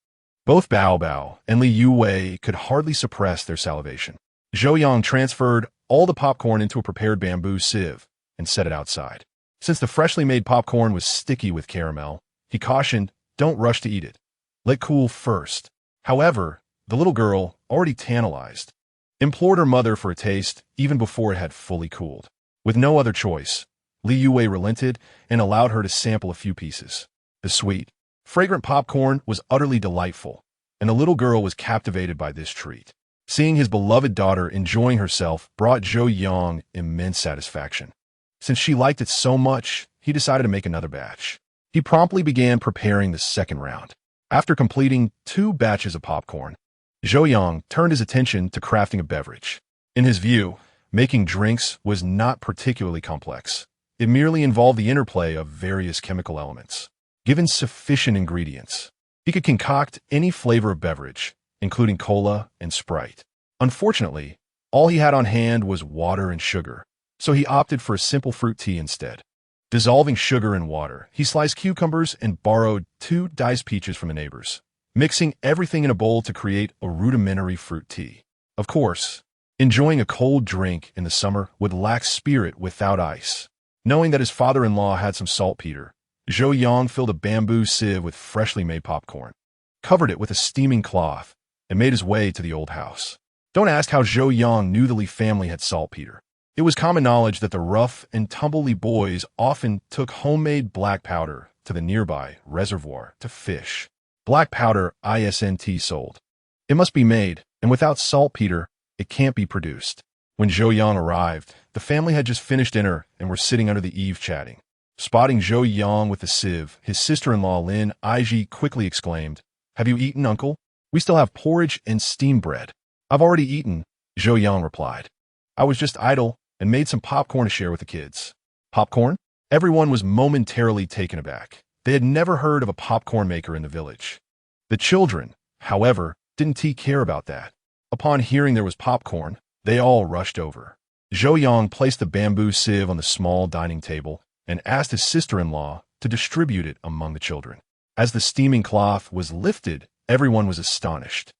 Both Bao and Li Youwei could hardly suppress their salivation. Zhou Yang transferred all the popcorn into a prepared bamboo sieve and set it outside. Since the freshly made popcorn was sticky with caramel, he cautioned, "Don't rush to eat it. Let cool first." However, the little girl, already tantalized, implored her mother for a taste even before it had fully cooled. With no other choice, Li Youwei relented and allowed her to sample a few pieces. The sweet, fragrant popcorn was utterly delightful, and the little girl was captivated by this treat. Seeing his beloved daughter enjoying herself brought Zhou Yang immense satisfaction. Since she liked it so much, he decided to make another batch. He promptly began preparing the second round. After completing 2 batches of popcorn, Zhou Yang turned his attention to crafting a beverage. In his view, making drinks was not particularly complex. It merely involved the interplay of various chemical elements. Given sufficient ingredients, he could concoct any flavor of beverage, including cola and Sprite. Unfortunately, all he had on hand was water and sugar, so he opted for a simple fruit tea instead. Dissolving sugar in water, he sliced cucumbers and borrowed 2 diced peaches from the neighbors, mixing everything in a bowl to create a rudimentary fruit tea. Of course, enjoying a cold drink in the summer would lack spirit without ice. Knowing that his father-in-law had some saltpeter, Zhou Yang filled a bamboo sieve with freshly made popcorn, covered it with a steaming cloth, and made his way to the old house. Don't ask how Zhou Yang knew the Li family had saltpeter. It was common knowledge that the rough and tumble Li boys often took homemade black powder to the nearby reservoir to fish. Black powder isn't sold. It must be made, and without saltpeter, it can't be produced. When Zhou Yang arrived, the family had just finished dinner and were sitting under the eave chatting. Spotting Zhou Yang with the sieve, his sister-in-law Lin Aiji quickly exclaimed, "Have you eaten, uncle? We still have porridge and steamed bread." "I've already eaten," Zhou Yang replied. "I was just idle and made some popcorn to share with the kids." Popcorn? Everyone was momentarily taken aback. They had never heard of a popcorn maker in the village. The children, however, didn't care about that. Upon hearing there was popcorn, they all rushed over. Zhou Yang placed the bamboo sieve on the small dining table and asked his sister-in-law to distribute it among the children. As the steaming cloth was lifted, everyone was astonished.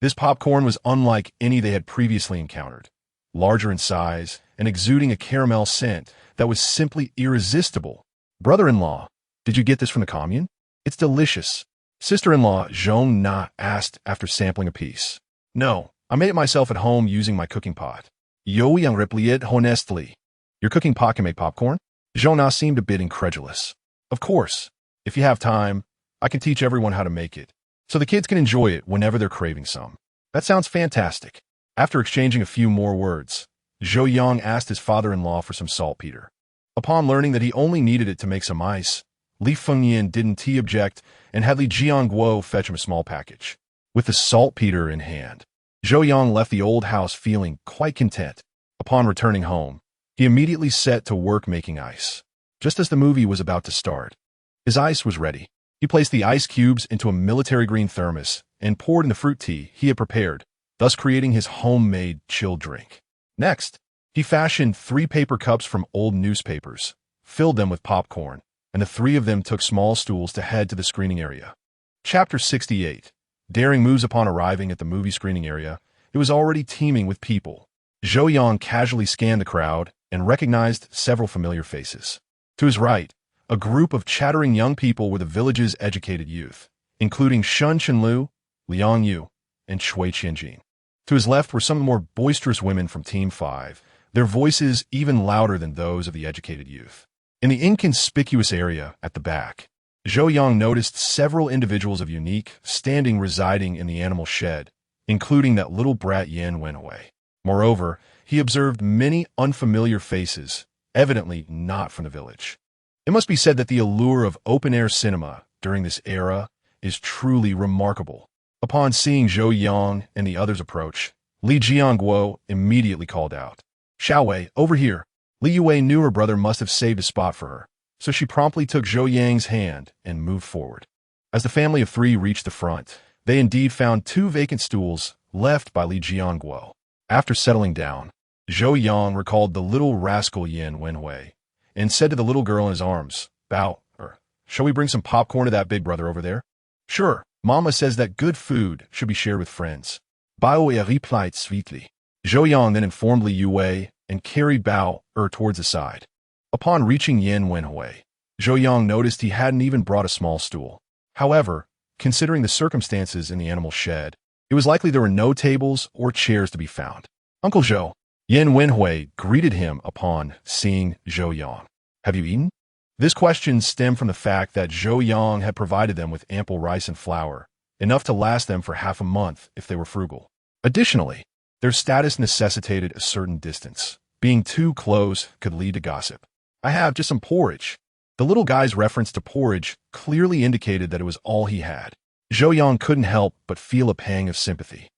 This popcorn was unlike any they had previously encountered, larger in size and exuding a caramel scent that was simply irresistible. "Brother-in-law, did you get this from the commune? It's delicious," sister-in-law Zhou Na asked after sampling a piece. "No, I made it myself at home using my cooking pot." "Zhou Yang replied honestly. Your cooking pot can make popcorn?" Zhou Na seemed a bit incredulous. "Of course. If you have time, I can teach everyone how to make it, so the kids can enjoy it whenever they're craving some." "That sounds fantastic." After exchanging a few more words, Zhou Yang asked his father-in-law for some saltpeter. Upon learning that he only needed it to make some ice, Li Fengyan didn't object and had Li Jiangguo fetch him a small package. With the saltpeter in hand, Zhou Yang left the old house feeling quite content. Upon returning home, he immediately set to work making ice. Just as the movie was about to start, his ice was ready. He placed the ice cubes into a military green thermos and poured in the fruit tea he had prepared, thus creating his homemade chilled drink. Next, he fashioned 3 paper cups from old newspapers, filled them with popcorn, and the 3 of them took small stools to head to the screening area. Chapter 68. Daring moves. Upon arriving at the movie screening area, it was already teeming with people. Zhou Yang casually scanned the crowd and recognized several familiar faces. To his right, a group of chattering young people were the village's educated youth, including Shun Chenlu, Liang Yu, and Shui Qianjin. To his left were some of the more boisterous women from Team 5, their voices even louder than those of the educated youth. In the inconspicuous area at the back, Zhou Yang noticed several individuals of unique standing residing in the animal shed, including that little brat Yan Wenhui. Moreover, he observed many unfamiliar faces, evidently not from the village. It must be said that the allure of open-air cinema during this era is truly remarkable. Upon seeing Zhou Yang and the others approach, Li Jiangguo immediately called out, "Xiaowei, over here." Li Youwei knew her brother must have saved a spot for her, so she promptly took Zhou Yang's hand and moved forward. As the family of 3 reached the front, they indeed found 2 vacant stools left by Li Jiangguo. After settling down, Zhou Yang recalled the little rascal Yan Wenhui and said to the little girl in his arms, "Bao'er, shall we bring some popcorn to that big brother over there?" "Sure. Mama says that good food should be shared with friends." Bao'er replied sweetly. Zhou Yang then informed Li Youwei and carried Bao'er towards the side. Upon reaching Yan Wenhui, Zhou Yang noticed he hadn't even brought a small stool. However, considering the circumstances in the animal shed, it was likely there were no tables or chairs to be found. "Uncle Zhou," Yan Wenhui greeted him upon seeing Zhou Yang. "Have you eaten?" This question stemmed from the fact that Zhou Yang had provided them with ample rice and flour, enough to last them for half a month if they were frugal. Additionally, their status necessitated a certain distance. Being too close could lead to gossip. "I have just some porridge." The little guy's reference to porridge clearly indicated that it was all he had. Zhou Yang couldn't help but feel a pang of sympathy.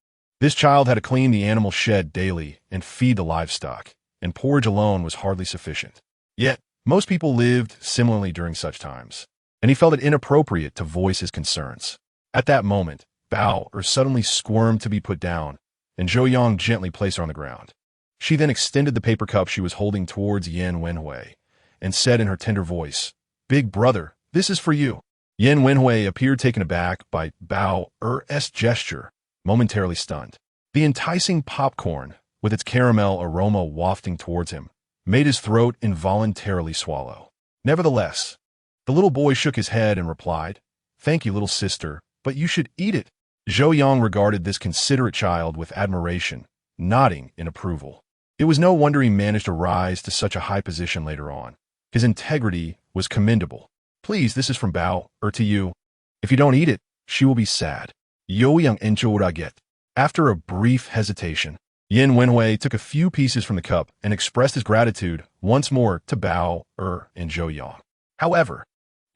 This child had to clean the animal shed daily and feed the livestock, and porridge alone was hardly sufficient. Yet, Most people lived similarly during such times, and he felt it inappropriate to voice his concerns. At that moment, Bao'er suddenly squirmed to be put down, and Zhou Yang gently placed her on the ground. She then extended the paper cup she was holding towards Yan Wenhui, and said in her tender voice, "Big brother, this is for you." Yan Wenhui appeared taken aback by Bao'er's gesture, momentarily stunned. The enticing popcorn, with its caramel aroma wafting towards him, made his throat involuntarily swallow. Nevertheless, the little boy shook his head and replied, "Thank you, little sister, but you should eat it." Zhou Yang regarded this considerate child with admiration, nodding in approval. It was no wonder he managed to rise to such a high position later on. His integrity was commendable. "Please, this is from Bao'er to you. If you don't eat it, she will be sad." Zhou Yang enjoyed. After a brief hesitation, Yan Wenhui took a few pieces from the cup and expressed his gratitude once more to Bao'er and Zhou Yang. However,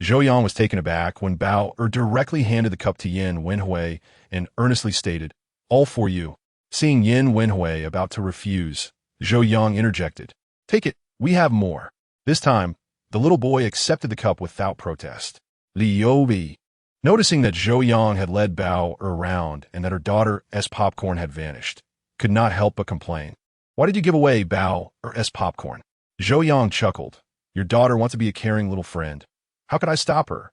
Zhou Yang was taken aback when Bao'er directly handed the cup to Yan Wenhui and earnestly stated, "All for you." Seeing Yan Wenhui about to refuse, Zhou Yang interjected, "Take it, we have more." This time, the little boy accepted the cup without protest. Li Youwei, noticing that Zhou Yang had led Bao'er around and that her daughter's popcorn had vanished, could not help but complain. "Why did you give away Bao'er's popcorn?" Zhou Yang chuckled. "Your daughter wants to be a caring little friend. How could I stop her?"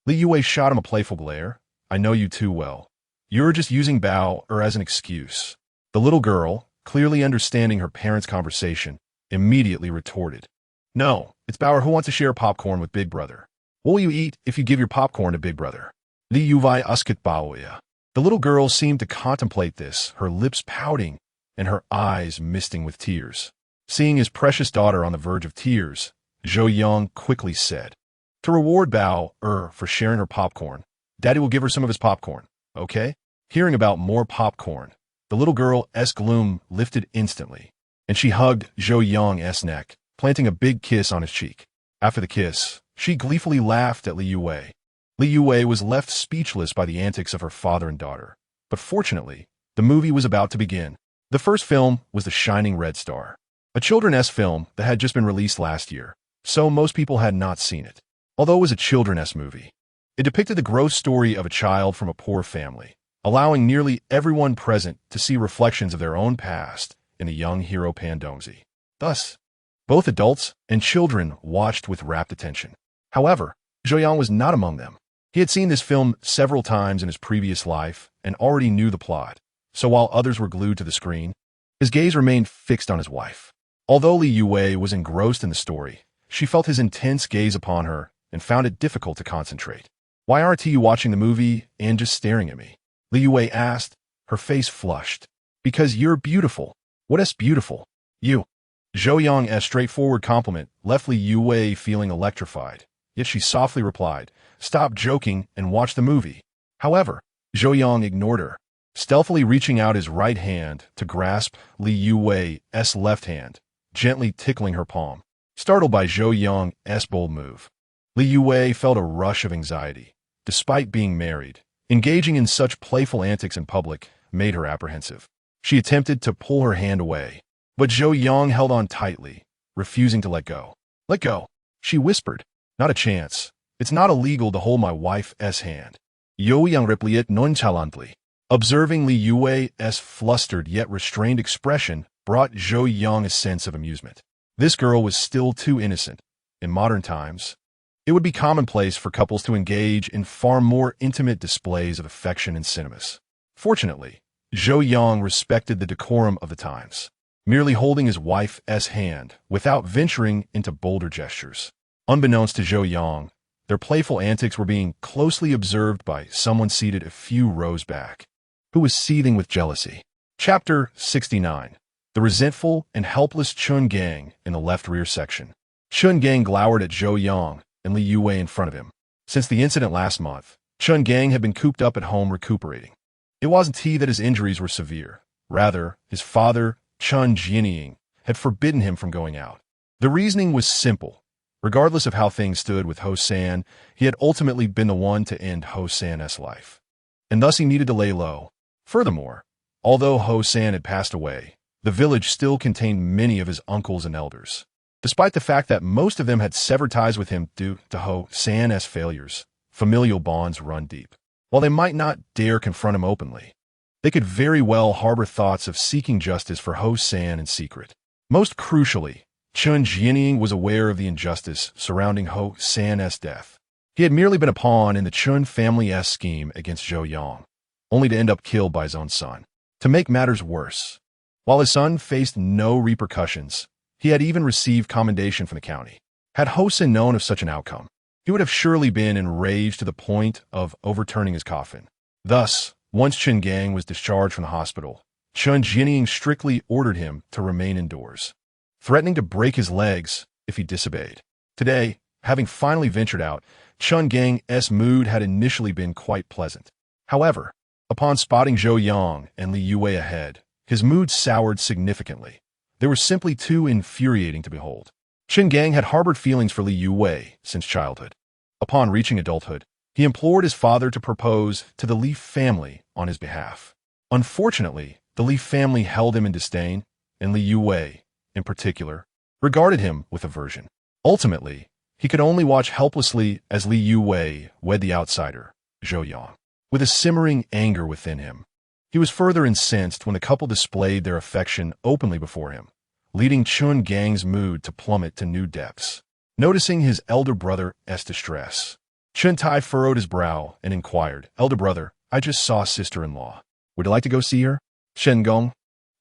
Li Youwei shot him a playful glare. "I know you too well. You're just using Bao'er as an excuse." The little girl, clearly understanding her parents' conversation, immediately retorted, "No, it's Bao'er who wants to share popcorn with Big Brother. What will you eat if you give your popcorn to Big Brother?" Li Youwei and Bao'er. The little girl seemed to contemplate this, her lips pouting and her eyes misting with tears. Seeing his precious daughter on the verge of tears, Zhou Yang quickly said, "To reward Bao'er for sharing her popcorn, Daddy will give her some of his popcorn, okay?" Hearing about more popcorn, the little girl's gloom lifted instantly, and she hugged Zhou Yang's neck, planting a big kiss on his cheek. After the kiss, she gleefully laughed at Li Youwei. Li Youwei was left speechless by the antics of her father and daughter. But fortunately, the movie was about to begin. The first film was The Shining Red Star, a children's film that had just been released last year, so most people had not seen it. Although it was a children's movie, it depicted the gross story of a child from a poor family, allowing nearly everyone present to see reflections of their own past in the young hero Pandongzi. Thus, both adults and children watched with rapt attention. However, Zhou Yang was not among them. He had seen this film several times in his previous life and already knew the plot, so while others were glued to the screen, his gaze remained fixed on his wife. Although Li Youwei was engrossed in the story, she felt his intense gaze upon her and found it difficult to concentrate. "Why aren't you watching the movie and just staring at me?" Li Youwei asked, her face flushed. "Because you're beautiful." "What is beautiful?" "You." Zhou Yang's straightforward compliment left Li Youwei feeling electrified, yet she softly replied, "Stop joking and watch the movie." However, Zhou Yang ignored her, stealthily reaching out his right hand to grasp Li Youwei's left hand, gently tickling her palm. Startled by Zhou Yang's bold move, Li Youwei felt a rush of anxiety. Despite being married, engaging in such playful antics in public made her apprehensive. She attempted to pull her hand away, but Zhou Yang held on tightly, refusing to let go. "Let go," she whispered. "Not a chance. It's not illegal to hold my wife's hand." Zhou Yang replied nonchalantly. Observing Li Youwei's flustered yet restrained expression brought Zhou Yang a sense of amusement. This girl was still too innocent. In modern times, it would be commonplace for couples to engage in far more intimate displays of affection in cinemas. Fortunately, Zhou Yang respected the decorum of the times, merely holding his wife's hand without venturing into bolder gestures. Unbeknownst to Zhou Yang, their playful antics were being closely observed by someone seated a few rows back, who was seething with jealousy. Chapter 69. The resentful and helpless Chun Gang in the left rear section. Chun Gang glowered at Zhou Yang and Li Youwei in front of him. Since the incident last month, Chun Gang had been cooped up at home recuperating. It wasn't he that his injuries were severe. Rather, his father, Chun Jianying, had forbidden him from going out. The reasoning was simple. Regardless of how things stood with Ho San, he had ultimately been the one to end Ho San's life, and thus he needed to lay low. Furthermore, although Ho San had passed away, the village still contained many of his uncles and elders. Despite the fact that most of them had severed ties with him due to Ho San's failures, familial bonds run deep. While they might not dare confront him openly, they could very well harbor thoughts of seeking justice for Ho San in secret. Most crucially, Chen Jianying was aware of the injustice surrounding Ho San's death. He had merely been a pawn in the Chen family's scheme against Zhou Yang, only to end up killed by his own son. To make matters worse, while his son faced no repercussions, he had even received commendation from the county. Had Ho San known of such an outcome, he would have surely been enraged to the point of overturning his coffin. Thus, once Chen Gang was discharged from the hospital, Chen Jianying strictly ordered him to remain indoors, threatening to break his legs if he disobeyed. Today, having finally ventured out, Chen Gang's mood had initially been quite pleasant. However, upon spotting Zhou Yang and Li Youwei ahead, his mood soured significantly. They were simply too infuriating to behold. Chen Gang had harbored feelings for Li Youwei since childhood. Upon reaching adulthood, he implored his father to propose to the Li family on his behalf. Unfortunately, the Li family held him in disdain, and Li Youwei, in particular, regarded him with aversion. Ultimately, he could only watch helplessly as Li Youwei wed the outsider, Zhou Yang. With a simmering anger within him, he was further incensed when the couple displayed their affection openly before him, leading Chen Gang's mood to plummet to new depths. Noticing his elder brother's distress, Chen Tai furrowed his brow and inquired, "Elder brother, I just saw sister-in-law. Would you like to go see her?" Shen Gong,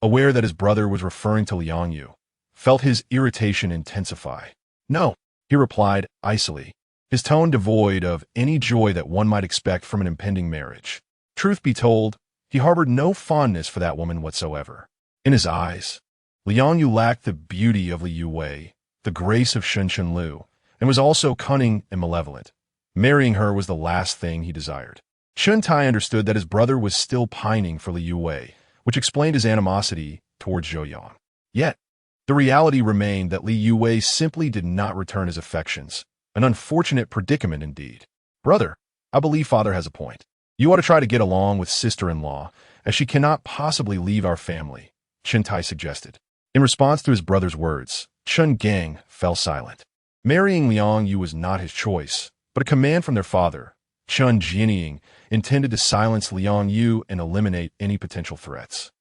aware that his brother was referring to Liang Yu, felt his irritation intensify. "No," he replied icily, his tone devoid of any joy that one might expect from an impending marriage. Truth be told, he harbored no fondness for that woman whatsoever. In his eyes, Liang Yu lacked the beauty of Li Youwei, the grace of Shen Lu, and was also cunning and malevolent. Marrying her was the last thing he desired. Chen Tai understood that his brother was still pining for Li Youwei, which explained his animosity towards Zhou Yang. Yet, the reality remained that Li Youwei simply did not return his affections, an unfortunate predicament indeed. "Brother, I believe father has a point. You ought to try to get along with sister-in-law, as she cannot possibly leave our family," Chen Tai suggested. In response to his brother's words, Chen Gang fell silent. Marrying Liang Yu was not his choice, but a command from their father. Chen Jianying intended to silence Liang Yu and eliminate any potential threats.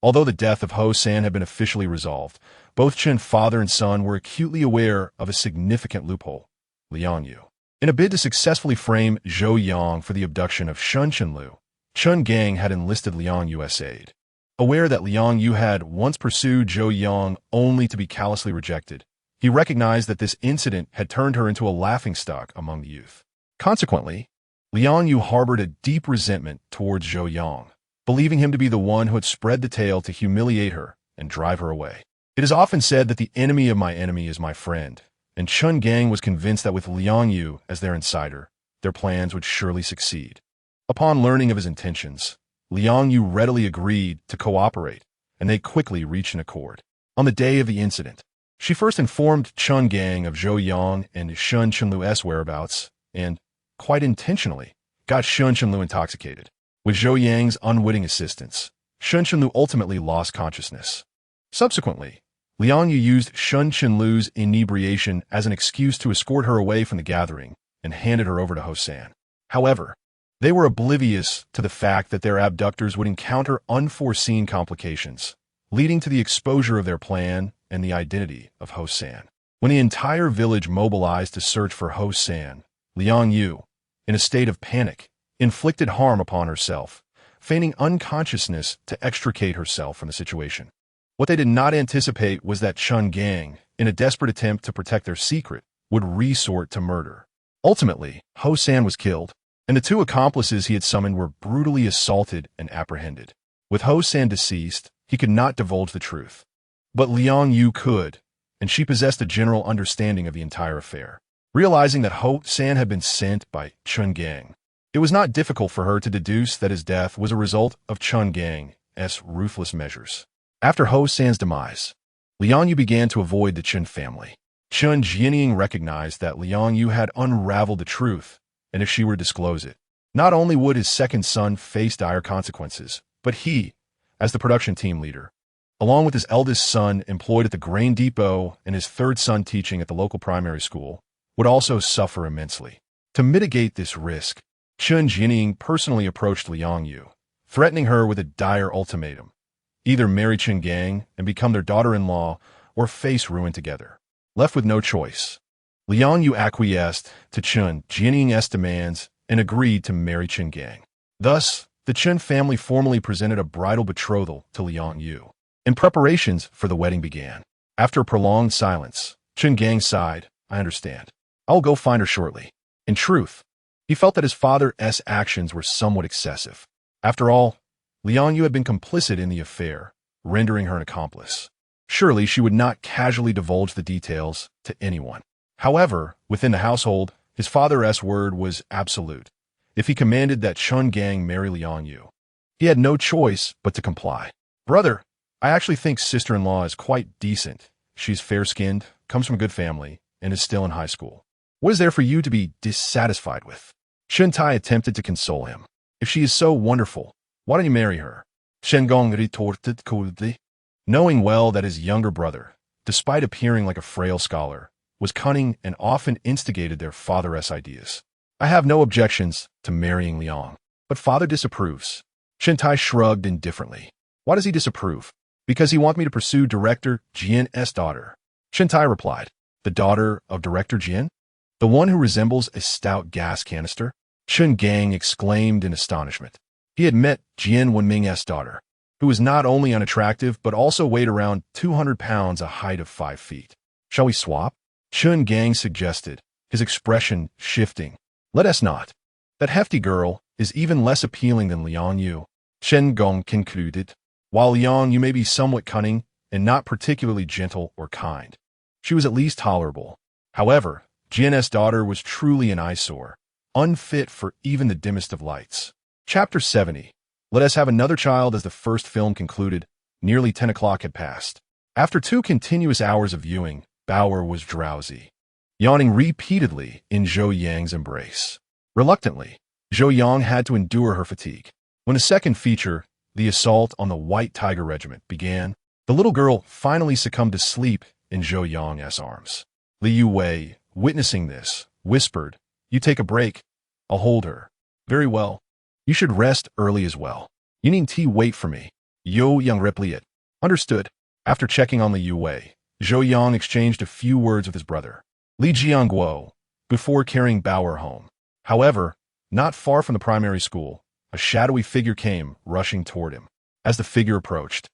Although the death of Ho San had been officially resolved, both Chen father and son were acutely aware of a significant loophole: Liang Yu. In a bid to successfully frame Zhou Yang for the abduction of Shen Lu, Chen Gang had enlisted Liang Yu's aid. Aware that Liang Yu had once pursued Zhou Yang only to be callously rejected, he recognized that this incident had turned her into a laughingstock among the youth. Consequently, Liang Yu harbored a deep resentment towards Zhou Yang, believing him to be the one who had spread the tale to humiliate her and drive her away. It is often said that the enemy of my enemy is my friend, and Chen Gang was convinced that with Liang Yu as their insider, their plans would surely succeed. Upon learning of his intentions, Liang Yu readily agreed to cooperate, and they quickly reached an accord. On the day of the incident, she first informed Chen Gang of Zhou Yang and Shen Lu's whereabouts, and, quite intentionally, got Shen Lu intoxicated. With Zhou Yang's unwitting assistance, Shen Lu ultimately lost consciousness. Subsequently, Liang Yu used Shen Lu's inebriation as an excuse to escort her away from the gathering and handed her over to Ho San. However, they were oblivious to the fact that their abductors would encounter unforeseen complications, leading to the exposure of their plan and the identity of Ho San. When the entire village mobilized to search for Ho San, Liang Yu, in a state of panic, inflicted harm upon herself, feigning unconsciousness to extricate herself from the situation. What they did not anticipate was that Chen Gang, in a desperate attempt to protect their secret, would resort to murder. Ultimately, Ho San was killed, and the two accomplices he had summoned were brutally assaulted and apprehended. With Ho San deceased, he could not divulge the truth. But Liang Yu could, and she possessed a general understanding of the entire affair. Realizing that Ho San had been sent by Chen Gang, it was not difficult for her to deduce that his death was a result of Chen Gang's ruthless measures. After Ho San's demise, Liang Yu began to avoid the Chen family. Chen Jianying recognized that Liang Yu had unraveled the truth, and if she were to disclose it, not only would his second son face dire consequences, but he, as the production team leader, along with his eldest son employed at the grain depot and his third son teaching at the local primary school, would also suffer immensely. To mitigate this risk, Chen Jining personally approached Li Youwei, threatening her with a dire ultimatum: either marry Chen Gang and become their daughter-in-law, or face ruin together. Left with no choice, Li Youwei acquiesced to Chen Jining's demands and agreed to marry Chen Gang. Thus, the Chen family formally presented a bridal betrothal to Li Youwei, and preparations for the wedding began. After a prolonged silence, Chen Gang sighed, "I understand. I will go find her shortly." In truth, he felt that his father's actions were somewhat excessive. After all, Li Youwei had been complicit in the affair, rendering her an accomplice. Surely she would not casually divulge the details to anyone. However, within the household, his father's word was absolute. If he commanded that Chen Gang marry Li Youwei, he had no choice but to comply. "Brother, I actually think sister-in-law is quite decent. She's fair-skinned, comes from a good family, and is still in high school. What is there for you to be dissatisfied with?" Shen Tai attempted to console him. "If she is so wonderful, why don't you marry her?" Shen Gong retorted coldly, knowing well that his younger brother, despite appearing like a frail scholar, was cunning and often instigated their father's ideas. "I have no objections to marrying Liang, but father disapproves." Shen Tai shrugged indifferently. "Why does he disapprove?" "Because he wants me to pursue Director Jian's daughter." Shen Tai replied, "The daughter of Director Jian? The one who resembles a stout gas canister?" Chen Gang exclaimed in astonishment. He had met Jian Wenming's daughter, who was not only unattractive but also weighed around 200 pounds, a height of 5 feet. "Shall we swap?" Chen Gang suggested, his expression shifting. "Let us not. That hefty girl is even less appealing than Liang Yu." Shen Gong concluded. "While Liang Yu may be somewhat cunning and not particularly gentle or kind, she was at least tolerable. However, Jian's daughter was truly an eyesore, unfit for even the dimmest of lights." Chapter 70. Let us have another child. As the first film concluded, nearly 10 o'clock had passed. After 2 continuous hours of viewing, Bao'er was drowsy, yawning repeatedly in Zhou Yang's embrace. Reluctantly, Zhou Yang had to endure her fatigue. When the second feature, the assault on the White Tiger Regiment, began, the little girl finally succumbed to sleep in Zhou Yang's arms. Li Youwei, witnessing this, whispered, "You take a break. I'll hold her." "Very well. You should rest early as well. You needn't wait for me." Zhou Yang replied. "Understood." After checking on Li Youwei, Zhou Yang exchanged a few words with his brother, Li Jiangguo, before carrying Bao'er home. However, not far from the primary school, a shadowy figure came rushing toward him. As the figure approached,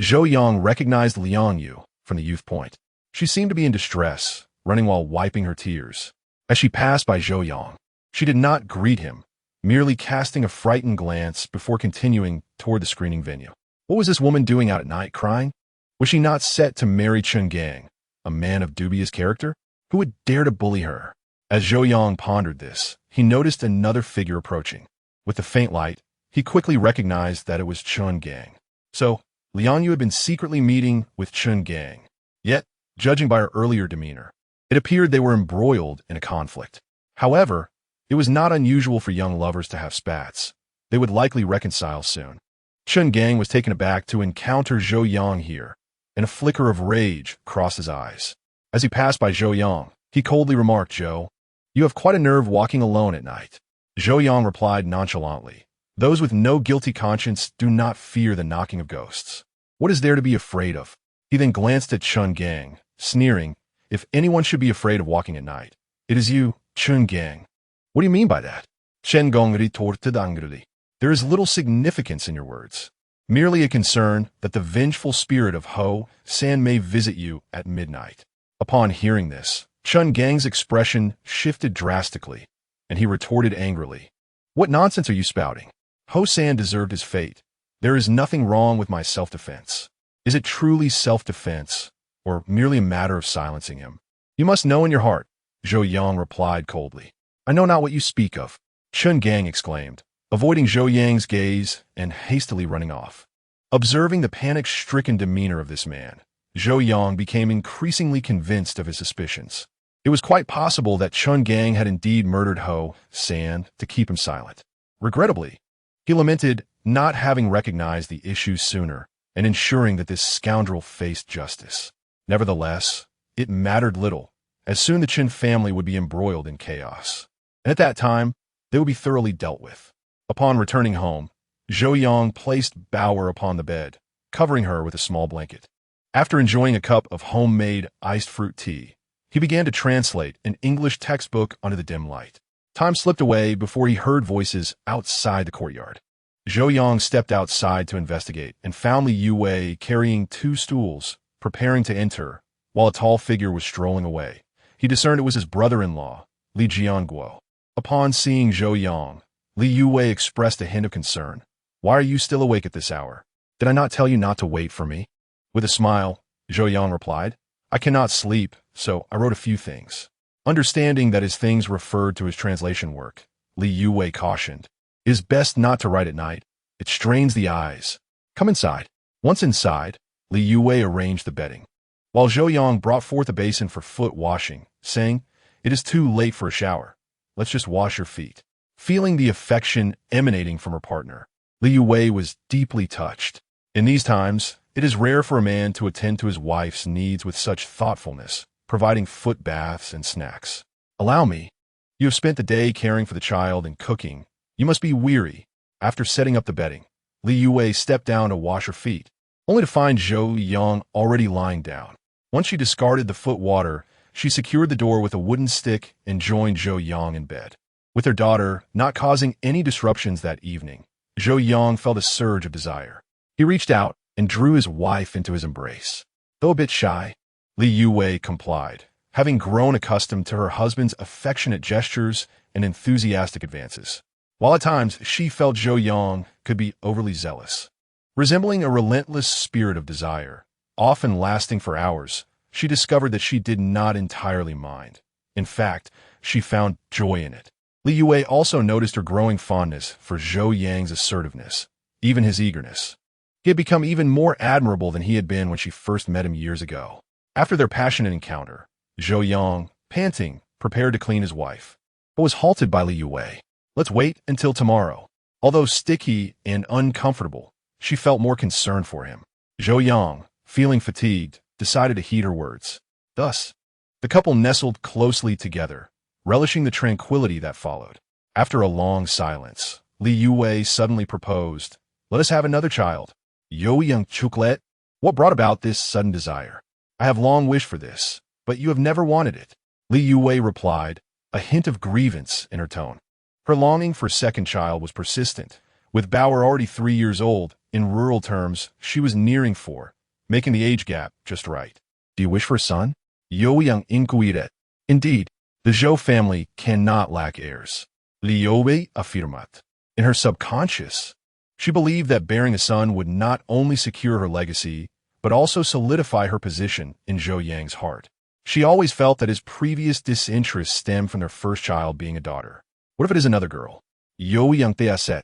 Zhou Yang recognized Liang Yu from the youth point. She seemed to be in distress, running while wiping her tears. As she passed by Zhou Yang, she did not greet him, merely casting a frightened glance before continuing toward the screening venue. What was this woman doing out at night, crying? Was she not set to marry Chen Gang, a man of dubious character? Who would dare to bully her? As Zhou Yang pondered this, he noticed another figure approaching. With the faint light, he quickly recognized that it was Chen Gang. So, Liang Yu had been secretly meeting with Chen Gang. Yet, judging by her earlier demeanor, it appeared they were embroiled in a conflict. However, it was not unusual for young lovers to have spats. They would likely reconcile soon. Chen Gang was taken aback to encounter Zhou Yang here, and a flicker of rage crossed his eyes. As he passed by Zhou Yang, he coldly remarked, "Zhou, you have quite a nerve walking alone at night." Zhou Yang replied nonchalantly, "Those with no guilty conscience do not fear the knocking of ghosts. What is there to be afraid of?" He then glanced at Chen Gang, sneering, "If anyone should be afraid of walking at night, it is you, Chen Gang." "What do you mean by that?" Shen Gong retorted angrily. "There is little significance in your words. Merely a concern that the vengeful spirit of Ho San may visit you at midnight." Upon hearing this, Chen Gang's expression shifted drastically, and he retorted angrily, "What nonsense are you spouting? Ho San deserved his fate. There is nothing wrong with my self-defense." "Is it truly self-defense, or merely a matter of silencing him?" "You must know in your heart," Zhou Yang replied coldly. "I know not what you speak of," Chen Gang exclaimed, avoiding Zhou Yang's gaze and hastily running off. Observing the panic-stricken demeanor of this man, Zhou Yang became increasingly convinced of his suspicions. It was quite possible that Chen Gang had indeed murdered Ho San to keep him silent. Regrettably, he lamented not having recognized the issue sooner and ensuring that this scoundrel faced justice. Nevertheless, it mattered little, as soon the Qin family would be embroiled in chaos. And at that time, they would be thoroughly dealt with. Upon returning home, Zhou Yang placed Bao'er upon the bed, covering her with a small blanket. After enjoying a cup of homemade iced fruit tea, he began to translate an English textbook under the dim light. Time slipped away before he heard voices outside the courtyard. Zhou Yang stepped outside to investigate and found Li Youwei carrying 2 stools, preparing to enter, while a tall figure was strolling away. He discerned it was his brother-in-law, Li Jianguo. Upon seeing Zhou Yang, Li Youwei expressed a hint of concern. "Why are you still awake at this hour? Did I not tell you not to wait for me?" With a smile, Zhou Yang replied, "I cannot sleep, so I wrote a few things." Understanding that his things referred to his translation work, Li Youwei cautioned, "It is best not to write at night. It strains the eyes. Come inside." Once inside, Li Youwei arranged the bedding, while Zhou Yang brought forth a basin for foot washing, saying, "It is too late for a shower. Let's just wash your feet." Feeling the affection emanating from her partner, Li Youwei was deeply touched. In these times, it is rare for a man to attend to his wife's needs with such thoughtfulness, providing foot baths and snacks. "Allow me. You have spent the day caring for the child and cooking. You must be weary." After setting up the bedding, Li Youwei stepped down to wash her feet, only to find Zhou Yang already lying down. Once she discarded the foot water, she secured the door with a wooden stick and joined Zhou Yang in bed. With her daughter not causing any disruptions that evening, Zhou Yang felt a surge of desire. He reached out and drew his wife into his embrace. Though a bit shy, Li Youwei complied, having grown accustomed to her husband's affectionate gestures and enthusiastic advances. While at times she felt Zhou Yang could be overly zealous. Resembling a relentless spirit of desire, often lasting for hours, she discovered that she did not entirely mind. In fact, she found joy in it. Li Youwei also noticed her growing fondness for Zhou Yang's assertiveness, even his eagerness. He had become even more admirable than he had been when she first met him years ago. After their passionate encounter, Zhou Yang, panting, prepared to clean his wife, but was halted by Li Youwei. "Let's wait until tomorrow." Although sticky and uncomfortable, she felt more concern for him. Zhou Yang, feeling fatigued, decided to heed her words. Thus, the couple nestled closely together, relishing the tranquility that followed. After a long silence, Li Youwei suddenly proposed, "Let us have another child." "Yo young chuklet, what brought about this sudden desire?" "I have long wished for this, but you have never wanted it," Li Youwei replied, a hint of grievance in her tone. Her longing for a second child was persistent. With Bao'er already 3 years old, in rural terms, she was nearing 4, making the age gap just right. "Do you wish for a son?" "Yo young inquiret." "Indeed, the Zhou family cannot lack heirs," Li Youwei affirmed. In her subconscious, she believed that bearing a son would not only secure her legacy, but also solidify her position in Zhou Yang's heart. She always felt that his previous disinterest stemmed from their first child being a daughter. "What if it is another girl?" "Yo young teaset."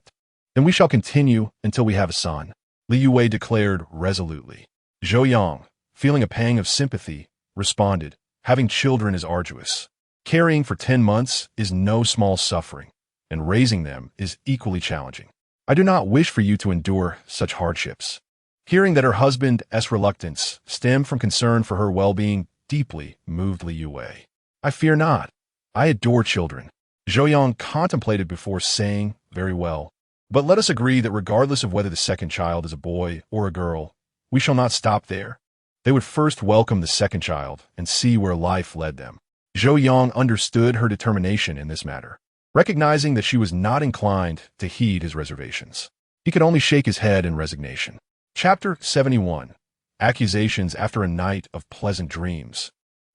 "Then we shall continue until we have a son," Li Youwei declared resolutely. Zhou Yang, feeling a pang of sympathy, responded, "Having children is arduous. Carrying for 10 months is no small suffering, and raising them is equally challenging. I do not wish for you to endure such hardships." Hearing that her husband's reluctance stemmed from concern for her well-being deeply moved Li Youwei. "I fear not. I adore children." Zhou Yang contemplated before saying, "Very well. But let us agree that regardless of whether the second child is a boy or a girl, we shall not stop there." They would first welcome the second child and see where life led them. Zhou Yang understood her determination in this matter, recognizing that she was not inclined to heed his reservations. He could only shake his head in resignation. Chapter 71. Accusations after a night of pleasant dreams.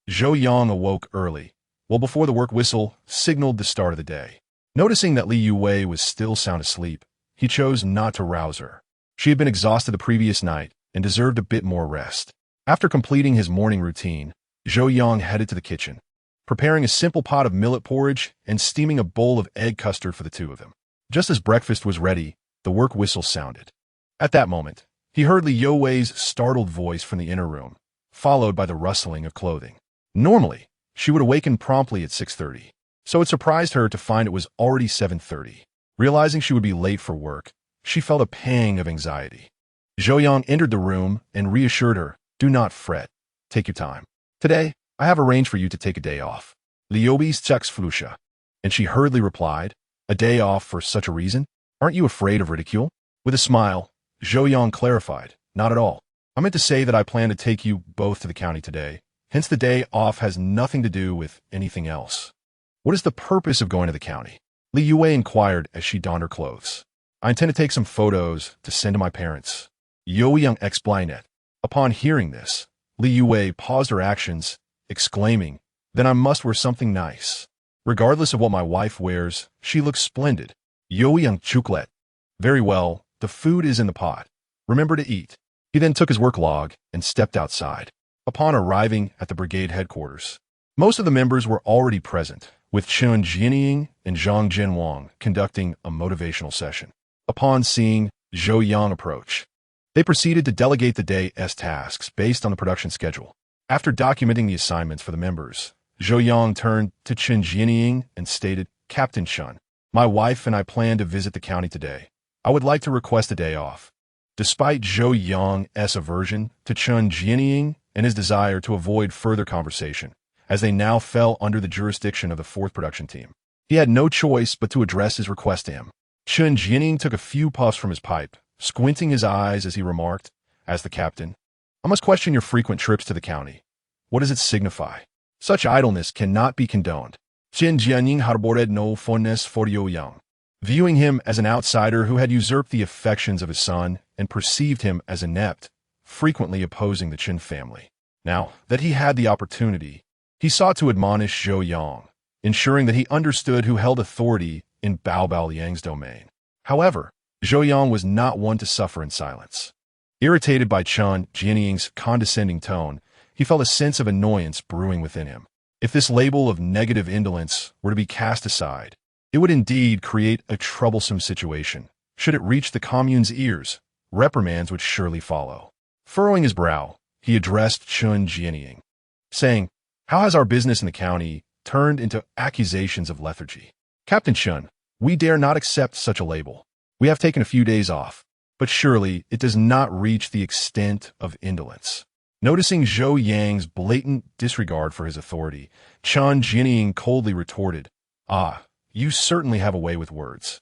Zhou Yang awoke early, well before the work whistle signaled the start of the day. Noticing that Li Youwei was still sound asleep, he chose not to rouse her. She had been exhausted the previous night and deserved a bit more rest. After completing his morning routine, Zhou Yang headed to the kitchen, preparing a simple pot of millet porridge and steaming a bowl of egg custard for the two of them. Just as breakfast was ready, the work whistle sounded. At that moment, he heard Li Youwei's startled voice from the inner room, followed by the rustling of clothing. Normally, she would awaken promptly at 6:30, so it surprised her to find it was already 7:30. Realizing she would be late for work, she felt a pang of anxiety. Zhou Yang entered the room and reassured her, "Do not fret. Take your time. Today, I have arranged for you to take a day off. Li Youwei's Flusha." And she hurriedly replied, "A day off for such a reason? Aren't you afraid of ridicule?" With a smile, Zhou Yang clarified, "Not at all. I meant to say that I plan to take you both to the county today. Hence the day off has nothing to do with anything else." "What is the purpose of going to the county?" Li Youwei inquired as she donned her clothes. "I intend to take some photos to send to my parents." Zhou Yang explained it. Upon hearing this, Li Youwei paused her actions, exclaiming, "Then I must wear something nice. Regardless of what my wife wears, she looks splendid." Zhou Yang chucklet. "Very well, the food is in the pot. Remember to eat." He then took his work log and stepped outside. Upon arriving at the brigade headquarters, most of the members were already present, with Chen Jianying and Zhang Jianwang conducting a motivational session. Upon seeing Zhou Yang approach, they proceeded to delegate the day's tasks based on the production schedule. After documenting the assignments for the members, Zhou Yang turned to Chen Jianying and stated, "Captain Chen, my wife and I plan to visit the county today. I would like to request a day off." Despite Zhou Yang's aversion to Chen Jianying and his desire to avoid further conversation, as they now fell under the jurisdiction of the 4th production team, he had no choice but to address his request to him. Chen Jianying took a few puffs from his pipe, squinting his eyes as he remarked, as the captain, "I must question your frequent trips to the county. What does it signify? Such idleness cannot be condoned." Chen Jianying harbored no fondness for Zhou Yang, viewing him as an outsider who had usurped the affections of his son and perceived him as inept, frequently opposing the Chen family. Now that he had the opportunity, he sought to admonish Zhou Yang, ensuring that he understood who held authority in Bao Liang's domain. However, Zhou Yang was not one to suffer in silence. Irritated by Chen Jianying's condescending tone, he felt a sense of annoyance brewing within him. If this label of negative indolence were to be cast aside, it would indeed create a troublesome situation. Should it reach the commune's ears, reprimands would surely follow. Furrowing his brow, he addressed Chen Jianying, saying, "How has our business in the county turned into accusations of lethargy? Captain Chen, we dare not accept such a label. We have taken a few days off, but surely it does not reach the extent of indolence." Noticing Zhou Yang's blatant disregard for his authority, Chen Jianying coldly retorted, "Ah, you certainly have a way with words.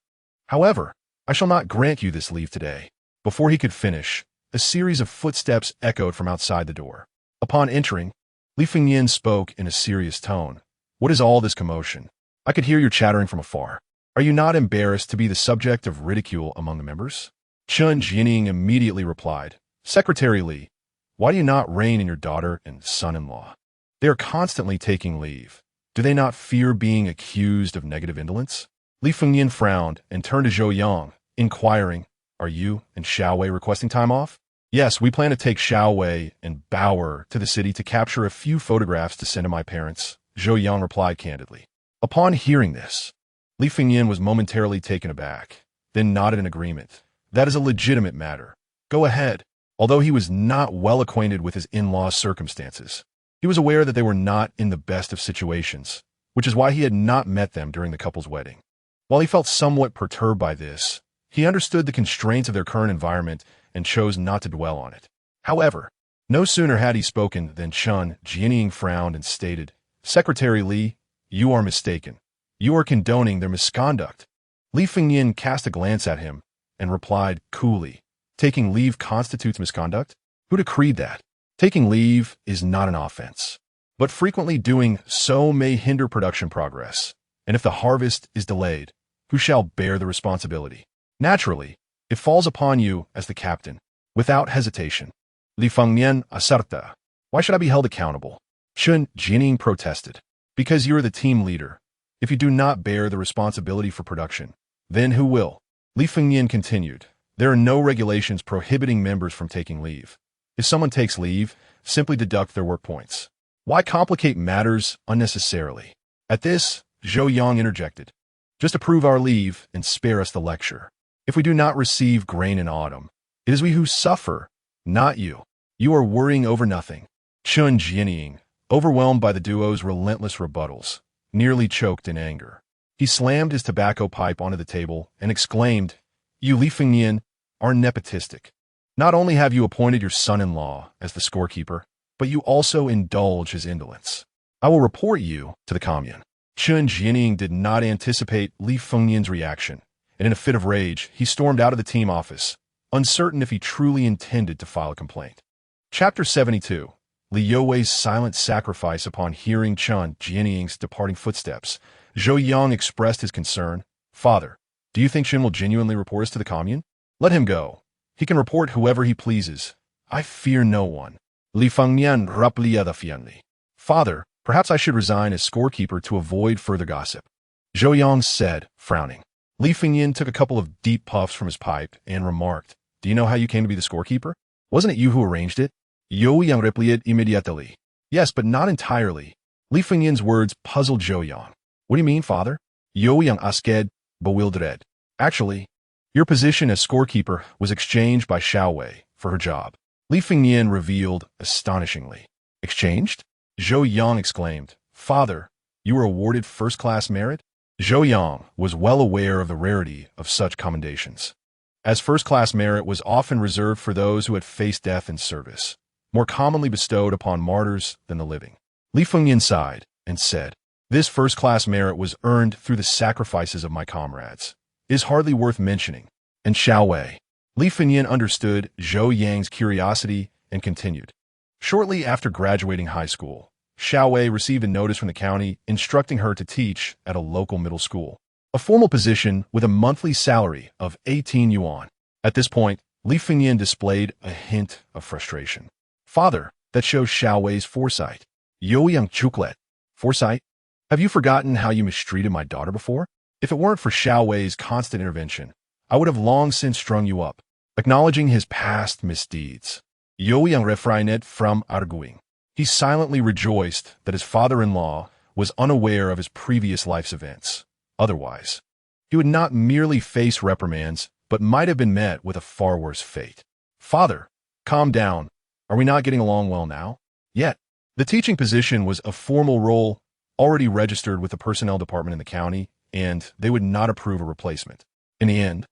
However, I shall not grant you this leave today." Before he could finish, a series of footsteps echoed from outside the door. Upon entering, Li Fengnian spoke in a serious tone. "What is all this commotion? I could hear your chattering from afar. Are you not embarrassed to be the subject of ridicule among the members?" Chen Jianying immediately replied, "Secretary Li, why do you not rein in your daughter and son-in-law? They are constantly taking leave. Do they not fear being accused of negative indolence?" Li Fengnian frowned and turned to Zhou Yang, inquiring, "Are you and Xiaowei requesting time off?" "Yes, we plan to take Xiaowei and Bao'er to the city to capture a few photographs to send to my parents," Zhou Yang replied candidly. Upon hearing this, Li Fengnian was momentarily taken aback, then nodded in agreement. "That is a legitimate matter. Go ahead." Although he was not well acquainted with his in-laws' circumstances, he was aware that they were not in the best of situations, which is why he had not met them during the couple's wedding. While he felt somewhat perturbed by this, he understood the constraints of their current environment and chose not to dwell on it. However, no sooner had he spoken than Chen Jianying frowned and stated, "Secretary Li, you are mistaken. You are condoning their misconduct." Li Fengnian cast a glance at him and replied coolly, "Taking leave constitutes misconduct? Who decreed that? Taking leave is not an offense, but frequently doing so may hinder production progress, and if the harvest is delayed, who shall bear the responsibility? Naturally, it falls upon you as the captain." Without hesitation, Li Fengnian asserted, "Why should I be held accountable?" Chen Jianying protested, "Because you are the team leader. If you do not bear the responsibility for production, then who will?" Li Fengnian continued, "There are no regulations prohibiting members from taking leave. If someone takes leave, simply deduct their work points. Why complicate matters unnecessarily?" At this, Zhou Yang interjected, "Just approve our leave and spare us the lecture. If we do not receive grain in autumn, it is we who suffer, not you. You are worrying over nothing." Chen Jianying, overwhelmed by the duo's relentless rebuttals, nearly choked in anger. He slammed his tobacco pipe onto the table and exclaimed, "You Li Fengnian are nepotistic. Not only have you appointed your son-in-law as the scorekeeper, but you also indulge his indolence. I will report you to the commune." Chen Jianying did not anticipate Li Fengnian's reaction, and in a fit of rage, he stormed out of the team office, uncertain if he truly intended to file a complaint. Chapter 72. Li Youwei's silent sacrifice. Upon hearing Chen Jianying's departing footsteps, Zhou Yang expressed his concern. "Father, do you think Chen will genuinely report us to the commune? Let him go. He can report whoever he pleases. I fear no one." Li Fengnian replied defiantly. "Father, perhaps I should resign as scorekeeper to avoid further gossip," Zhou Yang said, frowning. Li Fengnian took a couple of deep puffs from his pipe and remarked, "Do you know how you came to be the scorekeeper? Wasn't it you who arranged it?" Zhou Yang replied immediately. "Yes, but not entirely." Li Fengnian's words puzzled Zhou Yang. "What do you mean, father?" Zhou Yang asked, bewildered. "Actually, your position as scorekeeper was exchanged by Xiao Wei for her job," Li Fengnian revealed astonishingly. "Exchanged?" Zhou Yang exclaimed. "Father, you were awarded first-class merit?" Zhou Yang was well aware of the rarity of such commendations, as first-class merit was often reserved for those who had faced death in service, more commonly bestowed upon martyrs than the living. Li Fengnian sighed and said, "This first-class merit was earned through the sacrifices of my comrades. It is hardly worth mentioning." And Xiao Wei. Li Fengnian understood Zhou Yang's curiosity and continued. Shortly after graduating high school, Xiao Wei received a notice from the county instructing her to teach at a local middle school, a formal position with a monthly salary of 18 yuan. At this point, Li Fengnian displayed a hint of frustration. "Father, that shows Xiao Wei's foresight." Zhou Yang chucked. "Foresight? Have you forgotten how you mistreated my daughter before? If it weren't for Xiao Wei's constant intervention, I would have long since strung you up." Acknowledging his past misdeeds, Zhou Yang refrained from arguing. He silently rejoiced that his father-in-law was unaware of his previous life's events. Otherwise, he would not merely face reprimands, but might have been met with a far worse fate. "Father, calm down. Are we not getting along well now?" Yet, the teaching position was a formal role already registered with the personnel department in the county, and they would not approve a replacement. In the end,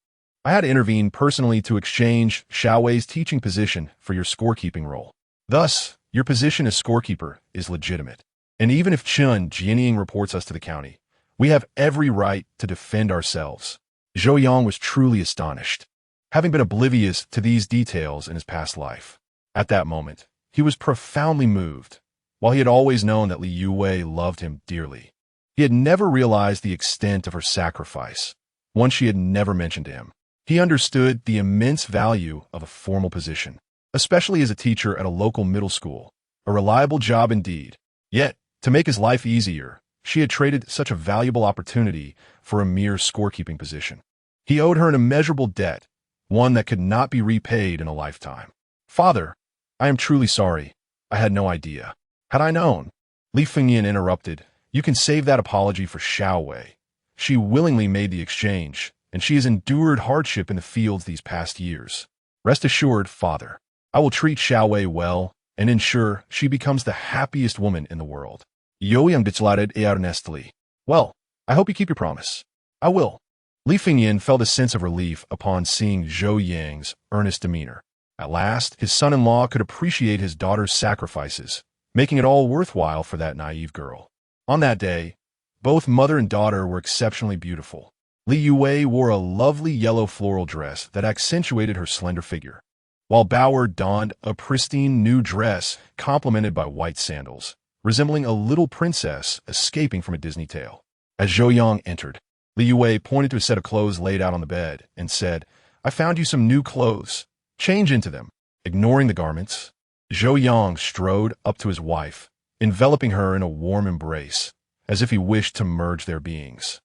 I had to intervene personally to exchange Xiao Wei's teaching position for your scorekeeping role. Thus, your position as scorekeeper is legitimate. And even if Chen Jianying reports us to the county, we have every right to defend ourselves. Zhou Yang was truly astonished, having been oblivious to these details in his past life. At that moment, he was profoundly moved. While he had always known that Li Youwei loved him dearly, he had never realized the extent of her sacrifice, one she had never mentioned to him. He understood the immense value of a formal position, especially as a teacher at a local middle school, a reliable job indeed. Yet, to make his life easier, she had traded such a valuable opportunity for a mere scorekeeping position. He owed her an immeasurable debt, one that could not be repaid in a lifetime. "Father, I am truly sorry. I had no idea. Had I known," Li Fengnian interrupted, "you can save that apology for Xiao Wei. She willingly made the exchange, and she has endured hardship in the fields these past years. Rest assured, father, I will treat Xiao Wei well and ensure she becomes the happiest woman in the world." Zhou Yang declared earnestly. "Well, I hope you keep your promise." "I will." Li Fengnian felt a sense of relief upon seeing Zhou Yang's earnest demeanor. At last, his son-in-law could appreciate his daughter's sacrifices, making it all worthwhile for that naive girl. On that day, both mother and daughter were exceptionally beautiful. Li Youwei wore a lovely yellow floral dress that accentuated her slender figure, while Bao'er donned a pristine new dress complemented by white sandals, resembling a little princess escaping from a Disney tale. As Zhou Yang entered, Li Youwei pointed to a set of clothes laid out on the bed and said, "I found you some new clothes. Change into them." Ignoring the garments, Zhou Yang strode up to his wife, enveloping her in a warm embrace, as if he wished to merge their beings.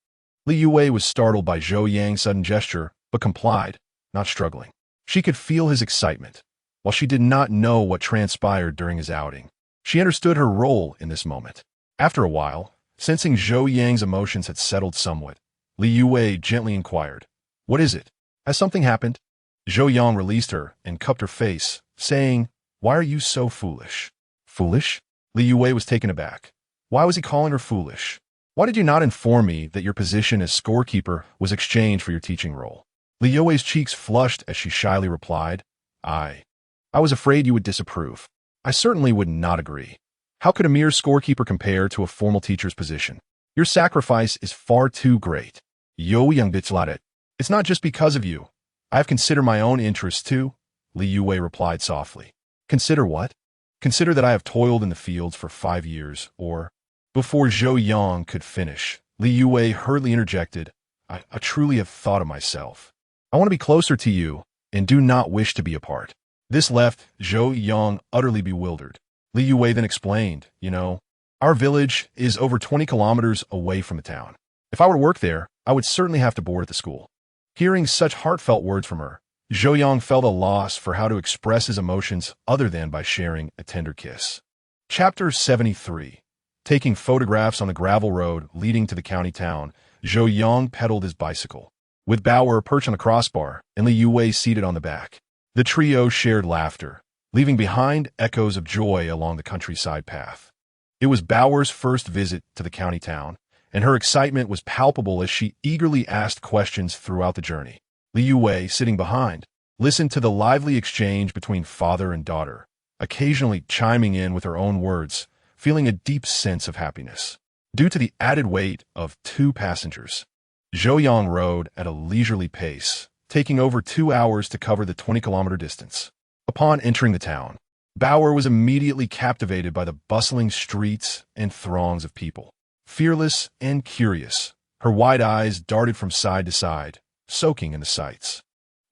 Li Youwei was startled by Zhou Yang's sudden gesture, but complied, not struggling. She could feel his excitement. While she did not know what transpired during his outing, she understood her role in this moment. After a while, sensing Zhou Yang's emotions had settled somewhat, Li Youwei gently inquired, "What is it? Has something happened?" Zhou Yang released her and cupped her face, saying, "Why are you so foolish?" "Foolish?" Li Youwei was taken aback. Why was he calling her foolish? "Why did you not inform me that your position as scorekeeper was exchanged for your teaching role?" Li Youwei's cheeks flushed as she shyly replied, I was afraid you would disapprove. I certainly would not agree. How could a mere scorekeeper compare to a formal teacher's position? Your sacrifice is far too great. Zhou Yang bitchladet. It's not just because of you. I have considered my own interests too, Li Youwei replied softly. Consider what? Consider that I have toiled in the fields for 5 years, or... Before Zhou Yang could finish, Li Youwei hurriedly interjected, I truly have thought of myself. I want to be closer to you, and do not wish to be apart. This left Zhou Yang utterly bewildered. Li Youwei then explained, our village is over 20 kilometers away from the town. If I were to work there, I would certainly have to board at the school. Hearing such heartfelt words from her, Zhou Yang felt a loss for how to express his emotions other than by sharing a tender kiss. Chapter 73. Taking photographs on the gravel road leading to the county town, Zhou Yang pedaled his bicycle, with Bao'er perched on a crossbar and Li Youwei seated on the back. The trio shared laughter, leaving behind echoes of joy along the countryside path. It was Bao'er's first visit to the county town, and her excitement was palpable as she eagerly asked questions throughout the journey. Li Youwei, sitting behind, listened to the lively exchange between father and daughter, occasionally chiming in with her own words, feeling a deep sense of happiness. Due to the added weight of 2 passengers, Zhou Yang rode at a leisurely pace, taking over 2 hours to cover the 20-kilometer distance. Upon entering the town, Bao'er was immediately captivated by the bustling streets and throngs of people. Fearless and curious, her wide eyes darted from side to side, soaking in the sights.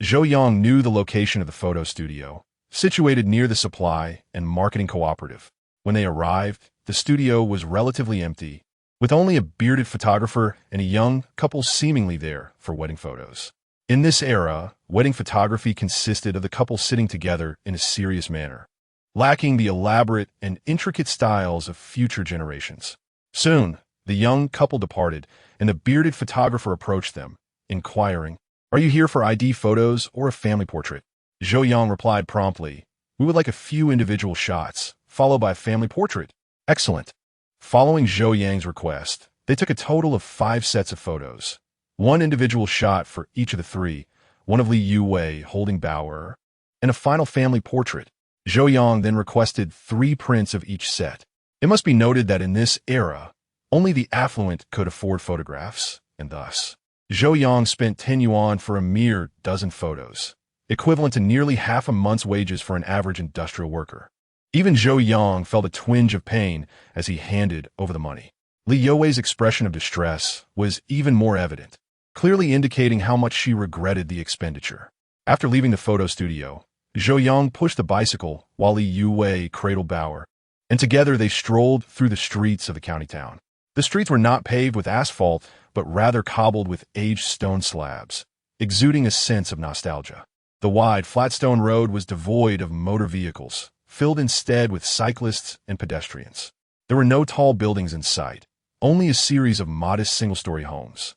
Zhou Yang knew the location of the photo studio, situated near the supply and marketing cooperative. When they arrived, the studio was relatively empty, with only a bearded photographer and a young couple seemingly there for wedding photos. In this era, wedding photography consisted of the couple sitting together in a serious manner, lacking the elaborate and intricate styles of future generations. Soon, the young couple departed, and the bearded photographer approached them, inquiring, "Are you here for ID photos or a family portrait?" Zhou Yang replied promptly, "We would like a few individual shots, followed by a family portrait." Excellent. Following Zhou Yang's request, they took a total of 5 sets of photos. 1 individual shot for each of the 3, one of Li Youwei holding Bao'er, and a final family portrait. Zhou Yang then requested 3 prints of each set. It must be noted that in this era, only the affluent could afford photographs, and thus, Zhou Yang spent 10 yuan for a mere dozen photos, equivalent to nearly half a month's wages for an average industrial worker. Even Zhou Yang felt a twinge of pain as he handed over the money. Li Youwei's expression of distress was even more evident, clearly indicating how much she regretted the expenditure. After leaving the photo studio, Zhou Yang pushed the bicycle while Li Youwei cradled Bao'er, and together they strolled through the streets of the county town. The streets were not paved with asphalt, but rather cobbled with aged stone slabs, exuding a sense of nostalgia. The wide, flat stone road was devoid of motor vehicles, filled instead with cyclists and pedestrians. There were no tall buildings in sight, only a series of modest single-story homes.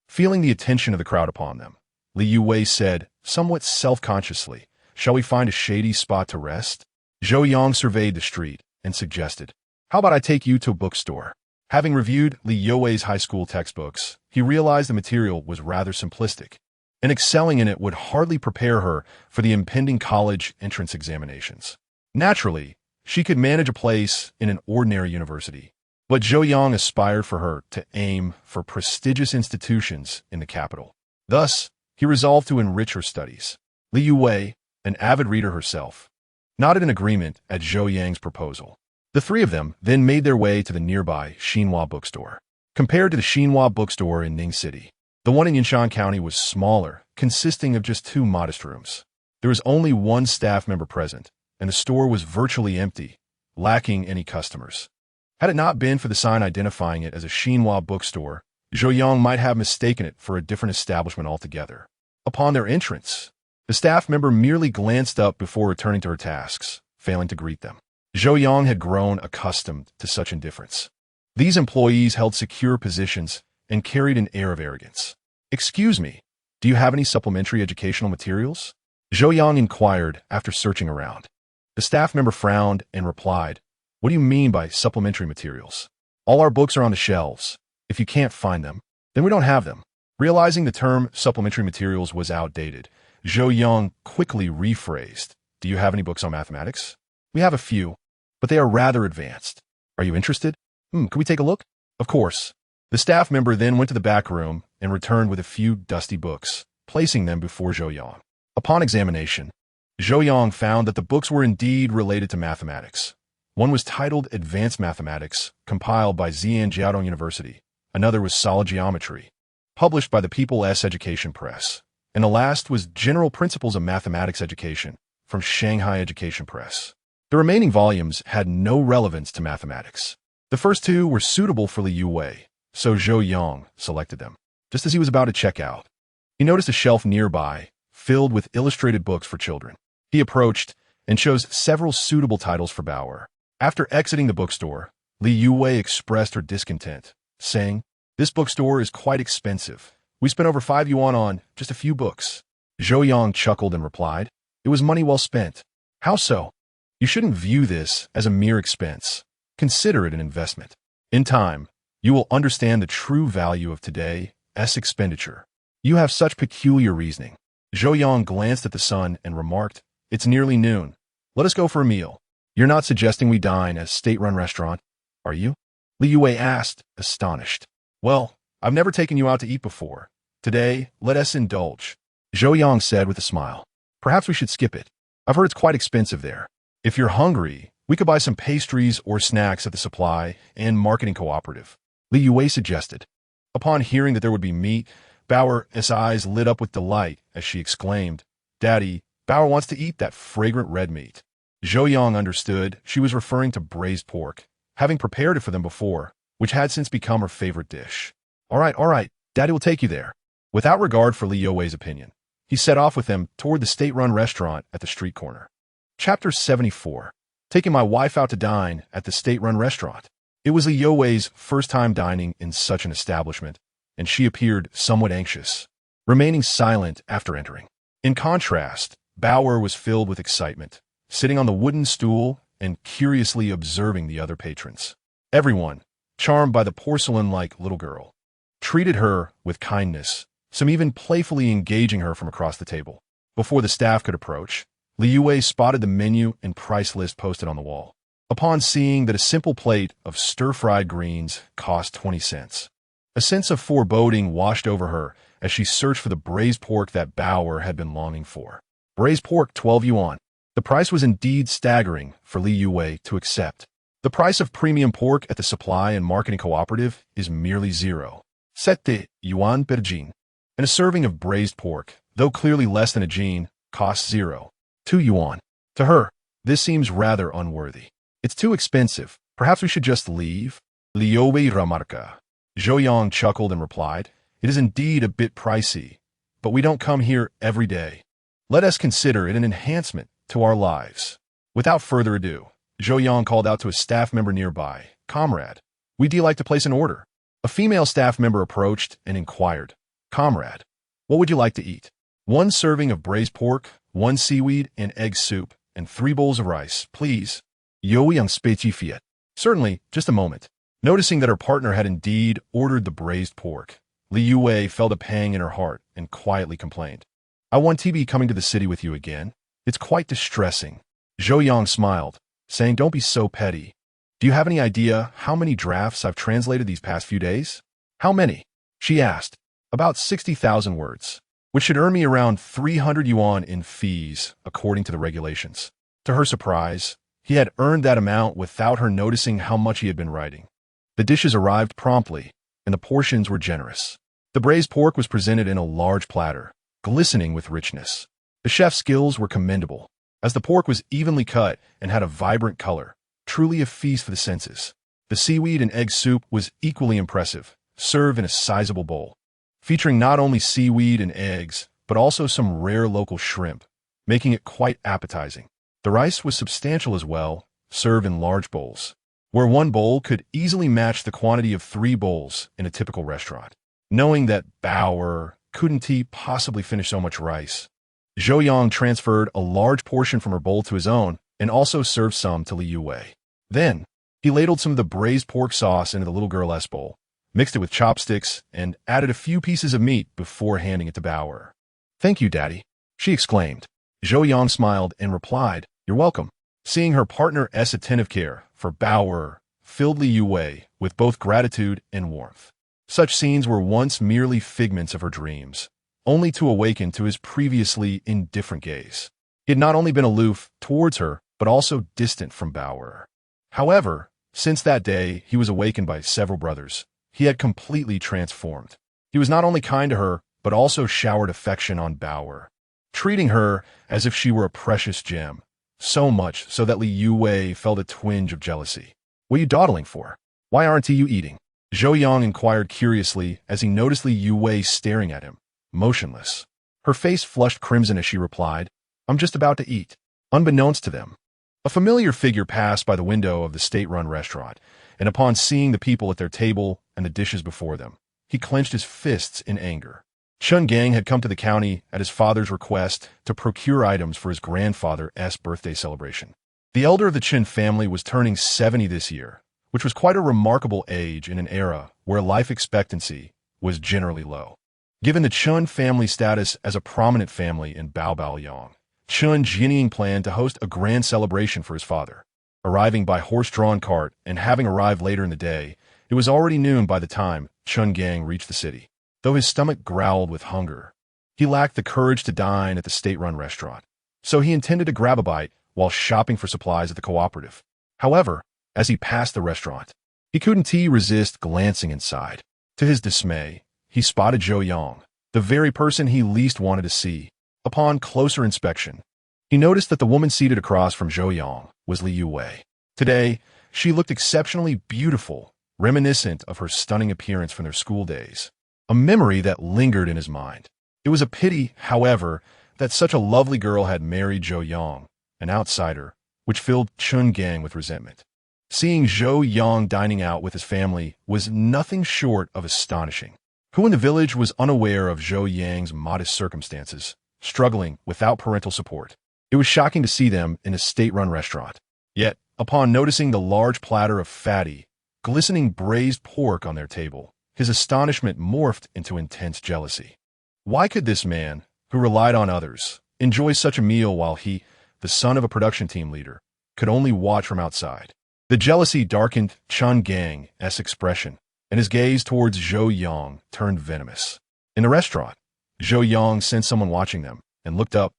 Feeling the attention of the crowd upon them, Li Youwei said, somewhat self-consciously, "Shall we find a shady spot to rest?" Zhou Yang surveyed the street and suggested, "How about I take you to a bookstore?" Having reviewed Li Youwei's high school textbooks, he realized the material was rather simplistic, and excelling in it would hardly prepare her for the impending college entrance examinations. Naturally, she could manage a place in an ordinary university, but Zhou Yang aspired for her to aim for prestigious institutions in the capital. Thus, he resolved to enrich her studies. Li Youwei, an avid reader herself, nodded in agreement at Zhou Yang's proposal. The 3 of them then made their way to the nearby Xinhua bookstore. Compared to the Xinhua bookstore in Ning City, the one in Yinshan County was smaller, consisting of just 2 modest rooms. There was only 1 staff member present, and the store was virtually empty, lacking any customers. Had it not been for the sign identifying it as a Xinhua bookstore, Zhou Yang might have mistaken it for a different establishment altogether. Upon their entrance, the staff member merely glanced up before returning to her tasks, failing to greet them. Zhou Yang had grown accustomed to such indifference. These employees held secure positions and carried an air of arrogance. "Excuse me, do you have any supplementary educational materials?" Zhou Yang inquired after searching around. The staff member frowned and replied, "What do you mean by supplementary materials? All our books are on the shelves. If you can't find them, then we don't have them." Realizing the term supplementary materials was outdated, Zhou Yang quickly rephrased, Do you have any books on mathematics? We have a few, but they are rather advanced. Are you interested? Could we take a look? Of course. The staff member then went to the back room and returned with a few dusty books, placing them before Zhou Yang. Upon examination, Zhou Yang found that the books were indeed related to mathematics. One was titled Advanced Mathematics, compiled by Zhejiang University. Another was Solid Geometry, published by the People's Education Press. And the last was General Principles of Mathematics Education, from Shanghai Education Press. The remaining volumes had no relevance to mathematics. The first two were suitable for Li Youwei, so Zhou Yang selected them. Just as he was about to check out, he noticed a shelf nearby, filled with illustrated books for children. He approached and chose several suitable titles for Bao'er. After exiting the bookstore, Li Youwei expressed her discontent, saying, "This bookstore is quite expensive. We spent over 5 yuan on just a few books." Zhou Yang chuckled and replied, "It was money well spent." "How so?" "You shouldn't view this as a mere expense. Consider it an investment. In time, you will understand the true value of today's expenditure." "You have such peculiar reasoning." Zhou Yang glanced at the sun and remarked, "It's nearly noon. Let us go for a meal." "You're not suggesting we dine at a state-run restaurant, are you?" Li Youwei asked, astonished. "Well, I've never taken you out to eat before. Today, let us indulge," Zhou Yang said with a smile. "Perhaps we should skip it. I've heard it's quite expensive there. If you're hungry, we could buy some pastries or snacks at the Supply and Marketing Cooperative," Li Youwei suggested. Upon hearing that there would be meat, Bao'er's eyes lit up with delight as she exclaimed, "Daddy, Bao'er wants to eat that fragrant red meat." Zhou Yang understood she was referring to braised pork, having prepared it for them before, which had since become her favorite dish. All right, Daddy will take you there." Without regard for Li Youwei's opinion, he set off with them toward the state-run restaurant at the street corner. Chapter 74. Taking my wife out to dine at the state-run restaurant. It was Li Youwei's first time dining in such an establishment, and she appeared somewhat anxious, remaining silent after entering. In contrast, Bao'er was filled with excitement, sitting on the wooden stool and curiously observing the other patrons. Everyone, charmed by the porcelain-like little girl, treated her with kindness, some even playfully engaging her from across the table. Before the staff could approach, Li Youwei spotted the menu and price list posted on the wall. Upon seeing that a simple plate of stir-fried greens cost 20 cents, a sense of foreboding washed over her as she searched for the braised pork that Bao'er had been longing for. Braised pork, 12 yuan. The price was indeed staggering for Li Youwei to accept. The price of premium pork at the Supply and Marketing Cooperative is merely 7 yuan per jin, and a serving of braised pork, though clearly less than a jin, costs 2 yuan. To her, this seems rather unworthy. "It's too expensive. Perhaps we should just leave?" Li Youwei remarca. Zhou Yang chuckled and replied, "It is indeed a bit pricey, but we don't come here every day. Let us consider it an enhancement to our lives." Without further ado, Zhou Yang called out to a staff member nearby, "Comrade, we'd like to place an order." A female staff member approached and inquired, "Comrade, what would you like to eat?" "1 serving of braised pork, 1 seaweed and egg soup, and 3 bowls of rice, please." Youwei Yang specified. "Certainly, just a moment." Noticing that her partner had indeed ordered the braised pork, Li Youwei felt a pang in her heart and quietly complained, "I want to be coming to the city with you again. It's quite distressing." Zhou Yang smiled, saying, "Don't be so petty. Do you have any idea how many drafts I've translated these past few days?" "How many?" she asked. "About 60,000 words, which should earn me around 300 yuan in fees, according to the regulations." To her surprise, he had earned that amount without her noticing how much he had been writing. The dishes arrived promptly, and the portions were generous. The braised pork was presented in a large platter, glistening with richness. The chef's skills were commendable, as the pork was evenly cut and had a vibrant color, truly a feast for the senses. The seaweed and egg soup was equally impressive, served in a sizable bowl, featuring not only seaweed and eggs, but also some rare local shrimp, making it quite appetizing. The rice was substantial as well, served in large bowls, where 1 bowl could easily match the quantity of 3 bowls in a typical restaurant. Knowing that Bao'er couldn't he possibly finish so much rice, Zhou Yang transferred a large portion from her bowl to his own and also served some to Li Youwei. Then, he ladled some of the braised pork sauce into the little girl's bowl, mixed it with chopsticks, and added a few pieces of meat before handing it to Bao'er. "Thank you, Daddy," she exclaimed. Zhou Yang smiled and replied, "You're welcome." Seeing her partner's attentive care for Bao'er filled Li Youwei with both gratitude and warmth. Such scenes were once merely figments of her dreams, only to awaken to his previously indifferent gaze. He had not only been aloof towards her, but also distant from Bao'er. However, since that day he was awakened by several brothers, he had completely transformed. He was not only kind to her, but also showered affection on Bao'er, treating her as if she were a precious gem, so much so that Li Youwei felt a twinge of jealousy. "What are you dawdling for? Why aren't you eating?" Zhou Yang inquired curiously as he noticed Li Youwei staring at him, motionless. Her face flushed crimson as she replied, "I'm just about to eat." Unbeknownst to them, a familiar figure passed by the window of the state-run restaurant, and upon seeing the people at their table and the dishes before them, he clenched his fists in anger. Zhou Yang had come to the county at his father's request to procure items for his grandfather's birthday celebration. The elder of the Chen family was turning 70 this year, which was quite a remarkable age in an era where life expectancy was generally low. Given the Chen family status as a prominent family in Bao'er, Chen Jinying planned to host a grand celebration for his father. Arriving by horse-drawn cart and having arrived later in the day, it was already noon by the time Zhou Yang reached the city. Though his stomach growled with hunger, he lacked the courage to dine at the state-run restaurant, so he intended to grab a bite while shopping for supplies at the cooperative. However, as he passed the restaurant, he couldn't resist glancing inside. To his dismay, he spotted Zhou Yang, the very person he least wanted to see. Upon closer inspection, he noticed that the woman seated across from Zhou Yang was Li Youwei. Today, she looked exceptionally beautiful, reminiscent of her stunning appearance from their school days, a memory that lingered in his mind. It was a pity, however, that such a lovely girl had married Zhou Yang, an outsider, which filled Zhou Yang with resentment. Seeing Zhou Yang dining out with his family was nothing short of astonishing. Who in the village was unaware of Zhou Yang's modest circumstances, struggling without parental support? It was shocking to see them in a state-run restaurant. Yet, upon noticing the large platter of fatty, glistening braised pork on their table, his astonishment morphed into intense jealousy. Why could this man, who relied on others, enjoy such a meal while he, the son of a production team leader, could only watch from outside? The jealousy darkened Zhou Yang's expression, and his gaze towards Zhou Yang turned venomous. In the restaurant, Zhou Yang sensed someone watching them and looked up,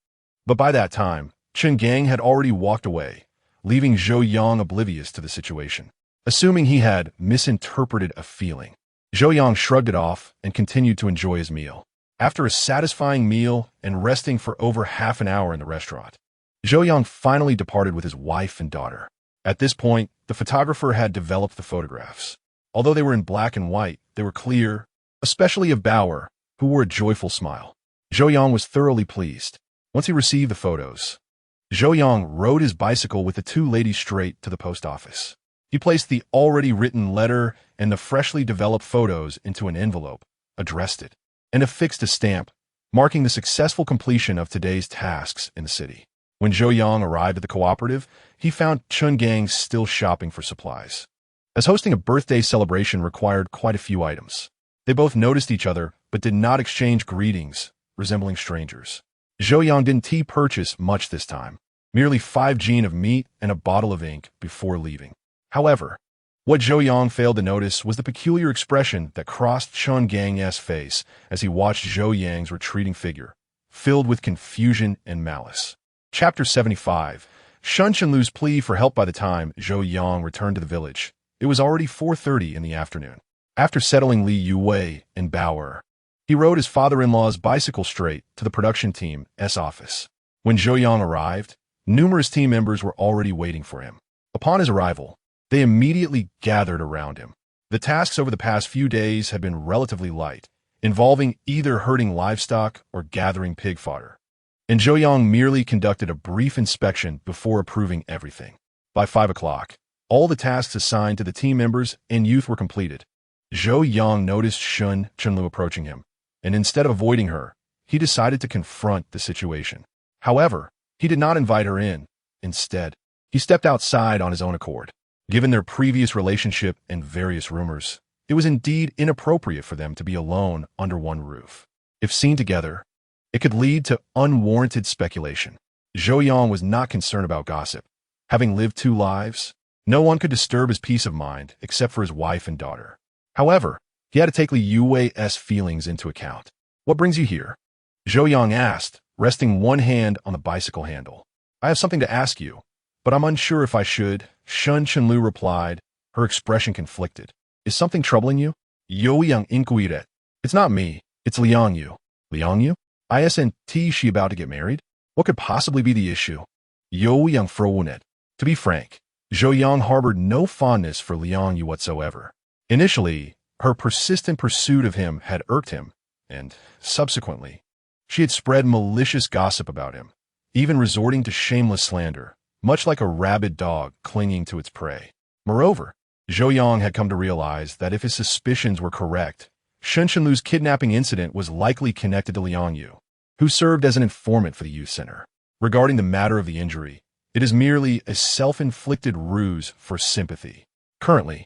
but by that time, Zhou Yang had already walked away, leaving Zhou Yang oblivious to the situation. Assuming he had misinterpreted a feeling, Zhou Yang shrugged it off and continued to enjoy his meal. After a satisfying meal and resting for over half an hour in the restaurant, Zhou Yang finally departed with his wife and daughter. At this point, the photographer had developed the photographs. Although they were in black and white, they were clear, especially of Bao'er, who wore a joyful smile. Zhou Yang was thoroughly pleased. Once he received the photos, Zhou Yang rode his bicycle with the two ladies straight to the post office. He placed the already written letter and the freshly developed photos into an envelope, addressed it, and affixed a stamp, marking the successful completion of today's tasks in the city. When Zhou Yang arrived at the cooperative, he found Zhou Yang still shopping for supplies. As hosting a birthday celebration required quite a few items, they both noticed each other but did not exchange greetings, resembling strangers. Zhou Yang didn't purchase much this time, merely 5 jean of meat and a bottle of ink before leaving. However, what Zhou Yang failed to notice was the peculiar expression that crossed Zhou Yang's face as he watched Zhou Yang's retreating figure, filled with confusion and malice. Chapter 75. Shun Chenlu's plea for help. By the time Zhou Yang returned to the village, it was already 4:30 in the afternoon. After settling Li Youwei and Bao'er, he rode his father-in-law's bicycle straight to the production team's office. When Zhou Yang arrived, numerous team members were already waiting for him. Upon his arrival, they immediately gathered around him. The tasks over the past few days had been relatively light, involving either herding livestock or gathering pig fodder, and Zhou Yang merely conducted a brief inspection before approving everything. By 5 o'clock, all the tasks assigned to the team members and youth were completed. Zhou Yang noticed Shun Chenlu approaching him, and instead of avoiding her, he decided to confront the situation. However, he did not invite her in. Instead, he stepped outside on his own accord. Given their previous relationship and various rumors, it was indeed inappropriate for them to be alone under one roof. If seen together, it could lead to unwarranted speculation. Zhou Yang was not concerned about gossip. Having lived two lives, no one could disturb his peace of mind except for his wife and daughter. However, he had to take Li Youwei's feelings into account. What brings you here? Zhou Yang asked, resting one hand on the bicycle handle. I have something to ask you, but I'm unsure if I should, Shun Chenlu replied, her expression conflicted. Is something troubling you? Zhou Yang inquired. It's not me, it's Li Youwei. Li Youwei? Isn't she about to get married? What could possibly be the issue? Zhou Yang frowned. To be frank, Zhou Yang harbored no fondness for Li Youwei whatsoever. Initially, her persistent pursuit of him had irked him, and, subsequently, she had spread malicious gossip about him, even resorting to shameless slander, much like a rabid dog clinging to its prey. Moreover, Zhou Yang had come to realize that if his suspicions were correct, Shun Chenlu's kidnapping incident was likely connected to Li Youwei, who served as an informant for the youth center. Regarding the matter of the injury, it is merely a self-inflicted ruse for sympathy. Currently,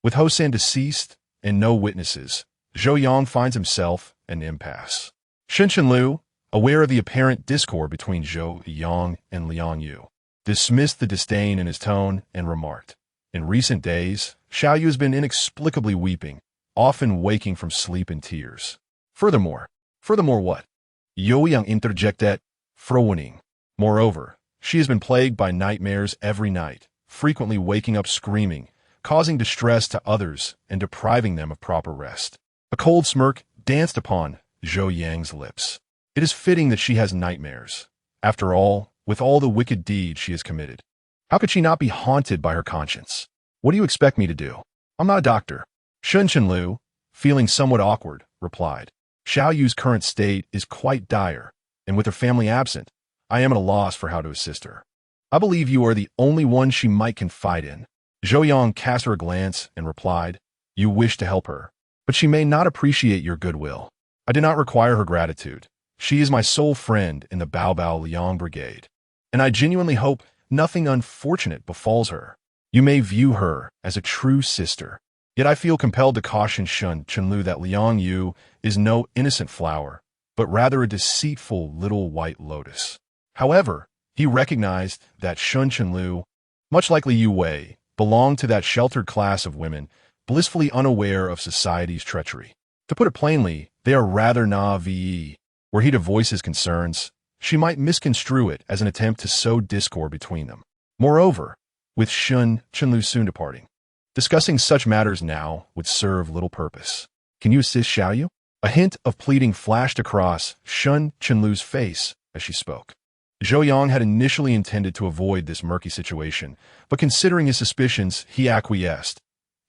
with Hosan deceased and no witnesses, Zhou Yang finds himself in an impasse. Shun Chenlu, aware of the apparent discord between Zhou Yang and Li Youwei, dismissed the disdain in his tone and remarked, in recent days, Xiaoyu has been inexplicably weeping, often waking from sleep in tears. Furthermore what? Zhou Yang interjected, frowning. Moreover, she has been plagued by nightmares every night, frequently waking up screaming, causing distress to others and depriving them of proper rest. A cold smirk danced upon Zhou Yang's lips. It is fitting that she has nightmares. After all, with all the wicked deeds she has committed, how could she not be haunted by her conscience? What do you expect me to do? I'm not a doctor. Shun Chenlu, feeling somewhat awkward, replied. Xiaoyu's current state is quite dire, and with her family absent, I am at a loss for how to assist her. I believe you are the only one she might confide in. Zhou Yang cast her a glance and replied, You wish to help her, but she may not appreciate your goodwill. I do not require her gratitude. She is my sole friend in the Bao Liang Brigade, and I genuinely hope nothing unfortunate befalls her. You may view her as a true sister. Yet I feel compelled to caution Shun Chenlu that Li Youwei is no innocent flower, but rather a deceitful little white lotus. However, he recognized that Shun Chenlu, much like Li Youwei, belonged to that sheltered class of women blissfully unaware of society's treachery. To put it plainly, they are rather naive. Were he to voice his concerns, she might misconstrue it as an attempt to sow discord between them. Moreover, with Shun Chenlu soon departing, discussing such matters now would serve little purpose. Can you assist Xiaoyu? A hint of pleading flashed across Shun Chenlu's face as she spoke. Zhou Yang had initially intended to avoid this murky situation, but considering his suspicions, he acquiesced.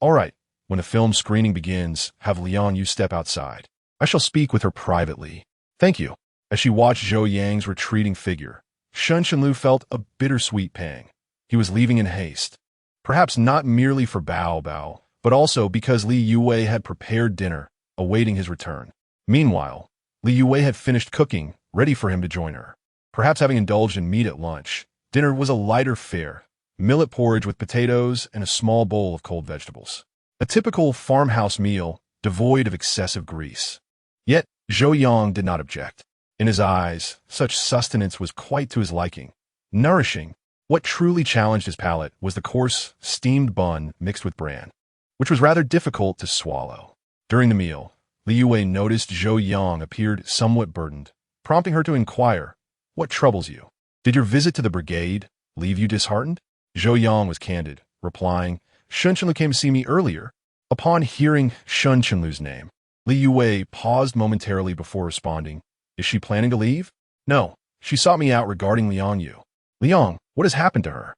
All right, when the film screening begins, have Li Youwei step outside. I shall speak with her privately. Thank you. As she watched Zhou Yang's retreating figure, Shun Chenlu felt a bittersweet pang. He was leaving in haste. Perhaps not merely for Bao, but also because Li Youwei had prepared dinner, awaiting his return. Meanwhile, Li Youwei had finished cooking, ready for him to join her. Perhaps having indulged in meat at lunch, dinner was a lighter fare, millet porridge with potatoes and a small bowl of cold vegetables. A typical farmhouse meal, devoid of excessive grease. Yet, Zhou Yang did not object. In his eyes, such sustenance was quite to his liking. Nourishing. What truly challenged his palate was the coarse, steamed bun mixed with bran, which was rather difficult to swallow. During the meal, Li Youwei noticed Zhou Yang appeared somewhat burdened, prompting her to inquire, What troubles you? Did your visit to the brigade leave you disheartened? Zhou Yang was candid, replying, Shun Chenlu came to see me earlier. Upon hearing Shun Chenlu's name, Li Youwei paused momentarily before responding, Is she planning to leave? No, she sought me out regarding Li Youwei. Li Youwei, what has happened to her?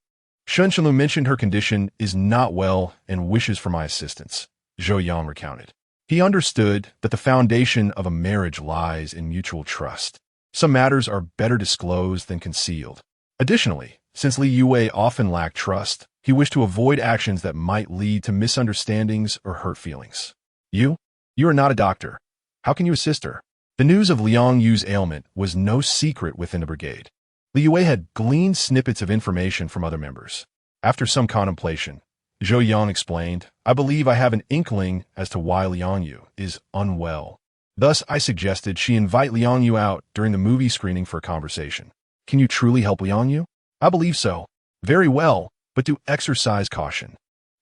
Shun Chenlu mentioned her condition is not well and wishes for my assistance, Zhou Yang recounted. He understood that the foundation of a marriage lies in mutual trust. Some matters are better disclosed than concealed. Additionally, since Li Youwei often lacked trust, he wished to avoid actions that might lead to misunderstandings or hurt feelings. You are not a doctor. How can you assist her? The news of Li Youwei's ailment was no secret within the brigade. Li Youwei had gleaned snippets of information from other members. After some contemplation, Zhou Yang explained, I believe I have an inkling as to why Li Youwei is unwell. Thus, I suggested she invite Li Youwei out during the movie screening for a conversation. Can you truly help Liang Yu? I believe so. Very well, but do exercise caution.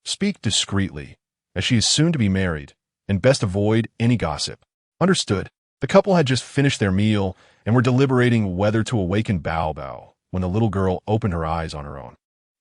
Speak discreetly, as she is soon to be married, and best avoid any gossip. Understood. The couple had just finished their meal and were deliberating whether to awaken Bao when the little girl opened her eyes on her own.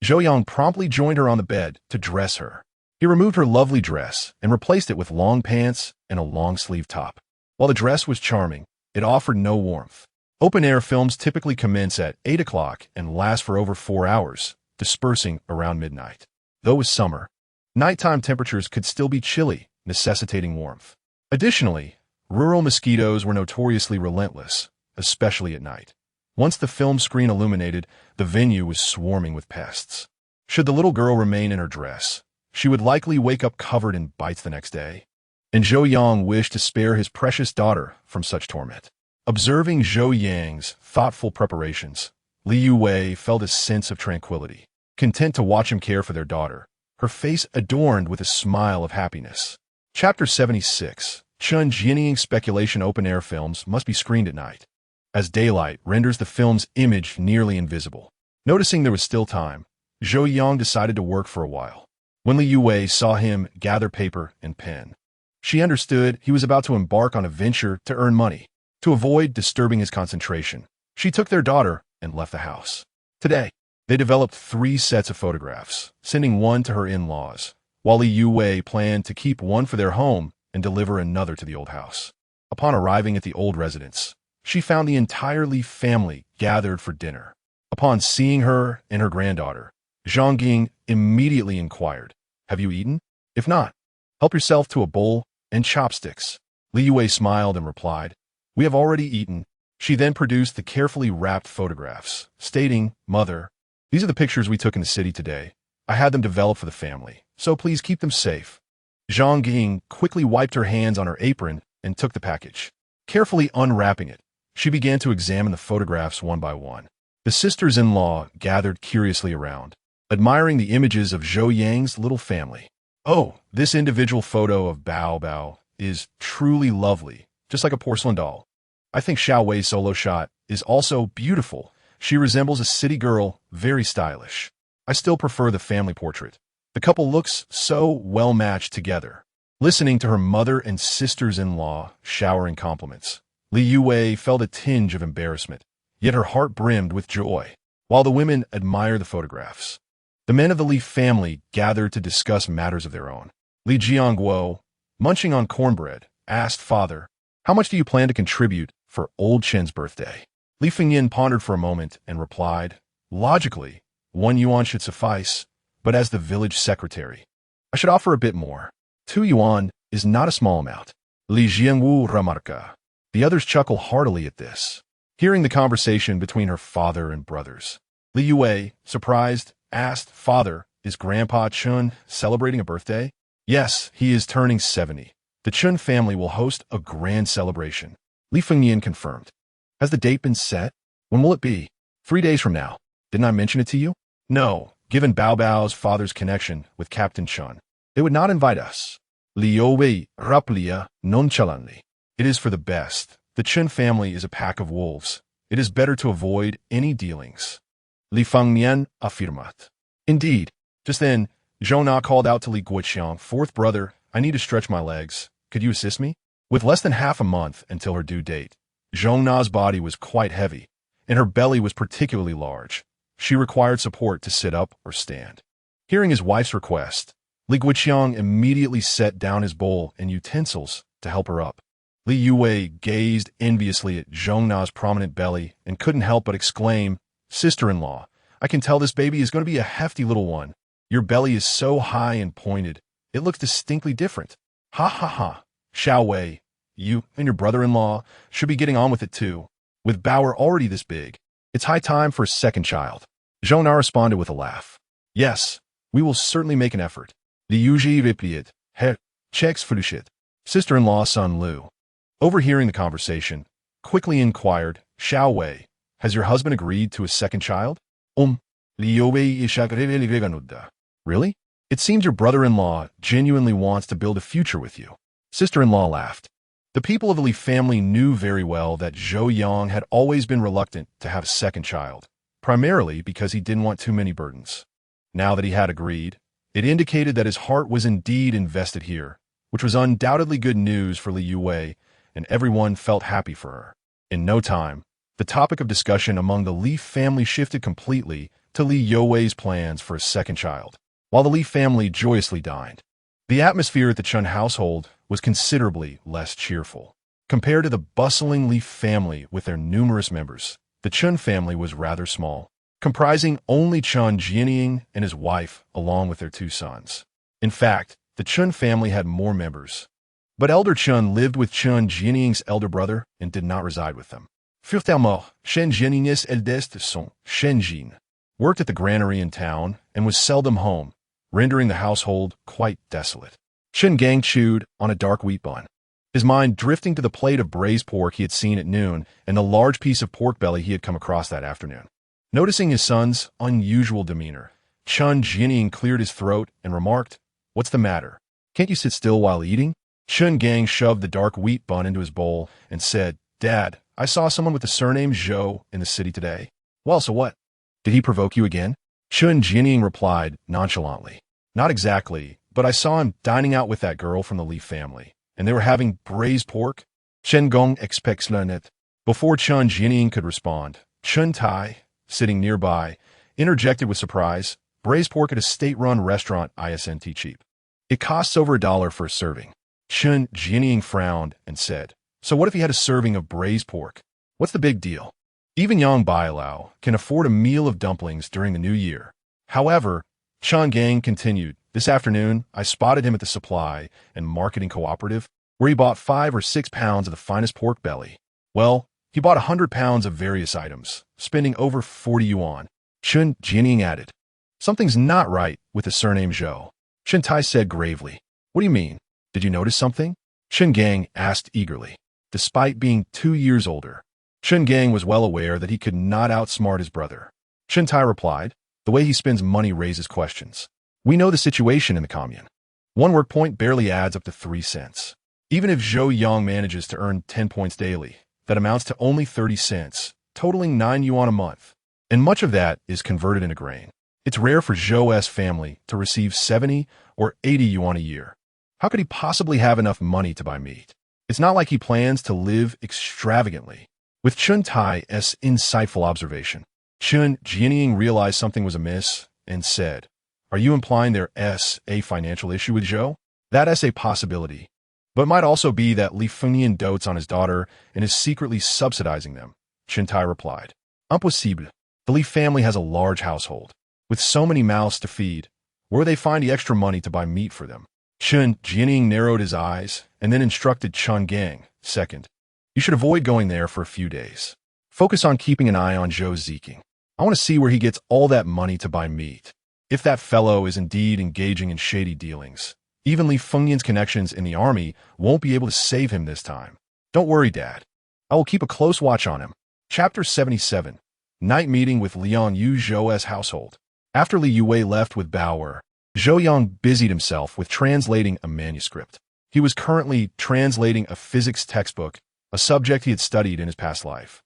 Zhou Yang promptly joined her on the bed to dress her. He removed her lovely dress and replaced it with long pants and a long-sleeve top. While the dress was charming, it offered no warmth. Open-air films typically commence at 8 o'clock and last for over 4 hours, dispersing around midnight. Though it was summer, nighttime temperatures could still be chilly, necessitating warmth. Additionally, rural mosquitoes were notoriously relentless, especially at night. Once the film screen illuminated, the venue was swarming with pests. Should the little girl remain in her dress, she would likely wake up covered in bites the next day. And Zhou Yang wished to spare his precious daughter from such torment. Observing Zhou Yang's thoughtful preparations, Li Youwei felt a sense of tranquility, content to watch him care for their daughter, her face adorned with a smile of happiness. Chapter 76. Chun Jinying speculation open-air films must be screened at night, as daylight renders the film's image nearly invisible. Noticing there was still time, Zhou Yang decided to work for a while. When Li Youwei saw him gather paper and pen, she understood he was about to embark on a venture to earn money. To avoid disturbing his concentration, she took their daughter and left the house. Today, they developed 3 sets of photographs, sending one to her in-laws, while Li Youwei planned to keep one for their home and deliver another to the old house. Upon arriving at the old residence, she found the entire Li family gathered for dinner. Upon seeing her and her granddaughter, Zhang Ying immediately inquired, "Have you eaten? If not, help yourself to a bowl and chopsticks." Li Youwei smiled and replied, "We have already eaten." She then produced the carefully wrapped photographs, stating, "Mother, these are the pictures we took in the city today. I had them developed for the family, so please keep them safe." Zhang Ying quickly wiped her hands on her apron and took the package. Carefully unwrapping it, she began to examine the photographs one by one. The sisters-in-law gathered curiously around, admiring the images of Zhou Yang's little family. "Oh, this individual photo of Bao is truly lovely, just like a porcelain doll. I think Xiao Wei's solo shot is also beautiful. She resembles a city girl, very stylish. I still prefer the family portrait. The couple looks so well-matched together." Listening to her mother and sisters-in-law showering compliments, Li Youwei felt a tinge of embarrassment, yet her heart brimmed with joy. While the women admired the photographs, the men of the Li family gathered to discuss matters of their own. Li Jiangguo, munching on cornbread, asked Father, "How much do you plan to contribute for old Chen's birthday?" Li Fengyan pondered for a moment and replied, "Logically, 1 yuan should suffice, but as the village secretary, I should offer a bit more. 2 yuan is not a small amount." Li Jiangwu remarca. The others chuckled heartily at this. Hearing the conversation between her father and brothers, Li Youwei, surprised, asked, "Father, is Grandpa Chun celebrating a birthday?" "Yes, he is turning 70. The Chun family will host a grand celebration." Li Fengyan confirmed. "Has the date been set? When will it be?" 3 days from now. Didn't I mention it to you?" "No, given Bao's father's connection with Captain Chun, they would not invite us." Li Youwei raplia nonchalantly. "It is for the best. The Chun family is a pack of wolves. It is better to avoid any dealings." Li Fengyan affirmat. Indeed. Just then, Zhou Na called out to Li Guoqiang, "Fourth brother, I need to stretch my legs. Could you assist me?" With less than half a month until her due date, Zhou Na's body was quite heavy, and her belly was particularly large. She required support to sit up or stand. Hearing his wife's request, Li Guoqiang immediately set down his bowl and utensils to help her up. Li Youwei gazed enviously at Zhou Na's prominent belly and couldn't help but exclaim, "Sister-in-law, I can tell this baby is going to be a hefty little one. Your belly is so high and pointed, it looks distinctly different. Ha ha ha. Xiao Wei, you and your brother-in-law should be getting on with it too. With Bao'er already this big, it's high time for a second child." Zhou Na responded with a laugh. "Yes, we will certainly make an effort." Li Yuji replied, "He, checks flushit." Sister-in-law Sun Lu, overhearing the conversation, quickly inquired, "Xiao Wei, has your husband agreed to a second child?" Li Youwei ishagreveli veganudda. "Really? It seems your brother-in-law genuinely wants to build a future with you." Sister-in-law laughed. The people of the Li family knew very well that Zhou Yang had always been reluctant to have a second child, primarily because he didn't want too many burdens. Now that he had agreed, it indicated that his heart was indeed invested here, which was undoubtedly good news for Li Youwei, and everyone felt happy for her. In no time, the topic of discussion among the Li family shifted completely to Li Youwei's plans for a second child, while the Li family joyously dined. The atmosphere at the Chun household was considerably less cheerful. Compared to the bustling Li family with their numerous members, the Chun family was rather small, comprising only Chun Jianying and his wife along with their 2 sons. In fact, the Chun family had more members, but Elder Chun lived with Chun Jianying's elder brother and did not reside with them. Furthermore, Shen Jianying's eldest son, Shen Jin, worked at the granary in town and was seldom home, rendering the household quite desolate. Shen Gang chewed on a dark wheat bun, his mind drifting to the plate of braised pork he had seen at noon and the large piece of pork belly he had come across that afternoon. Noticing his son's unusual demeanor, Chun Jianying cleared his throat and remarked, "What's the matter? Can't you sit still while eating?" Shen Gang shoved the dark wheat bun into his bowl and said, "Dad, I saw someone with the surname Zhou in the city today." "Well, so what? Did he provoke you again?" Chun Jianying replied nonchalantly, "Not exactly, but I saw him dining out with that girl from the Li family, and they were having braised pork." Shen Gong expects it. Before Chun Jianying could respond, Chun Tai, sitting nearby, interjected with surprise, "Braised pork at a state-run restaurant isn't cheap. It costs over $1 for a serving." Chun Jianying frowned and said, "So what if he had a serving of braised pork? What's the big deal? Even Yang Bailao can afford a meal of dumplings during the new year." However, Chun Gang continued, "This afternoon, I spotted him at the supply and marketing cooperative, where he bought 5 or 6 pounds of the finest pork belly. Well, he bought 100 pounds of various items, spending over 40 yuan. Chun Jianying added, "Something's not right with the surname Zhou." Shen Tai said gravely, "What do you mean? Did you notice something?" Shen Gang asked eagerly. Despite being 2 years older, Shen Gang was well aware that he could not outsmart his brother. Shen Tai replied, "The way he spends money raises questions. We know the situation in the commune. 1 work point barely adds up to 3 cents. Even if Zhou Yang manages to earn 10 points daily, that amounts to only 30 cents, totaling 9 yuan a month. And much of that is converted into grain. It's rare for Zhou's family to receive 70 or 80 yuan a year. How could he possibly have enough money to buy meat? It's not like he plans to live extravagantly." With Chun Tai's insightful observation, Chun Jianying realized something was amiss and said, "Are you implying there's a financial issue with Zhou?" "That's a possibility, but might also be that Li Fengnian dotes on his daughter and is secretly subsidizing them," Chun Tai replied. "Impossible. The Li family has a large household, with so many mouths to feed. Where would they find the extra money to buy meat for them?" Chun Jianying narrowed his eyes and then instructed Chun Gang, "Second, you should avoid going there for a few days. Focus on keeping an eye on Zhou Ziking. I want to see where he gets all that money to buy meat. If that fellow is indeed engaging in shady dealings, even Li Fengnian's connections in the army won't be able to save him this time. Don't worry, Dad. I will keep a close watch on him." Chapter 77. Night Meeting with Liang Yu Zhou's Household. After Li Youwei left with Bao'er, Zhou Yang busied himself with translating a manuscript. He was currently translating a physics textbook, a subject he had studied in his past life,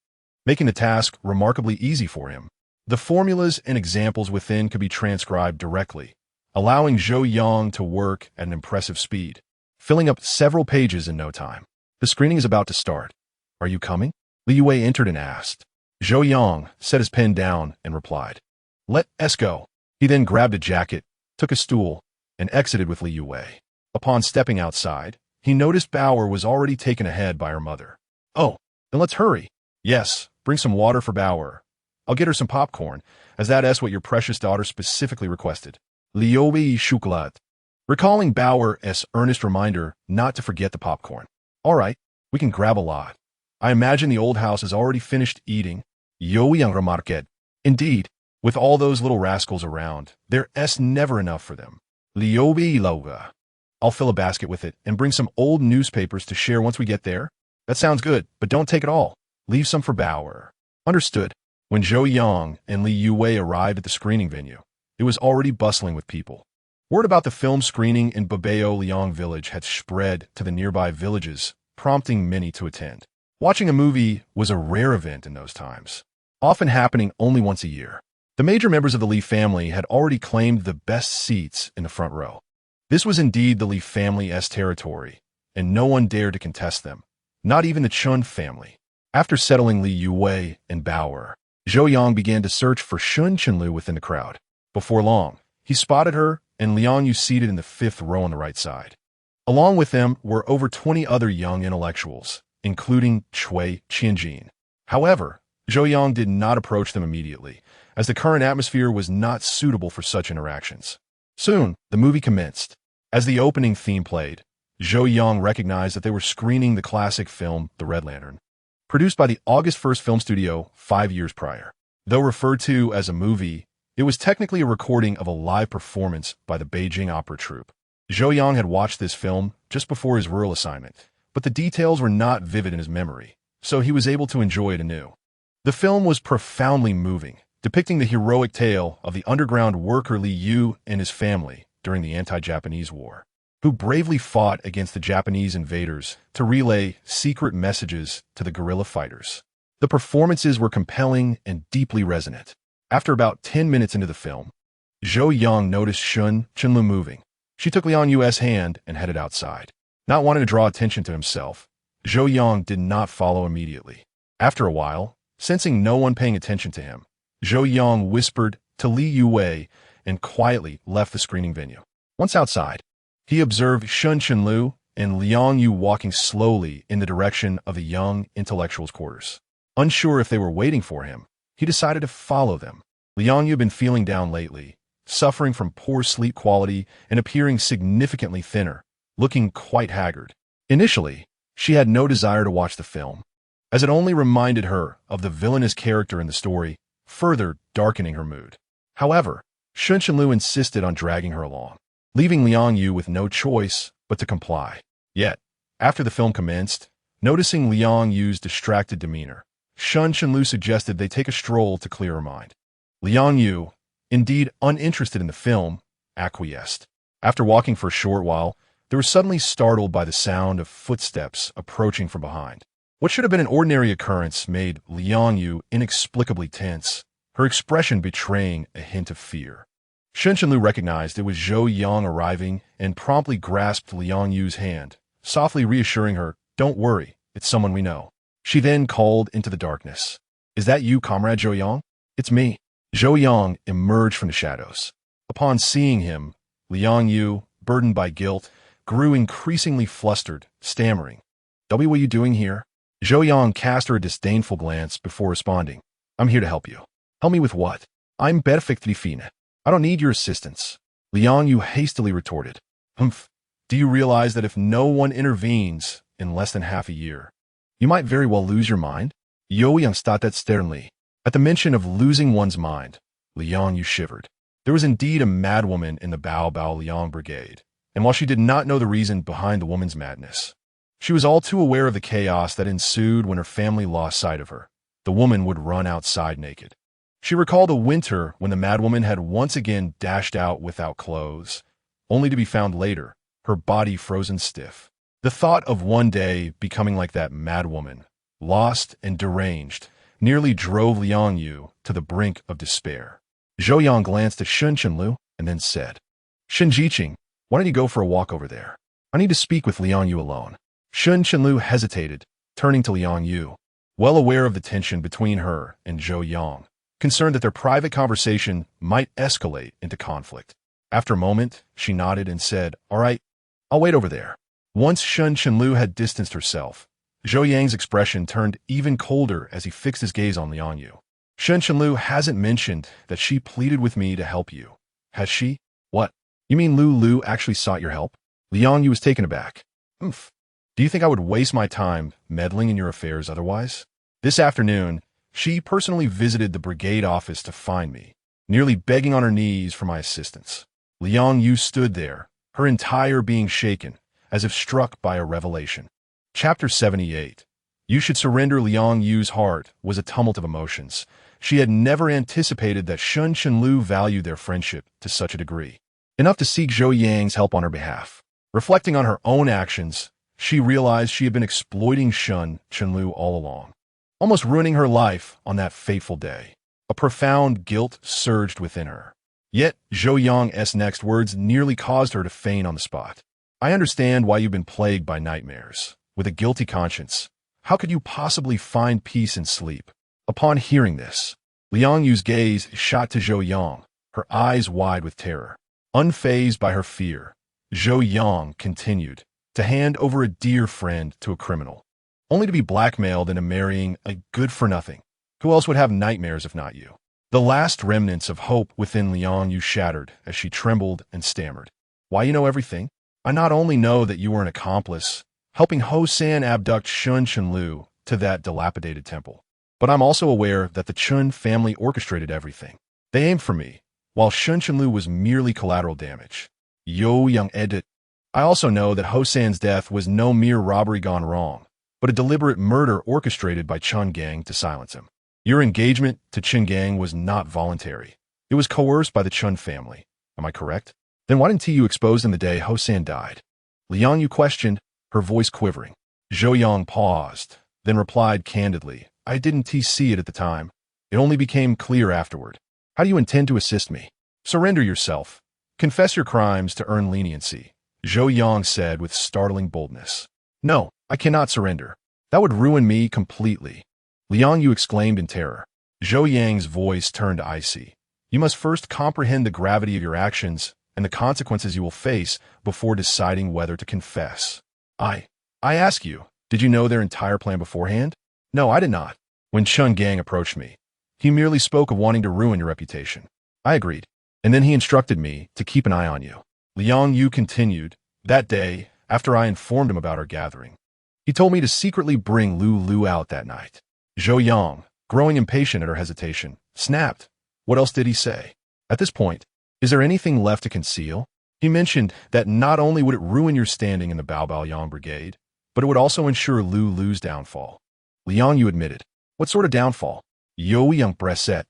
making the task remarkably easy for him. The formulas and examples within could be transcribed directly, allowing Zhou Yang to work at an impressive speed, filling up several pages in no time. "The screening is about to start. Are you coming?" Li Youwei entered and asked. Zhou Yang set his pen down and replied, "Let's go." He then grabbed a jacket, took a stool, and exited with Li Youwei. Upon stepping outside, he noticed Bao'er was already taken ahead by her mother. "Oh, then let's hurry." "Yes, bring some water for Bao'er. I'll get her some popcorn, as that's what your precious daughter specifically requested." Li Youwei chocolate. Recalling Bao'er's earnest reminder not to forget the popcorn. "All right, we can grab a lot. I imagine the old house has already finished eating." Zhou Yang remarked. "Indeed, with all those little rascals around, there's never enough for them." Li Youwei loga. "I'll fill a basket with it and bring some old newspapers to share once we get there." "That sounds good, but don't take it all. Leave some for Bao'er." "Understood." When Zhou Yang and Li Youwei arrived at the screening venue, it was already bustling with people. Word about the film screening in Babao Liang village had spread to the nearby villages, prompting many to attend. Watching a movie was a rare event in those times, often happening only once a year. The major members of the Li family had already claimed the best seats in the front row. This was indeed the Li family's territory, and no one dared to contest them, not even the Chun family. After settling Li Youwei and Bao'er, Zhou Yang began to search for Shun Qinlu within the crowd. Before long, he spotted her and Liang Yu seated in the fifth row on the right side. Along with them were over 20 other young intellectuals, including Cui Qianjin. However, Zhou Yang did not approach them immediately, as the current atmosphere was not suitable for such interactions. Soon, the movie commenced. As the opening theme played, Zhou Yang recognized that they were screening the classic film The Red Lantern, produced by the August 1st film studio 5 years prior. Though referred to as a movie, it was technically a recording of a live performance by the Beijing opera troupe. Zhou Yang had watched this film just before his rural assignment, but the details were not vivid in his memory, so he was able to enjoy it anew. The film was profoundly moving, depicting the heroic tale of the underground worker Li Yu and his family during the anti-Japanese war, who bravely fought against the Japanese invaders to relay secret messages to the guerrilla fighters. The performances were compelling and deeply resonant. After about 10 minutes into the film, Zhou Yang noticed Shun Qinlu moving. She took Liang Yu's hand and headed outside. Not wanting to draw attention to himself, Zhou Yang did not follow immediately. After a while, sensing no one paying attention to him, Zhou Yang whispered to Li Youwei and quietly left the screening venue. Once outside, he observed Shun Qinlu and Liang Yu walking slowly in the direction of the young intellectuals' quarters. Unsure if they were waiting for him, he decided to follow them. Liang Yu had been feeling down lately, suffering from poor sleep quality and appearing significantly thinner, looking quite haggard. Initially, she had no desire to watch the film, as it only reminded her of the villainous character in the story, further darkening her mood. However, Shun Qinlu insisted on dragging her along, leaving Liang Yu with no choice but to comply. Yet, after the film commenced, noticing Liang Yu's distracted demeanor, Shun Qinlu suggested they take a stroll to clear her mind. Liang Yu, indeed uninterested in the film, acquiesced. After walking for a short while, they were suddenly startled by the sound of footsteps approaching from behind. What should have been an ordinary occurrence made Liang Yu inexplicably tense, her expression betraying a hint of fear. Shun Qinlu recognized it was Zhou Yang arriving and promptly grasped Liang Yu's hand, softly reassuring her, "Don't worry, it's someone we know." She then called into the darkness, "Is that you, Comrade Zhou Yang?" "It's me." Zhou Yang emerged from the shadows. Upon seeing him, Liang Yu, burdened by guilt, grew increasingly flustered, stammering, "What are you doing here?" Zhou Yang cast her a disdainful glance before responding, "I'm here to help you." "Help me with what?" "I'm perfectly fine. I don't need your assistance." Liang Yu hastily retorted, "Humph. Do you realize that if no one intervenes in less than half a year, you might very well lose your mind?" Zhou Yang started sternly. At the mention of losing one's mind, Liang Yu shivered. There was indeed a madwoman in the Bao Liang brigade, and while she did not know the reason behind the woman's madness, she was all too aware of the chaos that ensued when her family lost sight of her. The woman would run outside naked. She recalled a winter when the madwoman had once again dashed out without clothes, only to be found later, her body frozen stiff. The thought of one day becoming like that madwoman, lost and deranged, nearly drove Liang Yu to the brink of despair. Zhou Yang glanced at Shun Qinlu and then said, "Shen Jiqing, why don't you go for a walk over there? I need to speak with Liang Yu alone." Shun Qinlu hesitated, turning to Liang Yu, well aware of the tension between her and Zhou Yang, concerned that their private conversation might escalate into conflict. After a moment, she nodded and said, "All right, I'll wait over there." Once Shun Qinlu had distanced herself, Zhou Yang's expression turned even colder as he fixed his gaze on Liang Yu. "Shun Qinlu hasn't mentioned that she pleaded with me to help you, has she?" "What? You mean Lu actually sought your help?" Liang Yu was taken aback. "Humph. Do you think I would waste my time meddling in your affairs otherwise?" This afternoon, she personally visited the brigade office to find me, nearly begging on her knees for my assistance. Liang Yu stood there, her entire being shaken, as if struck by a revelation. Chapter 78. You should surrender. Liang Yu's heart was a tumult of emotions. She had never anticipated that Shun Qinlu valued their friendship to such a degree, enough to seek Zhou Yang's help on her behalf. Reflecting on her own actions, she realized she had been exploiting Chenlu all along, almost ruining her life on that fateful day. A profound guilt surged within her. Yet, Zhou Yang's next words nearly caused her to faint on the spot. I understand why you've been plagued by nightmares. With a guilty conscience, how could you possibly find peace in sleep? Upon hearing this, Li Yu's gaze shot to Zhou Yang, her eyes wide with terror. Unfazed by her fear, Zhou Yang continued to hand over a dear friend to a criminal, only to be blackmailed into marrying a good-for-nothing. Who else would have nightmares if not you? The last remnants of hope within Li Yu shattered as she trembled and stammered. Why, you know everything? I not only know that you were an accomplice, helping Ho-san abduct Chenlu to that dilapidated temple, but I'm also aware that the Chun family orchestrated everything. They aimed for me, while Chenlu was merely collateral damage. Zhou Yang edit. I also know that Ho-san's death was no mere robbery gone wrong, but a deliberate murder orchestrated by Chun Gang to silence him. Your engagement to Chun Gang was not voluntary. It was coerced by the Chun family. Am I correct? Then why didn't you expose him the day Ho-san died? Li Yu questioned, her voice quivering. Zhou Yang paused, then replied candidly, I didn't see it at the time. It only became clear afterward. How do you intend to assist me? Surrender yourself. Confess your crimes to earn leniency, Zhou Yang said with startling boldness. No, I cannot surrender. That would ruin me completely. Li Yu exclaimed in terror. Zhou Yang's voice turned icy. You must first comprehend the gravity of your actions and the consequences you will face before deciding whether to confess. I ask you, did you know their entire plan beforehand? No, I did not. When Chun Gang approached me, he merely spoke of wanting to ruin your reputation. I agreed, and then he instructed me to keep an eye on you. Li Yu continued, that day, after I informed him about our gathering, he told me to secretly bring Lu out that night. Zhou Yang, growing impatient at her hesitation, snapped. What else did he say? At this point, is there anything left to conceal? He mentioned that not only would it ruin your standing in the Bao'er Brigade, but it would also ensure Lu's downfall. Li Yu admitted. What sort of downfall? Zhou Yang Breset.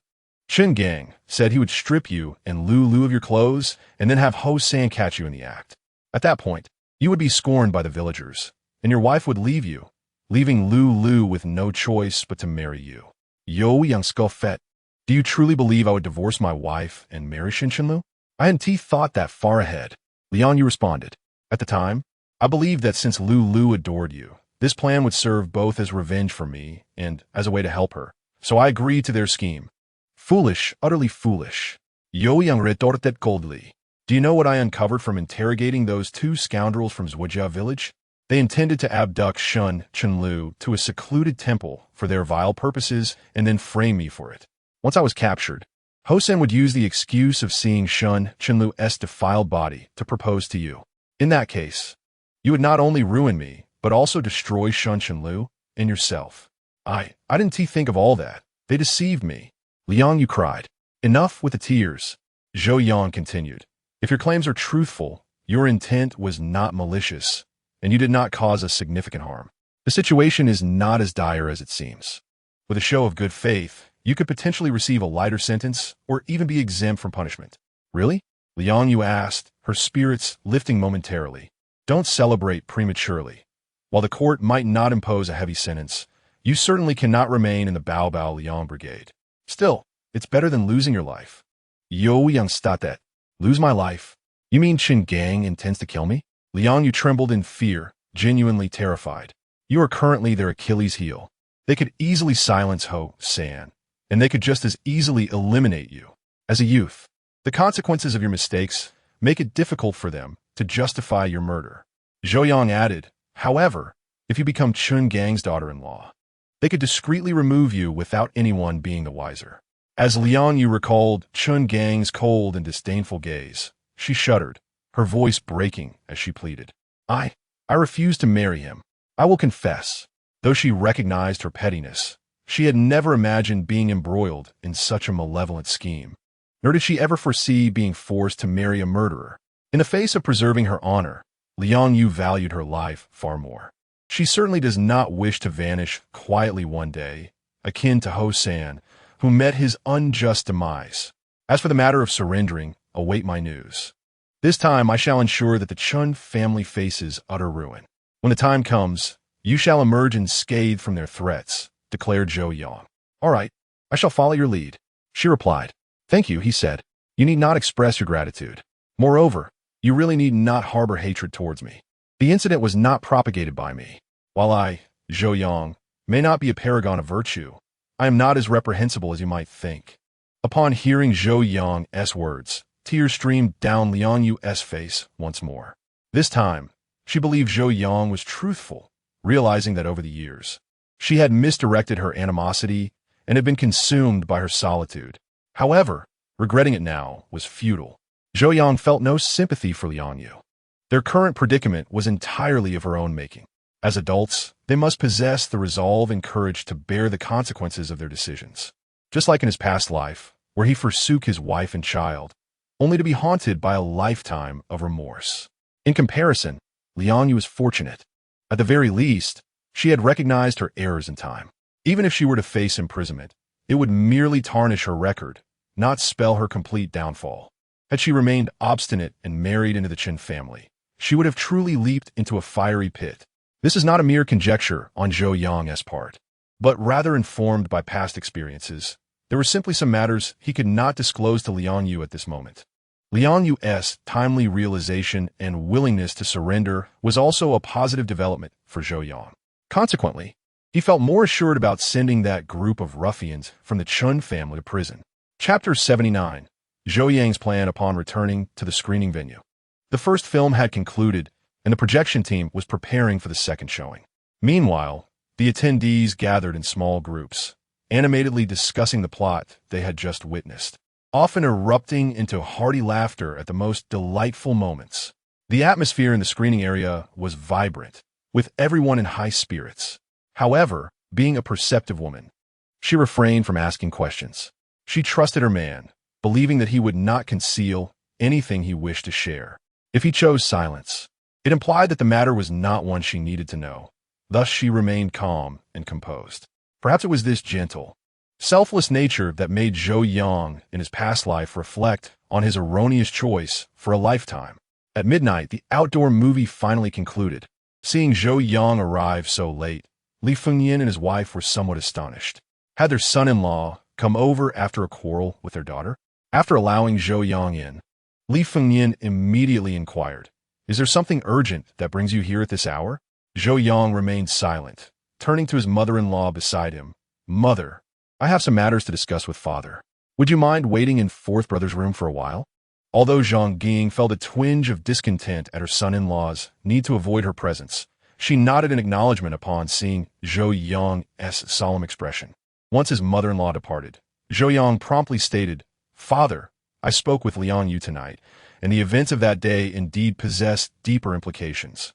Chun Gang said he would strip you and Lu of your clothes and then have Ho-san catch you in the act. At that point, you would be scorned by the villagers, and your wife would leave you, leaving Lu with no choice but to marry you. Zhou Yang scoffed. Do you truly believe I would divorce my wife and marry Chenlu? I hadn't thought that far ahead. Li Yu responded. At the time, I believed that since Lu adored you, this plan would serve both as revenge for me and as a way to help her. So I agreed to their scheme. Foolish, utterly foolish. Zhou Yang retorted coldly. Do you know what I uncovered from interrogating those two scoundrels from Zhuojia village? They intended to abduct Chenlu to a secluded temple for their vile purposes and then frame me for it. Once I was captured, Ho-san would use the excuse of seeing Chenlu's defiled body to propose to you. In that case, you would not only ruin me, but also destroy Chenlu and yourself. I didn't think of all that. They deceived me. Li Yu cried. Enough with the tears. Zhou Yang continued. If your claims are truthful, your intent was not malicious, and you did not cause us significant harm. The situation is not as dire as it seems. With a show of good faith, you could potentially receive a lighter sentence or even be exempt from punishment. Really? Li Yu asked, her spirits lifting momentarily. Don't celebrate prematurely. While the court might not impose a heavy sentence, you certainly cannot remain in the Bao'er Brigade. Still, it's better than losing your life. Zhou Yang stated. Lose my life? You mean Chun Gang intends to kill me? Li Yu trembled in fear, genuinely terrified. You are currently their Achilles heel. They could easily silence Ho-san, and they could just as easily eliminate you. As a youth, the consequences of your mistakes make it difficult for them to justify your murder. Zhou Yang added, however, if you become Chun Gang's daughter-in-law, they could discreetly remove you without anyone being the wiser. As Li Yu recalled Chun Gang's cold and disdainful gaze, she shuddered, her voice breaking as she pleaded. I refuse to marry him. I will confess. Though she recognized her pettiness, she had never imagined being embroiled in such a malevolent scheme. Nor did she ever foresee being forced to marry a murderer. In the face of preserving her honor, Li Yu valued her life far more. She certainly does not wish to vanish quietly one day, akin to Ho-san, who met his unjust demise. As for the matter of surrendering, await my news. This time I shall ensure that the Chun family faces utter ruin. When the time comes, you shall emerge unscathed from their threats, declared Zhou Yang. All right, I shall follow your lead. She replied. Thank you, he said. You need not express your gratitude. Moreover, you really need not harbor hatred towards me. The incident was not propagated by me. While I, Zhou Yang, may not be a paragon of virtue, I am not as reprehensible as you might think. Upon hearing Zhou Yang's words, tears streamed down Li Yuwei's face once more. This time, she believed Zhou Yang was truthful, realizing that over the years, she had misdirected her animosity and had been consumed by her solitude. However, regretting it now was futile. Zhou Yang felt no sympathy for Li Yuwei. Their current predicament was entirely of her own making. As adults, they must possess the resolve and courage to bear the consequences of their decisions. Just like in his past life, where he forsook his wife and child, only to be haunted by a lifetime of remorse. In comparison, Li Yuwei was fortunate. At the very least, she had recognized her errors in time. Even if she were to face imprisonment, it would merely tarnish her record, not spell her complete downfall. Had she remained obstinate and married into the Chen family, she would have truly leaped into a fiery pit. This is not a mere conjecture on Zhou Yang's part, but rather informed by past experiences. There were simply some matters he could not disclose to Li Yuwei at this moment. Li Yuwei's timely realization and willingness to surrender was also a positive development for Zhou Yang. Consequently, he felt more assured about sending that group of ruffians from the Chen family to prison. Chapter 79. Zhou Yang's plan upon returning to the screening venue. The first film had concluded, and the projection team was preparing for the second showing. Meanwhile, the attendees gathered in small groups, animatedly discussing the plot they had just witnessed, often erupting into hearty laughter at the most delightful moments. The atmosphere in the screening area was vibrant, with everyone in high spirits. However, being a perceptive woman, she refrained from asking questions. She trusted her man, believing that he would not conceal anything he wished to share. If he chose silence, it implied that the matter was not one she needed to know. Thus she remained calm and composed. Perhaps it was this gentle, selfless nature that made Zhou Yang in his past life reflect on his erroneous choice for a lifetime. At midnight, the outdoor movie finally concluded. Seeing Zhou Yang arrive so late, Li Fengyan and his wife were somewhat astonished. Had their son-in-law come over after a quarrel with their daughter? After allowing Zhou Yang in, Li Fengyan immediately inquired, "Is there something urgent that brings you here at this hour?" Zhou Yang remained silent, turning to his mother-in-law beside him. "Mother, I have some matters to discuss with father. Would you mind waiting in fourth brother's room for a while?" Although Zhang Ging felt a twinge of discontent at her son-in-law's need to avoid her presence, she nodded in acknowledgement upon seeing Zhou Yang's solemn expression. Once his mother-in-law departed, Zhou Yang promptly stated, "Father, I spoke with Li Yuwei tonight, and the events of that day indeed possessed deeper implications."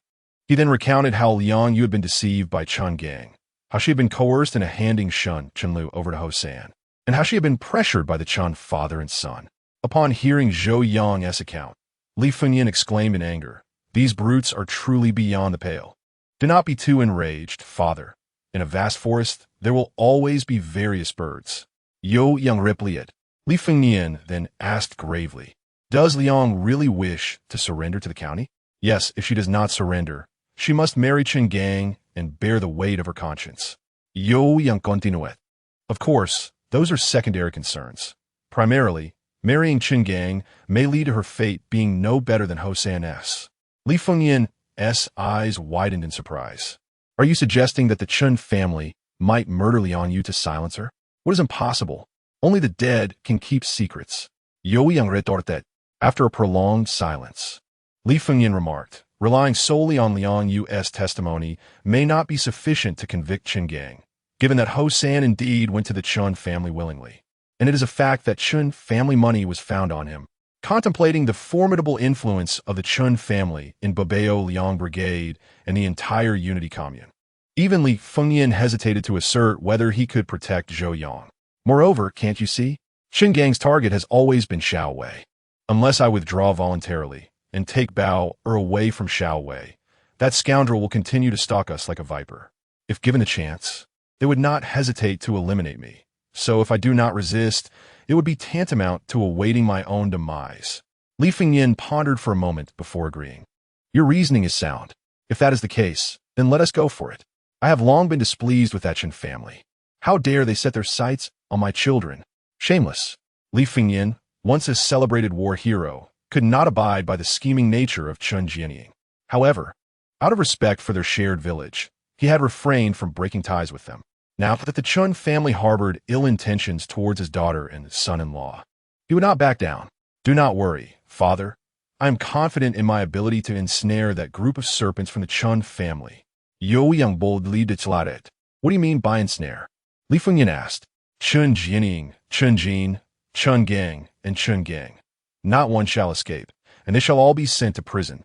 He then recounted how Li Yuwei had been deceived by Chen Gang, how she had been coerced into handing Chen Lu over to Hosan, and how she had been pressured by the Chen father and son. Upon hearing Zhou Yang's account, Li Fengyan exclaimed in anger, "These brutes are truly beyond the pale. Do not be too enraged, father. In a vast forest, there will always be various birds." Zhou Yang replied. Li Fengyan then asked gravely, "Does Li Yuwei really wish to surrender to the county?" "Yes, if she does not surrender, she must marry Chen Gang and bear the weight of her conscience." Zhou Yang continued. "Of course, those are secondary concerns. Primarily, marrying Chen Gang may lead to her fate being no better than Hosan's." Li Fengyan's eyes widened in surprise. "Are you suggesting that the Chen family might murder Li Yuwei to silence her? What is impossible? Only the dead can keep secrets." Zhou Yang retorted. After a prolonged silence, Li Fengyan remarked, "Relying solely on Li Yuwei's testimony may not be sufficient to convict Chen Gang, given that Hosan indeed went to the Chen family willingly, and it is a fact that Chen family money was found on him." Contemplating the formidable influence of the Chen family in Babao Liang Brigade and the entire Unity Commune, even Li Fengyan hesitated to assert whether he could protect Zhou Yang. "Moreover, can't you see? Chen Gang's target has always been Xiao Wei. Unless I withdraw voluntarily and take Bao'er away from Xiao Wei, that scoundrel will continue to stalk us like a viper. If given the chance, they would not hesitate to eliminate me. So if I do not resist, it would be tantamount to awaiting my own demise." Li Fengyan pondered for a moment before agreeing. "Your reasoning is sound. If that is the case, then let us go for it. I have long been displeased with that Chen family. How dare they set their sights on my children? Shameless. Li Fengyan, once a celebrated war hero, could not abide by the scheming nature of Chen Jianying. However, out of respect for their shared village, he had refrained from breaking ties with them. Now that the Chen family harbored ill intentions towards his daughter and son-in-law, he would not back down. Do not worry, father. I am confident in my ability to ensnare that group of serpents from the Chen family. Zhou Yang boldly declared. What do you mean by ensnare? Li Fengyan asked. Chen Jianying, Chen Jin, Chen Gang, and Chen Gang. Not one shall escape, and they shall all be sent to prison.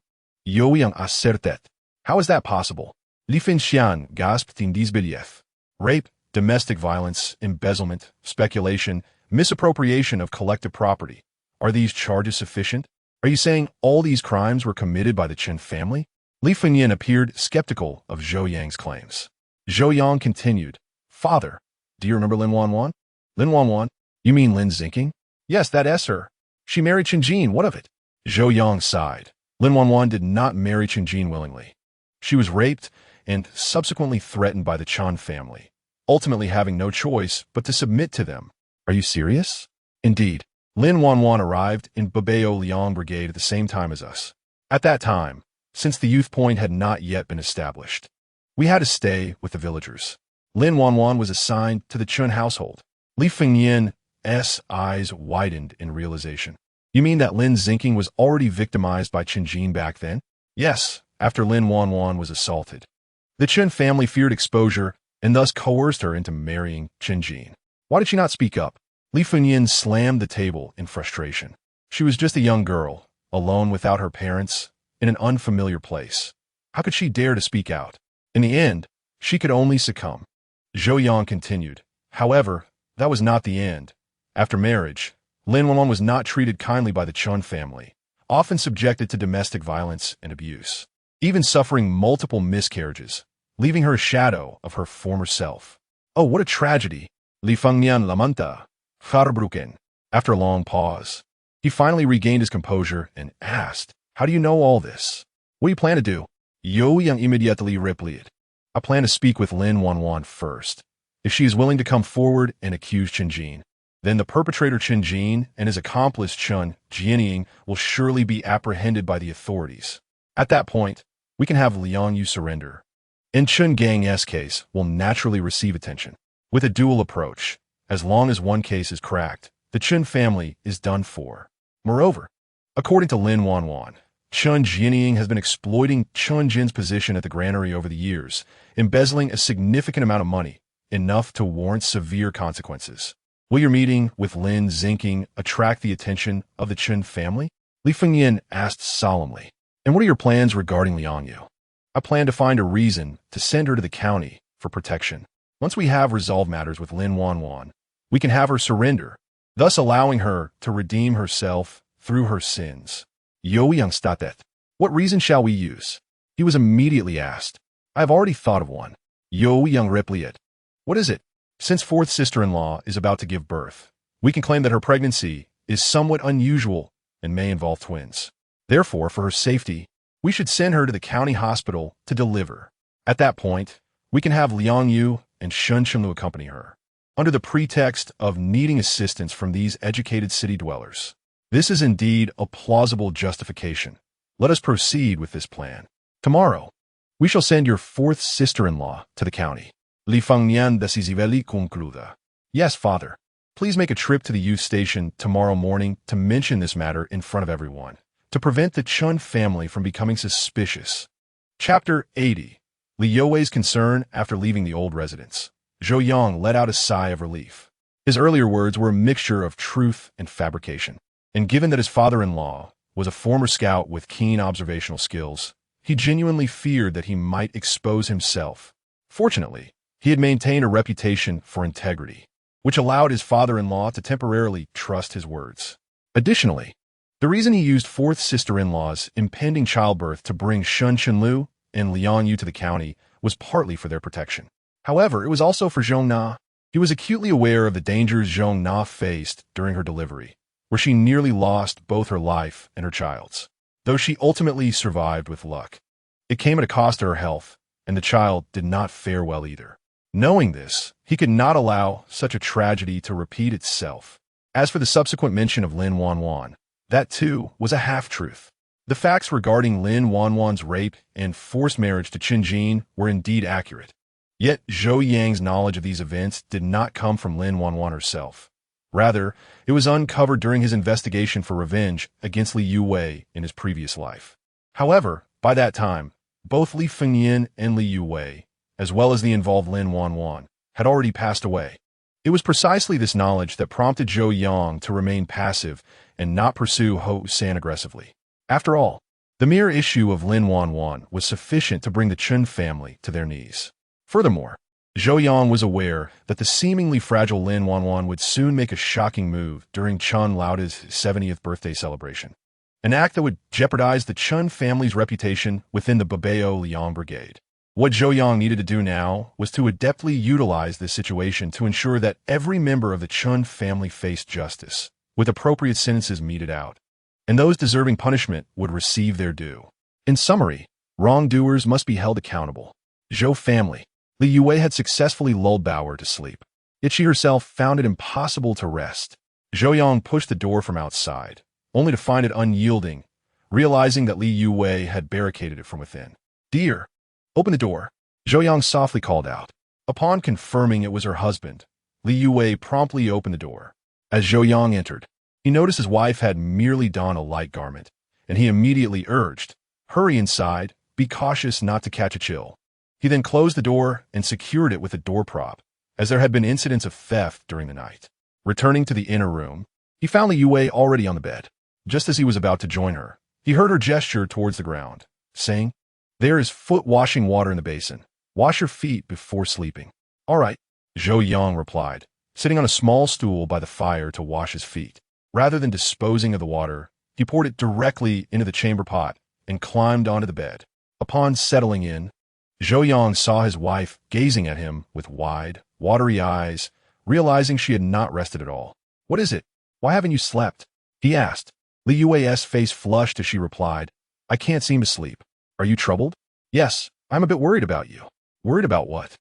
Zhou Yang asserted. How is that possible? Li Fengyan gasped in disbelief. Rape, domestic violence, embezzlement, speculation, misappropriation of collective property. Are these charges sufficient? Are you saying all these crimes were committed by the Chen family? Li Fengyan appeared skeptical of Zhou Yang's claims. Zhou Yang continued. Father, do you remember Lin Wanwan? Lin Wanwan? You mean Lin Zinking? Yes, that is her. She married Chen Jin, what of it? Zhou Yang sighed. Lin Wanwan did not marry Chen Jin willingly. She was raped and subsequently threatened by the Chen family, ultimately having no choice but to submit to them. Are you serious? Indeed. Lin Wanwan arrived in Babao Liang Brigade at the same time as us. At that time, since the youth point had not yet been established, we had to stay with the villagers. Lin Wanwan was assigned to the Chen household. Li Fengyan's eyes widened in realization. You mean that Lin Zinking was already victimized by Chen Jin back then? Yes, after Lin Wanwan was assaulted. The Chen family feared exposure and thus coerced her into marrying Chen Jin. Why did she not speak up? Li Fengyan slammed the table in frustration. She was just a young girl, alone without her parents, in an unfamiliar place. How could she dare to speak out? In the end, she could only succumb. Zhou Yang continued. However, that was not the end. After marriage, Lin Wanwan was not treated kindly by the Chen family, often subjected to domestic violence and abuse, even suffering multiple miscarriages, leaving her a shadow of her former self. Oh, what a tragedy! Li Fengyan lamenta. Farbruken. After a long pause, he finally regained his composure and asked, How do you know all this? What do you plan to do? Zhou Yang immediately replied. I plan to speak with Lin Wanwan first. If she is willing to come forward and accuse Chen Jin, then the perpetrator Chen Jin and his accomplice Chen Jianying will surely be apprehended by the authorities. At that point, we can have Liang Yu surrender. And Chen Gang's case will naturally receive attention. With a dual approach, as long as one case is cracked, the Chen family is done for. Moreover, according to Lin Wanwan, Chen Jianying has been exploiting Chen Jin's position at the granary over the years, embezzling a significant amount of money, enough to warrant severe consequences. Will your meeting with Lin Zinking attract the attention of the Chen family? Li Fengyan asked solemnly. And what are your plans regarding Liang Yu? I plan to find a reason to send her to the county for protection. Once we have resolved matters with Lin Wanwan, we can have her surrender, thus allowing her to redeem herself through her sins. Zhou Yang stated. What reason shall we use? He was immediately asked. I have already thought of one. Zhou Yang replied. What is it? Since fourth sister-in-law is about to give birth, we can claim that her pregnancy is somewhat unusual and may involve twins. Therefore, for her safety, we should send her to the county hospital to deliver. At that point, we can have Liang Yu and Shen Chenglu accompany her, under the pretext of needing assistance from these educated city dwellers. This is indeed a plausible justification. Let us proceed with this plan. Tomorrow, we shall send your fourth sister-in-law to the county. Li Fengyan decisively concluda. Yes, father. Please make a trip to the youth station tomorrow morning to mention this matter in front of everyone, to prevent the Chen family from becoming suspicious. Chapter 80. Li Youwei's concern after leaving the old residence. Zhou Yang let out a sigh of relief. His earlier words were a mixture of truth and fabrication, and given that his father-in-law was a former scout with keen observational skills, he genuinely feared that he might expose himself. Fortunately, he had maintained a reputation for integrity, which allowed his father-in-law to temporarily trust his words. Additionally, the reason he used fourth sister-in-law's impending childbirth to bring Shen Chenglu and Liang Yu to the county was partly for their protection. However, it was also for Zhong Na. He was acutely aware of the dangers Zhong Na faced during her delivery, where she nearly lost both her life and her child's, though she ultimately survived with luck. It came at a cost to her health, and the child did not fare well either. Knowing this, he could not allow such a tragedy to repeat itself. As for the subsequent mention of Lin Wanwan, that too was a half-truth. The facts regarding Lin Wanwan's rape and forced marriage to Chen Jin were indeed accurate. Yet Zhou Yang's knowledge of these events did not come from Lin Wanwan herself. Rather, it was uncovered during his investigation for revenge against Li Youwei in his previous life. However, by that time, both Li Fengyan and Li Youwei, as well as the involved Lin Wanwan, had already passed away. It was precisely this knowledge that prompted Zhou Yang to remain passive and not pursue Ho San aggressively. After all, the mere issue of Lin Wanwan was sufficient to bring the Chen family to their knees. Furthermore, Zhou Yang was aware that the seemingly fragile Lin Wanwan would soon make a shocking move during Chen Laoda's 70th birthday celebration, an act that would jeopardize the Chen family's reputation within the Babao Liang Brigade. What Zhou Yang needed to do now was to adeptly utilize this situation to ensure that every member of the Chen family faced justice, with appropriate sentences meted out, and those deserving punishment would receive their due. In summary, wrongdoers must be held accountable. Zhou family. Li Youwei had successfully lulled Bao'er to sleep, yet she herself found it impossible to rest. Zhou Yang pushed the door from outside, only to find it unyielding, realizing that Li Youwei had barricaded it from within. "Dear, open the door," Zhou Yang softly called out. Upon confirming it was her husband, Li Youwei promptly opened the door. As Zhou Yang entered, he noticed his wife had merely donned a light garment, and he immediately urged, "Hurry inside, be cautious not to catch a chill." He then closed the door and secured it with a door prop, as there had been incidents of theft during the night. Returning to the inner room, he found Li Youwei already on the bed. Just as he was about to join her, he heard her gesture towards the ground, saying, "There is foot-washing water in the basin. Wash your feet before sleeping." "All right," Zhou Yang replied, sitting on a small stool by the fire to wash his feet. Rather than disposing of the water, he poured it directly into the chamber pot and climbed onto the bed. Upon settling in, Zhou Yang saw his wife gazing at him with wide, watery eyes, realizing she had not rested at all. "What is it? Why haven't you slept?" he asked. Li Youwei's face flushed as she replied, "I can't seem to sleep." "Are you troubled?" "Yes, I'm a bit worried about you." "Worried about what?"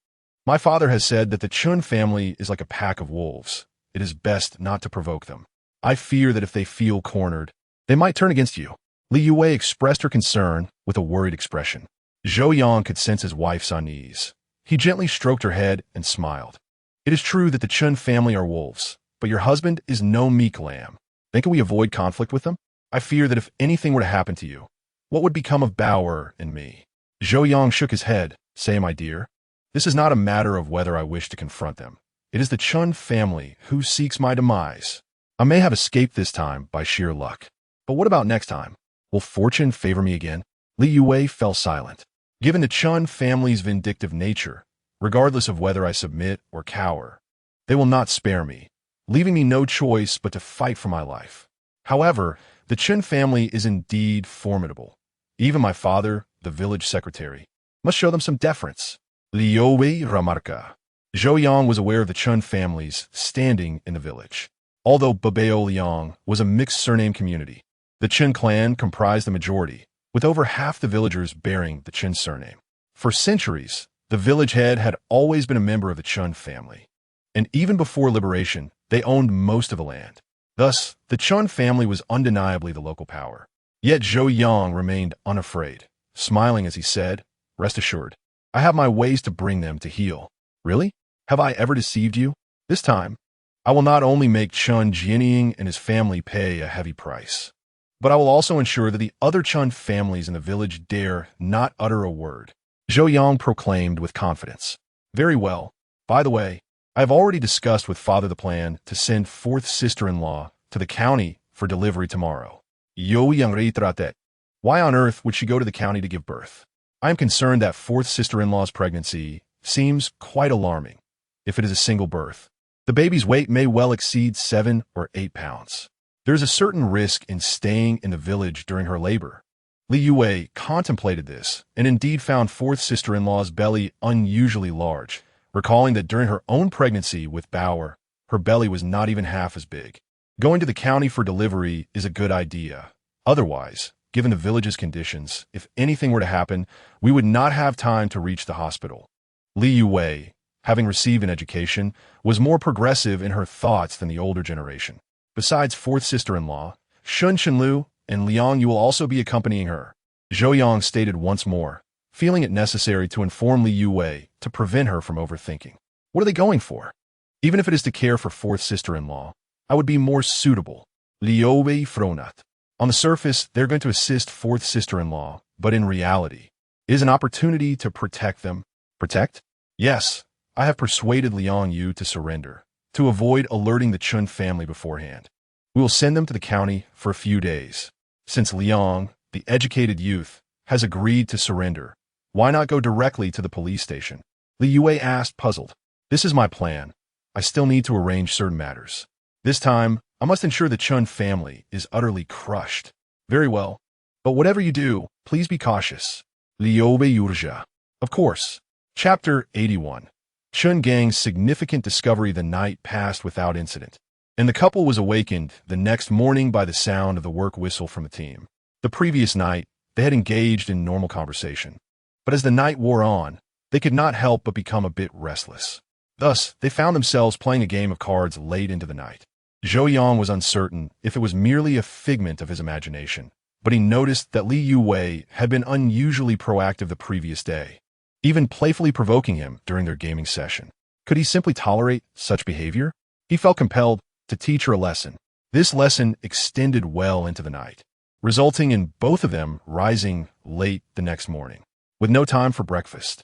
"My father has said that the Chun family is like a pack of wolves. It is best not to provoke them. I fear that if they feel cornered, they might turn against you." Li Youwei expressed her concern with a worried expression. Zhou Yang could sense his wife's unease. He gently stroked her head and smiled. "It is true that the Chun family are wolves, but your husband is no meek lamb. Then can we avoid conflict with them? I fear that if anything were to happen to you, what would become of Bao'er and me?" Zhou Yang shook his head, saying, "My dear, this is not a matter of whether I wish to confront them. It is the Chun family who seeks my demise. I may have escaped this time by sheer luck. But what about next time? Will fortune favor me again?" Li Youwei fell silent. Given the Chun family's vindictive nature, regardless of whether I submit or cower, they will not spare me, leaving me no choice but to fight for my life. However, the Chun family is indeed formidable. Even my father, the village secretary, must show them some deference. Li Youwei remarca. Zhou Yang was aware of the Chun families standing in the village. Although Babao Liang was a mixed surname community, the Chen clan comprised the majority, with over half the villagers bearing the Chen surname. For centuries, the village head had always been a member of the Chun family, and even before liberation, they owned most of the land. Thus, the Chun family was undeniably the local power. Yet Zhou Yang remained unafraid, smiling as he said, "Rest assured, I have my ways to bring them to heel." "Really? Have I ever deceived you? This time, I will not only make Chun Jianying and his family pay a heavy price, but I will also ensure that the other Chun families in the village dare not utter a word," Zhou Yang proclaimed with confidence. "Very well. By the way, I have already discussed with Father the plan to send fourth sister-in-law to the county for delivery tomorrow." Zhou Yang reiterated. "Why on earth would she go to the county to give birth? I am concerned that fourth sister-in-law's pregnancy seems quite alarming. If it is a single birth, the baby's weight may well exceed 7 or 8 pounds. There is a certain risk in staying in the village during her labor." Li Youwei contemplated this and indeed found fourth sister-in-law's belly unusually large, recalling that during her own pregnancy with Bao'er, her belly was not even half as big. Going to the county for delivery is a good idea. Otherwise, given the village's conditions, if anything were to happen, we would not have time to reach the hospital. Li Youwei, having received an education, was more progressive in her thoughts than the older generation. Besides fourth sister-in-law, Shun Shenlu and Liang Yu will also be accompanying her. Zhou Yang stated once more, feeling it necessary to inform Li Youwei to prevent her from overthinking. What are they going for? Even if it is to care for fourth sister-in-law, I would be more suitable. Li Youwei fronat. On the surface, they're going to assist fourth sister-in-law, but in reality, it is an opportunity to protect them. Protect? Yes, I have persuaded Liang Yu to surrender, to avoid alerting the Chun family beforehand. We will send them to the county for a few days. Since Liang, the educated youth, has agreed to surrender, why not go directly to the police station? Li Youwei asked, puzzled. This is my plan. I still need to arrange certain matters. This time, I must ensure the Chun family is utterly crushed. Very well. But whatever you do, please be cautious. Li Youwei urja. Of course. Chapter 81. Chun Gang's significant discovery. The night passed without incident, and the couple was awakened the next morning by the sound of the work whistle from the team. The previous night, they had engaged in normal conversation. But as the night wore on, they could not help but become a bit restless. Thus, they found themselves playing a game of cards late into the night. Zhou Yang was uncertain if it was merely a figment of his imagination, but he noticed that Li Youwei had been unusually proactive the previous day, even playfully provoking him during their gaming session. Could he simply tolerate such behavior? He felt compelled to teach her a lesson. This lesson extended well into the night, resulting in both of them rising late the next morning. With no time for breakfast,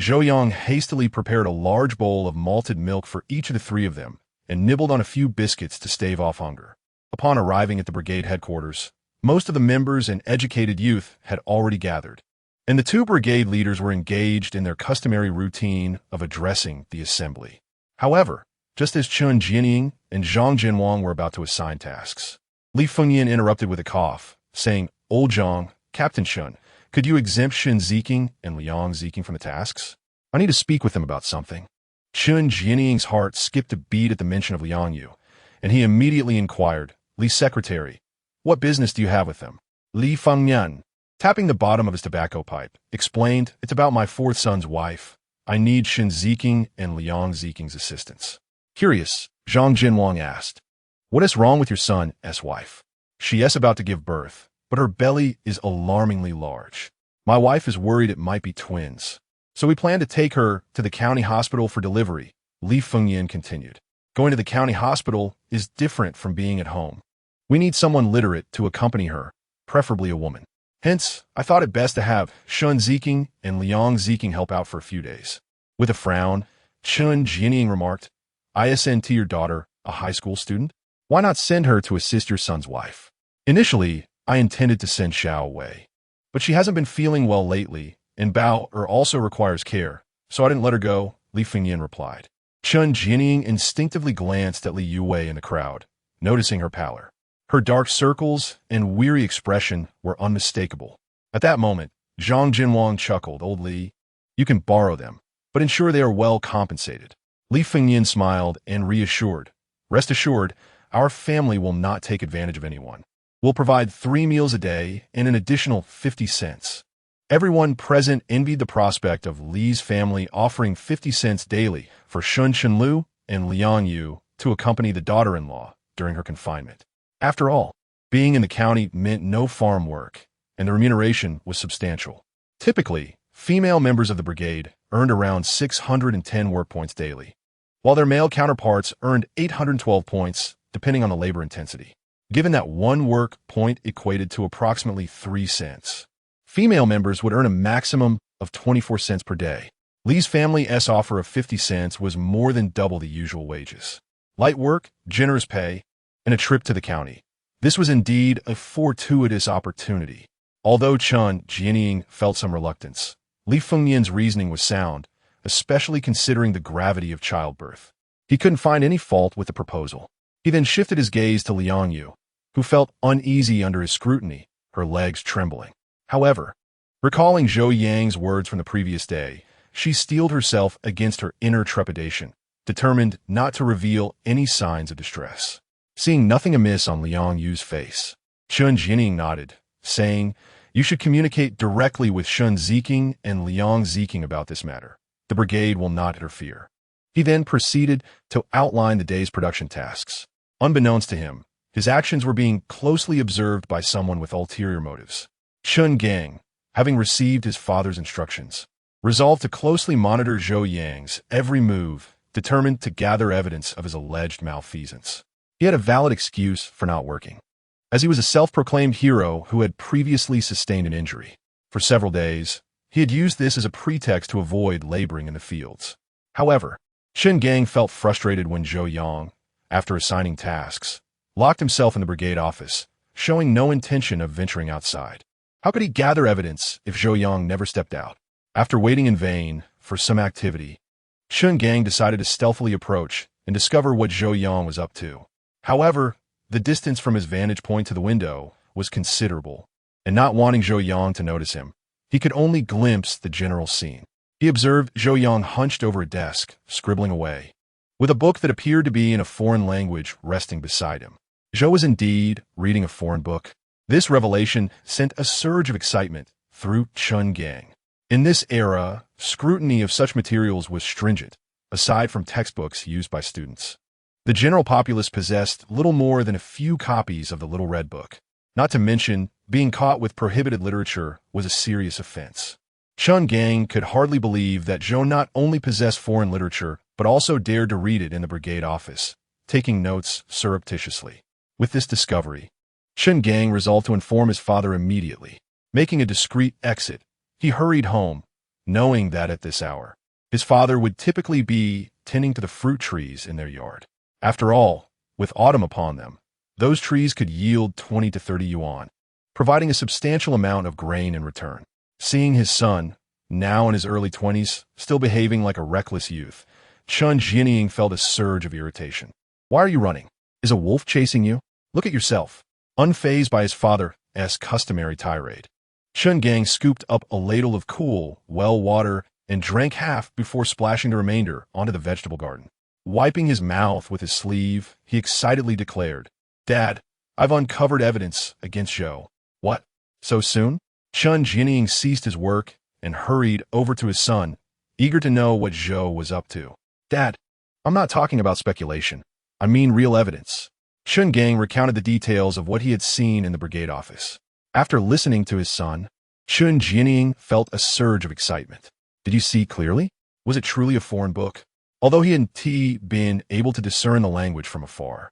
Zhou Yang hastily prepared a large bowl of malted milk for each of the three of them and nibbled on a few biscuits to stave off hunger. Upon arriving at the brigade headquarters, most of the members and educated youth had already gathered, and the two brigade leaders were engaged in their customary routine of addressing the assembly. However, just as Chun Jianying and Zhang Jinwang were about to assign tasks, Li Fengyan interrupted with a cough, saying, Old Zhang, Captain Chun, could you exempt Shun Ziking and Liang Ziking from the tasks? I need to speak with them about something. Chun Jianying's heart skipped a beat at the mention of Liang Yu, and he immediately inquired, Li's secretary, what business do you have with them? Li Fengyan, tapping the bottom of his tobacco pipe, explained, it's about my fourth son's wife. I need Shun Ziking and Liang Ziking's assistance. Curious, Zhang Jinwang asked, what is wrong with your son's wife? She is about to give birth, but her belly is alarmingly large. My wife is worried it might be twins. So we plan to take her to the county hospital for delivery, Li Fengyan continued. Going to the county hospital is different from being at home. We need someone literate to accompany her, preferably a woman. Hence, I thought it best to have Shun Ziking and Liang Ziking help out for a few days. With a frown, Chun Jianying remarked, I send to your daughter, a high school student? Why not send her to assist your son's wife? Initially, I intended to send Xiao away, but she hasn't been feeling well lately, and Bao'er also requires care, so I didn't let her go, Li Fengyan replied. Chun Jianying instinctively glanced at Li Youwei in the crowd, noticing her pallor. Her dark circles and weary expression were unmistakable. At that moment, Zhang Jinwang chuckled, Old Li, you can borrow them, but ensure they are well compensated. Li Fengyan smiled and reassured, rest assured, our family will not take advantage of anyone. We'll provide 3 meals a day and an additional 50 cents. Everyone present envied the prospect of Li's family offering 50 cents daily for Shun Shenlu and Liang Yu to accompany the daughter-in-law during her confinement. After all, being in the county meant no farm work, and the remuneration was substantial. Typically, female members of the brigade earned around 610 work points daily, while their male counterparts earned 812 points, depending on the labor intensity. Given that one work point equated to approximately 3 cents, female members would earn a maximum of 24 cents per day. Li's family's offer of 50 cents was more than double the usual wages. Light work, generous pay, and a trip to the county. This was indeed a fortuitous opportunity. Although Chun Jianying felt some reluctance, Li Fengyan's reasoning was sound, especially considering the gravity of childbirth. He couldn't find any fault with the proposal. He then shifted his gaze to Liang Yu, who felt uneasy under his scrutiny, her legs trembling. However, recalling Zhou Yang's words from the previous day, she steeled herself against her inner trepidation, determined not to reveal any signs of distress. Seeing nothing amiss on Liang Yu's face, Chun Jianying nodded, saying, "You should communicate directly with Shun Ziking and Liang Ziking about this matter. The brigade will not interfere." He then proceeded to outline the day's production tasks. Unbeknownst to him, his actions were being closely observed by someone with ulterior motives. Chun Gang, having received his father's instructions, resolved to closely monitor Zhou Yang's every move, determined to gather evidence of his alleged malfeasance. He had a valid excuse for not working, as he was a self-proclaimed hero who had previously sustained an injury. For several days, he had used this as a pretext to avoid laboring in the fields. However, Chun Gang felt frustrated when Zhou Yang, after assigning tasks, locked himself in the brigade office, showing no intention of venturing outside. How could he gather evidence if Zhou Yang never stepped out? After waiting in vain for some activity, Chun Gang decided to stealthily approach and discover what Zhou Yang was up to. However, the distance from his vantage point to the window was considerable, and not wanting Zhou Yang to notice him, he could only glimpse the general scene. He observed Zhou Yang hunched over a desk, scribbling away, with a book that appeared to be in a foreign language resting beside him. Zhou was indeed reading a foreign book. This revelation sent a surge of excitement through Chun Gang. In this era, scrutiny of such materials was stringent, aside from textbooks used by students. The general populace possessed little more than a few copies of the Little Red Book. Not to mention, being caught with prohibited literature was a serious offense. Chun Gang could hardly believe that Zhou not only possessed foreign literature, but also dared to read it in the brigade office, taking notes surreptitiously. With this discovery, Chun Gang resolved to inform his father immediately. Making a discreet exit, he hurried home, knowing that at this hour, his father would typically be tending to the fruit trees in their yard. After all, with autumn upon them, those trees could yield 20 to 30 yuan, providing a substantial amount of grain in return. Seeing his son, now in his early 20s, still behaving like a reckless youth, Chun Jinying felt a surge of irritation. "Why are you running? Is a wolf chasing you? Look at yourself." Unfazed by his father's customary tirade, Chun Gang scooped up a ladle of cool, well water and drank half before splashing the remainder onto the vegetable garden. Wiping his mouth with his sleeve, he excitedly declared, "Dad, I've uncovered evidence against Zhou." "What? So soon?" Chun Jinying ceased his work and hurried over to his son, eager to know what Zhou was up to. "Dad, I'm not talking about speculation. I mean real evidence." Chun Gang recounted the details of what he had seen in the brigade office. After listening to his son, Chun Jinying felt a surge of excitement. "Did you see clearly? Was it truly a foreign book?" Although he hadn't been able to discern the language from afar,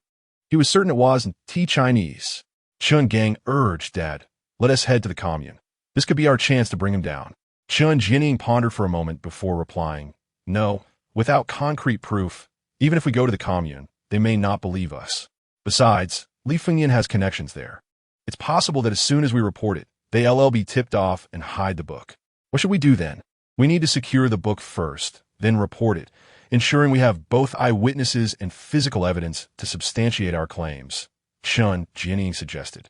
he was certain it was in Chinese. Chun Gang urged, "Dad, let us head to the commune. This could be our chance to bring him down." Chun Jinying pondered for a moment before replying, "No, without concrete proof, even if we go to the commune, they may not believe us. Besides, Li Fengyan has connections there. It's possible that as soon as we report it, they'll be tipped off and hide the book. What should we do then? We need to secure the book first, then report it, ensuring we have both eyewitnesses and physical evidence to substantiate our claims," Chun Jinying suggested.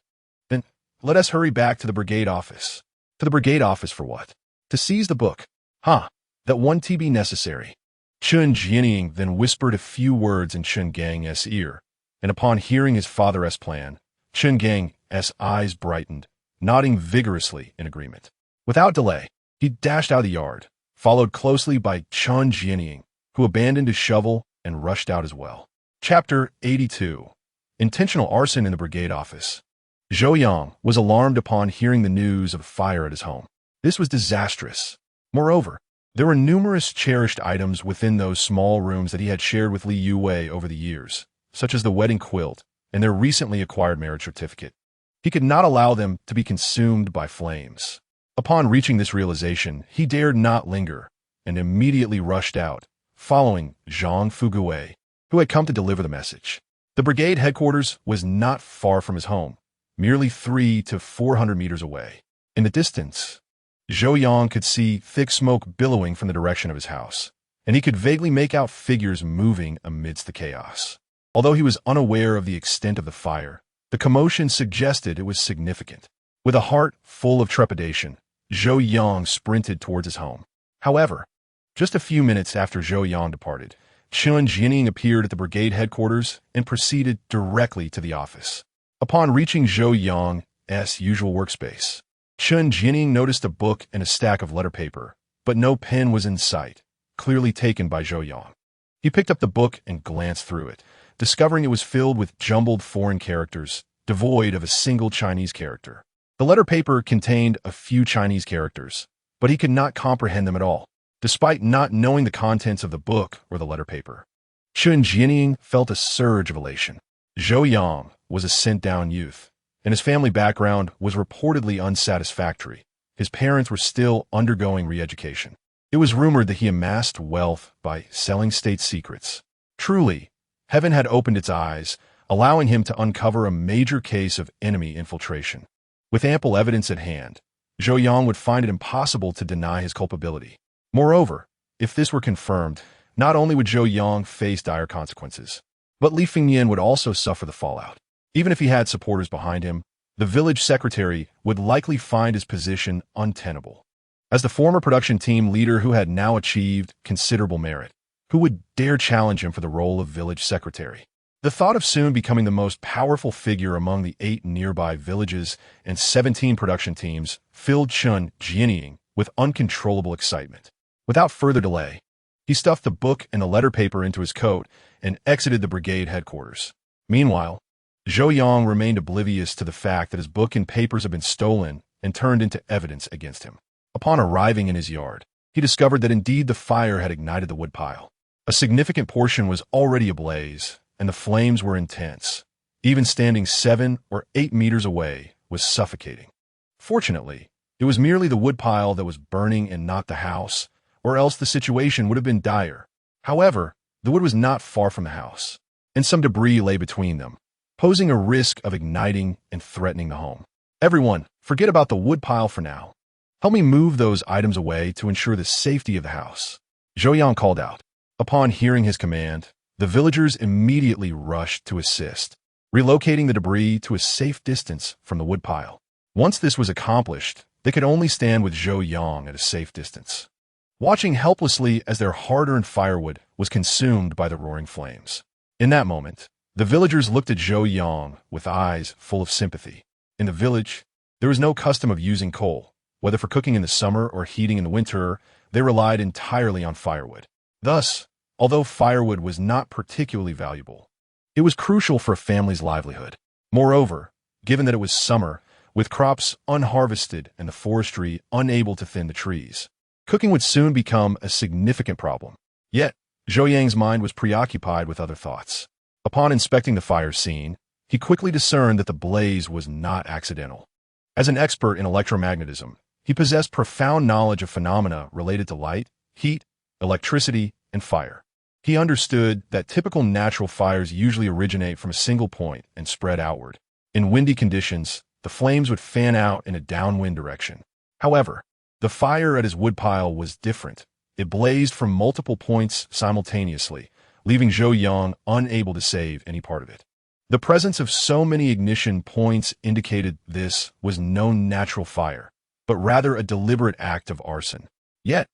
"Then let us hurry back to the brigade office." "To the brigade office for what?" "To seize the book." "Huh, that won't be necessary." Chun Jinying then whispered a few words in Chun Gang's ear, and upon hearing his father's plan, Chun Gang's eyes brightened, nodding vigorously in agreement. Without delay, he dashed out of the yard, followed closely by Chun Jinying, who abandoned his shovel and rushed out as well. Chapter 82. Intentional Arson in the Brigade Office. Zhou Yang was alarmed upon hearing the news of a fire at his home. This was disastrous. Moreover, there were numerous cherished items within those small rooms that he had shared with Li Youwei over the years, such as the wedding quilt and their recently acquired marriage certificate. He could not allow them to be consumed by flames. Upon reaching this realization, he dared not linger and immediately rushed out, following Zhang Fugui, who had come to deliver the message. The brigade headquarters was not far from his home, merely 300 to 400 meters away. In the distance, Zhou Yang could see thick smoke billowing from the direction of his house, and he could vaguely make out figures moving amidst the chaos. Although he was unaware of the extent of the fire, the commotion suggested it was significant. With a heart full of trepidation, Zhou Yang sprinted towards his home. However, just a few minutes after Zhou Yang departed, Chun Jinying appeared at the brigade headquarters and proceeded directly to the office. Upon reaching Zhou Yang's usual workspace. Chun Jining noticed a book and a stack of letter paper, but no pen was in sight, clearly taken by Zhou Yang. He picked up the book and glanced through it, discovering it was filled with jumbled foreign characters, devoid of a single Chinese character. The letter paper contained a few Chinese characters, but he could not comprehend them at all, despite not knowing the contents of the book or the letter paper. Chun Jining felt a surge of elation. Zhou Yang was a sent-down youth, and his family background was reportedly unsatisfactory. His parents were still undergoing re-education. It was rumored that he amassed wealth by selling state secrets. Truly, heaven had opened its eyes, allowing him to uncover a major case of enemy infiltration. With ample evidence at hand, Zhou Yang would find it impossible to deny his culpability. Moreover, if this were confirmed, not only would Zhou Yang face dire consequences, but Li Fengnian would also suffer the fallout. Even if he had supporters behind him, the village secretary would likely find his position untenable. As the former production team leader who had now achieved considerable merit, who would dare challenge him for the role of village secretary? The thought of soon becoming the most powerful figure among the 8 nearby villages and 17 production teams filled Chun Jining with uncontrollable excitement. Without further delay, he stuffed the book and the letter paper into his coat and exited the brigade headquarters. Meanwhile, Zhou Yang remained oblivious to the fact that his book and papers had been stolen and turned into evidence against him. Upon arriving in his yard, he discovered that indeed the fire had ignited the woodpile. A significant portion was already ablaze, and the flames were intense. Even standing 7 or 8 meters away was suffocating. Fortunately, it was merely the woodpile that was burning and not the house, or else the situation would have been dire. However, the wood was not far from the house, and some debris lay between them, posing a risk of igniting and threatening the home. Everyone, forget about the woodpile for now. Help me move those items away to ensure the safety of the house, Zhou Yang called out. Upon hearing his command, the villagers immediately rushed to assist, relocating the debris to a safe distance from the woodpile. Once this was accomplished, they could only stand with Zhou Yang at a safe distance, watching helplessly as their hard-earned firewood was consumed by the roaring flames. In that moment, the villagers looked at Zhou Yang with eyes full of sympathy. In the village, there was no custom of using coal. Whether for cooking in the summer or heating in the winter, they relied entirely on firewood. Thus, although firewood was not particularly valuable, it was crucial for a family's livelihood. Moreover, given that it was summer, with crops unharvested and the forestry unable to thin the trees, cooking would soon become a significant problem. Yet, Zhou Yang's mind was preoccupied with other thoughts. Upon inspecting the fire scene, he quickly discerned that the blaze was not accidental. As an expert in electromagnetism, he possessed profound knowledge of phenomena related to light, heat, electricity, and fire. He understood that typical natural fires usually originate from a single point and spread outward. In windy conditions, the flames would fan out in a downwind direction. However, the fire at his woodpile was different. It blazed from multiple points simultaneously, leaving Zhou Yang unable to save any part of it. The presence of so many ignition points indicated this was no natural fire, but rather a deliberate act of arson. Yet,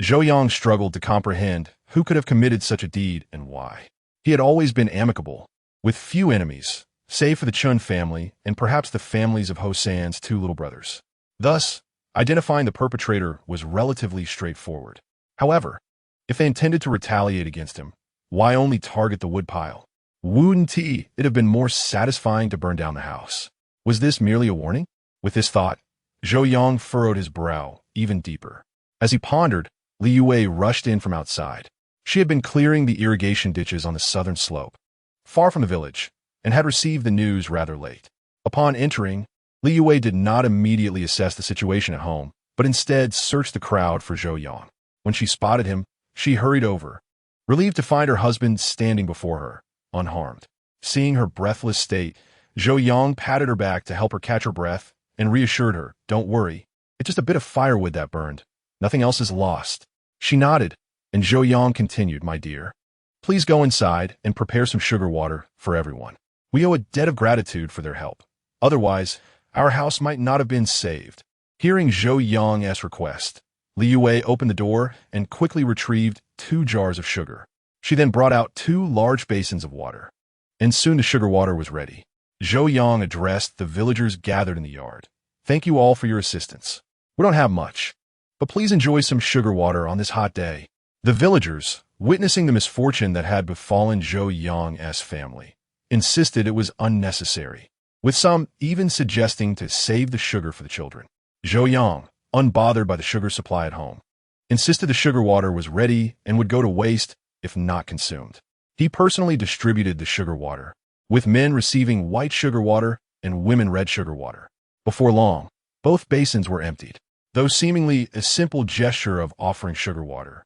Zhou Yang struggled to comprehend who could have committed such a deed and why. He had always been amicable, with few enemies, save for the Chun family and perhaps the families of Hosan's 2 little brothers. Thus, identifying the perpetrator was relatively straightforward. However, if they intended to retaliate against him, why only target the woodpile? Wouldn't it have been more satisfying to burn down the house? Was this merely a warning? With this thought, Zhou Yang furrowed his brow even deeper. As he pondered, Li Youwei rushed in from outside. She had been clearing the irrigation ditches on the southern slope, far from the village, and had received the news rather late. Upon entering, Li Youwei did not immediately assess the situation at home, but instead searched the crowd for Zhou Yang. When she spotted him, she hurried over, relieved to find her husband standing before her, unharmed. Seeing her breathless state, Zhou Yang patted her back to help her catch her breath and reassured her, "Don't worry, it's just a bit of firewood that burned. Nothing else is lost." She nodded, and Zhou Yang continued, "My dear, please go inside and prepare some sugar water for everyone. We owe a debt of gratitude for their help. Otherwise, our house might not have been saved." Hearing Zhou Yang's request, Li Youwei opened the door and quickly retrieved 2 jars of sugar. She then brought out 2 large basins of water, and soon the sugar water was ready. Zhou Yang addressed the villagers gathered in the yard. Thank you all for your assistance. We don't have much, but please enjoy some sugar water on this hot day. The villagers, witnessing the misfortune that had befallen Zhou Yang's family, insisted it was unnecessary, with some even suggesting to save the sugar for the children. Zhou Yang, unbothered by the sugar supply at home, insisted the sugar water was ready and would go to waste if not consumed. He personally distributed the sugar water, with men receiving white sugar water and women red sugar water. Before long, both basins were emptied, though seemingly a simple gesture of offering sugar water.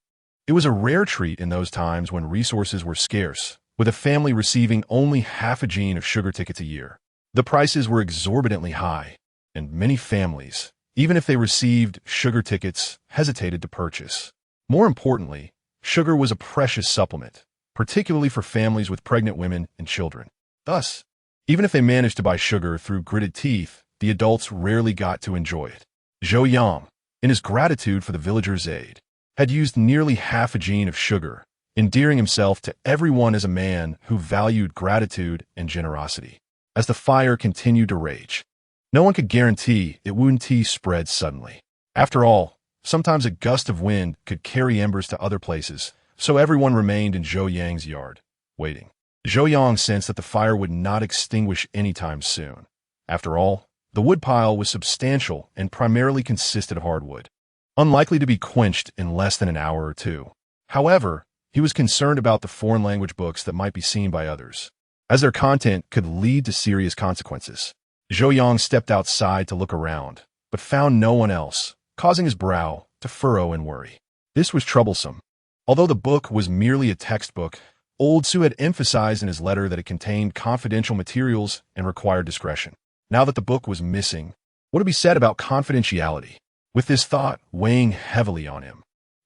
It was a rare treat in those times when resources were scarce, with a family receiving only half a gene of sugar tickets a year. The prices were exorbitantly high, and many families, even if they received sugar tickets, hesitated to purchase. More importantly, sugar was a precious supplement, particularly for families with pregnant women and children. Thus, even if they managed to buy sugar through gritted teeth, the adults rarely got to enjoy it. Zhou Yang, in his gratitude for the villagers' aid, had used nearly half a gene of sugar, endearing himself to everyone as a man who valued gratitude and generosity. As the fire continued to rage, no one could guarantee it wouldn't spread suddenly. After all, sometimes a gust of wind could carry embers to other places, so everyone remained in Zhou Yang's yard, waiting. Zhou Yang sensed that the fire would not extinguish anytime soon. After all, the woodpile was substantial and primarily consisted of hardwood, unlikely to be quenched in less than an hour or two. However, he was concerned about the foreign language books that might be seen by others, as their content could lead to serious consequences. Zhou Yang stepped outside to look around, but found no one else, causing his brow to furrow in worry. This was troublesome. Although the book was merely a textbook, Old Su had emphasized in his letter that it contained confidential materials and required discretion. Now that the book was missing, what would be said about confidentiality? With this thought weighing heavily on him,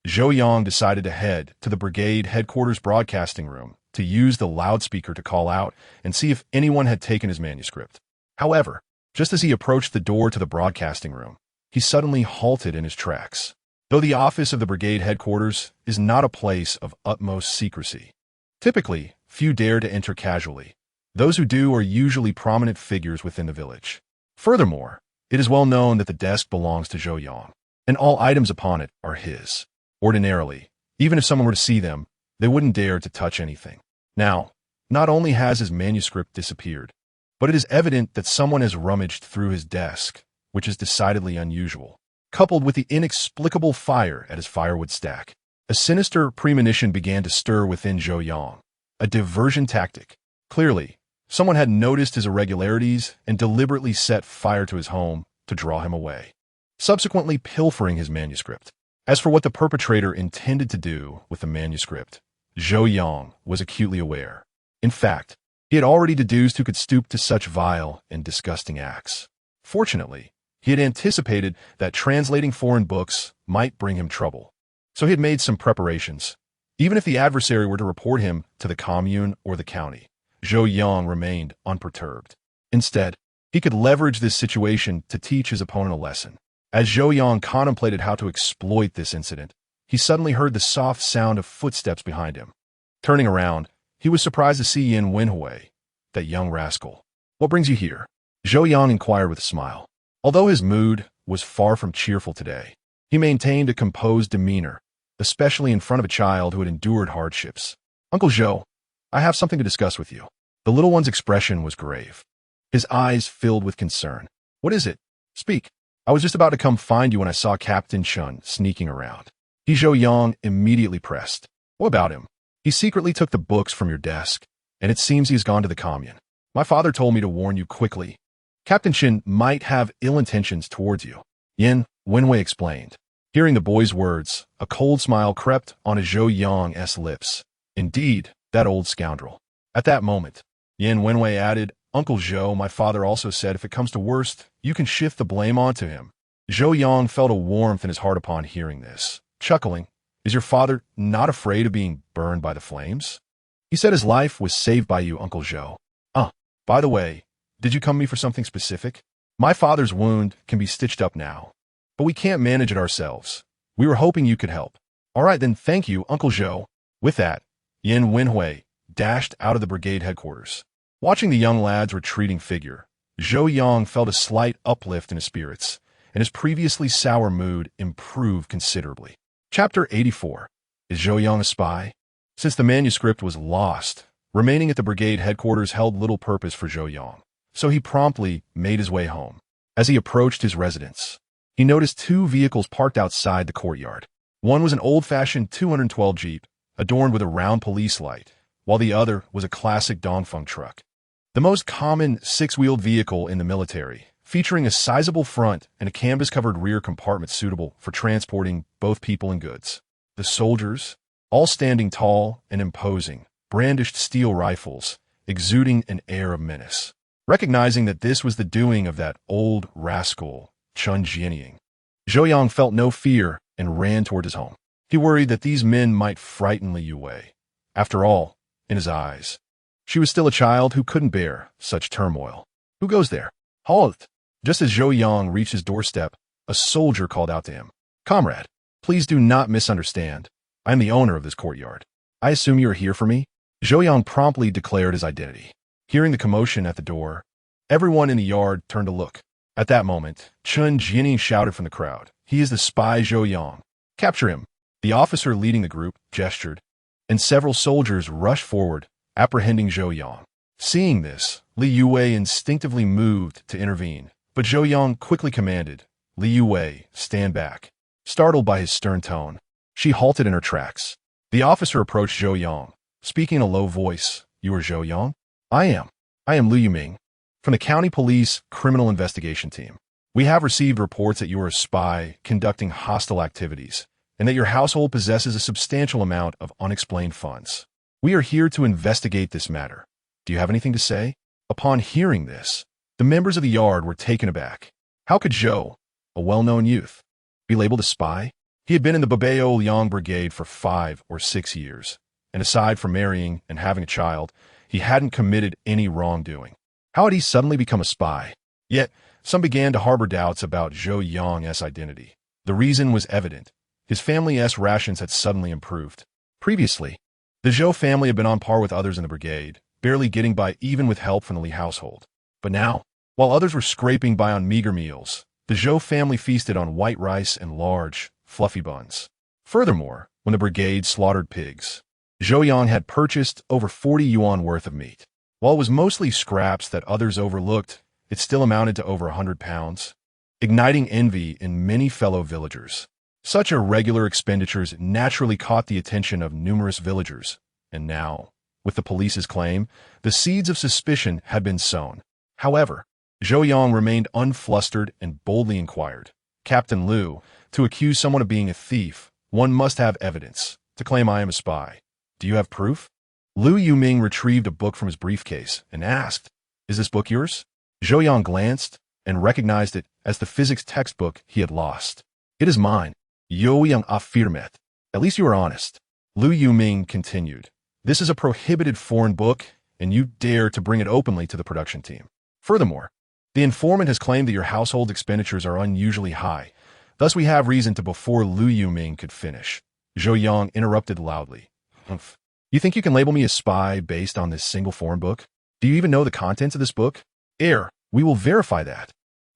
Zhou Yang decided to head to the brigade headquarters broadcasting room to use the loudspeaker to call out and see if anyone had taken his manuscript. However, just as he approached the door to the broadcasting room, he suddenly halted in his tracks. Though the office of the brigade headquarters is not a place of utmost secrecy, typically, few dare to enter casually. Those who do are usually prominent figures within the village. Furthermore, it is well known that the desk belongs to Zhou Yang, and all items upon it are his. Ordinarily, even if someone were to see them, they wouldn't dare to touch anything. Now, not only has his manuscript disappeared, but it is evident that someone has rummaged through his desk, which is decidedly unusual. Coupled with the inexplicable fire at his firewood stack, a sinister premonition began to stir within Zhou Yang, a diversion tactic. Clearly, someone had noticed his irregularities and deliberately set fire to his home to draw him away, subsequently pilfering his manuscript. As for what the perpetrator intended to do with the manuscript, Zhou Yang was acutely aware. In fact, he had already deduced who could stoop to such vile and disgusting acts. Fortunately, he had anticipated that translating foreign books might bring him trouble, so he had made some preparations. Even if the adversary were to report him to the commune or the county, Zhou Yang remained unperturbed. Instead, he could leverage this situation to teach his opponent a lesson. As Zhou Yang contemplated how to exploit this incident, he suddenly heard the soft sound of footsteps behind him. Turning around, he was surprised to see Yin Wenhui, that young rascal. What brings you here? Zhou Yang inquired with a smile. Although his mood was far from cheerful today, he maintained a composed demeanor, especially in front of a child who had endured hardships. Uncle Zhou, I have something to discuss with you. The little one's expression was grave. His eyes filled with concern. What is it? Speak. I was just about to come find you when I saw Captain Chun sneaking around. Zhou Yang immediately pressed. What about him? He secretly took the books from your desk, and it seems he has gone to the commune. My father told me to warn you quickly. Captain Chin might have ill intentions towards you. Yin Wenhui explained. Hearing the boy's words, a cold smile crept on Zhou Yang's lips. Indeed, that old scoundrel. At that moment, Yin Wenhui added, Uncle Zhou, my father also said if it comes to worst, you can shift the blame onto him. Zhou Yang felt a warmth in his heart upon hearing this. Chuckling, is your father not afraid of being burned by the flames? He said his life was saved by you, Uncle Zhou. By the way, did you come to me for something specific? My father's wound can be stitched up now, but we can't manage it ourselves. We were hoping you could help. All right, then thank you, Uncle Zhou. With that, Yin Wenhui dashed out of the brigade headquarters. Watching the young lad's retreating figure, Zhou Yang felt a slight uplift in his spirits, and his previously sour mood improved considerably. Chapter 84. Is Zhou Yang a spy? Since the manuscript was lost, remaining at the brigade headquarters held little purpose for Zhou Yang, so he promptly made his way home. As he approached his residence, he noticed two vehicles parked outside the courtyard. One was an old-fashioned 212 Jeep, adorned with a round police light, while the other was a classic Dongfeng truck, the most common six-wheeled vehicle in the military, featuring a sizable front and a canvas-covered rear compartment suitable for transporting both people and goods. The soldiers, all standing tall and imposing, brandished steel rifles, exuding an air of menace. Recognizing that this was the doing of that old rascal, Chen Jianying, Zhou Yang felt no fear and ran toward his home. He worried that these men might frighten Li Youwei. After all, in his eyes, she was still a child who couldn't bear such turmoil. Who goes there? Halt! Just as Zhou Yang reached his doorstep, a soldier called out to him. Comrade, please do not misunderstand. I am the owner of this courtyard. I assume you are here for me? Zhou Yang promptly declared his identity. Hearing the commotion at the door, everyone in the yard turned to look. At that moment, Chen Jianying shouted from the crowd. He is the spy Zhou Yang. Capture him. The officer leading the group gestured, and several soldiers rushed forward, apprehending Zhou Yang. Seeing this, Li Youwei instinctively moved to intervene, but Zhou Yang quickly commanded, Li Youwei, stand back. Startled by his stern tone, she halted in her tracks. The officer approached Zhou Yang, speaking in a low voice. You are Zhou Yang? I am Li Youwei, from the County Police Criminal Investigation Team. We have received reports that you are a spy conducting hostile activities, and that your household possesses a substantial amount of unexplained funds. We are here to investigate this matter. Do you have anything to say? Upon hearing this, the members of the yard were taken aback. How could Zhou, a well-known youth, be labeled a spy? He had been in the Bao'er Yang Brigade for 5 or 6 years, and aside from marrying and having a child, he hadn't committed any wrongdoing. How had he suddenly become a spy? Yet, some began to harbor doubts about Zhou Yang's identity. The reason was evident. His family's rations had suddenly improved. Previously, the Zhou family had been on par with others in the brigade, barely getting by even with help from the Li household. But now, while others were scraping by on meager meals, the Zhou family feasted on white rice and large, fluffy buns. Furthermore, when the brigade slaughtered pigs, Zhou Yang had purchased over 40 yuan worth of meat. While it was mostly scraps that others overlooked, it still amounted to over 100 pounds, igniting envy in many fellow villagers. Such irregular expenditures naturally caught the attention of numerous villagers, and now, with the police's claim, the seeds of suspicion had been sown. However, Zhou Yang remained unflustered and boldly inquired, Captain Liu, to accuse someone of being a thief, one must have evidence. To claim I am a spy, do you have proof? Liu Yuming retrieved a book from his briefcase and asked, Is this book yours? Zhou Yang glanced and recognized it as the physics textbook he had lost. It is mine. Zhou Yang affirmed. At least you are honest. Liu Yuming continued. This is a prohibited foreign book, and you dare to bring it openly to the production team. Furthermore, the informant has claimed that your household expenditures are unusually high. Thus we have reason to before Liu Yuming could finish. Zhou Yang interrupted loudly. Humph. You think you can label me a spy based on this single foreign book? Do you even know the contents of this book? We will verify that.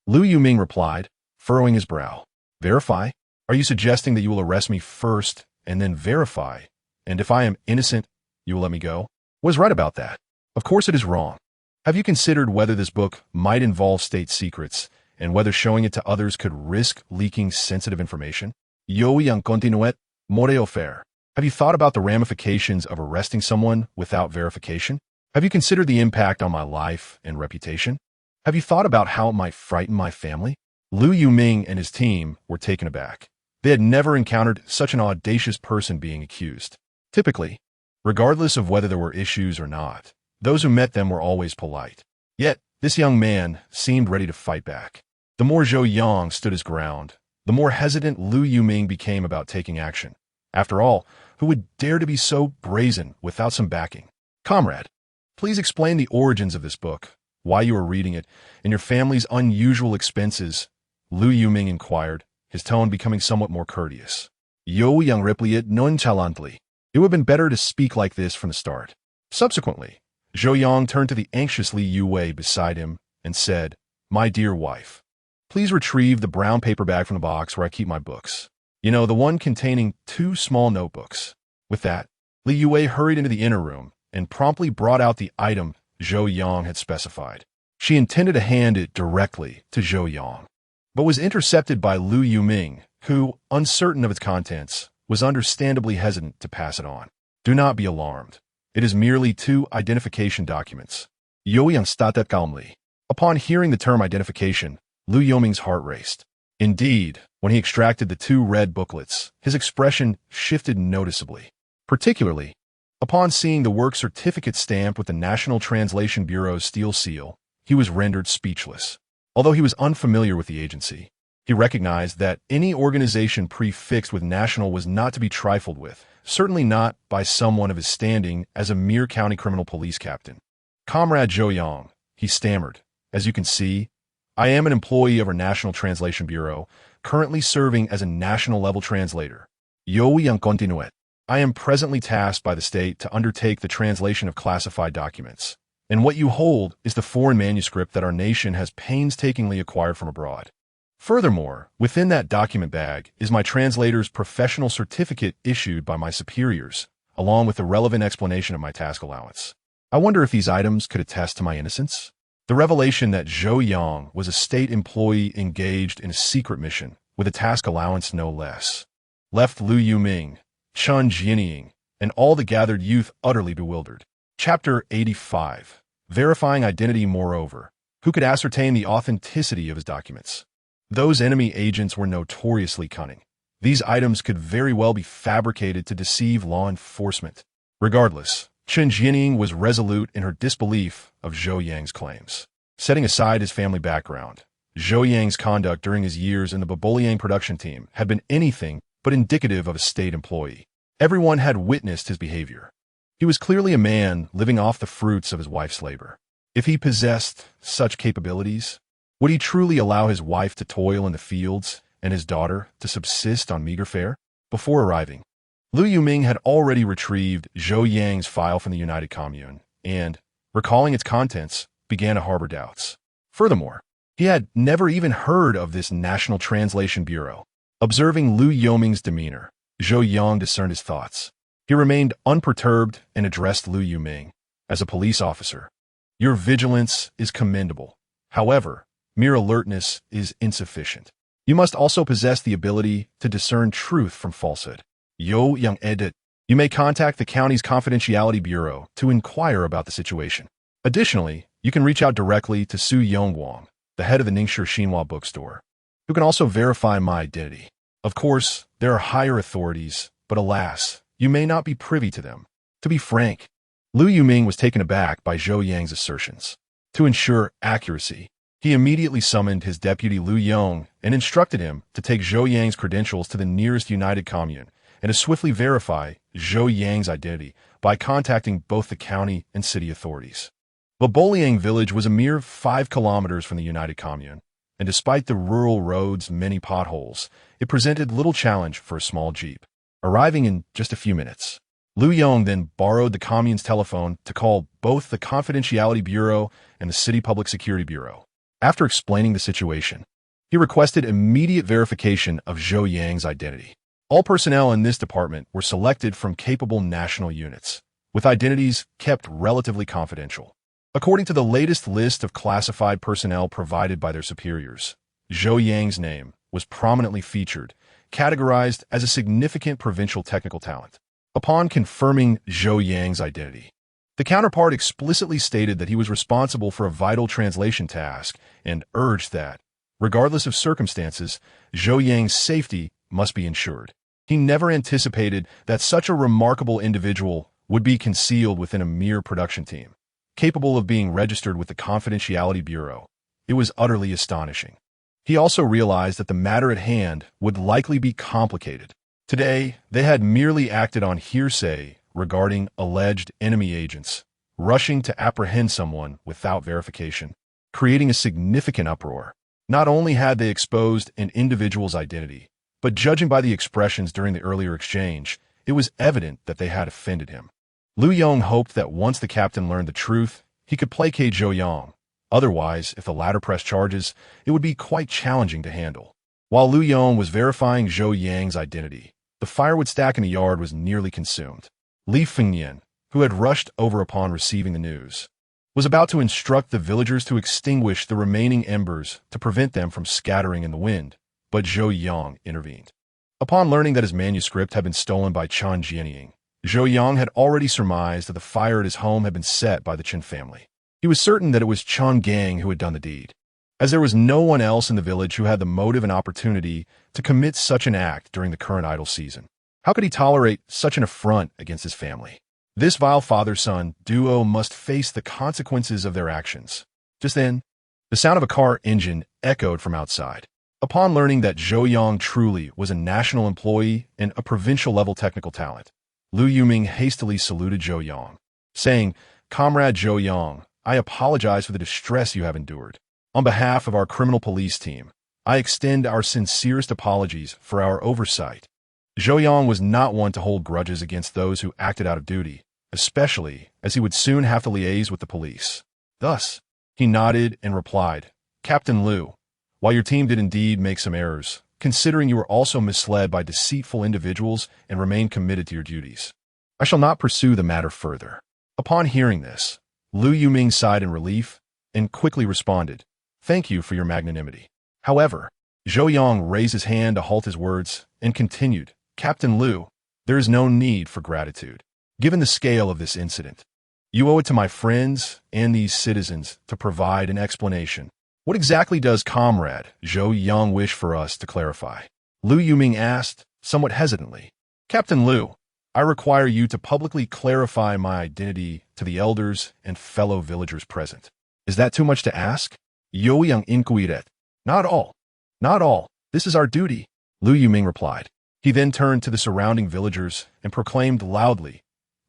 Liu Yuming replied, furrowing his brow. Verify? Are you suggesting that you will arrest me first and then verify? And if I am innocent, you will let me go? What is right about that? Of course it is wrong. Have you considered whether this book might involve state secrets and whether showing it to others could risk leaking sensitive information? Zhou Yang continuait, moreo faire. Have you thought about the ramifications of arresting someone without verification? Have you considered the impact on my life and reputation? Have you thought about how it might frighten my family? Liu Yuming and his team were taken aback. They had never encountered such an audacious person being accused. Typically, regardless of whether there were issues or not, those who met them were always polite. Yet, this young man seemed ready to fight back. The more Zhou Yang stood his ground, the more hesitant Liu Yuming became about taking action. After all, who would dare to be so brazen without some backing? Comrade, please explain the origins of this book, why you are reading it, and your family's unusual expenses, Liu Yuming inquired, his tone becoming somewhat more courteous. Zhou Yang replied nonchalantly. It would have been better to speak like this from the start. Subsequently, Zhou Yang turned to the anxious Li Youwei beside him and said, "My dear wife, please retrieve the brown paper bag from the box where I keep my books. You know, the one containing 2 small notebooks." With that, Li Youwei hurried into the inner room and promptly brought out the item Zhou Yang had specified. She intended to hand it directly to Zhou Yang, but was intercepted by Lu Yuming, who, uncertain of its contents, was understandably hesitant to pass it on. "Do not be alarmed. It is merely 2 identification documents." Zhou Yang stated calmly. Upon hearing the term identification, Lu Yuming's heart raced. Indeed, when he extracted the 2 red booklets, his expression shifted noticeably. Particularly, upon seeing the work certificate stamped with the National Translation Bureau's steel seal, he was rendered speechless. Although he was unfamiliar with the agency, he recognized that any organization prefixed with national was not to be trifled with, certainly not by someone of his standing as a mere county criminal police captain. "Comrade Zhou Yang," he stammered, "as you can see, I am an employee of our National Translation Bureau, currently serving as a national-level translator. Zhou Yang continued. I am presently tasked by the state to undertake the translation of classified documents, and what you hold is the foreign manuscript that our nation has painstakingly acquired from abroad. Furthermore, within that document bag is my translator's professional certificate issued by my superiors, along with the relevant explanation of my task allowance. I wonder if these items could attest to my innocence?" The revelation that Zhou Yang was a state employee engaged in a secret mission, with a task allowance no less, left Lu Yuming, Chen Jianying, and all the gathered youth utterly bewildered. Chapter 85. Verifying identity. Moreover, who could ascertain the authenticity of his documents? Those enemy agents were notoriously cunning. These items could very well be fabricated to deceive law enforcement. Regardless, Chen Jianying was resolute in her disbelief of Zhou Yang's claims. Setting aside his family background, Zhou Yang's conduct during his years in the Baboliang production team had been anything but indicative of a state employee. Everyone had witnessed his behavior. He was clearly a man living off the fruits of his wife's labor. If he possessed such capabilities, would he truly allow his wife to toil in the fields and his daughter to subsist on meager fare? Before arriving, Lu Yuming had already retrieved Zhou Yang's file from the United Commune and, recalling its contents, began to harbor doubts. Furthermore, he had never even heard of this National Translation Bureau. Observing Lu Yuming's demeanor, Zhou Yang discerned his thoughts. He remained unperturbed and addressed Lu Yuming. "As a police officer, your vigilance is commendable. However, mere alertness is insufficient. You must also possess the ability to discern truth from falsehood." Zhou Yang added, "You may contact the county's confidentiality bureau to inquire about the situation. Additionally, you can reach out directly to Su Yongguang, the head of the Ningshi Xinhua bookstore, who can also verify my identity. Of course, there are higher authorities, but alas, you may not be privy to them." To be frank, Lu Yuming was taken aback by Zhou Yang's assertions. To ensure accuracy, he immediately summoned his deputy Lu Yong and instructed him to take Zhou Yang's credentials to the nearest United Commune and to swiftly verify Zhou Yang's identity by contacting both the county and city authorities. Baboliang village was a mere 5 kilometers from the United Commune, and despite the rural road's many potholes, it presented little challenge for a small jeep. Arriving in just a few minutes, Lu Yong then borrowed the commune's telephone to call both the Confidentiality Bureau and the City Public Security Bureau. After explaining the situation, he requested immediate verification of Zhou Yang's identity. All personnel in this department were selected from capable national units, with identities kept relatively confidential. According to the latest list of classified personnel provided by their superiors, Zhou Yang's name was prominently featured, categorized as a significant provincial technical talent. Upon confirming Zhou Yang's identity, the counterpart explicitly stated that he was responsible for a vital translation task and urged that, regardless of circumstances, Zhou Yang's safety must be ensured. He never anticipated that such a remarkable individual would be concealed within a mere production team, capable of being registered with the Confidentiality Bureau. It was utterly astonishing. He also realized that the matter at hand would likely be complicated. Today, they had merely acted on hearsay regarding alleged enemy agents, rushing to apprehend someone without verification, creating a significant uproar. Not only had they exposed an individual's identity, but judging by the expressions during the earlier exchange, it was evident that they had offended him. Liu Yong hoped that once the captain learned the truth, he could placate Zhou Yang. Otherwise, if the latter pressed charges, it would be quite challenging to handle. While Liu Yong was verifying Zhou Yang's identity, the firewood stack in the yard was nearly consumed. Li Fengnian, who had rushed over upon receiving the news, was about to instruct the villagers to extinguish the remaining embers to prevent them from scattering in the wind, but Zhou Yang intervened. Upon learning that his manuscript had been stolen by Chen Jianying, Zhou Yang had already surmised that the fire at his home had been set by the Chen family. He was certain that it was Chen Gang who had done the deed, as there was no one else in the village who had the motive and opportunity to commit such an act during the current idle season. How could he tolerate such an affront against his family? This vile father-son duo must face the consequences of their actions. Just then, the sound of a car engine echoed from outside. Upon learning that Zhou Yang truly was a national employee and a provincial-level technical talent, Liu Yuming hastily saluted Zhou Yang, saying, "Comrade Zhou Yang, I apologize for the distress you have endured. On behalf of our criminal police team, I extend our sincerest apologies for our oversight." Zhou Yang was not one to hold grudges against those who acted out of duty, especially as he would soon have to liaise with the police. Thus, he nodded and replied, "Captain Liu, while your team did indeed make some errors, considering you were also misled by deceitful individuals and remained committed to your duties, I shall not pursue the matter further." Upon hearing this, Liu Yuming sighed in relief and quickly responded, "Thank you for your magnanimity." However, Zhou Yang raised his hand to halt his words and continued, "Captain Liu, there is no need for gratitude. Given the scale of this incident, you owe it to my friends and these citizens to provide an explanation. What exactly does Comrade Zhou Yang wish for us to clarify?" Liu Yuming asked, somewhat hesitantly. "Captain Liu, I require you to publicly clarify my identity to the elders and fellow villagers present." "Is that too much to ask?" Zhou Yang inquired. "Not all. Not all. This is our duty," Liu Yuming replied. He then turned to the surrounding villagers and proclaimed loudly,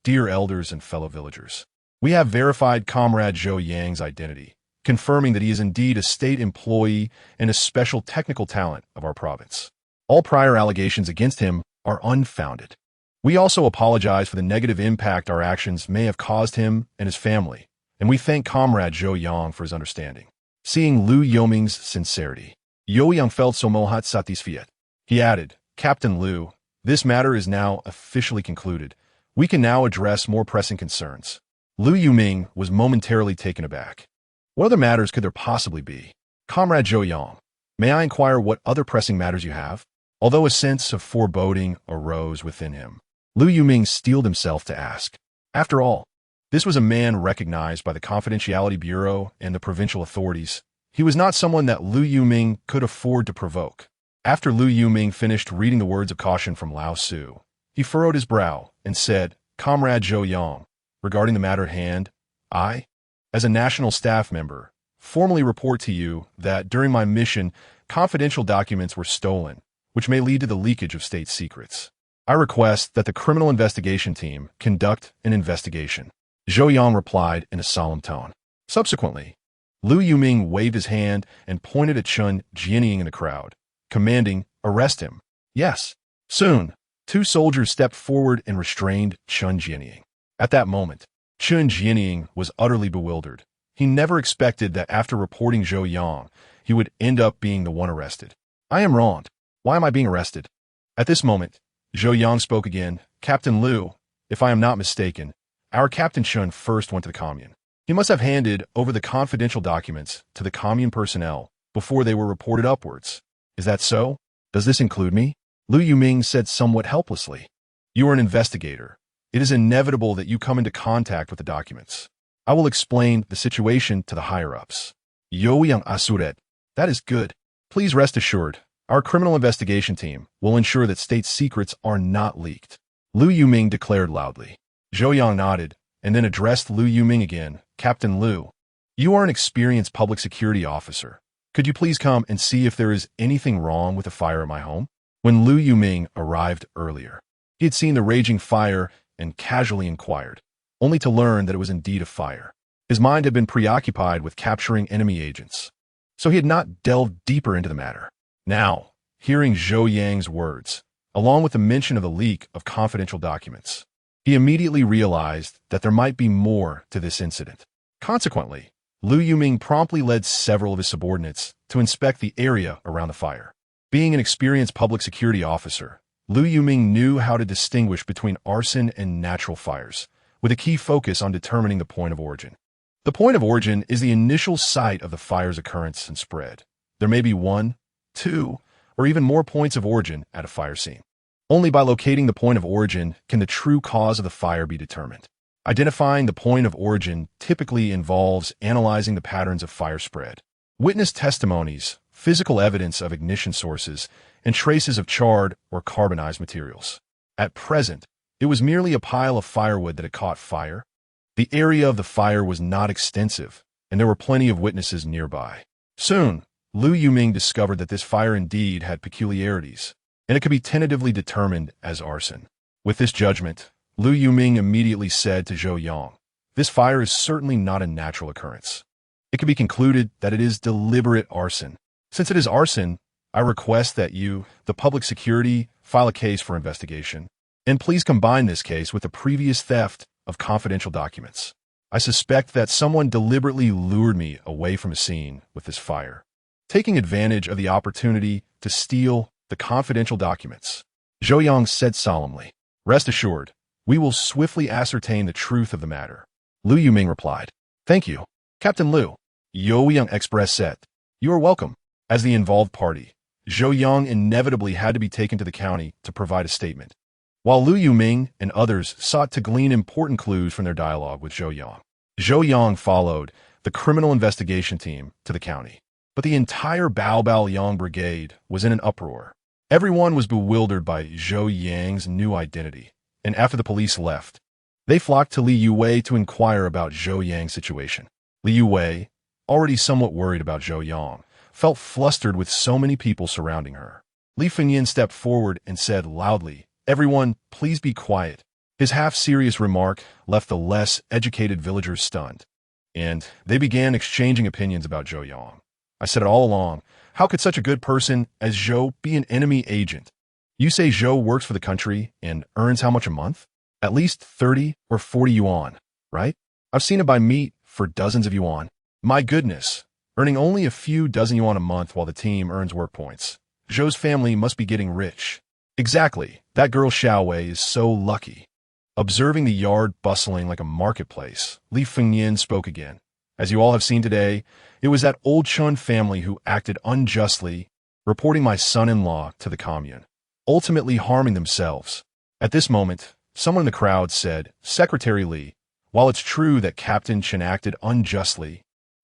"Dear elders and fellow villagers, we have verified Comrade Zhou Yang's identity, confirming that he is indeed a state employee and a special technical talent of our province. All prior allegations against him are unfounded. We also apologize for the negative impact our actions may have caused him and his family, and we thank Comrade Zhou Yang for his understanding." Seeing Liu Yuming's sincerity, Zhou Yang felt somewhat satisfied. He added, "Captain Liu, this matter is now officially concluded. We can now address more pressing concerns." Liu Yuming was momentarily taken aback. What other matters could there possibly be? "Comrade Zhou Yang, may I inquire what other pressing matters you have?" Although a sense of foreboding arose within him, Liu Yuming steeled himself to ask. After all, this was a man recognized by the Confidentiality Bureau and the provincial authorities. He was not someone that Liu Yuming could afford to provoke. After Liu Yuming finished reading the words of caution from Lao Su, he furrowed his brow and said, "Comrade Zhou Yang, regarding the matter at hand, I, as a national staff member, formally report to you that during my mission, confidential documents were stolen, which may lead to the leakage of state secrets. I request that the criminal investigation team conduct an investigation." Zhou Yang replied in a solemn tone. Subsequently, Liu Yuming waved his hand and pointed at Chen Jianying in the crowd, commanding, "Arrest him." Yes. Soon, two soldiers stepped forward and restrained Chen Jianying. At that moment, Chen Jianying was utterly bewildered. He never expected that after reporting Zhou Yang, he would end up being the one arrested. "I am wronged. Why am I being arrested?" At this moment, Zhou Yang spoke again. "Captain Liu, if I am not mistaken, our Captain Chen first went to the commune. He must have handed over the confidential documents to the commune personnel before they were reported upwards. Is that so? Does this include me?" Liu Yuming said somewhat helplessly. "You are an investigator. It is inevitable that you come into contact with the documents. I will explain the situation to the higher-ups." Zhou Yang assured. "That is good. Please rest assured, our criminal investigation team will ensure that state secrets are not leaked," Liu Yuming declared loudly. Zhou Yang nodded and then addressed Liu Yuming again. "Captain Liu, you are an experienced public security officer. Could you please come and see if there is anything wrong with the fire at my home?" When Liu Yuming arrived earlier, he had seen the raging fire and casually inquired, only to learn that it was indeed a fire. His mind had been preoccupied with capturing enemy agents, so he had not delved deeper into the matter. Now, hearing Zhou Yang's words, along with the mention of the leak of confidential documents, He immediately realized that there might be more to this incident. Consequently, Liu Yuming promptly led several of his subordinates to inspect the area around the fire. Being an experienced public security officer, Liu Yuming knew how to distinguish between arson and natural fires, with a key focus on determining the point of origin. The point of origin is the initial site of the fire's occurrence and spread. There may be one, two, or even more points of origin at a fire scene. Only by locating the point of origin can the true cause of the fire be determined. Identifying the point of origin typically involves analyzing the patterns of fire spread. Witness testimonies, physical evidence of ignition sources, and traces of charred or carbonized materials. At present, it was merely a pile of firewood that had caught fire. The area of the fire was not extensive, and there were plenty of witnesses nearby. Soon, Liu Yuming discovered that this fire indeed had peculiarities, and it could be tentatively determined as arson. With this judgment, Liu Yuming immediately said to Zhou Yang, "This fire is certainly not a natural occurrence. It can be concluded that it is deliberate arson. Since it is arson, I request that you, the public security, file a case for investigation, and please combine this case with the previous theft of confidential documents. I suspect that someone deliberately lured me away from a scene with this fire, taking advantage of the opportunity to steal the confidential documents." Zhou Yang said solemnly, "Rest assured, we will swiftly ascertain the truth of the matter." Liu Yuming replied, "Thank you, Captain Liu." Youwei expressed said, "You are welcome." As the involved party, Zhou Yang inevitably had to be taken to the county to provide a statement, while Liu Yuming and others sought to glean important clues from their dialogue with Zhou Yang. Zhou Yang followed the criminal investigation team to the county, but the entire Bao'er brigade was in an uproar. Everyone was bewildered by Zhou Yang's new identity, and after the police left, they flocked to Li Youwei to inquire about Zhou Yang's situation. Li Youwei, already somewhat worried about Zhou Yang, felt flustered with so many people surrounding her. Li Fengyan stepped forward and said loudly, "Everyone, please be quiet." His half-serious remark left the less educated villagers stunned, and they began exchanging opinions about Zhou Yang. "I said it all along. How could such a good person as Zhou be an enemy agent? You say Zhou works for the country and earns how much a month? At least 30 or 40 yuan, right? I've seen it buy meat for dozens of yuan. My goodness, earning only a few dozen yuan a month while the team earns work points. Zhou's family must be getting rich." "Exactly. That girl Xiaowei is so lucky." Observing the yard bustling like a marketplace, Li Fengyan spoke again. "As you all have seen today, it was that old Chun family who acted unjustly, reporting my son-in-law to the commune, ultimately harming themselves." At this moment, someone in the crowd said, "Secretary Li, while it's true that Captain Chen acted unjustly,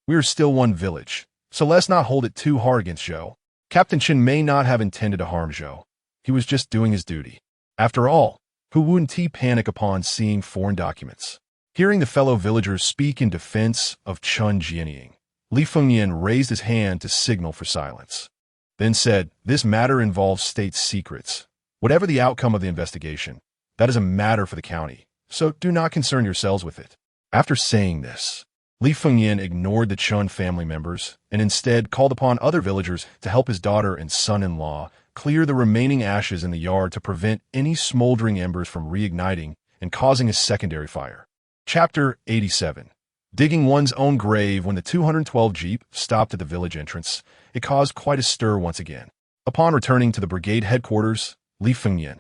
we are still one village, so let's not hold it too hard against Zhou. Captain Chen may not have intended to harm Zhou. He was just doing his duty. After all, who wouldn't he panic upon seeing foreign documents?" Hearing the fellow villagers speak in defense of Chun Jianying, Li Fengyan raised his hand to signal for silence, then said, "This matter involves state secrets. Whatever the outcome of the investigation, that is a matter for the county, so do not concern yourselves with it." After saying this, Li Fengyan ignored the Chun family members and instead called upon other villagers to help his daughter and son-in-law clear the remaining ashes in the yard to prevent any smoldering embers from reigniting and causing a secondary fire. Chapter 87. Digging one's own grave. When the 212 Jeep stopped at the village entrance, it caused quite a stir once again. Upon returning to the brigade headquarters, Li Fengyan,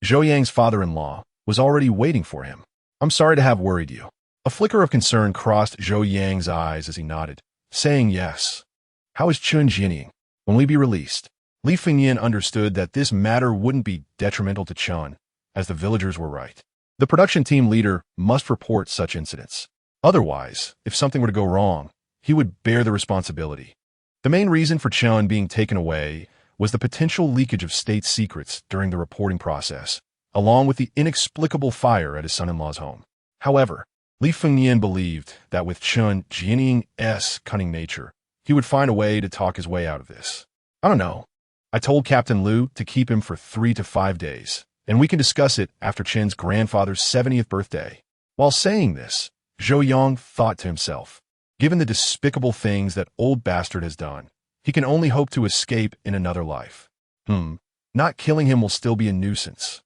Zhou Yang's father-in-law, was already waiting for him. "I'm sorry to have worried you." A flicker of concern crossed Zhou Yang's eyes as he nodded, saying yes. "How is Chun Jianying? When will he be released?" Li Fengyan understood that this matter wouldn't be detrimental to Chun, as the villagers were right. The production team leader must report such incidents. Otherwise, if something were to go wrong, he would bear the responsibility. The main reason for Chun being taken away was the potential leakage of state secrets during the reporting process, along with the inexplicable fire at his son-in-law's home. However, Li Fengyan believed that with Chun Jianying's cunning nature, he would find a way to talk his way out of this. "I don't know. I told Captain Liu to keep him for 3 to 5 days, and we can discuss it after Chen's grandfather's 70th birthday." While saying this, Zhou Yang thought to himself, given the despicable things that old bastard has done, he can only hope to escape in another life. Not killing him will still be a nuisance.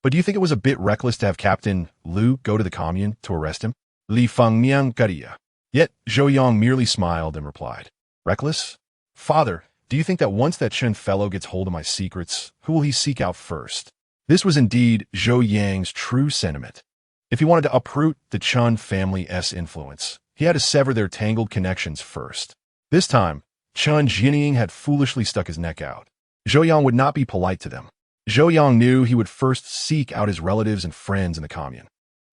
But do you think it was a bit reckless to have Captain Liu go to the commune to arrest him? Li Fengmiang Garia. Yet Zhou Yang merely smiled and replied, "Reckless? Father, do you think that once that Chen fellow gets hold of my secrets, who will he seek out first?" This was indeed Zhou Yang's true sentiment. If he wanted to uproot the Chen family's influence, he had to sever their tangled connections first. This time, Chen Jianying had foolishly stuck his neck out. Zhou Yang would not be polite to them. Zhou Yang knew he would first seek out his relatives and friends in the commune.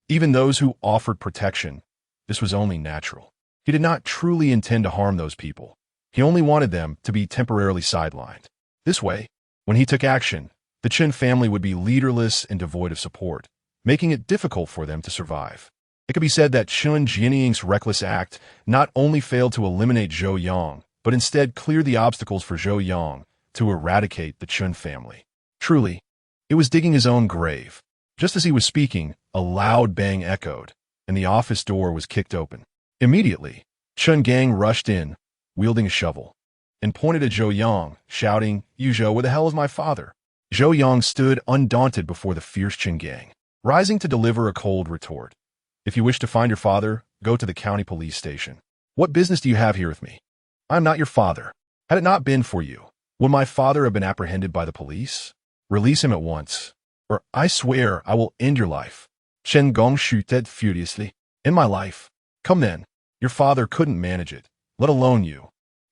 Even those who offered protection, this was only natural. He did not truly intend to harm those people. He only wanted them to be temporarily sidelined. This way, when he took action, the Chen family would be leaderless and devoid of support, making it difficult for them to survive. It could be said that Chen Jianying's reckless act not only failed to eliminate Zhou Yang, but instead cleared the obstacles for Zhou Yang to eradicate the Chen family. Truly, it was digging his own grave. Just as he was speaking, a loud bang echoed, and the office door was kicked open. Immediately, Chen Gang rushed in, wielding a shovel, and pointed at Zhou Yang, shouting, "You Zhou, where the hell is my father?" Zhou Yang stood undaunted before the fierce Chen Gang, rising to deliver a cold retort. "If you wish to find your father, go to the county police station. What business do you have here with me? I am not your father. Had it not been for you, would my father have been apprehended by the police? Release him at once, or I swear I will end your life." Chen Gong shouted furiously. "In my life? Come then. Your father couldn't manage it, let alone you."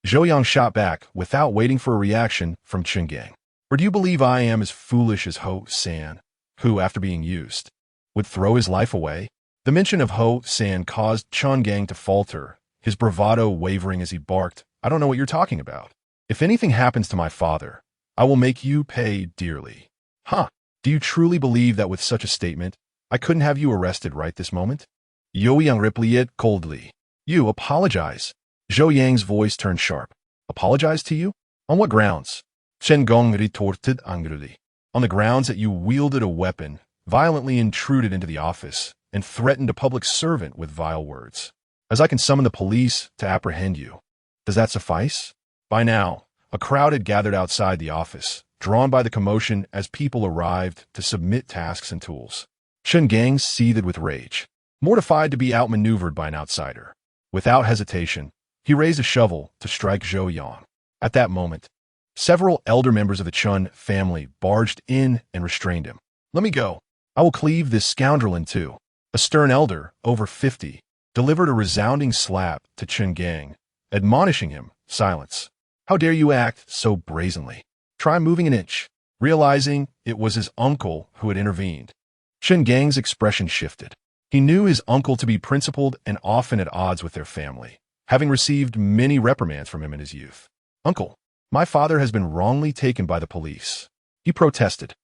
Zhou Yang shot back without waiting for a reaction from Chen Gang. "Or do you believe I am as foolish as Ho San, who, after being used, would throw his life away?" The mention of Ho San caused Chen Gang to falter, his bravado wavering as he barked, "I don't know what you're talking about. If anything happens to my father, I will make you pay dearly." "Huh, do you truly believe that with such a statement, I couldn't have you arrested right this moment?" Youwei Yang replied coldly. "You apologize." Zhou Yang's voice turned sharp. "Apologize to you? On what grounds?" Chen Gong retorted angrily. "On the grounds that you wielded a weapon, violently intruded into the office, and threatened a public servant with vile words. As I can summon the police to apprehend you. Does that suffice?" By now, a crowd had gathered outside the office, drawn by the commotion as people arrived to submit tasks and tools. Chen Gang seethed with rage, mortified to be outmaneuvered by an outsider. Without hesitation, he raised a shovel to strike Zhou Yang. At that moment, several elder members of the Chen family barged in and restrained him. "Let me go. I will cleave this scoundrel in two." A stern elder, over 50, delivered a resounding slap to Chen Gang, admonishing him, "Silence. How dare you act so brazenly? Try moving an inch." Realizing it was his uncle who had intervened, Chen Gang's expression shifted. He knew his uncle to be principled and often at odds with their family, having received many reprimands from him in his youth. "Uncle, my father has been wrongly taken by the police." He protested.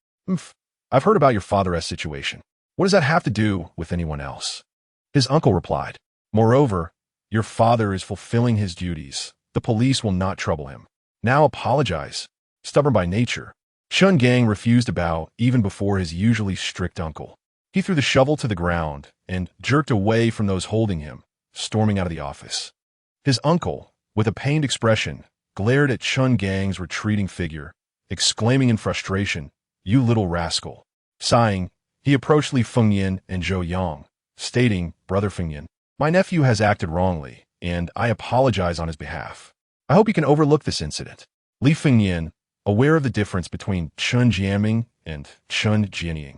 "I've heard about your father's situation. What does that have to do with anyone else?" His uncle replied, "Moreover, your father is fulfilling his duties. The police will not trouble him. Now apologize." Stubborn by nature, Chen Gang refused to bow even before his usually strict uncle. He threw the shovel to the ground and jerked away from those holding him, storming out of the office. His uncle, with a pained expression, glared at Chen Gang's retreating figure, exclaiming in frustration, "You little rascal." Sighing, he approached Li Fengyan and Zhou Yang, stating, "Brother Fengyan, my nephew has acted wrongly, and I apologize on his behalf. I hope you can overlook this incident." Li Fengyan, aware of the difference between Chen Jianying and Chen Jianying,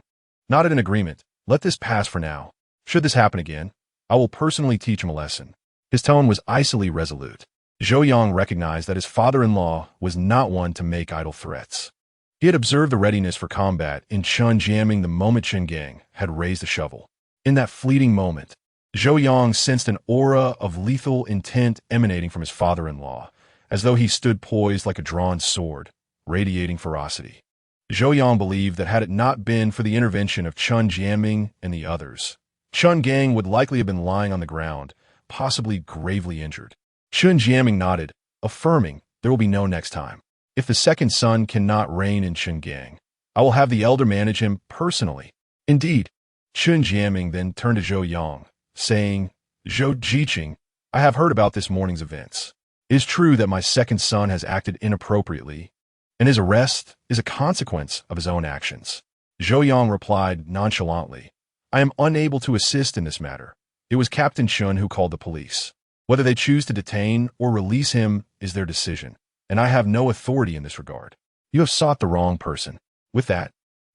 nodded in agreement. "Let this pass for now. Should this happen again, I will personally teach him a lesson." His tone was icily resolute. Zhou Yang recognized that his father-in-law was not one to make idle threats. He had observed the readiness for combat in Chen Jianying the moment Chen Gang had raised the shovel. In that fleeting moment, Zhou Yang sensed an aura of lethal intent emanating from his father-in-law, as though he stood poised like a drawn sword, radiating ferocity. Zhou Yang believed that had it not been for the intervention of Chen Jianying and the others, Chen Gang would likely have been lying on the ground, possibly gravely injured. Chen Jianying nodded, affirming there will be no next time. "If the second son cannot reign in Chen Gang, I will have the elder manage him personally." Indeed, Chen Jianying then turned to Zhou Yang, saying, "Zhou Jiqing, I have heard about this morning's events. It is true that my second son has acted inappropriately, and his arrest is a consequence of his own actions. Zhou Yang replied nonchalantly. I am unable to assist in this matter. It was Captain Chun who called the police. Whether they choose to detain or release him is their decision, and I have no authority in this regard. You have sought the wrong person. With that,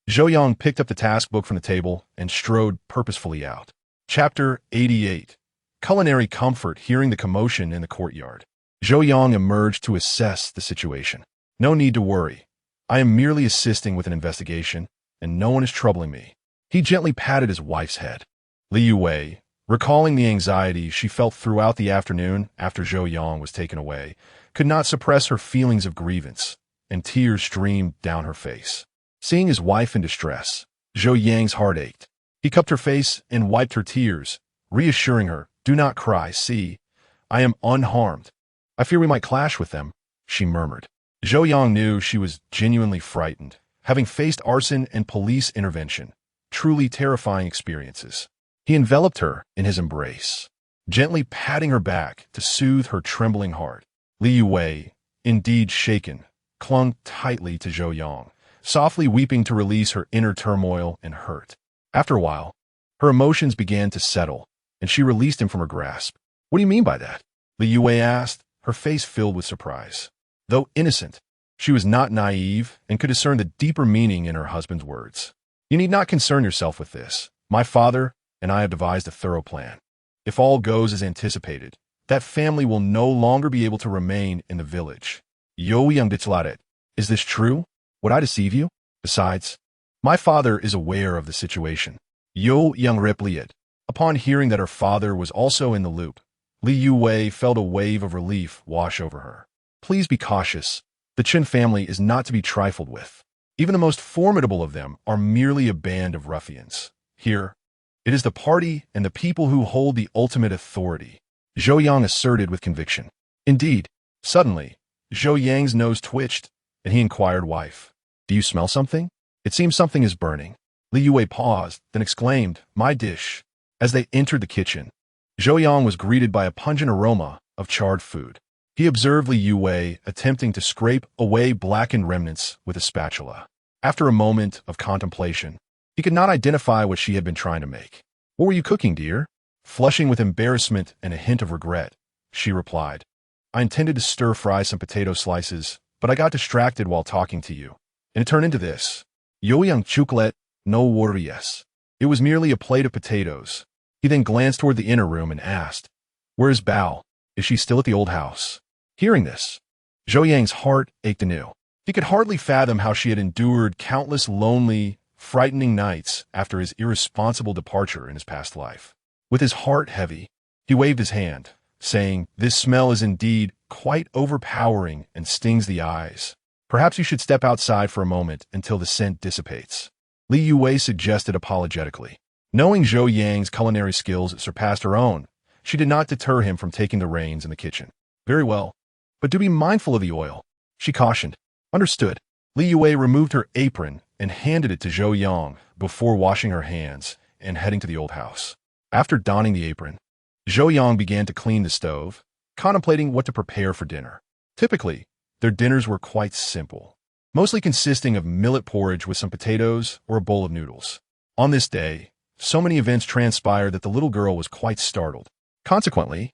Zhou Yang picked up the task book from the table and strode purposefully out. Chapter 88. Culinary comfort hearing the commotion in the courtyard. Zhou Yang emerged to assess the situation. No need to worry. I am merely assisting with an investigation, and no one is troubling me. He gently patted his wife's head. Li Youwei, recalling the anxiety she felt throughout the afternoon after Zhou Yang was taken away, could not suppress her feelings of grievance, and tears streamed down her face. Seeing his wife in distress, Zhou Yang's heart ached. He cupped her face and wiped her tears, reassuring her, "Do not cry, see, I am unharmed." "I fear we might clash with them," she murmured. Zhou Yang knew she was genuinely frightened, having faced arson and police intervention, truly terrifying experiences. He enveloped her in his embrace, gently patting her back to soothe her trembling heart. Li Youwei, indeed shaken, clung tightly to Zhou Yang, softly weeping to release her inner turmoil and hurt. After a while, her emotions began to settle, and she released him from her grasp. "What do you mean by that?" Li Youwei asked, her face filled with surprise. Though innocent, she was not naive and could discern the deeper meaning in her husband's words. "You need not concern yourself with this. My father and I have devised a thorough plan. If all goes as anticipated, that family will no longer be able to remain in the village." "Zhou Yang declared, is this true? Would I deceive you? Besides, my father is aware of the situation." Zhou Yang replied. Upon hearing that her father was also in the loop, Li Youwei felt a wave of relief wash over her. "Please be cautious. The Chen family is not to be trifled with. Even the most formidable of them are merely a band of ruffians. Here, it is the party and the people who hold the ultimate authority," Zhou Yang asserted with conviction. Indeed, suddenly, Zhou Yang's nose twitched, and he inquired, "Wife, do you smell something? It seems something is burning." Li Youwei paused, then exclaimed, "My dish." As they entered the kitchen, Zhou Yang was greeted by a pungent aroma of charred food. He observed Li Youwei attempting to scrape away blackened remnants with a spatula. After a moment of contemplation, he could not identify what she had been trying to make. "What were you cooking, dear?" Flushing with embarrassment and a hint of regret, she replied, "I intended to stir-fry some potato slices, but I got distracted while talking to you, and it turned into this. Zhou Yang chocolate, no worries. It was merely a plate of potatoes." He then glanced toward the inner room and asked, "Where is Bao? Is she still at the old house?" Hearing this, Zhou Yang's heart ached anew. He could hardly fathom how she had endured countless lonely, frightening nights after his irresponsible departure in his past life. With his heart heavy, he waved his hand, saying, "This smell is indeed quite overpowering and stings the eyes. Perhaps you should step outside for a moment until the scent dissipates." Li Youwei suggested apologetically. Knowing Zhou Yang's culinary skills surpassed her own, she did not deter him from taking the reins in the kitchen. "Very well, but do be mindful of the oil," she cautioned. "Understood." Li Youwei removed her apron and handed it to Zhou Yang before washing her hands and heading to the old house. After donning the apron, Zhou Yang began to clean the stove, contemplating what to prepare for dinner. Typically, their dinners were quite simple, mostly consisting of millet porridge with some potatoes or a bowl of noodles. On this day, so many events transpired that the little girl was quite startled. Consequently,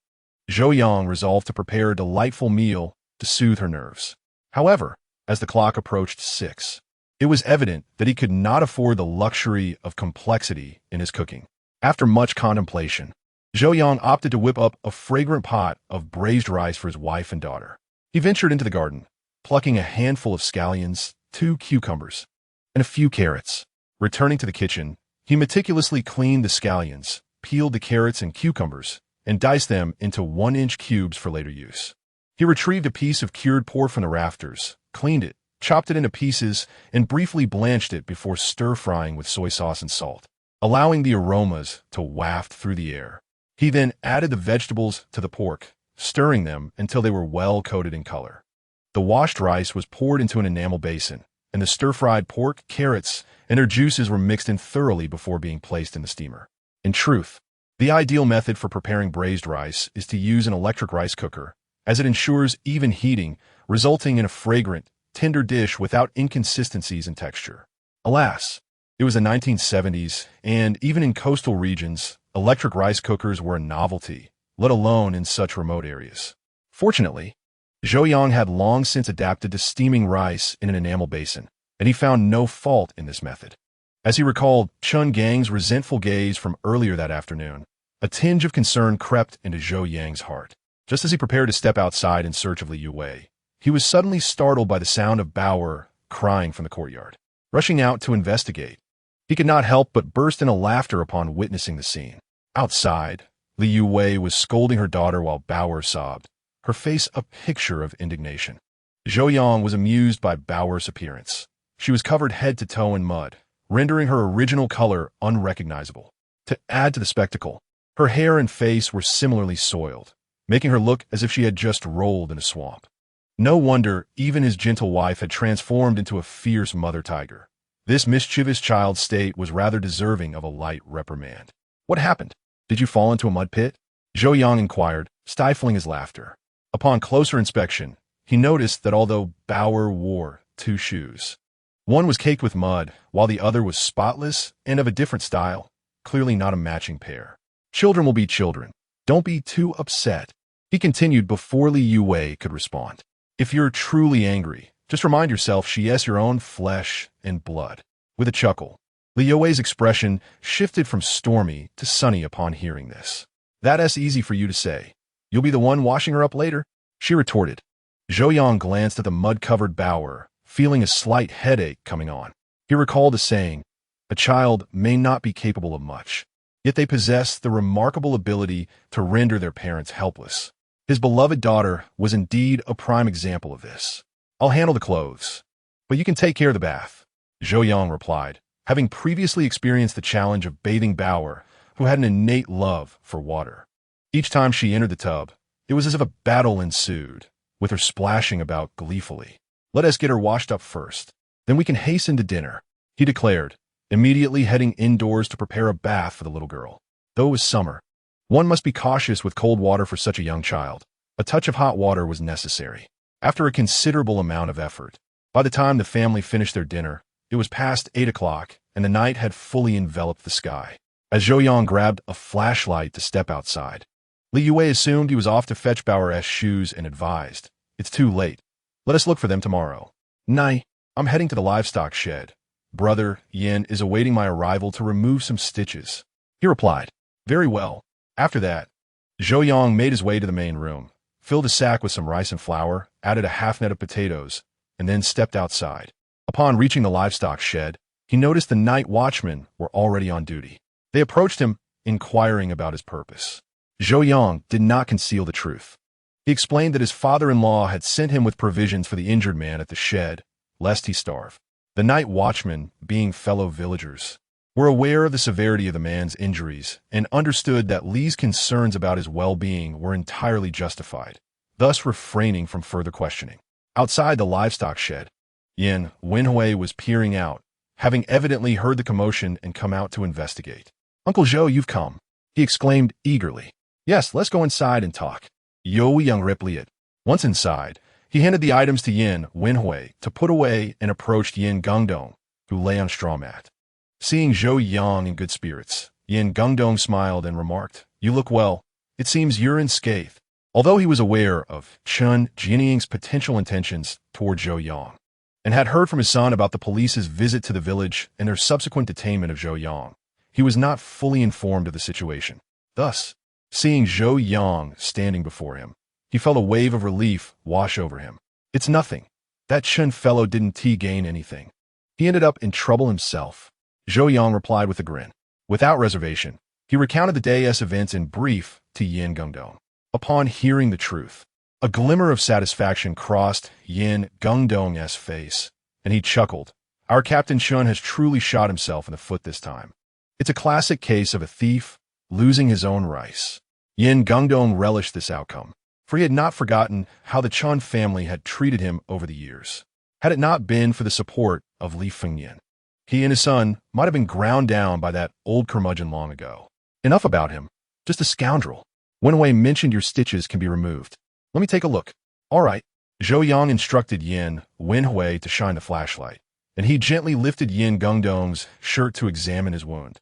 Zhou Yang resolved to prepare a delightful meal to soothe her nerves. However, as the clock approached 6, it was evident that he could not afford the luxury of complexity in his cooking. After much contemplation, Zhou Yang opted to whip up a fragrant pot of braised rice for his wife and daughter. He ventured into the garden, plucking a handful of scallions, 2 cucumbers, and a few carrots. Returning to the kitchen, he meticulously cleaned the scallions, peeled the carrots and cucumbers, and diced them into 1-inch cubes for later use. He retrieved a piece of cured pork from the rafters, cleaned it, chopped it into pieces, and briefly blanched it before stir-frying with soy sauce and salt, allowing the aromas to waft through the air. He then added the vegetables to the pork, stirring them until they were well coated in color. The washed rice was poured into an enamel basin, and the stir-fried pork, carrots, and their juices were mixed in thoroughly before being placed in the steamer. In truth, the ideal method for preparing braised rice is to use an electric rice cooker, as it ensures even heating, resulting in a fragrant, tender dish without inconsistencies in texture. Alas, It was the 1970s, and even in coastal regions, electric rice cookers were a novelty, let alone in such remote areas. Fortunately, Zhou Yang had long since adapted to steaming rice in an enamel basin, and he found no fault in this method. As he recalled Chun Gang's resentful gaze from earlier that afternoon, a tinge of concern crept into Zhou Yang's heart. Just as he prepared to step outside in search of Li Youwei, he was suddenly startled by the sound of Bao'er crying from the courtyard. Rushing out to investigate, he could not help but burst into laughter upon witnessing the scene. Outside, Li Youwei was scolding her daughter while Bao'er sobbed, her face a picture of indignation. Zhou Yang was amused by Bao'er's appearance. She was covered head to toe in mud, rendering her original color unrecognizable. To add to the spectacle, her hair and face were similarly soiled, making her look as if she had just rolled in a swamp. No wonder even his gentle wife had transformed into a fierce mother tiger. This mischievous child's state was rather deserving of a light reprimand. "What happened? Did you fall into a mud pit?" Zhou Yang inquired, stifling his laughter. Upon closer inspection, he noticed that although Bao'er wore 2 shoes, one was caked with mud, while the other was spotless and of a different style, clearly not a matching pair. "Children will be children. Don't be too upset," he continued before Li Youwei could respond. "If you're truly angry, just remind yourself she is your own flesh and blood." With a chuckle, Li Youwei's expression shifted from stormy to sunny upon hearing this. "That's easy for you to say. You'll be the one washing her up later," she retorted. Zhou Yang glanced at the mud-covered Bao'er, feeling a slight headache coming on. He recalled a saying, "A child may not be capable of much, yet they possess the remarkable ability to render their parents helpless." His beloved daughter was indeed a prime example of this. "I'll handle the clothes, but you can take care of the bath," Zhou Yang replied, having previously experienced the challenge of bathing Bao'er, who had an innate love for water. Each time she entered the tub, it was as if a battle ensued, with her splashing about gleefully. "Let us get her washed up first, then we can hasten to dinner," he declared, immediately heading indoors to prepare a bath for the little girl. Though it was summer, one must be cautious with cold water for such a young child. A touch of hot water was necessary. After a considerable amount of effort, by the time the family finished their dinner, it was past 8 o'clock, and the night had fully enveloped the sky. As Zhou Yang grabbed a flashlight to step outside, Li Youwei assumed he was off to fetch Bao'er's shoes and advised, "It's too late. Let us look for them tomorrow." "Nay, I'm heading to the livestock shed. Brother Yin is awaiting my arrival to remove some stitches," he replied. "Very well." After that, Zhou Yang made his way to the main room, filled a sack with some rice and flour, added a half net of potatoes, and then stepped outside. Upon reaching the livestock shed, he noticed the night watchmen were already on duty. They approached him, inquiring about his purpose. Zhou Yang did not conceal the truth. He explained that his father-in-law had sent him with provisions for the injured man at the shed, lest he starve. The night watchmen, being fellow villagers, were aware of the severity of the man's injuries and understood that Li's concerns about his well-being were entirely justified, thus refraining from further questioning. Outside the livestock shed, Yin Wenhui was peering out, having evidently heard the commotion and come out to investigate. "Uncle Zhou, you've come," he exclaimed eagerly. "Yes, let's go inside and talk." Zhou Yang replied. Once inside, he handed the items to Yin Wenhui to put away and approached Yin Gungdong, who lay on a straw mat. Seeing Zhou Yang in good spirits, Yin Gungdong smiled and remarked, "You look well. It seems you're unscathed." Although he was aware of Chun Jianying's potential intentions toward Zhou Yang, and had heard from his son about the police's visit to the village and their subsequent detainment of Zhou Yang, he was not fully informed of the situation. Thus, seeing Zhou Yang standing before him, he felt a wave of relief wash over him. "It's nothing. That Chun fellow didn't gain anything. He ended up in trouble himself," Zhou Yang replied with a grin. Without reservation, he recounted the day's events in brief to Yin Gungdong. Upon hearing the truth, a glimmer of satisfaction crossed Yin Gungdong's face, and he chuckled. "Our Captain Chun has truly shot himself in the foot this time. It's a classic case of a thief losing his own rice." Yin Gungdong relished this outcome, for he had not forgotten how the Chun family had treated him over the years. Had it not been for the support of Li Fengyan, he and his son might have been ground down by that old curmudgeon long ago. Enough about him. Just a scoundrel. Wenhui mentioned your stitches can be removed. Let me take a look. All right. Zhou Yang instructed Yin Wenhui to shine the flashlight. and he gently lifted Yin Gungdong's shirt to examine his wound.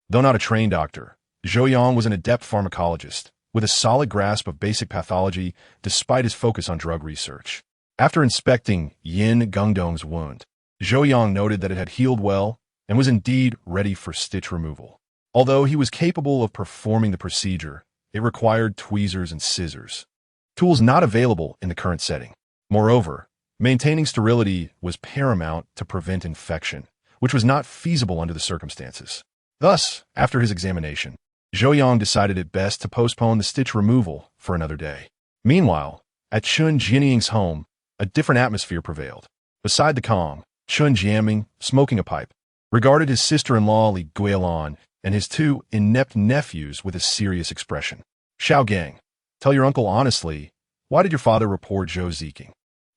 Though not a trained doctor, Zhou Yang was an adept pharmacologist, with a solid grasp of basic pathology despite his focus on drug research. After inspecting Yin Gungdong's wound, Zhou Yang noted that it had healed well and was indeed ready for stitch removal. Although he was capable of performing the procedure, it required tweezers and scissors, tools not available in the current setting. Moreover, maintaining sterility was paramount to prevent infection, which was not feasible under the circumstances. Thus, after his examination, Zhou Yang decided it best to postpone the stitch removal for another day. Meanwhile, at Chun Jianying's home, a different atmosphere prevailed. Beside the calm, Chun Jianying, smoking a pipe, regarded his sister-in-law Li Youwei and his two inept nephews with a serious expression. Xiao Gang, tell your uncle honestly, why did your father report Zhou Ziqing?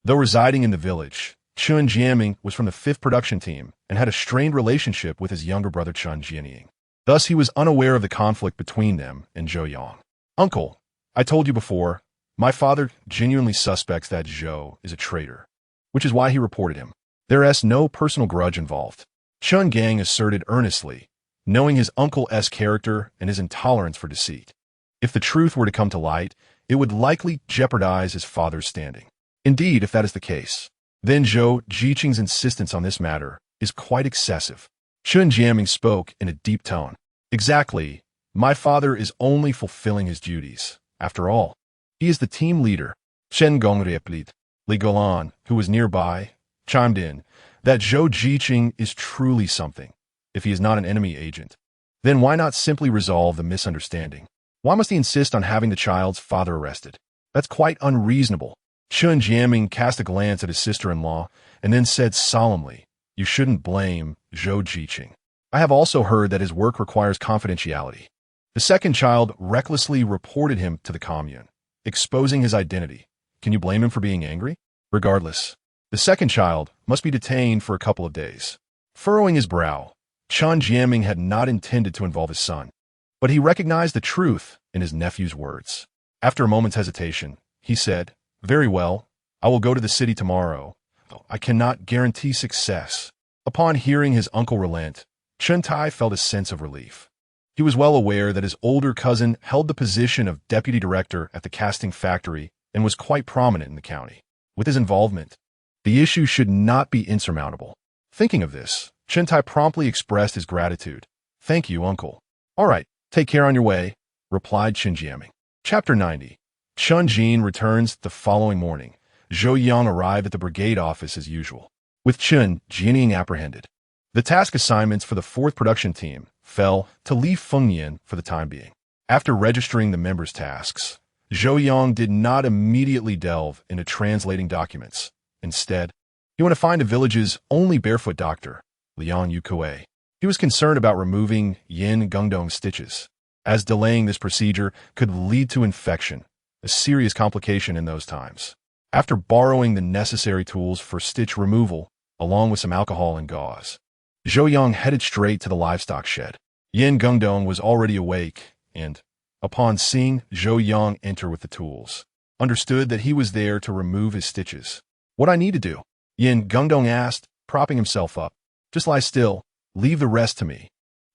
Though residing in the village, Chun Jianying was from the 5th production team and had a strained relationship with his younger brother Chun Jianying. Thus, he was unaware of the conflict between them and Zhou Yang. Uncle, I told you before, my father genuinely suspects that Zhou is a traitor, which is why he reported him. There is no personal grudge involved. Chun Gang asserted earnestly, knowing his uncle's character and his intolerance for deceit. If the truth were to come to light, it would likely jeopardize his father's standing. Indeed, if that is the case, then Zhou Ziqing's insistence on this matter is quite excessive. Chun Jianying spoke in a deep tone. Exactly. My father is only fulfilling his duties. After all, he is the team leader. Shen Gong replied. Li Youwei, who was nearby, chimed in that Zhou Ziqing is truly something. If he is not an enemy agent, then why not simply resolve the misunderstanding? Why must he insist on having the child's father arrested? That's quite unreasonable. Chun Jianying cast a glance at his sister-in-law and then said solemnly, you shouldn't blame Zhou Ziqing. I have also heard that his work requires confidentiality. The second child recklessly reported him to the commune, exposing his identity. Can you blame him for being angry? Regardless, the second child must be detained for a couple of days. Furrowing his brow, Chun Jianying had not intended to involve his son, but he recognized the truth in his nephew's words. After a moment's hesitation, he said, very well, I will go to the city tomorrow. I cannot guarantee success. Upon hearing his uncle relent, Chun Tai felt a sense of relief. He was well aware that his older cousin held the position of deputy director at the casting factory and was quite prominent in the county. With his involvement, the issue should not be insurmountable. Thinking of this, Chun Tai promptly expressed his gratitude. Thank you, uncle. All right, take care on your way, replied Chun Jianying. Chapter 90. Chun Jin returns the following morning. Zhou Yang arrived at the brigade office as usual, with Chun Jianying apprehended. The task assignments for the 4th production team fell to Li Fengyan for the time being. After registering the members' tasks, Zhou Yang did not immediately delve into translating documents. Instead, he went to find the village's only barefoot doctor, Li Youwei. He was concerned about removing Yin Gungdong's stitches, as delaying this procedure could lead to infection, a serious complication in those times. After borrowing the necessary tools for stitch removal, along with some alcohol and gauze, Zhou Yang headed straight to the livestock shed. Yin Gungdong was already awake and, upon seeing Zhou Yang enter with the tools, understood that he was there to remove his stitches. What I need to do? Yin Gungdong asked, propping himself up. Just lie still. Leave the rest to me.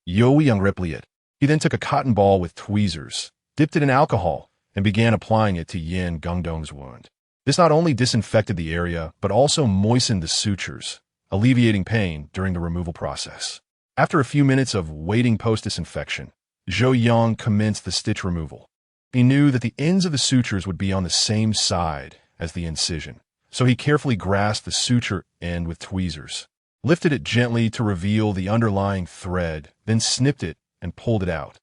Zhou Yang replied. He then took a cotton ball with tweezers, dipped it in alcohol, and began applying it to Yin Gungdong's wound. This not only disinfected the area, but also moistened the sutures, alleviating pain during the removal process. After a few minutes of waiting post-disinfection, Zhou Yang commenced the stitch removal. He knew that the ends of the sutures would be on the same side as the incision, so he carefully grasped the suture end with tweezers, lifted it gently to reveal the underlying thread, then snipped it and pulled it out.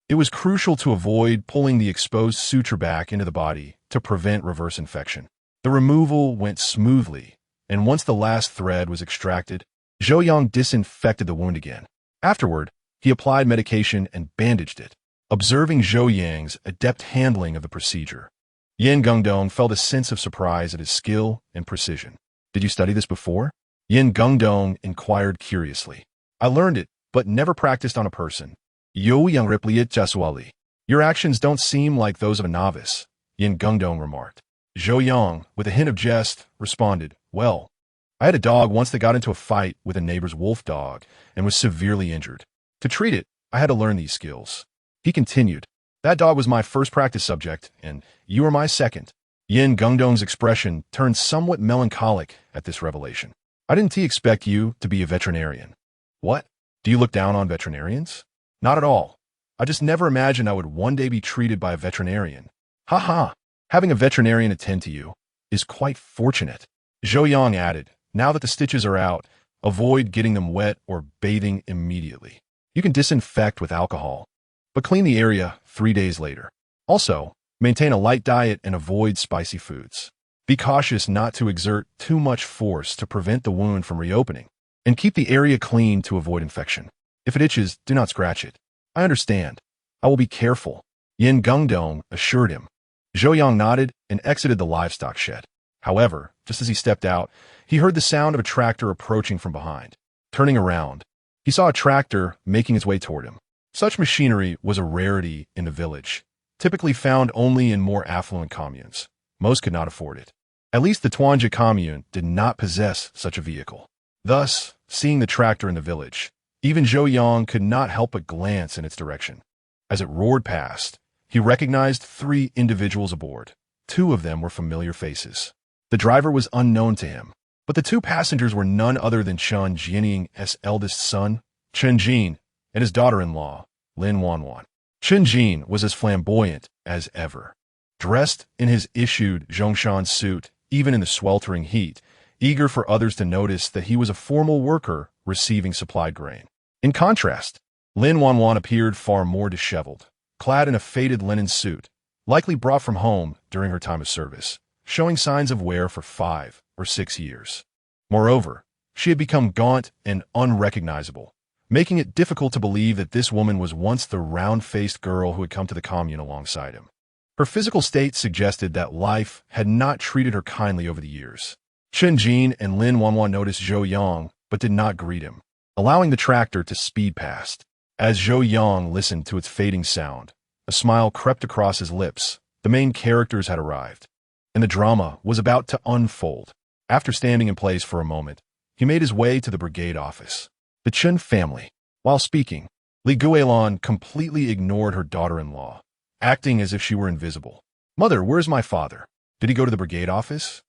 It was crucial to avoid pulling the exposed suture back into the body to prevent reverse infection. The removal went smoothly, and once the last thread was extracted, Zhou Yang disinfected the wound again. Afterward, he applied medication and bandaged it, observing Zhou Yang's adept handling of the procedure. Yin Gungdong felt a sense of surprise at his skill and precision. Did you study this before? Yin Gungdong inquired curiously. I learned it, but never practiced on a person. Zhou Yang replied casually. Your actions don't seem like those of a novice, Yin Gungdong remarked. Zhou Yang, with a hint of jest, responded, well, I had a dog once that got into a fight with a neighbor's wolf dog and was severely injured. To treat it, I had to learn these skills. He continued, that dog was my first practice subject, and you are my second. Yin Gungdong's expression turned somewhat melancholic at this revelation. I didn't expect you to be a veterinarian. What? Do you look down on veterinarians? Not at all. I just never imagined I would one day be treated by a veterinarian. Ha ha. Having a veterinarian attend to you is quite fortunate. Zhou Yang added, now that the stitches are out, avoid getting them wet or bathing immediately. You can disinfect with alcohol, but clean the area 3 days later. Also, maintain a light diet and avoid spicy foods. Be cautious not to exert too much force to prevent the wound from reopening, and keep the area clean to avoid infection. If it itches, do not scratch it. I understand. I will be careful, Yin Gungdong assured him. Zhou Yang nodded and exited the livestock shed. However, just as he stepped out, he heard the sound of a tractor approaching from behind. Turning around, he saw a tractor making its way toward him. Such machinery was a rarity in the village, typically found only in more affluent communes. Most could not afford it. At least the Tuanja commune did not possess such a vehicle. Thus, seeing the tractor in the village, even Zhou Yang could not help but glance in its direction. As it roared past, he recognized 3 individuals aboard. 2 of them were familiar faces. The driver was unknown to him, but the 2 passengers were none other than Chen Jianying's eldest son, Chen Jin, and his daughter-in-law, Lin Wanwan. Chen Jin was as flamboyant as ever. Dressed in his issued Zhongshan suit, even in the sweltering heat, eager for others to notice that he was a formal worker receiving supplied grain. In contrast, Lin Wanwan appeared far more disheveled, clad in a faded linen suit, likely brought from home during her time of service, showing signs of wear for 5 or 6 years. Moreover, she had become gaunt and unrecognizable, making it difficult to believe that this woman was once the round-faced girl who had come to the commune alongside him. Her physical state suggested that life had not treated her kindly over the years. Chen Jin and Lin Wanwan noticed Zhou Yang, but did not greet him, allowing the tractor to speed past. As Zhou Yang listened to its fading sound, a smile crept across his lips. The main characters had arrived, and the drama was about to unfold. After standing in place for a moment, he made his way to the brigade office. The Chen family. While speaking, Li Youwei completely ignored her daughter-in-law, acting as if she were invisible. Mother, where's my father? Did he go to the brigade office?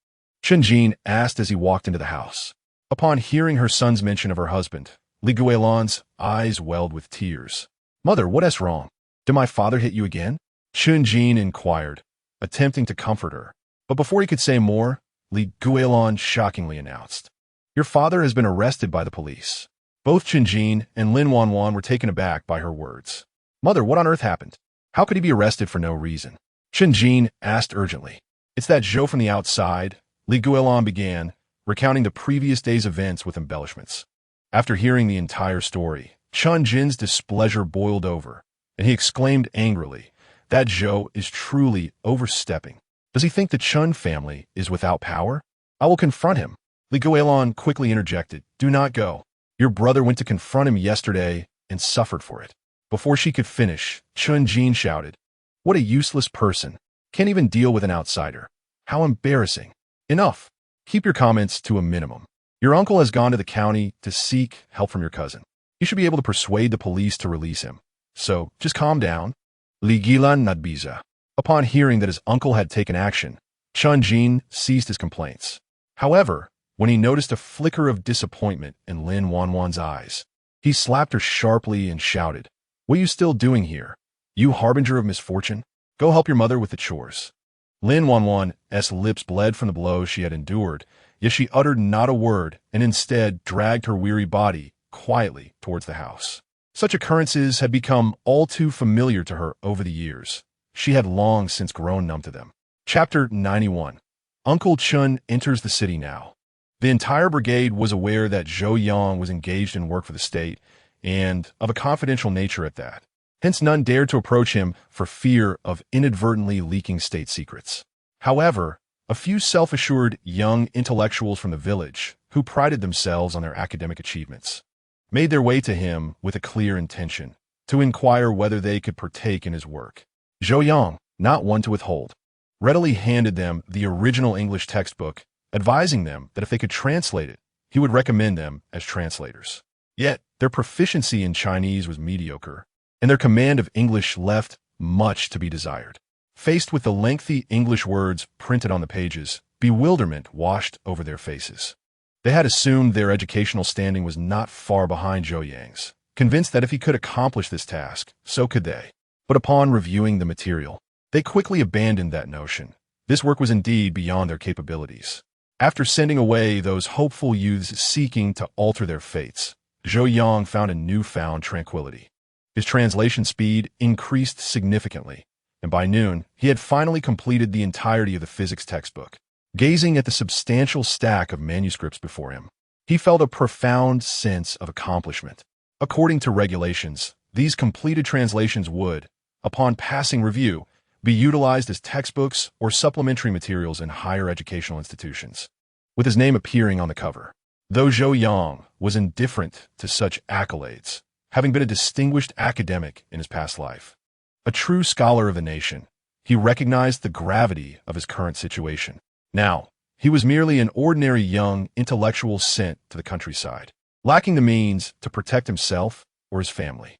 Chen Jin asked as he walked into the house. Upon hearing her son's mention of her husband, Li Youwei's eyes welled with tears. Mother, what is wrong? Did my father hit you again? Chen Jin inquired, attempting to comfort her. But before he could say more, Li Youwei shockingly announced, your father has been arrested by the police. Both Chen Jin and Lin Wanwan were taken aback by her words. Mother, what on earth happened? How could he be arrested for no reason? Chen Jin asked urgently. It's that Zhou from the outside, Li Youwei began, recounting the previous day's events with embellishments. After hearing the entire story, Chen Jin's displeasure boiled over, and he exclaimed angrily, that Zhou is truly overstepping. Does he think the Chen family is without power? I will confront him. Li Youwei quickly interjected, do not go. Your brother went to confront him yesterday and suffered for it. Before she could finish, Chen Jin shouted, what a useless person. Can't even deal with an outsider. How embarrassing. Enough. Keep your comments to a minimum. Your uncle has gone to the county to seek help from your cousin. You should be able to persuade the police to release him. So, just calm down. Li Gilan Nadbiza. Upon hearing that his uncle had taken action, Chen Jin ceased his complaints. However, when he noticed a flicker of disappointment in Lin Wanwan's eyes, he slapped her sharply and shouted, what are you still doing here? You harbinger of misfortune? Go help your mother with the chores. Lin Wanwan's lips bled from the blows she had endured, yet she uttered not a word and instead dragged her weary body quietly towards the house. Such occurrences had become all too familiar to her over the years. She had long since grown numb to them. Chapter 91. Uncle Chen enters the city now. The entire brigade was aware that Zhou Yang was engaged in work for the state, and of a confidential nature at that. Hence none dared to approach him for fear of inadvertently leaking state secrets. However, a few self-assured young intellectuals from the village, who prided themselves on their academic achievements, made their way to him with a clear intention, to inquire whether they could partake in his work. Zhou Yang, not one to withhold, readily handed them the original English textbook advising them that if they could translate it, he would recommend them as translators. Yet, their proficiency in Chinese was mediocre, and their command of English left much to be desired. Faced with the lengthy English words printed on the pages, bewilderment washed over their faces. They had assumed their educational standing was not far behind Zhou Yang's, convinced that if he could accomplish this task, so could they. But upon reviewing the material, they quickly abandoned that notion. This work was indeed beyond their capabilities. After sending away those hopeful youths seeking to alter their fates, Zhou Yang found a newfound tranquility. His translation speed increased significantly, and by noon, he had finally completed the entirety of the physics textbook. Gazing at the substantial stack of manuscripts before him, he felt a profound sense of accomplishment. According to regulations, these completed translations would, upon passing review, be utilized as textbooks or supplementary materials in higher educational institutions, with his name appearing on the cover. Though Zhou Yang was indifferent to such accolades, having been a distinguished academic in his past life, a true scholar of the nation, he recognized the gravity of his current situation. Now, he was merely an ordinary young intellectual sent to the countryside, lacking the means to protect himself or his family.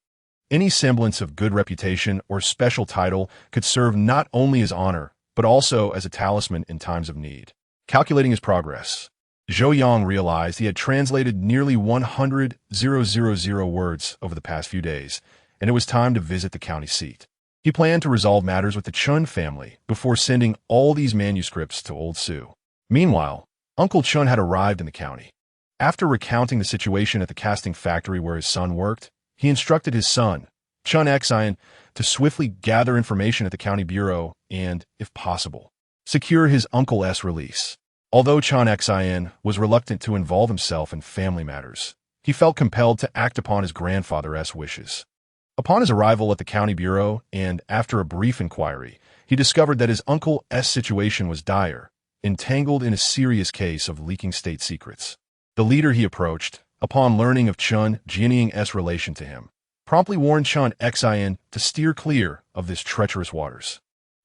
Any semblance of good reputation or special title could serve not only as honor, but also as a talisman in times of need. Calculating his progress, Zhou Yang realized he had translated nearly 100,000 words over the past few days, and it was time to visit the county seat. He planned to resolve matters with the Chun family before sending all these manuscripts to Old Su. Meanwhile, Uncle Chun had arrived in the county. After recounting the situation at the casting factory where his son worked, he instructed his son, Chun Xian, to swiftly gather information at the county bureau and, if possible, secure his uncle's release. Although Chun Xian was reluctant to involve himself in family matters, he felt compelled to act upon his grandfather's wishes. Upon his arrival at the county bureau and after a brief inquiry, he discovered that his uncle's situation was dire, entangled in a serious case of leaking state secrets. The leader he approached, upon learning of Chun Jianying's relation to him, promptly warned Chun Xian to steer clear of this treacherous waters.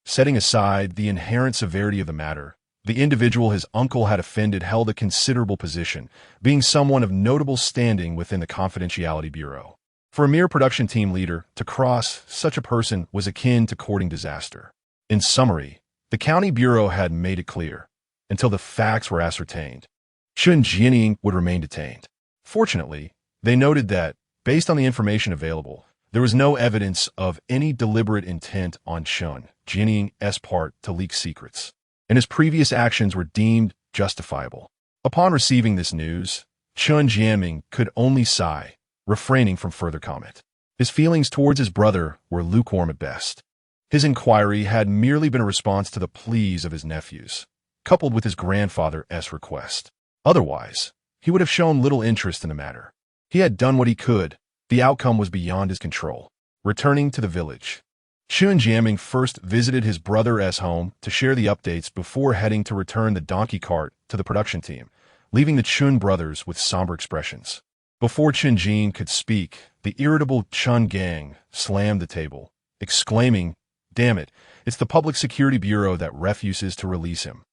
Setting aside the inherent severity of the matter, the individual his uncle had offended held a considerable position, being someone of notable standing within the Confidentiality Bureau. For a mere production team leader, to cross such a person was akin to courting disaster. In summary, the county bureau had made it clear, until the facts were ascertained, Chun Jianying would remain detained. Fortunately, they noted that, based on the information available, there was no evidence of any deliberate intent on Chun Jianying's part to leak secrets, and his previous actions were deemed justifiable. Upon receiving this news, Chun Jianying could only sigh, refraining from further comment. His feelings towards his brother were lukewarm at best. His inquiry had merely been a response to the pleas of his nephews, coupled with his grandfather's request. Otherwise, he would have shown little interest in the matter. He had done what he could. The outcome was beyond his control. Returning to the village, Chun Jianying first visited his brother's home to share the updates before heading to return the donkey cart to the production team, leaving the Chun brothers with somber expressions. Before Chun Jin could speak, the irritable Chun Gang slammed the table, exclaiming, "Damn it, it's the Public Security Bureau that refuses to release him.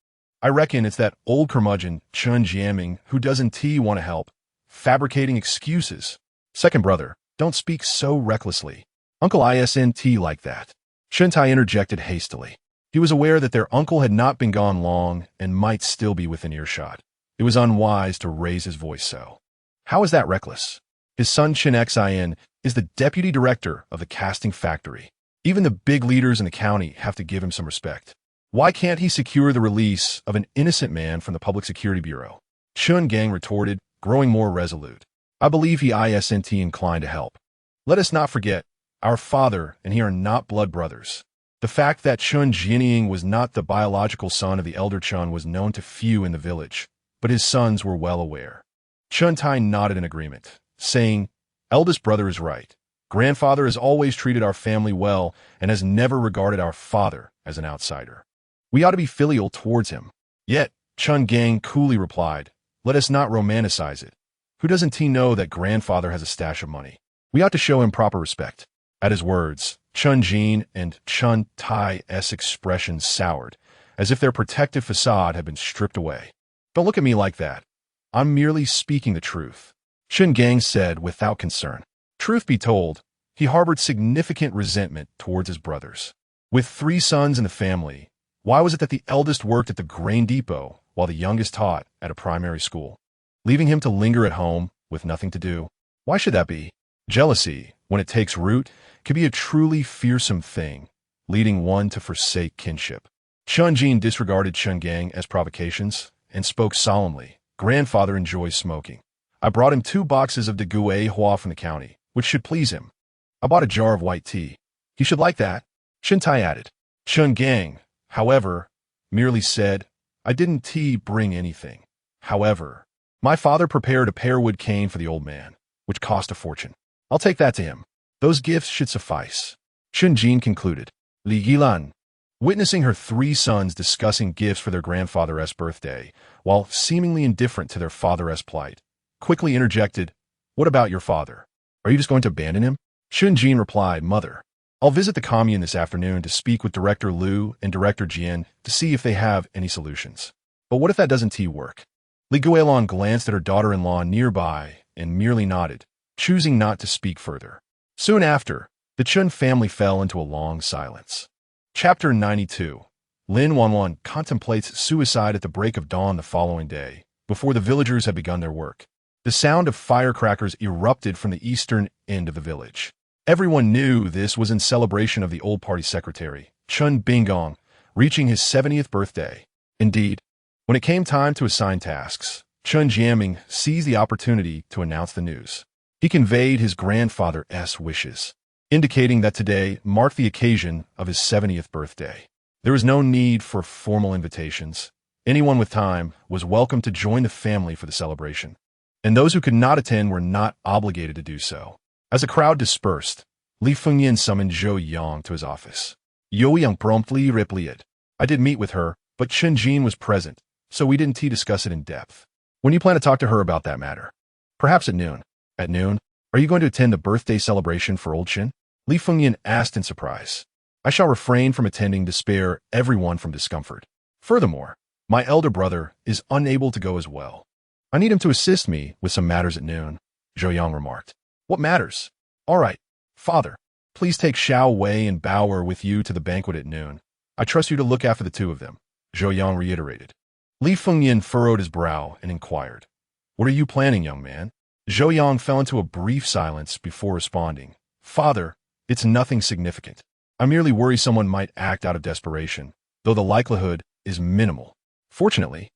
I reckon it's that old curmudgeon Chun Jianying who doesn't want to help, fabricating excuses. Second brother, don't speak so recklessly. Uncle isn't like that." Chun Tai interjected hastily. He was aware that their uncle had not been gone long and might still be within earshot. It was unwise to raise his voice so. How is that reckless? His son Chun Xian is the deputy director of the casting factory. Even the big leaders in the county have to give him some respect. Why can't he secure the release of an innocent man from the Public Security Bureau? Chun Gang retorted, growing more resolute. I believe he isn't inclined to help. Let us not forget, our father and he are not blood brothers. The fact that Chun Jianying was not the biological son of the elder Chun was known to few in the village, but his sons were well aware. Chun Tai nodded in agreement, saying, "Eldest brother is right. Grandfather has always treated our family well and has never regarded our father as an outsider. We ought to be filial towards him." Yet, Chun Gang coolly replied, "Let us not romanticize it. Who doesn't know that grandfather has a stash of money? We ought to show him proper respect." At his words, Chun Jin and Chun Tai's expressions soured, as if their protective facade had been stripped away. Don't look at me like that. I'm merely speaking the truth, Chen Gang said without concern. Truth be told, he harbored significant resentment towards his brothers. With 3 sons in the family, why was it that the eldest worked at the grain depot while the youngest taught at a primary school, leaving him to linger at home with nothing to do? Why should that be? Jealousy, when it takes root, can be a truly fearsome thing, leading one to forsake kinship. Chen Jin disregarded Chen Gang as provocations and spoke solemnly. Grandfather enjoys smoking. I brought him 2 boxes of de Gouet Hua from the county, which should please him. I bought a jar of white tea. He should like that. Chen Tai added. Chen Gang, however, merely said, I didn't bring anything. However, my father prepared a pearwood cane for the old man, which cost a fortune. I'll take that to him. Those gifts should suffice. Chen Jin concluded. Li Yilan, witnessing her 3 sons discussing gifts for their grandfather's birthday, while seemingly indifferent to their father's plight, quickly interjected, What about your father? Are you just going to abandon him? Chen Jin replied, Mother, I'll visit the commune this afternoon to speak with Director Liu and Director Jian to see if they have any solutions. But what if that doesn't work? Li Guilin glanced at her daughter-in-law nearby and merely nodded, choosing not to speak further. Soon after, the Chen family fell into a long silence. Chapter 92. Lin Wanwan contemplates suicide at the break of dawn the following day, before the villagers had begun their work. The sound of firecrackers erupted from the eastern end of the village. Everyone knew this was in celebration of the old party secretary, Chen Bingong, reaching his 70th birthday. Indeed, when it came time to assign tasks, Chen Jiaming seized the opportunity to announce the news. He conveyed his grandfather's wishes, indicating that today marked the occasion of his 70th birthday. There was no need for formal invitations. Anyone with time was welcome to join the family for the celebration, and those who could not attend were not obligated to do so. As the crowd dispersed, Li Fengyan summoned Zhou Yang to his office. Zhou Yang promptly replied, I did meet with her, but Chen Jin was present, so we didn't discuss it in depth. When do you plan to talk to her about that matter? Perhaps at noon. At noon? Are you going to attend the birthday celebration for old Chen? Li Fengyan asked in surprise. I shall refrain from attending to spare everyone from discomfort. Furthermore, my elder brother is unable to go as well. I need him to assist me with some matters at noon, Zhou Yang remarked. What matters? All right, father, please take Zhou Wei and Bao'er with you to the banquet at noon. I trust you to look after the 2 of them, Zhou Yang reiterated. Li Fengyan furrowed his brow and inquired, What are you planning, young man? Zhou Yang fell into a brief silence before responding. Father, it's nothing significant. I merely worry someone might act out of desperation, though the likelihood is minimal. Fortunately,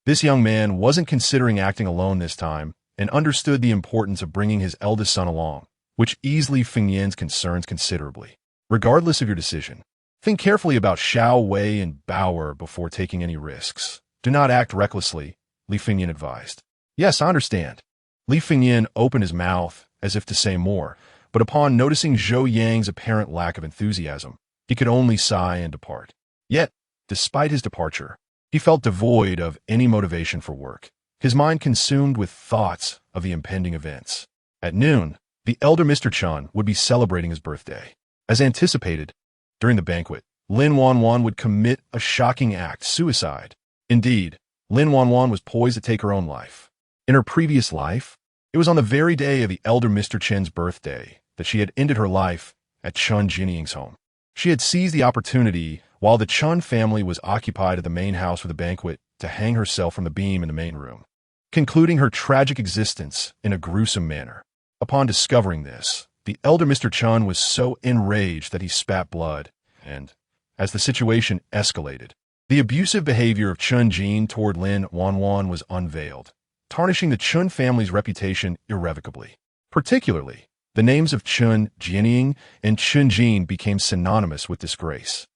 this young man wasn't considering acting alone this time and understood the importance of bringing his eldest son along, which eased Li Fengyan's concerns considerably. Regardless of your decision, think carefully about Zhou Wei and Bao'er before taking any risks. Do not act recklessly, Li Fengyan advised. Yes, I understand. Li Fengyan opened his mouth as if to say more, but upon noticing Zhou Yang's apparent lack of enthusiasm, he could only sigh and depart. Yet, despite his departure, he felt devoid of any motivation for work, his mind consumed with thoughts of the impending events. At noon, the elder Mr. Chen would be celebrating his birthday. As anticipated, during the banquet, Lin Wanwan would commit a shocking act, suicide. Indeed, Lin Wanwan was poised to take her own life. In her previous life, it was on the very day of the elder Mr. Chen's birthday that she had ended her life at Chen Jinying's home. She had seized the opportunity while the Chen family was occupied at the main house for the banquet to hang herself from the beam in the main room, concluding her tragic existence in a gruesome manner. Upon discovering this, the elder Mr. Chen was so enraged that he spat blood, and, as the situation escalated, the abusive behavior of Chen Jin toward Lin Wanwan was unveiled, tarnishing the Chen family's reputation irrevocably. Particularly, the names of Chen Jianying and Chen Jin became synonymous with disgrace,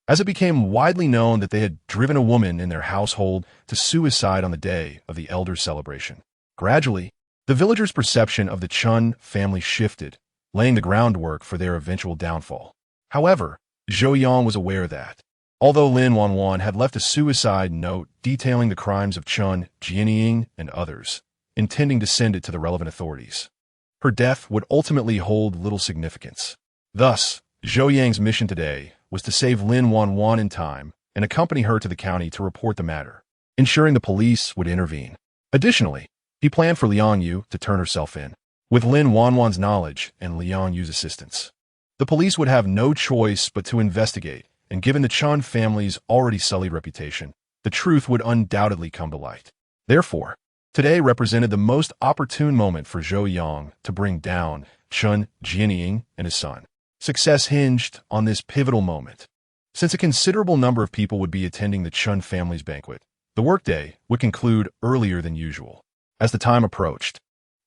as it became widely known that they had driven a woman in their household to suicide on the day of the elder's celebration. Gradually, the villagers' perception of the Chen family shifted, laying the groundwork for their eventual downfall. However, Zhou Yang was aware that, although Lin Wanwan had left a suicide note detailing the crimes of Chen Jianying and others, intending to send it to the relevant authorities, her death would ultimately hold little significance. Thus, Zhou Yang's mission today was to save Lin Wanwan in time and accompany her to the county to report the matter. ensuring the police would intervene. Additionally, he planned for Li Youwei to turn herself in. With Lin Wanwan's knowledge and Li Youwei's assistance, the police would have no choice but to investigate, and given the Chun family's already sullied reputation, the truth would undoubtedly come to light. Therefore, today represented the most opportune moment for Zhou Yang to bring down Chun Jianying and his son. Success hinged on this pivotal moment. Since a considerable number of people would be attending the Chun family's banquet, the workday would conclude earlier than usual. As the time approached,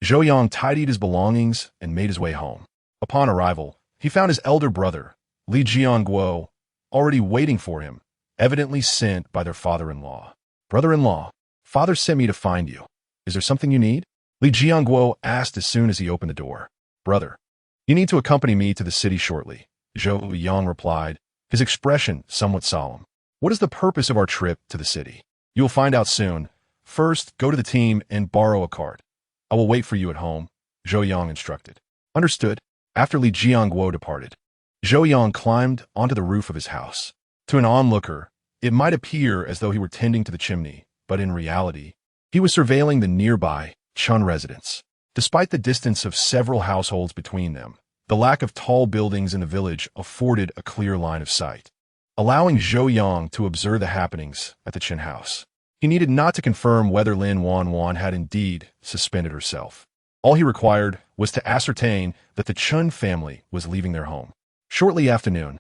Zhou Yang tidied his belongings and made his way home. Upon arrival, he found his elder brother, Li Jianguo, already waiting for him, evidently sent by their father-in-law. "Brother-in-law, father sent me to find you. Is there something you need?" Li Jianguo asked as soon as he opened the door. "Brother, you need to accompany me to the city shortly," Zhou Yang replied, his expression somewhat solemn. "What is the purpose of our trip to the city? You will find out soon. First, go to the team and borrow a cart. I will wait for you at home," Zhou Yang instructed. "Understood." After Li Jianguo departed, Zhou Yang climbed onto the roof of his house. To an onlooker, it might appear as though he were tending to the chimney, but in reality, he was surveilling the nearby Chun residence. Despite the distance of several households between them, the lack of tall buildings in the village afforded a clear line of sight, allowing Zhou Yang to observe the happenings at the Chun house. He needed not to confirm whether Lin Wanwan had indeed suspended herself. All he required was to ascertain that the Chun family was leaving their home. Shortly after noon,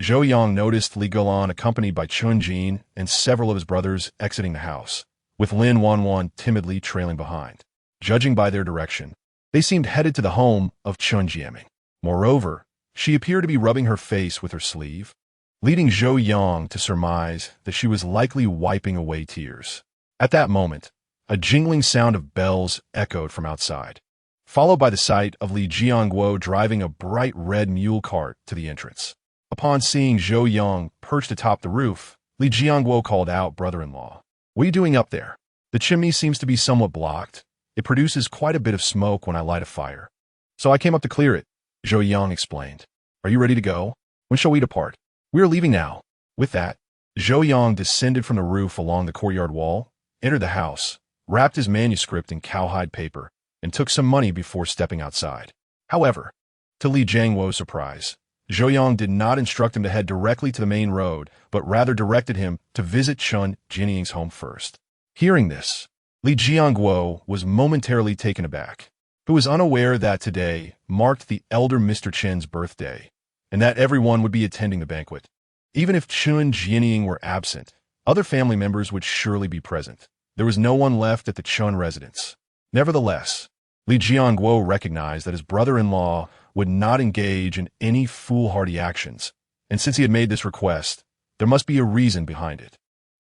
Zhou Yang noticed Li Guolan accompanied by Chun Jin and several of his brothers exiting the house, with Lin Wanwan timidly trailing behind. Judging by their direction, they seemed headed to the home of Chun Jiaming. Moreover, she appeared to be rubbing her face with her sleeve, leading Zhou Yang to surmise that she was likely wiping away tears. At that moment, a jingling sound of bells echoed from outside, followed by the sight of Li Jianguo driving a bright red mule cart to the entrance. Upon seeing Zhou Yang perched atop the roof, Li Jianguo called out, "Brother-in-law, what are you doing up there? The chimney seems to be somewhat blocked. It produces quite a bit of smoke when I light a fire. So I came up to clear it," Zhou Yang explained. "Are you ready to go? When shall we depart?" "We are leaving now." With that, Zhou Yang descended from the roof along the courtyard wall, entered the house, wrapped his manuscript in cowhide paper, and took some money before stepping outside. However, to Li Jianguo's surprise, Zhou Yang did not instruct him to head directly to the main road, but rather directed him to visit Chun Jianying's home first. Hearing this, Li Jianguo was momentarily taken aback, who was unaware that today marked the elder Mr. Chen's birthday, and that everyone would be attending the banquet. Even if Chun Jianying were absent, other family members would surely be present. There was no one left at the Chun residence. Nevertheless, Li Jianguo recognized that his brother-in-law would not engage in any foolhardy actions, and since he had made this request, there must be a reason behind it.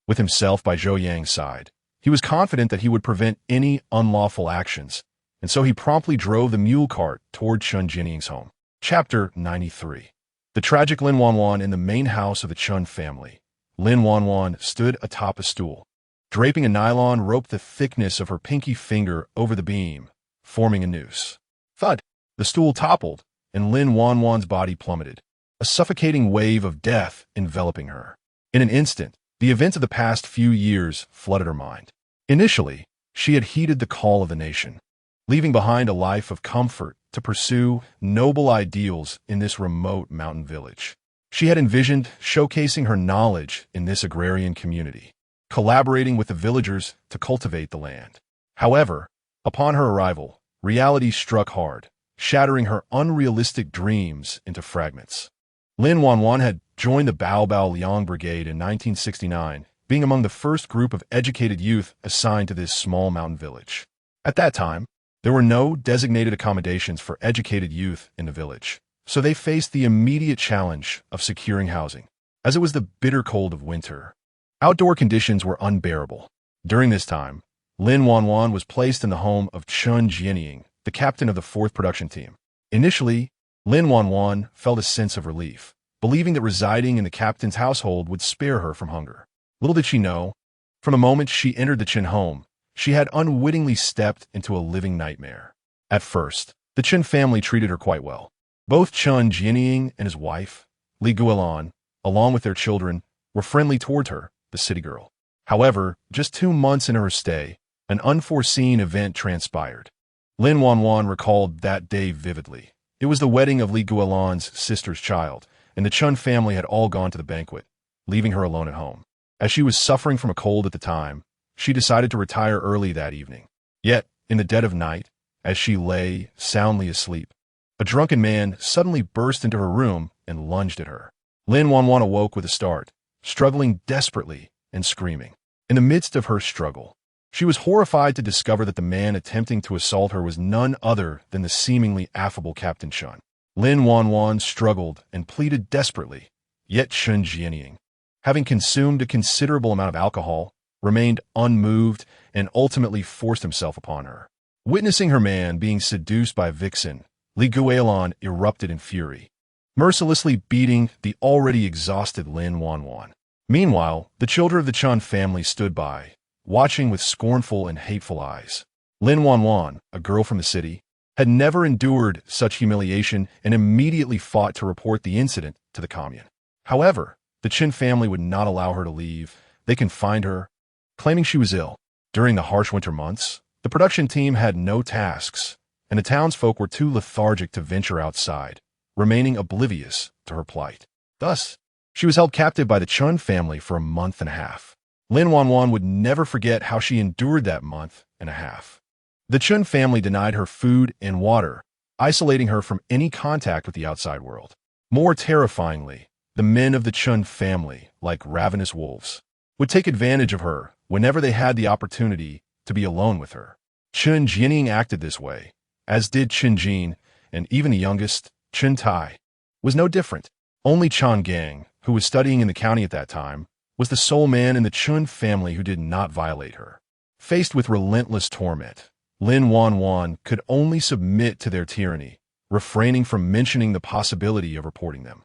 With himself by Zhou Yang's side, he was confident that he would prevent any unlawful actions, and so he promptly drove the mule cart toward Chun Jianying's home. Chapter 93. The tragic Lin Wanwan in the main house of the Chun family. Lin Wanwan stood atop a stool, draping a nylon rope the thickness of her pinky finger over the beam, forming a noose. Thud! The stool toppled, and Lin Wanwan's body plummeted, a suffocating wave of death enveloping her. In an instant, the events of the past few years flooded her mind. Initially, she had heeded the call of the nation, leaving behind a life of comfort to pursue noble ideals in this remote mountain village. She had envisioned showcasing her knowledge in this agrarian community, collaborating with the villagers to cultivate the land. However, upon her arrival, reality struck hard, shattering her unrealistic dreams into fragments. Lin Wanwan had joined the Bao Liang Brigade in 1969, being among the first group of educated youth assigned to this small mountain village. At that time, there were no designated accommodations for educated youth in the village, so they faced the immediate challenge of securing housing. As it was the bitter cold of winter, outdoor conditions were unbearable. During this time, Lin Wanwan was placed in the home of Chun Jianying, the captain of the 4th production team. Initially, Lin Wanwan felt a sense of relief, believing that residing in the captain's household would spare her from hunger. Little did she know, from the moment she entered the Chun home, she had unwittingly stepped into a living nightmare. At first, the Chun family treated her quite well. Both Chun Jianying and his wife, Li Guolan, along with their children, were friendly toward her, the city girl. However, just 2 months into her stay, an unforeseen event transpired. Lin Wanwan recalled that day vividly. It was the wedding of Li Guolan's sister's child, and the Chun family had all gone to the banquet, leaving her alone at home. As she was suffering from a cold at the time, she decided to retire early that evening. Yet, in the dead of night, as she lay soundly asleep, a drunken man suddenly burst into her room and lunged at her. Lin Wanwan awoke with a start, struggling desperately and screaming. In the midst of her struggle, she was horrified to discover that the man attempting to assault her was none other than the seemingly affable Captain Chun. Lin Wanwan struggled and pleaded desperately, yet Chun Jianying, having consumed a considerable amount of alcohol, remained unmoved and ultimately forced himself upon her. Witnessing her man being seduced by a vixen, Li Guolan erupted in fury, mercilessly beating the already exhausted Lin Wanwan. Meanwhile, the children of the Chun family stood by, watching with scornful and hateful eyes. Lin Wanwan, a girl from the city, had never endured such humiliation and immediately fought to report the incident to the commune. However, the Chin family would not allow her to leave. They confined her, claiming she was ill. During the harsh winter months, the production team had no tasks, and the townsfolk were too lethargic to venture outside, remaining oblivious to her plight. Thus, she was held captive by the Chun family for a month and a half. Lin Wanwan would never forget how she endured that month and a half. The Chun family denied her food and water, isolating her from any contact with the outside world. More terrifyingly, the men of the Chun family, like ravenous wolves, would take advantage of her whenever they had the opportunity to be alone with her. Chun Jianying acted this way, as did Chun Jin, and even the youngest, Chun Tai, was no different. Only Chan Gang, who was studying in the county at that time, was the sole man in the Chun family who did not violate her. Faced with relentless torment, Lin Wanwan could only submit to their tyranny, refraining from mentioning the possibility of reporting them.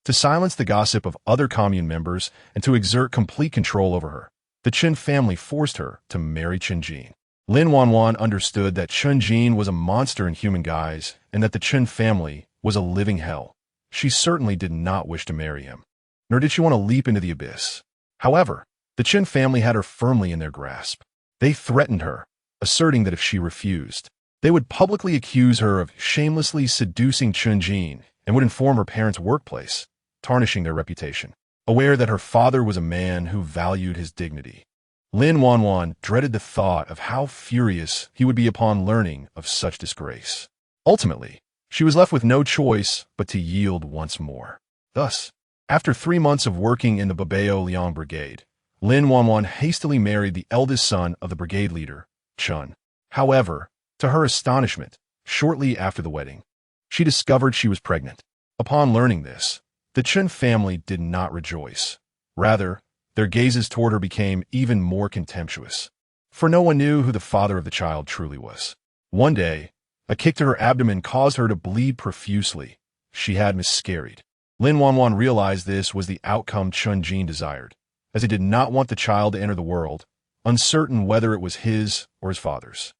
To silence the gossip of other commune members and to exert complete control over her, the Chun family forced her to marry Chun Jin. Lin Wanwan understood that Chun Jin was a monster in human guise and that the Chun family was a living hell. She certainly did not wish to marry him, nor did she want to leap into the abyss. However, the Chun family had her firmly in their grasp. They threatened her, asserting that if she refused, they would publicly accuse her of shamelessly seducing Chun Jin and would inform her parents' workplace, tarnishing their reputation. Aware that her father was a man who valued his dignity, Lin Wanwan dreaded the thought of how furious he would be upon learning of such disgrace. Ultimately, she was left with no choice but to yield once more. Thus, after 3 months of working in the Babao Liang Brigade, Lin Wanwan hastily married the eldest son of the brigade leader, Chun. However, to her astonishment, shortly after the wedding, she discovered she was pregnant. Upon learning this, the Chun family did not rejoice. Rather, their gazes toward her became even more contemptuous, for no one knew who the father of the child truly was. One day, a kick to her abdomen caused her to bleed profusely. She had miscarried. Lin Wanwan realized this was the outcome Chun Jin desired, as he did not want the child to enter the world, uncertain whether it was his or his father's.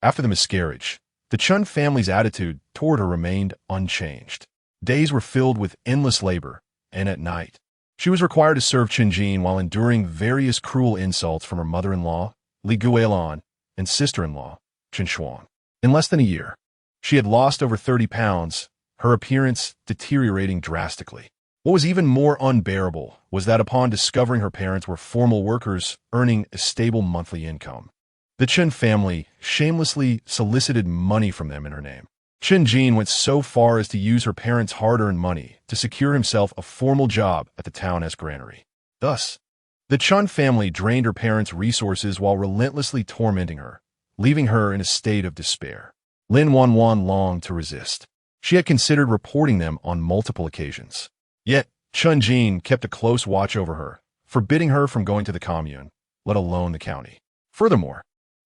After the miscarriage, the Chun family's attitude toward her remained unchanged. Days were filled with endless labor, and at night, she was required to serve Chun Jin while enduring various cruel insults from her mother-in-law, Li Guolan, and sister-in-law, Chun Shuang. In less than a year, she had lost over 30 pounds, her appearance deteriorating drastically. What was even more unbearable was that upon discovering her parents were formal workers earning a stable monthly income, the Chun family shamelessly solicited money from them in her name. Chun Jin went so far as to use her parents' hard-earned money to secure himself a formal job at the town granary. Thus, the Chun family drained her parents' resources while relentlessly tormenting her, leaving her in a state of despair. Lin Wanwan longed to resist. She had considered reporting them on multiple occasions. Yet, Chun Jin kept a close watch over her, forbidding her from going to the commune, let alone the county. Furthermore,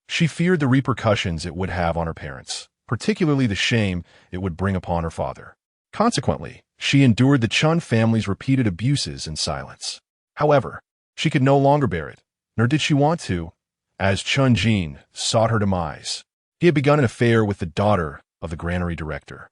she feared the repercussions it would have on her parents, particularly the shame it would bring upon her father. Consequently, she endured the Chun family's repeated abuses in silence. However, she could no longer bear it, nor did she want to, as Chun Jin sought her demise. He had begun an affair with the daughter of the granary director.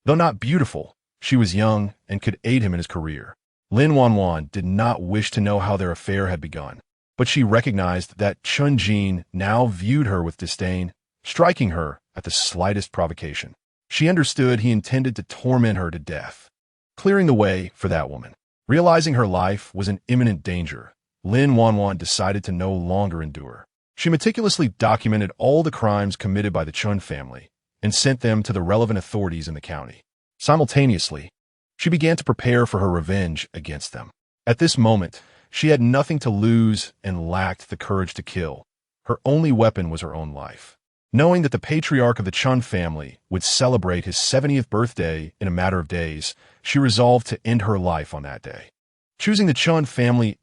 Though not beautiful, she was young and could aid him in his career. Lin Wanwan did not wish to know how their affair had begun. but she recognized that Chun Jin now viewed her with disdain, striking her at the slightest provocation. She understood he intended to torment her to death, clearing the way for that woman. Realizing her life was in imminent danger, Lin Wanwan decided to no longer endure. She meticulously documented all the crimes committed by the Chun family and sent them to the relevant authorities in the county. Simultaneously, she began to prepare for her revenge against them. At this moment, she had nothing to lose and lacked the courage to kill. Her only weapon was her own life. Knowing that the patriarch of the Chun family would celebrate his 70th birthday in a matter of days, she resolved to end her life on that day, choosing the Chun family's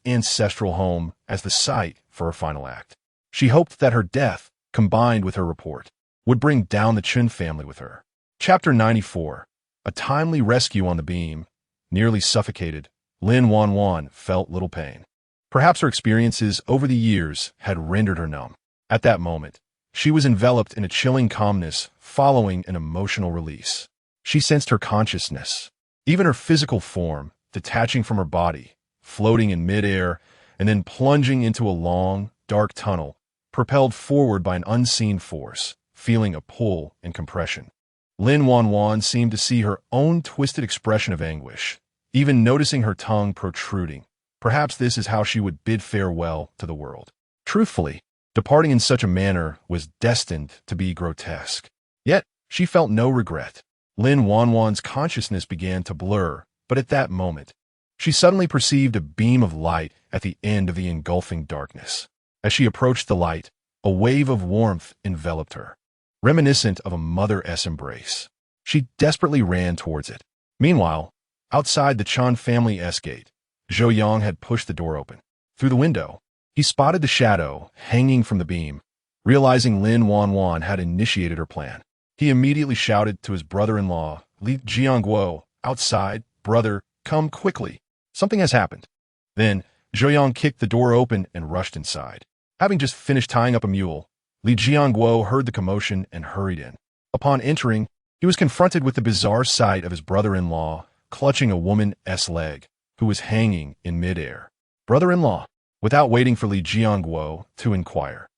ancestral home as the site for her final act. She hoped that her death, combined with her report, would bring down the Chun family with her. Chapter 94. A timely rescue on the beam. Nearly suffocated, Lin Wanwan felt little pain. Perhaps her experiences over the years had rendered her numb. At that moment, she was enveloped in a chilling calmness following an emotional release. She sensed her consciousness, even her physical form, detaching from her body, floating in midair, and then plunging into a long, dark tunnel, propelled forward by an unseen force, feeling a pull and compression. Lin Wanwan seemed to see her own twisted expression of anguish, even noticing her tongue protruding. Perhaps this is how she would bid farewell to the world. Truthfully, departing in such a manner was destined to be grotesque. Yet, she felt no regret. Lin Wanwan's consciousness began to blur, but at that moment, she suddenly perceived a beam of light at the end of the engulfing darkness. As she approached the light, a wave of warmth enveloped her, reminiscent of a mother's embrace. She desperately ran towards it. Meanwhile, outside the Chun family's gate, Zhou Yang had pushed the door open. Through the window, he spotted the shadow hanging from the beam. Realizing Lin Wanwan had initiated her plan, he immediately shouted to his brother-in-law, Li Jiangguo, outside, "Brother, come quickly. Something has happened." Then, Zhou Yang kicked the door open and rushed inside. Having just finished tying up a mule, Li Jiangguo heard the commotion and hurried in. Upon entering, he was confronted with the bizarre sight of his brother-in-law clutching a woman's leg, who was hanging in midair. "Brother-in-law," without waiting for Li Jiangguo to inquire,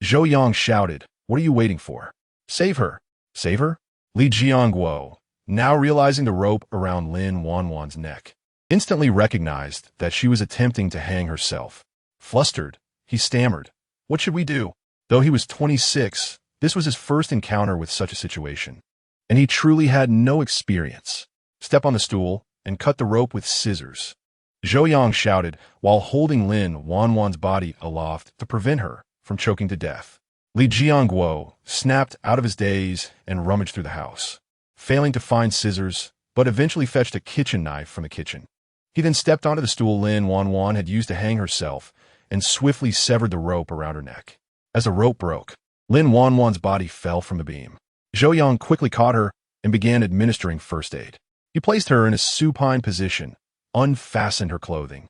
Zhou Yang shouted, "What are you waiting for? Save her! Save her?" Li Jiangguo, now realizing the rope around Lin Wanwan's neck, instantly recognized that she was attempting to hang herself. Flustered, he stammered, "What should we do?" Though he was 26, this was his first encounter with such a situation, and he truly had no experience. "Step on the stool and cut the rope with scissors," Zhou Yang shouted while holding Lin Wanwan's body aloft to prevent her from choking to death. Li Jiangguo snapped out of his daze and rummaged through the house, failing to find scissors, but eventually fetched a kitchen knife from the kitchen. He then stepped onto the stool Lin Wanwan had used to hang herself and swiftly severed the rope around her neck. As the rope broke, Lin Wanwan's body fell from the beam. Zhou Yang quickly caught her and began administering first aid. He placed her in a supine position, unfastened her clothing,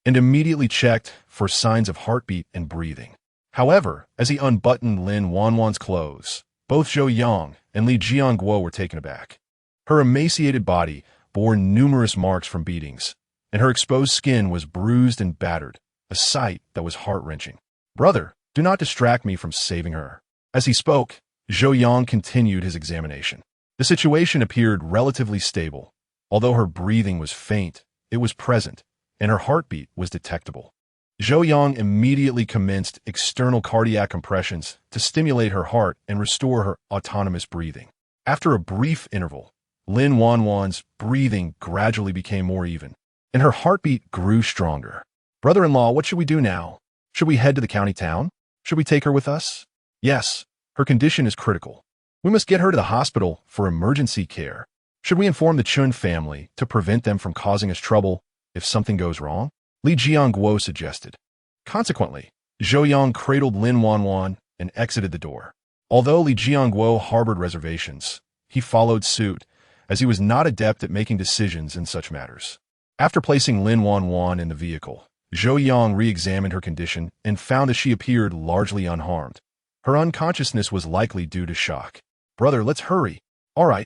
and immediately checked for signs of heartbeat and breathing. However, as he unbuttoned Lin Wanwan's clothes, both Zhou Yang and Li Jiangguo were taken aback. Her emaciated body bore numerous marks from beatings, and her exposed skin was bruised and battered, a sight that was heart-wrenching. "Brother, do not distract me from saving her." As he spoke, Zhou Yang continued his examination. The situation appeared relatively stable. Although her breathing was faint, it was present, and her heartbeat was detectable. Zhou Yang immediately commenced external cardiac compressions to stimulate her heart and restore her autonomous breathing. After a brief interval, Lin Wanwan's breathing gradually became more even, and her heartbeat grew stronger. "Brother-in-law, what should we do now? Should we head to the county town? Should we take her with us?" "Yes, her condition is critical. We must get her to the hospital for emergency care. Should we inform the Chun family to prevent them from causing us trouble if something goes wrong?" Li Jiangguo suggested. Consequently, Zhou Yang cradled Lin Wanwan and exited the door. Although Li Jiangguo harbored reservations, he followed suit, as he was not adept at making decisions in such matters. After placing Lin Wanwan in the vehicle, Zhou Yang re-examined her condition and found that she appeared largely unharmed. Her unconsciousness was likely due to shock. "Brother, let's hurry." "All right."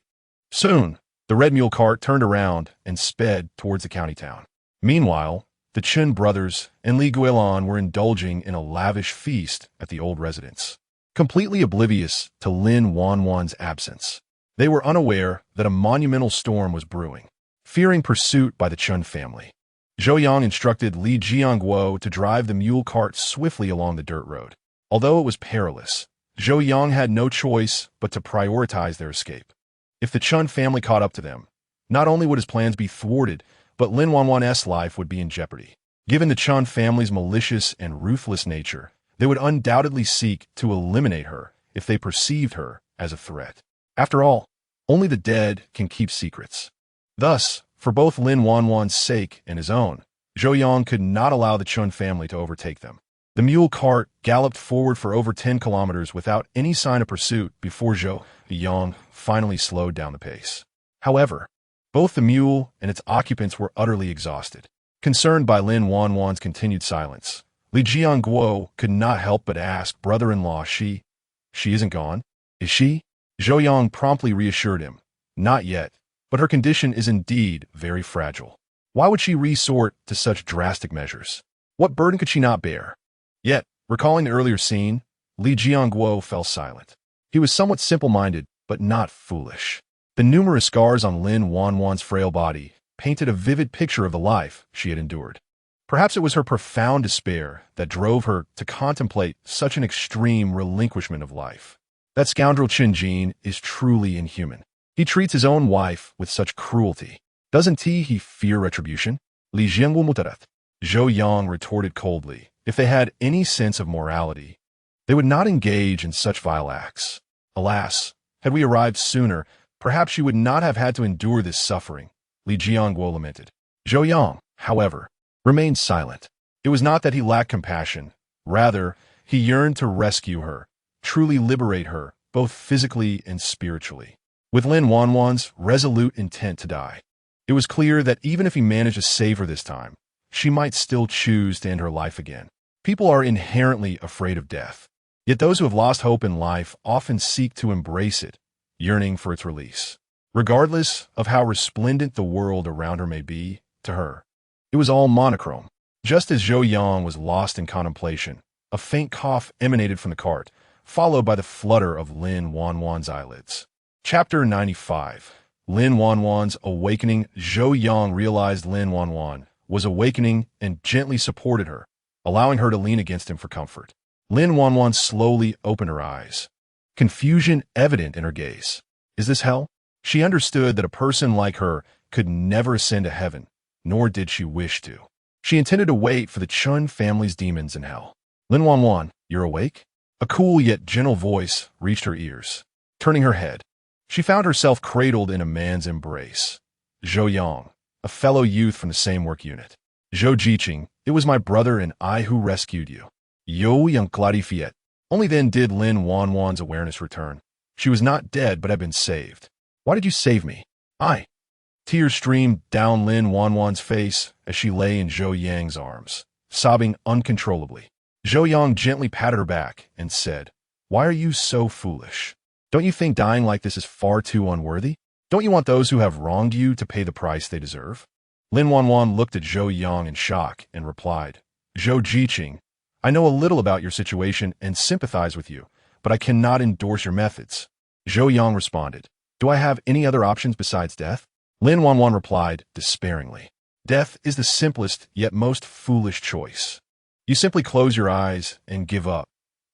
Soon, the red mule cart turned around and sped towards the county town. Meanwhile, the Chen brothers and Li Guilan were indulging in a lavish feast at the old residence, completely oblivious to Lin Wanwan's absence. They were unaware that a monumental storm was brewing, fearing pursuit by the Chen family. Zhou Yang instructed Li Jiangguo to drive the mule cart swiftly along the dirt road. Although it was perilous, Zhou Yang had no choice but to prioritize their escape. If the Chen family caught up to them, not only would his plans be thwarted, but Lin Wanwan's life would be in jeopardy. Given the Chen family's malicious and ruthless nature, they would undoubtedly seek to eliminate her if they perceived her as a threat. After all, only the dead can keep secrets. Thus, for both Lin Wanwan's sake and his own, Zhou Yang could not allow the Chen family to overtake them. The mule cart galloped forward for over 10 kilometers without any sign of pursuit before Zhou Yang finally slowed down the pace. However, both the mule and its occupants were utterly exhausted. Concerned by Lin Wanwan's continued silence, Li Jiangguo could not help but ask brother-in-law, She isn't gone, is she? Zhou Yang promptly reassured him, not yet, but her condition is indeed very fragile. Why would she resort to such drastic measures? What burden could she not bear? Yet, recalling the earlier scene, Li Jiangguo fell silent. He was somewhat simple-minded, but not foolish. The numerous scars on Lin Wanwan's frail body painted a vivid picture of the life she had endured. Perhaps it was her profound despair that drove her to contemplate such an extreme relinquishment of life. That scoundrel Qin Jin is truly inhuman. He treats his own wife with such cruelty. Doesn't he fear retribution? Li Jiangguo mutarat. Zhou Yang retorted coldly. If they had any sense of morality, they would not engage in such vile acts. Alas, had we arrived sooner, perhaps she would not have had to endure this suffering, Li Jiangguo lamented. Zhou Yang, however, remained silent. It was not that he lacked compassion. Rather, he yearned to rescue her, truly liberate her, both physically and spiritually. With Lin Wanwan's resolute intent to die, it was clear that even if he managed to save her this time, she might still choose to end her life again. People are inherently afraid of death, yet those who have lost hope in life often seek to embrace it, yearning for its release. Regardless of how resplendent the world around her may be, to her, it was all monochrome. Just as Zhou Yang was lost in contemplation, a faint cough emanated from the cart, followed by the flutter of Lin Wanwan's eyelids. Chapter 95. Lin Wanwan's awakening. Zhou Yang realized Lin Wanwan was awakening and gently supported her, allowing her to lean against him for comfort. Lin Wanwan slowly opened her eyes, confusion evident in her gaze. Is this hell? She understood that a person like her could never ascend to heaven, nor did she wish to. She intended to wait for the Chen family's demons in hell. Lin Wanwan, you're awake? A cool yet gentle voice reached her ears. Turning her head, she found herself cradled in a man's embrace. Zhou Yang, a fellow youth from the same work unit. Zhou Jiqing, it was my brother and I who rescued you. Liu Yang clarified. Only then did Lin Wanwan's awareness return. She was not dead, but had been saved. Why did you save me? Tears streamed down Lin Wanwan's face as she lay in Zhou Yang's arms, sobbing uncontrollably. Zhou Yang gently patted her back and said, Why are you so foolish? Don't you think dying like this is far too unworthy? Don't you want those who have wronged you to pay the price they deserve? Lin Wanwan looked at Zhou Yang in shock and replied, Zhou Jiqing, I know a little about your situation and sympathize with you, but I cannot endorse your methods. Zhou Yang responded, Do I have any other options besides death? Lin Wanwan replied despairingly, Death is the simplest yet most foolish choice. You simply close your eyes and give up.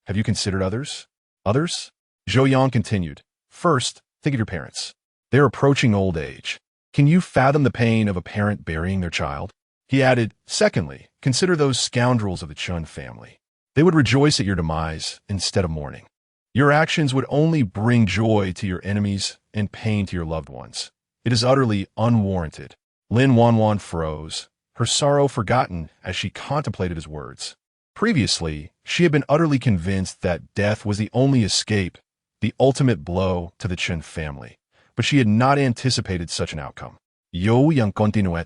Have you considered others? Others? Zhou Yang continued, First, think of your parents. They're approaching old age. Can you fathom the pain of a parent burying their child? He added, Secondly, consider those scoundrels of the Chen family. They would rejoice at your demise instead of mourning. Your actions would only bring joy to your enemies and pain to your loved ones. It is utterly unwarranted. Lin Wanwan froze, her sorrow forgotten as she contemplated his words. Previously, she had been utterly convinced that death was the only escape, the ultimate blow to the Chen family, but she had not anticipated such an outcome. Zhou Yang continued,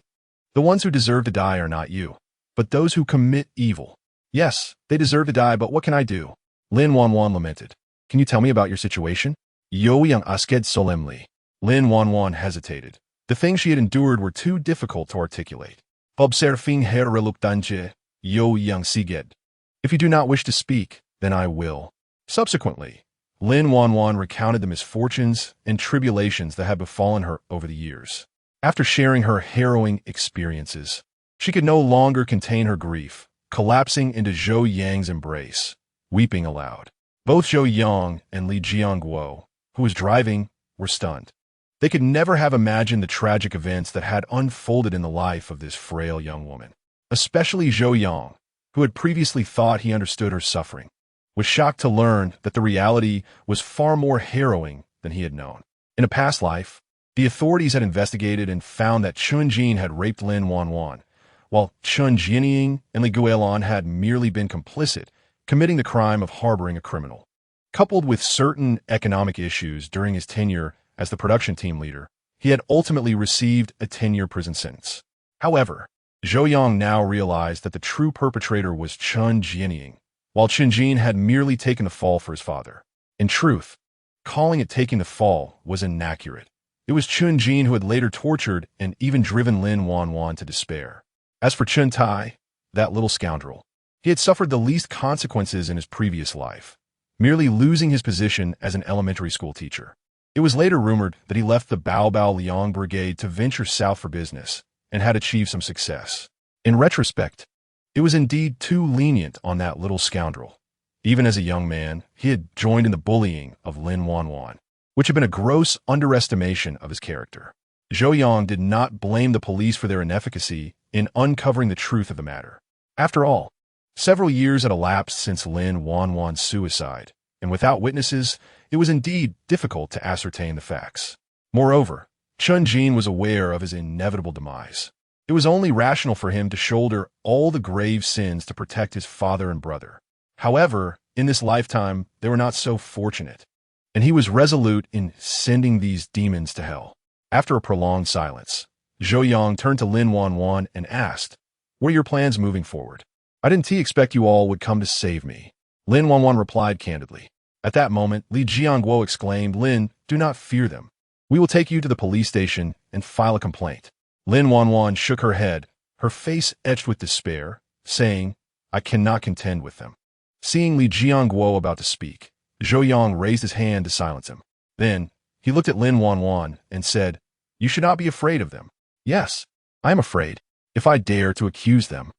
The ones who deserve to die are not you, but those who commit evil. Yes, they deserve to die, but what can I do? Lin Wanwan lamented. Can you tell me about your situation? Zhou Yang asked solemnly. Lin Wanwan hesitated. The things she had endured were too difficult to articulate. Observing her reluctance, Zhou Yang said, "If you do not wish to speak, then I will." Subsequently, Lin Wanwan recounted the misfortunes and tribulations that had befallen her over the years. After sharing her harrowing experiences, she could no longer contain her grief, collapsing into Zhou Yang's embrace, weeping aloud. Both Zhou Yang and Li Jiangguo, who was driving, were stunned. They could never have imagined the tragic events that had unfolded in the life of this frail young woman. Especially Zhou Yang, who had previously thought he understood her suffering, was shocked to learn that the reality was far more harrowing than he had known. In a past life, the authorities had investigated and found that Chun Jin had raped Lin Wanwan, while Chun Jinying and Li Guilin had merely been complicit, committing the crime of harboring a criminal. Coupled with certain economic issues during his tenure as the production team leader, he had ultimately received a 10-year prison sentence. However, Zhou Yang now realized that the true perpetrator was Chun Jinying, while Chun Jin had merely taken the fall for his father. In truth, calling it taking the fall was inaccurate. It was Chun Jin who had later tortured and even driven Lin Wanwan to despair. As for Chun Tai, that little scoundrel, he had suffered the least consequences in his previous life, merely losing his position as an elementary school teacher. It was later rumored that he left the Bao Liang Brigade to venture south for business and had achieved some success. In retrospect, it was indeed too lenient on that little scoundrel. Even as a young man, he had joined in the bullying of Lin Wanwan, which had been a gross underestimation of his character. Zhou Yang did not blame the police for their inefficacy in uncovering the truth of the matter. After all, several years had elapsed since Lin Wanwan's suicide, and without witnesses, it was indeed difficult to ascertain the facts. Moreover, Chun Jin was aware of his inevitable demise. It was only rational for him to shoulder all the grave sins to protect his father and brother. However, in this lifetime, they were not so fortunate, and he was resolute in sending these demons to hell. After a prolonged silence, Zhou Yang turned to Lin Wanwan and asked, "What are your plans moving forward?" "I didn't expect you all would come to save me," Lin Wanwan replied candidly. At that moment, Li Jiangguo exclaimed, "Lin, do not fear them. We will take you to the police station and file a complaint." Lin Wanwan shook her head, her face etched with despair, saying, "I cannot contend with them." Seeing Li Jiangguo about to speak, Zhou Yang raised his hand to silence him. Then, he looked at Lin Wanwan and said, "You should not be afraid of them." "Yes, I am afraid. If I dare to accuse them,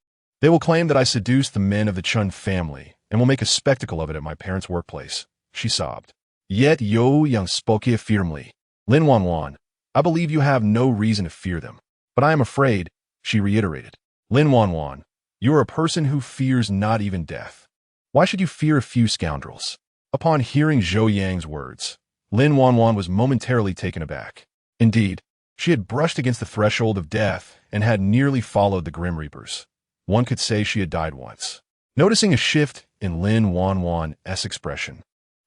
they will claim that I seduced the men of the Chun family and will make a spectacle of it at my parents' workplace," she sobbed. Yet Zhou Yang spoke firmly. "Lin Wanwan, I believe you have no reason to fear them, but I am afraid," she reiterated. "Lin Wanwan, you are a person who fears not even death. Why should you fear a few scoundrels?" Upon hearing Zhou Yang's words, Lin Wanwan was momentarily taken aback. Indeed, she had brushed against the threshold of death and had nearly followed the Grim Reapers. One could say she had died once. Noticing a shift in Lin Wanwan's expression,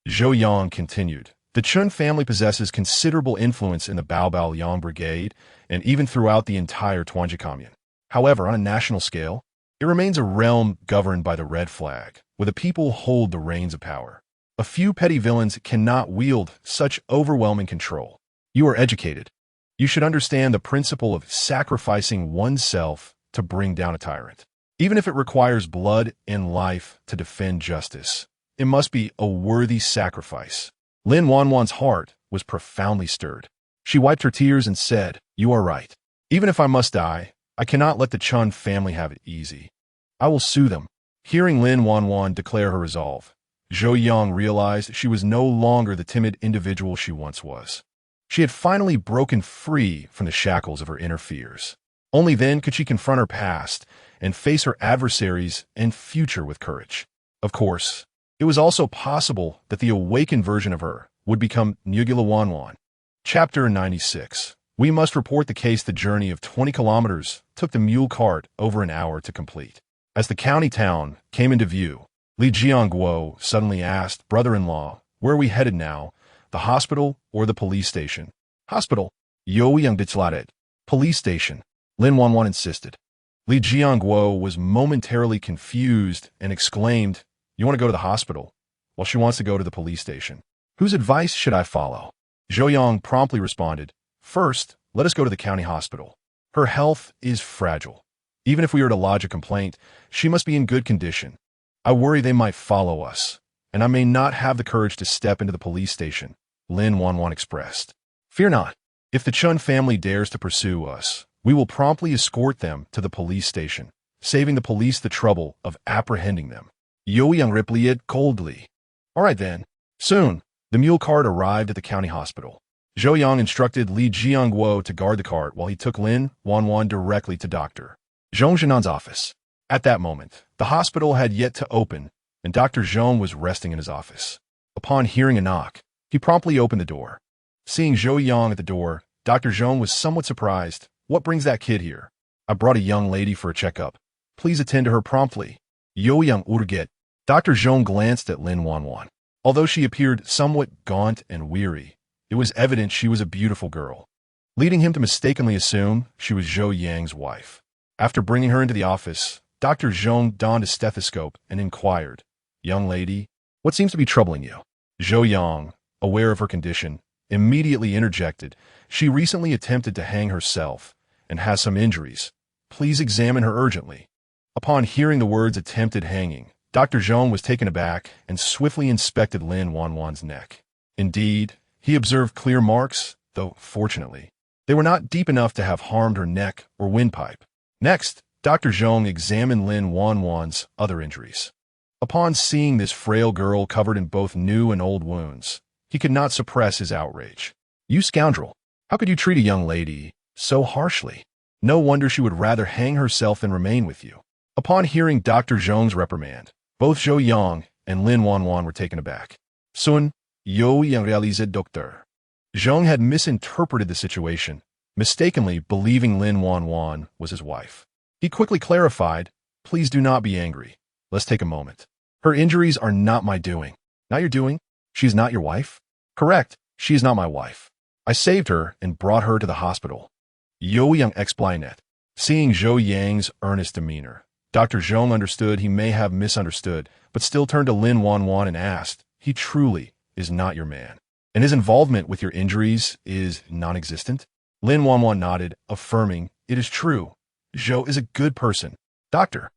Zhou Yang continued, "The Chun family possesses considerable influence in the Bao Liang Brigade and even throughout the entire Tuanji Commune. However, on a national scale, it remains a realm governed by the red flag, where the people hold the reins of power. A few petty villains cannot wield such overwhelming control. You are educated. You should understand the principle of sacrificing oneself to bring down a tyrant. Even if it requires blood and life to defend justice, it must be a worthy sacrifice." Lin Wanwan's heart was profoundly stirred. She wiped her tears and said, "You are right. Even if I must die, I cannot let the Chun family have it easy. I will sue them." Hearing Lin Wanwan declare her resolve, Zhou Yang realized she was no longer the timid individual she once was. She had finally broken free from the shackles of her inner fears. Only then could she confront her past and face her adversaries and future with courage. Of course, it was also possible that the awakened version of her would become Nugila Wanwan. Chapter 96. We must report the case. The journey of 20 kilometers took the mule cart over an hour to complete. As the county town came into view, Li Jiangguo suddenly asked, "Brother-in-law, where are we headed now? The hospital or the police station?" "Hospital," Zhou Yang declared. "Police station," Lin Wanwan insisted. Li Jiangguo was momentarily confused and exclaimed, "You want to go to the hospital, while she wants to go to the police station. Whose advice should I follow?" Zhou Yang promptly responded, "First, let us go to the county hospital. Her health is fragile. Even if we were to lodge a complaint, she must be in good condition. I worry they might follow us, and I may not have the courage to step into the police station, Lin Wanwan expressed. Fear not. If the Chun family dares to pursue us, we will promptly escort them to the police station, saving the police the trouble of apprehending them. Zhou Yang replied coldly. All right then. Soon, the mule cart arrived at the county hospital. Zhou Yang instructed Li Jiangguo to guard the cart while he took Lin Wanwan directly to Dr. Zhong Zhenan's office. At that moment, the hospital had yet to open, and Dr. Zhong was resting in his office. Upon hearing a knock, he promptly opened the door. Seeing Zhou Yang at the door, Dr. Zhong was somewhat surprised. What brings that kid here? I brought a young lady for a checkup. Please attend to her promptly. Zhou Yang urget. Dr. Zhong glanced at Lin Wanwan. Although she appeared somewhat gaunt and weary, it was evident she was a beautiful girl, leading him to mistakenly assume she was Zhou Yang's wife. After bringing her into the office, Dr. Zhong donned a stethoscope and inquired, Young lady, what seems to be troubling you? Zhou Yang, aware of her condition, immediately interjected. She recently attempted to hang herself and has some injuries. Please examine her urgently. Upon hearing the words attempted hanging, Dr. Zhong was taken aback and swiftly inspected Lin Wanwan's neck. Indeed, he observed clear marks, though, fortunately, they were not deep enough to have harmed her neck or windpipe. Next, Dr. Zhong examined Lin Wanwan's other injuries. Upon seeing this frail girl covered in both new and old wounds, he could not suppress his outrage. You scoundrel! How could you treat a young lady so harshly? No wonder she would rather hang herself than remain with you. Upon hearing Dr. Zhong's reprimand, both Zhou Yang and Lin Wanwan were taken aback. Sun, Zhou Yang realized Dr. Zhong had misinterpreted the situation, mistakenly believing Lin Wanwan was his wife. He quickly clarified, Please do not be angry. Let's take a moment. Her injuries are not my doing. Not your doing? She is not your wife? Correct, she is not my wife. I saved her and brought her to the hospital. Zhou Yang explained. Seeing Zhou Yang's earnest demeanor, Dr. Zhong understood he may have misunderstood, but still turned to Lin Wanwan and asked, He truly is not your man, and his involvement with your injuries is non-existent? Lin Wanwan nodded, affirming, It is true. Zhou is a good person. Doctor.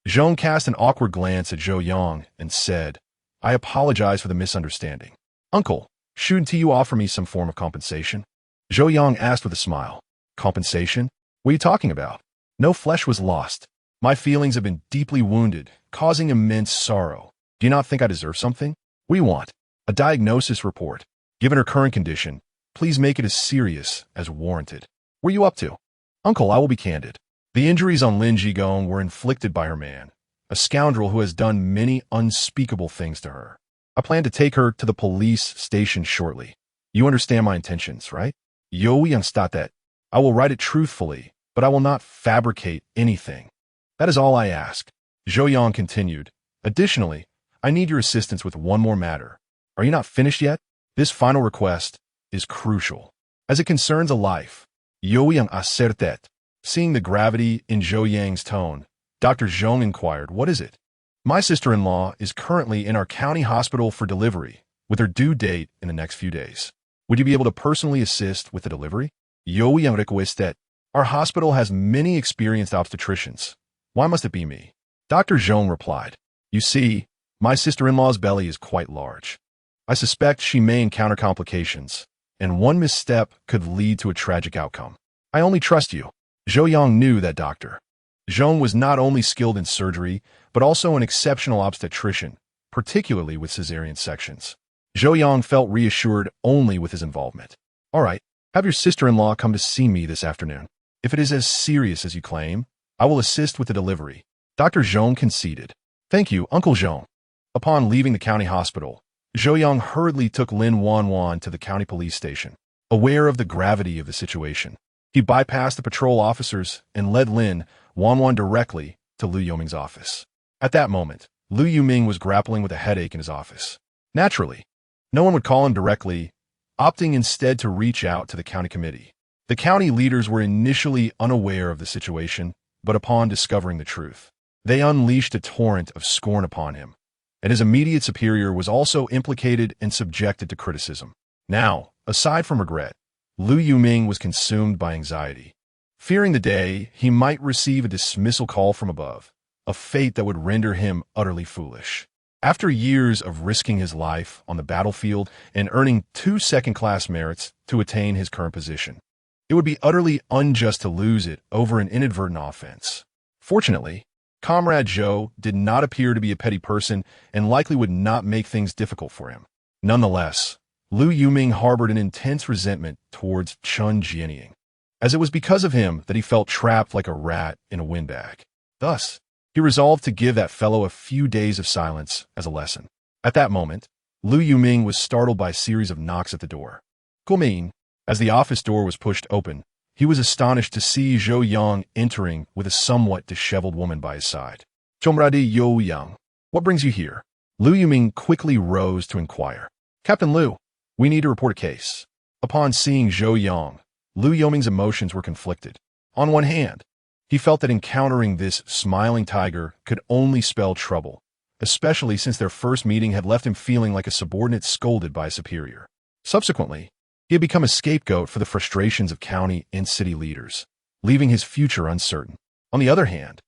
Zhong cast an awkward glance at Zhou Yang and said, I apologize for the misunderstanding. Uncle, shouldn't you offer me some form of compensation? Zhou Yang asked with a smile. Compensation? What are you talking about? No flesh was lost. My feelings have been deeply wounded, causing immense sorrow. Do you not think I deserve something? We want a diagnosis report. Given her current condition, please make it as serious as warranted. What are you up to? Uncle, I will be candid. The injuries on Lin Jigong were inflicted by her man, a scoundrel who has done many unspeakable things to her. I plan to take her to the police station shortly. You understand my intentions, right? Zhou Yang stated. I will write it truthfully, but I will not fabricate anything. That is all I ask. Zhou Yang continued. Additionally, I need your assistance with one more matter. Are you not finished yet? This final request is crucial, as it concerns a life. Zhou Yang asserted. Seeing the gravity in Zhou Yang's tone, Dr. Zhong inquired, What is it? My sister-in-law is currently in our county hospital for delivery, with her due date in the next few days. Would you be able to personally assist with the delivery? Zhou Yang requested. Our hospital has many experienced obstetricians. Why must it be me? Dr. Zhong replied, You see, my sister-in-law's belly is quite large. I suspect she may encounter complications, and one misstep could lead to a tragic outcome. I only trust you. Zhou Yang knew that Dr. Zhong was not only skilled in surgery, but also an exceptional obstetrician, particularly with cesarean sections. Zhou Yang felt reassured only with his involvement. All right, have your sister-in-law come to see me this afternoon. If it is as serious as you claim, I will assist with the delivery. Dr. Zhong conceded. Thank you, Uncle Zhong. Upon leaving the county hospital, Zhou Yang hurriedly took Lin Wanwan to the county police station. Aware of the gravity of the situation, he bypassed the patrol officers and led Lin Wanwan directly to Liu Yuming's office. At that moment, Liu Yuming was grappling with a headache in his office. Naturally, no one would call him directly, opting instead to reach out to the county committee. The county leaders were initially unaware of the situation, but upon discovering the truth, they unleashed a torrent of scorn upon him, and his immediate superior was also implicated and subjected to criticism. Now, aside from regret, Liu Yuming was consumed by anxiety. fearing the day he might receive a dismissal call from above, a fate that would render him utterly foolish. After years of risking his life on the battlefield and earning 2 second-class merits to attain his current position, it would be utterly unjust to lose it over an inadvertent offense. Fortunately, Comrade Zhou did not appear to be a petty person and likely would not make things difficult for him. Nonetheless, Li Youwei harbored an intense resentment towards Chun Jianying, as it was because of him that he felt trapped like a rat in a windbag. Thus, he resolved to give that fellow a few days of silence as a lesson. At that moment, Li Youwei was startled by a series of knocks at the door. As the office door was pushed open, he was astonished to see Zhou Yang entering with a somewhat disheveled woman by his side. "Comrade Zhou Yang, what brings you here?" Li Youwei quickly rose to inquire. "Captain Liu, we need to report a case." Upon seeing Zhou Yang, Li Youwei's emotions were conflicted. On one hand, he felt that encountering this smiling tiger could only spell trouble, especially since their first meeting had left him feeling like a subordinate scolded by a superior. Subsequently, he had become a scapegoat for the frustrations of county and city leaders, leaving his future uncertain. On the other hand,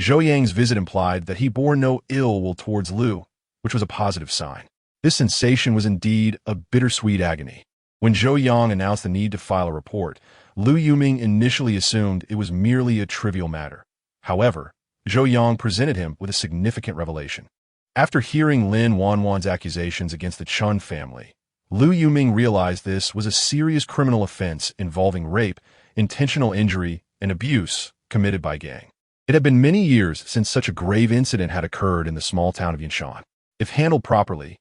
Zhou Yang's visit implied that he bore no ill will towards Liu, which was a positive sign. This sensation was indeed a bittersweet agony. When Zhou Yang announced the need to file a report, Li Youwei initially assumed it was merely a trivial matter. However, Zhou Yang presented him with a significant revelation. After hearing Lin Wanwan's accusations against the Chun family, Li Youwei realized this was a serious criminal offense involving rape, intentional injury, and abuse committed by gang. It had been many years since such a grave incident had occurred in the small town of Yanshan. If handled properly,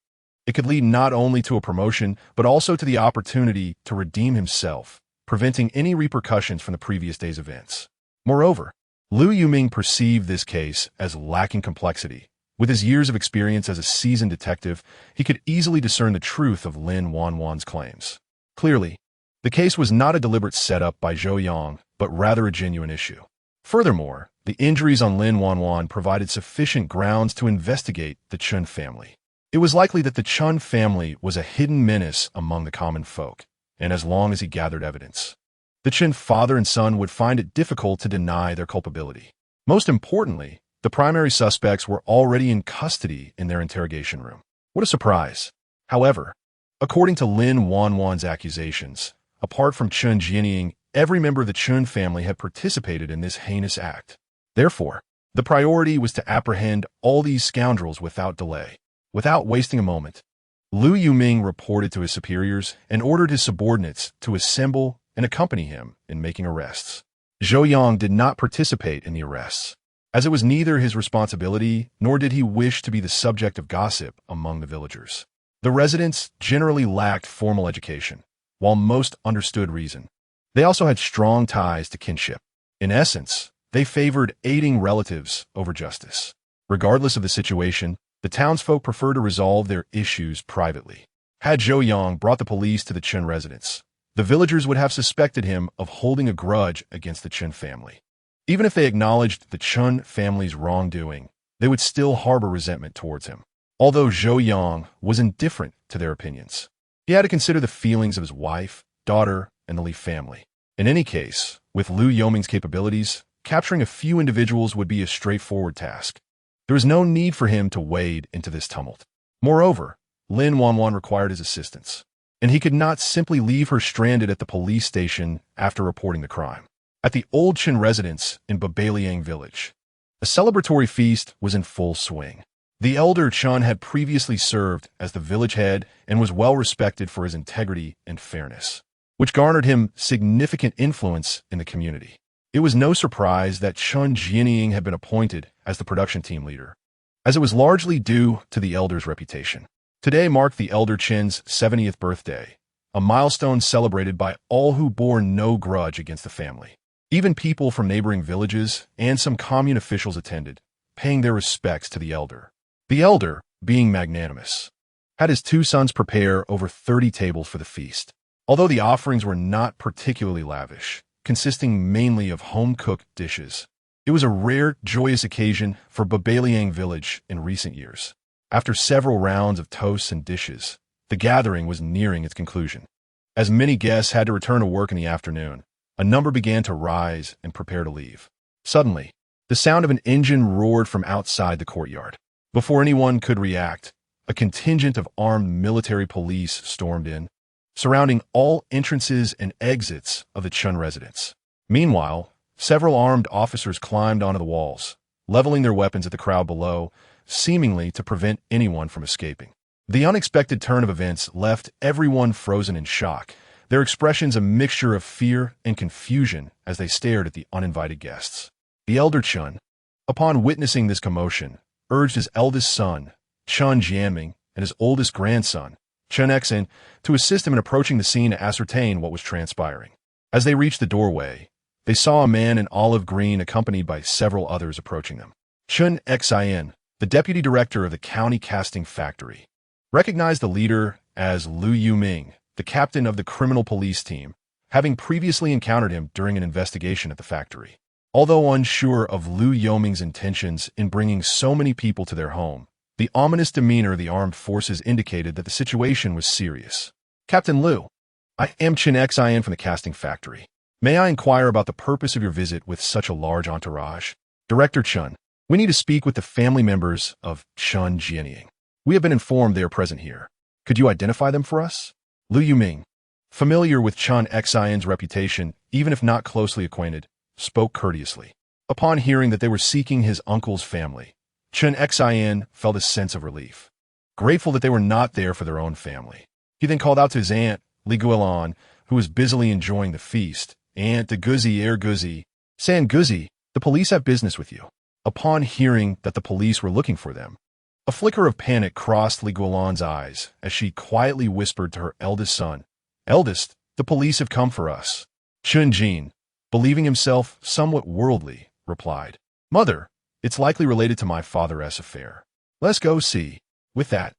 it could lead not only to a promotion, but also to the opportunity to redeem himself, preventing any repercussions from the previous day's events. Moreover, Li Youwei perceived this case as lacking complexity. With his years of experience as a seasoned detective, he could easily discern the truth of Lin Wanwan's claims. Clearly, the case was not a deliberate setup by Zhou Yang, but rather a genuine issue. Furthermore, the injuries on Lin Wanwan provided sufficient grounds to investigate the Chun family. It was likely that the Chun family was a hidden menace among the common folk, and as long as he gathered evidence, the Chun father and son would find it difficult to deny their culpability. Most importantly, the primary suspects were already in custody in their interrogation room. What a surprise! However, according to Lin Wanwan's accusations, apart from Chun Jianying, every member of the Chun family had participated in this heinous act. Therefore, the priority was to apprehend all these scoundrels without delay. Without wasting a moment, Li Youwei reported to his superiors and ordered his subordinates to assemble and accompany him in making arrests. Zhou Yang did not participate in the arrests, as it was neither his responsibility nor did he wish to be the subject of gossip among the villagers. The residents generally lacked formal education, while most understood reason. They also had strong ties to kinship. In essence, they favored aiding relatives over justice. Regardless of the situation, the townsfolk preferred to resolve their issues privately. Had Zhou Yang brought the police to the Chun residence, the villagers would have suspected him of holding a grudge against the Chun family. Even if they acknowledged the Chun family's wrongdoing, they would still harbor resentment towards him. Although Zhou Yang was indifferent to their opinions, he had to consider the feelings of his wife, daughter, and the Li family. In any case, with Li Youwei's capabilities, capturing a few individuals would be a straightforward task. There was no need for him to wade into this tumult. Moreover, Lin Wanwan required his assistance, and he could not simply leave her stranded at the police station after reporting the crime. At the old Chun residence in burly village, a celebratory feast was in full swing. The elder Chun had previously served as the village head and was well respected for his integrity and fairness, which garnered him significant influence in the community. It was no surprise that Chun Jianying had been appointed as the production team leader, as it was largely due to the elder's reputation. Today marked the elder Chin's 70th birthday, a milestone celebrated by all who bore no grudge against the family. Even people from neighboring villages and some commune officials attended, paying their respects to the elder. The elder, being magnanimous, had his 2 sons prepare over 30 tables for the feast. Although the offerings were not particularly lavish, consisting mainly of home-cooked dishes, it was a rare, joyous occasion for burly village in recent years. After several rounds of toasts and dishes, the gathering was nearing its conclusion. As many guests had to return to work in the afternoon, A number began to rise and prepare to leave. Suddenly, the sound of an engine roared from outside the courtyard. Before anyone could react, a contingent of armed military police stormed in, surrounding all entrances and exits of the Chun residence. Meanwhile, several armed officers climbed onto the walls, leveling their weapons at the crowd below, seemingly to prevent anyone from escaping. The unexpected turn of events left everyone frozen in shock, their expressions a mixture of fear and confusion as they stared at the uninvited guests. The elder Chun, upon witnessing this commotion, urged his eldest son, Chun Jianming, and his oldest grandson, Chun Exin, to assist him in approaching the scene to ascertain what was transpiring. As they reached the doorway, they saw a man in olive green accompanied by several others approaching them. Chun Exin, the deputy director of the county casting factory, recognized the leader as Li Youwei, the captain of the criminal police team, having previously encountered him during an investigation at the factory. Although unsure of Li Youwei's intentions in bringing so many people to their home, the ominous demeanor of the armed forces indicated that the situation was serious. Captain Liu, I am Chun Exin from the casting factory. May I inquire about the purpose of your visit with such a large entourage? Director Chun, we need to speak with the family members of Chun Jianming. We have been informed they are present here. Could you identify them for us? Li Youwei, familiar with Chun Exin's reputation, even if not closely acquainted, spoke courteously. Upon hearing that they were seeking his uncle's family, Chun Exin felt a sense of relief. Grateful that they were not there for their own family, he then called out to his aunt, Li Youwei, who was busily enjoying the feast. Aunt de Guzi Guzi, San Guzi, the police have business with you. Upon hearing that the police were looking for them, a flicker of panic crossed Li Youwei's eyes as she quietly whispered to her eldest son, Eldest, the police have come for us. Chun Jin, believing himself somewhat worldly, replied, Mother, it's likely related to my father's affair. Let's go see. With that,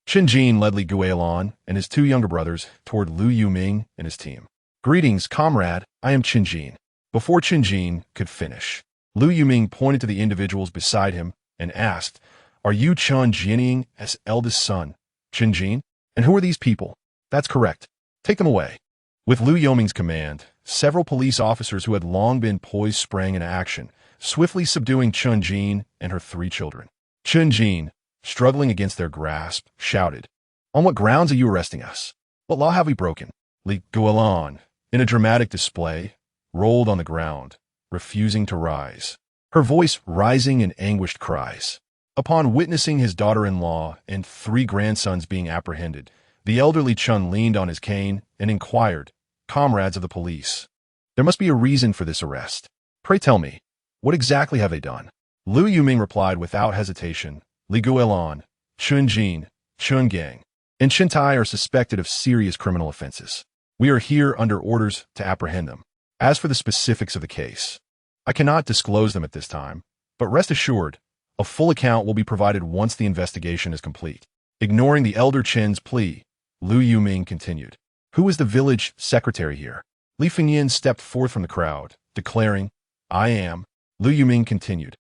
Chun Jin led Li Youwei and his two younger brothers toward Li Youwei and his team. Greetings, comrade, I am Chun Jin. Before Chun Jin could finish, Li Youwei pointed to the individuals beside him and asked, Are you Chun Jianming's eldest son, Chun Jin? And who are these people? That's correct. Take them away. With Li Youwei's command, several police officers who had long been poised sprang into action, swiftly subduing Chun Jin and her three children. Chun Jin, struggling against their grasp, shouted, On what grounds are you arresting us? What law have we broken? Li Youwei, in a dramatic display, rolled on the ground, refusing to rise, her voice rising in anguished cries. Upon witnessing his daughter-in-law and three grandsons being apprehended, the elderly Chun leaned on his cane and inquired, Comrades of the police, there must be a reason for this arrest. Pray tell me, what exactly have they done? Li Youwei replied without hesitation, Li Youwei, Chun Jin, Chun Gang, and Chun Tai are suspected of serious criminal offenses. We are here under orders to apprehend them. As for the specifics of the case, I cannot disclose them at this time, but rest assured, a full account will be provided once the investigation is complete. Ignoring the elder Chen's plea, Li Youwei continued, Who is the village secretary here? Li Fengyan stepped forth from the crowd, declaring, I am. Li Youwei continued,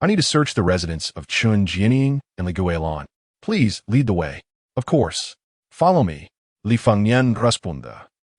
I need to search the residence of Chun Jianming and Li Youwei. Please lead the way. Of course. Follow me. Li Fengyan responded.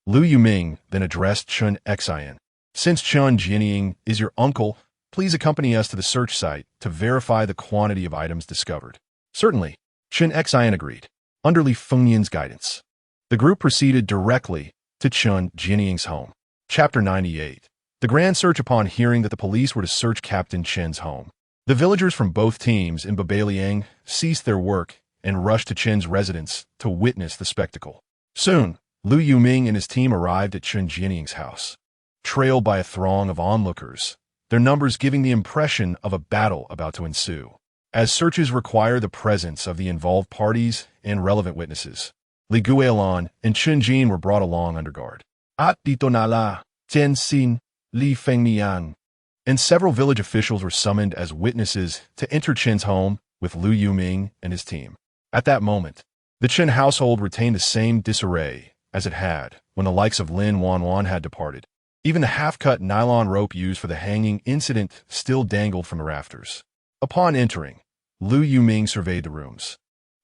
Li Youwei then addressed Chun Exin. Since Chun Jianming is your uncle, please accompany us to the search site to verify the quantity of items discovered. Certainly, Chun Exin agreed. Under Li Fengyan's guidance, the group proceeded directly to Chun Jianming's home. Chapter 98. The grand search. Upon hearing that the police were to search Captain Chen's home, the villagers from both teams in Babaliang ceased their work and rushed to Chen's residence to witness the spectacle. Soon, Li Youwei and his team arrived at Chun Jianming's house, trailed by a throng of onlookers, their numbers giving the impression of a battle about to ensue. As searches require the presence of the involved parties and relevant witnesses, Li Youwei and Chun Jin were brought along under guard. At dito na la, Tian Xin, Li Fengyan, and several village officials were summoned as witnesses to enter Chen's home with Li Youwei and his team. At that moment, the Chen household retained the same disarray as it had when the likes of Lin Wanwan had departed. Even the half-cut nylon rope used for the hanging incident still dangled from the rafters. Upon entering, Li Youwei surveyed the rooms,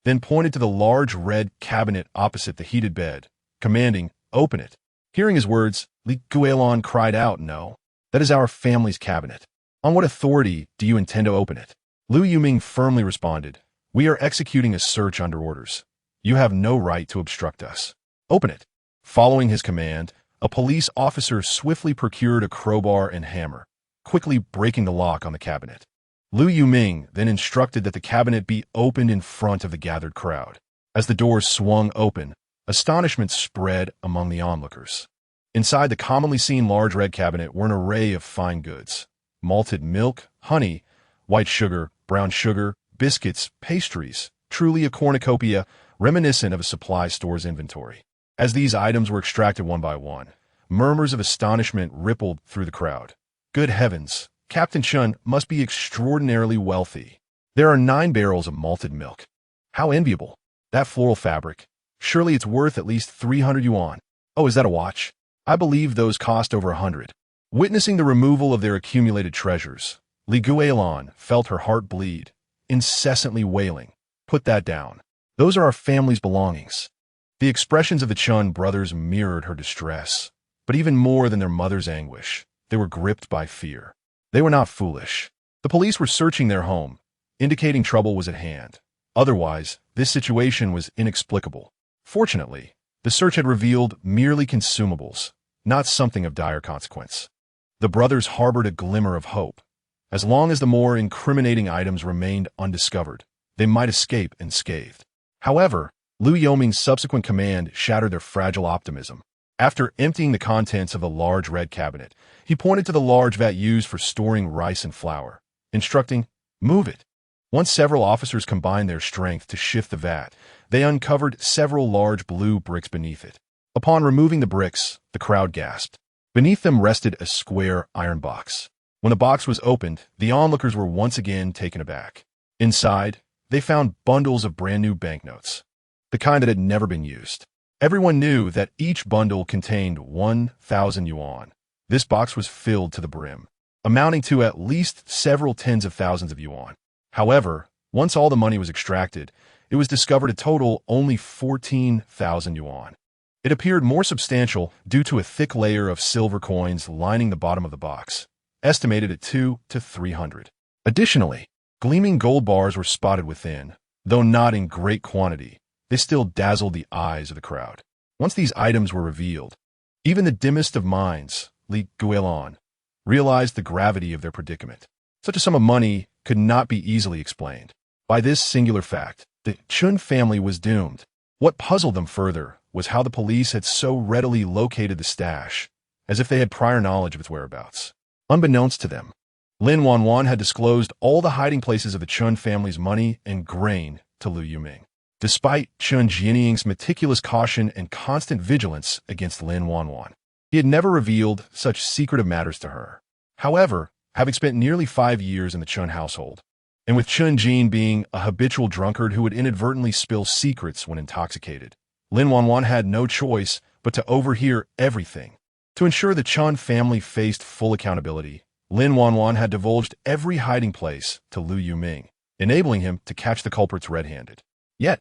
then pointed to the large red cabinet opposite the heated bed, commanding, Open it. Hearing his words, Li Youwei cried out, "No, that is our family's cabinet. On what authority do you intend to open it?" Lu Yuming firmly responded, "We are executing a search under orders. You have no right to obstruct us. Open it." Following his command, a police officer swiftly procured a crowbar and hammer, quickly breaking the lock on the cabinet. Lu Yuming then instructed that the cabinet be opened in front of the gathered crowd. As the doors swung open, astonishment spread among the onlookers. Inside the commonly seen large red cabinet were an array of fine goods: malted milk, honey, white sugar, brown sugar, biscuits, pastries, truly a cornucopia reminiscent of a supply store's inventory. As these items were extracted one by one, murmurs of astonishment rippled through the crowd. Good heavens, Captain Chun must be extraordinarily wealthy. There are 9 barrels of malted milk. How enviable. That floral fabric. Surely it's worth at least 300 yuan. Oh, is that a watch? I believe those cost over 100. Witnessing the removal of their accumulated treasures, Li Youwei felt her heart bleed, incessantly wailing, "Put that down. Those are our family's belongings." The expressions of the Chun brothers mirrored her distress, but even more than their mother's anguish, they were gripped by fear. They were not foolish. The police were searching their home, indicating trouble was at hand. Otherwise, this situation was inexplicable. Fortunately, the search had revealed merely consumables, not something of dire consequence. The brothers harbored a glimmer of hope. As long as the more incriminating items remained undiscovered, they might escape unscathed. However, Lu Yoming's subsequent command shattered their fragile optimism. After emptying the contents of a large red cabinet, he pointed to the large vat used for storing rice and flour, instructing, "Move it." Once several officers combined their strength to shift the vat, they uncovered several large blue bricks beneath it. Upon removing the bricks, the crowd gasped. Beneath them rested a square iron box. When the box was opened, the onlookers were once again taken aback. Inside, they found bundles of brand-new banknotes, the kind that had never been used. Everyone knew that each bundle contained 1,000 yuan. This box was filled to the brim, amounting to at least several tens of thousands of yuan. However, once all the money was extracted, it was discovered to total only 14,000 yuan. It appeared more substantial due to a thick layer of silver coins lining the bottom of the box, estimated at 200 to 300. Additionally, gleaming gold bars were spotted within. Though not in great quantity, they still dazzled the eyes of the crowd. Once these items were revealed, even the dimmest of minds, Li Youwei, realized the gravity of their predicament. Such a sum of money could not be easily explained. By this singular fact, the Chun family was doomed. What puzzled them further was how the police had so readily located the stash, as if they had prior knowledge of its whereabouts. Unbeknownst to them, Lin Wanwan had disclosed all the hiding places of the Chun family's money and grain to Lu Yuming. Despite Chun Jianying's meticulous caution and constant vigilance against Lin Wanwan, he had never revealed such secretive matters to her. However, having spent nearly 5 years in the Chun household, and with Chun Jin being a habitual drunkard who would inadvertently spill secrets when intoxicated, Lin Wanwan had no choice but to overhear everything. To ensure the Chun family faced full accountability, Lin Wanwan had divulged every hiding place to Lu Yuming, enabling him to catch the culprits red-handed. Yet,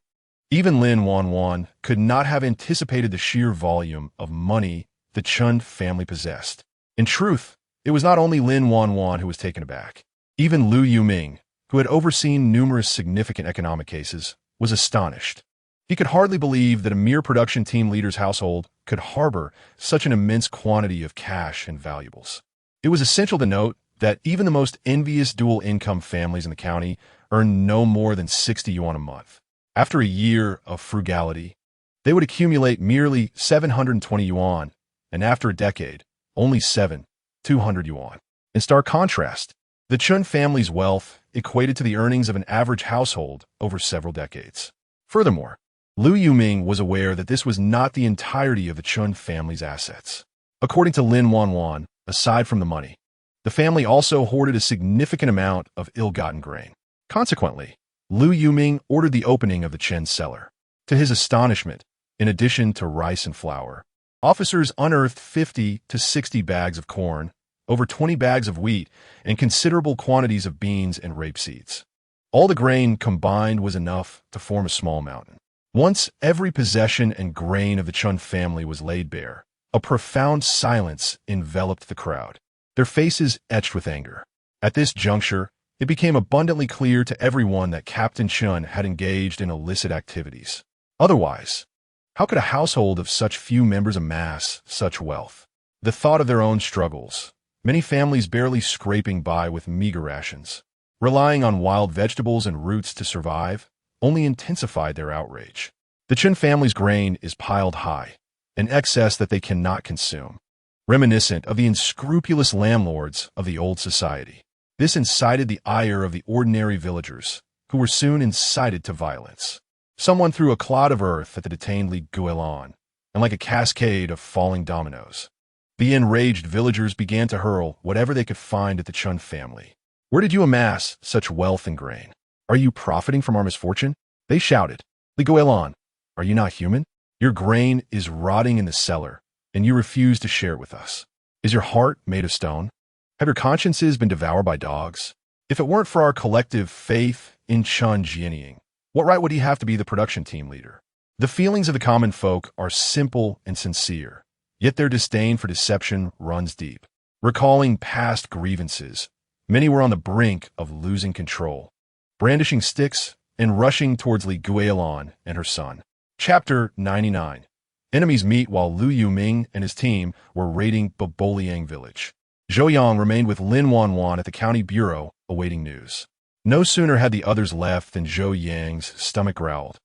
even Lin Wanwan could not have anticipated the sheer volume of money the Chun family possessed. In truth, it was not only Lin Wanwan who was taken aback. Even Lu Yuming, who had overseen numerous significant economic cases, was astonished. He could hardly believe that a mere production team leader's household could harbor such an immense quantity of cash and valuables. It was essential to note that even the most envious dual-income families in the county earned no more than 60 yuan a month. After a year of frugality, they would accumulate merely 720 yuan, and after a decade, only 200 yuan. In stark contrast, the Chun family's wealth equated to the earnings of an average household over several decades. Furthermore, Lu Yuming was aware that this was not the entirety of the Chun family's assets. According to Lin Wanwan, aside from the money, the family also hoarded a significant amount of ill-gotten grain. Consequently, Lu Yuming ordered the opening of the Chen cellar. To his astonishment, in addition to rice and flour, officers unearthed 50 to 60 bags of corn, over 20 bags of wheat, and considerable quantities of beans and rapeseeds. All the grain combined was enough to form a small mountain. Once every possession and grain of the Chun family was laid bare, A profound silence enveloped the crowd, their faces etched with anger. At this juncture, it became abundantly clear to everyone that Captain Chun had engaged in illicit activities. Otherwise, how could a household of such few members amass such wealth? The thought of their own struggles, many families barely scraping by with meager rations, relying on wild vegetables and roots to survive, only intensified their outrage. The Chun family's grain is piled high, an excess that they cannot consume, reminiscent of the unscrupulous landlords of the old society. This incited the ire of the ordinary villagers, who were soon incited to violence. Someone threw a clod of earth at the detained Li Youwei, and like a cascade of falling dominoes, the enraged villagers began to hurl whatever they could find at the Chun family. "Where did you amass such wealth and grain? Are you profiting from our misfortune?" they shouted. "Li Youwei, are you not human? Your grain is rotting in the cellar, and you refuse to share it with us. Is your heart made of stone? Have your consciences been devoured by dogs? If it weren't for our collective faith in Chun Jianying, what right would he have to be the production team leader?" The feelings of the common folk are simple and sincere, yet their disdain for deception runs deep. Recalling past grievances, many were on the brink of losing control, brandishing sticks and rushing towards Li Youwei and her son. Chapter 99. Enemies meet while Liu Yuming and his team were raiding Yang village. Zhou Yang remained with Lin Wanwan at the county bureau, awaiting news. No sooner had the others left than Zhou Yang's stomach growled,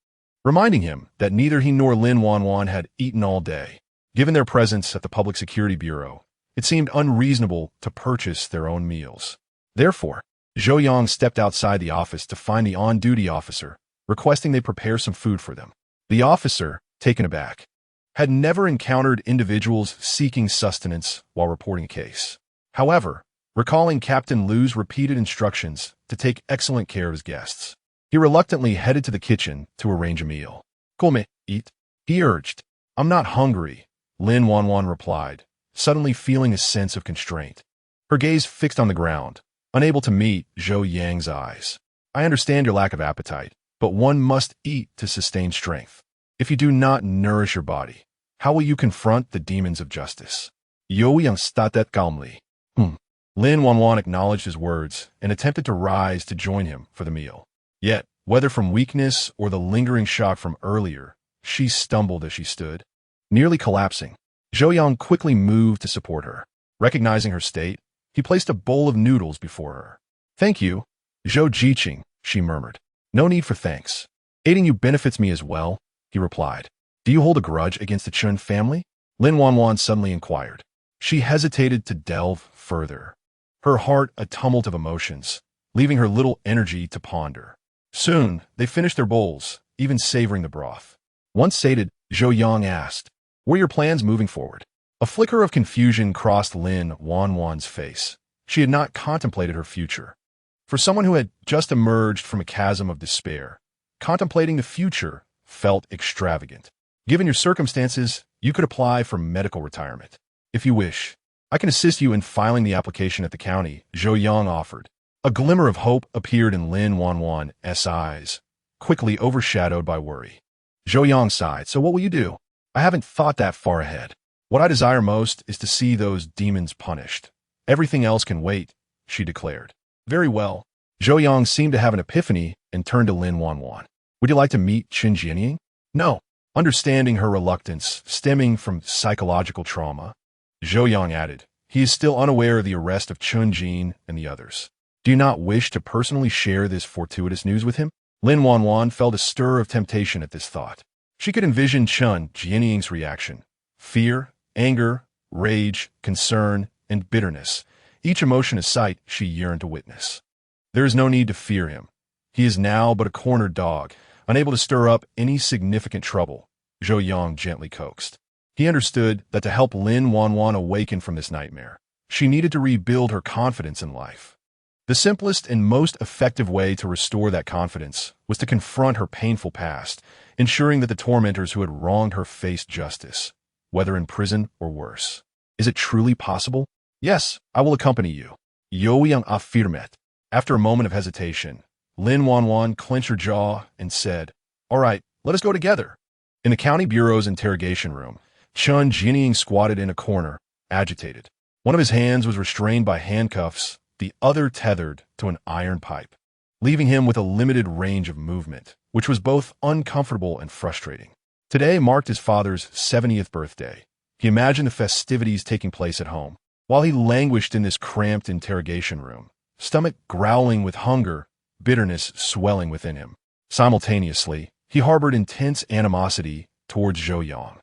reminding him that neither he nor Lin Wanwan had eaten all day. Given their presence at the Public Security Bureau, it seemed unreasonable to purchase their own meals. Therefore, Zhou Yang stepped outside the office to find the on-duty officer, requesting they prepare some food for them. The officer, taken aback, had never encountered individuals seeking sustenance while reporting a case. However, recalling Captain Liu's repeated instructions to take excellent care of his guests, he reluctantly headed to the kitchen to arrange a meal. "Come, eat," he urged. "I'm not hungry," Lin Wanwan replied, suddenly feeling a sense of constraint. Her gaze fixed on the ground, unable to meet Zhou Yang's eyes. "I understand your lack of appetite, but one must eat to sustain strength. If you do not nourish your body, how will you confront the demons of justice?" Zhou Yang stated calmly. Lin Wanwan acknowledged his words and attempted to rise to join him for the meal. Yet, whether from weakness or the lingering shock from earlier, she stumbled as she stood, nearly collapsing. Zhou Yang quickly moved to support her. Recognizing her state, he placed a bowl of noodles before her. "Thank you, Zhou Jiqing," she murmured. "No need for thanks. Aiding you benefits me as well," he replied. "Do you hold a grudge against the Chun family?" Lin Wanwan suddenly inquired. She hesitated to delve further, her heart a tumult of emotions, leaving her little energy to ponder. Soon, they finished their bowls, even savoring the broth. Once sated, Zhou Yang asked, "What are your plans moving forward?" A flicker of confusion crossed Lin Wanwan's face. She had not contemplated her future. For someone who had just emerged from a chasm of despair, contemplating the future felt extravagant. "Given your circumstances, you could apply for medical retirement. If you wish, I can assist you in filing the application at the county," Zhou Yang offered. A glimmer of hope appeared in Lin Wanwan's eyes, quickly overshadowed by worry. Zhou Yang sighed. "So what will you do?" "I haven't thought that far ahead. What I desire most is to see those demons punished. Everything else can wait," she declared. "Very well." Zhou Yang seemed to have an epiphany and turned to Lin Wanwan. "Would you like to meet Chun Jianying?" "No." Understanding her reluctance stemming from psychological trauma, Zhou Yang added, "He is still unaware of the arrest of Chun Jin and the others. Do you not wish to personally share this fortuitous news with him?" Lin Wanwan felt a stir of temptation at this thought. She could envision Chun Jianying's reaction. Fear, anger, rage, concern, and bitterness, each emotion a sight she yearned to witness. There is no need to fear him. He is now but a cornered dog, unable to stir up any significant trouble, Zhou Yang gently coaxed. He understood that to help Lin Wanwan awaken from this nightmare, she needed to rebuild her confidence in life. The simplest and most effective way to restore that confidence was to confront her painful past, ensuring that the tormentors who had wronged her faced justice, whether in prison or worse. "Is it truly possible?" "Yes, I will accompany you," Zhou Yang affirmed. After a moment of hesitation, Lin Wanwan clenched her jaw and said, "All right, let us go together." In the county bureau's interrogation room, Chun Jinying squatted in a corner, agitated. One of his hands was restrained by handcuffs, the other tethered to an iron pipe, leaving him with a limited range of movement, which was both uncomfortable and frustrating. Today marked his father's 70th birthday. He imagined the festivities taking place at home, while he languished in this cramped interrogation room, stomach growling with hunger, bitterness swelling within him. Simultaneously, he harbored intense animosity towards Zhou Yang,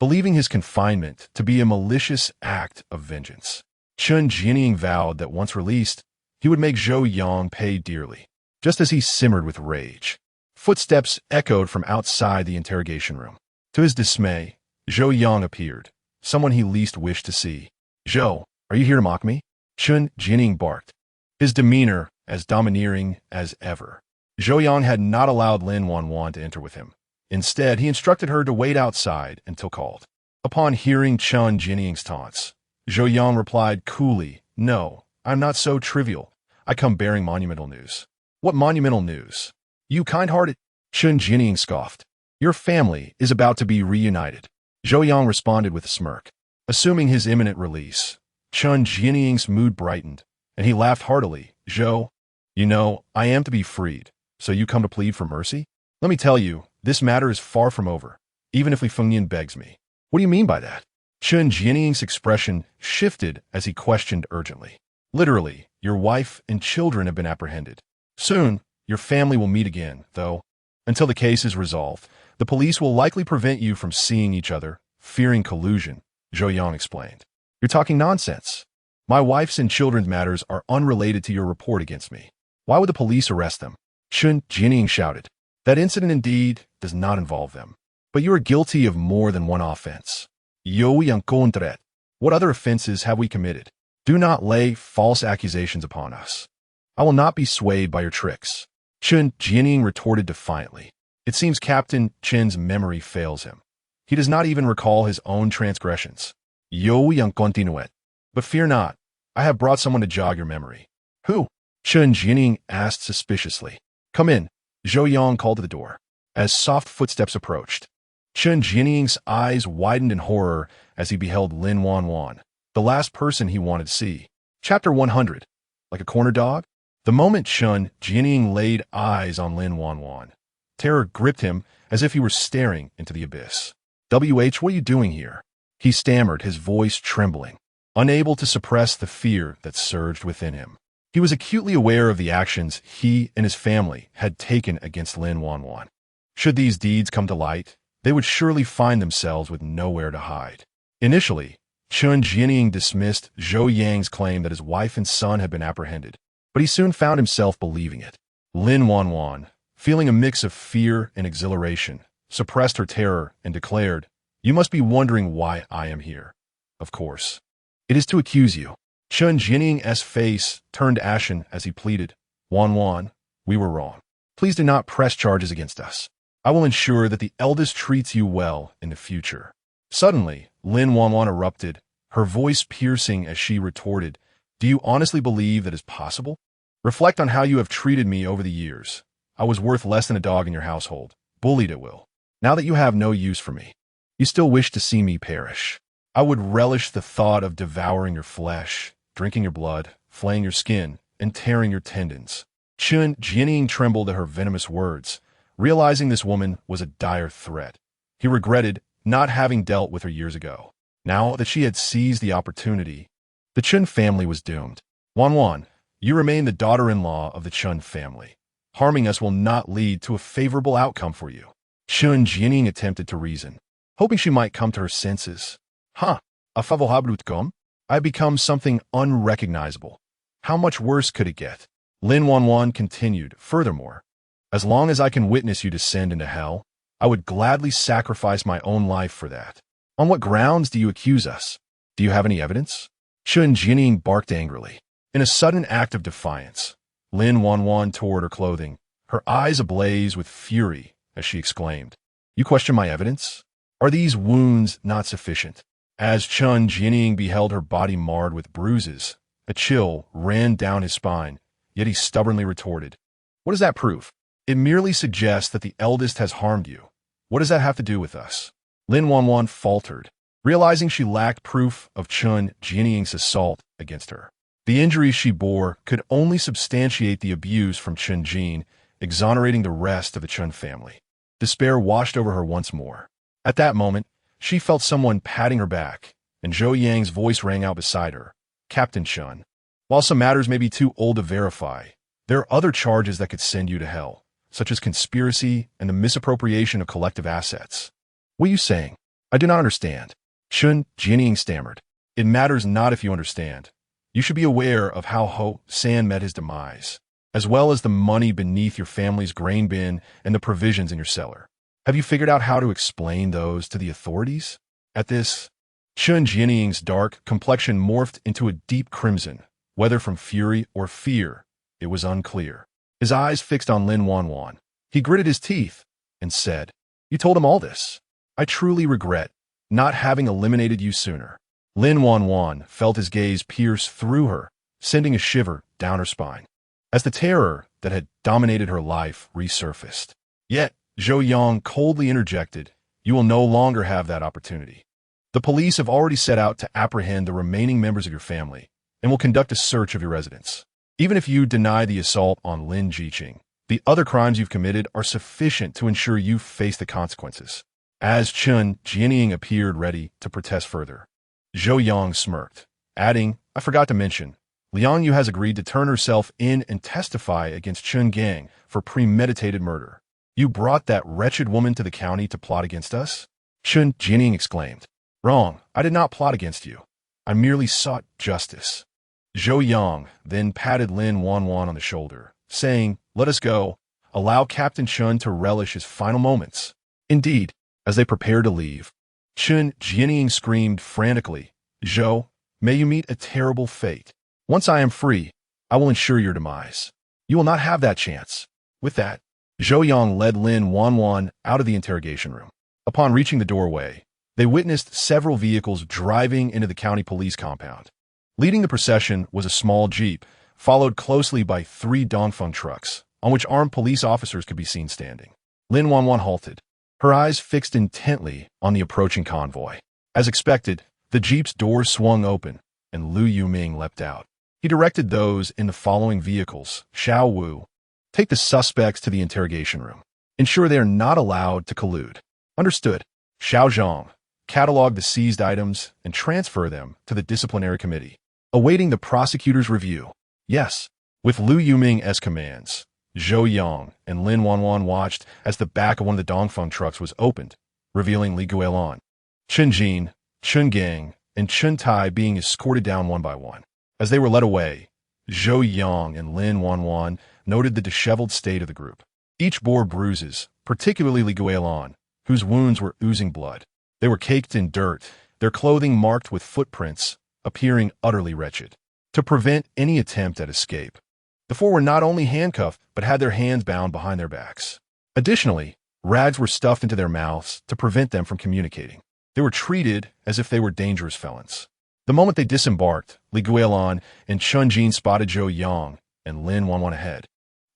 believing his confinement to be a malicious act of vengeance. Chun Jinying vowed that once released, he would make Zhou Yang pay dearly. Just as he simmered with rage, footsteps echoed from outside the interrogation room. To his dismay, Zhou Yang appeared, someone he least wished to see. "Zhou, are you here to mock me?" Chun Jinying barked, his demeanor as domineering as ever. Zhou Yang had not allowed Lin Wanwan to enter with him. Instead, he instructed her to wait outside until called. Upon hearing Chun Jinying's taunts, Zhou Yang replied coolly, "No, I'm not so trivial. I come bearing monumental news." "What monumental news?" "You kind-hearted..." Chun Jinying scoffed. "Your family is about to be reunited." Zhou Yang responded with a smirk. Assuming his imminent release, Chun Jinying's mood brightened, and he laughed heartily. "Zhou, you know, I am to be freed, so you come to plead for mercy? Let me tell you, this matter is far from over, even if Li Fengnian begs me." "What do you mean by that?" Chun Jinying's expression shifted as he questioned urgently. "Literally, your wife and children have been apprehended. Soon, your family will meet again, though. Until the case is resolved, the police will likely prevent you from seeing each other, fearing collusion," Zhou Yang explained. "You're talking nonsense. My wife's and children's matters are unrelated to your report against me. Why would the police arrest them?" Chun Jinying shouted. "That incident indeed does not involve them. But you are guilty of more than one offense. Yo yang kontret. What other offenses have we committed? Do not lay false accusations upon us. I will not be swayed by your tricks." Chun Jinying retorted defiantly. It seems Captain Chen's memory fails him. He does not even recall his own transgressions. "Yo yang continuet. But fear not, I have brought someone to jog your memory." "Who?" Chun Jinying asked suspiciously. "Come in," Zhou Yang called to the door. As soft footsteps approached, Chun Jinying's eyes widened in horror as he beheld Lin Wanwan, the last person he wanted to see. Chapter 100. Like a corner dog? The moment Chun Jinying laid eyes on Lin Wanwan, terror gripped him as if he were staring into the abyss. What are you doing here?" He stammered, his voice trembling, unable to suppress the fear that surged within him. He was acutely aware of the actions he and his family had taken against Lin Wanwan. Should these deeds come to light, they would surely find themselves with nowhere to hide. Initially, Chun Jinying dismissed Zhou Yang's claim that his wife and son had been apprehended, but he soon found himself believing it. Lin Wanwan, feeling a mix of fear and exhilaration, suppressed her terror and declared, "You must be wondering why I am here. Of course. It is to accuse you." Chun Jinying's face turned ashen as he pleaded, "Wanwan, we were wrong. Please do not press charges against us. I will ensure that the eldest treats you well in the future." Suddenly, Lin Wanwan erupted, her voice piercing as she retorted, "Do you honestly believe that is possible? Reflect on how you have treated me over the years. I was worth less than a dog in your household, bullied at will. Now that you have no use for me, you still wish to see me perish. I would relish the thought of devouring your flesh, drinking your blood, flaying your skin, and tearing your tendons." Chun Jinying trembled at her venomous words, realizing this woman was a dire threat. He regretted not having dealt with her years ago. Now that she had seized the opportunity, the Chun family was doomed. "Wanwan, you remain the daughter-in-law of the Chun family. Harming us will not lead to a favorable outcome for you." Chun Jinying attempted to reason, hoping she might come to her senses. "Huh, a favorable. I become something unrecognizable. How much worse could it get?" Lin Wanwan continued, "Furthermore, as long as I can witness you descend into hell, I would gladly sacrifice my own life for that. On what grounds do you accuse us? Do you have any evidence?" Chun Jinying barked angrily. In a sudden act of defiance, Lin Wanwan tore at her clothing, her eyes ablaze with fury as she exclaimed, "You question my evidence? Are these wounds not sufficient?" As Chun Jinying beheld her body marred with bruises, a chill ran down his spine, yet he stubbornly retorted, "What does that prove? It merely suggests that the eldest has harmed you. What does that have to do with us?" Lin Wanwan faltered, realizing she lacked proof of Chun Jianying's assault against her. The injuries she bore could only substantiate the abuse from Chun Jin, exonerating the rest of the Chun family. Despair washed over her once more. At that moment, she felt someone patting her back, and Zhou Yang's voice rang out beside her. Captain Chun, while some matters may be too old to verify, there are other charges that could send you to hell, such as conspiracy and the misappropriation of collective assets. What are you saying? I do not understand. Chun Jianying stammered. It matters not if you understand. You should be aware of how Ho San met his demise, as well as the money beneath your family's grain bin and the provisions in your cellar. Have you figured out how to explain those to the authorities? At this, Chun Jianying's dark complexion morphed into a deep crimson, whether from fury or fear. It was unclear. His eyes fixed on Lin Wanwan. He gritted his teeth and said, "You told him all this. I truly regret not having eliminated you sooner." Lin Wanwan felt his gaze pierce through her, sending a shiver down her spine, as the terror that had dominated her life resurfaced. Yet, Zhou Yang coldly interjected, "You will no longer have that opportunity. The police have already set out to apprehend the remaining members of your family and will conduct a search of your residence. Even if you deny the assault on Lin Jiqing, the other crimes you've committed are sufficient to ensure you face the consequences." As Chun Jianying appeared ready to protest further, Zhou Yang smirked, adding, "I forgot to mention, Liang Yu has agreed to turn herself in and testify against Chun Gang for premeditated murder. You brought that wretched woman to the county to plot against us?" Chun Jianying exclaimed. "Wrong, I did not plot against you. I merely sought justice." Zhou Yang then patted Lin Wanwan on the shoulder, saying, "Let us go. Allow Captain Chun to relish his final moments." Indeed, as they prepared to leave, Chun Jianying screamed frantically, "Zhou, may you meet a terrible fate. Once I am free, I will ensure your demise. You will not have that chance." With that, Zhou Yang led Lin Wanwan out of the interrogation room. Upon reaching the doorway, they witnessed several vehicles driving into the county police compound. Leading the procession was a small jeep, followed closely by 3 Dongfeng trucks, on which armed police officers could be seen standing. Lin Wanwan halted, her eyes fixed intently on the approaching convoy. As expected, the jeep's doors swung open, and Li Youwei leapt out. He directed those in the following vehicles: Xiao Wu, take the suspects to the interrogation room. Ensure they are not allowed to collude. Understood. Xiao Zhang, catalog the seized items and transfer them to the disciplinary committee. Awaiting the prosecutor's review. Yes. With Li Youwei as commands, Zhou Yang and Lin Wanwan watched as the back of one of the Dongfeng trucks was opened, revealing Li Guilan, Chun Jin, Chun Gang, and Chun Tai being escorted down one by one. As they were led away, Zhou Yang and Lin Wanwan noted the disheveled state of the group. Each bore bruises, particularly Li Guilan, whose wounds were oozing blood. They were caked in dirt, their clothing marked with footprints, appearing utterly wretched. To prevent any attempt at escape, the 4 were not only handcuffed, but had their hands bound behind their backs. Additionally, rags were stuffed into their mouths to prevent them from communicating. They were treated as if they were dangerous felons. The moment they disembarked, Li Guilan and Chun Jin spotted Zhou Yang and Lin Wanwan ahead.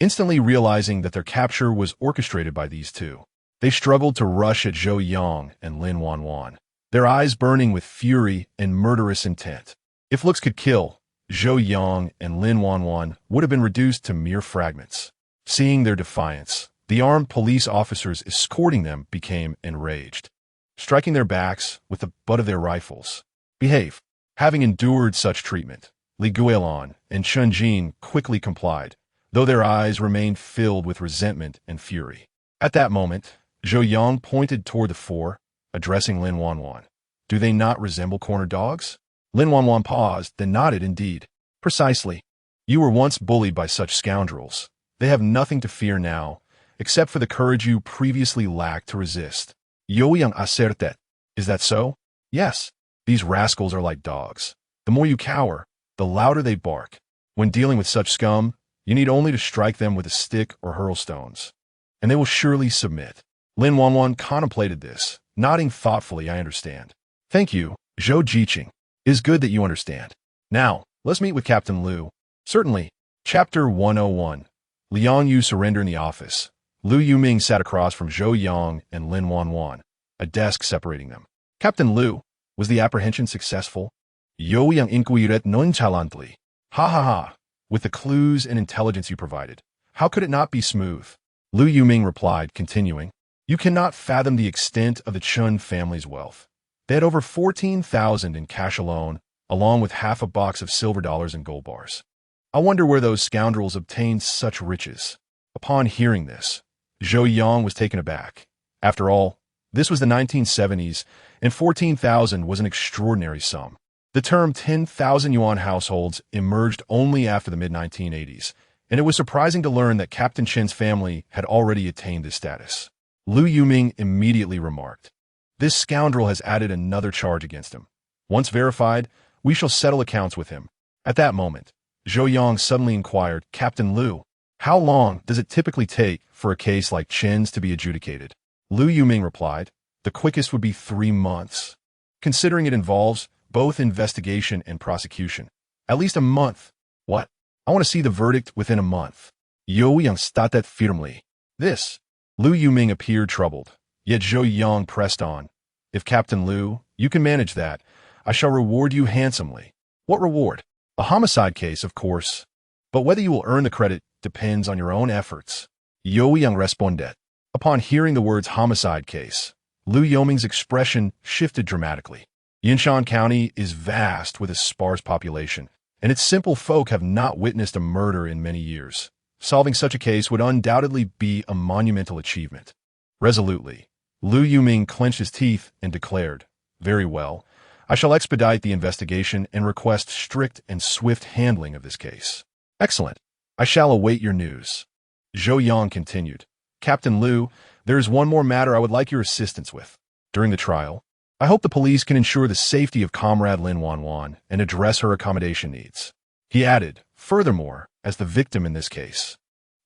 Instantly realizing that their capture was orchestrated by these 2, they struggled to rush at Zhou Yang and Lin Wanwan, their eyes burning with fury and murderous intent. If looks could kill, Zhou Yang and Lin Wanwan would have been reduced to mere fragments. Seeing their defiance, the armed police officers escorting them became enraged, striking their backs with the butt of their rifles. Behave. Having endured such treatment, Li Guilan and Chun Jin quickly complied, though their eyes remained filled with resentment and fury. At that moment, Zhou Yang pointed toward the 4, addressing Lin Wanwan. "Do they not resemble cornered dogs?" Lin Wanwan paused, then nodded indeed. "Precisely. You were once bullied by such scoundrels. They have nothing to fear now, except for the courage you previously lacked to resist." "Yo yang acerte. Is that so?" "Yes. These rascals are like dogs. The more you cower, the louder they bark. When dealing with such scum, you need only to strike them with a stick or hurl stones, and they will surely submit." Lin Wanwan contemplated this, nodding thoughtfully. "I understand. Thank you, Zhou Jiqing. It is good that you understand. Now, let's meet with Captain Liu." "Certainly." Chapter 101. Liang Yu surrender in the office. Li Youwei sat across from Zhou Yang and Lin Wanwan, a desk separating them. "Captain Liu, Was the apprehension successful? Zhou Yang inquired nonchalantly. Ha ha ha. With the clues and intelligence you provided, how could it not be smooth? Lu Yuming replied, continuing. You cannot fathom the extent of the Chun family's wealth. They had over 14,000 in cash alone, along with half a box of silver dollars and gold bars. I wonder where those scoundrels obtained such riches. Upon hearing this, Zhou Yang was taken aback. After all, this was the 1970s, and 14,000 was an extraordinary sum. The term 10,000 yuan households emerged only after the mid-1980s, and it was surprising to learn that Captain Chen's family had already attained this status. Lu Yuming immediately remarked, This scoundrel has added another charge against him. Once verified, we shall settle accounts with him. At that moment, Zhou Yang suddenly inquired, Captain Lu, how long does it typically take for a case like Chen's to be adjudicated? Lu Yuming replied, the quickest would be 3 months. Considering it involves both investigation and prosecution. At least a month. What? I want to see the verdict within a month. Zhou Yang stated firmly. This. Lu Yuming appeared troubled, yet Zhou Yang pressed on. If Captain Lu, you can manage that, I shall reward you handsomely. What reward? A homicide case, of course. But whether you will earn the credit depends on your own efforts. Zhou Yang responded. Upon hearing the words homicide case, Lu Yuming's expression shifted dramatically. Yinshan County is vast with a sparse population, and its simple folk have not witnessed a murder in many years. Solving such a case would undoubtedly be a monumental achievement. Resolutely, Lu Yuming clenched his teeth and declared, Very well, I shall expedite the investigation and request strict and swift handling of this case. Excellent. I shall await your news. Zhou Yang continued, Captain Lu, there is one more matter I would like your assistance with. During the trial, I hope the police can ensure the safety of Comrade Lin Wanwan and address her accommodation needs. He added, furthermore, as the victim in this case,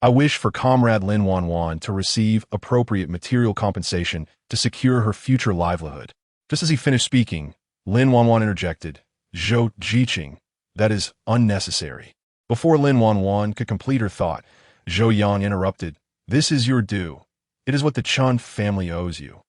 I wish for Comrade Lin Wanwan to receive appropriate material compensation to secure her future livelihood. Just as he finished speaking, Lin Wanwan interjected, Zhou Jiqing, that is unnecessary. Before Lin Wanwan could complete her thought, Zhou Yang interrupted, This is your due. It is what the Chun family owes you.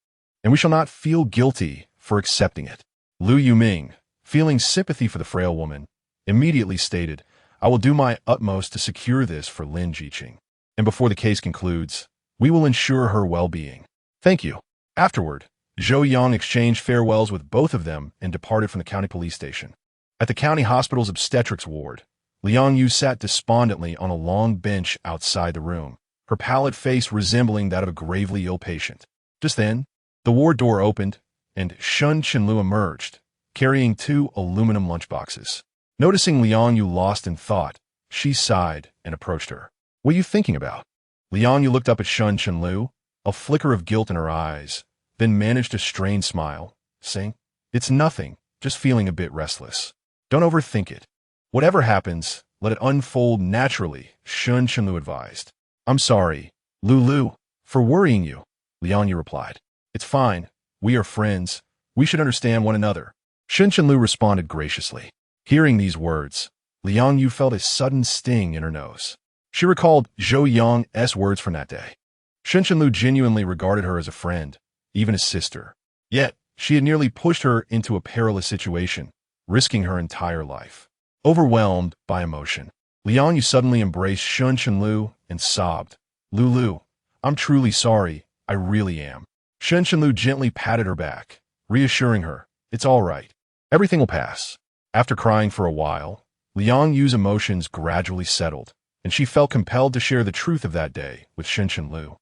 And we shall not feel guilty for accepting it. Lu Yuming, feeling sympathy for the frail woman, immediately stated, I will do my utmost to secure this for Lin Jiqing. And before the case concludes, we will ensure her well-being. Thank you. Afterward, Zhou Yang exchanged farewells with both of them and departed from the county police station. At the county hospital's obstetrics ward, Liang Yu sat despondently on a long bench outside the room, her pallid face resembling that of a gravely ill patient. Just then, the ward door opened, and Shun Chenlu emerged, carrying 2 aluminum lunchboxes. Noticing Liang Yu lost in thought, she sighed and approached her. What are you thinking about? Liang Yu looked up at Shun Chenlu, a flicker of guilt in her eyes, then managed a strained smile, saying, It's nothing, just feeling a bit restless. Don't overthink it. Whatever happens, let it unfold naturally, Shun Chenlu advised. I'm sorry, Lulu, for worrying you, Liang Yu replied. It's fine. We are friends. We should understand one another. Shun Chenlu responded graciously. Hearing these words, Liang Yu felt a sudden sting in her nose. She recalled Zhou Yang's words from that day. Shun Chenlu genuinely regarded her as a friend, even a sister. Yet, she had nearly pushed her into a perilous situation, risking her entire life. Overwhelmed by emotion, Liang Yu suddenly embraced Shun Chenlu and sobbed, Lulu, I'm truly sorry, I really am. Shun Chenlu gently patted her back, reassuring her, it's all right. Everything will pass. After crying for a while, Liang Yu's emotions gradually settled, and she felt compelled to share the truth of that day with Shun Chenlu.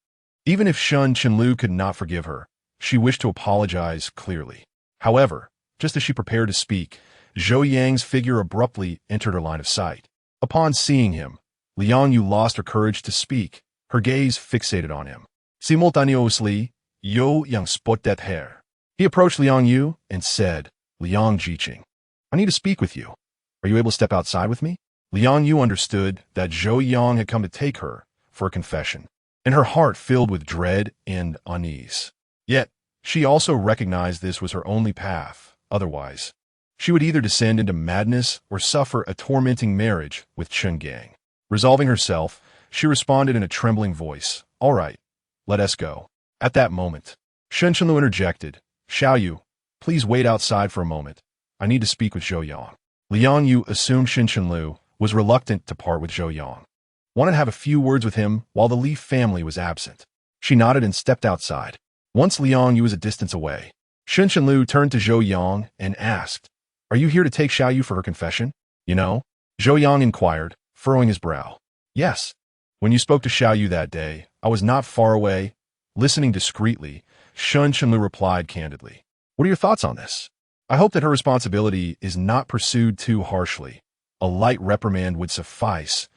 Even if Shun Chenlu could not forgive her, she wished to apologize clearly. However, just as she prepared to speak, Zhou Yang's figure abruptly entered her line of sight. Upon seeing him, Liang Yu lost her courage to speak, her gaze fixated on him. Simultaneously, Zhou Yang spotted her. He approached Liang Yu and said, Liang Jiqing, I need to speak with you. Are you able to step outside with me? Liang Yu understood that Zhou Yang had come to take her for a confession, and her heart filled with dread and unease. Yet, she also recognized this was her only path. Otherwise, she would either descend into madness or suffer a tormenting marriage with Chen Gang. Resolving herself, she responded in a trembling voice, All right, let us go. At that moment, Shen Chenlu interjected, Xiao Yu, Please wait outside for a moment. I need to speak with Zhou Yang. Li Yang assumed Lu was reluctant to part with Zhou Yang. Wanted to have a few words with him while the Li family was absent. She nodded and stepped outside. Once Li Yang was a distance away, Lu turned to Zhou Yang and asked, "Are you here to take Xiaoyu for her confession?" "You know?" Zhou Yang inquired, furrowing his brow. "Yes. When you spoke to Xiaoyu that day, I was not far away." Listening discreetly, Lu replied candidly, "What are your thoughts on this? I hope that her responsibility is not pursued too harshly. A light reprimand would suffice,"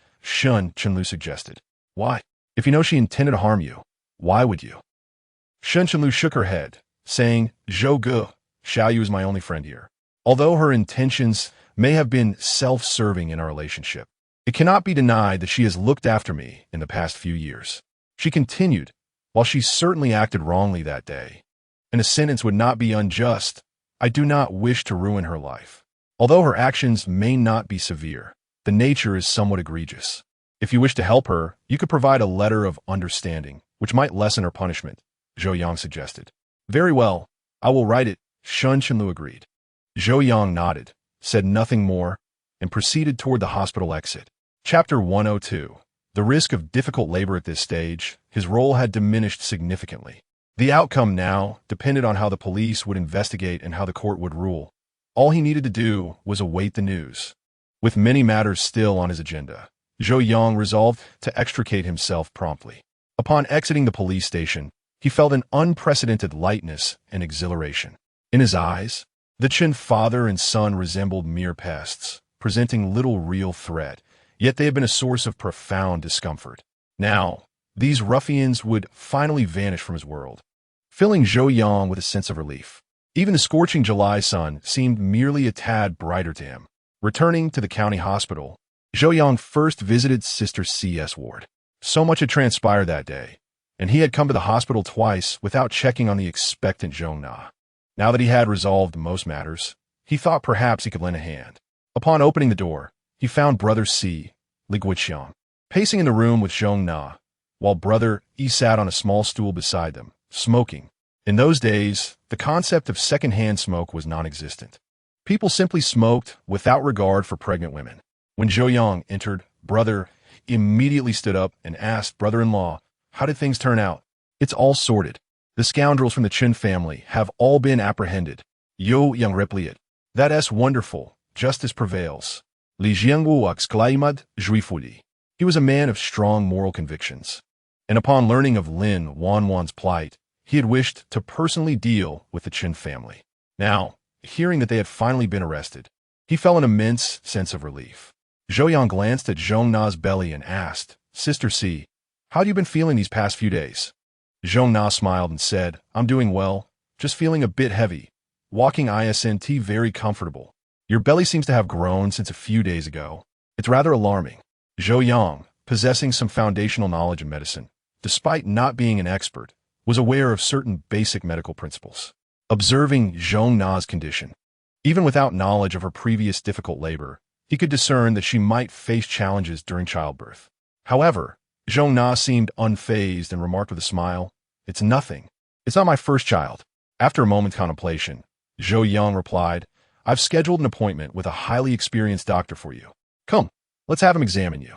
Lu suggested. "Why? If you know she intended to harm you, why would you?" Lu shook her head, saying, "Zhou Ge, Xiaoyu is my only friend here. Although her intentions may have been self-serving in our relationship, it cannot be denied that she has looked after me in the past few years." She continued, "While she certainly acted wrongly that day, and a sentence would not be unjust, I do not wish to ruin her life. Although her actions may not be severe, the nature is somewhat egregious. If you wish to help her, you could provide a letter of understanding, which might lessen her punishment," Zhou Yang suggested. "Very well, I will write it," Lu agreed. Zhou Yang nodded, said nothing more, and proceeded toward the hospital exit. Chapter 102. The risk of difficult labor at this stage, his role had diminished significantly. The outcome now depended on how the police would investigate and how the court would rule. All he needed to do was await the news. With many matters still on his agenda, Zhou Yang resolved to extricate himself promptly. Upon exiting the police station, he felt an unprecedented lightness and exhilaration. In his eyes, the Chen father and son resembled mere pests, presenting little real threat, yet they had been a source of profound discomfort. Now, these ruffians would finally vanish from his world, filling Zhou Yang with a sense of relief. Even the scorching July sun seemed merely a tad brighter to him. Returning to the county hospital, Zhou Yang first visited Sister C.'s ward. So much had transpired that day, and he had come to the hospital twice without checking on the expectant Zhong Na. Now that he had resolved most matters, he thought perhaps he could lend a hand. Upon opening the door, he found Brother C, Li Youwei, pacing in the room with Zhong Na, while Brother E sat on a small stool beside them, smoking. In those days, the concept of second-hand smoke was non-existent. People simply smoked without regard for pregnant women. When Zhou Yang entered, Brother immediately stood up and asked brother-in-law, "How did things turn out?" "It's all sorted. The scoundrels from the Chen family have all been apprehended," Zhou Yang replied. "That's wonderful. Justice prevails." Li Jiangwu exclaimed joyfully. He was a man of strong moral convictions, and upon learning of Lin Wanwan's plight, he had wished to personally deal with the Chen family. Now, hearing that they had finally been arrested, he felt an immense sense of relief. Zhou Yang glanced at Zhong Na's belly and asked, "Sister C, how have you been feeling these past few days?" Zhong Na smiled and said, "I'm doing well, just feeling a bit heavy. Walking isn't very comfortable. Your belly seems to have grown since a few days ago. It's rather alarming." Zhou Yang, possessing some foundational knowledge in medicine, despite not being an expert, was aware of certain basic medical principles. Observing Zhong Na's condition, even without knowledge of her previous difficult labor, he could discern that she might face challenges during childbirth. However, Zhong Na seemed unfazed and remarked with a smile, "It's nothing. It's not my first child." After a moment's contemplation, Zhou Yang replied, "I've scheduled an appointment with a highly experienced doctor for you. Come, let's have him examine you."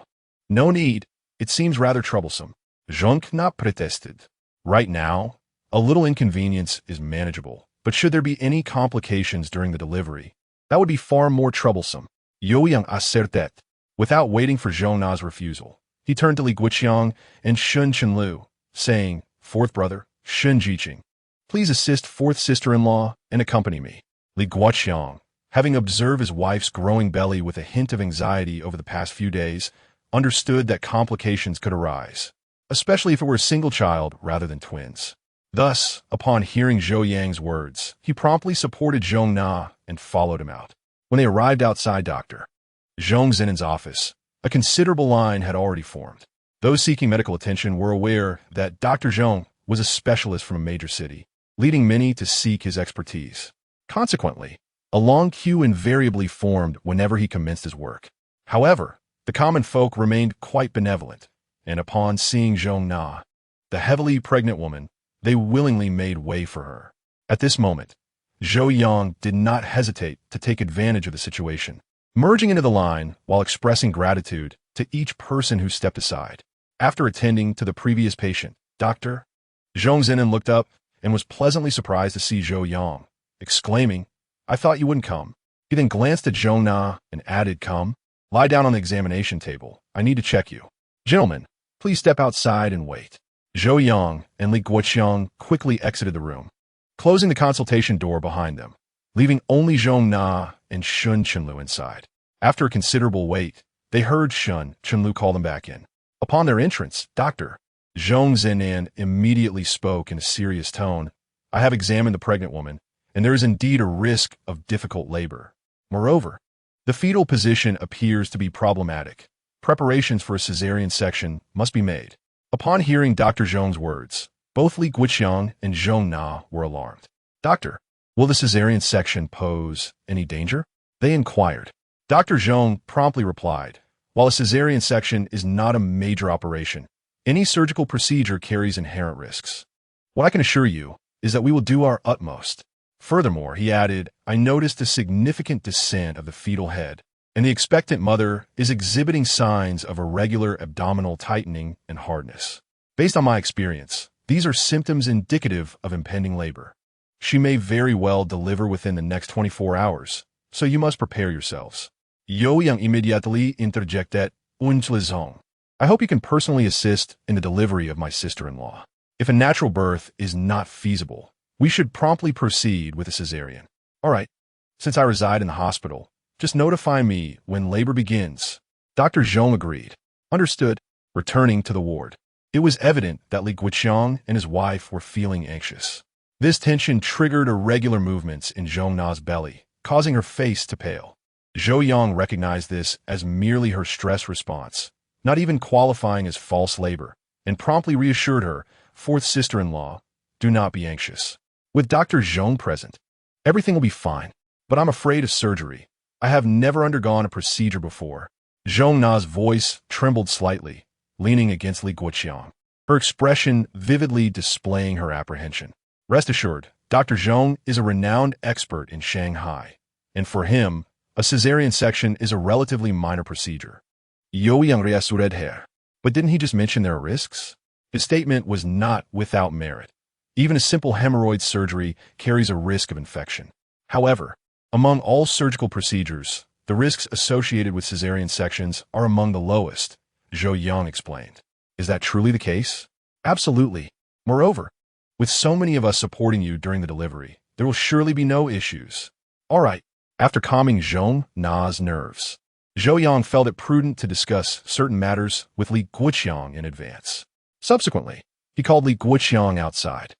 "No need. It seems rather troublesome." Zhong Na protested. "Right now, a little inconvenience is manageable, but should there be any complications during the delivery, that would be far more troublesome." Zhou Yang asserted. Without waiting for Zhong Na's refusal, he turned to Li Youwei and Lu, saying, "Fourth brother, Shun Jiqing, please assist fourth sister-in-law and accompany me." Li Youwei, having observed his wife's growing belly with a hint of anxiety over the past few days, understood that complications could arise, especially if it were a single child rather than twins. Thus, upon hearing Zhou Yang's words, he promptly supported Zhong Na and followed him out. When they arrived outside Dr. Zhong Zinen's office, a considerable line had already formed. Those seeking medical attention were aware that Dr. Zhong was a specialist from a major city, leading many to seek his expertise. Consequently, a long queue invariably formed whenever he commenced his work. However, the common folk remained quite benevolent, and upon seeing Zhong Na, the heavily pregnant woman, they willingly made way for her. At this moment, Zhou Yang did not hesitate to take advantage of the situation, merging into the line while expressing gratitude to each person who stepped aside. After attending to the previous patient, Dr. Zhong Zhenan looked up and was pleasantly surprised to see Zhou Yang, exclaiming, "I thought you wouldn't come." He then glanced at Zhong Na and added, "Come, lie down on the examination table. I need to check you. Gentlemen, please step outside and wait." Zhou Yang and Li Guoqiang quickly exited the room, closing the consultation door behind them, leaving only Zhong Na and Shun Chenlu inside. After a considerable wait, they heard Shun Chenlu call them back in. Upon their entrance, Dr. Zhong Zhenan immediately spoke in a serious tone. "I have examined the pregnant woman, and there is indeed a risk of difficult labor. Moreover, the fetal position appears to be problematic. Preparations for a cesarean section must be made." Upon hearing Dr. Zhong's words, both Li Guoqiang and Zhong Na were alarmed. "Doctor, will the cesarean section pose any danger?" they inquired. Dr. Zhong promptly replied, "While a cesarean section is not a major operation, any surgical procedure carries inherent risks. What I can assure you is that we will do our utmost." Furthermore, he added, "I noticed a significant descent of the fetal head, and the expectant mother is exhibiting signs of irregular abdominal tightening and hardness. Based on my experience, these are symptoms indicative of impending labor. She may very well deliver within the next 24 hours, so you must prepare yourselves." Zhou Yang immediately interjected, "Unschließung. I hope you can personally assist in the delivery of my sister-in-law. If a natural birth is not feasible, we should promptly proceed with a cesarean. All right, since I reside in the hospital, just notify me when labor begins." Dr. Zhong agreed. "Understood." Returning to the ward, it was evident that Li Guoqiang and his wife were feeling anxious. This tension triggered irregular movements in Zhong Na's belly, causing her face to pale. Zhou Yang recognized this as merely her stress response, not even qualifying as false labor, and promptly reassured her fourth sister-in-law, "Do not be anxious. With Dr. Zhong present, everything will be fine, but I'm afraid of surgery. I have never undergone a procedure before." Zhong Na's voice trembled slightly, leaning against Li Guoqiang, her expression vividly displaying her apprehension. "Rest assured, Dr. Zhong is a renowned expert in Shanghai, and for him, a cesarean section is a relatively minor procedure." Zhou Yang reassured her. But didn't he just mention there are risks? His statement was not without merit. Even a simple hemorrhoid surgery carries a risk of infection. However, among all surgical procedures, the risks associated with cesarean sections are among the lowest, Zhou Yang explained. "Is that truly the case?" "Absolutely. Moreover, with so many of us supporting you during the delivery, there will surely be no issues." All right. After calming Zhong Na's nerves, Zhou Yang felt it prudent to discuss certain matters with Li Guoqiang in advance. Subsequently, he called Li Guoqiang outside.